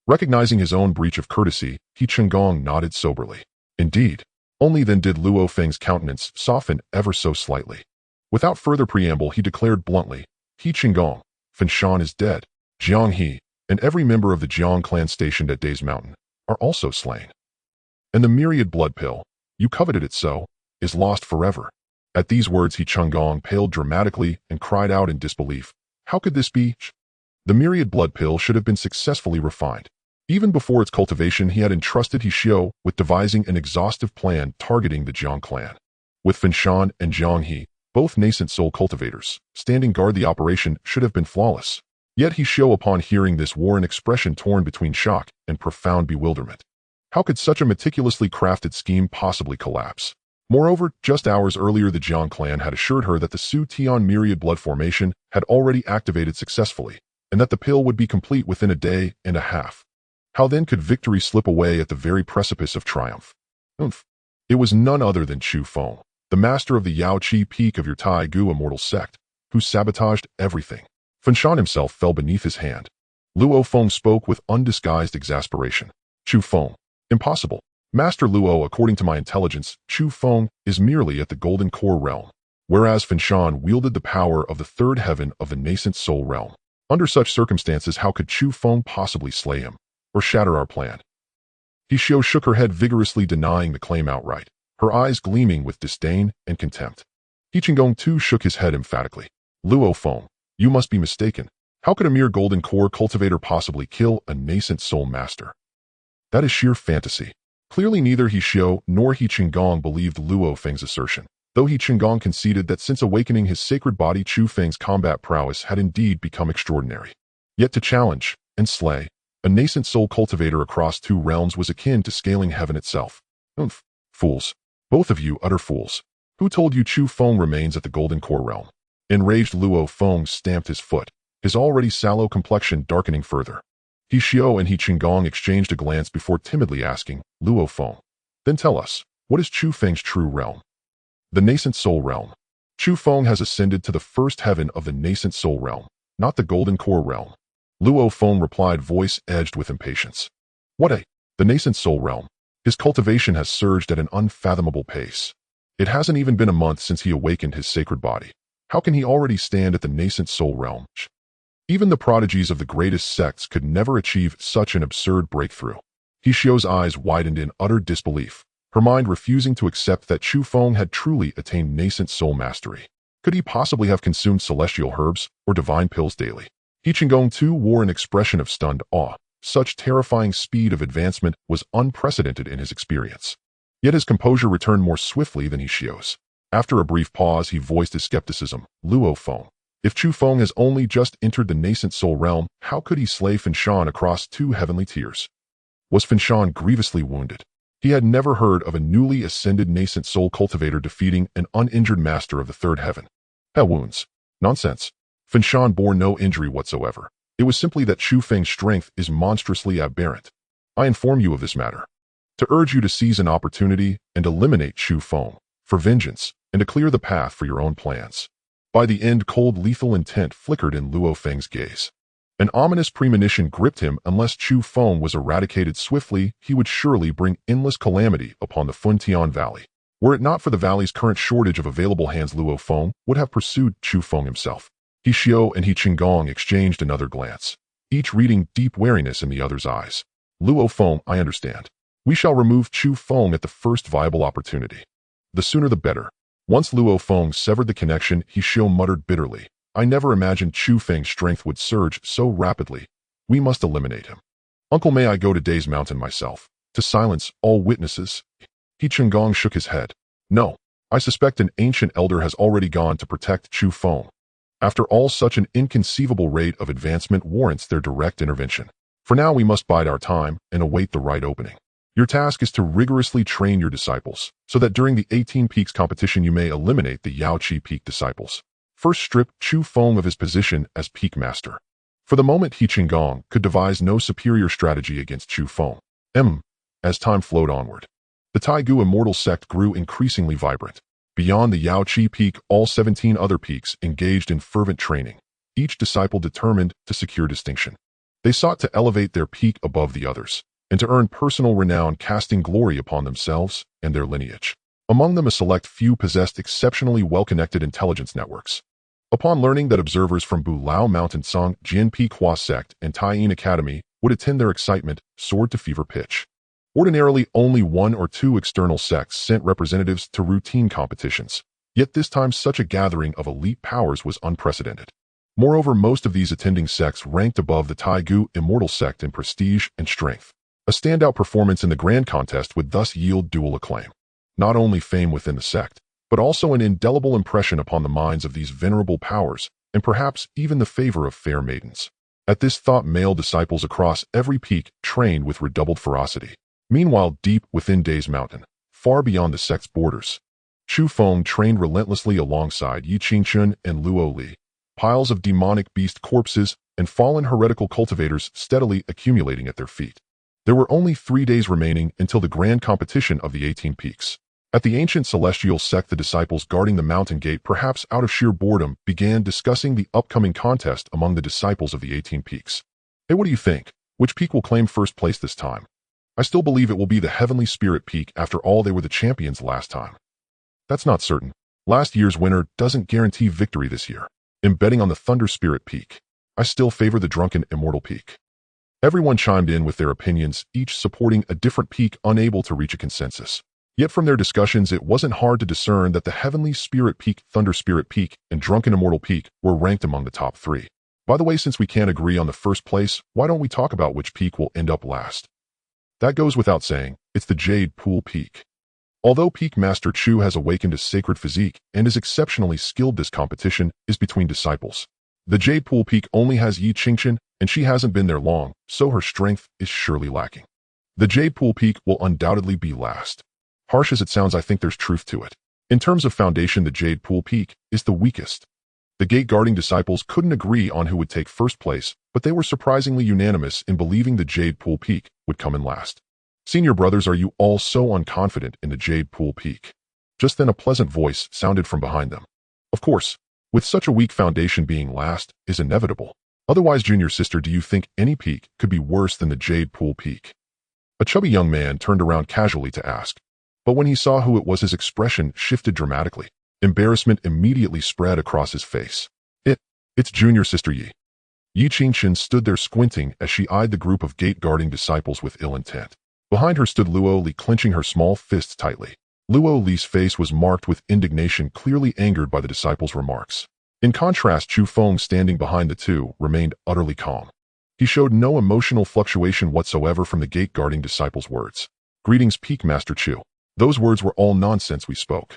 Recognizing his own breach of courtesy, He Qinggong nodded soberly. Indeed. Only then did Luo Feng's countenance soften ever so slightly. Without further preamble, he declared bluntly, He Qinggong, Fengshan is dead. Jiang He, and every member of the Jiang clan stationed at Days Mountain, are also slain. And the myriad blood pill, you coveted it so, is lost forever. At these words, He Qinggong paled dramatically and cried out in disbelief. How could this be? The myriad blood pill should have been successfully refined. Even before its cultivation, he had entrusted Hishou with devising an exhaustive plan targeting the Jiang clan. With Fengshan and Jiang He, both nascent soul cultivators, standing guard, the operation should have been flawless. Yet Hishou, upon hearing this, wore an expression torn between shock and profound bewilderment. How could such a meticulously crafted scheme possibly collapse? Moreover, just hours earlier, the Jiang clan had assured her that the Su Tian myriad blood formation had already activated successfully, and that the pill would be complete within a day and a half. How then could victory slip away at the very precipice of triumph? It was none other than Chu Feng, the master of the Yaoqi Peak of your Taigu immortal sect, who sabotaged everything. Fengshan himself fell beneath his hand. Luo Feng spoke with undisguised exasperation. Chu Feng. Impossible. Master Luo, according to my intelligence, Chu Feng is merely at the Golden Core realm, whereas Fenshan wielded the power of the third heaven of the nascent soul realm. Under such circumstances, how could Chu Feng possibly slay him, or shatter our plan? Hixio shook her head vigorously, denying the claim outright, her eyes gleaming with disdain and contempt. He Qinggong too shook his head emphatically. Luo Feng, you must be mistaken. How could a mere Golden Core cultivator possibly kill a nascent soul master? That is sheer fantasy. Clearly neither Hixio nor He Qinggong believed Luo Feng's assertion, though He Qinggong conceded that since awakening his sacred body, Chu Feng's combat prowess had indeed become extraordinary. Yet to challenge and slay a nascent soul cultivator across two realms was akin to scaling heaven itself. Fools. Both of you utter fools. Who told you Chu Feng remains at the Golden Core realm? Enraged Luo Feng stamped his foot, his already sallow complexion darkening further. Hixio and He Qinggong exchanged a glance before timidly asking, Luo Feng, then tell us, what is Chu Feng's true realm? The nascent soul realm. Chu Feng has ascended to the first heaven of the nascent soul realm, not the Golden Core realm. Luo Feng replied, voice edged with impatience. The nascent soul realm. His cultivation has surged at an unfathomable pace. It hasn't even been a month since he awakened his sacred body. How can he already stand at the nascent soul realm? Even the prodigies of the greatest sects could never achieve such an absurd breakthrough. Hixio's eyes widened in utter disbelief, her mind refusing to accept that Chu Feng had truly attained nascent soul mastery. Could he possibly have consumed celestial herbs or divine pills daily? He Qinggong too wore an expression of stunned awe. Such terrifying speed of advancement was unprecedented in his experience. Yet his composure returned more swiftly than Hixio's. After a brief pause, he voiced his skepticism. Luo Feng. If Chu Feng has only just entered the nascent soul realm, how could he slay Fenshan across two heavenly tiers? Was Fenshan grievously wounded? He had never heard of a newly ascended nascent soul cultivator defeating an uninjured master of the third heaven. Wounds. Nonsense. Fenshan bore no injury whatsoever. It was simply that Chu Feng's strength is monstrously aberrant. I inform you of this matter to urge you to seize an opportunity and eliminate Chu Feng for vengeance and to clear the path for your own plans. By the end, cold, lethal intent flickered in Luo Feng's gaze. An ominous premonition gripped him. Unless Chu Feng was eradicated swiftly, he would surely bring endless calamity upon the Funtian Valley. Were it not for the valley's current shortage of available hands, Luo Feng would have pursued Chu Feng himself. Hixio and He Qinggong exchanged another glance, each reading deep wariness in the other's eyes. Luo Feng, I understand. We shall remove Chu Feng at the first viable opportunity. The sooner the better. Once Luo Feng severed the connection, Hixio muttered bitterly. I never imagined Chu Feng's strength would surge so rapidly. We must eliminate him. Uncle, may I go to Day's Mountain myself, to silence all witnesses? He Qinggong shook his head. No. I suspect an ancient elder has already gone to protect Chu Feng. After all, such an inconceivable rate of advancement warrants their direct intervention. For now, we must bide our time and await the right opening. Your task is to rigorously train your disciples, so that during the 18 Peaks competition you may eliminate the Yaoqi Peak disciples. First, strip Chu Feng of his position as Peak Master. For the moment, He Qinggong could devise no superior strategy against Chu Feng. As time flowed onward, the Taigu immortal sect grew increasingly vibrant. Beyond the Yaoqi Peak, all 17 other peaks engaged in fervent training, each disciple determined to secure distinction. They sought to elevate their peak above the others, and to earn personal renown, casting glory upon themselves and their lineage. Among them, a select few possessed exceptionally well-connected intelligence networks. Upon learning that observers from Bulao Mountain Song, Jin Peak Hua Sect, and Taiyin Academy would attend, their excitement soared to fever pitch. Ordinarily, only one or two external sects sent representatives to routine competitions, yet this time such a gathering of elite powers was unprecedented. Moreover, most of these attending sects ranked above the Taigu immortal sect in prestige and strength. A standout performance in the grand contest would thus yield dual acclaim. Not only fame within the sect, but also an indelible impression upon the minds of these venerable powers, and perhaps even the favor of fair maidens. At this thought, male disciples across every peak trained with redoubled ferocity. Meanwhile, deep within Day's Mountain, far beyond the sect's borders, Chu Feng trained relentlessly alongside Yi Qingchun and Luo Li. Piles of demonic beast corpses and fallen heretical cultivators steadily accumulating at their feet. There were only 3 days remaining until the grand competition of the 18 Peaks. At the ancient celestial sect, the disciples guarding the mountain gate, perhaps out of sheer boredom, began discussing the upcoming contest among the disciples of the 18 Peaks. Hey, what do you think? Which peak will claim first place this time? I still believe it will be the Heavenly Spirit Peak. After all, they were the champions last time. That's not certain. Last year's winner doesn't guarantee victory this year. In betting on the Thunder Spirit Peak, I still favor the Drunken Immortal Peak. Everyone chimed in with their opinions, each supporting a different peak, unable to reach a consensus. Yet from their discussions, it wasn't hard to discern that the Heavenly Spirit Peak, Thunder Spirit Peak, and Drunken Immortal Peak were ranked among the top 3. By the way, since we can't agree on the first place, why don't we talk about which peak will end up last? That goes without saying, it's the Jade Pool Peak. Although Peak Master Chu has awakened a sacred physique and is exceptionally skilled, this competition is between disciples. The Jade Pool Peak only has Yi Qingchen, and she hasn't been there long, so her strength is surely lacking. The Jade Pool Peak will undoubtedly be last. Harsh as it sounds, I think there's truth to it. In terms of foundation, the Jade Pool Peak is the weakest. The gate-guarding disciples couldn't agree on who would take first place, but they were surprisingly unanimous in believing the Jade Pool Peak would come in last. Senior brothers, are you all so unconfident in the Jade Pool Peak? Just then a pleasant voice sounded from behind them. Of course, with such a weak foundation, being last is inevitable. Otherwise, junior sister, do you think any peak could be worse than the Jade Pool Peak? A chubby young man turned around casually to ask. But when he saw who it was, his expression shifted dramatically. Embarrassment immediately spread across his face. It's junior sister Yi. Yi Qingchen stood there squinting as she eyed the group of gate-guarding disciples with ill intent. Behind her stood Luo Li, clenching her small fists tightly. Luo Li's face was marked with indignation, clearly angered by the disciples' remarks. In contrast, Chu Feng, standing behind the two, remained utterly calm. He showed no emotional fluctuation whatsoever from the gate-guarding disciples' words. Greetings, Peak Master Chu. Those words were all nonsense we spoke.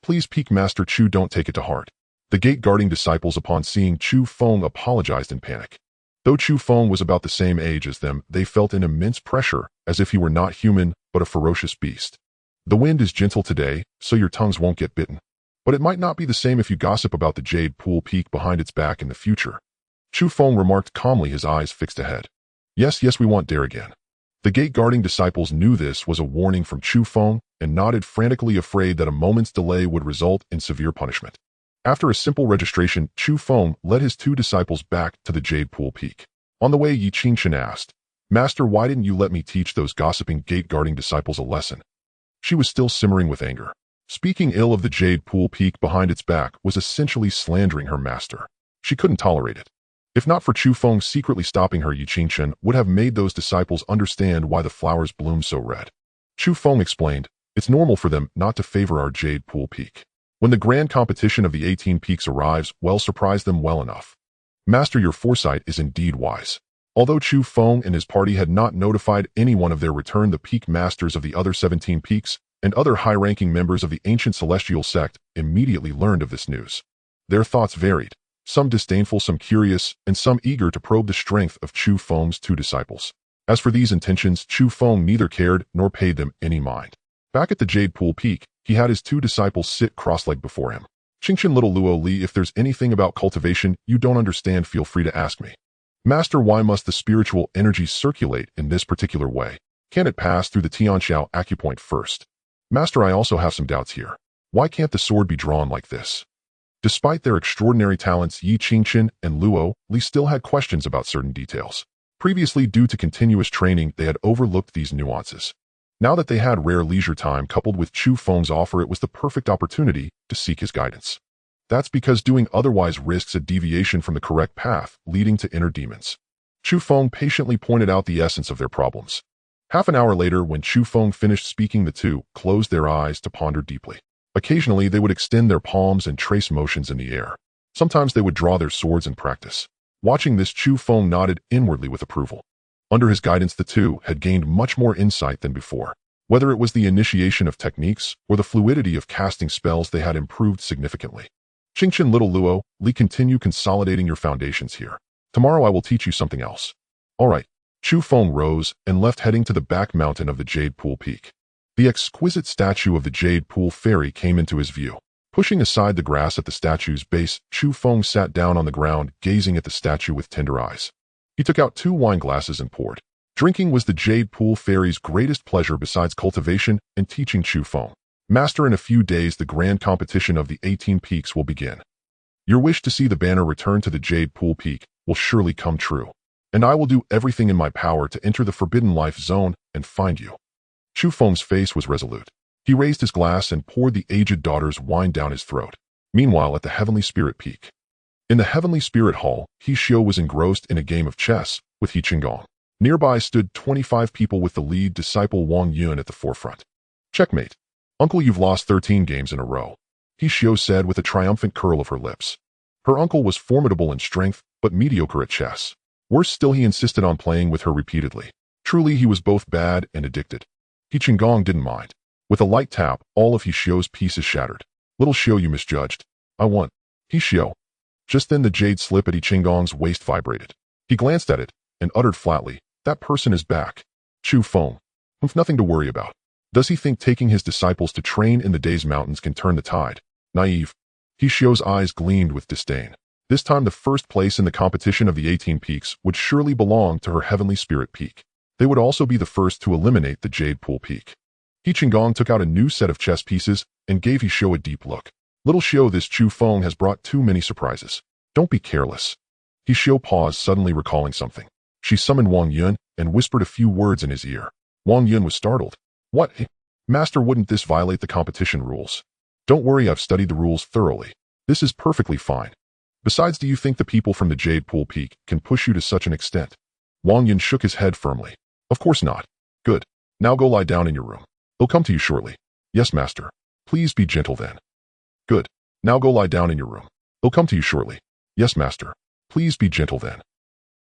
Please, Peak Master Chu, don't take it to heart. The gate-guarding disciples, upon seeing Chu Feng, apologized in panic. Though Chu Feng was about the same age as them, they felt an immense pressure, as if he were not human, but a ferocious beast. The wind is gentle today, so your tongues won't get bitten. But it might not be the same if you gossip about the Jade Pool Peak behind its back in the future. Chu Feng remarked calmly, his eyes fixed ahead. Yes, we want dare again. The gate-guarding disciples knew this was a warning from Chu Feng and nodded frantically, afraid that a moment's delay would result in severe punishment. After a simple registration, Chu Feng led his two disciples back to the Jade Pool Peak. On the way, Yi Qingchen asked, Master, why didn't you let me teach those gossiping gate-guarding disciples a lesson? She was still simmering with anger. Speaking ill of the Jade Pool Peak behind its back was essentially slandering her master. She couldn't tolerate it. If not for Chu Feng secretly stopping her, Yi Qingchen would have made those disciples understand why the flowers bloom so red. Chu Feng explained, it's normal for them not to favor our Jade Pool Peak. When the grand competition of the 18 peaks arrives, well, surprise them well enough. Master, your foresight is indeed wise. Although Chu Feng and his party had not notified anyone of their return, the peak masters of the other 17 peaks and other high-ranking members of the ancient celestial sect immediately learned of this news. Their thoughts varied, some disdainful, some curious, and some eager to probe the strength of Chu Feng's two disciples. As for these intentions, Chu Feng neither cared nor paid them any mind. Back at the Jade Pool Peak, he had his two disciples sit cross-legged before him. Qingchen, little Luo Li, if there's anything about cultivation you don't understand, feel free to ask me. Master, why must the spiritual energy circulate in this particular way? Can it pass through the Tianxiao acupoint first? Master, I also have some doubts here. Why can't the sword be drawn like this? Despite their extraordinary talents, Yi Qingchen and Luo Li still had questions about certain details. Previously, due to continuous training, they had overlooked these nuances. Now that they had rare leisure time coupled with Chu Feng's offer, it was the perfect opportunity to seek his guidance. That's because doing otherwise risks a deviation from the correct path, leading to inner demons. Chu Feng patiently pointed out the essence of their problems. Half an hour later, when Chu Feng finished speaking, the two closed their eyes to ponder deeply. Occasionally, they would extend their palms and trace motions in the air. Sometimes they would draw their swords in practice. Watching this, Chu Feng nodded inwardly with approval. Under his guidance, the two had gained much more insight than before. Whether it was the initiation of techniques or the fluidity of casting spells, they had improved significantly. Qingchen, little Luo Li, continue consolidating your foundations here. Tomorrow I will teach you something else. All right. Chu Feng rose and left, heading to the back mountain of the Jade Pool Peak. The exquisite statue of the Jade Pool Fairy came into his view. Pushing aside the grass at the statue's base, Chu Feng sat down on the ground, gazing at the statue with tender eyes. He took out 2 wine glasses and poured. Drinking was the Jade Pool Fairy's greatest pleasure besides cultivation and teaching Chu Feng. Master, in a few days the grand competition of the 18 peaks will begin. Your wish to see the banner return to the Jade Pool Peak will surely come true. and I will do everything in my power to enter the Forbidden Life Zone and find you." Chu Feng's face was resolute. He raised his glass and poured the aged daughter's wine down his throat. Meanwhile, at the Heavenly Spirit Peak. In the Heavenly Spirit Hall, He Xiu was engrossed in a game of chess with He Qinggong. Nearby stood 25 people with the lead disciple Wang Yun at the forefront. "Checkmate. Uncle, you've lost 13 games in a row," He Xiu said with a triumphant curl of her lips. Her uncle was formidable in strength, but mediocre at chess. Worse still, he insisted on playing with her repeatedly. Truly, he was both bad and addicted. He Qinggong didn't mind. With a light tap, all of He Xiu's pieces shattered. "Little Xiu, you misjudged. I won." He Xiu. Just then the jade slip at He Qinggong's waist vibrated. He glanced at it and uttered flatly, "That person is back. Chu Feng. Nothing to worry about. Does he think taking his disciples to train in the Day's Mountains can turn the tide? Naive." He Xiu's eyes gleamed with disdain. This time the first place in the competition of the 18 peaks would surely belong to her Heavenly Spirit Peak. They would also be the first to eliminate the Jade Pool Peak. He Qinggong took out a new set of chess pieces and gave He Xiu a deep look. "Little Xiu, this Chu Feng has brought too many surprises. Don't be careless." He Xiu paused, suddenly recalling something. She summoned Wang Yun and whispered a few words in his ear. Wang Yun was startled. "What? Master, wouldn't this violate the competition rules?" "Don't worry, I've studied the rules thoroughly. This is perfectly fine. Besides, do you think the people from the Jade Pool Peak can push you to such an extent?" Wang Yun shook his head firmly. "Of course not." "Good. Now go lie down in your room. They'll come to you shortly." "Yes, master." "Please be gentle then." "Good. Now go lie down in your room. They'll come to you shortly." "Yes, master. Please be gentle then."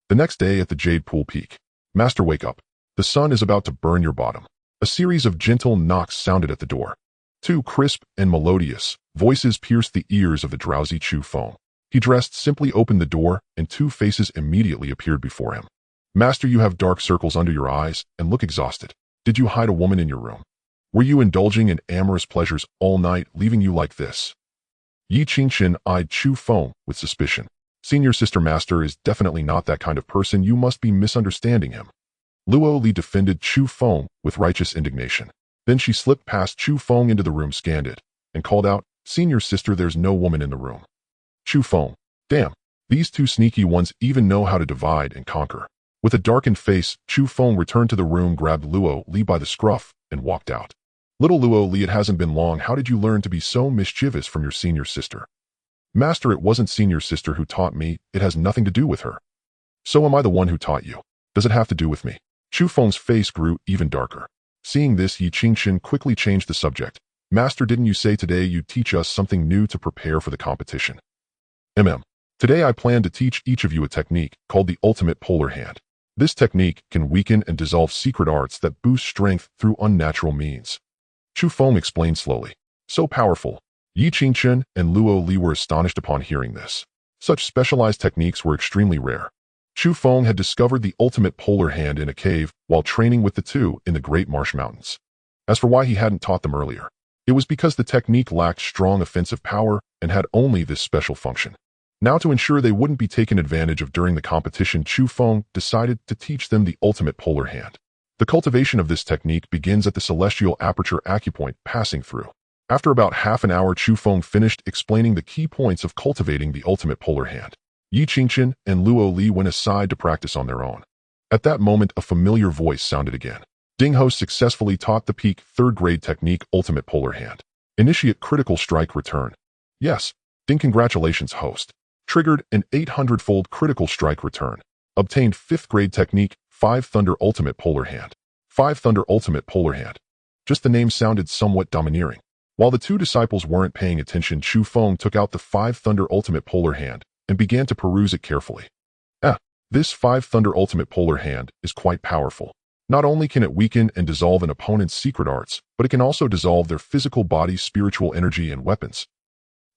The next day at the Jade Pool Peak. "Master, wake up. The sun is about to burn your bottom." A series of gentle knocks sounded at the door. Two crisp and melodious voices pierced the ears of the drowsy Chu Feng. He dressed simply, opened the door, and two faces immediately appeared before him. "Master, you have dark circles under your eyes and look exhausted. Did you hide a woman in your room? Were you indulging in amorous pleasures all night, leaving you like this?" Yi Qingxin eyed Chu Feng with suspicion. "Senior sister, master is definitely not that kind of person. You must be misunderstanding him." Luo Li defended Chu Feng with righteous indignation. Then she slipped past Chu Feng into the room, scanned it, and called out, "Senior sister, there's no woman in the room." Chu Feng. Damn, these two sneaky ones even know how to divide and conquer. With a darkened face, Chu Feng returned to the room, grabbed Luo Li by the scruff, and walked out. "Little Luo Li, it hasn't been long. How did you learn to be so mischievous from your senior sister?" "Master, it wasn't senior sister who taught me. It has nothing to do with her." "So am I the one who taught you? Does it have to do with me?" Chu Feng's face grew even darker. Seeing this, Yi Qingxin quickly changed the subject. "Master, didn't you say today you'd teach us something new to prepare for the competition?" Today I plan to teach each of you a technique called the Ultimate Polar Hand. This technique can weaken and dissolve secret arts that boost strength through unnatural means." Chu Feng explained slowly. "So powerful." Yi Qingxin and Luo Li were astonished upon hearing this. Such specialized techniques were extremely rare. Chu Feng had discovered the Ultimate Polar Hand in a cave while training with the two in the Great Marsh Mountains. As for why he hadn't taught them earlier, it was because the technique lacked strong offensive power and had only this special function. Now, to ensure they wouldn't be taken advantage of during the competition, Chu Feng decided to teach them the Ultimate Polar Hand. The cultivation of this technique begins at the celestial aperture acupoint passing through. After about half an hour, Chu Feng finished explaining the key points of cultivating the Ultimate Polar Hand. Yi Qingxin and Luo Li went aside to practice on their own. At that moment, a familiar voice sounded again. Ding Ho successfully taught the peak 3rd grade technique Ultimate Polar Hand. Initiate critical strike return. Yes, Ding, congratulations, host. Triggered an 800-fold critical strike return. Obtained 5th grade technique 5 Thunder Ultimate Polar Hand. 5 Thunder Ultimate Polar Hand. Just the name sounded somewhat domineering. While the two disciples weren't paying attention, Chu Feng took out the 5 Thunder Ultimate Polar Hand and began to peruse it carefully. This 5 Thunder Ultimate Polar Hand is quite powerful. Not only can it weaken and dissolve an opponent's secret arts, but it can also dissolve their physical body's spiritual energy and weapons.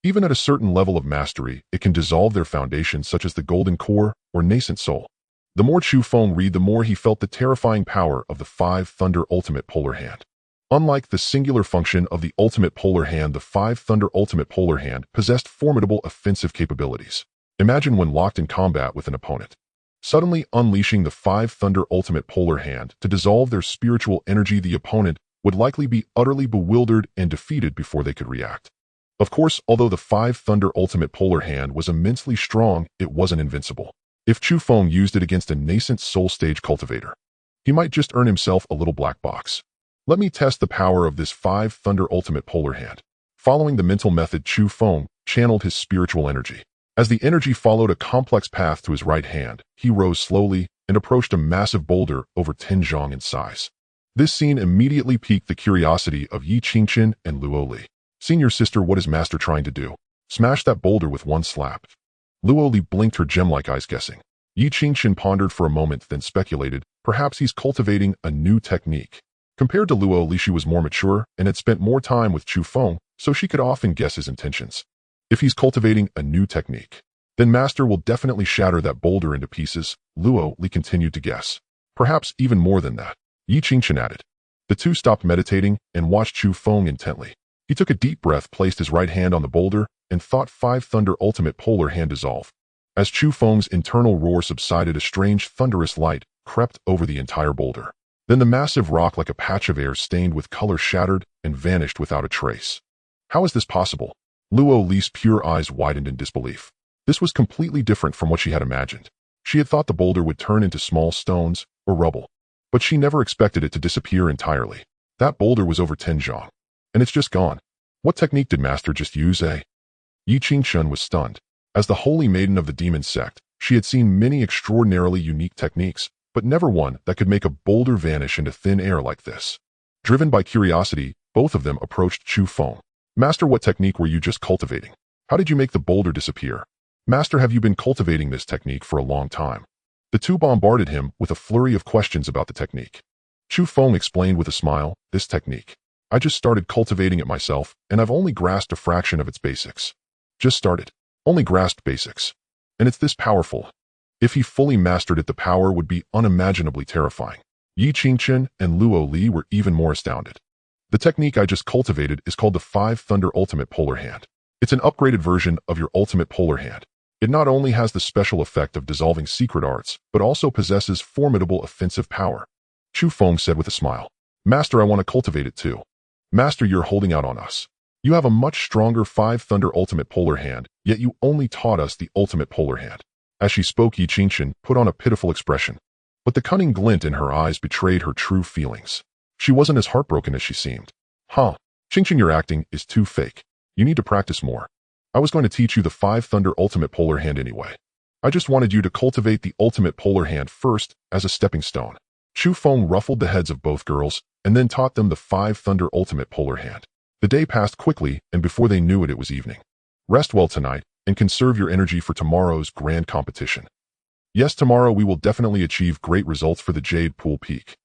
Even at a certain level of mastery, it can dissolve their foundations such as the golden core or nascent soul. The more Chu Feng read, the more he felt the terrifying power of the 5 Thunder Ultimate Polar Hand. Unlike the singular function of the Ultimate Polar Hand, the 5 Thunder Ultimate Polar Hand possessed formidable offensive capabilities. Imagine when locked in combat with an opponent. Suddenly unleashing the 5 Thunder Ultimate Polar Hand to dissolve their spiritual energy, the opponent would likely be utterly bewildered and defeated before they could react. Of course, although the 5 Thunder Ultimate Polar Hand was immensely strong, it wasn't invincible. If Chu Feng used it against a nascent soul stage cultivator, he might just earn himself a little black box. Let me test the power of this 5 Thunder Ultimate Polar Hand. Following the mental method, Chu Feng channeled his spiritual energy. As the energy followed a complex path to his right hand, he rose slowly and approached a massive boulder over 10 zhang in size. This scene immediately piqued the curiosity of Yi Qingchen and Luo Li. "Senior sister, what is Master trying to do?" "Smash that boulder with one slap." Luo Li blinked her gem-like eyes, guessing. Yi Qingchen pondered for a moment, then speculated, perhaps he's cultivating a new technique. Compared to Luo Li, she was more mature and had spent more time with Chu Feng, so she could often guess his intentions. If he's cultivating a new technique, then Master will definitely shatter that boulder into pieces, Luo Li continued to guess. Perhaps even more than that, Yi Qingchen added. The two stopped meditating and watched Chu Feng intently. He took a deep breath, placed his right hand on the boulder, and thought 5 Thunder Ultimate Polar Hand dissolve. As Chu Feng's internal roar subsided, a strange thunderous light crept over the entire boulder. Then the massive rock, like a patch of air stained with color, shattered and vanished without a trace. How is this possible? Luo Li's pure eyes widened in disbelief. This was completely different from what she had imagined. She had thought the boulder would turn into small stones or rubble, but she never expected it to disappear entirely. That boulder was over 10 zhang, and it's just gone. What technique did Master just use, eh? Yi Qingchen was stunned. As the holy maiden of the demon sect, she had seen many extraordinarily unique techniques, but never one that could make a boulder vanish into thin air like this. Driven by curiosity, both of them approached Chu Feng. "Master, what technique were you just cultivating? How did you make the boulder disappear?" "Master, have you been cultivating this technique for a long time?" The two bombarded him with a flurry of questions about the technique. Chu Feng explained with a smile, "This technique, I just started cultivating it myself, and I've only grasped a fraction of its basics." Just started. Only grasped basics. And it's this powerful. If he fully mastered it, the power would be unimaginably terrifying. Yi Qingchen and Luo Li were even more astounded. "The technique I just cultivated is called the 5 Thunder Ultimate Polar Hand. It's an upgraded version of your Ultimate Polar Hand. It not only has the special effect of dissolving secret arts, but also possesses formidable offensive power." Chu Feng said with a smile. "Master, I want to cultivate it too." "Master, you're holding out on us. You have a much stronger 5 Thunder Ultimate Polar Hand, yet you only taught us the Ultimate Polar Hand." As she spoke, Yi Qingchen put on a pitiful expression, but the cunning glint in her eyes betrayed her true feelings. She wasn't as heartbroken as she seemed. "Huh, Qingchen, your acting is too fake. You need to practice more. I was going to teach you the 5 Thunder Ultimate Polar Hand anyway. I just wanted you to cultivate the Ultimate Polar Hand first as a stepping stone." Chu Feng ruffled the heads of both girls and then taught them the 5 Thunder Ultimate Polar Hand. The day passed quickly, and before they knew it, it was evening. "Rest well tonight and conserve your energy for tomorrow's grand competition." "Yes, tomorrow we will definitely achieve great results for the Jade Pool Peak."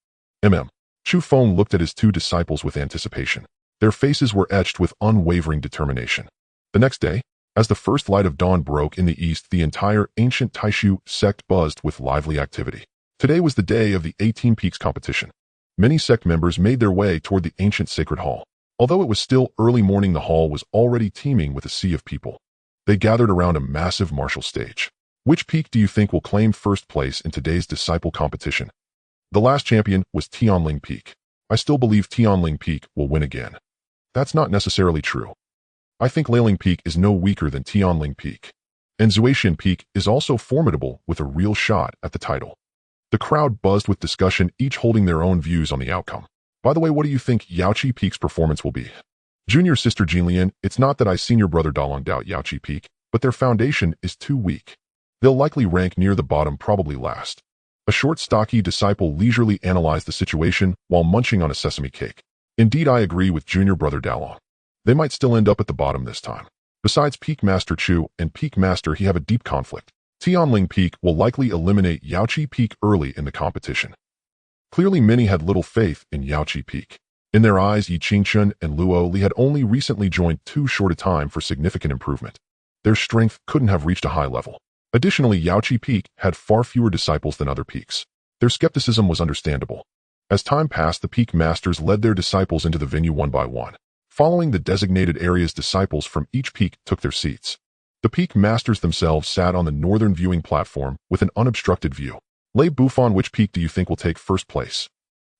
Chu Feng looked at his two disciples with anticipation. Their faces were etched with unwavering determination. The next day, as the first light of dawn broke in the east, the entire ancient Taishu sect buzzed with lively activity. Today was the day of the 18 Peaks competition. Many sect members made their way toward the ancient sacred hall. Although it was still early morning, the hall was already teeming with a sea of people. They gathered around a massive martial stage. "Which peak do you think will claim first place in today's disciple competition?" The last champion was Tianling Peak. "I still believe Tianling Peak will win again." "That's not necessarily true. I think Leiling Peak is no weaker than Tianling Peak. And Zuaxian Peak is also formidable with a real shot at the title." The crowd buzzed with discussion, each holding their own views on the outcome. "By the way, what do you think Yaoqi Peak's performance will be?" "Junior sister Jinlian, it's not that I senior brother Dalong doubt Yaoqi Peak, but their foundation is too weak. They'll likely rank near the bottom, probably last." A short, stocky disciple leisurely analyzed the situation while munching on a sesame cake. "Indeed, I agree with junior brother Dalong. They might still end up at the bottom this time. Besides Peak Master Chu and Peak Master He have a deep conflict. Tianling Peak will likely eliminate Yaoqi Peak early in the competition." Clearly, many had little faith in Yaoqi Peak. In their eyes, Yi Qingchen and Luo Li had only recently joined too short a time for significant improvement. Their strength couldn't have reached a high level. Additionally, Yaoqi Peak had far fewer disciples than other peaks. Their skepticism was understandable. As time passed, the Peak Masters led their disciples into the venue one by one. Following the designated areas, disciples from each peak took their seats. The Peak Masters themselves sat on the northern viewing platform with an unobstructed view. "Lei Bufan, which peak do you think will take first place?"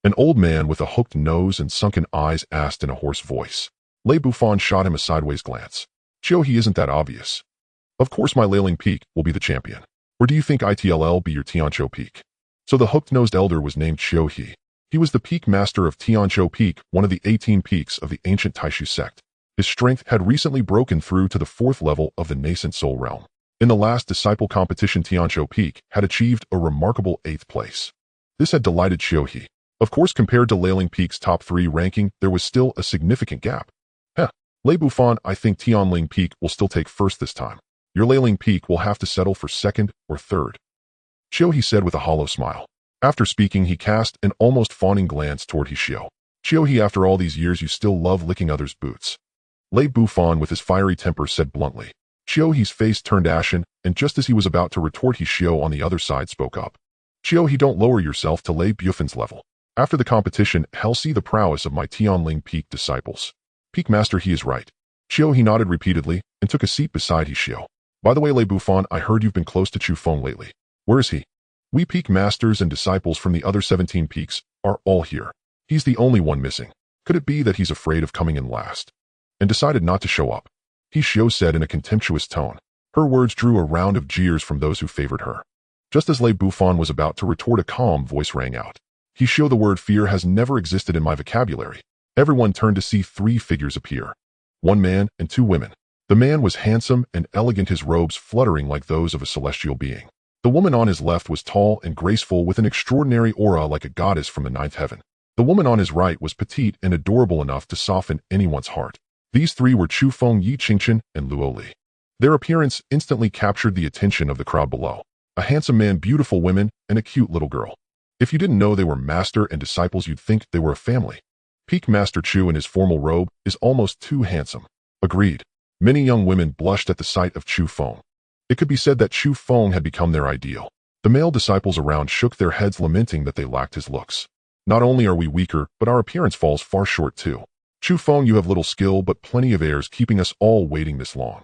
An old man with a hooked nose and sunken eyes asked in a hoarse voice. Lei Bufan shot him a sideways glance. "He isn't that obvious. Of course my Leiling Peak will be the champion." Or do you think it'll be your Tianqiu Peak? So the hooked-nosed elder was named Qiu He. He was the peak master of Tianqiu Peak, one of the 18 peaks of the ancient Taishu sect. His strength had recently broken through to the 4th level of the nascent soul realm. In the last disciple competition, Tianqiu Peak had achieved a remarkable 8th place. This had delighted Qiu He. Of course, compared to Leiling Peak's top 3 ranking, there was still a significant gap. Lei Bufan, I think Tianling Peak will still take 1st this time. Your Leiling Peak will have to settle for 2nd or 3rd. Qiu He said with a hollow smile. After speaking, he cast an almost fawning glance toward Qiu. Qiu He, after all these years, you still love licking others' boots. Lei Bufan, with his fiery temper, said bluntly. Qiu He's face turned ashen, and just as he was about to retort, Qiu on the other side spoke up. Qiu He, don't lower yourself to Lei Bufan's level. After the competition, I'll see the prowess of my Tianling Peak disciples. Peak Master, he is right. Qiu He nodded repeatedly and took a seat beside Qiu. By the way, Lei Bufan, I heard you've been close to Chu Feng lately. Where is he? We Peak Masters and disciples from the other 17 peaks are all here. He's the only one missing. Could it be that he's afraid of coming in last and decided not to show up? Qiu said in a contemptuous tone. Her words drew a round of jeers from those who favored her. Just as Lei Bufan was about to retort, a calm voice rang out. Qiu, the word fear has never existed in my vocabulary. Everyone turned to see 3 figures appear. 1 man and 2 women. The man was handsome and elegant, his robes fluttering like those of a celestial being. The woman on his left was tall and graceful with an extraordinary aura like a goddess from the 9th heaven. The woman on his right was petite and adorable enough to soften anyone's heart. These 3 were Chu Feng, Yi Qingchen, and Luo Li. Their appearance instantly captured the attention of the crowd below. A handsome man, beautiful women, and a cute little girl. If you didn't know they were master and disciples, you'd think they were a family. Peak Master Chu in his formal robe is almost too handsome. Agreed. Many young women blushed at the sight of Chu Feng. It could be said that Chu Feng had become their ideal. The male disciples around shook their heads, lamenting that they lacked his looks. Not only are we weaker, but our appearance falls far short too. Chu Feng, you have little skill but plenty of airs, keeping us all waiting this long.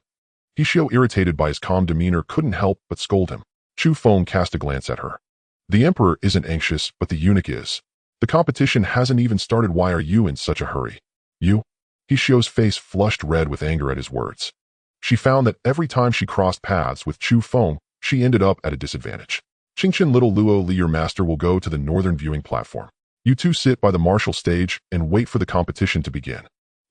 Qiu, irritated by his calm demeanor, couldn't help but scold him. Chu Feng cast a glance at her. The emperor isn't anxious, but the eunuch is. The competition hasn't even started. Why are you in such a hurry? You? Qiu's face flushed red with anger at his words. She found that every time she crossed paths with Chu Feng, she ended up at a disadvantage. Qingchen, little Luo Li, your master will go to the northern viewing platform. You 2 sit by the martial stage and wait for the competition to begin.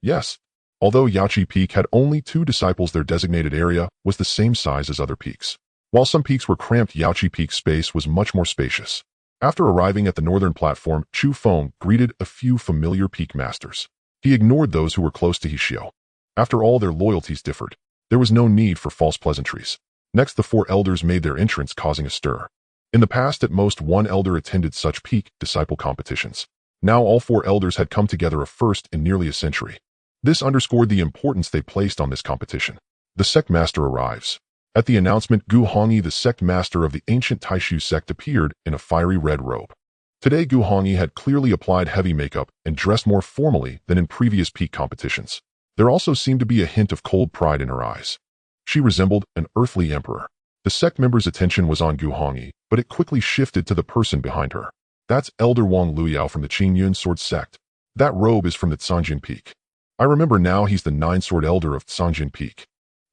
Yes. Although Yaoqi Peak had only 2 disciples, their designated area was the same size as other peaks. While some peaks were cramped, Yaoqi Peak's space was much more spacious. After arriving at the northern platform, Chu Feng greeted a few familiar peak masters. He ignored those who were close to Qiu. After all, their loyalties differed. There was no need for false pleasantries. Next, the 4 elders made their entrance, causing a stir. In the past, at most 1 elder attended such peak disciple competitions. Now all 4 elders had come together, a first in nearly a century. This underscored the importance they placed on this competition. The sect master arrives. At the announcement, Gu Hongyi, the sect master of the ancient Taishu sect, appeared in a fiery red robe. Today, Gu Hongyi had clearly applied heavy makeup and dressed more formally than in previous peak competitions. There also seemed to be a hint of cold pride in her eyes. She resembled an earthly emperor. The sect member's attention was on Gu Hongyi, but it quickly shifted to the person behind her. That's Elder Wang Luyao from the Qingyun Sword Sect. That robe is from the Cangjin Peak. I remember now, he's the 9-sword elder of Cangjin Peak.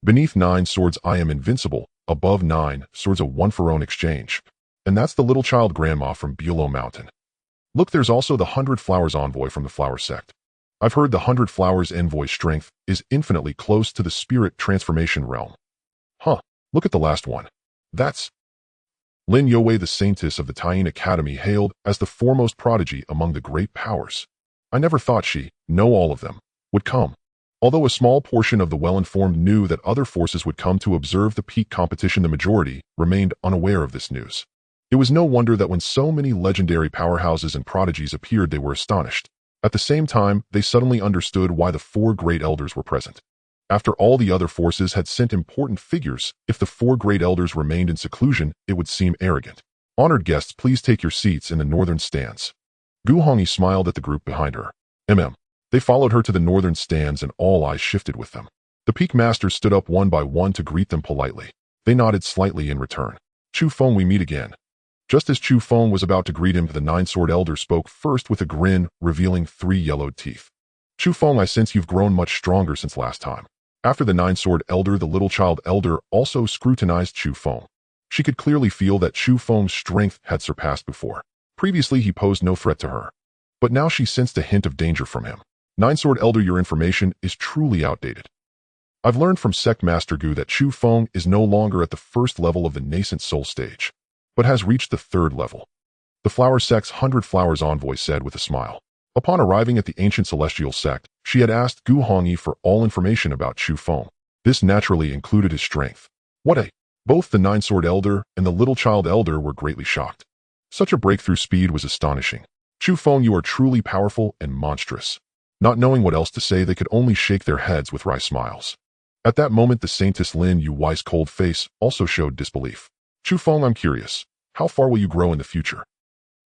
Beneath 9 swords I am invincible, above 9 swords a one-for-one exchange. And that's the little child grandma from Bulow Mountain. Look, there's also the 100 Flowers envoy from the Flower Sect. I've heard the 100 Flowers envoy strength is infinitely close to the spirit transformation realm. Huh, look at the last one. That's Lin Youwei, the Saintess of the Taiyin Academy, hailed as the foremost prodigy among the great powers. I never thought she, know all of them, would come. Although a small portion of the well-informed knew that other forces would come to observe the peak competition, the majority remained unaware of this news. It was no wonder that when so many legendary powerhouses and prodigies appeared, they were astonished. At the same time, they suddenly understood why the 4 great elders were present. After all the other forces had sent important figures, if the 4 great elders remained in seclusion, it would seem arrogant. Honored guests, please take your seats in the northern stands. Gu Hongyi smiled at the group behind her. They followed her to the northern stands, and all eyes shifted with them. The peak masters stood up one by one to greet them politely. They nodded slightly in return. Chu Feng, we meet again. Just as Chu Feng was about to greet him, the 9-sword elder spoke first with a grin, revealing 3 yellowed teeth. Chu Feng, I sense you've grown much stronger since last time. After the 9-sword elder, the little child elder also scrutinized Chu Feng. She could clearly feel that Chu Feng's strength had surpassed before. Previously, he posed no threat to her. But now she sensed a hint of danger from him. Nine-Sword Elder, your information is truly outdated. I've learned from Sect Master Gu that Chu Feng is no longer at the first level of the nascent soul stage, but has reached the third level. The Flower Sect's 100 Flowers envoy said with a smile. Upon arriving at the ancient celestial sect, she had asked Gu Hongyi for all information about Chu Feng. This naturally included his strength. Both the Nine-Sword Elder and the Little Child Elder were greatly shocked. Such a breakthrough speed was astonishing. Chu Feng, you are truly powerful and monstrous. Not knowing what else to say, they could only shake their heads with wry smiles. At that moment, the Saintess Lin Yu's cold face also showed disbelief. Chu Feng, I'm curious. How far will you grow in the future?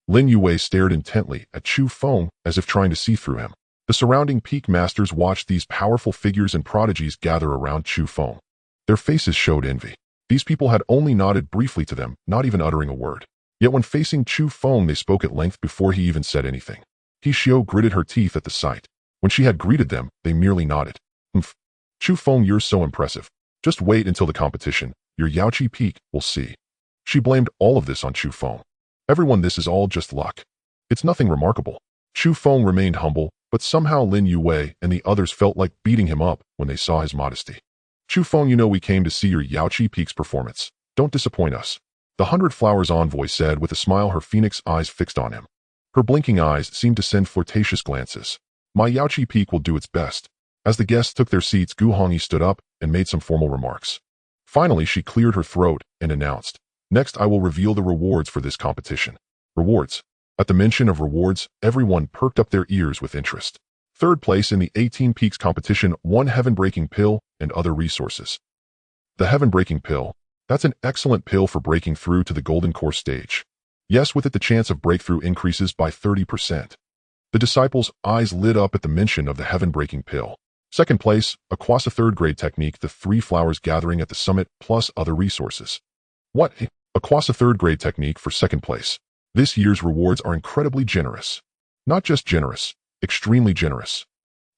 Lin Yue stared intently at Chu Feng as if trying to see through him. The surrounding peak masters watched these powerful figures and prodigies gather around Chu Feng. Their faces showed envy. These people had only nodded briefly to them, not even uttering a word. Yet when facing Chu Feng, they spoke at length before he even said anything. He Xiao gritted her teeth at the sight. When she had greeted them, they merely nodded. Humph. Chu Feng, you're so impressive. Just wait until the competition. Your Yaoqi Peak, we'll see. She blamed all of this on Chu Feng. Everyone, this is all just luck. It's nothing remarkable. Chu Feng remained humble, but somehow Lin Yue and the others felt like beating him up when they saw his modesty. Chu Feng, you know we came to see your Yaoqi Peak's performance. Don't disappoint us. The 100 Flowers envoy said with a smile, her phoenix eyes fixed on him. Her blinking eyes seemed to send flirtatious glances. My Yaoqi Peak will do its best. As the guests took their seats, Gu Hongyi stood up and made some formal remarks. Finally, she cleared her throat and announced, next I will reveal the rewards for this competition. Rewards. At the mention of rewards, everyone perked up their ears with interest. Third place in the 18 Peaks competition, 1 heaven-breaking pill and other resources. The heaven-breaking pill. That's an excellent pill for breaking through to the golden core stage. Yes, with it the chance of breakthrough increases by 30%. The disciples' eyes lit up at the mention of the heaven-breaking pill. Second place, a Quasi third grade technique, the 3 flowers gathering at the summit plus other resources. What? A Quasi third grade technique for second place. This year's rewards are incredibly generous. Not just generous, extremely generous.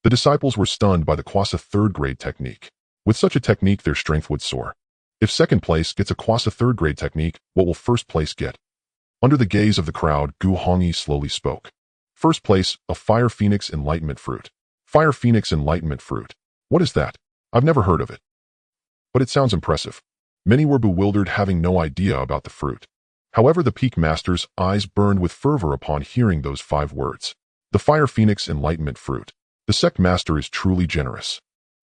The disciples were stunned by the Quasi third grade technique. With such a technique, their strength would soar. If second place gets a Quasi third grade technique, what will first place get? Under the gaze of the crowd, Gu Hongyi slowly spoke. First place, a Fire Phoenix Enlightenment Fruit. Fire Phoenix Enlightenment Fruit. What is that? I've never heard of it. But it sounds impressive. Many were bewildered, having no idea about the fruit. However, the Peak Master's eyes burned with fervor upon hearing those 5 words. The Fire Phoenix Enlightenment Fruit. The Sect Master is truly generous.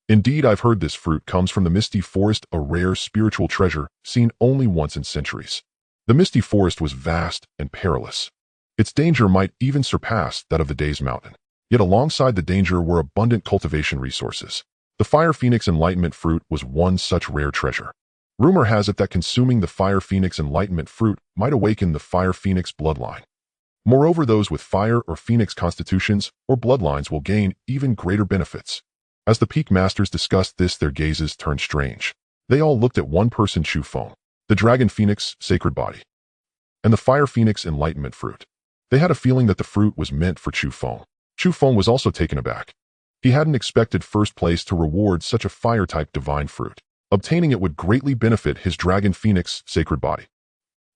Indeed, I've heard this fruit comes from the Misty Forest, a rare spiritual treasure seen only once in centuries. The Misty Forest was vast and perilous. Its danger might even surpass that of the Days Mountain. Yet alongside the danger were abundant cultivation resources. The Fire Phoenix Enlightenment Fruit was one such rare treasure. Rumor has it that consuming the Fire Phoenix Enlightenment Fruit might awaken the Fire Phoenix bloodline. Moreover, those with fire or phoenix constitutions or bloodlines will gain even greater benefits. As the Peak Masters discussed this, their gazes turned strange. They all looked at one person, Chu Feng, the Dragon Phoenix Sacred Body, and the Fire Phoenix Enlightenment Fruit. They had a feeling that the fruit was meant for Chu Feng. Chu Feng was also taken aback. He hadn't expected first place to reward such a fire-type divine fruit. Obtaining it would greatly benefit his Dragon Phoenix Sacred Body.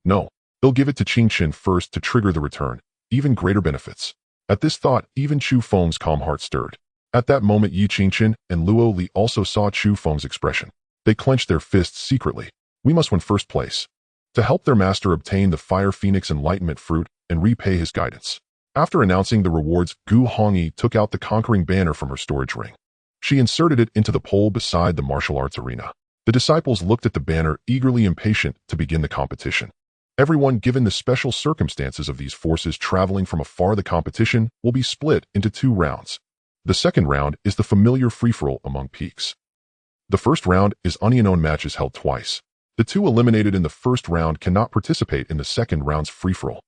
No, they'll give it to Qingchen first to trigger the return, even greater benefits. At this thought, even Chu Feng's calm heart stirred. At that moment, Yi Qingchen and Luo Li also saw Chu Feng's expression. They clenched their fists secretly. We must win first place. To help their master obtain the Fire Phoenix Enlightenment Fruit and repay his guidance. After announcing the rewards, Gu Hongyi took out the conquering banner from her storage ring. She inserted it into the pole beside the martial arts arena. The disciples looked at the banner, eagerly impatient to begin the competition. Everyone, given the special circumstances of these forces traveling from afar, the competition will be split into 2 rounds. The second round is the familiar free-for-all among peaks. The first round is unknown matches held twice. The 2 eliminated in the first round cannot participate in the second round's free-for-all.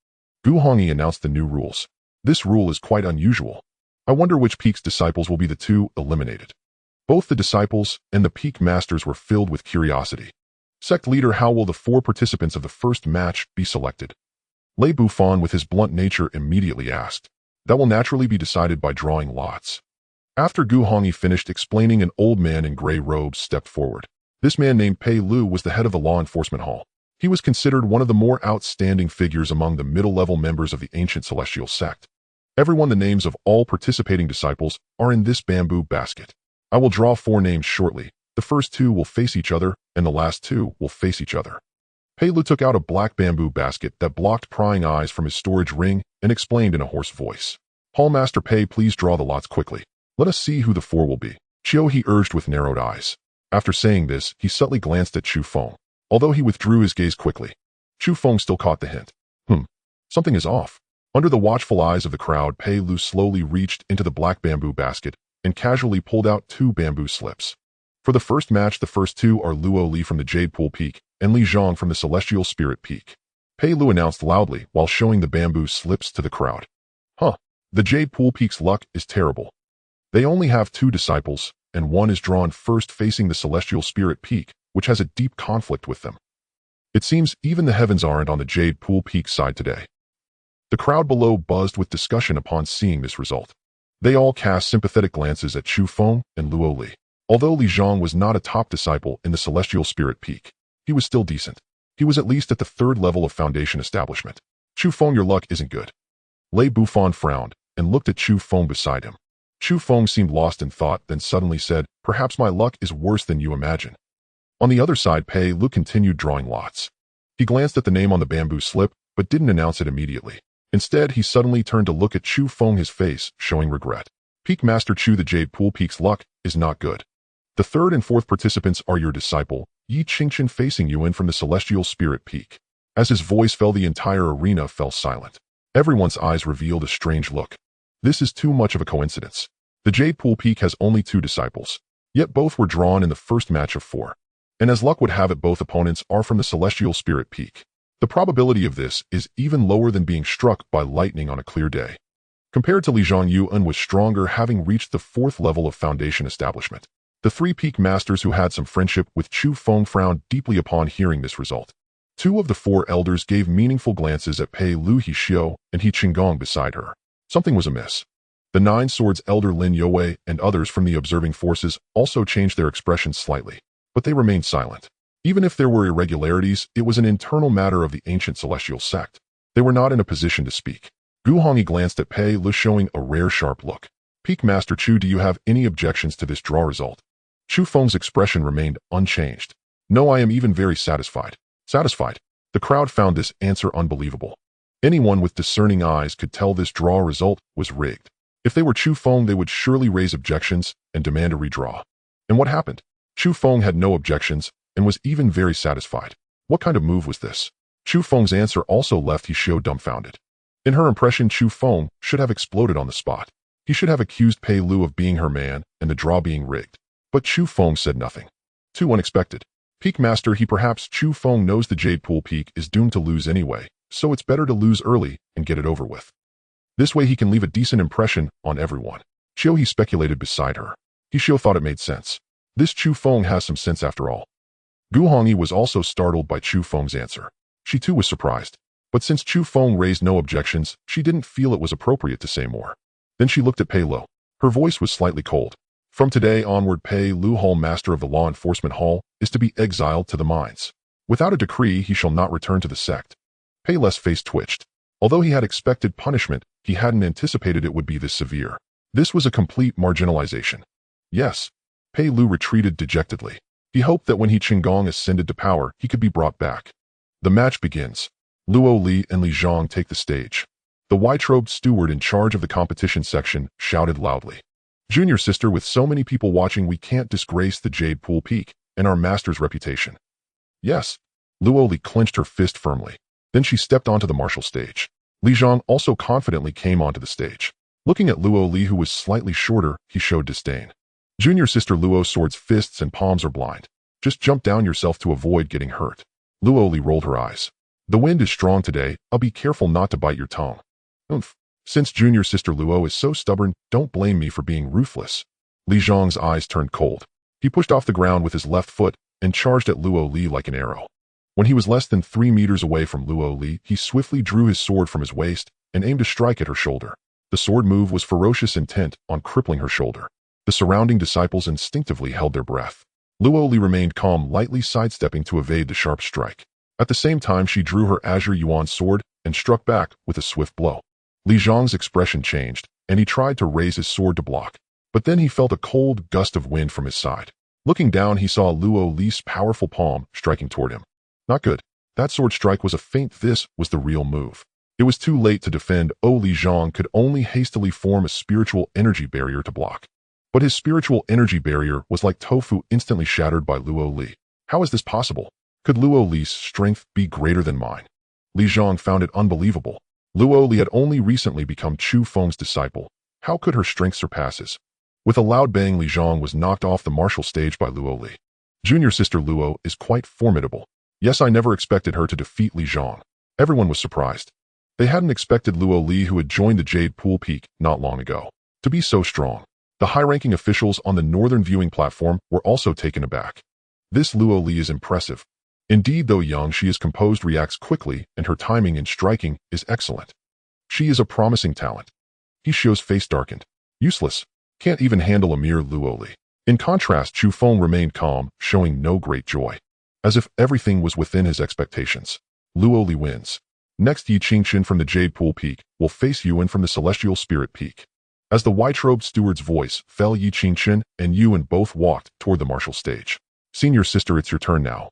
Gu Hongyi announced the new rules. This rule is quite unusual. I wonder which Peak's disciples will be the 2 eliminated. Both the disciples and the Peak Masters were filled with curiosity. Sect leader, how will the 4 participants of the first match be selected? Lei Bufan, with his blunt nature, immediately asked. That will naturally be decided by drawing lots. After Gu Hongyi finished explaining, an old man in gray robes stepped forward. This man, named Pei Lu, was the head of the law enforcement hall. He was considered one of the more outstanding figures among the middle-level members of the ancient celestial sect. Everyone, the names of all participating disciples are in this bamboo basket. I will draw 4 names shortly. The first 2 will face each other, and the last 2 will face each other. Pei Lu took out a black bamboo basket that blocked prying eyes from his storage ring and explained in a hoarse voice. Hallmaster Pei, please draw the lots quickly. Let us see who the 4 will be. Chiu, he urged with narrowed eyes. After saying this, he subtly glanced at Chu Feng. Although he withdrew his gaze quickly, Chu Feng still caught the hint. Something is off. Under the watchful eyes of the crowd, Pei Lu slowly reached into the black bamboo basket and casually pulled out 2 bamboo slips. For the first match, the first 2 are Luo Li from the Jade Pool Peak and Li Zhang from the Celestial Spirit Peak. Pei Lu announced loudly while showing the bamboo slips to the crowd. The Jade Pool Peak's luck is terrible. They only have 2 disciples, and one is drawn first facing the Celestial Spirit Peak, which has a deep conflict with them. It seems even the heavens aren't on the Jade Pool Peak side today. The crowd below buzzed with discussion upon seeing this result. They all cast sympathetic glances at Chu Feng and Luo Li. Although Li Zhang was not a top disciple in the Celestial Spirit Peak, he was still decent. He was at least at the 3rd level of foundation establishment. Chu Feng, your luck isn't good. Lei Bufan frowned and looked at Chu Feng beside him. Chu Feng seemed lost in thought, then suddenly said, perhaps my luck is worse than you imagine. On the other side, Pei Lu continued drawing lots. He glanced at the name on the bamboo slip, but didn't announce it immediately. Instead, he suddenly turned to look at Chu Feng, his face showing regret. Peak Master Chu, the Jade Pool Peak's luck is not good. The 3rd and 4th participants are your disciple, Yi Qingchen, facing you in from the Celestial Spirit Peak. As his voice fell, the entire arena fell silent. Everyone's eyes revealed a strange look. This is too much of a coincidence. The Jade Pool Peak has only 2 disciples, yet both were drawn in the first match of 4. And as luck would have it, both opponents are from the Celestial Spirit Peak. The probability of this is even lower than being struck by lightning on a clear day. Compared to Li Zhang, Yuan was stronger, having reached the 4th level of foundation establishment. The 3 peak masters who had some friendship with Chu Feng frowned deeply upon hearing this result. 2 of the 4 elders gave meaningful glances at Pei Lu He Xiu and He Qinggong beside her. Something was amiss. The 9 Swords elder Lin Youwei and others from the observing forces also changed their expressions slightly, but they remained silent. Even if there were irregularities, it was an internal matter of the ancient celestial sect. They were not in a position to speak. Gu Hongyi glanced at Pei Lu, showing a rare sharp look. Peak Master Chu, do you have any objections to this draw result? Chu Feng's expression remained unchanged. No, I am even very satisfied. Satisfied? The crowd found this answer unbelievable. Anyone with discerning eyes could tell this draw result was rigged. If they were Chu Feng, they would surely raise objections and demand a redraw. And what happened? Chu Feng had no objections and was even very satisfied. What kind of move was this? Chu Feng's answer also left He Xiu dumbfounded. In her impression, Chu Feng should have exploded on the spot. He should have accused Pei Lu of being her man and the draw being rigged. But Chu Feng said nothing. Too unexpected. Peak Master, perhaps Chu Feng knows the Jade Pool Peak is doomed to lose anyway, so it's better to lose early and get it over with. This way he can leave a decent impression on everyone. Xiu, he speculated beside her. He Xiu thought it made sense. This Chu Feng has some sense after all. Gu Hongyi was also startled by Chu Feng's answer. She too was surprised. But since Chu Feng raised no objections, she didn't feel it was appropriate to say more. Then she looked at Pei Lu. Her voice was slightly cold. From today onward, Pei Lu, Hall Master of the Law Enforcement Hall, is to be exiled to the mines. Without a decree, he shall not return to the sect. Pei Lu's face twitched. Although he had expected punishment, he hadn't anticipated it would be this severe. This was a complete marginalization. Yes. Pei Lu retreated dejectedly. He hoped that when He Qinggong ascended to power, he could be brought back. The match begins. Luo Li and Li Zhang take the stage. The white-robed steward in charge of the competition section shouted loudly. Junior sister, with so many people watching, we can't disgrace the Jade Pool Peak and our master's reputation. Yes. Luo Li clenched her fist firmly. Then she stepped onto the martial stage. Li Zhang also confidently came onto the stage. Looking at Luo Li, who was slightly shorter, he showed disdain. Junior sister Luo, sword's fists and palms are blind. Just jump down yourself to avoid getting hurt. Luo Li rolled her eyes. The wind is strong today. I'll be careful not to bite your tongue. Oomph. Since junior sister Luo is so stubborn, don't blame me for being ruthless. Li Zhang's eyes turned cold. He pushed off the ground with his left foot and charged at Luo Li like an arrow. When he was less than 3 meters away from Luo Li, he swiftly drew his sword from his waist and aimed to strike at her shoulder. The sword move was ferocious, intent on crippling her shoulder. The surrounding disciples instinctively held their breath. Luo Li remained calm, lightly sidestepping to evade the sharp strike. At the same time, she drew her azure yuan sword and struck back with a swift blow. Li Zhang's expression changed, and he tried to raise his sword to block. But then he felt a cold gust of wind from his side. Looking down, he saw Luo Li's powerful palm striking toward him. Not good. That sword strike was a feint. This was the real move. It was too late to defend. Li Zhang could only hastily form a spiritual energy barrier to block. But his spiritual energy barrier was like tofu, instantly shattered by Luo Li. How is this possible? Could Luo Li's strength be greater than mine? Li Zhang found it unbelievable. Luo Li had only recently become Chu Feng's disciple. How could her strength surpass his? With a loud bang, Li Zhang was knocked off the martial stage by Luo Li. Junior sister Luo is quite formidable. Yes, I never expected her to defeat Li Zhang. Everyone was surprised. They hadn't expected Luo Li, who had joined the Jade Pool Peak not long ago, to be so strong. The high-ranking officials on the northern viewing platform were also taken aback. This Luo Li is impressive. Indeed, though young, she is composed, reacts quickly, and her timing in striking is excellent. She is a promising talent. He shows face darkened. Useless. Can't even handle a mere Luo Li. In contrast, Chu Feng remained calm, showing no great joy. As if everything was within his expectations. Luo Li wins. Next, Yi Qingxin from the Jade Pool Peak will face Yuan from the Celestial Spirit Peak. As the white-robed steward's voice fell, Yi Qingxin and Yuan both walked toward the martial stage. Senior sister, it's your turn now.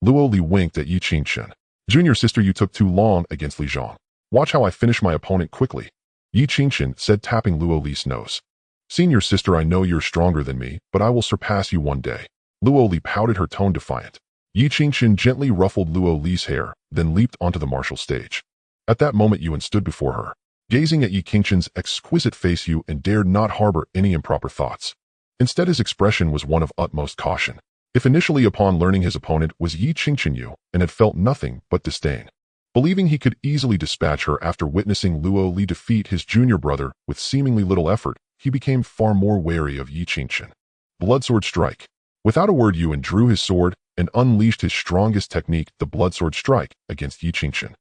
Luo Li winked at Yi Qingxin. Junior sister, you took too long against Li Zhang. Watch how I finish my opponent quickly. Yi Qingxin said, tapping Luo Li's nose. Senior sister, I know you're stronger than me, but I will surpass you one day. Luo Li pouted, her tone defiant. Yi Qingxin gently ruffled Luo Li's hair, then leaped onto the martial stage. At that moment, Yuan stood before her. Gazing at Yi Qingxin's exquisite face, Yuan dared not harbor any improper thoughts. Instead, his expression was one of utmost caution. If initially upon learning his opponent was Yi Qingxin and had felt nothing but disdain, believing he could easily dispatch her after witnessing Luo Li defeat his junior brother with seemingly little effort, he became far more wary of Yi Qingxin. Bloodsword strike. Without a word, Yuan drew his sword and unleashed his strongest technique, the bloodsword strike, against Yi Qingxin.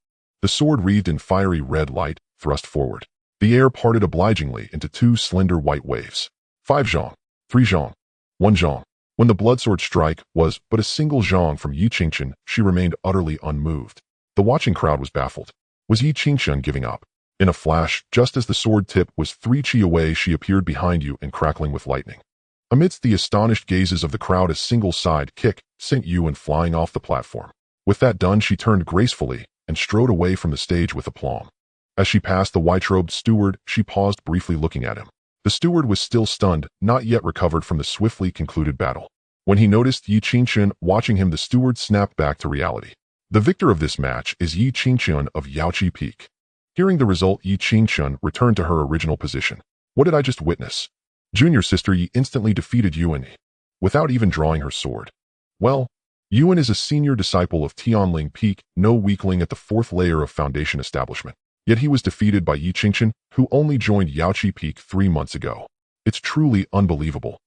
The sword, wreathed in fiery red light, thrust forward. The air parted obligingly into two slender white waves. 5 zhong, 3 zhong, 1 zhong. When the bloodsword strike was but a single zhong from Yi Qingxin, she remained utterly unmoved. The watching crowd was baffled. Was Yi Qingxin giving up? In a flash, just as the sword tip was 3 chi away, she appeared behind you and crackling with lightning. Amidst the astonished gazes of the crowd, a single side kick sent Yuan flying off the platform. With that done, she turned gracefully and strode away from the stage with aplomb. As she passed the white-robed steward, she paused briefly, looking at him. The steward was still stunned, not yet recovered from the swiftly concluded battle. When he noticed Yi Qingxin watching him, the steward snapped back to reality. The victor of this match is Yi Qingxin of Yaoqi Peak. Hearing the result, Yi Qingxin returned to her original position. What did I just witness? Junior sister, Yi instantly defeated Yuan without even drawing her sword. Well, Yuan is a senior disciple of Tianling Peak, no weakling at the 4th layer of foundation establishment. Yet he was defeated by Yi Qingxin, who only joined Yaoqi Peak 3 months ago. It's truly unbelievable.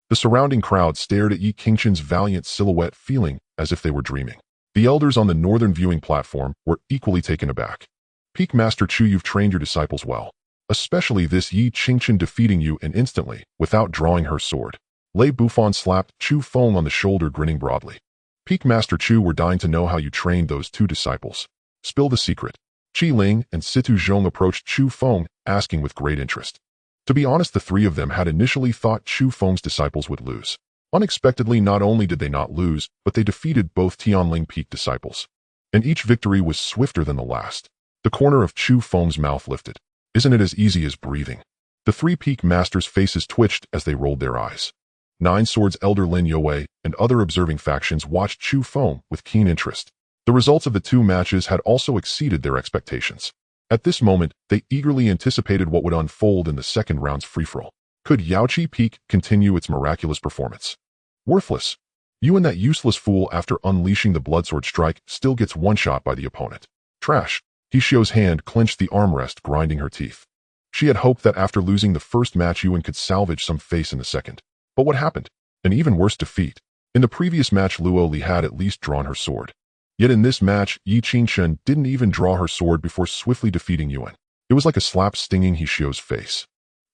The surrounding crowd stared at Yi Qingxin's valiant silhouette, feeling as if they were dreaming. The elders on the northern viewing platform were equally taken aback. Peak Master Chu, you've trained your disciples well. Especially this Yi Qingxin, defeating you and instantly, without drawing her sword. Lei Bufan slapped Chu Feng on the shoulder, grinning broadly. Peak Master Chu, we're dying to know how you trained those 2 disciples. Spill the secret. Qi Ling and Situ Zhong approached Chu Feng, asking with great interest. To be honest, the 3 of them had initially thought Chu Feng's disciples would lose. Unexpectedly, not only did they not lose, but they defeated both Tianling Peak disciples. And each victory was swifter than the last. The corner of Chu Feng's mouth lifted. Isn't it as easy as breathing? The 3 Peak Masters' faces twitched as they rolled their eyes. 9 Swords elder Lin Yue and other observing factions watched Chu Feng with keen interest. The results of the 2 matches had also exceeded their expectations. At this moment, they eagerly anticipated what would unfold in the second round's free-for-all. Could Yaoqi Peak continue its miraculous performance? Worthless. Yuan, that useless fool, after unleashing the bloodsword strike, still gets one-shot by the opponent. Trash. Hishio's hand clenched the armrest, grinding her teeth. She had hoped that after losing the first match, Yuan could salvage some face in the second. But what happened? An even worse defeat. In the previous match, Luo Li had at least drawn her sword. Yet in this match, Yi Qingxin didn't even draw her sword before swiftly defeating Yuan. It was like a slap stinging Hishio's face.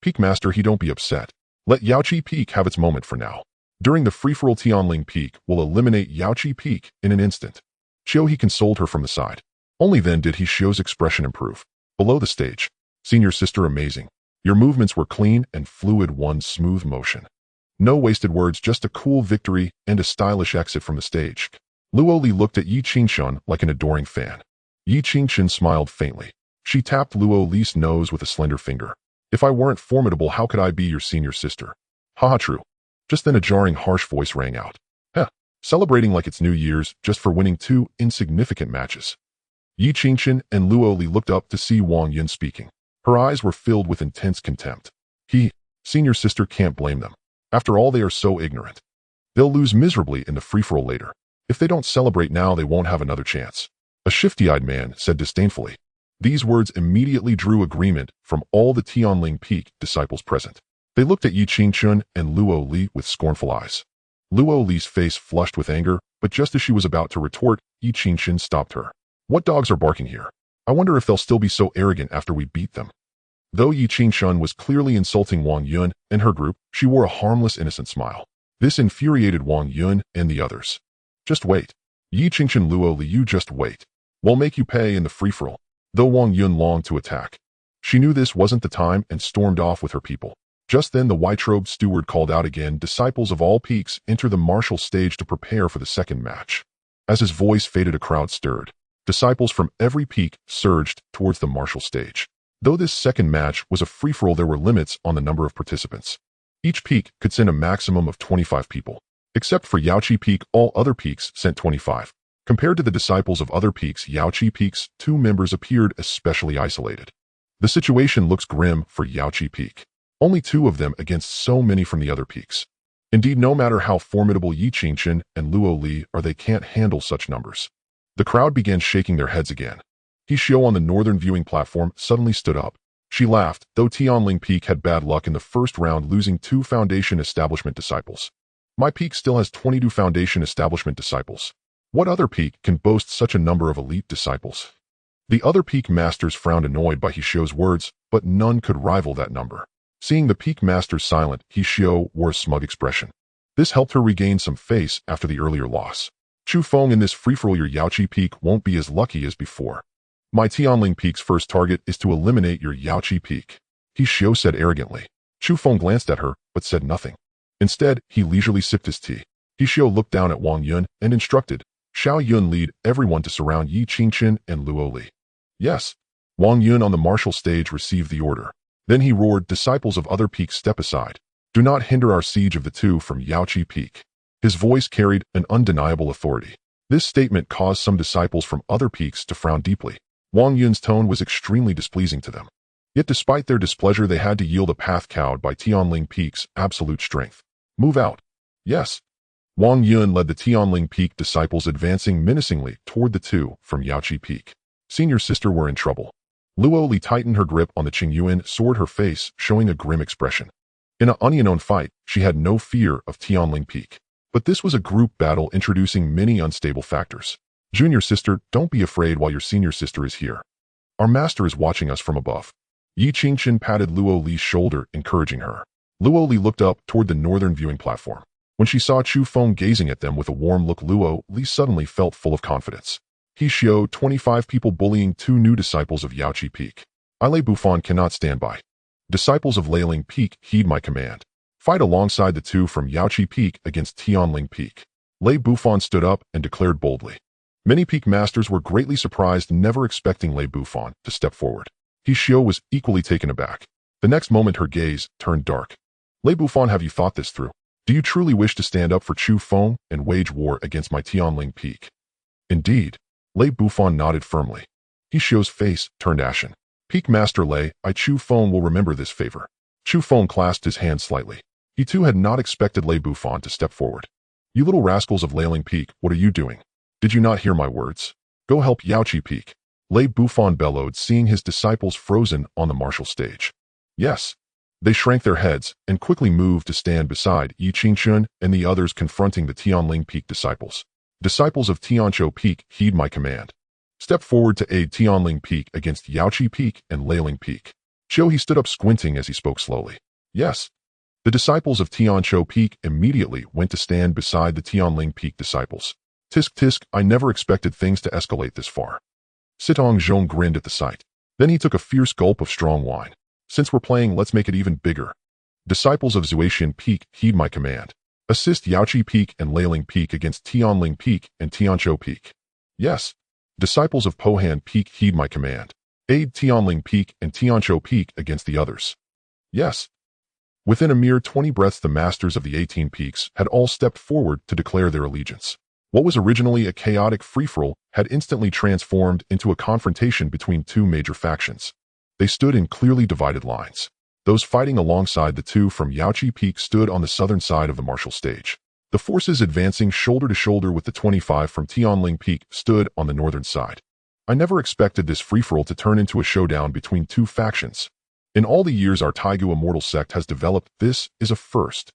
Peak Master, he don't be upset. Let Yaoqi Peak have its moment for now. During the free-for-all, Tianling Peak will eliminate Yaoqi Peak in an instant. He consoled her from the side. Only then did he show's expression improve. Below the stage. Senior sister, amazing. Your movements were clean and fluid, one smooth motion. No wasted words, just a cool victory and a stylish exit from the stage. Luo Li looked at Yi Qingshun like an adoring fan. Yi Qingshun smiled faintly. She tapped Luo Li's nose with a slender finger. If I weren't formidable, how could I be your senior sister? Haha, true. Just then a jarring, harsh voice rang out. Heh, celebrating like it's New Year's just for winning 2 insignificant matches. Yi Qingshun and Luo Li looked up to see Wang Yun speaking. Her eyes were filled with intense contempt. Senior sister, can't blame them. After all, they are so ignorant. They'll lose miserably in the free-for-all later. If they don't celebrate now, they won't have another chance. A shifty-eyed man said disdainfully. These words immediately drew agreement from all the Tianling Peak disciples present. They looked at Yi Qingshun and Luo Li with scornful eyes. Luo Li's face flushed with anger, but just as she was about to retort, Yi Qingshun stopped her. What dogs are barking here? I wonder if they'll still be so arrogant after we beat them. Though Yi Qingshun was clearly insulting Wang Yun and her group, she wore a harmless, innocent smile. This infuriated Wang Yun and the others. Just wait. Yi Qingshun, Luo Li, you just wait. We'll make you pay in the free-for-all. Though Wang Yun longed to attack, she knew this wasn't the time and stormed off with her people. Just then the white-robed steward called out again, disciples of all peaks enter the martial stage to prepare for the second match. As his voice faded, a crowd stirred. Disciples from every peak surged towards the martial stage. Though this second match was a free-for-all, there were limits on the number of participants. Each peak could send a maximum of 25 people. Except for Yaoqi Peak, all other peaks sent 25. Compared to the disciples of other peaks, Yaoqi Peak's 2 members appeared especially isolated. The situation looks grim for Yaoqi Peak. Only 2 of them against so many from the other peaks. Indeed, no matter how formidable Yi Qingshun and Luo Li are, they can't handle such numbers. The crowd began shaking their heads again. He Xiao on the northern viewing platform suddenly stood up. She laughed, though Tianling Peak had bad luck in the first round, losing 2 Foundation Establishment disciples. My peak still has 22 Foundation Establishment disciples. What other peak can boast such a number of elite disciples? The other peak masters frowned, annoyed by He Xiao's words, but none could rival that number. Seeing the peak masters silent, He Xiao wore a smug expression. This helped her regain some face after the earlier loss. Chu Feng, in this free-for-all, your Yaoqi Peak won't be as lucky as before. My Tianling Peak's first target is to eliminate your Yaoqi Peak, He Xiao said arrogantly. Chu Feng glanced at her, but said nothing. Instead, he leisurely sipped his tea. He Xiao looked down at Wang Yun and instructed, Xiao Yun, lead everyone to surround Yi Qingshun and Luo Li. Yes. Wang Yun on the martial stage received the order. Then he roared, disciples of other peaks, step aside. Do not hinder our siege of the 2 from Yaoqi Peak. His voice carried an undeniable authority. This statement caused some disciples from other peaks to frown deeply. Wang Yun's tone was extremely displeasing to them. Yet despite their displeasure, they had to yield, a path cowed by Tianling Peak's absolute strength. Move out. Yes. Wang Yun led the Tianling Peak disciples, advancing menacingly toward the 2 from Yaoqi Peak. Senior sister, were in trouble. Luo Li tightened her grip on the Qingyuan sword, her face showing a grim expression. In an unknown fight, she had no fear of Tianling Peak. But this was a group battle introducing many unstable factors. Junior sister, don't be afraid while your senior sister is here. Our master is watching us from above. Yi Qingshun patted Luo Li's shoulder, encouraging her. Luo Li looked up toward the northern viewing platform. When she saw Chu Feng gazing at them with a warm look, Luo Li suddenly felt full of confidence. He Xiao, 25 people bullying 2 new disciples of Yaoqi Peak. Lei Bufan cannot stand by. Disciples of Leiling Peak, heed my command. Fight alongside the 2 from Yaoqi Peak against Tianling Peak. Lei Bufan stood up and declared boldly. Many peak masters were greatly surprised, never expecting Lei Bufan to step forward. He Xiao was equally taken aback. The next moment her gaze turned dark. Lei Bufan, have you thought this through? Do you truly wish to stand up for Chu Feng and wage war against my Tianling Peak? Indeed. Lei Bufan nodded firmly. He Xiao's face turned ashen. Peak Master Lei, Chu Feng will remember this favor. Chu Feng clasped his hand slightly. He too had not expected Lei Bufan to step forward. You little rascals of Leiling Peak, what are you doing? Did you not hear my words? Go help Yaoqi Peak. Lei Bufan bellowed, seeing his disciples frozen on the martial stage. Yes. They shrank their heads and quickly moved to stand beside Yi Qingshun and the others, confronting the Tianling Peak disciples. Disciples of Tianqiu Peak, heed my command. Step forward to aid Tianling Peak against Yaoqi Peak and Leiling Peak. He stood up, squinting as he spoke slowly. Yes. The disciples of Tianqiu Peak immediately went to stand beside the Tianling Peak disciples. Tisk tisk, I never expected things to escalate this far. Sitong Zhong grinned at the sight. Then he took a fierce gulp of strong wine. Since we're playing, let's make it even bigger. Disciples of Zuaxian Peak, heed my command. Assist Yaoqi Peak and Leiling Peak against Tianling Peak and Tianzhou Peak. Yes. Disciples of Pohan Peak, heed my command. Aid Tianling Peak and Tianzhou Peak against the others. Yes. Within a mere 20 breaths, the masters of the 18 peaks had all stepped forward to declare their allegiance. What was originally a chaotic free-for-all had instantly transformed into a confrontation between two major factions. They stood in clearly divided lines. Those fighting alongside the two from Yaoqi Peak stood on the southern side of the martial stage. The forces advancing shoulder to shoulder with the 25 from Tianling Peak stood on the northern side. I never expected this free-for-all to turn into a showdown between two factions. In all the years our Taigu immortal sect has developed, this is a first.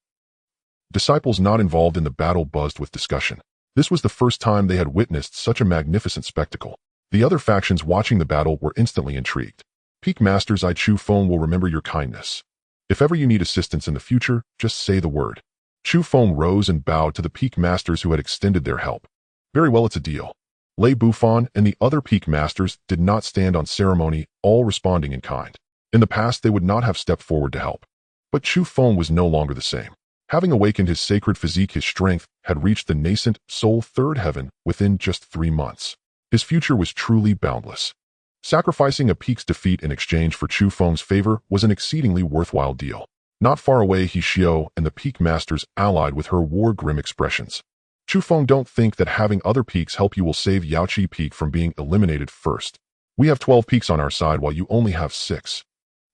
Disciples not involved in the battle buzzed with discussion. This was the first time they had witnessed such a magnificent spectacle. The other factions watching the battle were instantly intrigued. Peak Masters, I Chu Feng will remember your kindness. If ever you need assistance in the future, just say the word. Chu Feng rose and bowed to the Peak Masters who had extended their help. Very well, it's a deal. Lei Bufan and the other Peak Masters did not stand on ceremony, all responding in kind. In the past, they would not have stepped forward to help. But Chu Feng was no longer the same. Having awakened his sacred physique, his strength had reached the nascent soul third heaven within just 3 months. His future was truly boundless. Sacrificing a peak's defeat in exchange for Chu Feng's favor was an exceedingly worthwhile deal. Not far away, He Xiao and the Peak Masters allied with her wore grim expressions. Chu Feng, don't think that having other peaks help you will save Yaoqi Peak from being eliminated first. We have 12 peaks on our side while you only have 6.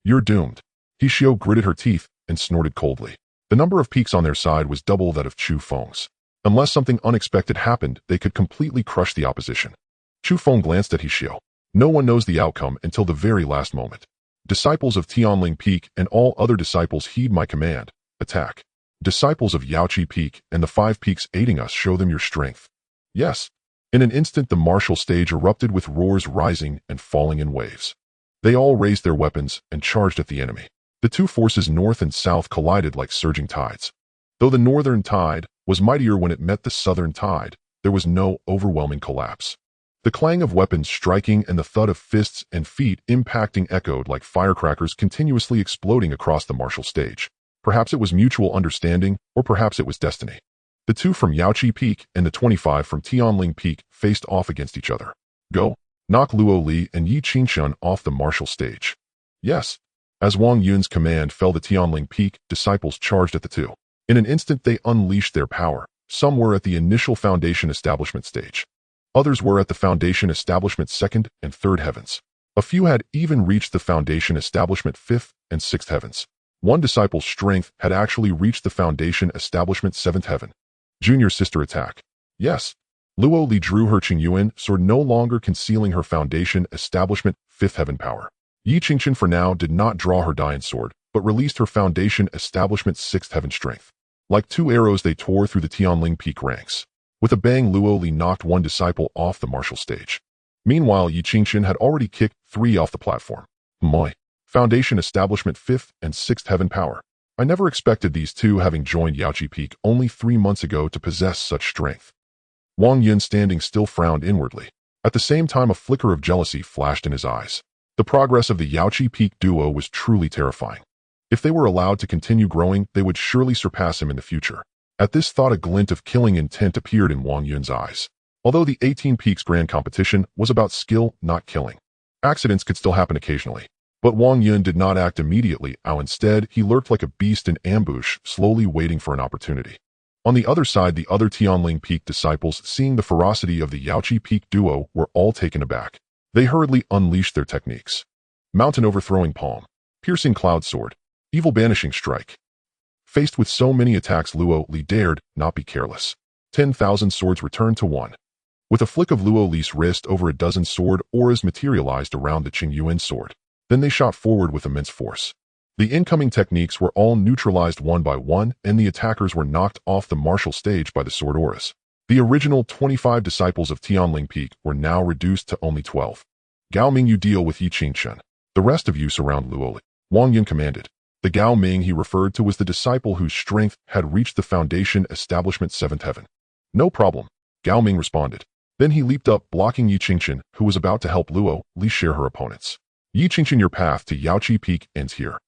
You're doomed. He Xiao gritted her teeth and snorted coldly. The number of peaks on their side was double that of Chu Feng's. Unless something unexpected happened, they could completely crush the opposition. Chu Feng glanced at He Xiao. No one knows the outcome until the very last moment. Disciples of Tianling Peak and all other disciples, heed my command. Attack. Disciples of Yaoqi Peak and the 5 peaks aiding us, show them your strength. Yes. In an instant, the martial stage erupted with roars rising and falling in waves. They all raised their weapons and charged at the enemy. The two forces north and south collided like surging tides. Though the northern tide was mightier when it met the southern tide, there was no overwhelming collapse. The clang of weapons striking and the thud of fists and feet impacting echoed like firecrackers continuously exploding across the martial stage. Perhaps it was mutual understanding, or perhaps it was destiny. The 2 from Yaoqi Peak and the 25 from Tianling Peak faced off against each other. Go! Knock Luo Li and Yi Qingshun off the martial stage. Yes. As Wang Yun's command fell, the Tianling Peak disciples charged at the 2. In an instant they unleashed their power. Some were at the initial foundation establishment stage. Others were at the foundation establishment 2nd and 3rd heavens. A few had even reached the foundation establishment 5th and 6th heavens. One disciple's strength had actually reached the foundation establishment 7th heaven. Junior sister attack. Yes. Luo Li drew her Qingyuan sword, no longer concealing her foundation establishment 5th heaven power. Yi Qingchen for now did not draw her Dian sword, but released her foundation establishment 6th heaven strength. Like 2 arrows, they tore through the Tianling Peak ranks. With a bang, Luo Li knocked one disciple off the martial stage. Meanwhile, Yi Qingchen had already kicked 3 off the platform. Moi. Foundation establishment 5th and 6th heaven power. I never expected these 2, having joined Yaoqi Peak only 3 months ago, to possess such strength. Wang Yun, standing still, frowned inwardly. At the same time, a flicker of jealousy flashed in his eyes. The progress of the Yaoqi Peak duo was truly terrifying. If they were allowed to continue growing, they would surely surpass him in the future. At this thought, a glint of killing intent appeared in Wang Yun's eyes. Although the 18 Peaks Grand Competition was about skill, not killing. Accidents could still happen occasionally. But Wang Yun did not act immediately. Instead, he lurked like a beast in ambush, slowly waiting for an opportunity. On the other side, the other Tianling Peak disciples, seeing the ferocity of the Yaoqi Peak duo, were all taken aback. They hurriedly unleashed their techniques. Mountain overthrowing palm, piercing cloud sword, evil banishing strike. Faced with so many attacks, Luo Li dared not be careless. 10,000 swords returned to 1. With a flick of Luo Li's wrist, over a dozen sword auras materialized around the Qingyuan sword. Then they shot forward with immense force. The incoming techniques were all neutralized one by one, and the attackers were knocked off the martial stage by the sword auras. The original 25 disciples of Tianling Peak were now reduced to only 12. Gao Ming, you deal with Yi Qingchen. The rest of you surround Luo Li. Wang Yun commanded. The Gao Ming he referred to was the disciple whose strength had reached the foundation establishment 7th heaven. No problem. Gao Ming responded. Then he leaped up, blocking Yi Qingqian, who was about to help Luo Li share her opponents. Yi Qingqian, your path to Yaoqi Peak ends here.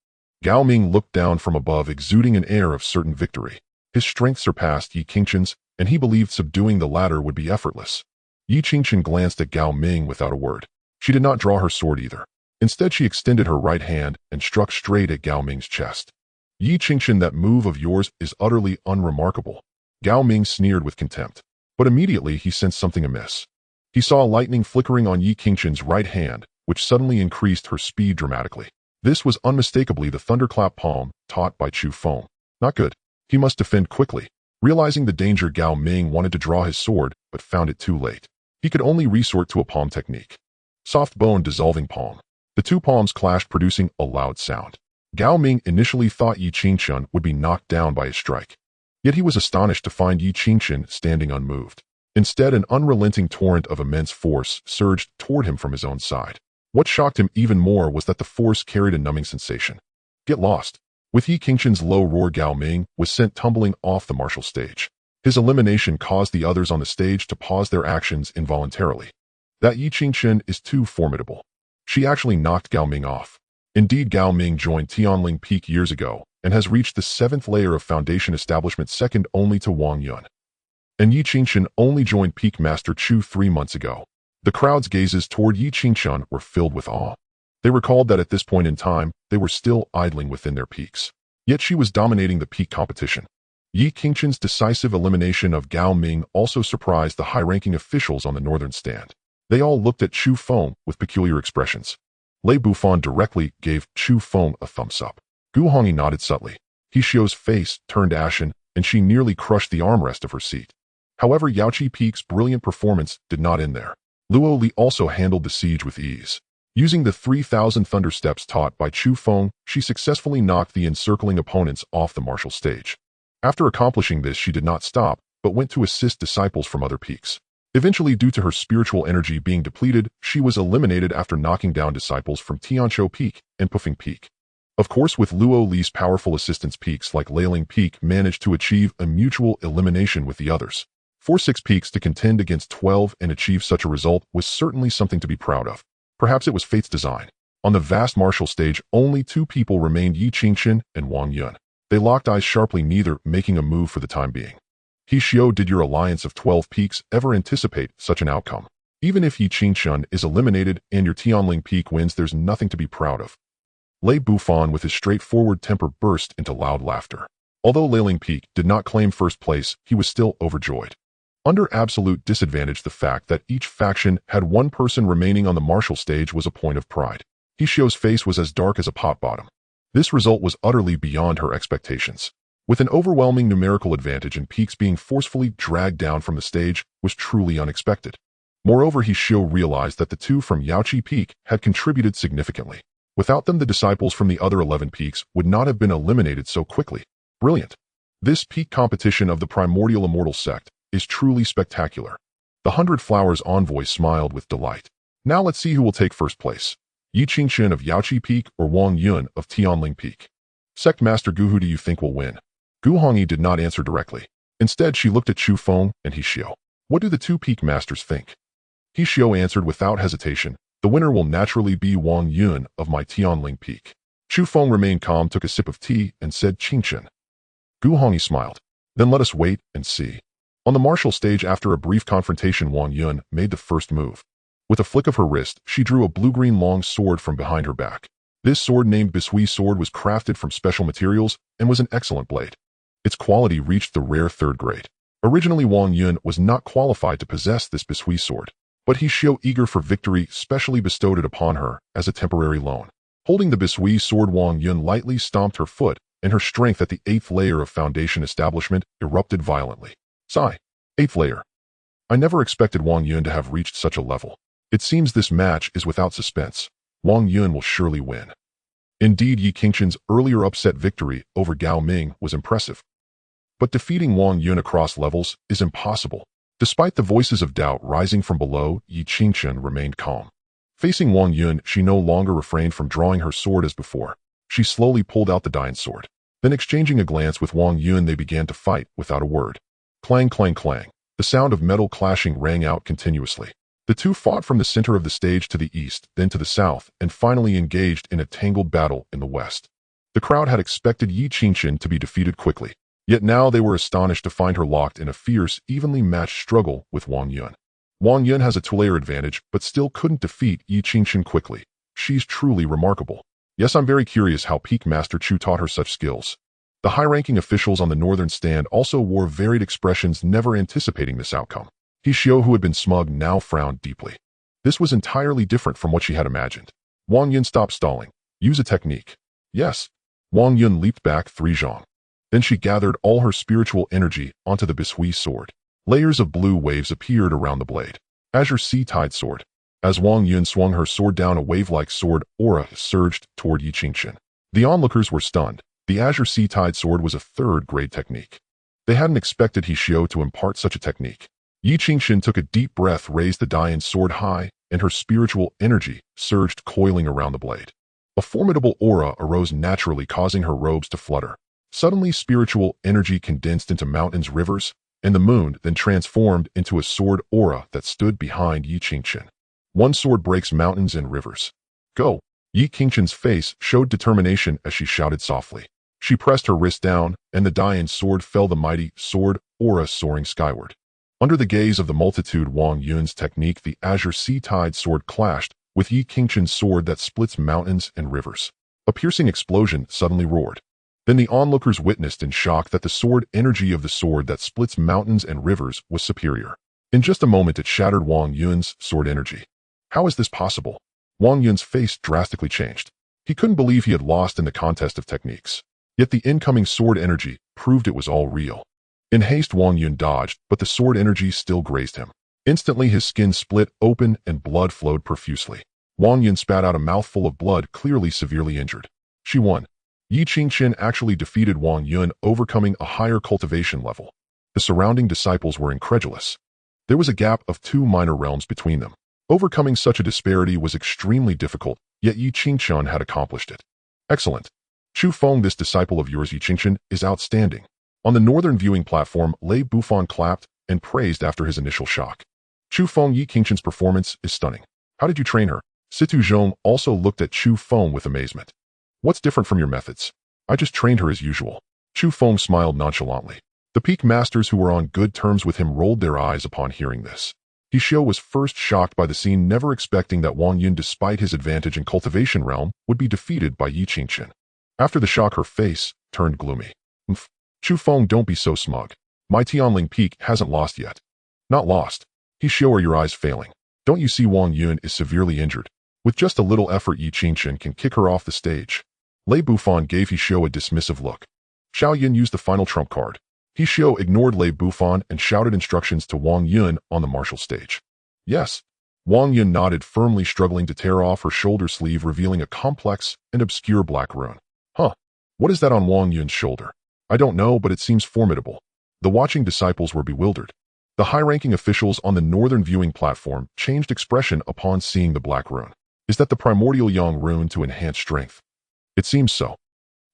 Gao Ming looked down from above, exuding an air of certain victory. His strength surpassed Yi Qingqian's, and he believed subduing the latter would be effortless. Yi Qingqian glanced at Gao Ming without a word. She did not draw her sword either. Instead, she extended her right hand and struck straight at Gao Ming's chest. Yi Qingqian, that move of yours is utterly unremarkable. Gao Ming sneered with contempt. But immediately he sensed something amiss. He saw lightning flickering on Yi Qingqian's right hand, which suddenly increased her speed dramatically. This was unmistakably the thunderclap palm taught by Chu Feng. Not good. He must defend quickly. Realizing the danger, Gao Ming wanted to draw his sword, but found it too late. He could only resort to a palm technique. Soft bone dissolving palm. The two palms clashed, producing a loud sound. Gao Ming initially thought Yi Qingqian would be knocked down by his strike. Yet he was astonished to find Yi Qingqian standing unmoved. Instead, an unrelenting torrent of immense force surged toward him from his own side. What shocked him even more was that the force carried a numbing sensation. Get lost. With Yi Qingqian's low roar, Gao Ming was sent tumbling off the martial stage. His elimination caused the others on the stage to pause their actions involuntarily. That Yi Qingqian is too formidable. She actually knocked Gao Ming off. Indeed, Gao Ming joined Tianling Peak years ago and has reached the 7th layer of foundation establishment, second only to Wang Yun. And Yi Qingqian only joined Peak Master Chu 3 months ago. The crowd's gazes toward Yi Qingqian were filled with awe. They recalled that at this point in time, they were still idling within their peaks. Yet she was dominating the peak competition. Yi Qingqian's decisive elimination of Gao Ming also surprised the high-ranking officials on the northern stand. They all looked at Chu Feng with peculiar expressions. Lei Bufan directly gave Chu Feng a thumbs up. Gu Hongyi nodded subtly. He Xiao's face turned ashen, and she nearly crushed the armrest of her seat. However, Yaoqi Peak's brilliant performance did not end there. Luo Li also handled the siege with ease. Using the 3,000 thunder steps taught by Chu Feng, she successfully knocked the encircling opponents off the martial stage. After accomplishing this, she did not stop, but went to assist disciples from other peaks. Eventually, due to her spiritual energy being depleted, she was eliminated after knocking down disciples from Tianqiu Peak and Pufeng Peak. Of course, with Luo Li's powerful assistance, peaks like Leiling Peak managed to achieve a mutual elimination with the others. For 6 peaks to contend against 12 and achieve such a result was certainly something to be proud of. Perhaps it was fate's design. On the vast martial stage, only 2 people remained, Yi Qingqian and Wang Yun. They locked eyes sharply, neither making a move for the time being. He Xiao, did your alliance of 12 peaks ever anticipate such an outcome? Even if Yi Qingqian is eliminated and your Tianling Peak wins, there's nothing to be proud of. Lei Bufan, with his straightforward temper, burst into loud laughter. Although Leiling Peak did not claim first place, he was still overjoyed. Under absolute disadvantage, the fact that each faction had 1 person remaining on the martial stage was a point of pride. He Xiao's face was as dark as a pot bottom. This result was utterly beyond her expectations. With an overwhelming numerical advantage and peaks being forcefully dragged down from the stage was truly unexpected. Moreover, He Xiao realized that the 2 from Yaoqi Peak had contributed significantly. Without them, the disciples from the other 11 peaks would not have been eliminated so quickly. Brilliant. This peak competition of the primordial immortal sect is truly spectacular. The 100 Flowers envoy smiled with delight. Now let's see who will take first place. Yi Qingqian of Yaoqi Peak or Wang Yun of Tianling Peak? Sect Master Gu, who do you think will win? Gu Hongyi did not answer directly. Instead, she looked at Chu Feng and He Xiao. What do the 2 peak masters think? He Xiao answered without hesitation. The winner will naturally be Wang Yun of my Tianling Peak. Chu Feng remained calm, took a sip of tea, and said, Qingqian. Gu Hongyi smiled. Then let us wait and see. On the martial stage, after a brief confrontation, Wang Yun made the first move. With a flick of her wrist, she drew a blue-green long sword from behind her back. This sword, named Bisui sword, was crafted from special materials and was an excellent blade. Its quality reached the rare 3rd grade. Originally, Wang Yun was not qualified to possess this Bisui sword, but He Xiao, eager for victory, specially bestowed it upon her as a temporary loan. Holding the Bisui sword, Wang Yun lightly stomped her foot, and her strength at the 8th layer of foundation establishment erupted violently. Sigh. 8th layer. I never expected Wang Yun to have reached such a level. It seems this match is without suspense. Wang Yun will surely win. Indeed, Yi Qingqian's earlier upset victory over Gao Ming was impressive. But defeating Wang Yun across levels is impossible. Despite the voices of doubt rising from below, Yi Qingqian remained calm. Facing Wang Yun, she no longer refrained from drawing her sword as before. She slowly pulled out the Dian sword. Then, exchanging a glance with Wang Yun, they began to fight without a word. Clang, clang, clang. The sound of metal clashing rang out continuously. The two fought from the center of the stage to the east, then to the south, and finally engaged in a tangled battle in the west. The crowd had expected Yi Qingqian to be defeated quickly, yet now they were astonished to find her locked in a fierce, evenly matched struggle with Wang Yun. Wang Yun has a two-layer advantage, but still couldn't defeat Yi Qingqian quickly. She's truly remarkable. Yes, I'm very curious how Peak Master Chu taught her such skills. The high-ranking officials on the northern stand also wore varied expressions, never anticipating this outcome. He Xiao, who had been smug, now frowned deeply. This was entirely different from what she had imagined. Wang Yun stopped stalling. Use a technique. Yes. Wang Yun leaped back 3 zhong. Then she gathered all her spiritual energy onto the Bishui sword. Layers of blue waves appeared around the blade. Azure Sea Tide Sword. As Wang Yun swung her sword down, a wave-like sword aura surged toward Yi Qingqian. The onlookers were stunned. The Azure Sea Tide Sword was a third-grade technique. They hadn't expected He Xiao to impart such a technique. Yi Qingqian took a deep breath, raised the Dian sword high, and her spiritual energy surged, coiling around the blade. A formidable aura arose naturally, causing her robes to flutter. Suddenly, spiritual energy condensed into mountains, rivers, and the moon, then transformed into a sword aura that stood behind Yi Qingqian. One sword breaks mountains and rivers. Go! Yi Qingqian's face showed determination as she shouted softly. She pressed her wrist down, and the Dian sword fell, the mighty sword aura soaring skyward. Under the gaze of the multitude, Wang Yun's technique, the Azure Sea Tide Sword, clashed with Yi Qingqian's sword that splits mountains and rivers. A piercing explosion suddenly roared. Then the onlookers witnessed in shock that the sword energy of the sword that splits mountains and rivers was superior. In just a moment, it shattered Wang Yun's sword energy. How is this possible? Wang Yun's face drastically changed. He couldn't believe he had lost in the contest of techniques. Yet the incoming sword energy proved it was all real. In haste, Wang Yun dodged, but the sword energy still grazed him. Instantly, his skin split open and blood flowed profusely. Wang Yun spat out a mouthful of blood, clearly severely injured. She won. Yi Qingqian actually defeated Wang Yun, overcoming a higher cultivation level. The surrounding disciples were incredulous. There was a gap of 2 minor realms between them. Overcoming such a disparity was extremely difficult, yet Yi Qingqian had accomplished it. Excellent. Chu Feng, this disciple of yours, Yi Qingqian, is outstanding. On the northern viewing platform, Lei Bufan clapped and praised after his initial shock. Chu Feng, Yi Qingqian's performance is stunning. How did you train her? Situ Zhong also looked at Chu Feng with amazement. What's different from your methods? I just trained her as usual. Chu Feng smiled nonchalantly. The Peak Masters, who were on good terms with him, rolled their eyes upon hearing this. He Xiao was first shocked by the scene, never expecting that Wang Yun, despite his advantage in cultivation realm, would be defeated by Yi Qingqian. After the shock, her face turned gloomy. Chu Feng, don't be so smug. My Tianling Peak hasn't lost yet. Not lost. He Xiao, are your eyes failing? Don't you see Wang Yun is severely injured? With just a little effort, Yi Qingqian can kick her off the stage. Lei Bufan gave He Xiao a dismissive look. Xiao Yin used the final trump card. He Xiao ignored Lei Bufan and shouted instructions to Wang Yun on the martial stage. Yes. Wang Yun nodded firmly, struggling to tear off her shoulder sleeve, revealing a complex and obscure black rune. Huh. What is that on Wang Yun's shoulder? I don't know, but it seems formidable. The watching disciples were bewildered. The high-ranking officials on the northern viewing platform changed expression upon seeing the black rune. Is that the primordial yang rune to enhance strength? It seems so.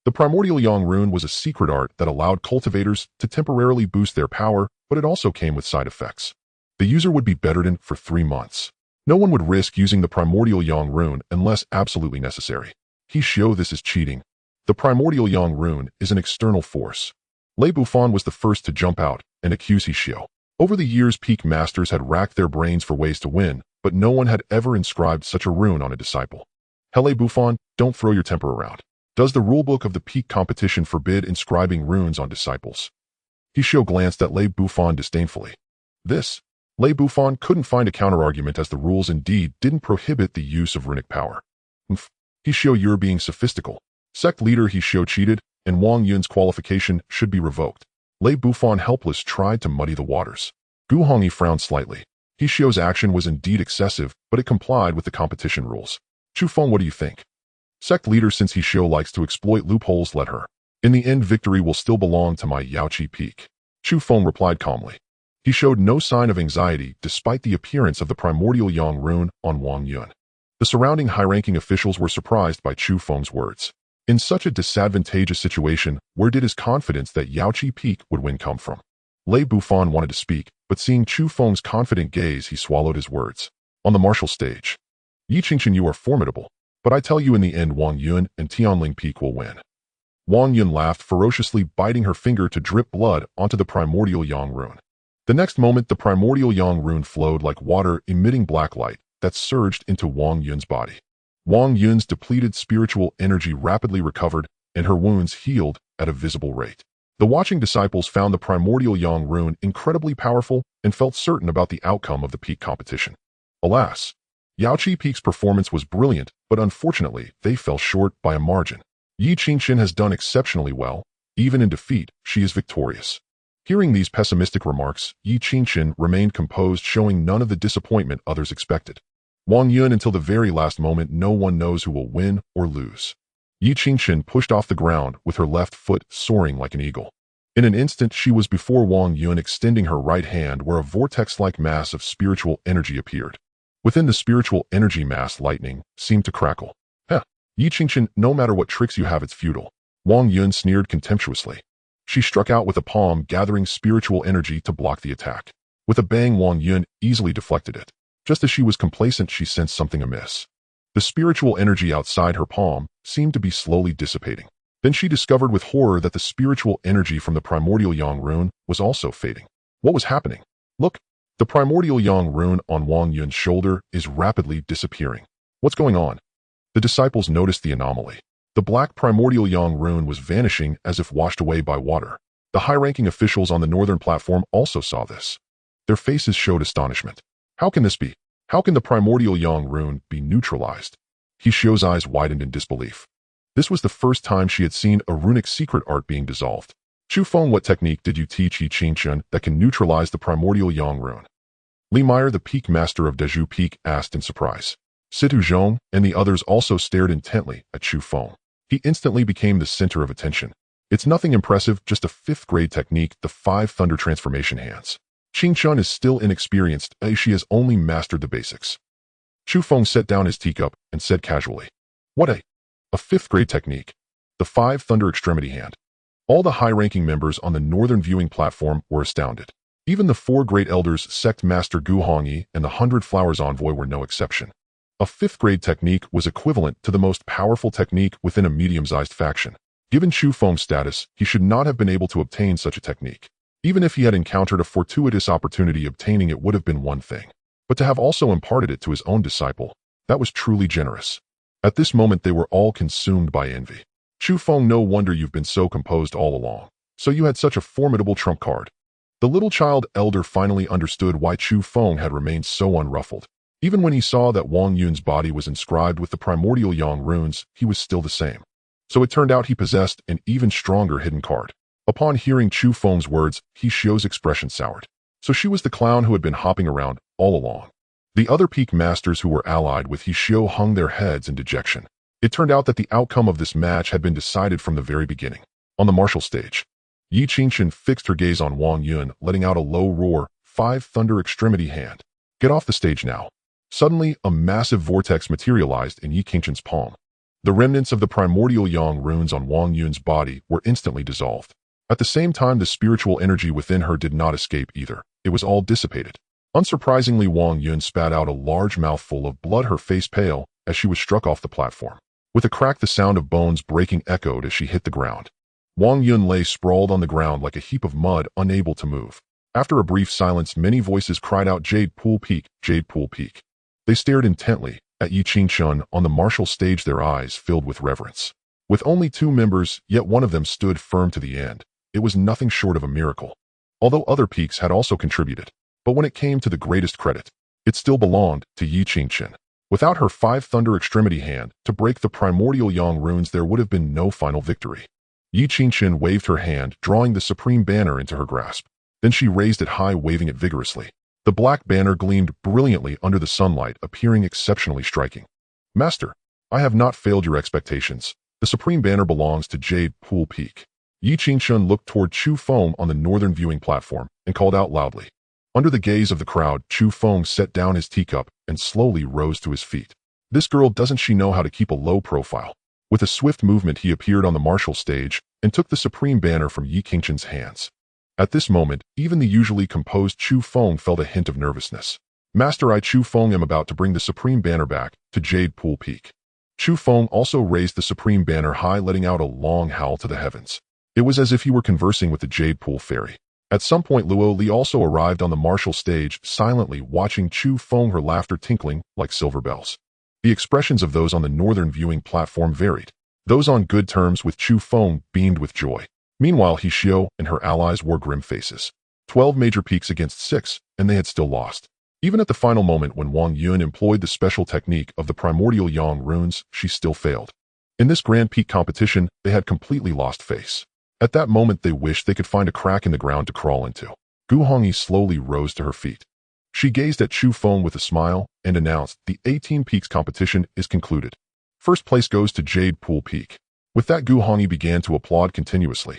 The primordial yang rune was a secret art that allowed cultivators to temporarily boost their power, but it also came with side effects. The user would be bedridden for 3 months. No one would risk using the primordial yang rune unless absolutely necessary. He Xiao, this is cheating. The primordial yang rune is an external force. Lei Bufan was the first to jump out and accuse He Xiao. Over the years, Peak Masters had racked their brains for ways to win, but no one had ever inscribed such a rune on a disciple. Lei Bufan, don't throw your temper around. Does the rulebook of the Peak competition forbid inscribing runes on disciples? He Xiao glanced at Lei Bufan disdainfully. This? Lei Bufan couldn't find a counterargument, as the rules indeed didn't prohibit the use of runic power. He Xiao, you're being sophistical. Sect leader He Xiao cheated, and Wang Yun's qualification should be revoked. Lei Bufan, helpless, tried to muddy the waters. Gu Hongyi frowned slightly. He Xiao's action was indeed excessive, but it complied with the competition rules. Chu Feng, what do you think? Sect leader, since He Xiao likes to exploit loopholes, let her. In the end, victory will still belong to my Yaoqi Peak. Chu Feng replied calmly. He showed no sign of anxiety despite the appearance of the primordial yang rune on Wang Yun. The surrounding high-ranking officials were surprised by Chu Feng's words. In such a disadvantageous situation, where did his confidence that Yaoqi Peak would win come from? Lei Bufan wanted to speak, but seeing Chu Feng's confident gaze, he swallowed his words. On the martial stage. Yi Qingqian, you are formidable, but I tell you in the end Wang Yun and Tianling Peak will win. Wang Yun laughed ferociously, biting her finger to drip blood onto the primordial Yang rune. The next moment, the primordial Yang rune flowed like water, emitting black light that surged into Wang Yun's body. Wang Yun's depleted spiritual energy rapidly recovered, and her wounds healed at a visible rate. The watching disciples found the primordial Yang rune incredibly powerful and felt certain about the outcome of the peak competition. Alas, Yaoqi Peak's performance was brilliant, but unfortunately, they fell short by a margin. Yi Qingqian has done exceptionally well. Even in defeat, she is victorious. Hearing these pessimistic remarks, Yi Qingqian remained composed, showing none of the disappointment others expected. Wang Yun, until the very last moment, no one knows who will win or lose. Yi Qingqian pushed off the ground with her left foot soaring like an eagle. In an instant, she was before Wang Yun, extending her right hand where a vortex-like mass of spiritual energy appeared. Within the spiritual energy mass, lightning seemed to crackle. Yi Qingqian, no matter what tricks you have, it's futile. Wang Yun sneered contemptuously. She struck out with a palm, gathering spiritual energy to block the attack. With a bang, Wang Yun easily deflected it. Just as she was complacent, she sensed something amiss. The spiritual energy outside her palm seemed to be slowly dissipating. Then she discovered with horror that the spiritual energy from the primordial Yang rune was also fading. What was happening? Look, the primordial Yang rune on Wang Yun's shoulder is rapidly disappearing. What's going on? The disciples noticed the anomaly. The black primordial Yang rune was vanishing as if washed away by water. The high-ranking officials on the northern platform also saw this. Their faces showed astonishment. How can this be? How can the primordial Yang rune be neutralized? Hixio's eyes widened in disbelief. This was the first time she had seen a runic secret art being dissolved. Chu Feng, what technique did you teach Yi Qingqian that can neutralize the primordial Yang rune? Li Meyer, the peak master of Deju Peak, asked in surprise. Situ Zhong and the others also stared intently at Chu Feng. He instantly became the center of attention. It's nothing impressive, just a 5th-grade technique, the 5 Thunder Transformation Hands. Qingqian is still inexperienced, as she has only mastered the basics. Chu Feng set down his teacup and said casually, What a 5th-grade technique. The 5 Thunder Extremity Hand. All the high-ranking members on the northern viewing platform were astounded. Even the 4 great elders, Sect Master Gu Hongyi and the 100 Flowers Envoy, were no exception. A 5th-grade technique was equivalent to the most powerful technique within a medium-sized faction. Given Chu Feng's status, he should not have been able to obtain such a technique. Even if he had encountered a fortuitous opportunity, obtaining it would have been one thing. But to have also imparted it to his own disciple, that was truly generous. At this moment, they were all consumed by envy. Chu Feng, no wonder you've been so composed all along. So you had such a formidable trump card. The little child elder finally understood why Chu Feng had remained so unruffled. Even when he saw that Wang Yun's body was inscribed with the primordial Yang runes, he was still the same. So it turned out he possessed an even stronger hidden card. Upon hearing Chu Feng's words, Hixio's expression soured. So she was the clown who had been hopping around all along. The other peak masters who were allied with Hixio hung their heads in dejection. It turned out that the outcome of this match had been decided from the very beginning. On the martial stage, Yi Qingqian fixed her gaze on Wang Yun, letting out a low roar, 5 Thunder Extremity Hand. Get off the stage now. Suddenly, a massive vortex materialized in Yi Qingqian's palm. The remnants of the primordial Yang runes on Wang Yun's body were instantly dissolved. At the same time, the spiritual energy within her did not escape either. It was all dissipated. Unsurprisingly, Wang Yun spat out a large mouthful of blood, her face pale, as she was struck off the platform. With a crack, the sound of bones breaking echoed as she hit the ground. Wang Yun lay sprawled on the ground like a heap of mud, unable to move. After a brief silence, many voices cried out, Jade Pool Peak, Jade Pool Peak. They stared intently at Yi Qingqian on the martial stage, their eyes filled with reverence. With only 2 members, yet one of them stood firm to the end. It was nothing short of a miracle. Although other peaks had also contributed, but when it came to the greatest credit, it still belonged to Yi Qingqian. Without her 5 Thunder Extremity Hand to break the primordial Yang runes, there would have been no final victory. Yi Qingqian waved her hand, drawing the supreme banner into her grasp. Then she raised it high, waving it vigorously. The black banner gleamed brilliantly under the sunlight, appearing exceptionally striking. Master, I have not failed your expectations. The supreme banner belongs to Jade Pool Peak. Yi Qingqian looked toward Chu Feng on the northern viewing platform and called out loudly. Under the gaze of the crowd, Chu Feng set down his teacup and slowly rose to his feet. This girl, doesn't she know how to keep a low profile? With a swift movement, he appeared on the martial stage and took the supreme banner from Yi Qingqian's hands. At this moment, even the usually composed Chu Feng felt a hint of nervousness. Master, I Chu Feng am about to bring the Supreme Banner back to Jade Pool Peak. Chu Feng also raised the Supreme Banner high, letting out a long howl to the heavens. It was as if he were conversing with the Jade Pool Fairy. At some point, Luo Li also arrived on the martial stage, silently watching Chu Feng, her laughter tinkling like silver bells. The expressions of those on the northern viewing platform varied. Those on good terms with Chu Feng beamed with joy. Meanwhile, He Xiao and her allies wore grim faces. 12 major peaks against 6, and they had still lost. Even at the final moment when Wang Yun employed the special technique of the primordial yang runes, she still failed. In this grand peak competition, they had completely lost face. At that moment, they wished they could find a crack in the ground to crawl into. Gu Hongyi slowly rose to her feet. She gazed at Chu Feng with a smile and announced, the 18 peaks competition is concluded. First place goes to Jade Pool Peak. With that, Gu Hongyi began to applaud continuously.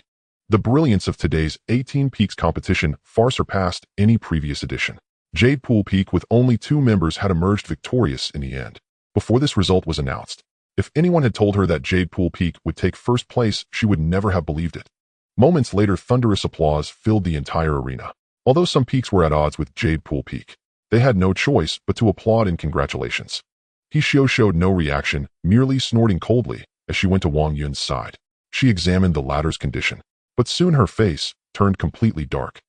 The brilliance of today's 18 peaks competition far surpassed any previous edition. Jade Pool Peak with only 2 members had emerged victorious in the end. Before this result was announced, if anyone had told her that Jade Pool Peak would take first place, she would never have believed it. Moments later, thunderous applause filled the entire arena. Although some peaks were at odds with Jade Pool Peak, they had no choice but to applaud in congratulations. He Xiao showed no reaction, merely snorting coldly as she went to Wang Yun's side. She examined the latter's condition, but soon her face turned completely dark.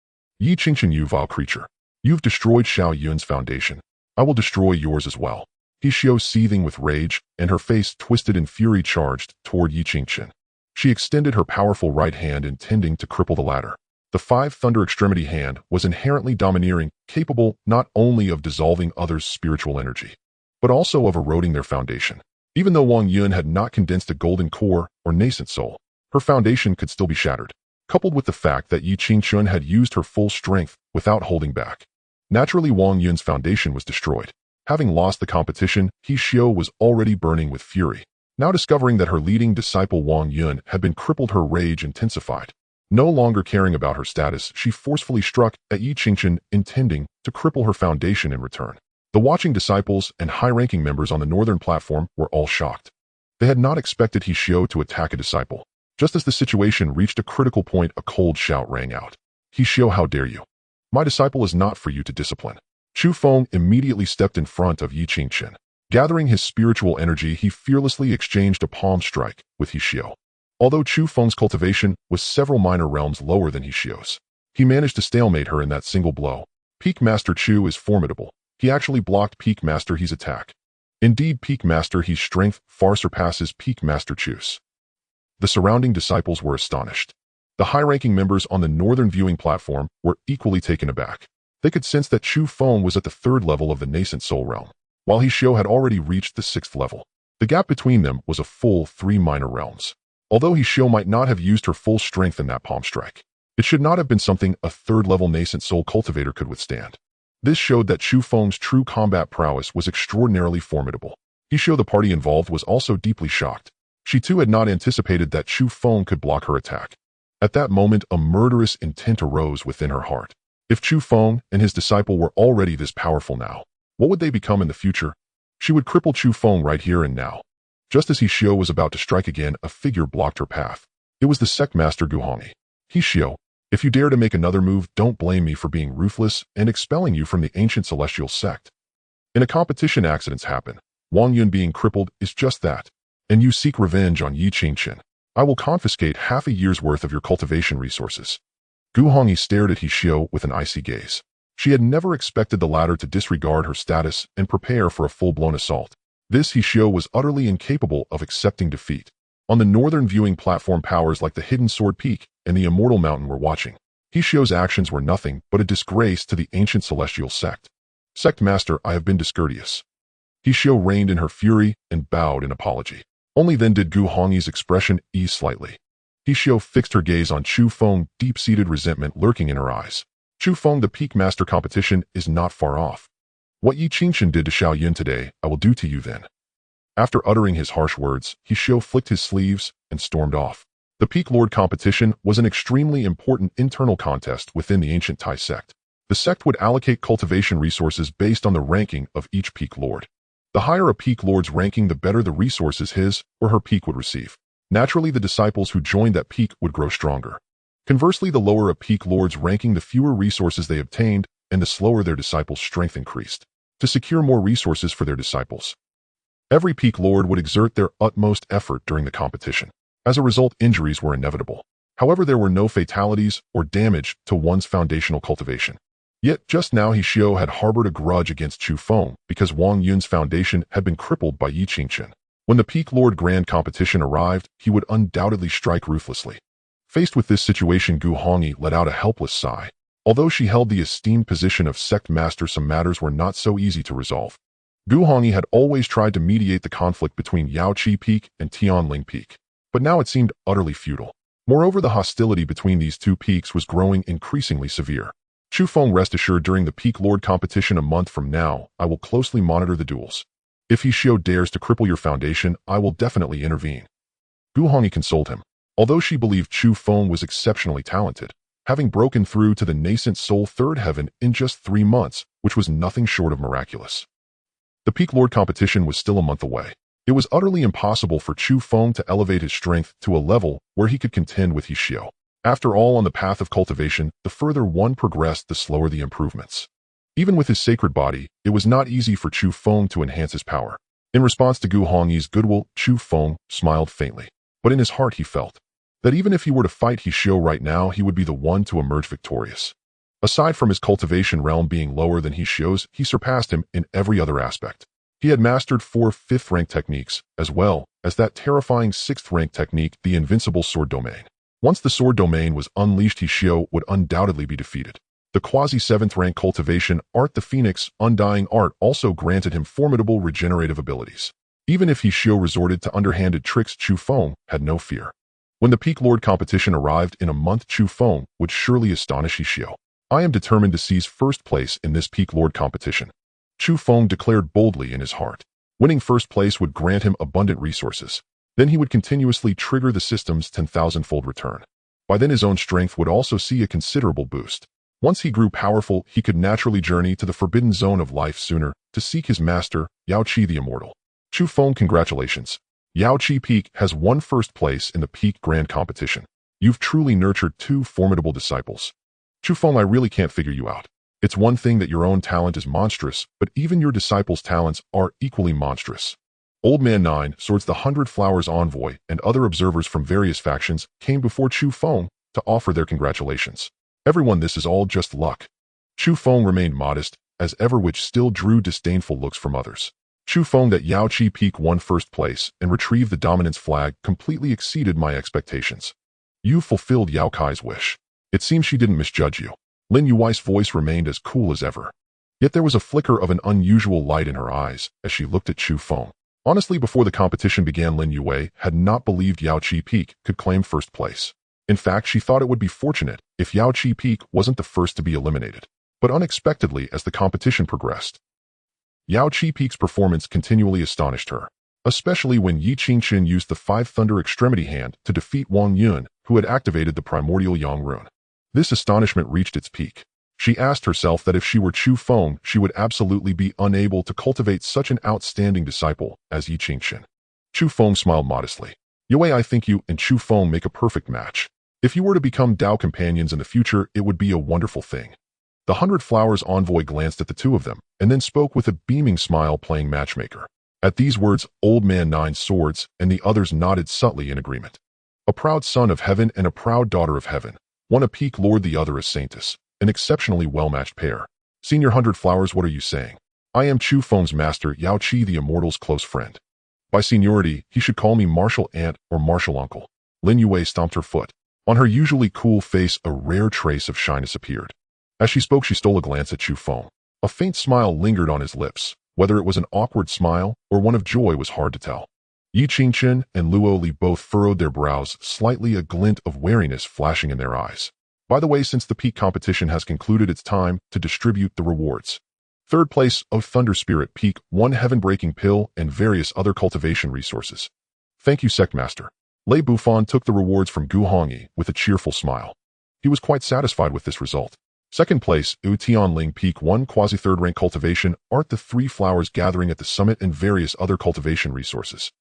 Yi Qingchen, you vile creature. You've destroyed Xiao Yun's foundation. I will destroy yours as well. He Xiao seething with rage, and her face twisted in fury charged toward Yi Qingchen. She extended her powerful right hand intending to cripple the latter. The 5 thunder extremity hand was inherently domineering, capable not only of dissolving others' spiritual energy, but also of eroding their foundation. Even though Wang Yun had not condensed a golden core or nascent soul, her foundation could still be shattered, coupled with the fact that Yi Qingchen had used her full strength without holding back. Naturally, Wang Yun's foundation was destroyed. Having lost the competition, He Xiao was already burning with fury. Now discovering that her leading disciple Wang Yun had been crippled, her rage intensified. No longer caring about her status, she forcefully struck at Yi Qingchen, intending to cripple her foundation in return. The watching disciples and high-ranking members on the northern platform were all shocked. They had not expected He Xiao to attack a disciple. Just as the situation reached a critical point, a cold shout rang out. He Xiao, how dare you? My disciple is not for you to discipline. Chu Feng immediately stepped in front of Yi Qingchen. Gathering his spiritual energy, he fearlessly exchanged a palm strike with He Xiao. Although Chu Feng's cultivation was several minor realms lower than He Xiao's, he managed to stalemate her in that single blow. Peak Master Chu is formidable. He actually blocked Peak Master He's attack. Indeed, Peak Master He's strength far surpasses Peak Master Chu's. The surrounding disciples were astonished. The high-ranking members on the northern viewing platform were equally taken aback. They could sense that Chu Feng was at the 3rd level of the nascent soul realm, while He Xiao had already reached the 6th level. The gap between them was a full 3 minor realms. Although He Xiao might not have used her full strength in that palm strike, it should not have been something a 3rd-level nascent soul cultivator could withstand. This showed that Chu Feng's true combat prowess was extraordinarily formidable. He Xiao, the party involved, was also deeply shocked. She too had not anticipated that Chu Feng could block her attack. At that moment, a murderous intent arose within her heart. If Chu Feng and his disciple were already this powerful now, what would they become in the future? She would cripple Chu Feng right here and now. Just as He Xiao was about to strike again, a figure blocked her path. It was the sect master Gu Hongyi. He Xiao, if you dare to make another move, don't blame me for being ruthless and expelling you from the ancient celestial sect. In a competition, accidents happen. Wang Yun being crippled is just that. And you seek revenge on Yi Qingchen. I will confiscate half a year's worth of your cultivation resources. Gu Hongyi stared at He Xiao with an icy gaze. She had never expected the latter to disregard her status and prepare for a full-blown assault. This He Xiao was utterly incapable of accepting defeat. On the northern viewing platform, powers like the Hidden Sword Peak and the Immortal Mountain were watching. He Xiao's actions were nothing but a disgrace to the ancient celestial sect. Sect Master, I have been discourteous. He Xiao reined in her fury and bowed in apology. Only then did Gu Hongyi's expression ease slightly. He Xiao fixed her gaze on Chu Feng, deep-seated resentment lurking in her eyes. Chu Feng, the Peak Master competition is not far off. What Yi Qingchen did to Xiao Yun today, I will do to you then. After uttering his harsh words, He Xiao flicked his sleeves and stormed off. The Peak Lord competition was an extremely important internal contest within the ancient Tai sect. The sect would allocate cultivation resources based on the ranking of each Peak Lord. The higher a Peak Lord's ranking, the better the resources his or her peak would receive. Naturally, the disciples who joined that peak would grow stronger. Conversely, the lower a peak lord's ranking, the fewer resources they obtained, and the slower their disciples' strength increased. To secure more resources for their disciples, every peak lord would exert their utmost effort during the competition. As a result, injuries were inevitable. However, there were no fatalities or damage to one's foundational cultivation. Yet, just now He Xiao had harbored a grudge against Chu Feng because Wang Yun's foundation had been crippled by Yi Qingchen. When the Peak Lord Grand Competition arrived, he would undoubtedly strike ruthlessly. Faced with this situation, Gu Hongyi let out a helpless sigh. Although she held the esteemed position of sect master, some matters were not so easy to resolve. Gu Hongyi had always tried to mediate the conflict between Yaoqi Peak and Tianling Peak, but now it seemed utterly futile. Moreover, the hostility between these two peaks was growing increasingly severe. Chu Feng, rest assured, during the Peak Lord competition a month from now, I will closely monitor the duels. If He Xiao dares to cripple your foundation, I will definitely intervene. Gu Hongyi consoled him. Although she believed Chu Feng was exceptionally talented, having broken through to the nascent soul third heaven in just 3 months, which was nothing short of miraculous. The Peak Lord competition was still a month away. It was utterly impossible for Chu Feng to elevate his strength to a level where he could contend with He Xiao. After all, on the path of cultivation, the further one progressed, the slower the improvements. Even with his sacred body, it was not easy for Chu Feng to enhance his power. In response to Gu Hongyi's goodwill, Chu Feng smiled faintly. But in his heart he felt that even if he were to fight He Xiao right now, he would be the one to emerge victorious. Aside from his cultivation realm being lower than He Xiao's, he surpassed him in every other aspect. He had mastered 4 5th-rank techniques, as well as that terrifying 6th-rank technique, the invincible sword domain. Once the sword domain was unleashed, He Xiao would undoubtedly be defeated. The quasi-7th-rank cultivation art, the Phoenix Undying Art, also granted him formidable regenerative abilities. Even if He Xiao resorted to underhanded tricks, Chu Feng had no fear. When the Peak Lord competition arrived in a month, Chu Feng would surely astonish He Xiao. I am determined to seize first place in this Peak Lord competition, Chu Feng declared boldly in his heart. Winning first place would grant him abundant resources. Then he would continuously trigger the system's 10,000-fold return. By then his own strength would also see a considerable boost. Once he grew powerful, he could naturally journey to the forbidden zone of life sooner to seek his master, Yaoqi the Immortal. Chu Feng, congratulations. Yaoqi Peak has won first place in the Peak Grand Competition. You've truly nurtured 2 formidable disciples. Chu Feng, I really can't figure you out. It's one thing that your own talent is monstrous, but even your disciples' talents are equally monstrous. Old Man 9, Swords the 100 Flowers envoy, and other observers from various factions came before Chu Feng to offer their congratulations. Everyone, this is all just luck. Chu Feng remained modest, as ever, which still drew disdainful looks from others. Chu Feng, that Yaoqi Peak won first place and retrieved the dominance flag completely exceeded my expectations. You fulfilled Yao Kai's wish. It seems she didn't misjudge you. Lin Yuwei's voice remained as cool as ever. Yet there was a flicker of an unusual light in her eyes as she looked at Chu Feng. Honestly, before the competition began, Lin Yuwei had not believed Yaoqi Peak could claim first place. In fact, she thought it would be fortunate if Yaoqi Peak wasn't the first to be eliminated. But unexpectedly, as the competition progressed, Yaoqi Peak's performance continually astonished her, especially when Yi Qingchen used the 5 Thunder Extremity Hand to defeat Wang Yun, who had activated the primordial Yang Rune. This astonishment reached its peak. She asked herself that if she were Chu Feng, she would absolutely be unable to cultivate such an outstanding disciple as Yi Qingchen. Chu Feng smiled modestly. Yue, I think you and Chu Feng make a perfect match. If you were to become Dao companions in the future, it would be a wonderful thing. The 100 Flowers envoy glanced at the two of them, and then spoke with a beaming smile, playing matchmaker. At these words, Old Man 9 Swords and the others nodded subtly in agreement. A proud son of heaven and a proud daughter of heaven. One a Peak Lord, the other a Saintess. An exceptionally well-matched pair. Senior 100 Flowers, what are you saying? I am Chu Feng's master, Yaoqi the Immortal's close friend. By seniority, he should call me Martial Aunt or Martial Uncle. Lin Yue stomped her foot. On her usually cool face, a rare trace of shyness appeared. As she spoke, she stole a glance at Chu Feng. A faint smile lingered on his lips. Whether it was an awkward smile or one of joy was hard to tell. Yi Qingchen and Luo Li both furrowed their brows, slightly, a glint of wariness flashing in their eyes. By the way, since the Peak competition has concluded, it's time to distribute the rewards. Third place of Thunder Spirit Peak, 1 heaven-breaking pill, and various other cultivation resources. Thank you, Sect Master. Lei Bufan took the rewards from Gu Hongyi with a cheerful smile. He was quite satisfied with this result. Second place, Tianling Peak, 1 quasi-third rank cultivation, art, the 3 flowers gathering at the summit, and various other cultivation resources.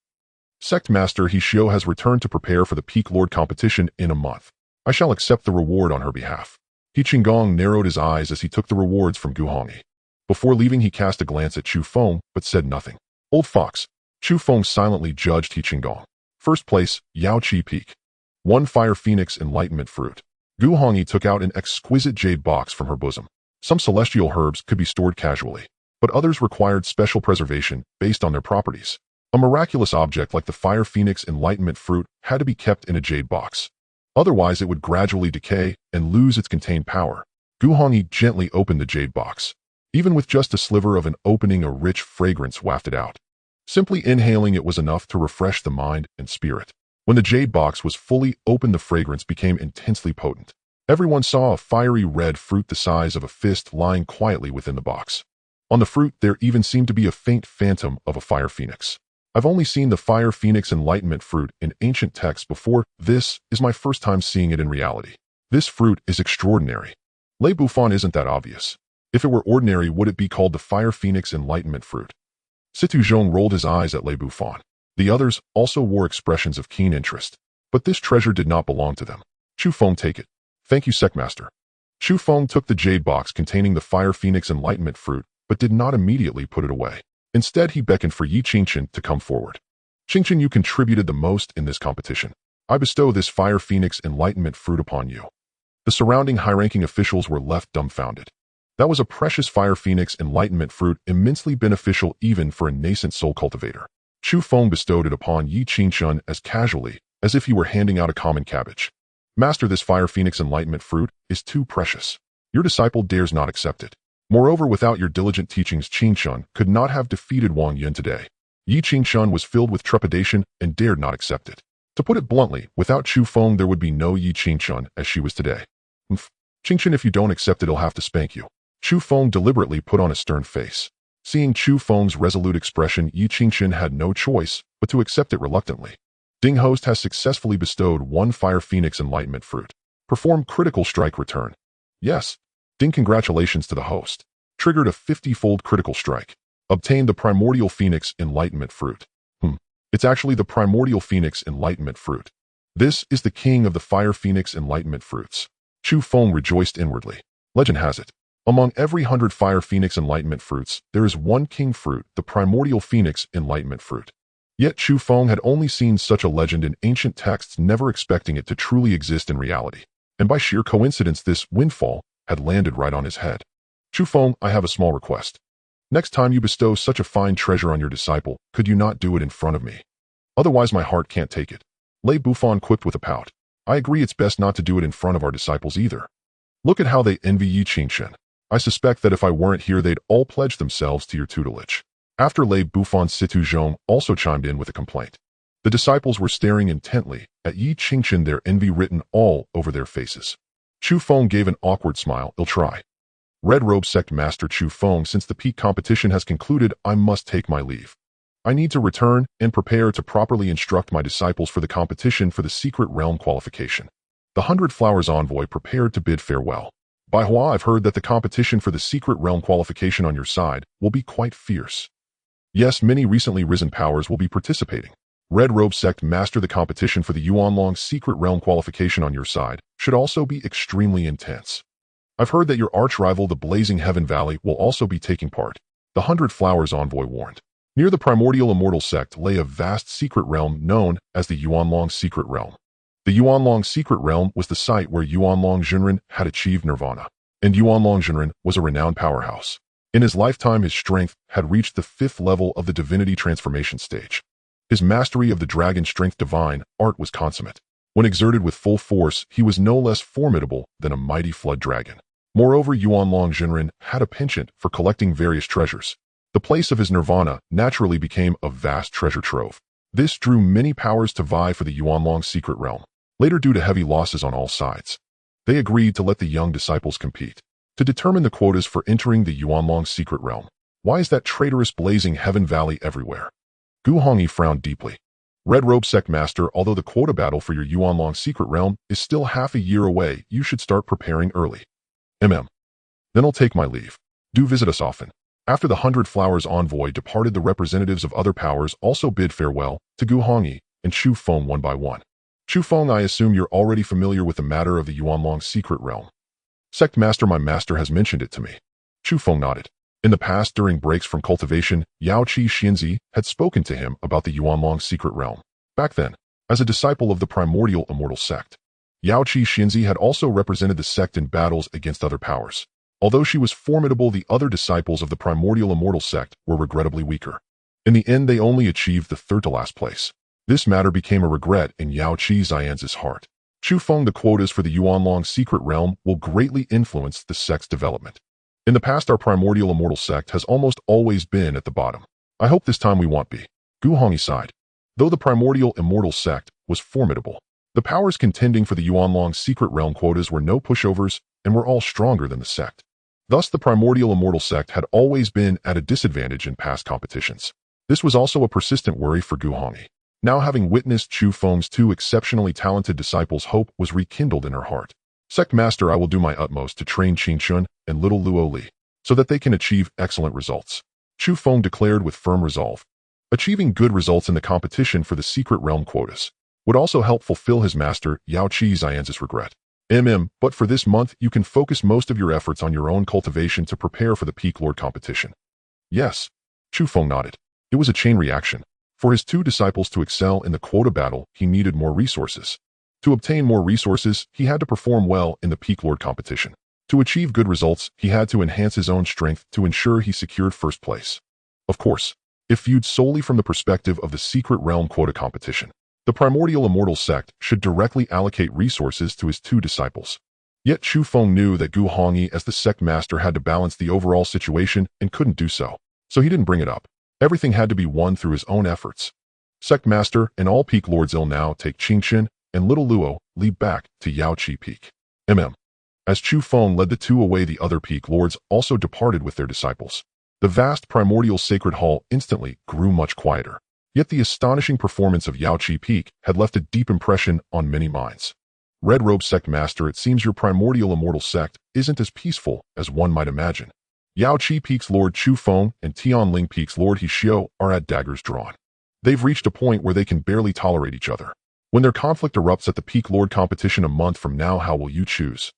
Sect Master He Xiao has returned to prepare for the Peak Lord competition in a month. I shall accept the reward on her behalf. He Qinggong narrowed his eyes as he took the rewards from Gu Hongyi. Before leaving, he cast a glance at Chu Feng, but said nothing. Old fox. Chu Feng silently judged He Qinggong. First place, Yaoqi Peak. 1 Fire Phoenix Enlightenment Fruit. Gu Hongyi took out an exquisite jade box from her bosom. Some celestial herbs could be stored casually, but others required special preservation based on their properties. A miraculous object like the Fire Phoenix Enlightenment Fruit had to be kept in a jade box. Otherwise, it would gradually decay and lose its contained power. Gu Hongyi gently opened the jade box. Even with just a sliver of an opening, a rich fragrance wafted out. Simply inhaling it was enough to refresh the mind and spirit. When the jade box was fully opened, the fragrance became intensely potent. Everyone saw a fiery red fruit the size of a fist lying quietly within the box. On the fruit, there even seemed to be a faint phantom of a fire phoenix. I've only seen the Fire Phoenix Enlightenment Fruit in ancient texts before. This is my first time seeing it in reality. This fruit is extraordinary. Lei Bufan isn't that obvious. If it were ordinary, would it be called the Fire Phoenix Enlightenment Fruit? Situ Zhong rolled his eyes at Lei Bufan. The others also wore expressions of keen interest. But this treasure did not belong to them. Chu Feng, take it. Thank you, Secmaster. Chu Feng took the jade box containing the Fire Phoenix Enlightenment Fruit, but did not immediately put it away. Instead, he beckoned for Yi Qingchen to come forward. Qingchen, you contributed the most in this competition. I bestow this Fire Phoenix Enlightenment Fruit upon you. The surrounding high-ranking officials were left dumbfounded. That was a precious Fire Phoenix Enlightenment Fruit, immensely beneficial even for a nascent soul cultivator. Chu Feng bestowed it upon Yi Qingchen as casually as if he were handing out a common cabbage. Master, this Fire Phoenix Enlightenment Fruit is too precious. Your disciple dares not accept it. Moreover, without your diligent teachings, Qingchen could not have defeated Wang Yin today. Yi Qingchen was filled with trepidation and dared not accept it. To put it bluntly, without Chu Feng there would be no Yi Qingchen as she was today. Qingchen, if you don't accept it, I'll have to spank you. Chu Feng deliberately put on a stern face. Seeing Chu Feng's resolute expression, Yi Qingchen had no choice but to accept it reluctantly. Ding host has successfully bestowed 1 Fire Phoenix Enlightenment Fruit. Perform critical strike return. Yes. Ding, congratulations to the host. Triggered a 50-fold critical strike. Obtained the Primordial Phoenix Enlightenment Fruit. It's actually the Primordial Phoenix Enlightenment Fruit. This is the king of the Fire Phoenix Enlightenment Fruits. Chu Feng rejoiced inwardly. Legend has it, among every 100 Fire Phoenix Enlightenment Fruits, there is one king fruit, the Primordial Phoenix Enlightenment Fruit. Yet Chu Feng had only seen such a legend in ancient texts, never expecting it to truly exist in reality. And by sheer coincidence, this windfall had landed right on his head. Chu Feng, I have a small request. Next time you bestow such a fine treasure on your disciple, could you not do it in front of me? Otherwise my heart can't take it. Lei Bufan quipped with a pout. I agree, it's best not to do it in front of our disciples either. Look at how they envy Yi Qingchen. I suspect that if I weren't here they'd all pledge themselves to your tutelage. After Lei Bufan, Situ Zhong also chimed in with a complaint. The disciples were staring intently at Yi Qingchen, their envy written all over their faces. Chu Feng gave an awkward smile. I'll try. Red Robe Sect Master Chu Feng, since the peak competition has concluded, I must take my leave. I need to return and prepare to properly instruct my disciples for the competition for the Secret Realm qualification. The 100 Flowers Envoy prepared to bid farewell. Bai Hua, I've heard that the competition for the Secret Realm qualification on your side will be quite fierce. Yes, many recently risen powers will be participating. Red Robe Sect Master, the competition for the Yuanlong Secret Realm qualification on your side should also be extremely intense. I've heard that your arch-rival, the Blazing Heaven Valley, will also be taking part. The 100 Flowers Envoy warned. Near the primordial immortal sect lay a vast secret realm known as the Yuanlong Secret Realm. The Yuanlong Secret Realm was the site where Yuanlong Zhenren had achieved nirvana, and Yuanlong Zhenren was a renowned powerhouse. In his lifetime, his strength had reached the 5th level of the divinity transformation stage. His mastery of the dragon strength divine art was consummate. When exerted with full force, he was no less formidable than a mighty flood dragon. Moreover, Yuanlong Zhenren had a penchant for collecting various treasures. The place of his nirvana naturally became a vast treasure trove. This drew many powers to vie for the Yuanlong Secret Realm. Later, due to heavy losses on all sides, they agreed to let the young disciples compete to determine the quotas for entering the Yuanlong Secret Realm. Why is that traitorous Blazing Heaven Valley everywhere? Gu Hongyi frowned deeply. Red Robe Sect Master, although the quota battle for your Yuanlong Secret Realm is still half a year away, you should start preparing early. Then I'll take my leave. Do visit us often. After the 100 Flowers Envoy departed, the representatives of other powers also bid farewell to Gu Hongyi and Chu Feng one by one. Chu Feng, I assume you're already familiar with the matter of the Yuanlong secret realm. Sect Master, my master has mentioned it to me. Chu Feng nodded. In the past, during breaks from cultivation, Yao Qi Xianzi had spoken to him about the Yuanlong secret realm. Back then, as a disciple of the primordial immortal sect, Yao Qi Xianzi had also represented the sect in battles against other powers. Although she was formidable, the other disciples of the primordial immortal sect were regrettably weaker. In the end, they only achieved the third to last place. This matter became a regret in Yao Qi Xianzi's heart. Chu Feng, the quotas for the Yuanlong secret realm will greatly influence the sect's development. In the past, our primordial immortal sect has almost always been at the bottom. I hope this time we won't be. Gu Hongyi sighed. Though the primordial immortal sect was formidable, the powers contending for the Yuanlong secret realm quotas were no pushovers and were all stronger than the sect. Thus, the primordial immortal sect had always been at a disadvantage in past competitions. This was also a persistent worry for Gu Hongyi. Now, having witnessed Chu Feng's two exceptionally talented disciples, hope was rekindled in her heart. Sect Master, I will do my utmost to train Qing Chun and little Luo Li, so that they can achieve excellent results. Chu Feng declared with firm resolve. Achieving good results in the competition for the secret realm quotas would also help fulfill his master Yao Qi Xianzi's regret. But for this month, you can focus most of your efforts on your own cultivation to prepare for the Peak Lord competition. Yes. Chu Feng nodded. It was a chain reaction. For his two disciples to excel in the quota battle, he needed more resources. To obtain more resources, he had to perform well in the Peak Lord competition. To achieve good results, he had to enhance his own strength to ensure he secured first place. Of course, if viewed solely from the perspective of the secret realm quota competition, the primordial immortal sect should directly allocate resources to his two disciples. Yet Chu Feng knew that Gu Hongyi as the sect master had to balance the overall situation and couldn't do so, so he didn't bring it up. Everything had to be won through his own efforts. Sect Master and all Peak Lords will now take Qingchen and little Luo Li back to Yao Qi Peak. As Chu Feng led the two away, the other Peak Lords also departed with their disciples. The vast primordial sacred hall instantly grew much quieter. Yet the astonishing performance of Yao Qi Peak had left a deep impression on many minds. Red Robe Sect Master, it seems your primordial immortal sect isn't as peaceful as one might imagine. Yao Qi Peak's Lord Chu Feng and Tianling Peak's Lord He Xiu are at daggers drawn. They've reached a point where they can barely tolerate each other. When their conflict erupts at the Peak Lord competition a month from now, how will you choose?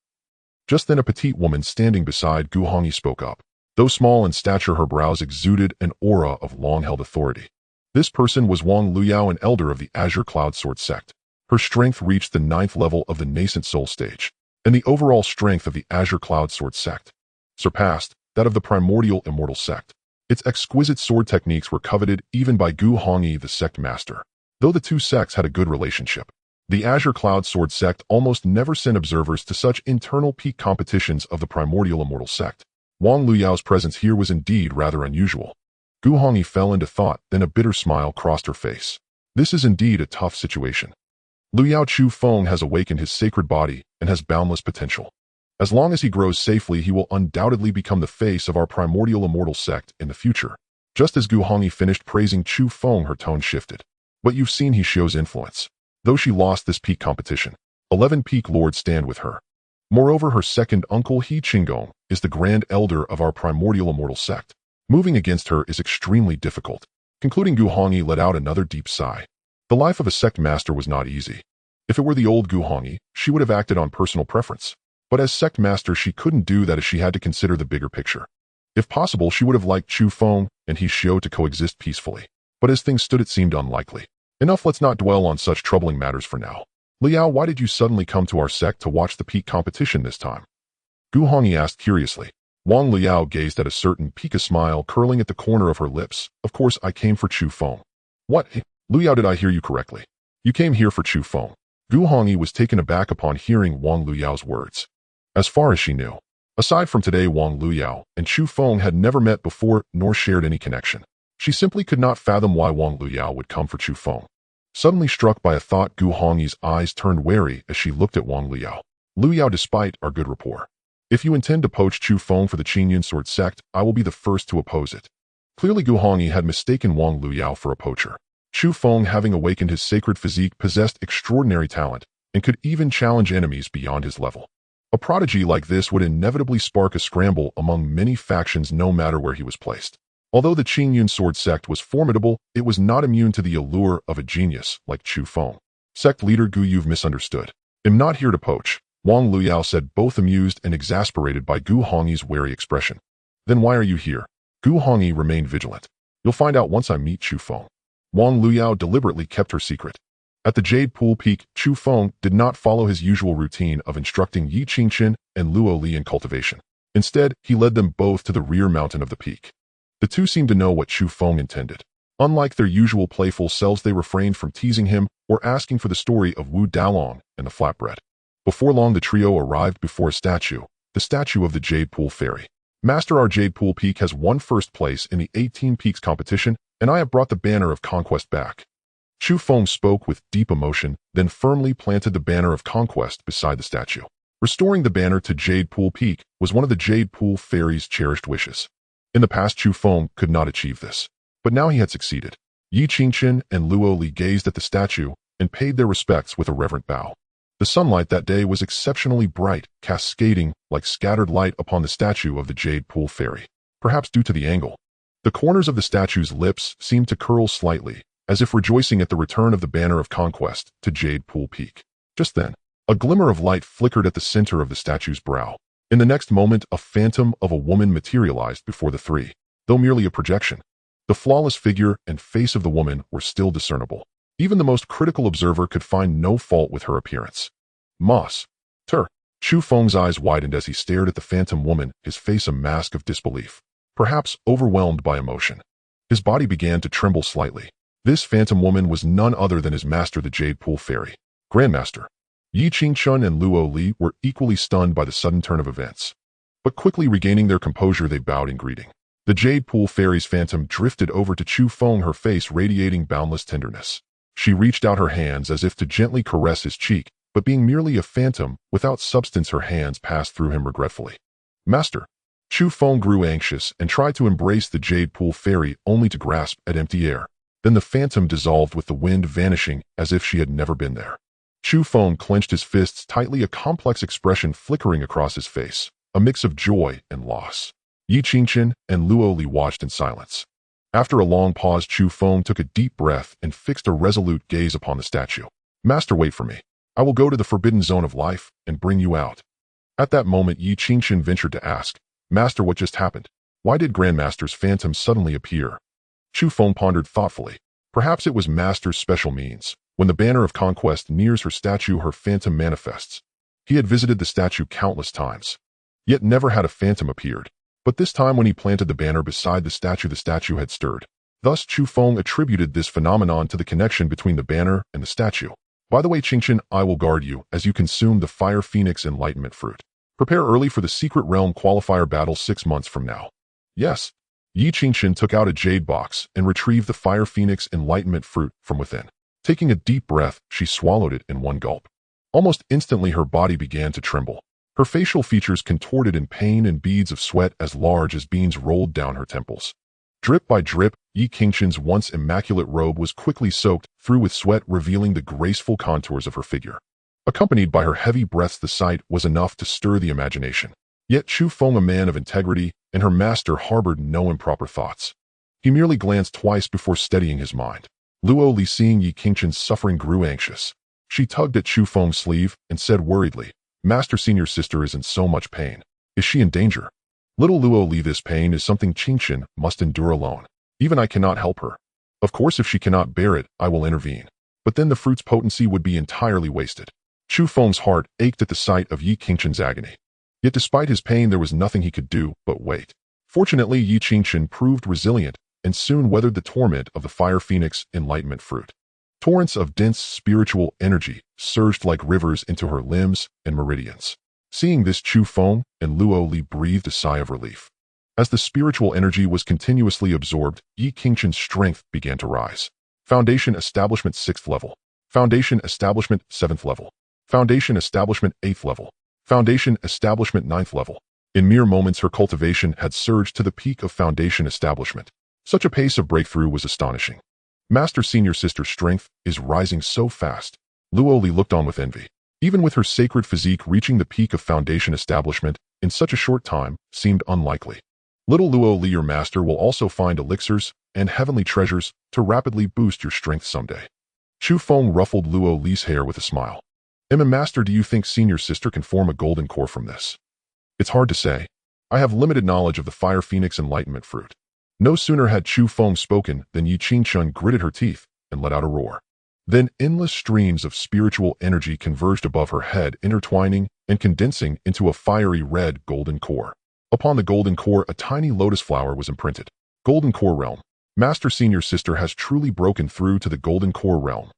Just then a petite woman standing beside Gu Hongyi spoke up. Though small in stature, her brows exuded an aura of long-held authority. This person was Wang Luyao, an elder of the Azure Cloud Sword sect. Her strength reached the 9th level of the nascent soul stage, and the overall strength of the Azure Cloud Sword sect surpassed that of the primordial immortal sect. Its exquisite sword techniques were coveted even by Gu Hongyi, the sect master. Though the two sects had a good relationship, the Azure Cloud Sword sect almost never sent observers to such internal peak competitions of the primordial immortal sect. Wang Luyao's presence here was indeed rather unusual. Gu Hongyi fell into thought, then a bitter smile crossed her face. This is indeed a tough situation. Luyao Chu Feng has awakened his sacred body and has boundless potential. As long as he grows safely, he will undoubtedly become the face of our primordial immortal sect in the future. Just as Gu Hongyi finished praising Chu Feng, her tone shifted. But you've seen He Xiu's influence. Though she lost this peak competition, 11 peak lords stand with her. Moreover, her second uncle He Qinggong is the grand elder of our primordial immortal sect. Moving against her is extremely difficult. Concluding, Gu Hongyi let out another deep sigh. The life of a sect master was not easy. If it were the old Gu Hongyi, she would have acted on personal preference. But as sect master, she couldn't do that, as she had to consider the bigger picture. If possible, she would have liked Chu Feng and He Xiu to coexist peacefully. But as things stood, it seemed unlikely. Enough, let's not dwell on such troubling matters for now. Liao, why did you suddenly come to our sect to watch the peak competition this time? Gu Hongyi asked curiously. Wang Liao gazed at a certain pica smile curling at the corner of her lips. Of course, I came for Chu Feng. What? Liao, did I hear you correctly? You came here for Chu Feng. Gu Hongyi was taken aback upon hearing Wang Liao's words. As far as she knew, aside from today, Wang Liao and Chu Feng had never met before nor shared any connection. She simply could not fathom why Wang Liao would come for Chu Feng. Suddenly struck by a thought, Gu Hongyi's eyes turned wary as she looked at Wang Liao. Liao, despite our good rapport, if you intend to poach Chu Feng for the Qingyun Sword sect, I will be the first to oppose it. Clearly, Gu Hongyi had mistaken Wang Liao for a poacher. Chu Feng, having awakened his sacred physique, possessed extraordinary talent and could even challenge enemies beyond his level. A prodigy like this would inevitably spark a scramble among many factions no matter where he was placed. Although the Qingyun Sword sect was formidable, it was not immune to the allure of a genius like Chu Feng. Sect leader Gu, you've misunderstood. I'm not here to poach, Wang Luyao said, both amused and exasperated by Gu Hongyi's wary expression. Then why are you here? Gu Hongyi remained vigilant. You'll find out once I meet Chu Feng. Wang Luyao deliberately kept her secret. At the Jade Pool Peak, Chu Feng did not follow his usual routine of instructing Yi Qingchen and Luo Li in cultivation. Instead, he led them both to the rear mountain of the peak. The two seemed to know what Chu Feng intended. Unlike their usual playful selves, they refrained from teasing him or asking for the story of Wu Dalong and the flatbread. Before long, the trio arrived before a statue, the statue of the Jade Pool Fairy. Master, our Jade Pool Peak has won first place in the 18 Peaks competition, and I have brought the banner of conquest back. Chu Feng spoke with deep emotion, then firmly planted the banner of conquest beside the statue. Restoring the banner to Jade Pool Peak was one of the Jade Pool Fairy's cherished wishes. In the past, Chu Feng could not achieve this, but now he had succeeded. Yi Qingchen and Luo Li gazed at the statue and paid their respects with a reverent bow. The sunlight that day was exceptionally bright, cascading like scattered light upon the statue of the Jade Pool Fairy. Perhaps due to the angle, the corners of the statue's lips seemed to curl slightly, as if rejoicing at the return of the banner of conquest to Jade Pool Peak. Just then, a glimmer of light flickered at the center of the statue's brow. In the next moment, a phantom of a woman materialized before the three, though merely a projection. The flawless figure and face of the woman were still discernible. Even the most critical observer could find no fault with her appearance. Moss. Chu Feng's eyes widened as he stared at the phantom woman, his face a mask of disbelief, perhaps overwhelmed by emotion. His body began to tremble slightly. This phantom woman was none other than his master, the Jade Pool Fairy. Grandmaster. Yi Qingchen and Luo Li were equally stunned by the sudden turn of events. But quickly regaining their composure, they bowed in greeting. The Jade Pool Fairy's phantom drifted over to Chu Feng, her face radiating boundless tenderness. She reached out her hands as if to gently caress his cheek, but being merely a phantom, without substance, her hands passed through him regretfully. Master. Chu Feng grew anxious and tried to embrace the Jade Pool Fairy, only to grasp at empty air. Then the phantom dissolved with the wind, vanishing as if she had never been there. Chu Feng clenched his fists tightly, a complex expression flickering across his face, a mix of joy and loss. Yi Qingchen and Luo Li watched in silence. After a long pause, Chu Feng took a deep breath and fixed a resolute gaze upon the statue. Master, wait for me. I will go to the forbidden zone of life and bring you out. At that moment, Yi Qingchen ventured to ask, Master, what just happened? Why did Grandmaster's phantom suddenly appear? Chu Feng pondered thoughtfully. Perhaps it was Master's special means. When the banner of conquest nears her statue, her phantom manifests. He had visited the statue countless times, yet never had a phantom appeared. But this time, when he planted the banner beside the statue had stirred. Thus, Chu Feng attributed this phenomenon to the connection between the banner and the statue. By the way, Qingchen, I will guard you as you consume the Fire Phoenix Enlightenment Fruit. Prepare early for the Secret Realm Qualifier battle 6 months from now. Yes. Yi Qingchen took out a jade box and retrieved the Fire Phoenix Enlightenment Fruit from within. Taking a deep breath, she swallowed it in one gulp. Almost instantly, her body began to tremble. Her facial features contorted in pain, and beads of sweat as large as beans rolled down her temples. Drip by drip, Yi Qingchen's once immaculate robe was quickly soaked through with sweat, revealing the graceful contours of her figure. Accompanied by her heavy breaths, the sight was enough to stir the imagination. Yet Chu Feng, a man of integrity, and her master harbored no improper thoughts. He merely glanced twice before steadying his mind. Luo Li, seeing Yi Qingchen's suffering, grew anxious. She tugged at Chu Feng's sleeve and said worriedly, Master, Senior Sister is in so much pain. Is she in danger? Little Luo Li, this pain is something Qingchen must endure alone. Even I cannot help her. Of course, if she cannot bear it, I will intervene. But then the fruit's potency would be entirely wasted. Chu Feng's heart ached at the sight of Yi Qingchen's agony. Yet despite his pain, there was nothing he could do but wait. Fortunately, Yi Qingchen proved resilient and soon weathered the torment of the Fire Phoenix Enlightenment Fruit. Torrents of dense spiritual energy surged like rivers into her limbs and meridians. Seeing this, Chu Feng and Luo Li breathed a sigh of relief. As the spiritual energy was continuously absorbed, Yi Qingchen's strength began to rise. Foundation Establishment 6th level. Foundation Establishment 7th level. Foundation Establishment 8th level. Foundation Establishment 9th level. In mere moments, her cultivation had surged to the peak of Foundation Establishment. Such a pace of breakthrough was astonishing. Master, Senior Sister's strength is rising so fast. Luo Li looked on with envy. Even with her sacred physique, reaching the peak of Foundation Establishment in such a short time seemed unlikely. Little Luo Li, your master will also find elixirs and heavenly treasures to rapidly boost your strength someday. Chu Feng ruffled Luo Li's hair with a smile. Master, do you think senior sister can form a golden core from this? It's hard to say. I have limited knowledge of the Fire Phoenix Enlightenment Fruit. No sooner had Chu Feng spoken than Yi Qingchun gritted her teeth and let out a roar. Then endless streams of spiritual energy converged above her head, intertwining and condensing into a fiery red golden core. Upon the golden core, a tiny lotus flower was imprinted. Golden Core Realm. Master Senior Sister has truly broken through to the Golden Core Realm.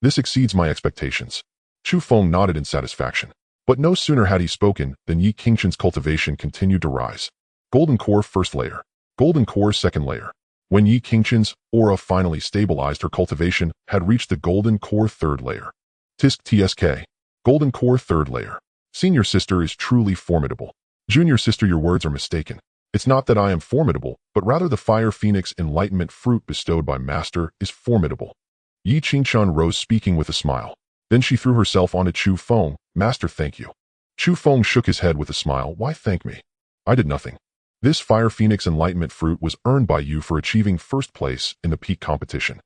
This exceeds my expectations. Chu Feng nodded in satisfaction. But no sooner had he spoken than Yi Qingchun's cultivation continued to rise. Golden Core First Layer. Golden Core Second Layer. When Yi Qingchun's aura finally stabilized, her cultivation had reached the Golden Core Third Layer. Tisk TSK. Golden Core Third Layer. Senior Sister is truly formidable. Junior Sister, your words are mistaken. It's not that I am formidable, but rather the Fire Phoenix Enlightenment Fruit bestowed by Master is formidable. Yi Qingchun rose, speaking with a smile. Then she threw herself onto Chu Feng. Master, thank you. Chu Feng shook his head with a smile. Why thank me? I did nothing. This Fire Phoenix Enlightenment Fruit was earned by you for achieving first place in the peak competition.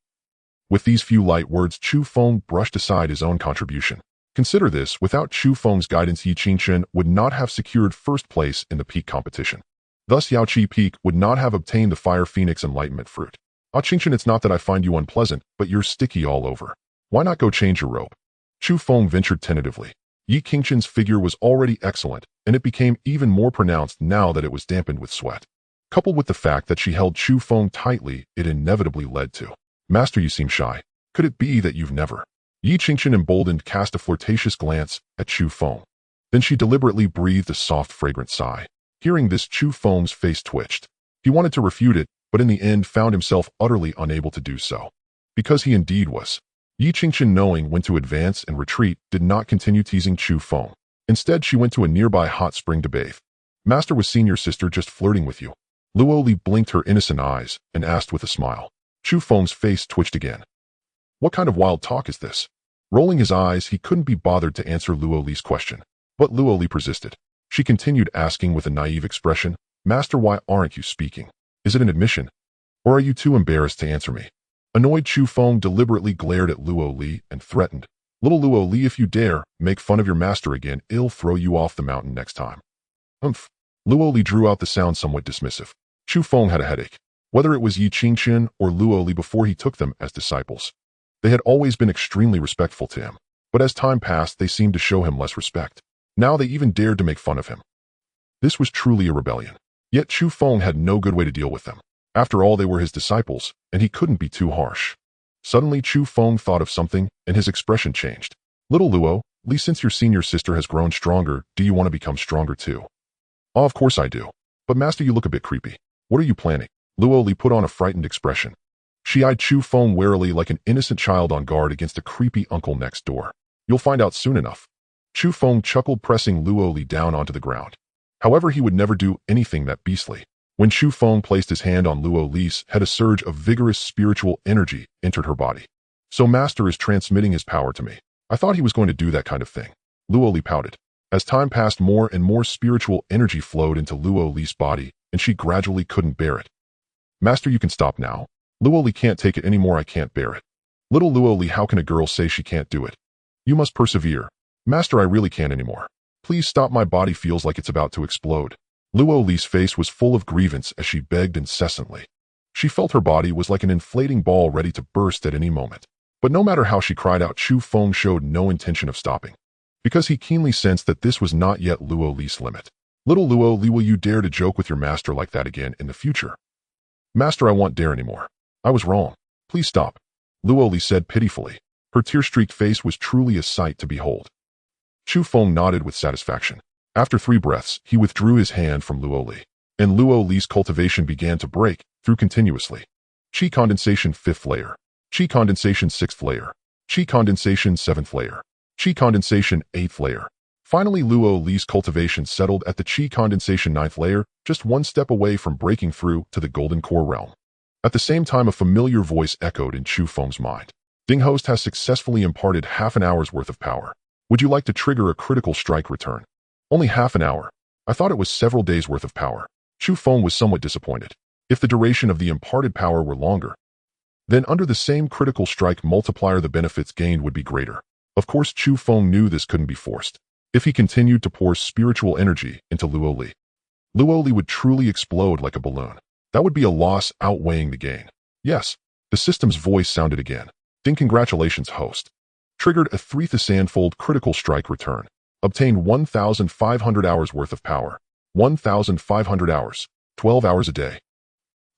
With these few light words, Chu Feng brushed aside his own contribution. Consider this, without Chu Feng's guidance, Yi Qingchun would not have secured first place in the peak competition. Thus, Yaoqi Peak would not have obtained the Fire Phoenix Enlightenment Fruit. Qingchun, it's not that I find you unpleasant, but you're sticky all over. Why not go change your robe? Chu Feng ventured tentatively. Yi Qingchun's figure was already excellent, and it became even more pronounced now that it was dampened with sweat. Coupled with the fact that she held Chu Feng tightly, it inevitably led to, Master, you seem shy. Could it be that you've never? Yi Qingchun, emboldened, cast a flirtatious glance at Chu Feng. Then she deliberately breathed a soft, fragrant sigh. Hearing this, Chu Feng's face twitched. He wanted to refute it, but in the end found himself utterly unable to do so. Because he indeed was. Yi Qingchun, knowing when to advance and retreat, did not continue teasing Chu Feng. Instead, she went to a nearby hot spring to bathe. Master, was Senior Sister just flirting with you? Luo Li blinked her innocent eyes and asked with a smile. Chu Feng's face twitched again. What kind of wild talk is this? Rolling his eyes, he couldn't be bothered to answer Luo Li's question. But Luo Li persisted. She continued, asking with a naive expression, Master, why aren't you speaking? Is it an admission? Or are you too embarrassed to answer me? Annoyed, Chu Feng deliberately glared at Luo Li and threatened, Little Luo Li, if you dare make fun of your master again, I'll throw you off the mountain next time. Umph. Luo Li drew out the sound somewhat dismissive. Chu Feng had a headache. Whether it was Yi Qingchun or Luo Li before he took them as disciples, they had always been extremely respectful to him. But as time passed, they seemed to show him less respect. Now they even dared to make fun of him. This was truly a rebellion. Yet Chu Feng had no good way to deal with them. After all, they were his disciples, and he couldn't be too harsh. Suddenly, Chu Feng thought of something, and his expression changed. Little Luo Li, since your senior sister has grown stronger, do you want to become stronger too? Oh, of course I do. But Master, you look a bit creepy. What are you planning? Luo Li put on a frightened expression. She eyed Chu Feng warily like an innocent child on guard against a creepy uncle next door. You'll find out soon enough. Chu Feng chuckled, pressing Luo Li down onto the ground. However, he would never do anything that beastly. When Chu Feng placed his hand on Luo Li's head, a surge of vigorous spiritual energy entered her body. So Master is transmitting his power to me. I thought he was going to do that kind of thing. Luo Li pouted. As time passed, more and more spiritual energy flowed into Luo Li's body, and she gradually couldn't bear it. Master, you can stop now. Luo Li can't take it anymore. I can't bear it. Little Luo Li, how can a girl say she can't do it? You must persevere. Master, I really can't anymore. Please stop, my body feels like it's about to explode. Luo Li's face was full of grievance as she begged incessantly. She felt her body was like an inflating ball ready to burst at any moment. But no matter how she cried out, Chu Feng showed no intention of stopping, because he keenly sensed that this was not yet Luo Li's limit. Little Luo Li, will you dare to joke with your master like that again in the future? Master, I won't dare anymore. I was wrong. Please stop. Luo Li said pitifully. Her tear-streaked face was truly a sight to behold. Chu Feng nodded with satisfaction. After 3 breaths, he withdrew his hand from Luo Li, and Luo Li's cultivation began to break through continuously. Qi condensation 5th layer. Qi condensation 6th layer. Qi condensation 7th layer. Qi condensation 8th layer. Finally, Luo Li's cultivation settled at the Qi condensation 9th layer, just one step away from breaking through to the Golden Core realm. At the same time, a familiar voice echoed in Chu Feng's mind. Ding host has successfully imparted half an hour's worth of power. Would you like to trigger a critical strike return? Only half an hour. I thought it was several days' worth of power. Chu Feng was somewhat disappointed. If the duration of the imparted power were longer, Then under the same critical strike multiplier the benefits gained would be greater. Of course Chu Feng knew this couldn't be forced. If he continued to pour spiritual energy into Luo Li would truly explode like a balloon. That would be a loss outweighing the gain. Yes, the system's voice sounded again. Ding, congratulations, host. Triggered a 3,000-fold critical strike return. Obtained 1,500 hours worth of power. 1,500 hours. 12 hours a day.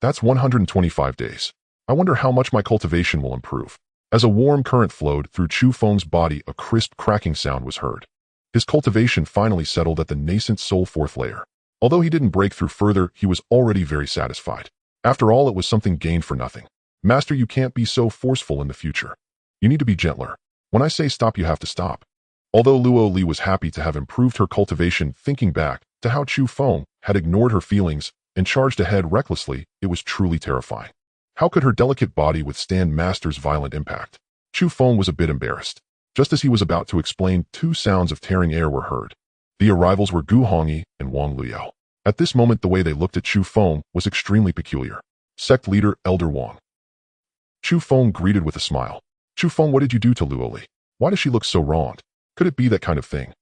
That's 125 days. I wonder how much my cultivation will improve. As a warm current flowed through Chu Feng's body, a crisp cracking sound was heard. His cultivation finally settled at the nascent soul fourth layer. Although he didn't break through further, he was already very satisfied. After all, it was something gained for nothing. Master, you can't be so forceful in the future. You need to be gentler. When I say stop, you have to stop. Although Luo Li was happy to have improved her cultivation, thinking back to how Chu Feng had ignored her feelings and charged ahead recklessly, it was truly terrifying. How could her delicate body withstand Master's violent impact? Chu Feng was a bit embarrassed. Just as he was about to explain, two sounds of tearing air were heard. The arrivals were Gu Hongyi and Wang Luyao. At this moment, the way they looked at Chu Feng was extremely peculiar. Sect leader, Elder Wang. Chu Feng greeted with a smile. Chu Feng, what did you do to Luo Li? Why does she look so wronged? Could it be that kind of thing?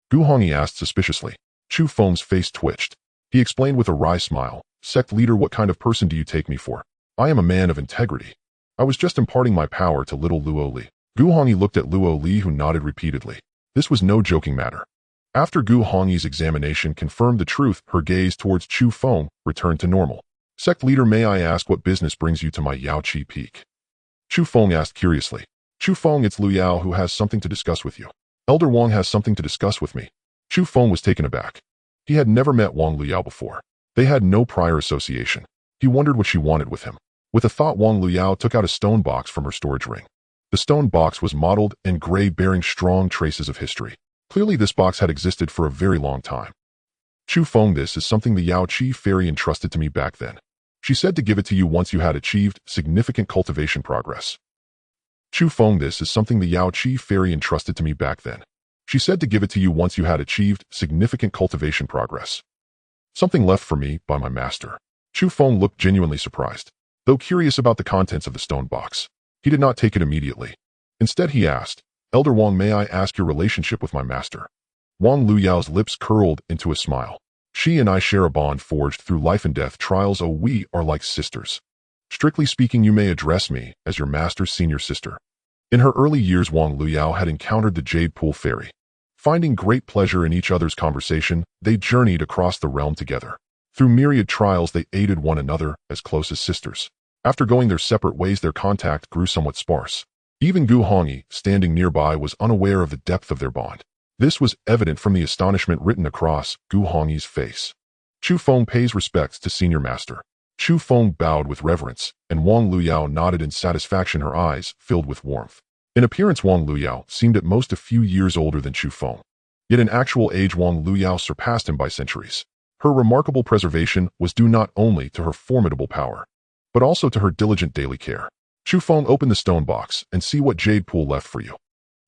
Gu Hongyi asked suspiciously. Chu Feng's face twitched. He explained with a wry smile. Sect leader, what kind of person do you take me for? I am a man of integrity. I was just imparting my power to little Luo Li. Gu Hongyi looked at Luo Li, who nodded repeatedly. This was no joking matter. After Gu Hongyi's examination confirmed the truth, her gaze towards Chu Feng returned to normal. Sect leader, may I ask what business brings you to my Yaoqi Peak? Chu Feng asked curiously. Chu Feng, it's Lu Yao who has something to discuss with you. Elder Wang has something to discuss with me. Chu Feng was taken aback. He had never met Wang Luyao before. They had no prior association. He wondered what she wanted with him. With a thought, Wang Luyao took out a stone box from her storage ring. The stone box was mottled and gray, bearing strong traces of history. Clearly this box had existed for a very long time. Chu Feng, this is something the Yaoqi fairy entrusted to me back then. She said to give it to you once you had achieved significant cultivation progress. Chu Feng, this is something the Yaoqi fairy entrusted to me back then. She said to give it to you once you had achieved significant cultivation progress. Something left for me by my master. Chu Feng looked genuinely surprised. Though curious about the contents of the stone box, he did not take it immediately. Instead he asked, Elder Wang, may I ask your relationship with my master? Wang Luyao's lips curled into a smile. She and I share a bond forged through life and death trials. Oh, we are like sisters. Strictly speaking, you may address me as your master's senior sister. In her early years, Wang Luyao had encountered the Jade Pool Fairy. Finding great pleasure in each other's conversation, they journeyed across the realm together. Through myriad trials, they aided one another as close as sisters. After going their separate ways, their contact grew somewhat sparse. Even Gu Hongyi, standing nearby, was unaware of the depth of their bond. This was evident from the astonishment written across Gu Hongyi's face. Chu Feng pays respects to senior master. Chu Feng bowed with reverence, and Wang Luyao nodded in satisfaction, her eyes filled with warmth. In appearance, Wang Luyao seemed at most a few years older than Chu Feng. Yet in actual age, Wang Luyao surpassed him by centuries. Her remarkable preservation was due not only to her formidable power, but also to her diligent daily care. Chu Feng, opened the stone box and see what Jade Pool left for you.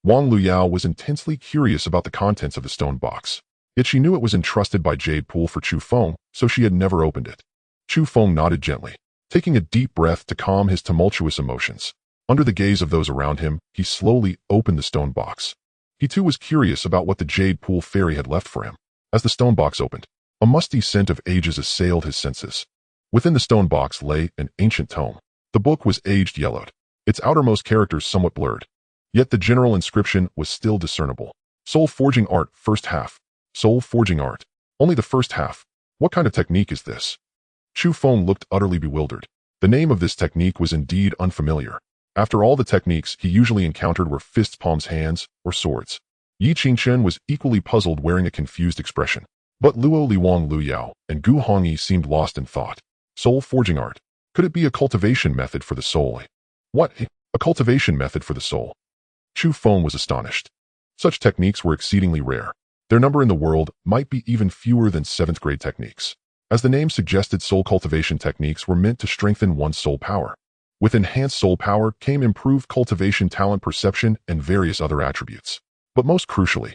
Wang Luyao was intensely curious about the contents of the stone box. Yet she knew it was entrusted by Jade Pool for Chu Feng, so she had never opened it. Chu Feng nodded gently, taking a deep breath to calm his tumultuous emotions. Under the gaze of those around him, he slowly opened the stone box. He too was curious about what the Jade Pool Fairy had left for him. As the stone box opened, a musty scent of ages assailed his senses. Within the stone box lay an ancient tome. The book was aged yellowed, its outermost characters somewhat blurred. Yet the general inscription was still discernible. Soul Forging Art, First Half. Soul Forging Art. Only the first half. What kind of technique is this? Chu Feng looked utterly bewildered. The name of this technique was indeed unfamiliar. After all, the techniques he usually encountered were fists, palms, hands, or swords. Yi Qingchen was equally puzzled, wearing a confused expression. But Luo Li, Wang Luyao, and Gu Hongyi seemed lost in thought. Soul Forging Art. Could it be a cultivation method for the soul? What? A cultivation method for the soul? Chu Feng was astonished. Such techniques were exceedingly rare. Their number in the world might be even fewer than 7th grade techniques. As the name suggested, soul cultivation techniques were meant to strengthen one's soul power. With enhanced soul power came improved cultivation talent, perception, and various other attributes. But most crucially,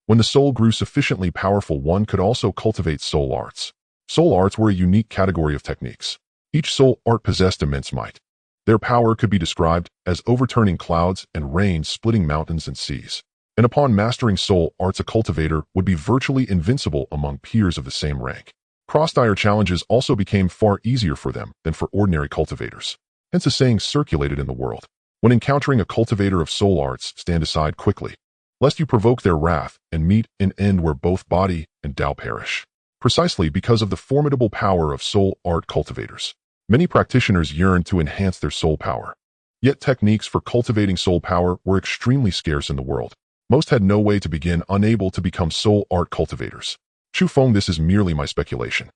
when the soul grew sufficiently powerful, one could also cultivate soul arts. Soul arts were a unique category of techniques. Each soul art possessed immense might. Their power could be described as overturning clouds and rain, splitting mountains and seas. And upon mastering soul arts, a cultivator would be virtually invincible among peers of the same rank. Cross-dire challenges also became far easier for them than for ordinary cultivators. Hence a saying circulated in the world: when encountering a cultivator of soul arts, stand aside quickly, lest you provoke their wrath and meet an end where both body and Tao perish. Precisely because of the formidable power of soul art cultivators, many practitioners yearned to enhance their soul power. Yet techniques for cultivating soul power were extremely scarce in the world. Most had no way to begin, unable to become soul art cultivators. Chu Feng, this is merely my speculation.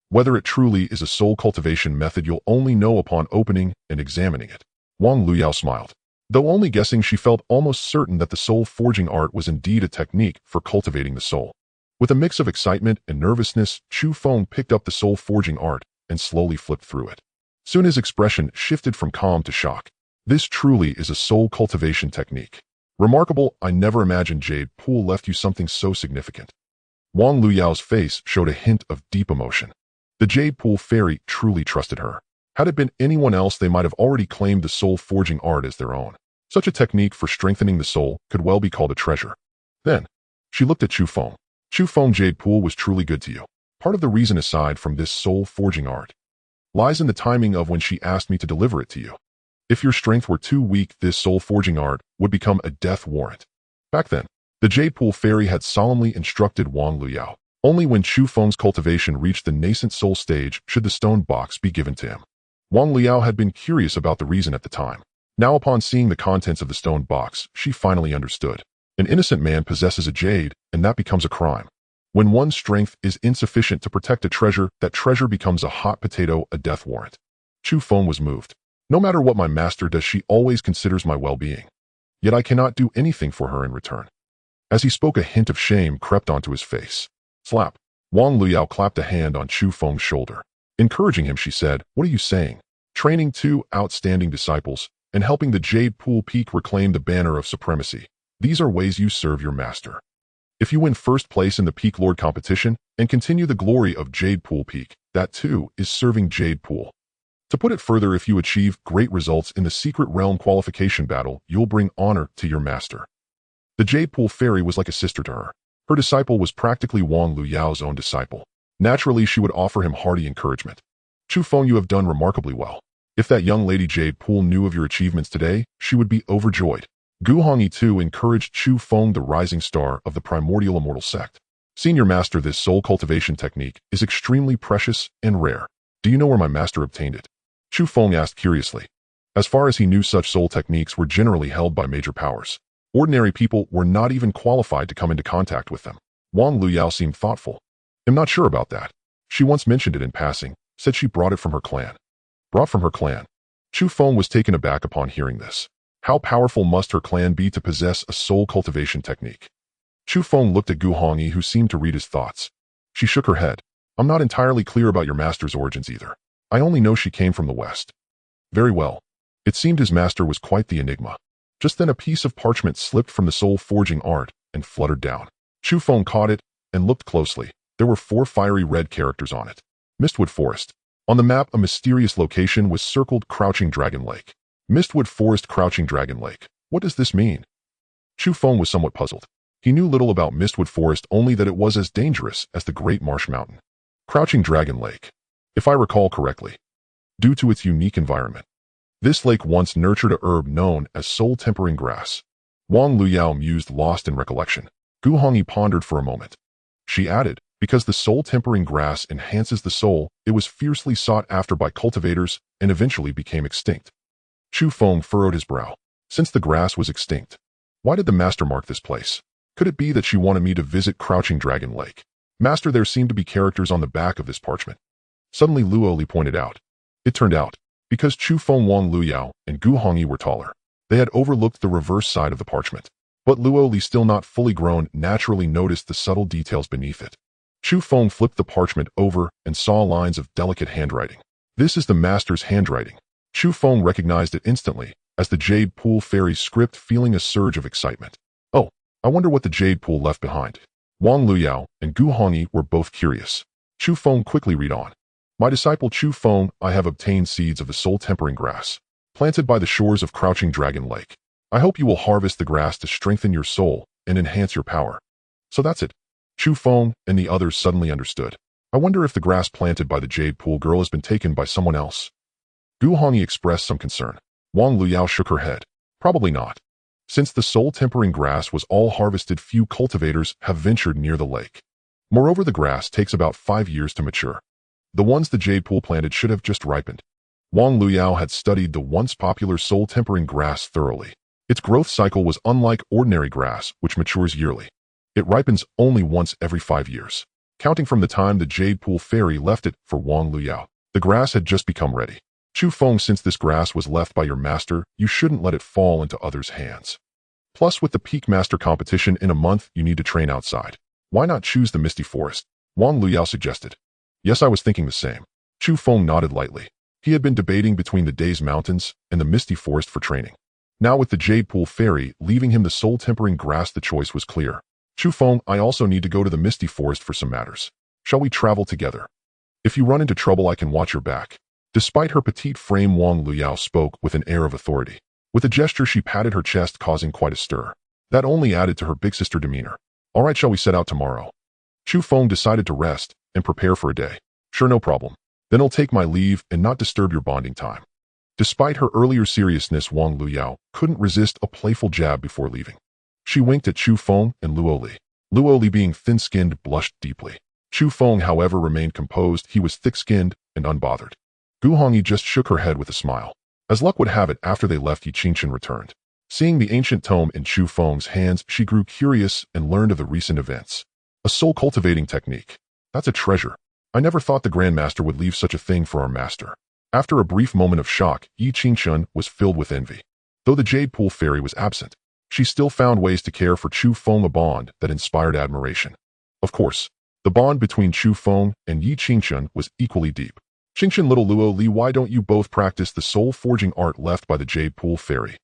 Whether it truly is a soul cultivation method, you'll only know upon opening and examining it. Wang Luyao smiled. Though only guessing, she felt almost certain that the soul forging art was indeed a technique for cultivating the soul. With a mix of excitement and nervousness, Chu Feng picked up the soul forging art and slowly flipped through it. Soon his expression shifted from calm to shock. This truly is a soul cultivation technique. Remarkable. I never imagined Jade Pool left you something so significant. Wang Luyao's face showed a hint of deep emotion. The Jade Pool fairy truly trusted her. Had it been anyone else, they might have already claimed the soul forging art as their own. Such a technique for strengthening the soul could well be called a treasure. Then, she looked at Chu Feng. Chu Feng, Jade Pool was truly good to you. Part of the reason, aside from this soul forging art, lies in the timing of when she asked me to deliver it to you. If your strength were too weak, this soul forging art would become a death warrant. Back then, the Jade Pool fairy had solemnly instructed Wang Luyao. Only when Chu Feng's cultivation reached the nascent soul stage should the stone box be given to him. Wang Luyao had been curious about the reason at the time. Now, upon seeing the contents of the stone box, she finally understood. An innocent man possesses a jade, and that becomes a crime. When one's strength is insufficient to protect a treasure, that treasure becomes a hot potato, a death warrant. Chu Feng was moved. No matter what my master does, she always considers my well-being. Yet I cannot do anything for her in return. As he spoke, a hint of shame crept onto his face. Slap. Wang Luyao clapped a hand on Chu Feng's shoulder. Encouraging him, she said, "What are you saying? Training two outstanding disciples and helping the Jade Pool Peak reclaim the banner of supremacy. These are ways you serve your master. If you win first place in the Peak Lord competition and continue the glory of Jade Pool Peak, that too is serving Jade Pool. To put it further, if you achieve great results in the Secret Realm qualification battle, you'll bring honor to your master." The Jade Pool fairy was like a sister to her. Her disciple was practically Wang Luyao's own disciple. Naturally, she would offer him hearty encouragement. "Chu Feng, you have done remarkably well. If that young lady Jade Pool knew of your achievements today, she would be overjoyed." Gu Hongyi too encouraged Chu Feng, the rising star of the primordial immortal sect. "Senior master, this soul cultivation technique is extremely precious and rare. Do you know where my master obtained it?" Chu Feng asked curiously. As far as he knew, such soul techniques were generally held by major powers. Ordinary people were not even qualified to come into contact with them. Wang Luyao seemed thoughtful. "I'm not sure about that. She once mentioned it in passing, said she brought it from her clan." Brought from her clan? Chu Feng was taken aback upon hearing this. How powerful must her clan be to possess a soul cultivation technique? Chu Feng looked at Gu Hongyi, who seemed to read his thoughts. She shook her head. "I'm not entirely clear about your master's origins either. I only know she came from the West." Very well. It seemed his master was quite the enigma. Just then a piece of parchment slipped from the soul forging art and fluttered down. Chu Feng caught it and looked closely. There were 4 fiery red characters on it. Mistwood Forest. On the map, a mysterious location was circled: Crouching Dragon Lake. Mistwood Forest, Crouching Dragon Lake. What does this mean? Chu Feng was somewhat puzzled. He knew little about Mistwood Forest, only that it was as dangerous as the Great Marsh Mountain. Crouching Dragon Lake. If I recall correctly, due to its unique environment, this lake once nurtured a herb known as soul-tempering grass. Wang Luyao mused, lost in recollection. Gu Hongyi pondered for a moment. She added, because the soul-tempering grass enhances the soul, it was fiercely sought after by cultivators and eventually became extinct. Chu Feng furrowed his brow. Since the grass was extinct, why did the master mark this place? Could it be that she wanted me to visit Crouching Dragon Lake? Master, there seemed to be characters on the back of this parchment. Suddenly Luoli pointed out. It turned out, because Chu Feng, Wang Luyao, and Gu Hongyi were taller, they had overlooked the reverse side of the parchment. But Luoli, still not fully grown, naturally noticed the subtle details beneath it. Chu Feng flipped the parchment over and saw lines of delicate handwriting. This is the master's handwriting. Chu Feng recognized it instantly as the Jade Pool fairy's script, feeling a surge of excitement. Oh, I wonder what the Jade Pool left behind. Wang Luyao and Gu Hongyi were both curious. Chu Feng quickly read on. My disciple Chu Feng, I have obtained seeds of the soul-tempering grass. planted by the shores of Crouching Dragon Lake. I hope you will harvest the grass to strengthen your soul and enhance your power. So that's it. Chu Feng and the others suddenly understood. I wonder if the grass planted by the Jade Pool girl has been taken by someone else. Gu Hongyi expressed some concern. Wang Luyao shook her head. Probably not. Since the soul-tempering grass was all harvested, few cultivators have ventured near the lake. Moreover, the grass takes about 5 years to mature. The ones the Jade Pool planted should have just ripened. Wang Luyao had studied the once popular soul-tempering grass thoroughly. Its growth cycle was unlike ordinary grass, which matures yearly. It ripens only once every 5 years. Counting from the time the Jade Pool fairy left it for Wang Luyao, the grass had just become ready. Chu Feng, since this grass was left by your master, you shouldn't let it fall into others' hands. Plus, with the Peak Master competition in a month, you need to train outside. Why not choose the Misty Forest? Wang Luyao suggested. Yes, I was thinking the same. Chu Feng nodded lightly. He had been debating between the Days Mountains and the Misty Forest for training. Now with the Jade Pool fairy leaving him the soul-tempering grass, the choice was clear. Chu Feng, I also need to go to the Misty Forest for some matters. Shall we travel together? If you run into trouble, I can watch your back. Despite her petite frame, Wang Luyao spoke with an air of authority. With a gesture, she patted her chest, causing quite a stir. That only added to her big sister demeanor. All right, shall we set out tomorrow? Chu Feng decided to rest and prepare for a day. Sure, no problem. Then I'll take my leave and not disturb your bonding time. Despite her earlier seriousness, Wang Luyao couldn't resist a playful jab before leaving. She winked at Chu Feng and Luo Li. Luo Li, being thin-skinned, blushed deeply. Chu Feng, however, remained composed. He was thick-skinned and unbothered. Gu Hongyi just shook her head with a smile. As luck would have it, after they left, Yi Qingchen returned. Seeing the ancient tome in Chu Feng's hands, she grew curious and learned of the recent events. A soul-cultivating technique. That's a treasure. I never thought the Grandmaster would leave such a thing for our master. After a brief moment of shock, Yi Qingchen was filled with envy. Though the Jade Pool fairy was absent, she still found ways to care for Chu Feng, a bond that inspired admiration. Of course, the bond between Chu Feng and Yi Qingchen was equally deep. Qingchen, little Luo Li, why don't you both practice the soul-forging art left by the Jade Pool fairy?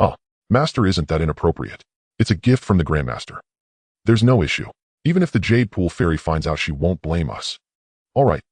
Ah, Master, isn't that inappropriate? It's a gift from the Grandmaster. There's no issue. Even if the Jade Pool fairy finds out, she won't blame us. All right.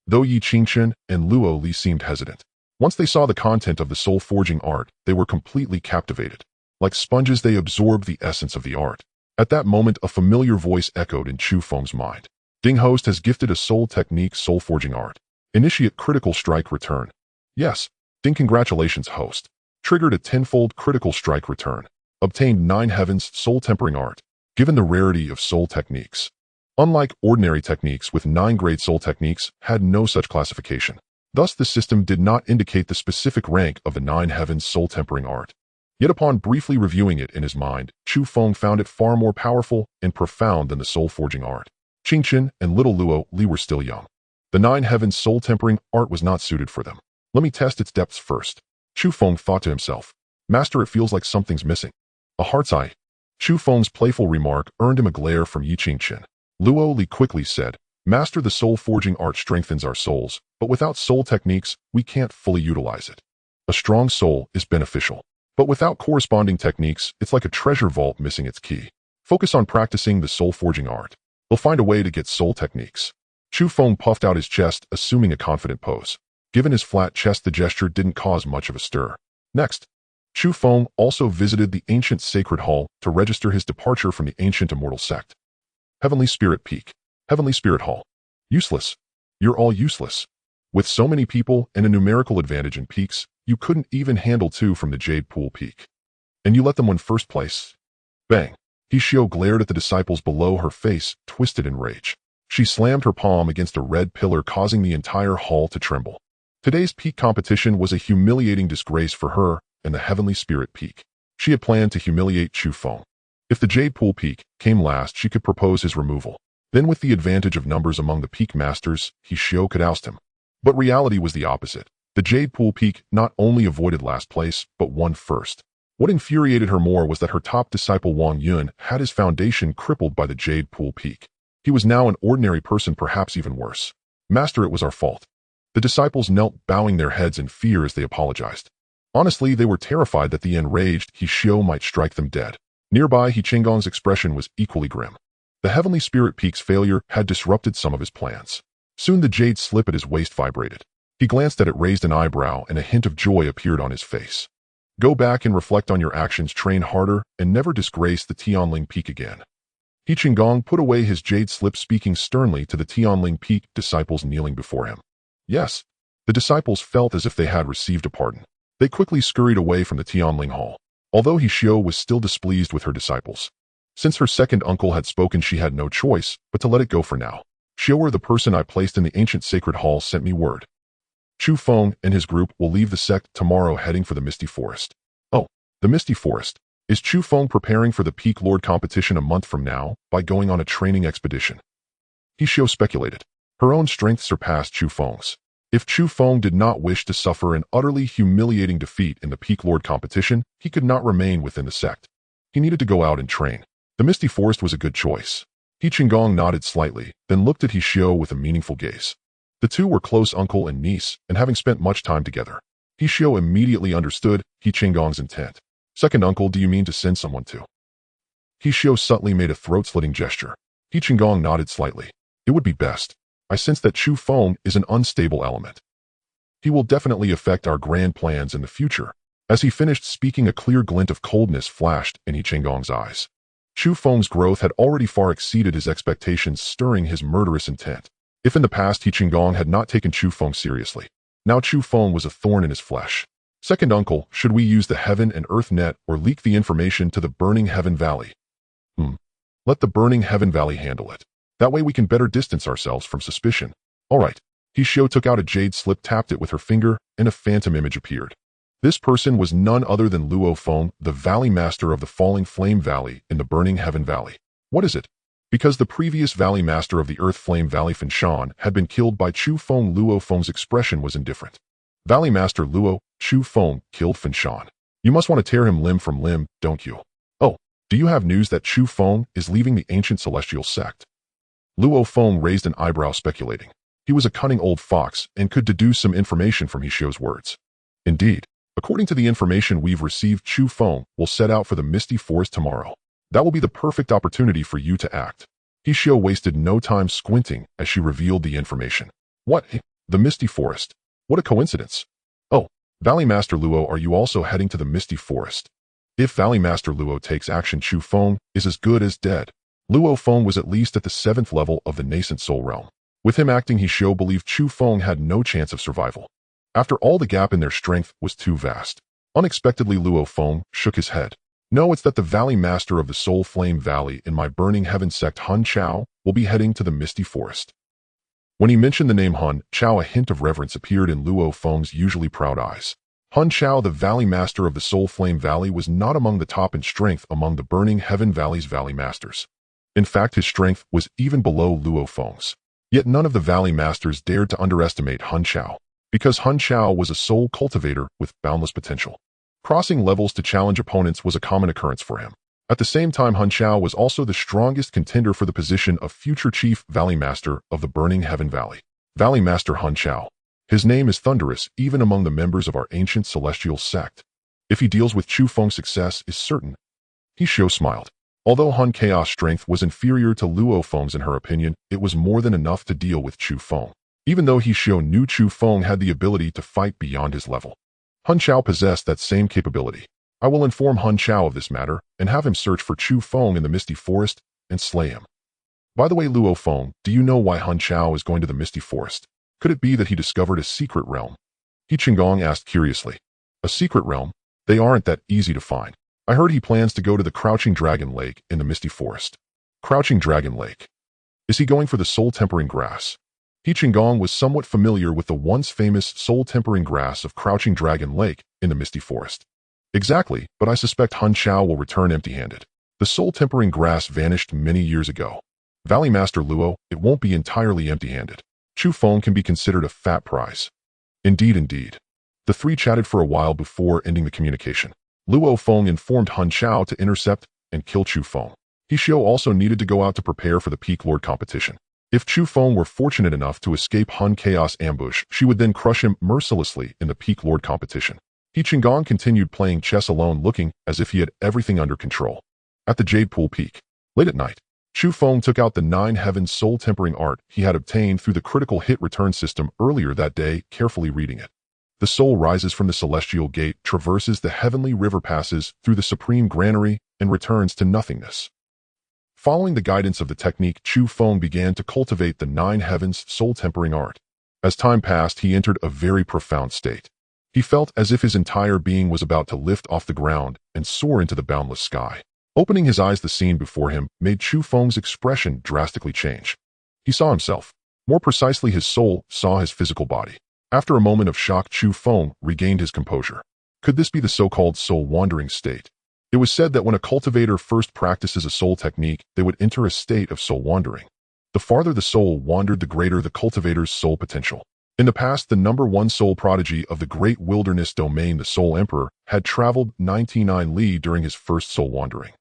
Though Yi Qingchen and Luo Li seemed hesitant, once they saw the content of the soul-forging art, they were completely captivated. Like sponges, they absorbed the essence of the art. At that moment, a familiar voice echoed in Chu Feng's mind. Ding host has gifted a soul technique, soul-forging art. Initiate critical strike return. Yes. Ding, congratulations, host. Triggered a tenfold critical strike return. Obtained 9 heavens soul-tempering art. Given the rarity of soul techniques. Unlike ordinary techniques, with 9 grade soul techniques had no such classification. Thus, the system did not indicate the specific rank of the 9 heavens soul-tempering art. Yet upon briefly reviewing it in his mind, Chu Feng found it far more powerful and profound than the soul-forging art. Qingchen and little Luo Li were still young. The 9 heavens soul-tempering art was not suited for them. Let me test its depths first. Chu Feng thought to himself. Master, it feels like something's missing. A heart's eye. Chu Feng's playful remark earned him a glare from Yi Qingchen. Luo Li quickly said, Master, the soul-forging art strengthens our souls, but without soul techniques, we can't fully utilize it. A strong soul is beneficial. But without corresponding techniques, it's like a treasure vault missing its key. Focus on practicing the soul-forging art. You'll find a way to get soul techniques. Chu Feng puffed out his chest, assuming a confident pose. Given his flat chest, the gesture didn't cause much of a stir. Next, Chu Feng also visited the ancient sacred hall to register his departure from the ancient immortal sect. Heavenly Spirit Peak. Heavenly Spirit Hall. Useless. You're all useless. With so many people and a numerical advantage in peaks, you couldn't even handle 2 from the Jade Pool Peak. And you let them win first place. Bang. Hishio glared at the disciples below, her face twisted in rage. She slammed her palm against a red pillar, causing the entire hall to tremble. Today's peak competition was a humiliating disgrace for her and the Heavenly Spirit Peak. She had planned to humiliate Chu Feng. If the Jade Pool Peak came last, she could propose his removal. Then, with the advantage of numbers among the Peak Masters, Hishio could oust him. But reality was the opposite. The Jade Pool Peak not only avoided last place, but won first. What infuriated her more was that her top disciple Wang Yun had his foundation crippled by the Jade Pool Peak. He was now an ordinary person, perhaps even worse. Master, it was our fault. The disciples knelt, bowing their heads in fear as they apologized. Honestly, they were terrified that the enraged Hishio might strike them dead. Nearby, He Qinggong's expression was equally grim. The Heavenly Spirit Peak's failure had disrupted some of his plans. Soon the jade slip at his waist vibrated. He glanced at it, raised an eyebrow, and a hint of joy appeared on his face. Go back and reflect on your actions, train harder, and never disgrace the Tianling Peak again. He Qinggong put away his jade slip, speaking sternly to the Tianling Peak disciples kneeling before him. Yes, the disciples felt as if they had received a pardon. They quickly scurried away from the Tianling Hall, although He Xiu was still displeased with her disciples. Since her second uncle had spoken, she had no choice but to let it go for now. Xiu'er, the person I placed in the ancient sacred hall, sent me word. Chu Feng and his group will leave the sect tomorrow, heading for the Misty Forest. Oh, the Misty Forest. Is Chu Feng preparing for the Peak Lord competition a month from now by going on a training expedition? He Xiu speculated. Her own strength surpassed Chu Feng's. If Chu Feng did not wish to suffer an utterly humiliating defeat in the Peak Lord competition, he could not remain within the sect. He needed to go out and train. The Misty Forest was a good choice. He Qinggong nodded slightly, then looked at He Xiu with a meaningful gaze. The two were close uncle and niece, and having spent much time together, He Xiu immediately understood He Qinggong's intent. Second uncle, do you mean to send someone to? He Xiu subtly made a throat-slitting gesture. He Qinggong nodded slightly. It would be best. I sense that Chu Feng is an unstable element. He will definitely affect our grand plans in the future. As he finished speaking, a clear glint of coldness flashed in He Qinggong's eyes. Chu Feng's growth had already far exceeded his expectations, stirring his murderous intent. If in the past He Qinggong had not taken Chu Feng seriously, now Chu Feng was a thorn in his flesh. Second uncle, should we use the heaven and earth net or leak the information to the Burning Heaven Valley? Let the Burning Heaven Valley handle it. That way we can better distance ourselves from suspicion. All right. He Xiu took out a jade slip, tapped it with her finger, and a phantom image appeared. This person was none other than Luo Feng, the Valley Master of the Falling Flame Valley in the Burning Heaven Valley. What is it? Because the previous Valley Master of the Earth Flame Valley, Fenshan, had been killed by Chu Feng, Luo Feng's expression was indifferent. Valley Master Luo, Chu Feng, killed Fenshan. You must want to tear him limb from limb, don't you? Oh, do you have news that Chu Feng is leaving the ancient celestial sect? Luo Feng raised an eyebrow, speculating. He was a cunning old fox and could deduce some information from He Xiu's words. Indeed, according to the information we've received, Chu Feng will set out for the Misty Forest tomorrow. That will be the perfect opportunity for you to act. He Xiu wasted no time squinting as she revealed the information. What? The Misty Forest? What a coincidence. Oh, Valley Master Luo, are you also heading to the Misty Forest? If Valley Master Luo takes action, Chu Feng is as good as dead. Luo Feng was at least at the 7th level of the nascent soul realm. With him acting, He Xiu believed Chu Feng had no chance of survival. After all, the gap in their strength was too vast. Unexpectedly, Luo Feng shook his head. No, it's that the Valley Master of the Soul Flame Valley in my Burning Heaven sect, Hun Chao, will be heading to the Misty Forest. When he mentioned the name Hun Chao, a hint of reverence appeared in Luo Feng's usually proud eyes. Hun Chao, the Valley Master of the Soul Flame Valley, was not among the top in strength among the Burning Heaven Valley's Valley Masters. In fact, his strength was even below Luo Feng's. Yet none of the Valley Masters dared to underestimate Hun Chao, because Hun Chao was a soul cultivator with boundless potential. Crossing levels to challenge opponents was a common occurrence for him. At the same time, Hun Chao was also the strongest contender for the position of future Chief Valley Master of the Burning Heaven Valley. Valley Master Hun Chao. His name is thunderous even among the members of our ancient celestial sect. If he deals with Chu Feng, success is certain. He Xiu smiled. Although Hun Chaos' strength was inferior to Luo Feng's in her opinion, it was more than enough to deal with Chu Feng. Even though He Xiu knew Chu Feng had the ability to fight beyond his level, Hun Chao possessed that same capability. I will inform Hun Chao of this matter and have him search for Chu Feng in the Misty Forest and slay him. By the way, Luo Feng, do you know why Hun Chao is going to the Misty Forest? Could it be that he discovered a secret realm? He Qinggong asked curiously. A secret realm? They aren't that easy to find. I heard he plans to go to the Crouching Dragon Lake in the Misty Forest. Crouching Dragon Lake. Is he going for the soul-tempering grass? He Qinggong was somewhat familiar with the once famous soul-tempering grass of Crouching Dragon Lake in the Misty Forest. Exactly, but I suspect Hun Chao will return empty-handed. The soul-tempering grass vanished many years ago. Valley Master Luo, it won't be entirely empty-handed. Chu Feng can be considered a fat prize. Indeed. The three chatted for a while before ending the communication. Luo Feng informed Hun Chao to intercept and kill Chu Feng. He Xiu also needed to go out to prepare for the Peak Lord competition. If Chu Feng were fortunate enough to escape Hun Chaos' ambush, she would then crush him mercilessly in the Peak Lord competition. He Qinggong continued playing chess alone, looking as if he had everything under control. At the Jade Pool Peak. Late at night, Chu Feng took out the 9 Heavens soul-tempering art he had obtained through the critical hit return system earlier that day, carefully reading it. The soul rises from the celestial gate, traverses the heavenly river, passes through the supreme granary, and returns to nothingness. Following the guidance of the technique, Chu Feng began to cultivate the 9 Heavens soul-tempering art. As time passed, he entered a very profound state. He felt as if his entire being was about to lift off the ground and soar into the boundless sky. Opening his eyes, the scene before him made Chu Feng's expression drastically change. He saw himself. More precisely, his soul saw his physical body. After a moment of shock, Chu Feng regained his composure. Could this be the so-called soul-wandering state? It was said that when a cultivator first practices a soul technique, they would enter a state of soul-wandering. The farther the soul wandered, the greater the cultivator's soul potential. In the past, the #1 soul prodigy of the Great Wilderness Domain, the Soul Emperor, had traveled 99 li during his first soul wandering.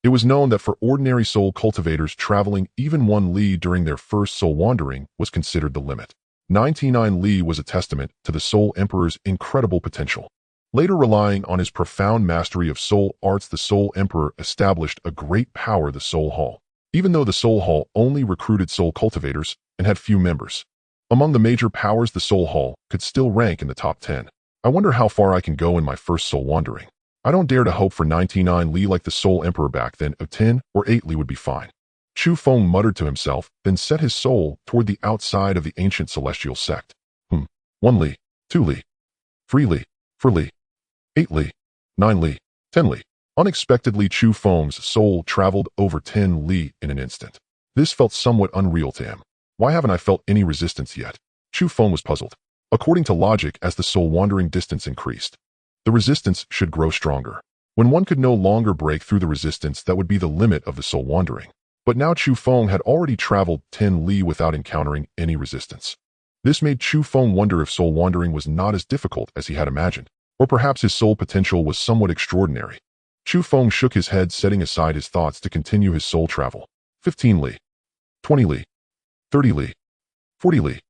It was known that for ordinary soul cultivators, traveling even 1 li during their first soul wandering was considered the limit. 99 li was a testament to the Soul Emperor's incredible potential. Later, relying on his profound mastery of soul arts, the Soul Emperor established a great power, the Soul Hall. Even though the Soul Hall only recruited soul cultivators and had few members, among the major powers, the Soul Hall could still rank in the top 10. I wonder how far I can go in my first soul wandering. I don't dare to hope for 99 li like the Soul Emperor back then. Of 10 or 8 li would be fine. Chu Feng muttered to himself, then set his soul toward the outside of the ancient celestial sect. 1 li, 2 li, 3 li, 4 li, 8 li, 9 li, 10 li. Unexpectedly, Chu Feng's soul traveled over 10 li in an instant. This felt somewhat unreal to him. Why haven't I felt any resistance yet? Chu Feng was puzzled. According to logic, as the soul wandering distance increased, the resistance should grow stronger. When one could no longer break through the resistance, that would be the limit of the soul wandering. But now Chu Feng had already traveled 10 li without encountering any resistance. This made Chu Feng wonder if soul wandering was not as difficult as he had imagined, or perhaps his soul potential was somewhat extraordinary. Chu Feng shook his head, setting aside his thoughts to continue his soul travel. 15 li, 20 li, 30 li, 40 li.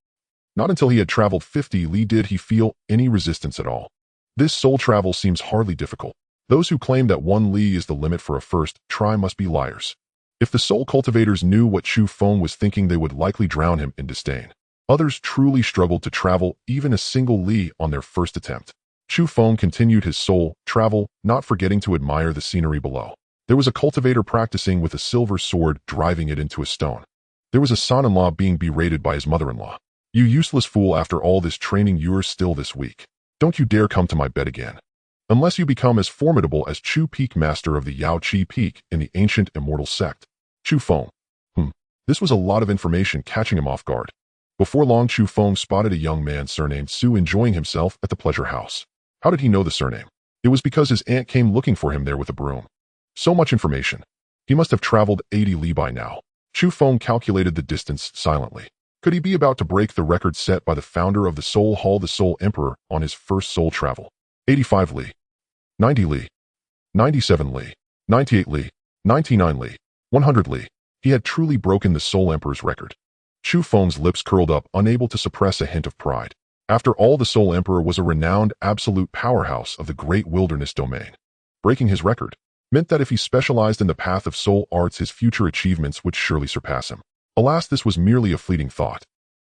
Not until he had traveled 50 li did he feel any resistance at all. This soul travel seems hardly difficult. Those who claim that 1 li is the limit for a first try must be liars. If the soul cultivators knew what Chu Feng was thinking, they would likely drown him in disdain. Others truly struggled to travel even a single li on their first attempt. Chu Feng continued his soul travel, not forgetting to admire the scenery below. There was a cultivator practicing with a silver sword, driving it into a stone. There was a son-in-law being berated by his mother-in-law. "You useless fool, after all this training you're still this weak. Don't you dare come to my bed again. Unless you become as formidable as Chu Peak, master of the Yaoqi Peak in the ancient immortal sect." Chu Feng. This was a lot of information, catching him off guard. Before long, Chu Feng spotted a young man surnamed Su enjoying himself at the pleasure house. How did he know the surname? It was because his aunt came looking for him there with a broom. So much information. He must have traveled 80 li by now. Chu Feng calculated the distance silently. Could he be about to break the record set by the founder of the Soul Hall, the Soul Emperor, on his first soul travel? 85 li, 90 li, 97 li, 98 li, 99 li, 100 li. He had truly broken the Soul Emperor's record. Chu Feng's lips curled up, unable to suppress a hint of pride. After all, the Soul Emperor was a renowned absolute powerhouse of the Great Wilderness Domain. Breaking his record meant that if he specialized in the path of soul arts, his future achievements would surely surpass him. Alas, this was merely a fleeting thought.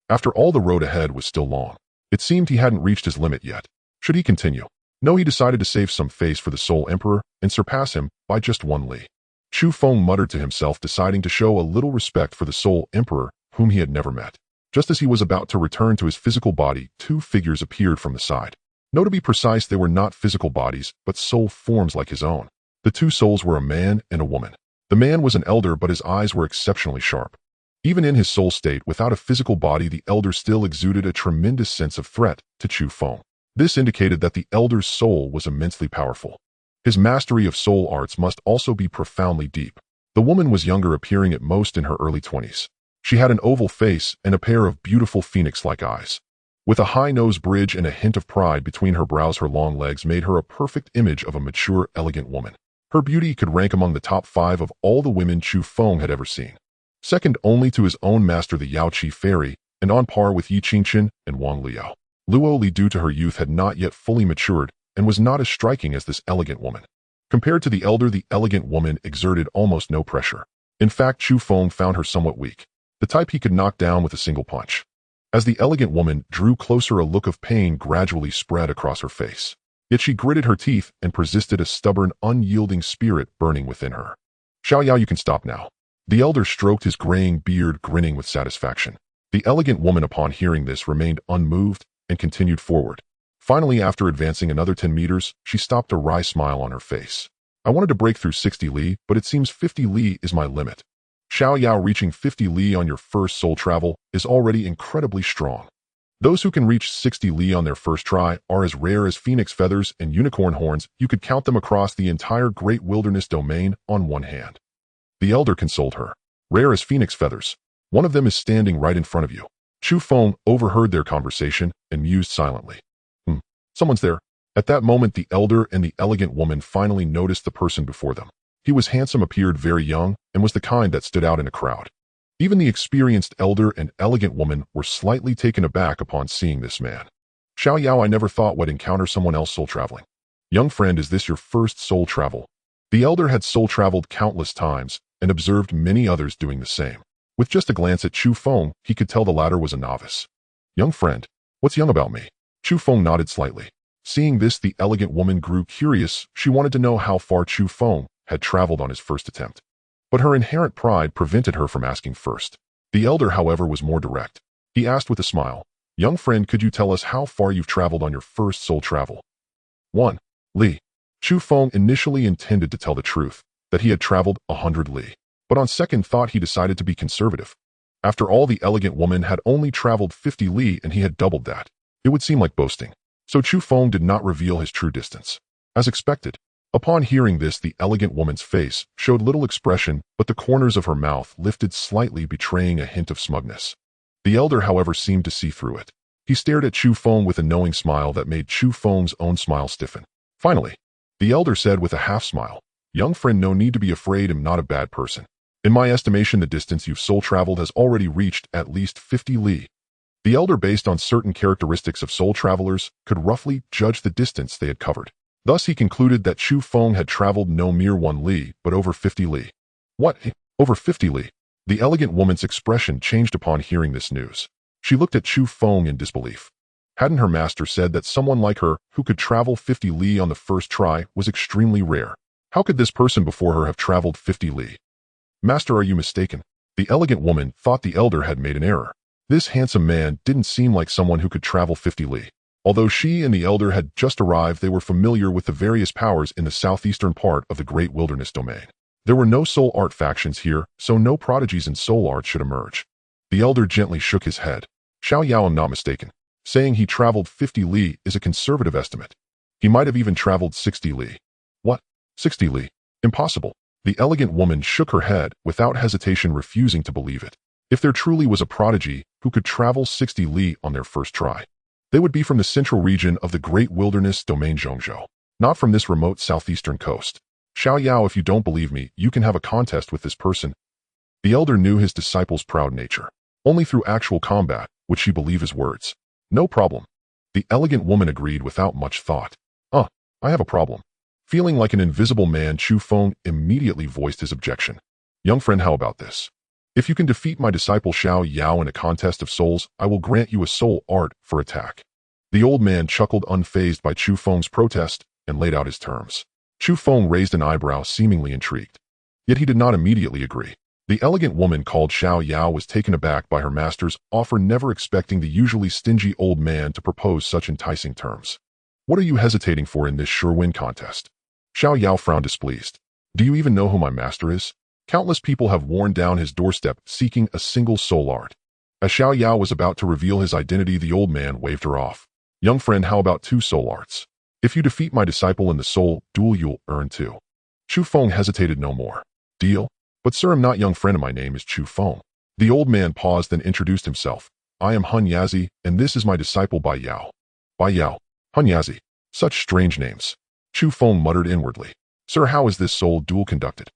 After all, the road ahead was still long. It seemed he hadn't reached his limit yet. Should he continue? No, he decided to save some face for the Soul Emperor and surpass him by just 1 li. Chu Feng muttered to himself, deciding to show a little respect for the Soul Emperor, whom he had never met. Just as he was about to return to his physical body, 2 figures appeared from the side. No, to be precise, they were not physical bodies, but soul forms like his own. The 2 souls were a man and a woman. The man was an elder, but his eyes were exceptionally sharp. Even in his soul state, without a physical body, the elder still exuded a tremendous sense of threat to Chu Feng. This indicated that the elder's soul was immensely powerful. His mastery of soul arts must also be profoundly deep. The woman was younger, appearing at most in her early 20s. She had an oval face and a pair of beautiful phoenix-like eyes. With a high nose bridge and a hint of pride between her brows, her long legs made her a perfect image of a mature, elegant woman. Her beauty could rank among the top 5 of all the women Chu Feng had ever seen. Second only to his own master, the Yaoqi fairy, and on par with Yi Qingqian and Wang Liao. Luo Li, due to her youth, had not yet fully matured and was not as striking as this elegant woman. Compared to the elder, the elegant woman exerted almost no pressure. In fact, Chu Feng found her somewhat weak, the type he could knock down with a single punch. As the elegant woman drew closer, a look of pain gradually spread across her face. Yet she gritted her teeth and persisted, a stubborn, unyielding spirit burning within her. Xiao Yao, you can stop now. The elder stroked his graying beard, grinning with satisfaction. The elegant woman, upon hearing this, remained unmoved and continued forward. Finally, after advancing another 10 meters, she stopped, a wry smile on her face. I wanted to break through 60 li, but it seems 50 li is my limit. Xiao Yao, reaching 50 li on your first soul travel is already incredibly strong. Those who can reach 60 li on their first try are as rare as phoenix feathers and unicorn horns. You could count them across the entire Great Wilderness Domain on one hand. The elder consoled her. Rare as phoenix feathers. One of them is standing right in front of you. Chu Feng overheard their conversation and mused silently. Someone's there. At that moment, the elder and the elegant woman finally noticed the person before them. He was handsome, appeared very young, and was the kind that stood out in a crowd. Even the experienced elder and elegant woman were slightly taken aback upon seeing this man. Xiao Yao, I never thought would encounter someone else soul traveling. Young friend, is this your first soul travel? The elder had soul traveled countless times and observed many others doing the same. With just a glance at Chu Feng, he could tell the latter was a novice. Young friend, what's young about me? Chu Feng nodded slightly. Seeing this, the elegant woman grew curious. She wanted to know how far Chu Feng had traveled on his first attempt. But her inherent pride prevented her from asking first. The elder, however, was more direct. He asked with a smile, Young friend, could you tell us how far you've traveled on your first soul travel? 1 li. Chu Feng initially intended to tell the truth, that he had traveled 100 li. But on second thought, he decided to be conservative. After all, the elegant woman had only traveled 50 li and he had doubled that. It would seem like boasting. So Chu Feng did not reveal his true distance. As expected, upon hearing this, the elegant woman's face showed little expression, but the corners of her mouth lifted slightly, betraying a hint of smugness. The elder, however, seemed to see through it. He stared at Chu Feng with a knowing smile that made Chu Feng's own smile stiffen. Finally, the elder said with a half smile, Young friend, no need to be afraid, I'm not a bad person. In my estimation, the distance you've soul traveled has already reached at least 50 li. The elder, based on certain characteristics of soul travelers, could roughly judge the distance they had covered. Thus, he concluded that Chu Feng had traveled no mere 1 li, but over 50 li. What? Over 50 li? The elegant woman's expression changed upon hearing this news. She looked at Chu Feng in disbelief. Hadn't her master said that someone like her, who could travel 50 li on the first try, was extremely rare? How could this person before her have traveled 50 li? Master, are you mistaken? The elegant woman thought the elder had made an error. This handsome man didn't seem like someone who could travel 50 li. Although she and the elder had just arrived, they were familiar with the various powers in the southeastern part of the Great Wilderness Domain. There were no soul art factions here, so no prodigies in soul art should emerge. The elder gently shook his head. Xiao Yao, I'm not mistaken. Saying he traveled 50 li is a conservative estimate. He might have even traveled 60 li. What? 60 li? Impossible. The elegant woman shook her head without hesitation, refusing to believe it. If there truly was a prodigy who could travel 60 li on their first try, they would be from the central region of the Great Wilderness Domain Zhongzhou, not from this remote southeastern coast. Xiao Yao, if you don't believe me, you can have a contest with this person. The elder knew his disciple's proud nature. Only through actual combat would she believe his words. No problem. The elegant woman agreed without much thought. I have a problem. Feeling like an invisible man, Chu Feng immediately voiced his objection. Young friend, how about this? If you can defeat my disciple Xiao Yao in a contest of souls, I will grant you a soul art for attack. The old man chuckled, unfazed by Chu Feng's protest, and laid out his terms. Chu Feng raised an eyebrow, seemingly intrigued. Yet he did not immediately agree. The elegant woman called Xiao Yao was taken aback by her master's offer, never expecting the usually stingy old man to propose such enticing terms. What are you hesitating for in this sure-win contest? Xiao Yao frowned, displeased. Do you even know who my master is? Countless people have worn down his doorstep seeking a single soul art. As Xiao Yao was about to reveal his identity, the old man waved her off. Young friend, how about 2 soul arts? If you defeat my disciple in the soul duel, you'll earn 2. Chu Feng hesitated no more. Deal? But sir, I'm not young friend, and my name is Chu Feng. The old man paused, then introduced himself. I am Hun Yazi, and this is my disciple Bai Yao. Bai Yao. Hun Yazi. Such strange names. Chu Feng muttered inwardly. Sir, how is this soul duel conducted?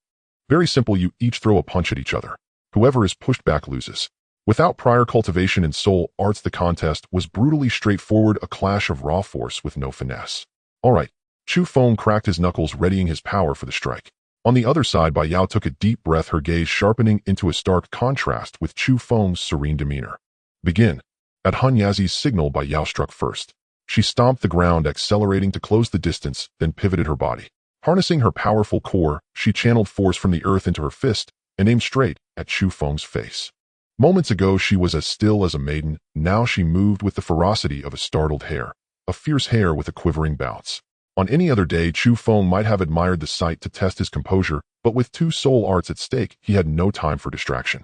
Very simple, you each throw a punch at each other. Whoever is pushed back loses. Without prior cultivation in soul arts, the contest was brutally straightforward, a clash of raw force with no finesse. All right. Chu Feng cracked his knuckles, readying his power for the strike. On the other side, Bai Yao took a deep breath, her gaze sharpening into a stark contrast with Chu Feng's serene demeanor. Begin. At Han Yazi's signal, Bai Yao struck first. She stomped the ground, accelerating to close the distance, then pivoted her body. Harnessing her powerful core, she channeled force from the earth into her fist and aimed straight at Chu Feng's face. Moments ago, she was as still as a maiden. Now she moved with the ferocity of a startled hare, a fierce hare with a quivering bounce. On any other day, Chu Feng might have admired the sight to test his composure, but with 2 soul arts at stake, he had no time for distraction.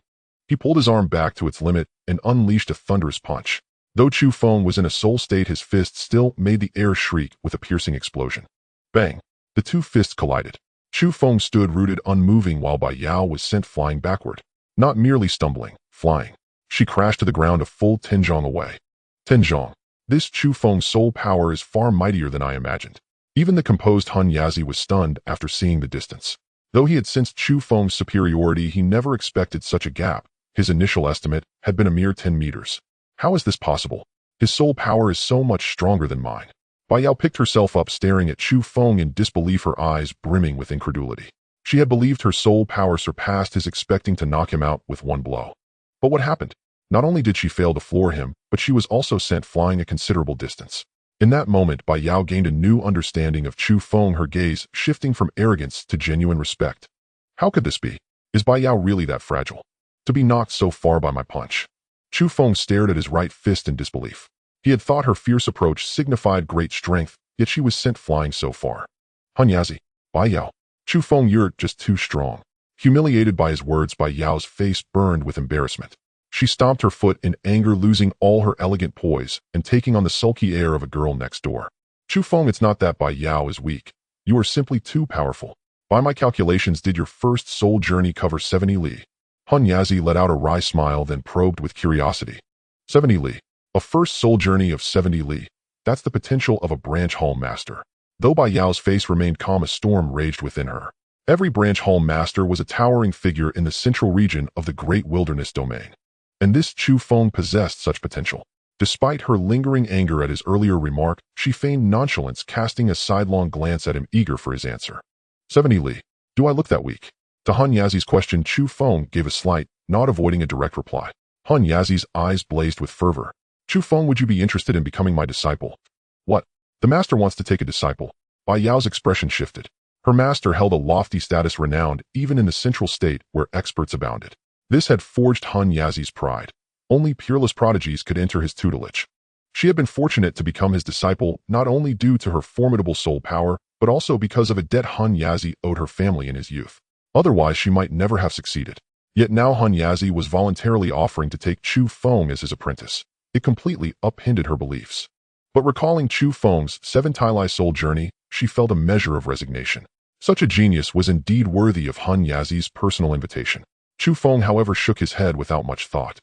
He pulled his arm back to its limit and unleashed a thunderous punch. Though Chu Feng was in a soul state, his fist still made the air shriek with a piercing explosion. Bang! The 2 fists collided. Chu Feng stood rooted, unmoving, while Bai Yao was sent flying backward. Not merely stumbling, flying. She crashed to the ground a full 10 zhong away. 10 zhong. This Chu Feng's soul power is far mightier than I imagined. Even the composed Han Yazi was stunned after seeing the distance. Though he had sensed Chu Feng's superiority, he never expected such a gap. His initial estimate had been a mere 10 meters. How is this possible? His soul power is so much stronger than mine. Bai Yao picked herself up, staring at Chu Feng in disbelief, her eyes brimming with incredulity. She had believed her soul power surpassed his, expecting to knock him out with one blow. But what happened? Not only did she fail to floor him, but she was also sent flying a considerable distance. In that moment, Bai Yao gained a new understanding of Chu Feng, her gaze shifting from arrogance to genuine respect. How could this be? Is Bai Yao really that fragile? To be knocked so far by my punch? Chu Feng stared at his right fist in disbelief. He had thought her fierce approach signified great strength, yet she was sent flying so far. Han Yazi, Bai Yao. Chu Feng, you're just too strong. Humiliated by his words, Bai Yao's face burned with embarrassment. She stomped her foot in anger, losing all her elegant poise and taking on the sulky air of a girl next door. Chu Feng, it's not that Bai Yao is weak. You are simply too powerful. By my calculations, did your first soul journey cover 70 li? Han Yazi let out a wry smile, then probed with curiosity. 70 li. A first soul journey of 70 li. That's the potential of a branch hall master. Though Bai Yao's face remained calm, a storm raged within her. Every branch hall master was a towering figure in the central region of the Great Wilderness Domain. And this Chu Feng possessed such potential. Despite her lingering anger at his earlier remark, she feigned nonchalance, casting a sidelong glance at him, eager for his answer. 70 li. Do I look that weak? To Han Yazi's question, Chu Feng gave a slight nod, avoiding a direct reply. Han Yazi's eyes blazed with fervor. Chu Feng, would you be interested in becoming my disciple? What? The master wants to take a disciple. Bai Yao's expression shifted. Her master held a lofty status, renowned even in the central state where experts abounded. This had forged Han Yazi's pride. Only peerless prodigies could enter his tutelage. She had been fortunate to become his disciple, not only due to her formidable soul power, but also because of a debt Han Yazi owed her family in his youth. Otherwise, she might never have succeeded. Yet now Han Yazi was voluntarily offering to take Chu Feng as his apprentice. It completely upended her beliefs. But recalling Chu Feng's 7 Tailai soul journey, she felt a measure of resignation. Such a genius was indeed worthy of Han Yazi's personal invitation. Chu Feng, however, shook his head without much thought.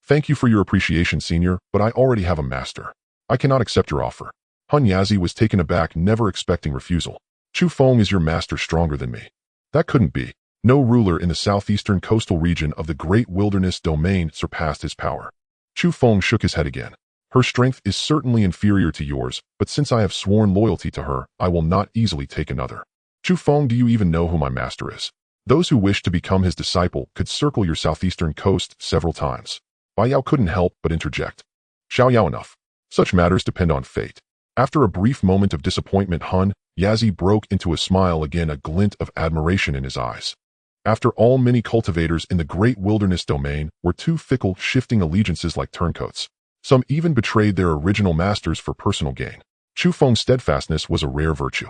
Thank you for your appreciation, senior, but I already have a master. I cannot accept your offer. Han Yazi was taken aback, never expecting refusal. Chu Feng, is your master stronger than me? That couldn't be. No ruler in the southeastern coastal region of the Great Wilderness Domain surpassed his power. Chu Feng shook his head again. Her strength is certainly inferior to yours, but since I have sworn loyalty to her, I will not easily take another. Chu Feng, do you even know who my master is? Those who wish to become his disciple could circle your southeastern coast several times. Bai Yao couldn't help but interject. Xiao Yao, enough. Such matters depend on fate. After a brief moment of disappointment, Han Yazi broke into a smile again, a glint of admiration in his eyes. After all, many cultivators in the Great Wilderness Domain were too fickle, shifting allegiances like turncoats. Some even betrayed their original masters for personal gain. Chu Feng's steadfastness was a rare virtue.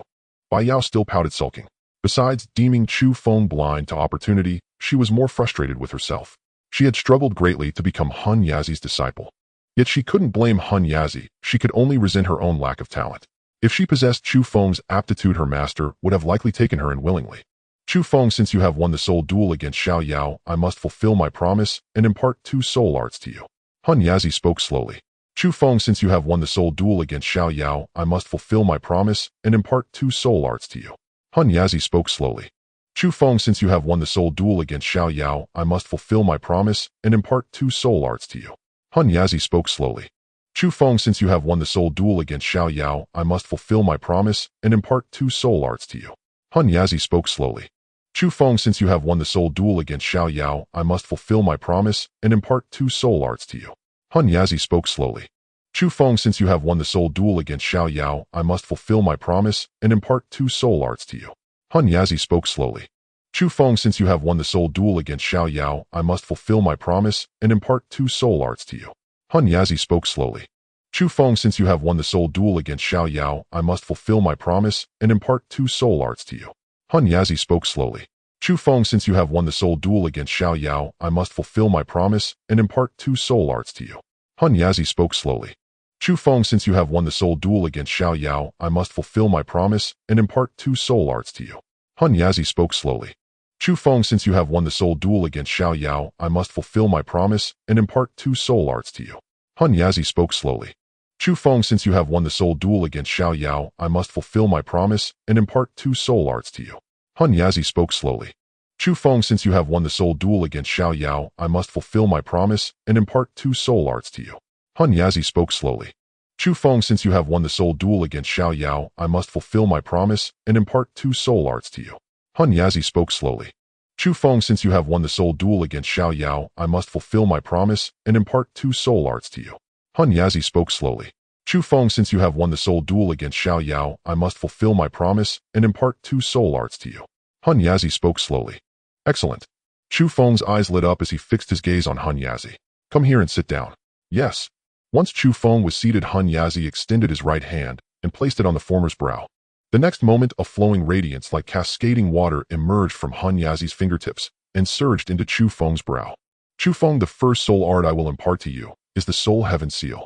Bai Yao still pouted, sulking. Besides deeming Chu Feng blind to opportunity, she was more frustrated with herself. She had struggled greatly to become Han Yazi's disciple. Yet she couldn't blame Han Yazi, she could only resent her own lack of talent. If she possessed Chu Feng's aptitude, her master would have likely taken her in willingly. Chu Feng, since you have won the soul duel against Xiao Yao, I must fulfill my promise and impart 2 soul arts to you. Han Yazi spoke slowly. Chu Feng, since you have won the soul duel against Xiao Yao, I must fulfill my promise and impart 2 soul arts to you. Han Yazi spoke slowly. Chu Feng, since you have won the soul duel against Xiao Yao, I must fulfill my promise and impart 2 soul arts to you. Han Yazi spoke slowly. Chu Feng, since you have won the soul duel against Xiao Yao, I must fulfill my promise and impart 2 soul arts to you. Han Yazi spoke slowly. Chu Feng, since you have won the soul duel against Xiao Yao, I must fulfill my promise and impart 2 soul arts to you. Hun Yazi spoke slowly. Chu Feng, since you have won the soul duel against Xiao Yao, I must fulfill my promise and impart 2 soul arts to you. Hun Yazi spoke slowly. Chu Feng, since you have won the soul duel against Xiao Yao, I must fulfill my promise and impart 2 soul arts to you. Hun Yazi spoke slowly. Chu Feng, since you have won the soul duel against Xiao Yao, I must fulfill my promise and impart 2 soul arts to you. Hun Yazi spoke slowly. Chu Feng, since you have won the soul duel against Xiao Yao, I must fulfill my promise and impart 2 soul arts to you. Hun Yazi spoke slowly. Chu Feng, since you have won the soul duel against Xiao Yao, I must fulfill my promise and impart 2 soul arts to you. Hun Yazi spoke slowly. Chu Feng, since you have won the soul duel against Xiao Yao, I must fulfill my promise and impart 2 soul arts to you. Hun Yazi spoke slowly. Chu Feng, since you have won the soul duel against Xiao Yao, I must fulfill my promise and impart 2 soul arts to you. Hun Yazi spoke slowly. Chu Feng, since you have won the soul duel against Xiao Yao, I must fulfill my promise and impart 2 soul arts to you. Hun Yazi spoke slowly. Chu Feng, since you have won the soul duel against Xiao Yao, I must fulfill my promise and impart 2 soul arts to you. Hun Yazi spoke slowly. Chu Feng, since you have won the soul duel against Xiao Yao, I must fulfill my promise and impart 2 soul arts to you. Hun Yazi spoke slowly. Chu Feng, since you have won the soul duel against Xiao Yao, I must fulfill my promise and impart 2 soul arts to you. Hun Yazi spoke slowly. Excellent. Chu Feng's eyes lit up as he fixed his gaze on Hun Yazi. Come here and sit down. Yes. Once Chu Feng was seated, Hun Yazi extended his right hand and placed it on the former's brow. The next moment, a flowing radiance like cascading water emerged from Hun Yazi's fingertips and surged into Chu Feng's brow. Chu Feng, the first soul art I will impart to you is the Soul Heaven Seal.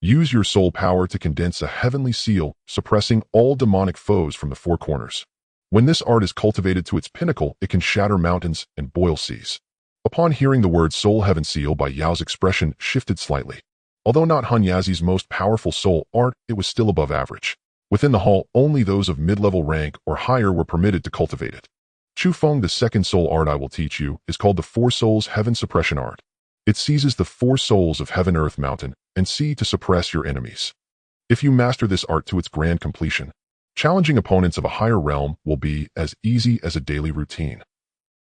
Use your soul power to condense a heavenly seal, suppressing all demonic foes from the 4 corners. When this art is cultivated to its pinnacle, it can shatter mountains and boil seas. Upon hearing the word Soul Heaven Seal, Bai Yao's expression shifted slightly. Although not Hun Yazi's most powerful soul art, it was still above average. Within the hall, only those of mid-level rank or higher were permitted to cultivate it. Chu Feng, the second soul art I will teach you, is called the 4 Souls Heaven Suppression Art. It seizes the 4 souls of heaven, earth, mountain, and sea to suppress your enemies. If you master this art to its grand completion, challenging opponents of a higher realm will be as easy as a daily routine.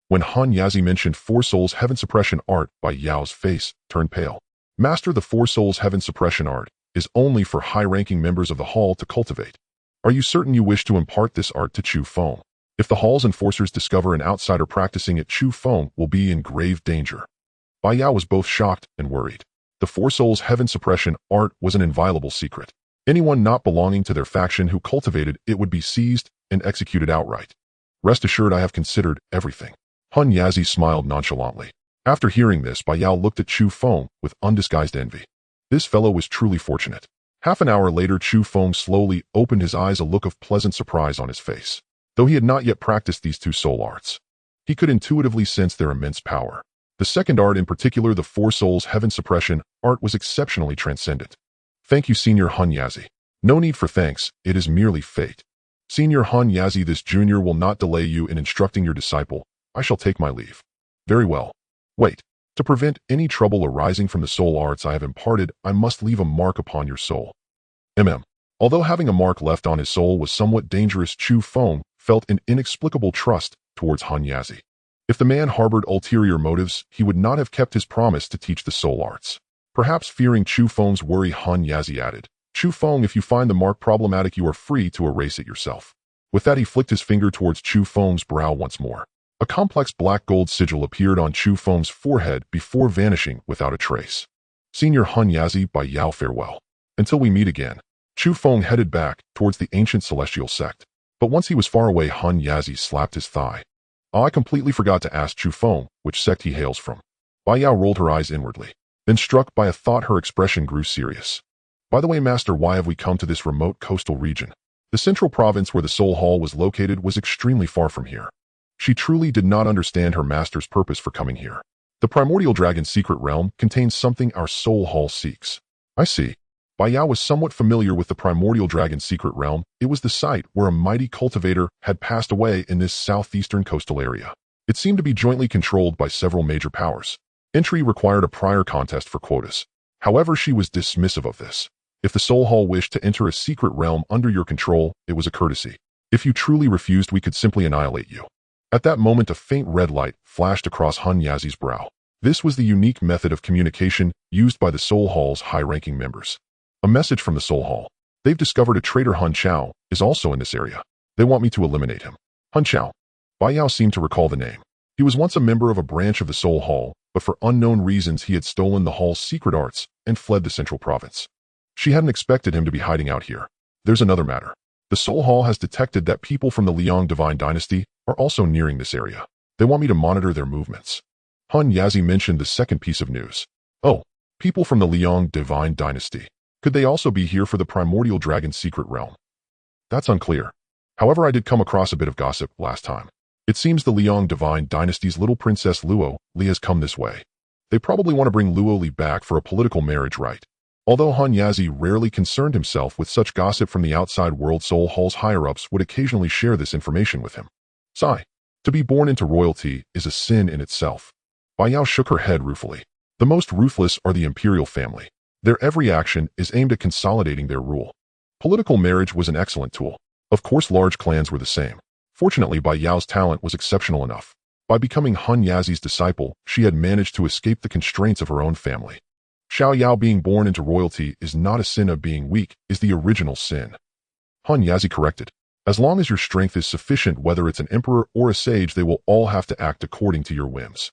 When Hun Yazi mentioned 4 Souls Heaven Suppression Art, Bai Yao's face turned pale. Master the 4 Souls Heaven Suppression Art is only for high-ranking members of the hall to cultivate. Are you certain you wish to impart this art to Chu Feng? If the hall's enforcers discover an outsider practicing it, Chu Feng will be in grave danger. Bai Yao was both shocked and worried. The 4 Souls Heaven Suppression Art was an inviolable secret. Anyone not belonging to their faction who cultivated it would be seized and executed outright. Rest assured, I have considered everything. Hun Yazi smiled nonchalantly. After hearing this, Bai Yao looked at Chu Feng with undisguised envy. This fellow was truly fortunate. Half an hour later, Chu Feng slowly opened his eyes, a look of pleasant surprise on his face. Though he had not yet practiced these 2 soul arts, he could intuitively sense their immense power. The second art in particular, the 4 Souls Heaven Suppression Art, was exceptionally transcendent. Thank you, Senior Hun Yazi. No need for thanks, it is merely fate. Senior Hun Yazi, this junior will not delay you in instructing your disciple. I shall take my leave. Very well. Wait. To prevent any trouble arising from the soul arts I have imparted, I must leave a mark upon your soul. Although having a mark left on his soul was somewhat dangerous, Chu Feng felt an inexplicable trust towards Hun Yazi. If the man harbored ulterior motives, he would not have kept his promise to teach the soul arts. Perhaps fearing Chu Feng's worry, Hun Yazi added, Chu Feng, if you find the mark problematic, you are free to erase it yourself. With that, he flicked his finger towards Chu Feng's brow once more. A complex black gold sigil appeared on Chu Feng's forehead before vanishing without a trace. Senior Hun Yazi, Bai Yao, farewell. Until we meet again. Chu Feng headed back towards the ancient celestial sect. But once he was far away, Hun Yazi slapped his thigh. I completely forgot to ask Chu Feng which sect he hails from. Bai Yao rolled her eyes inwardly. Then, struck by a thought, her expression grew serious. By the way, Master, why have we come to this remote coastal region? The central province where the Soul Hall was located was extremely far from here. She truly did not understand her master's purpose for coming here. The primordial dragon's secret realm contains something our Soul Hall seeks. I see. Bai Yao was somewhat familiar with the primordial dragon's secret realm. It was the site where a mighty cultivator had passed away in this southeastern coastal area. It seemed to be jointly controlled by several major powers. Entry required a prior contest for quotas. However, she was dismissive of this. If the Soul Hall wished to enter a secret realm under your control, it was a courtesy. If you truly refused, we could simply annihilate you. At that moment, a faint red light flashed across Hun Yazi's brow. This was the unique method of communication used by the Soul Hall's high-ranking members. A message from the Soul Hall. They've discovered a traitor. Hun Chao is also in this area. They want me to eliminate him. Hun Chao. Bai Yao seemed to recall the name. He was once a member of a branch of the Soul Hall, but for unknown reasons he had stolen the Hall's secret arts and fled the central province. She hadn't expected him to be hiding out here. There's another matter. The Soul Hall has detected that people from the Liang Divine Dynasty are also nearing this area. They want me to monitor their movements. Hun Yazi mentioned the second piece of news. Oh, people from the Liang Divine Dynasty. Could they also be here for the Primordial Dragon's secret realm? That's unclear. However, I did come across a bit of gossip last time. It seems the Liang Divine Dynasty's little princess Luo Li has come this way. They probably want to bring Luo Li back for a political marriage rite. Although Hun Yazi rarely concerned himself with such gossip from the outside world, Soul Hall's higher-ups would occasionally share this information with him. Sigh. To be born into royalty is a sin in itself. Bai Yao shook her head ruefully. The most ruthless are the imperial family. Their every action is aimed at consolidating their rule. Political marriage was an excellent tool. Of course, large clans were the same. Fortunately, Bai Yao's talent was exceptional enough. By becoming Hun Yazi's disciple, she had managed to escape the constraints of her own family. Xiao Yao being born into royalty is not a sin of being weak, is the original sin. Hun Yazi corrected. As long as your strength is sufficient, whether it's an emperor or a sage, they will all have to act according to your whims.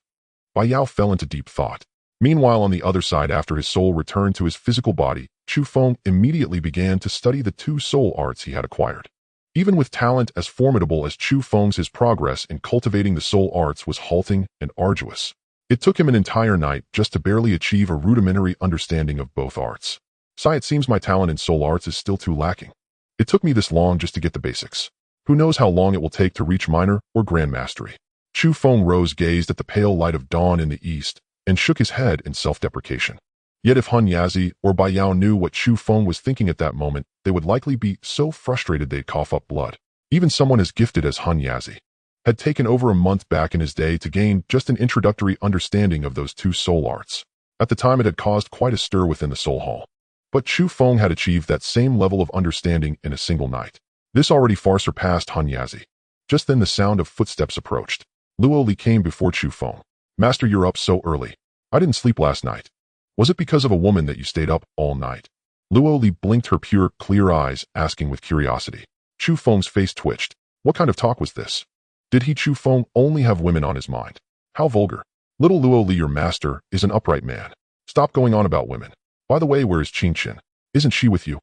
Bai Yao fell into deep thought. Meanwhile, on the other side, after his soul returned to his physical body, Chu Feng immediately began to study the two soul arts he had acquired. Even with talent as formidable as Chu Feng's, his progress in cultivating the soul arts was halting and arduous. It took him an entire night just to barely achieve a rudimentary understanding of both arts. Sigh, it seems my talent in soul arts is still too lacking. It took me this long just to get the basics. Who knows how long it will take to reach minor or grand mastery. Chu Feng rose, gazed at the pale light of dawn in the east, and shook his head in self-deprecation. Yet if Hun Yazi or Bai Yao knew what Chu Feng was thinking at that moment, they would likely be so frustrated they'd cough up blood. Even someone as gifted as Hun Yazi had taken over a month back in his day to gain just an introductory understanding of those two soul arts. At the time, it had caused quite a stir within the Soul Hall. But Chu Feng had achieved that same level of understanding in a single night. This already far surpassed Hun Yazi. Just then the sound of footsteps approached. Luo Li came before Chu Feng. Master, you're up so early. I didn't sleep last night. Was it because of a woman that you stayed up all night? Luo Li blinked her pure, clear eyes, asking with curiosity. Chu Feng's face twitched. What kind of talk was this? Did he, Chu Feng, only have women on his mind? How vulgar. Little Luo Li, your master, is an upright man. Stop going on about women. By the way, where is Qing Qin? Isn't she with you?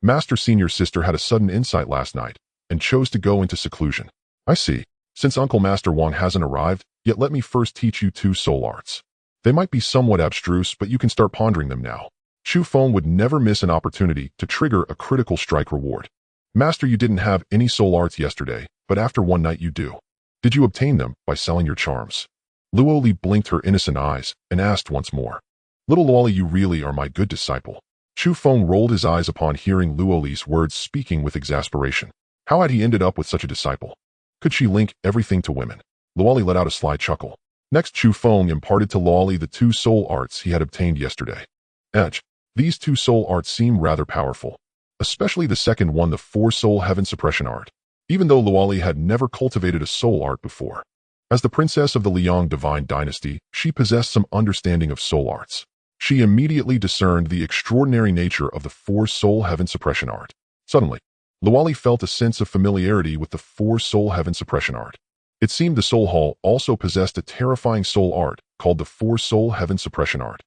Master Senior's sister had a sudden insight last night and chose to go into seclusion. I see. Since Uncle Master Wang hasn't arrived, yet let me first teach you two soul arts. They might be somewhat abstruse, but you can start pondering them now. Chu Feng would never miss an opportunity to trigger a critical strike reward. Master, you didn't have any soul arts yesterday, but after one night you do. Did you obtain them by selling your charms? Luo Li blinked her innocent eyes and asked once more. Little Luo Li, you really are my good disciple. Chu Feng rolled his eyes upon hearing Luo Li's words, speaking with exasperation. How had he ended up with such a disciple? Could she link everything to women? Luo Li let out a sly chuckle. Next, Chu Feng imparted to Luo Li the two soul arts he had obtained yesterday. Edge. These two soul arts seem rather powerful. Especially the second one, the four-soul heaven suppression art. Even though Luo Li had never cultivated a soul art before. As the princess of the Liang Divine Dynasty, she possessed some understanding of soul arts. She immediately discerned the extraordinary nature of the four-soul heaven suppression art. Suddenly, Luo Li felt a sense of familiarity with the four-soul heaven suppression art. It seemed the Soul Hall also possessed a terrifying soul art called the four-soul heaven suppression art.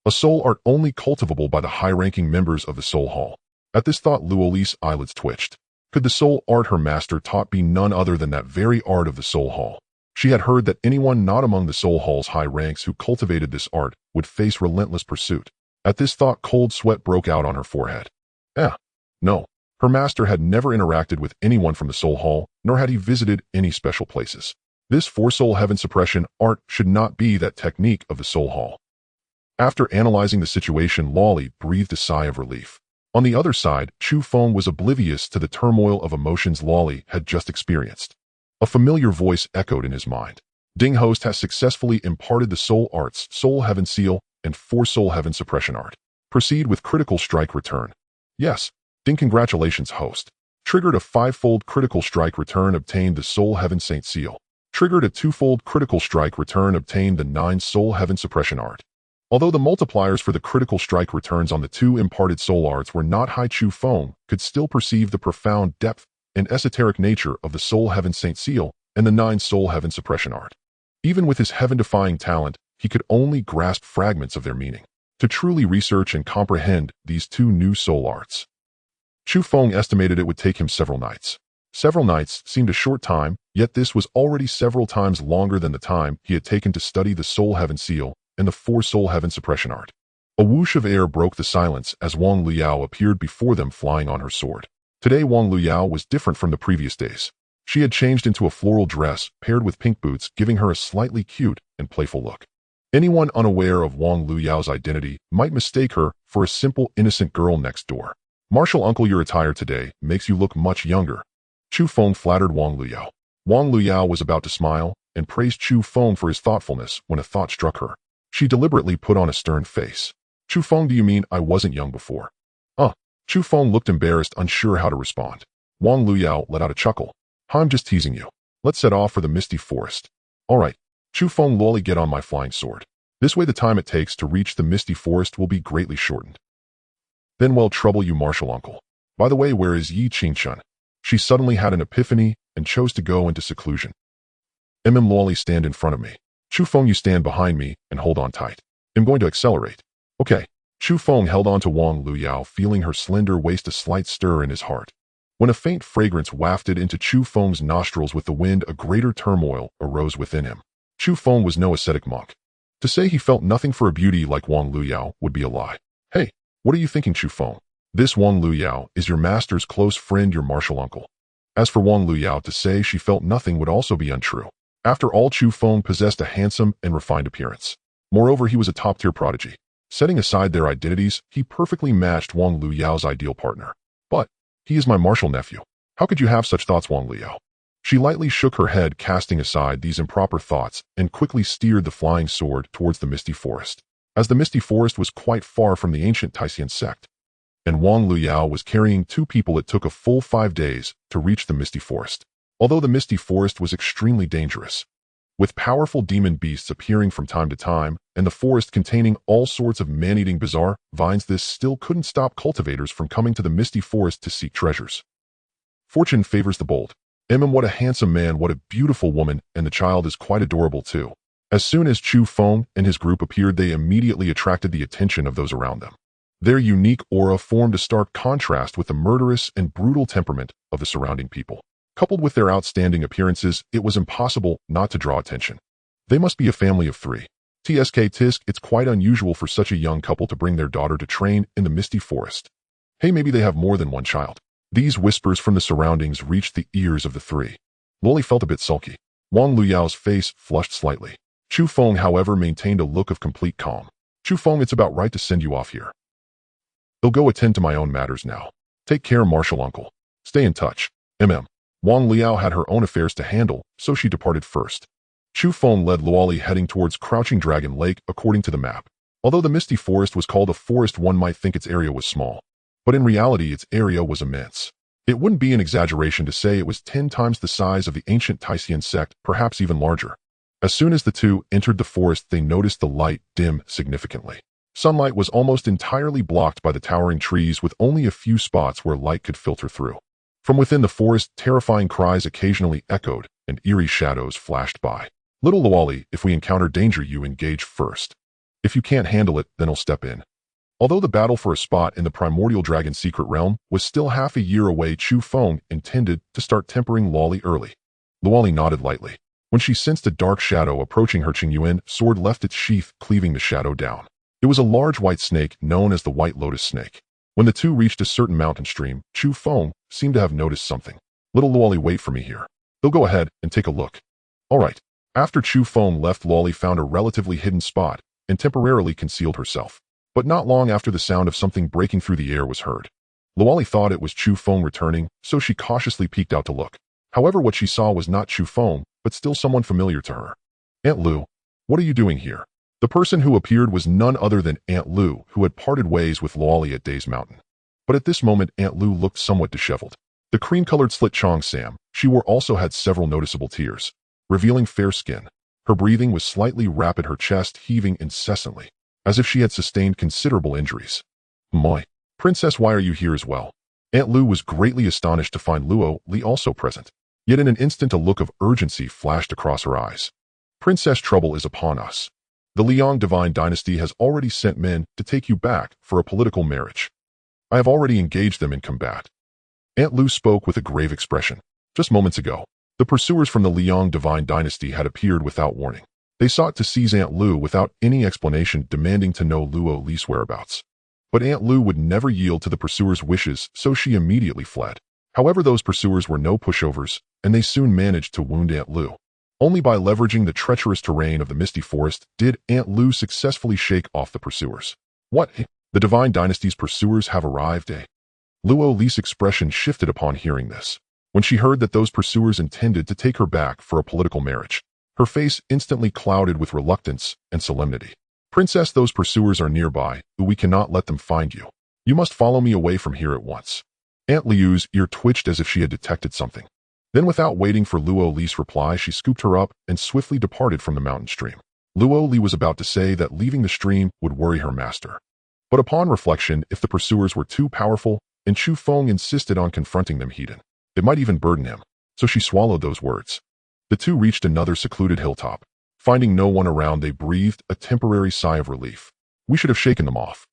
A soul art only cultivable by the high-ranking members of the Soul Hall. At this thought, Luo Li's eyelids twitched. Could the soul art her master taught be none other than that very art of the Soul Hall? She had heard that anyone not among the Soul Hall's high ranks who cultivated this art would face relentless pursuit. At this thought, cold sweat broke out on her forehead. No. Her master had never interacted with anyone from the Soul Hall, nor had he visited any special places. This four-soul heaven suppression art should not be that technique of the Soul Hall. After analyzing the situation, Luo Li breathed a sigh of relief. On the other side, Chu Feng was oblivious to the turmoil of emotions Luo Li had just experienced. A familiar voice echoed in his mind. Ding Host has successfully imparted the soul arts, Soul Heaven Seal, and four-soul heaven suppression art. Proceed with critical strike return. Yes. Ding, congratulations, host. Triggered a 5-fold critical strike return, obtained the Soul Heaven Saint Seal. triggered a twofold critical strike return, obtained the 9 soul heaven suppression art. Although the multipliers for the critical strike returns on the 2 imparted soul arts were not high, Chu Feng could still perceive the profound depth and esoteric nature of the soul heaven saint seal and the 9 soul heaven suppression art. Even with his heaven-defying talent, he could only grasp fragments of their meaning. To truly research and comprehend these 2 new soul arts, Chu Feng estimated it would take him several nights. Several nights seemed a short time, yet this was already several times longer than the time he had taken to study the soul heaven seal and the 4 soul heaven suppression art. A whoosh of air broke the silence as Wang Luyao appeared before them, flying on her sword. Today Wang Luyao was different from the previous days. She had changed into a floral dress paired with pink boots, giving her a slightly cute and playful look. Anyone unaware of Wang Luyao's identity might mistake her for a simple, innocent girl next door. "Martial uncle, your attire today makes you look much younger," Chu Feng flattered Wang Luyao. Wang Luyao was about to smile and praise Chu Feng for his thoughtfulness when a thought struck her. She deliberately put on a stern face. "Chu Feng, do you mean I wasn't young before?" Chu Feng looked embarrassed, unsure how to respond. Wang Luyao let out a chuckle. "I'm just teasing you. Let's set off for the misty forest." "All right." Chu Feng, lolly, get on my flying sword. This way the time it takes to reach the misty forest will be greatly shortened. Then well, trouble you, martial uncle. By the way, where is Yi Qingchun? She suddenly had an epiphany and chose to go into seclusion. Lolly, stand in front of me. Chu Feng, you stand behind me and hold on tight. I'm going to accelerate. Okay. Chu Feng held on to Wang Luyao, feeling her slender waist a slight stir in his heart. When a faint fragrance wafted into Chu Feng's nostrils with the wind, a greater turmoil arose within him. Chu Feng was no ascetic monk. To say he felt nothing for a beauty like Wang Luyao would be a lie. "Hey, what are you thinking, Chu Feng? This Wang Luyao is your master's close friend, your martial uncle." As for Wang Luyao, to say she felt nothing would also be untrue. After all, Chu Feng possessed a handsome and refined appearance. Moreover, he was a top-tier prodigy. Setting aside their identities, he perfectly matched Wang Luyao's ideal partner. "But he is my martial nephew. How could you have such thoughts, Wang Luyao?" She lightly shook her head, casting aside these improper thoughts, and quickly steered the flying sword towards the misty forest. As the misty forest was quite far from the ancient Taishan sect, and Wang Luyao was carrying 2 people, it took a full 5 days to reach the misty forest. Although the misty forest was extremely dangerous, with powerful demon beasts appearing from time to time, and the forest containing all sorts of man-eating bizarre vines, this still couldn't stop cultivators from coming to the misty forest to seek treasures. Fortune favors the bold. What a handsome man, what a beautiful woman, and the child is quite adorable too. As soon as Chu Feng and his group appeared, they immediately attracted the attention of those around them. Their unique aura formed a stark contrast with the murderous and brutal temperament of the surrounding people. Coupled with their outstanding appearances, it was impossible not to draw attention. They must be a family of 3. Tisk, it's quite unusual for such a young couple to bring their daughter to train in the misty forest. Hey, maybe they have more than one child. These whispers from the surroundings reached the ears of the 3. Loli felt a bit sulky. Wang Luyao's face flushed slightly. Chu Feng, however, maintained a look of complete calm. "Chu Feng, it's about right to send you off here. I'll go attend to my own matters now. Take care, martial uncle. Stay in touch. Wang Luyao had her own affairs to handle, so she departed first. Chu Feng led Luoli, heading towards Crouching Dragon Lake according to the map. Although the misty forest was called a forest, one might think its area was small. But in reality, its area was immense. It wouldn't be an exaggeration to say it was 10 times the size of the ancient Taishan sect, perhaps even larger. As soon as the 2 entered the forest, they noticed the light dim significantly. Sunlight was almost entirely blocked by the towering trees, with only a few spots where light could filter through. From within the forest, terrifying cries occasionally echoed, and eerie shadows flashed by. "Little Luoli, if we encounter danger, you engage first. If you can't handle it, then I'll step in." Although the battle for a spot in the primordial dragon secret realm was still half a year away, Chu Feng intended to start tempering Luoli early. Luoli nodded lightly. When she sensed a dark shadow approaching her, Qingyuan sword left its sheath, cleaving the shadow down. It was a large white snake known as the White Lotus Snake. When the 2 reached a certain mountain stream, Chu Feng seemed to have noticed something. "Little Luoli, wait for me here. They'll go ahead and take a look." "All right." After Chu Feng left, Luoli found a relatively hidden spot and temporarily concealed herself. But not long after, the sound of something breaking through the air was heard. Luoli thought it was Chu Feng returning, so she cautiously peeked out to look. However, what she saw was not Chu Feng, but still someone familiar to her. "Aunt Lu, what are you doing here?" The person who appeared was none other than Aunt Lu, who had parted ways with Luoli at Days Mountain. But at this moment, Aunt Lu looked somewhat disheveled. The cream-colored slit Chong Sam she wore also had several noticeable tears. revealing fair skin. Her breathing was slightly rapid, her chest heaving incessantly, as if she had sustained considerable injuries. "Moi, Princess, why are you here as well?" Aunt Lu was greatly astonished to find Luo Li also present. Yet in an instant a look of urgency flashed across her eyes. "Princess, trouble is upon us. The Liang divine dynasty has already sent men to take you back for a political marriage. I have already engaged them in combat." Aunt Lu spoke with a grave expression. Just moments ago, the pursuers from the Liang divine dynasty had appeared without warning. They sought to seize Aunt Lu without any explanation, demanding to know Luo Li's whereabouts. But Aunt Lu would never yield to the pursuers' wishes, so she immediately fled. However, those pursuers were no pushovers, and they soon managed to wound Aunt Lu. Only by leveraging the treacherous terrain of the misty forest did Aunt Lu successfully shake off the pursuers. "What? The divine dynasty's pursuers have arrived, eh?" Luo Li's expression shifted upon hearing this. When she heard that those pursuers intended to take her back for a political marriage, her face instantly clouded with reluctance and solemnity. "Princess, those pursuers are nearby, but we cannot let them find you. You must follow me away from here at once." Aunt Liu's ear twitched as if she had detected something. Then, without waiting for Luo Li's reply, she scooped her up and swiftly departed from the mountain stream. Luo Li was about to say that leaving the stream would worry her master. But upon reflection, if the pursuers were too powerful and Chu Feng insisted on confronting them heathen, it might even burden him, so she swallowed those words. The two reached another secluded hilltop. Finding no one around, they breathed a temporary sigh of relief. "We should have shaken them off."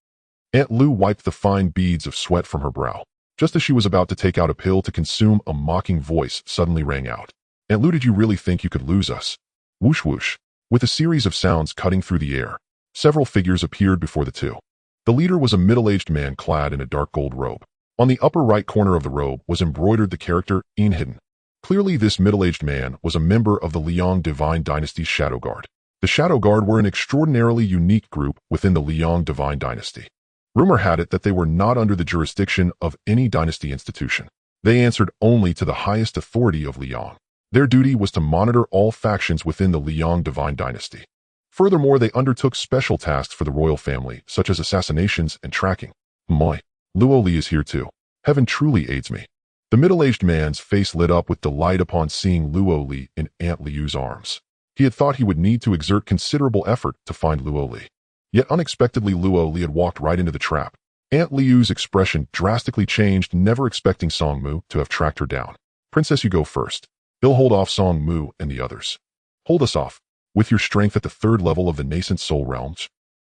Aunt Lu wiped the fine beads of sweat from her brow. Just as she was about to take out a pill to consume, a mocking voice suddenly rang out. "Aunt Lu, did you really think you could lose us?" Whoosh whoosh. With a series of sounds cutting through the air, several figures appeared before the two. The leader was a middle-aged man clad in a dark gold robe. On the upper right corner of the robe was embroidered the character "In Hidden." Clearly, this middle-aged man was a member of the Liang Divine Dynasty's Shadow Guard. The Shadow Guard were an extraordinarily unique group within the Liang Divine Dynasty. Rumor had it that they were not under the jurisdiction of any dynasty institution. They answered only to the highest authority of Liang. Their duty was to monitor all factions within the Liang Divine Dynasty. Furthermore, they undertook special tasks for the royal family, such as assassinations and tracking. "Moi, Luo Li is here too. Heaven truly aids me." The middle-aged man's face lit up with delight upon seeing Luo Li in Aunt Liu's arms. He had thought he would need to exert considerable effort to find Luo Li. Yet unexpectedly, Luo Li had walked right into the trap. Aunt Liu's expression drastically changed, never expecting Song Mu to have tracked her down. "Princess, you go first. He'll hold off Song Mu and the others." "Hold us off? With your strength at the third level of the nascent soul realms?"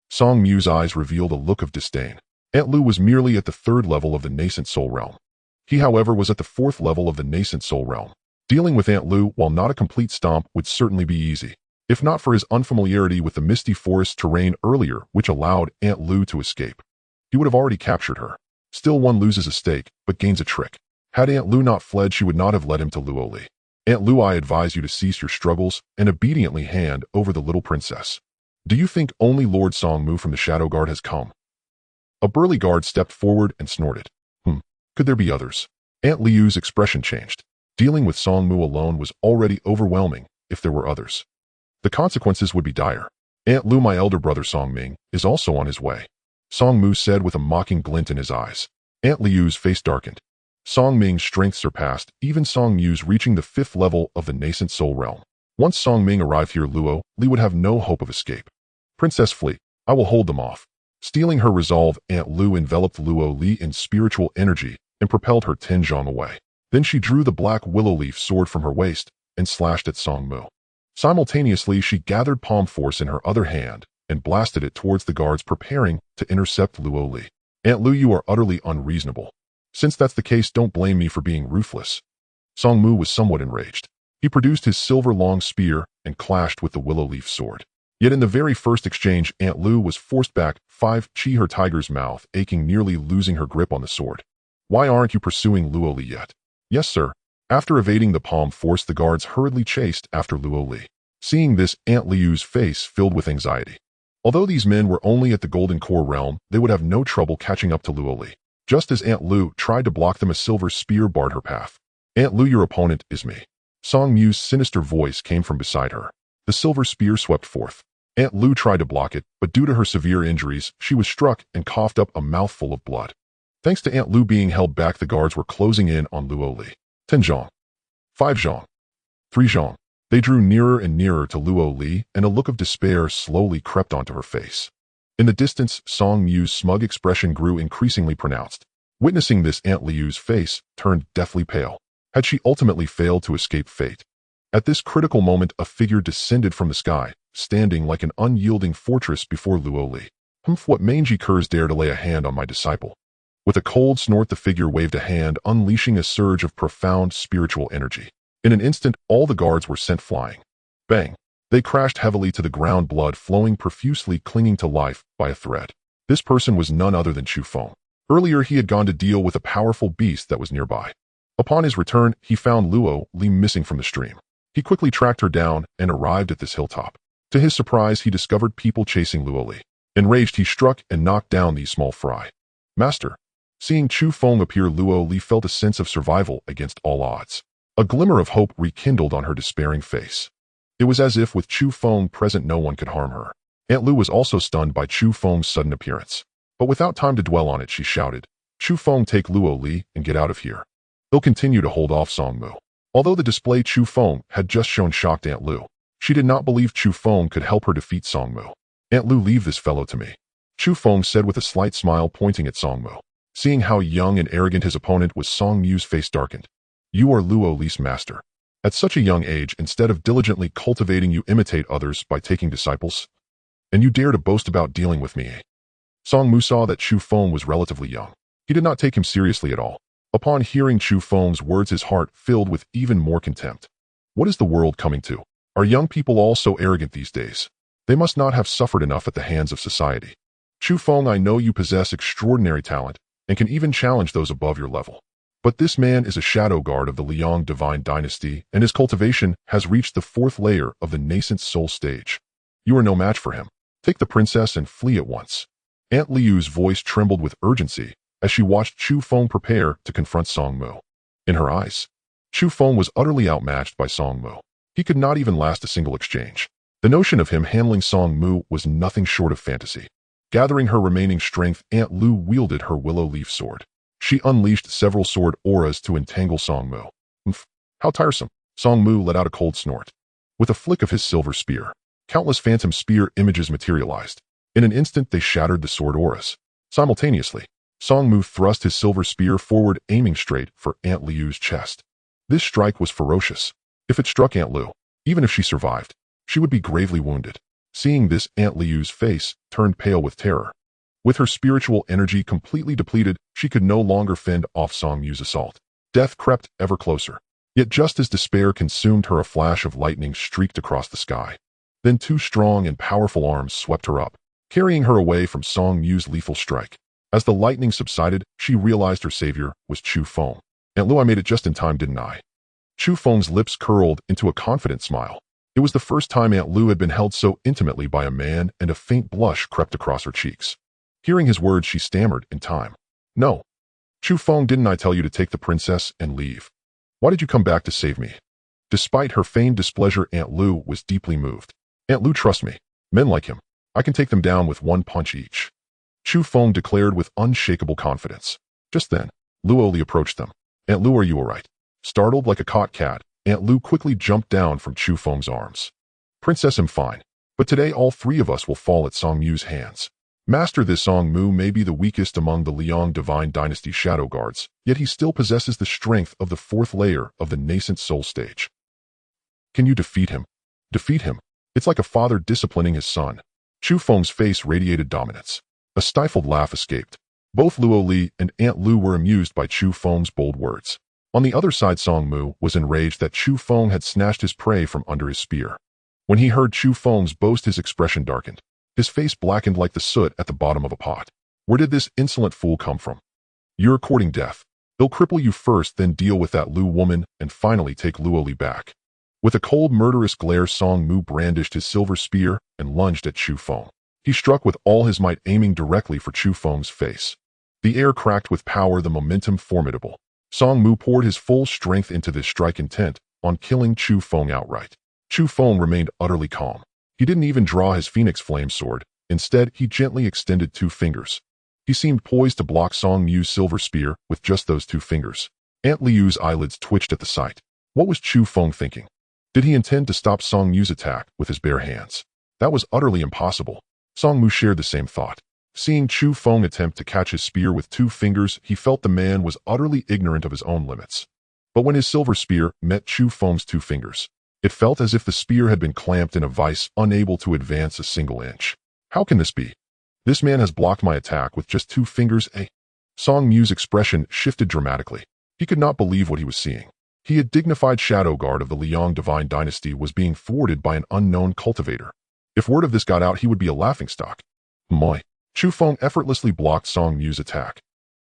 Song Mu's eyes revealed a look of disdain. Aunt Lu was merely at the third level of the nascent soul realm. He, however, was at the fourth level of the nascent soul realm. Dealing with Aunt Lu, while not a complete stomp, would certainly be easy, if not for his unfamiliarity with the misty forest terrain earlier, which allowed Aunt Lu to escape. He would have already captured her. Still, one loses a stake, but gains a trick. Had Aunt Lu not fled, she would not have led him to Luo Li. "Aunt Lu, I advise you to cease your struggles and obediently hand over the little princess." "Do you think only Lord Song Mu from the Shadow Guard has come?" A burly guard stepped forward and snorted. Could there be others?" Aunt Liu's expression changed. Dealing with Song Mu alone was already overwhelming. If there were others, the consequences would be dire. "Aunt Lu, my elder brother Song Ming is also on his way," Song Mu said with a mocking glint in his eyes. Aunt Liu's face darkened. Song Ming's strength surpassed even Song Mu's, reaching the fifth level of the nascent soul realm. Once Song Ming arrived here, Luo Li would have no hope of escape. "Princess, flee. I will hold them off." Stealing her resolve, Aunt Lu enveloped Luo Li in spiritual energy and propelled her Zhang away. Then she drew the black willow leaf sword from her waist and slashed at Song Mu. Simultaneously, she gathered palm force in her other hand and blasted it towards the guards preparing to intercept Luo Li. "Aunt Lu, you are utterly unreasonable. Since that's the case, don't blame me for being ruthless." Song Mu was somewhat enraged. He produced his silver long spear and clashed with the willow leaf sword. Yet in the very first exchange, Aunt Lu was forced back 5 chi, her tiger's mouth aching, nearly losing her grip on the sword. "Why aren't you pursuing Luo Li yet?" "Yes, sir." After evading the palm force, the guards hurriedly chased after Luo Li. Seeing this, Aunt Liu's face filled with anxiety. Although these men were only at the Golden Core realm, they would have no trouble catching up to Luo Li. Just as Aunt Lu tried to block them, a silver spear barred her path. "Aunt Lu, your opponent is me." Song Mu's sinister voice came from beside her. The silver spear swept forth. Aunt Lu tried to block it, but due to her severe injuries, she was struck and coughed up a mouthful of blood. Thanks to Aunt Lu being held back, the guards were closing in on Luo Li. 10 zhong. 5 zhong. 3 zhong. They drew nearer and nearer to Luo Li, and a look of despair slowly crept onto her face. In the distance, Song Mu's smug expression grew increasingly pronounced. Witnessing this, Aunt Liu's face turned deathly pale. Had she ultimately failed to escape fate? At this critical moment, a figure descended from the sky, standing like an unyielding fortress before Luo Li. Humph, what mangy curs dare to lay a hand on my disciple? With a cold snort, the figure waved a hand, unleashing a surge of profound spiritual energy. In an instant, all the guards were sent flying. Bang! They crashed heavily to the ground, blood flowing profusely, clinging to life by a thread. This person was none other than Chu Feng. Earlier, he had gone to deal with a powerful beast that was nearby. Upon his return, he found Luo Li missing from the stream. He quickly tracked her down and arrived at this hilltop. To his surprise, he discovered people chasing Luo Li. Enraged, he struck and knocked down these small fry. Master. Seeing Chu Feng appear, Luo Li felt a sense of survival against all odds. A glimmer of hope rekindled on her despairing face. It was as if with Chu Feng present, no one could harm her. Aunt Lu was also stunned by Chu Feng's sudden appearance. But without time to dwell on it, she shouted, "Chu Feng, take Luo Li and get out of here." They'll continue to hold off Song Mu. Although the display Chu Feng had just shown shocked Aunt Lu, she did not believe Chu Feng could help her defeat Song Mu. "Aunt Lu, leave this fellow to me," Chu Feng said with a slight smile, pointing at Song Mu. Seeing how young and arrogant his opponent was, Song Mu's face darkened. "You are Luo Li's master. At such a young age, instead of diligently cultivating, you imitate others by taking disciples? And you dare to boast about dealing with me?" Song Mu saw that Chu Feng was relatively young. He did not take him seriously at all. Upon hearing Chu Feng's words, his heart filled with even more contempt. What is the world coming to? Are young people all so arrogant these days? They must not have suffered enough at the hands of society. Chu Feng, I know you possess extraordinary talent and can even challenge those above your level. But this man is a shadow guard of the Liang divine dynasty, and his cultivation has reached the 4th layer of the nascent soul stage. You are no match for him. Take the princess and flee at once. Aunt Liu's voice trembled with urgency as she watched Chu Feng prepare to confront Song Mu. In her eyes, Chu Feng was utterly outmatched by Song Mu. He could not even last a single exchange. The notion of him handling Song Mu was nothing short of fantasy. Gathering her remaining strength, Aunt Lu wielded her willow leaf sword. She unleashed several sword auras to entangle Song Mu. Umph, how tiresome. Song Mu let out a cold snort. With a flick of his silver spear, countless phantom spear images materialized. In an instant, they shattered the sword auras. Simultaneously, Song Mu thrust his silver spear forward, aiming straight for Aunt Liu's chest. This strike was ferocious. If it struck Aunt Lu, even if she survived, she would be gravely wounded. Seeing this, Aunt Liu's face turned pale with terror. With her spiritual energy completely depleted, she could no longer fend off Song Mu's assault. Death crept ever closer. Yet just as despair consumed her, a flash of lightning streaked across the sky. Then 2 strong and powerful arms swept her up, carrying her away from Song Mu's lethal strike. As the lightning subsided, she realized her savior was Chu Feng. "Aunt Lu, I made it just in time, didn't I?" Chu Feng's lips curled into a confident smile. It was the first time Aunt Lu had been held so intimately by a man, and a faint blush crept across her cheeks. Hearing his words, she stammered in time. "No. Chu Feng, didn't I tell you to take the princess and leave? Why did you come back to save me?" Despite her feigned displeasure, Aunt Lu was deeply moved. "Aunt Lu, trust me. Men like him, I can take them down with 1 punch each," Chu Feng declared with unshakable confidence. Just then, Luo Li approached them. "Aunt Lu, are you all right?" Startled like a caught cat, Aunt Lu quickly jumped down from Chu Feng's arms. "Princess, I'm fine. But today all 3 of us will fall at Song Mu's hands. Master, this Song Mu may be the weakest among the Liang divine dynasty shadow guards, yet he still possesses the strength of the 4th layer of the nascent soul stage. Can you defeat him? Defeat him? It's like a father disciplining his son." Chu Feng's face radiated dominance. A stifled laugh escaped. Both Luo Li and Aunt Lu were amused by Chu Feng's bold words. On the other side, Song Mu was enraged that Chu Feng had snatched his prey from under his spear. When he heard Chu Feng's boast, his expression darkened. His face blackened like the soot at the bottom of a pot. Where did this insolent fool come from? You're courting death. They'll cripple you first, then deal with that Lu woman, and finally take Luo Li back. With a cold, murderous glare, Song Mu brandished his silver spear and lunged at Chu Feng. He struck with all his might, aiming directly for Chu Feng's face. The air cracked with power, the momentum formidable. Song Mu poured his full strength into this strike, intent on killing Chu Feng outright. Chu Feng remained utterly calm. He didn't even draw his phoenix flame sword. Instead, he gently extended 2 fingers. He seemed poised to block Song Mu's silver spear with just those 2 fingers. Aunt Liu's eyelids twitched at the sight. What was Chu Feng thinking? Did he intend to stop Song Mu's attack with his bare hands? That was utterly impossible. Song Mu shared the same thought. Seeing Chu Feng attempt to catch his spear with 2 fingers, he felt the man was utterly ignorant of his own limits. But when his silver spear met Chu Feng's 2 fingers, it felt as if the spear had been clamped in a vice, unable to advance a single inch. How can this be? This man has blocked my attack with just 2 fingers, eh? Song Mu's expression shifted dramatically. He could not believe what he was seeing. He had dignified shadow guard of the Liang divine dynasty was being thwarted by an unknown cultivator. If word of this got out, he would be a laughingstock. Moi. Chu Feng effortlessly blocked Song Mu's attack.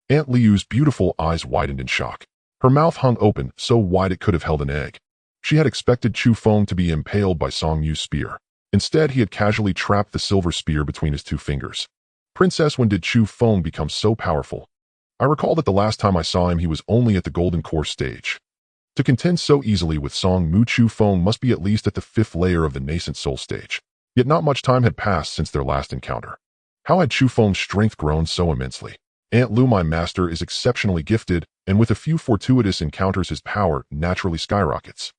Aunt Liu's beautiful eyes widened in shock. Her mouth hung open, so wide it could have held an egg. She had expected Chu Feng to be impaled by Song Mu's spear. Instead, he had casually trapped the silver spear between his 2 fingers. Princess, when did Chu Feng become so powerful? I recall that the last time I saw him, he was only at the Golden Core stage. To contend so easily with Song Mu, Chu Feng must be at least at the 5th layer of the nascent soul stage. Yet not much time had passed since their last encounter. How had Chu Feng's strength grown so immensely? Aunt Lu, my master, is exceptionally gifted, and with a few fortuitous encounters his power naturally skyrockets.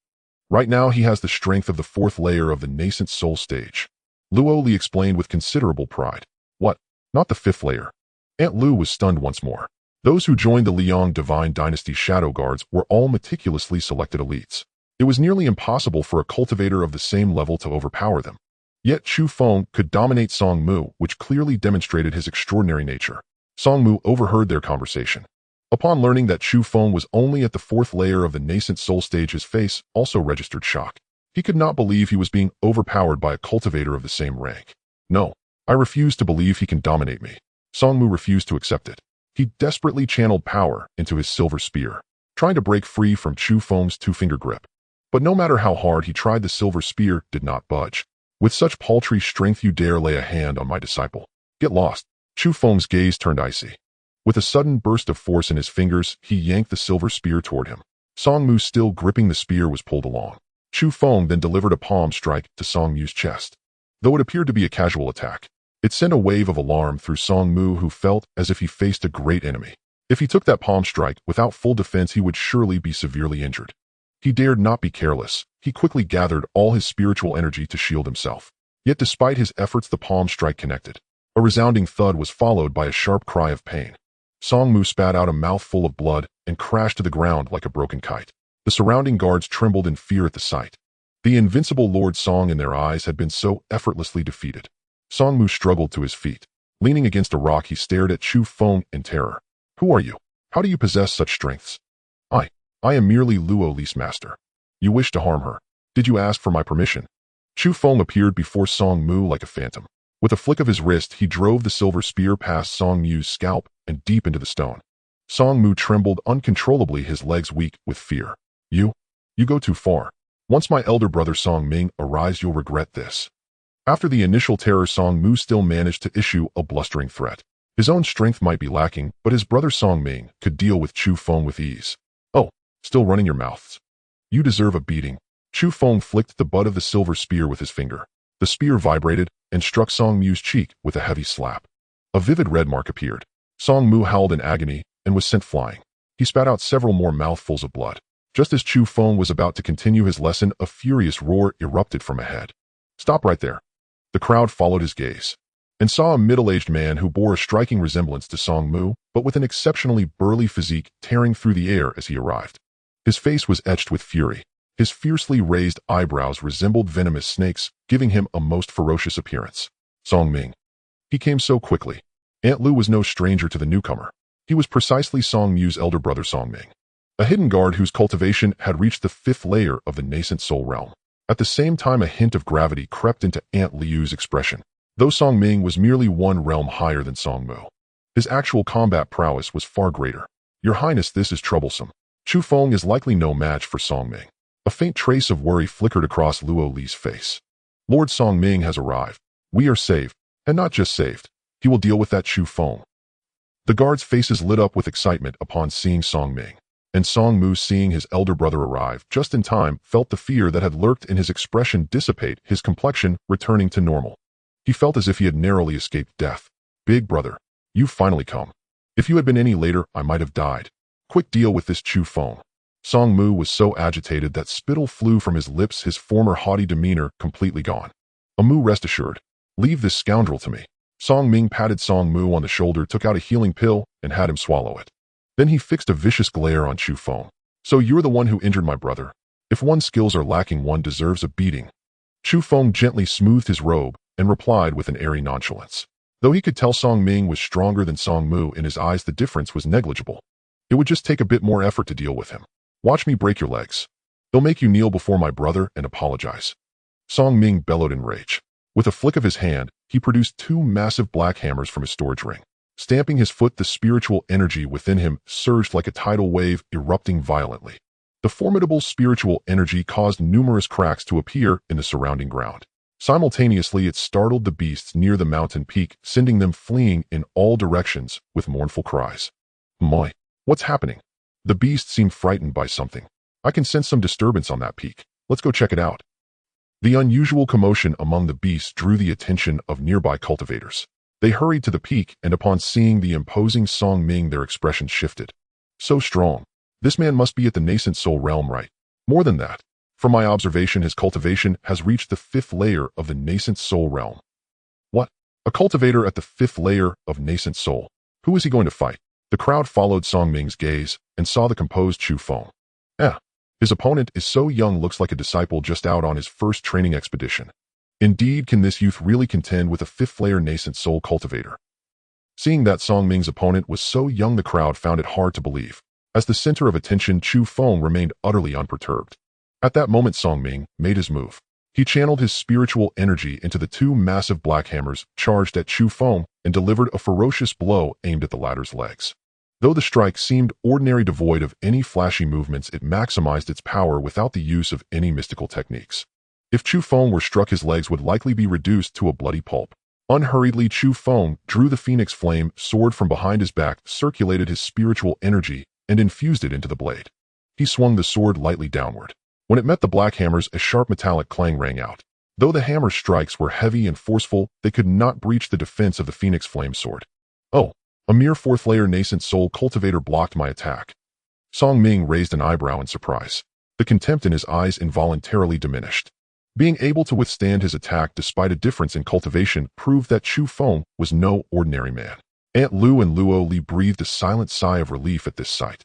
Right now he has the strength of the 4th layer of the nascent soul stage. Luo Li explained with considerable pride. What? Not the 5th layer? Aunt Lu was stunned once more. Those who joined the Liang divine dynasty shadow guards were all meticulously selected elites. It was nearly impossible for a cultivator of the same level to overpower them. Yet Chu Feng could dominate Song Mu, which clearly demonstrated his extraordinary nature. Song Mu overheard their conversation. Upon learning that Chu Feng was only at the 4th layer of the nascent soul stage, his face also registered shock. He could not believe he was being overpowered by a cultivator of the same rank. No, I refuse to believe he can dominate me. Song Mu refused to accept it. He desperately channeled power into his silver spear, trying to break free from Chu Feng's 2-finger grip. But no matter how hard he tried, the silver spear did not budge. With such paltry strength, you dare lay a hand on my disciple? Get lost. Chu Feng's gaze turned icy. With a sudden burst of force in his fingers, he yanked the silver spear toward him. Song Mu, still gripping the spear, was pulled along. Chu Feng then delivered a palm strike to Song Mu's chest. Though it appeared to be a casual attack, it sent a wave of alarm through Song Mu, who felt as if he faced a great enemy. If he took that palm strike without full defense, he would surely be severely injured. He dared not be careless. He quickly gathered all his spiritual energy to shield himself. Yet despite his efforts, the palm strike connected. A resounding thud was followed by a sharp cry of pain. Song Mu spat out a mouthful of blood and crashed to the ground like a broken kite. The surrounding guards trembled in fear at the sight. The invincible Lord Song in their eyes had been so effortlessly defeated. Song Mu struggled to his feet. Leaning against a rock, he stared at Chu Feng in terror. Who are you? How do you possess such strengths? I am merely Luo Li's master. You wish to harm her. Did you ask for my permission? Chu Feng appeared before Song Mu like a phantom. With a flick of his wrist, he drove the silver spear past Song Mu's scalp and deep into the stone. Song Mu trembled uncontrollably, his legs weak with fear. You go too far. Once my elder brother Song Ming arrives, you'll regret this. After the initial terror, Song Mu still managed to issue a blustering threat. His own strength might be lacking, but his brother Song Ming could deal with Chu Feng with ease. Oh, still running your mouths. You deserve a beating. Chu Feng flicked the butt of the silver spear with his finger. The spear vibrated and struck Song Mu's cheek with a heavy slap. A vivid red mark appeared. Song Mu howled in agony and was sent flying. He spat out several more mouthfuls of blood. Just as Chu Feng was about to continue his lesson, a furious roar erupted from ahead. Stop right there. The crowd followed his gaze and saw a middle-aged man who bore a striking resemblance to Song Mu, but with an exceptionally burly physique, tearing through the air as he arrived. His face was etched with fury. His fiercely raised eyebrows resembled venomous snakes, giving him a most ferocious appearance. Song Ming. He came so quickly. Aunt Lu was no stranger to the newcomer. He was precisely Song Mu's elder brother Song Ming, a hidden guard whose cultivation had reached the 5th layer of the nascent soul realm. At the same time, a hint of gravity crept into Aunt Liu's expression. Though Song Ming was merely one realm higher than Song Mu, his actual combat prowess was far greater. Your Highness, this is troublesome. Chu Feng is likely no match for Song Ming. A faint trace of worry flickered across Luo Li's face. Lord Song Ming has arrived. We are saved. And not just saved. He will deal with that Chu Feng. The guards' faces lit up with excitement upon seeing Song Ming. And Song Mu, seeing his elder brother arrive just in time, felt the fear that had lurked in his expression dissipate, his complexion returning to normal. He felt as if he had narrowly escaped death. Big brother, you've finally come. If you had been any later, I might have died. Quick, deal with this Chu Feng. Song Mu was so agitated that spittle flew from his lips, his former haughty demeanor completely gone. Mu, rest assured. Leave this scoundrel to me. Song Ming patted Song Mu on the shoulder, took out a healing pill, and had him swallow it. Then he fixed a vicious glare on Chu Feng. So you're the one who injured my brother. If one's skills are lacking, one deserves a beating. Chu Feng gently smoothed his robe and replied with an airy nonchalance. Though he could tell Song Ming was stronger than Song Mu, in his eyes the difference was negligible. It would just take a bit more effort to deal with him. Watch me break your legs. They'll make you kneel before my brother and apologize. Song Ming bellowed in rage. With a flick of his hand, he produced 2 massive black hammers from his storage ring. Stamping his foot, the spiritual energy within him surged like a tidal wave, erupting violently. The formidable spiritual energy caused numerous cracks to appear in the surrounding ground. Simultaneously, it startled the beasts near the mountain peak, sending them fleeing in all directions with mournful cries. Moi, what's happening? The beasts seemed frightened by something. I can sense some disturbance on that peak. Let's go check it out. The unusual commotion among the beasts drew the attention of nearby cultivators. They hurried to the peak, and upon seeing the imposing Song Ming, their expressions shifted. So strong. This man must be at the nascent soul realm, right? More than that. From my observation, his cultivation has reached the 5th layer of the nascent soul realm. What? A cultivator at the 5th layer of nascent soul? Who is he going to fight? The crowd followed Song Ming's gaze and saw the composed Chu Feng. His opponent is so young, looks like a disciple just out on his first training expedition. Indeed, can this youth really contend with a 5th layer nascent soul cultivator? Seeing that Song Ming's opponent was so young, the crowd found it hard to believe. As the center of attention, Chu Feng remained utterly unperturbed. At that moment, Song Ming made his move. He channeled his spiritual energy into the 2 massive black hammers, charged at Chu Feng, and delivered a ferocious blow aimed at the latter's legs. Though the strike seemed ordinary, devoid of any flashy movements, it maximized its power without the use of any mystical techniques. If Chu Feng were struck, his legs would likely be reduced to a bloody pulp. Unhurriedly, Chu Feng drew the phoenix flame sword from behind his back, circulated his spiritual energy, and infused it into the blade. He swung the sword lightly downward. When it met the black hammers, a sharp metallic clang rang out. Though the hammer strikes were heavy and forceful, they could not breach the defense of the phoenix flame sword. Oh, a mere 4th layer nascent soul cultivator blocked my attack. Song Ming raised an eyebrow in surprise. The contempt in his eyes involuntarily diminished. Being able to withstand his attack despite a difference in cultivation proved that Chu Feng was no ordinary man. Aunt Lu and Luo Li breathed a silent sigh of relief at this sight.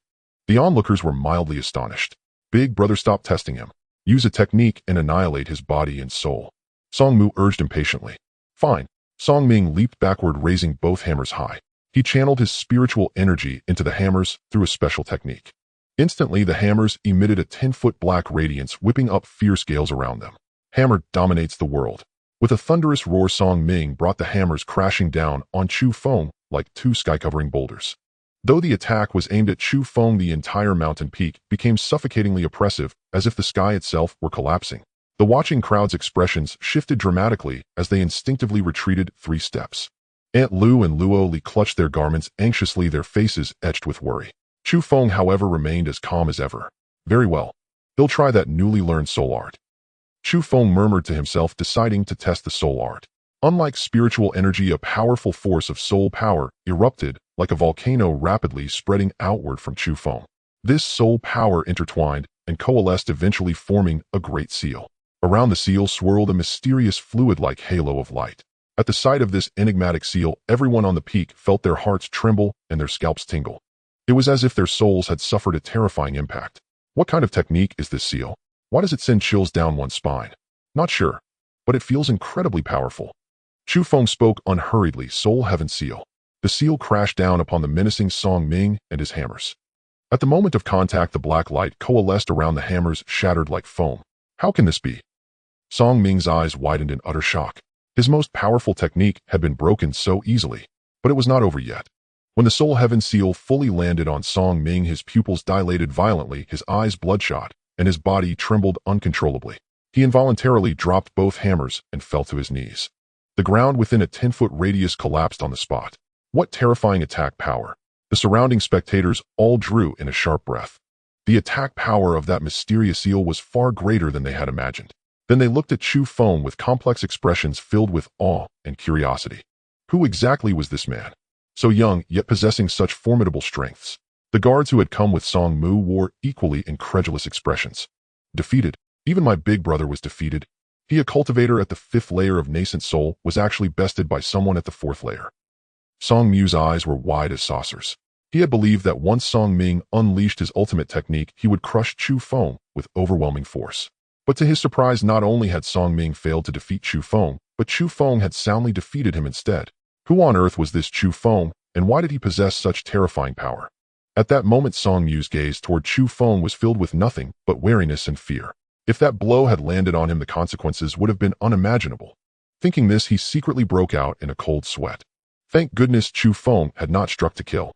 The onlookers were mildly astonished. Big brother, stop testing him. Use a technique and annihilate his body and soul. Song Mu urged impatiently. Fine. Song Ming leaped backward, raising both hammers high. He channeled his spiritual energy into the hammers through a special technique. Instantly, the hammers emitted a 10-foot black radiance, whipping up fierce gales around them. Hammer dominates the world. With a thunderous roar, Song Ming brought the hammers crashing down on Chu Feng like 2 sky-covering boulders. Though the attack was aimed at Chu Feng, the entire mountain peak became suffocatingly oppressive, as if the sky itself were collapsing. The watching crowd's expressions shifted dramatically as they instinctively retreated 3 steps. Aunt Lu and Luo Li clutched their garments anxiously, their faces etched with worry. Chu Feng, however, remained as calm as ever. Very well. He'll try that newly learned soul art. Chu Feng murmured to himself, deciding to test the soul art. Unlike spiritual energy, a powerful force of soul power erupted like a volcano, rapidly spreading outward from Chu Feng. This soul power intertwined and coalesced, eventually forming a great seal. Around the seal swirled a mysterious fluid-like halo of light. At the sight of this enigmatic seal, everyone on the peak felt their hearts tremble and their scalps tingle. It was as if their souls had suffered a terrifying impact. What kind of technique is this seal? Why does it send chills down one's spine? Not sure, but it feels incredibly powerful. Chu Feng spoke unhurriedly. Soul Heaven Seal. The seal crashed down upon the menacing Song Ming and his hammers. At the moment of contact, the black light coalesced around the hammers, shattered like foam. How can this be? Song Ming's eyes widened in utter shock. His most powerful technique had been broken so easily, but it was not over yet. When the Soul Heaven Seal fully landed on Song Ming, his pupils dilated violently, his eyes bloodshot, and his body trembled uncontrollably. He involuntarily dropped both hammers and fell to his knees. The ground within a 10-foot radius collapsed on the spot. What terrifying attack power! The surrounding spectators all drew in a sharp breath. The attack power of that mysterious seal was far greater than they had imagined. Then they looked at Chu Feng with complex expressions filled with awe and curiosity. Who exactly was this man? So young, yet possessing such formidable strengths. The guards who had come with Song Mu wore equally incredulous expressions. Defeated. Even my big brother was defeated. He, a cultivator at the 5th layer of nascent soul, was actually bested by someone at the 4th layer. Song Mu's eyes were wide as saucers. He had believed that once Song Ming unleashed his ultimate technique, he would crush Chu Feng with overwhelming force. But to his surprise, not only had Song Ming failed to defeat Chu Feng, but Chu Feng had soundly defeated him instead. Who on earth was this Chu Feng, and why did he possess such terrifying power? At that moment, Song Mu's gaze toward Chu Feng was filled with nothing but wariness and fear. If that blow had landed on him, the consequences would have been unimaginable. Thinking this, he secretly broke out in a cold sweat. Thank goodness Chu Feng had not struck to kill.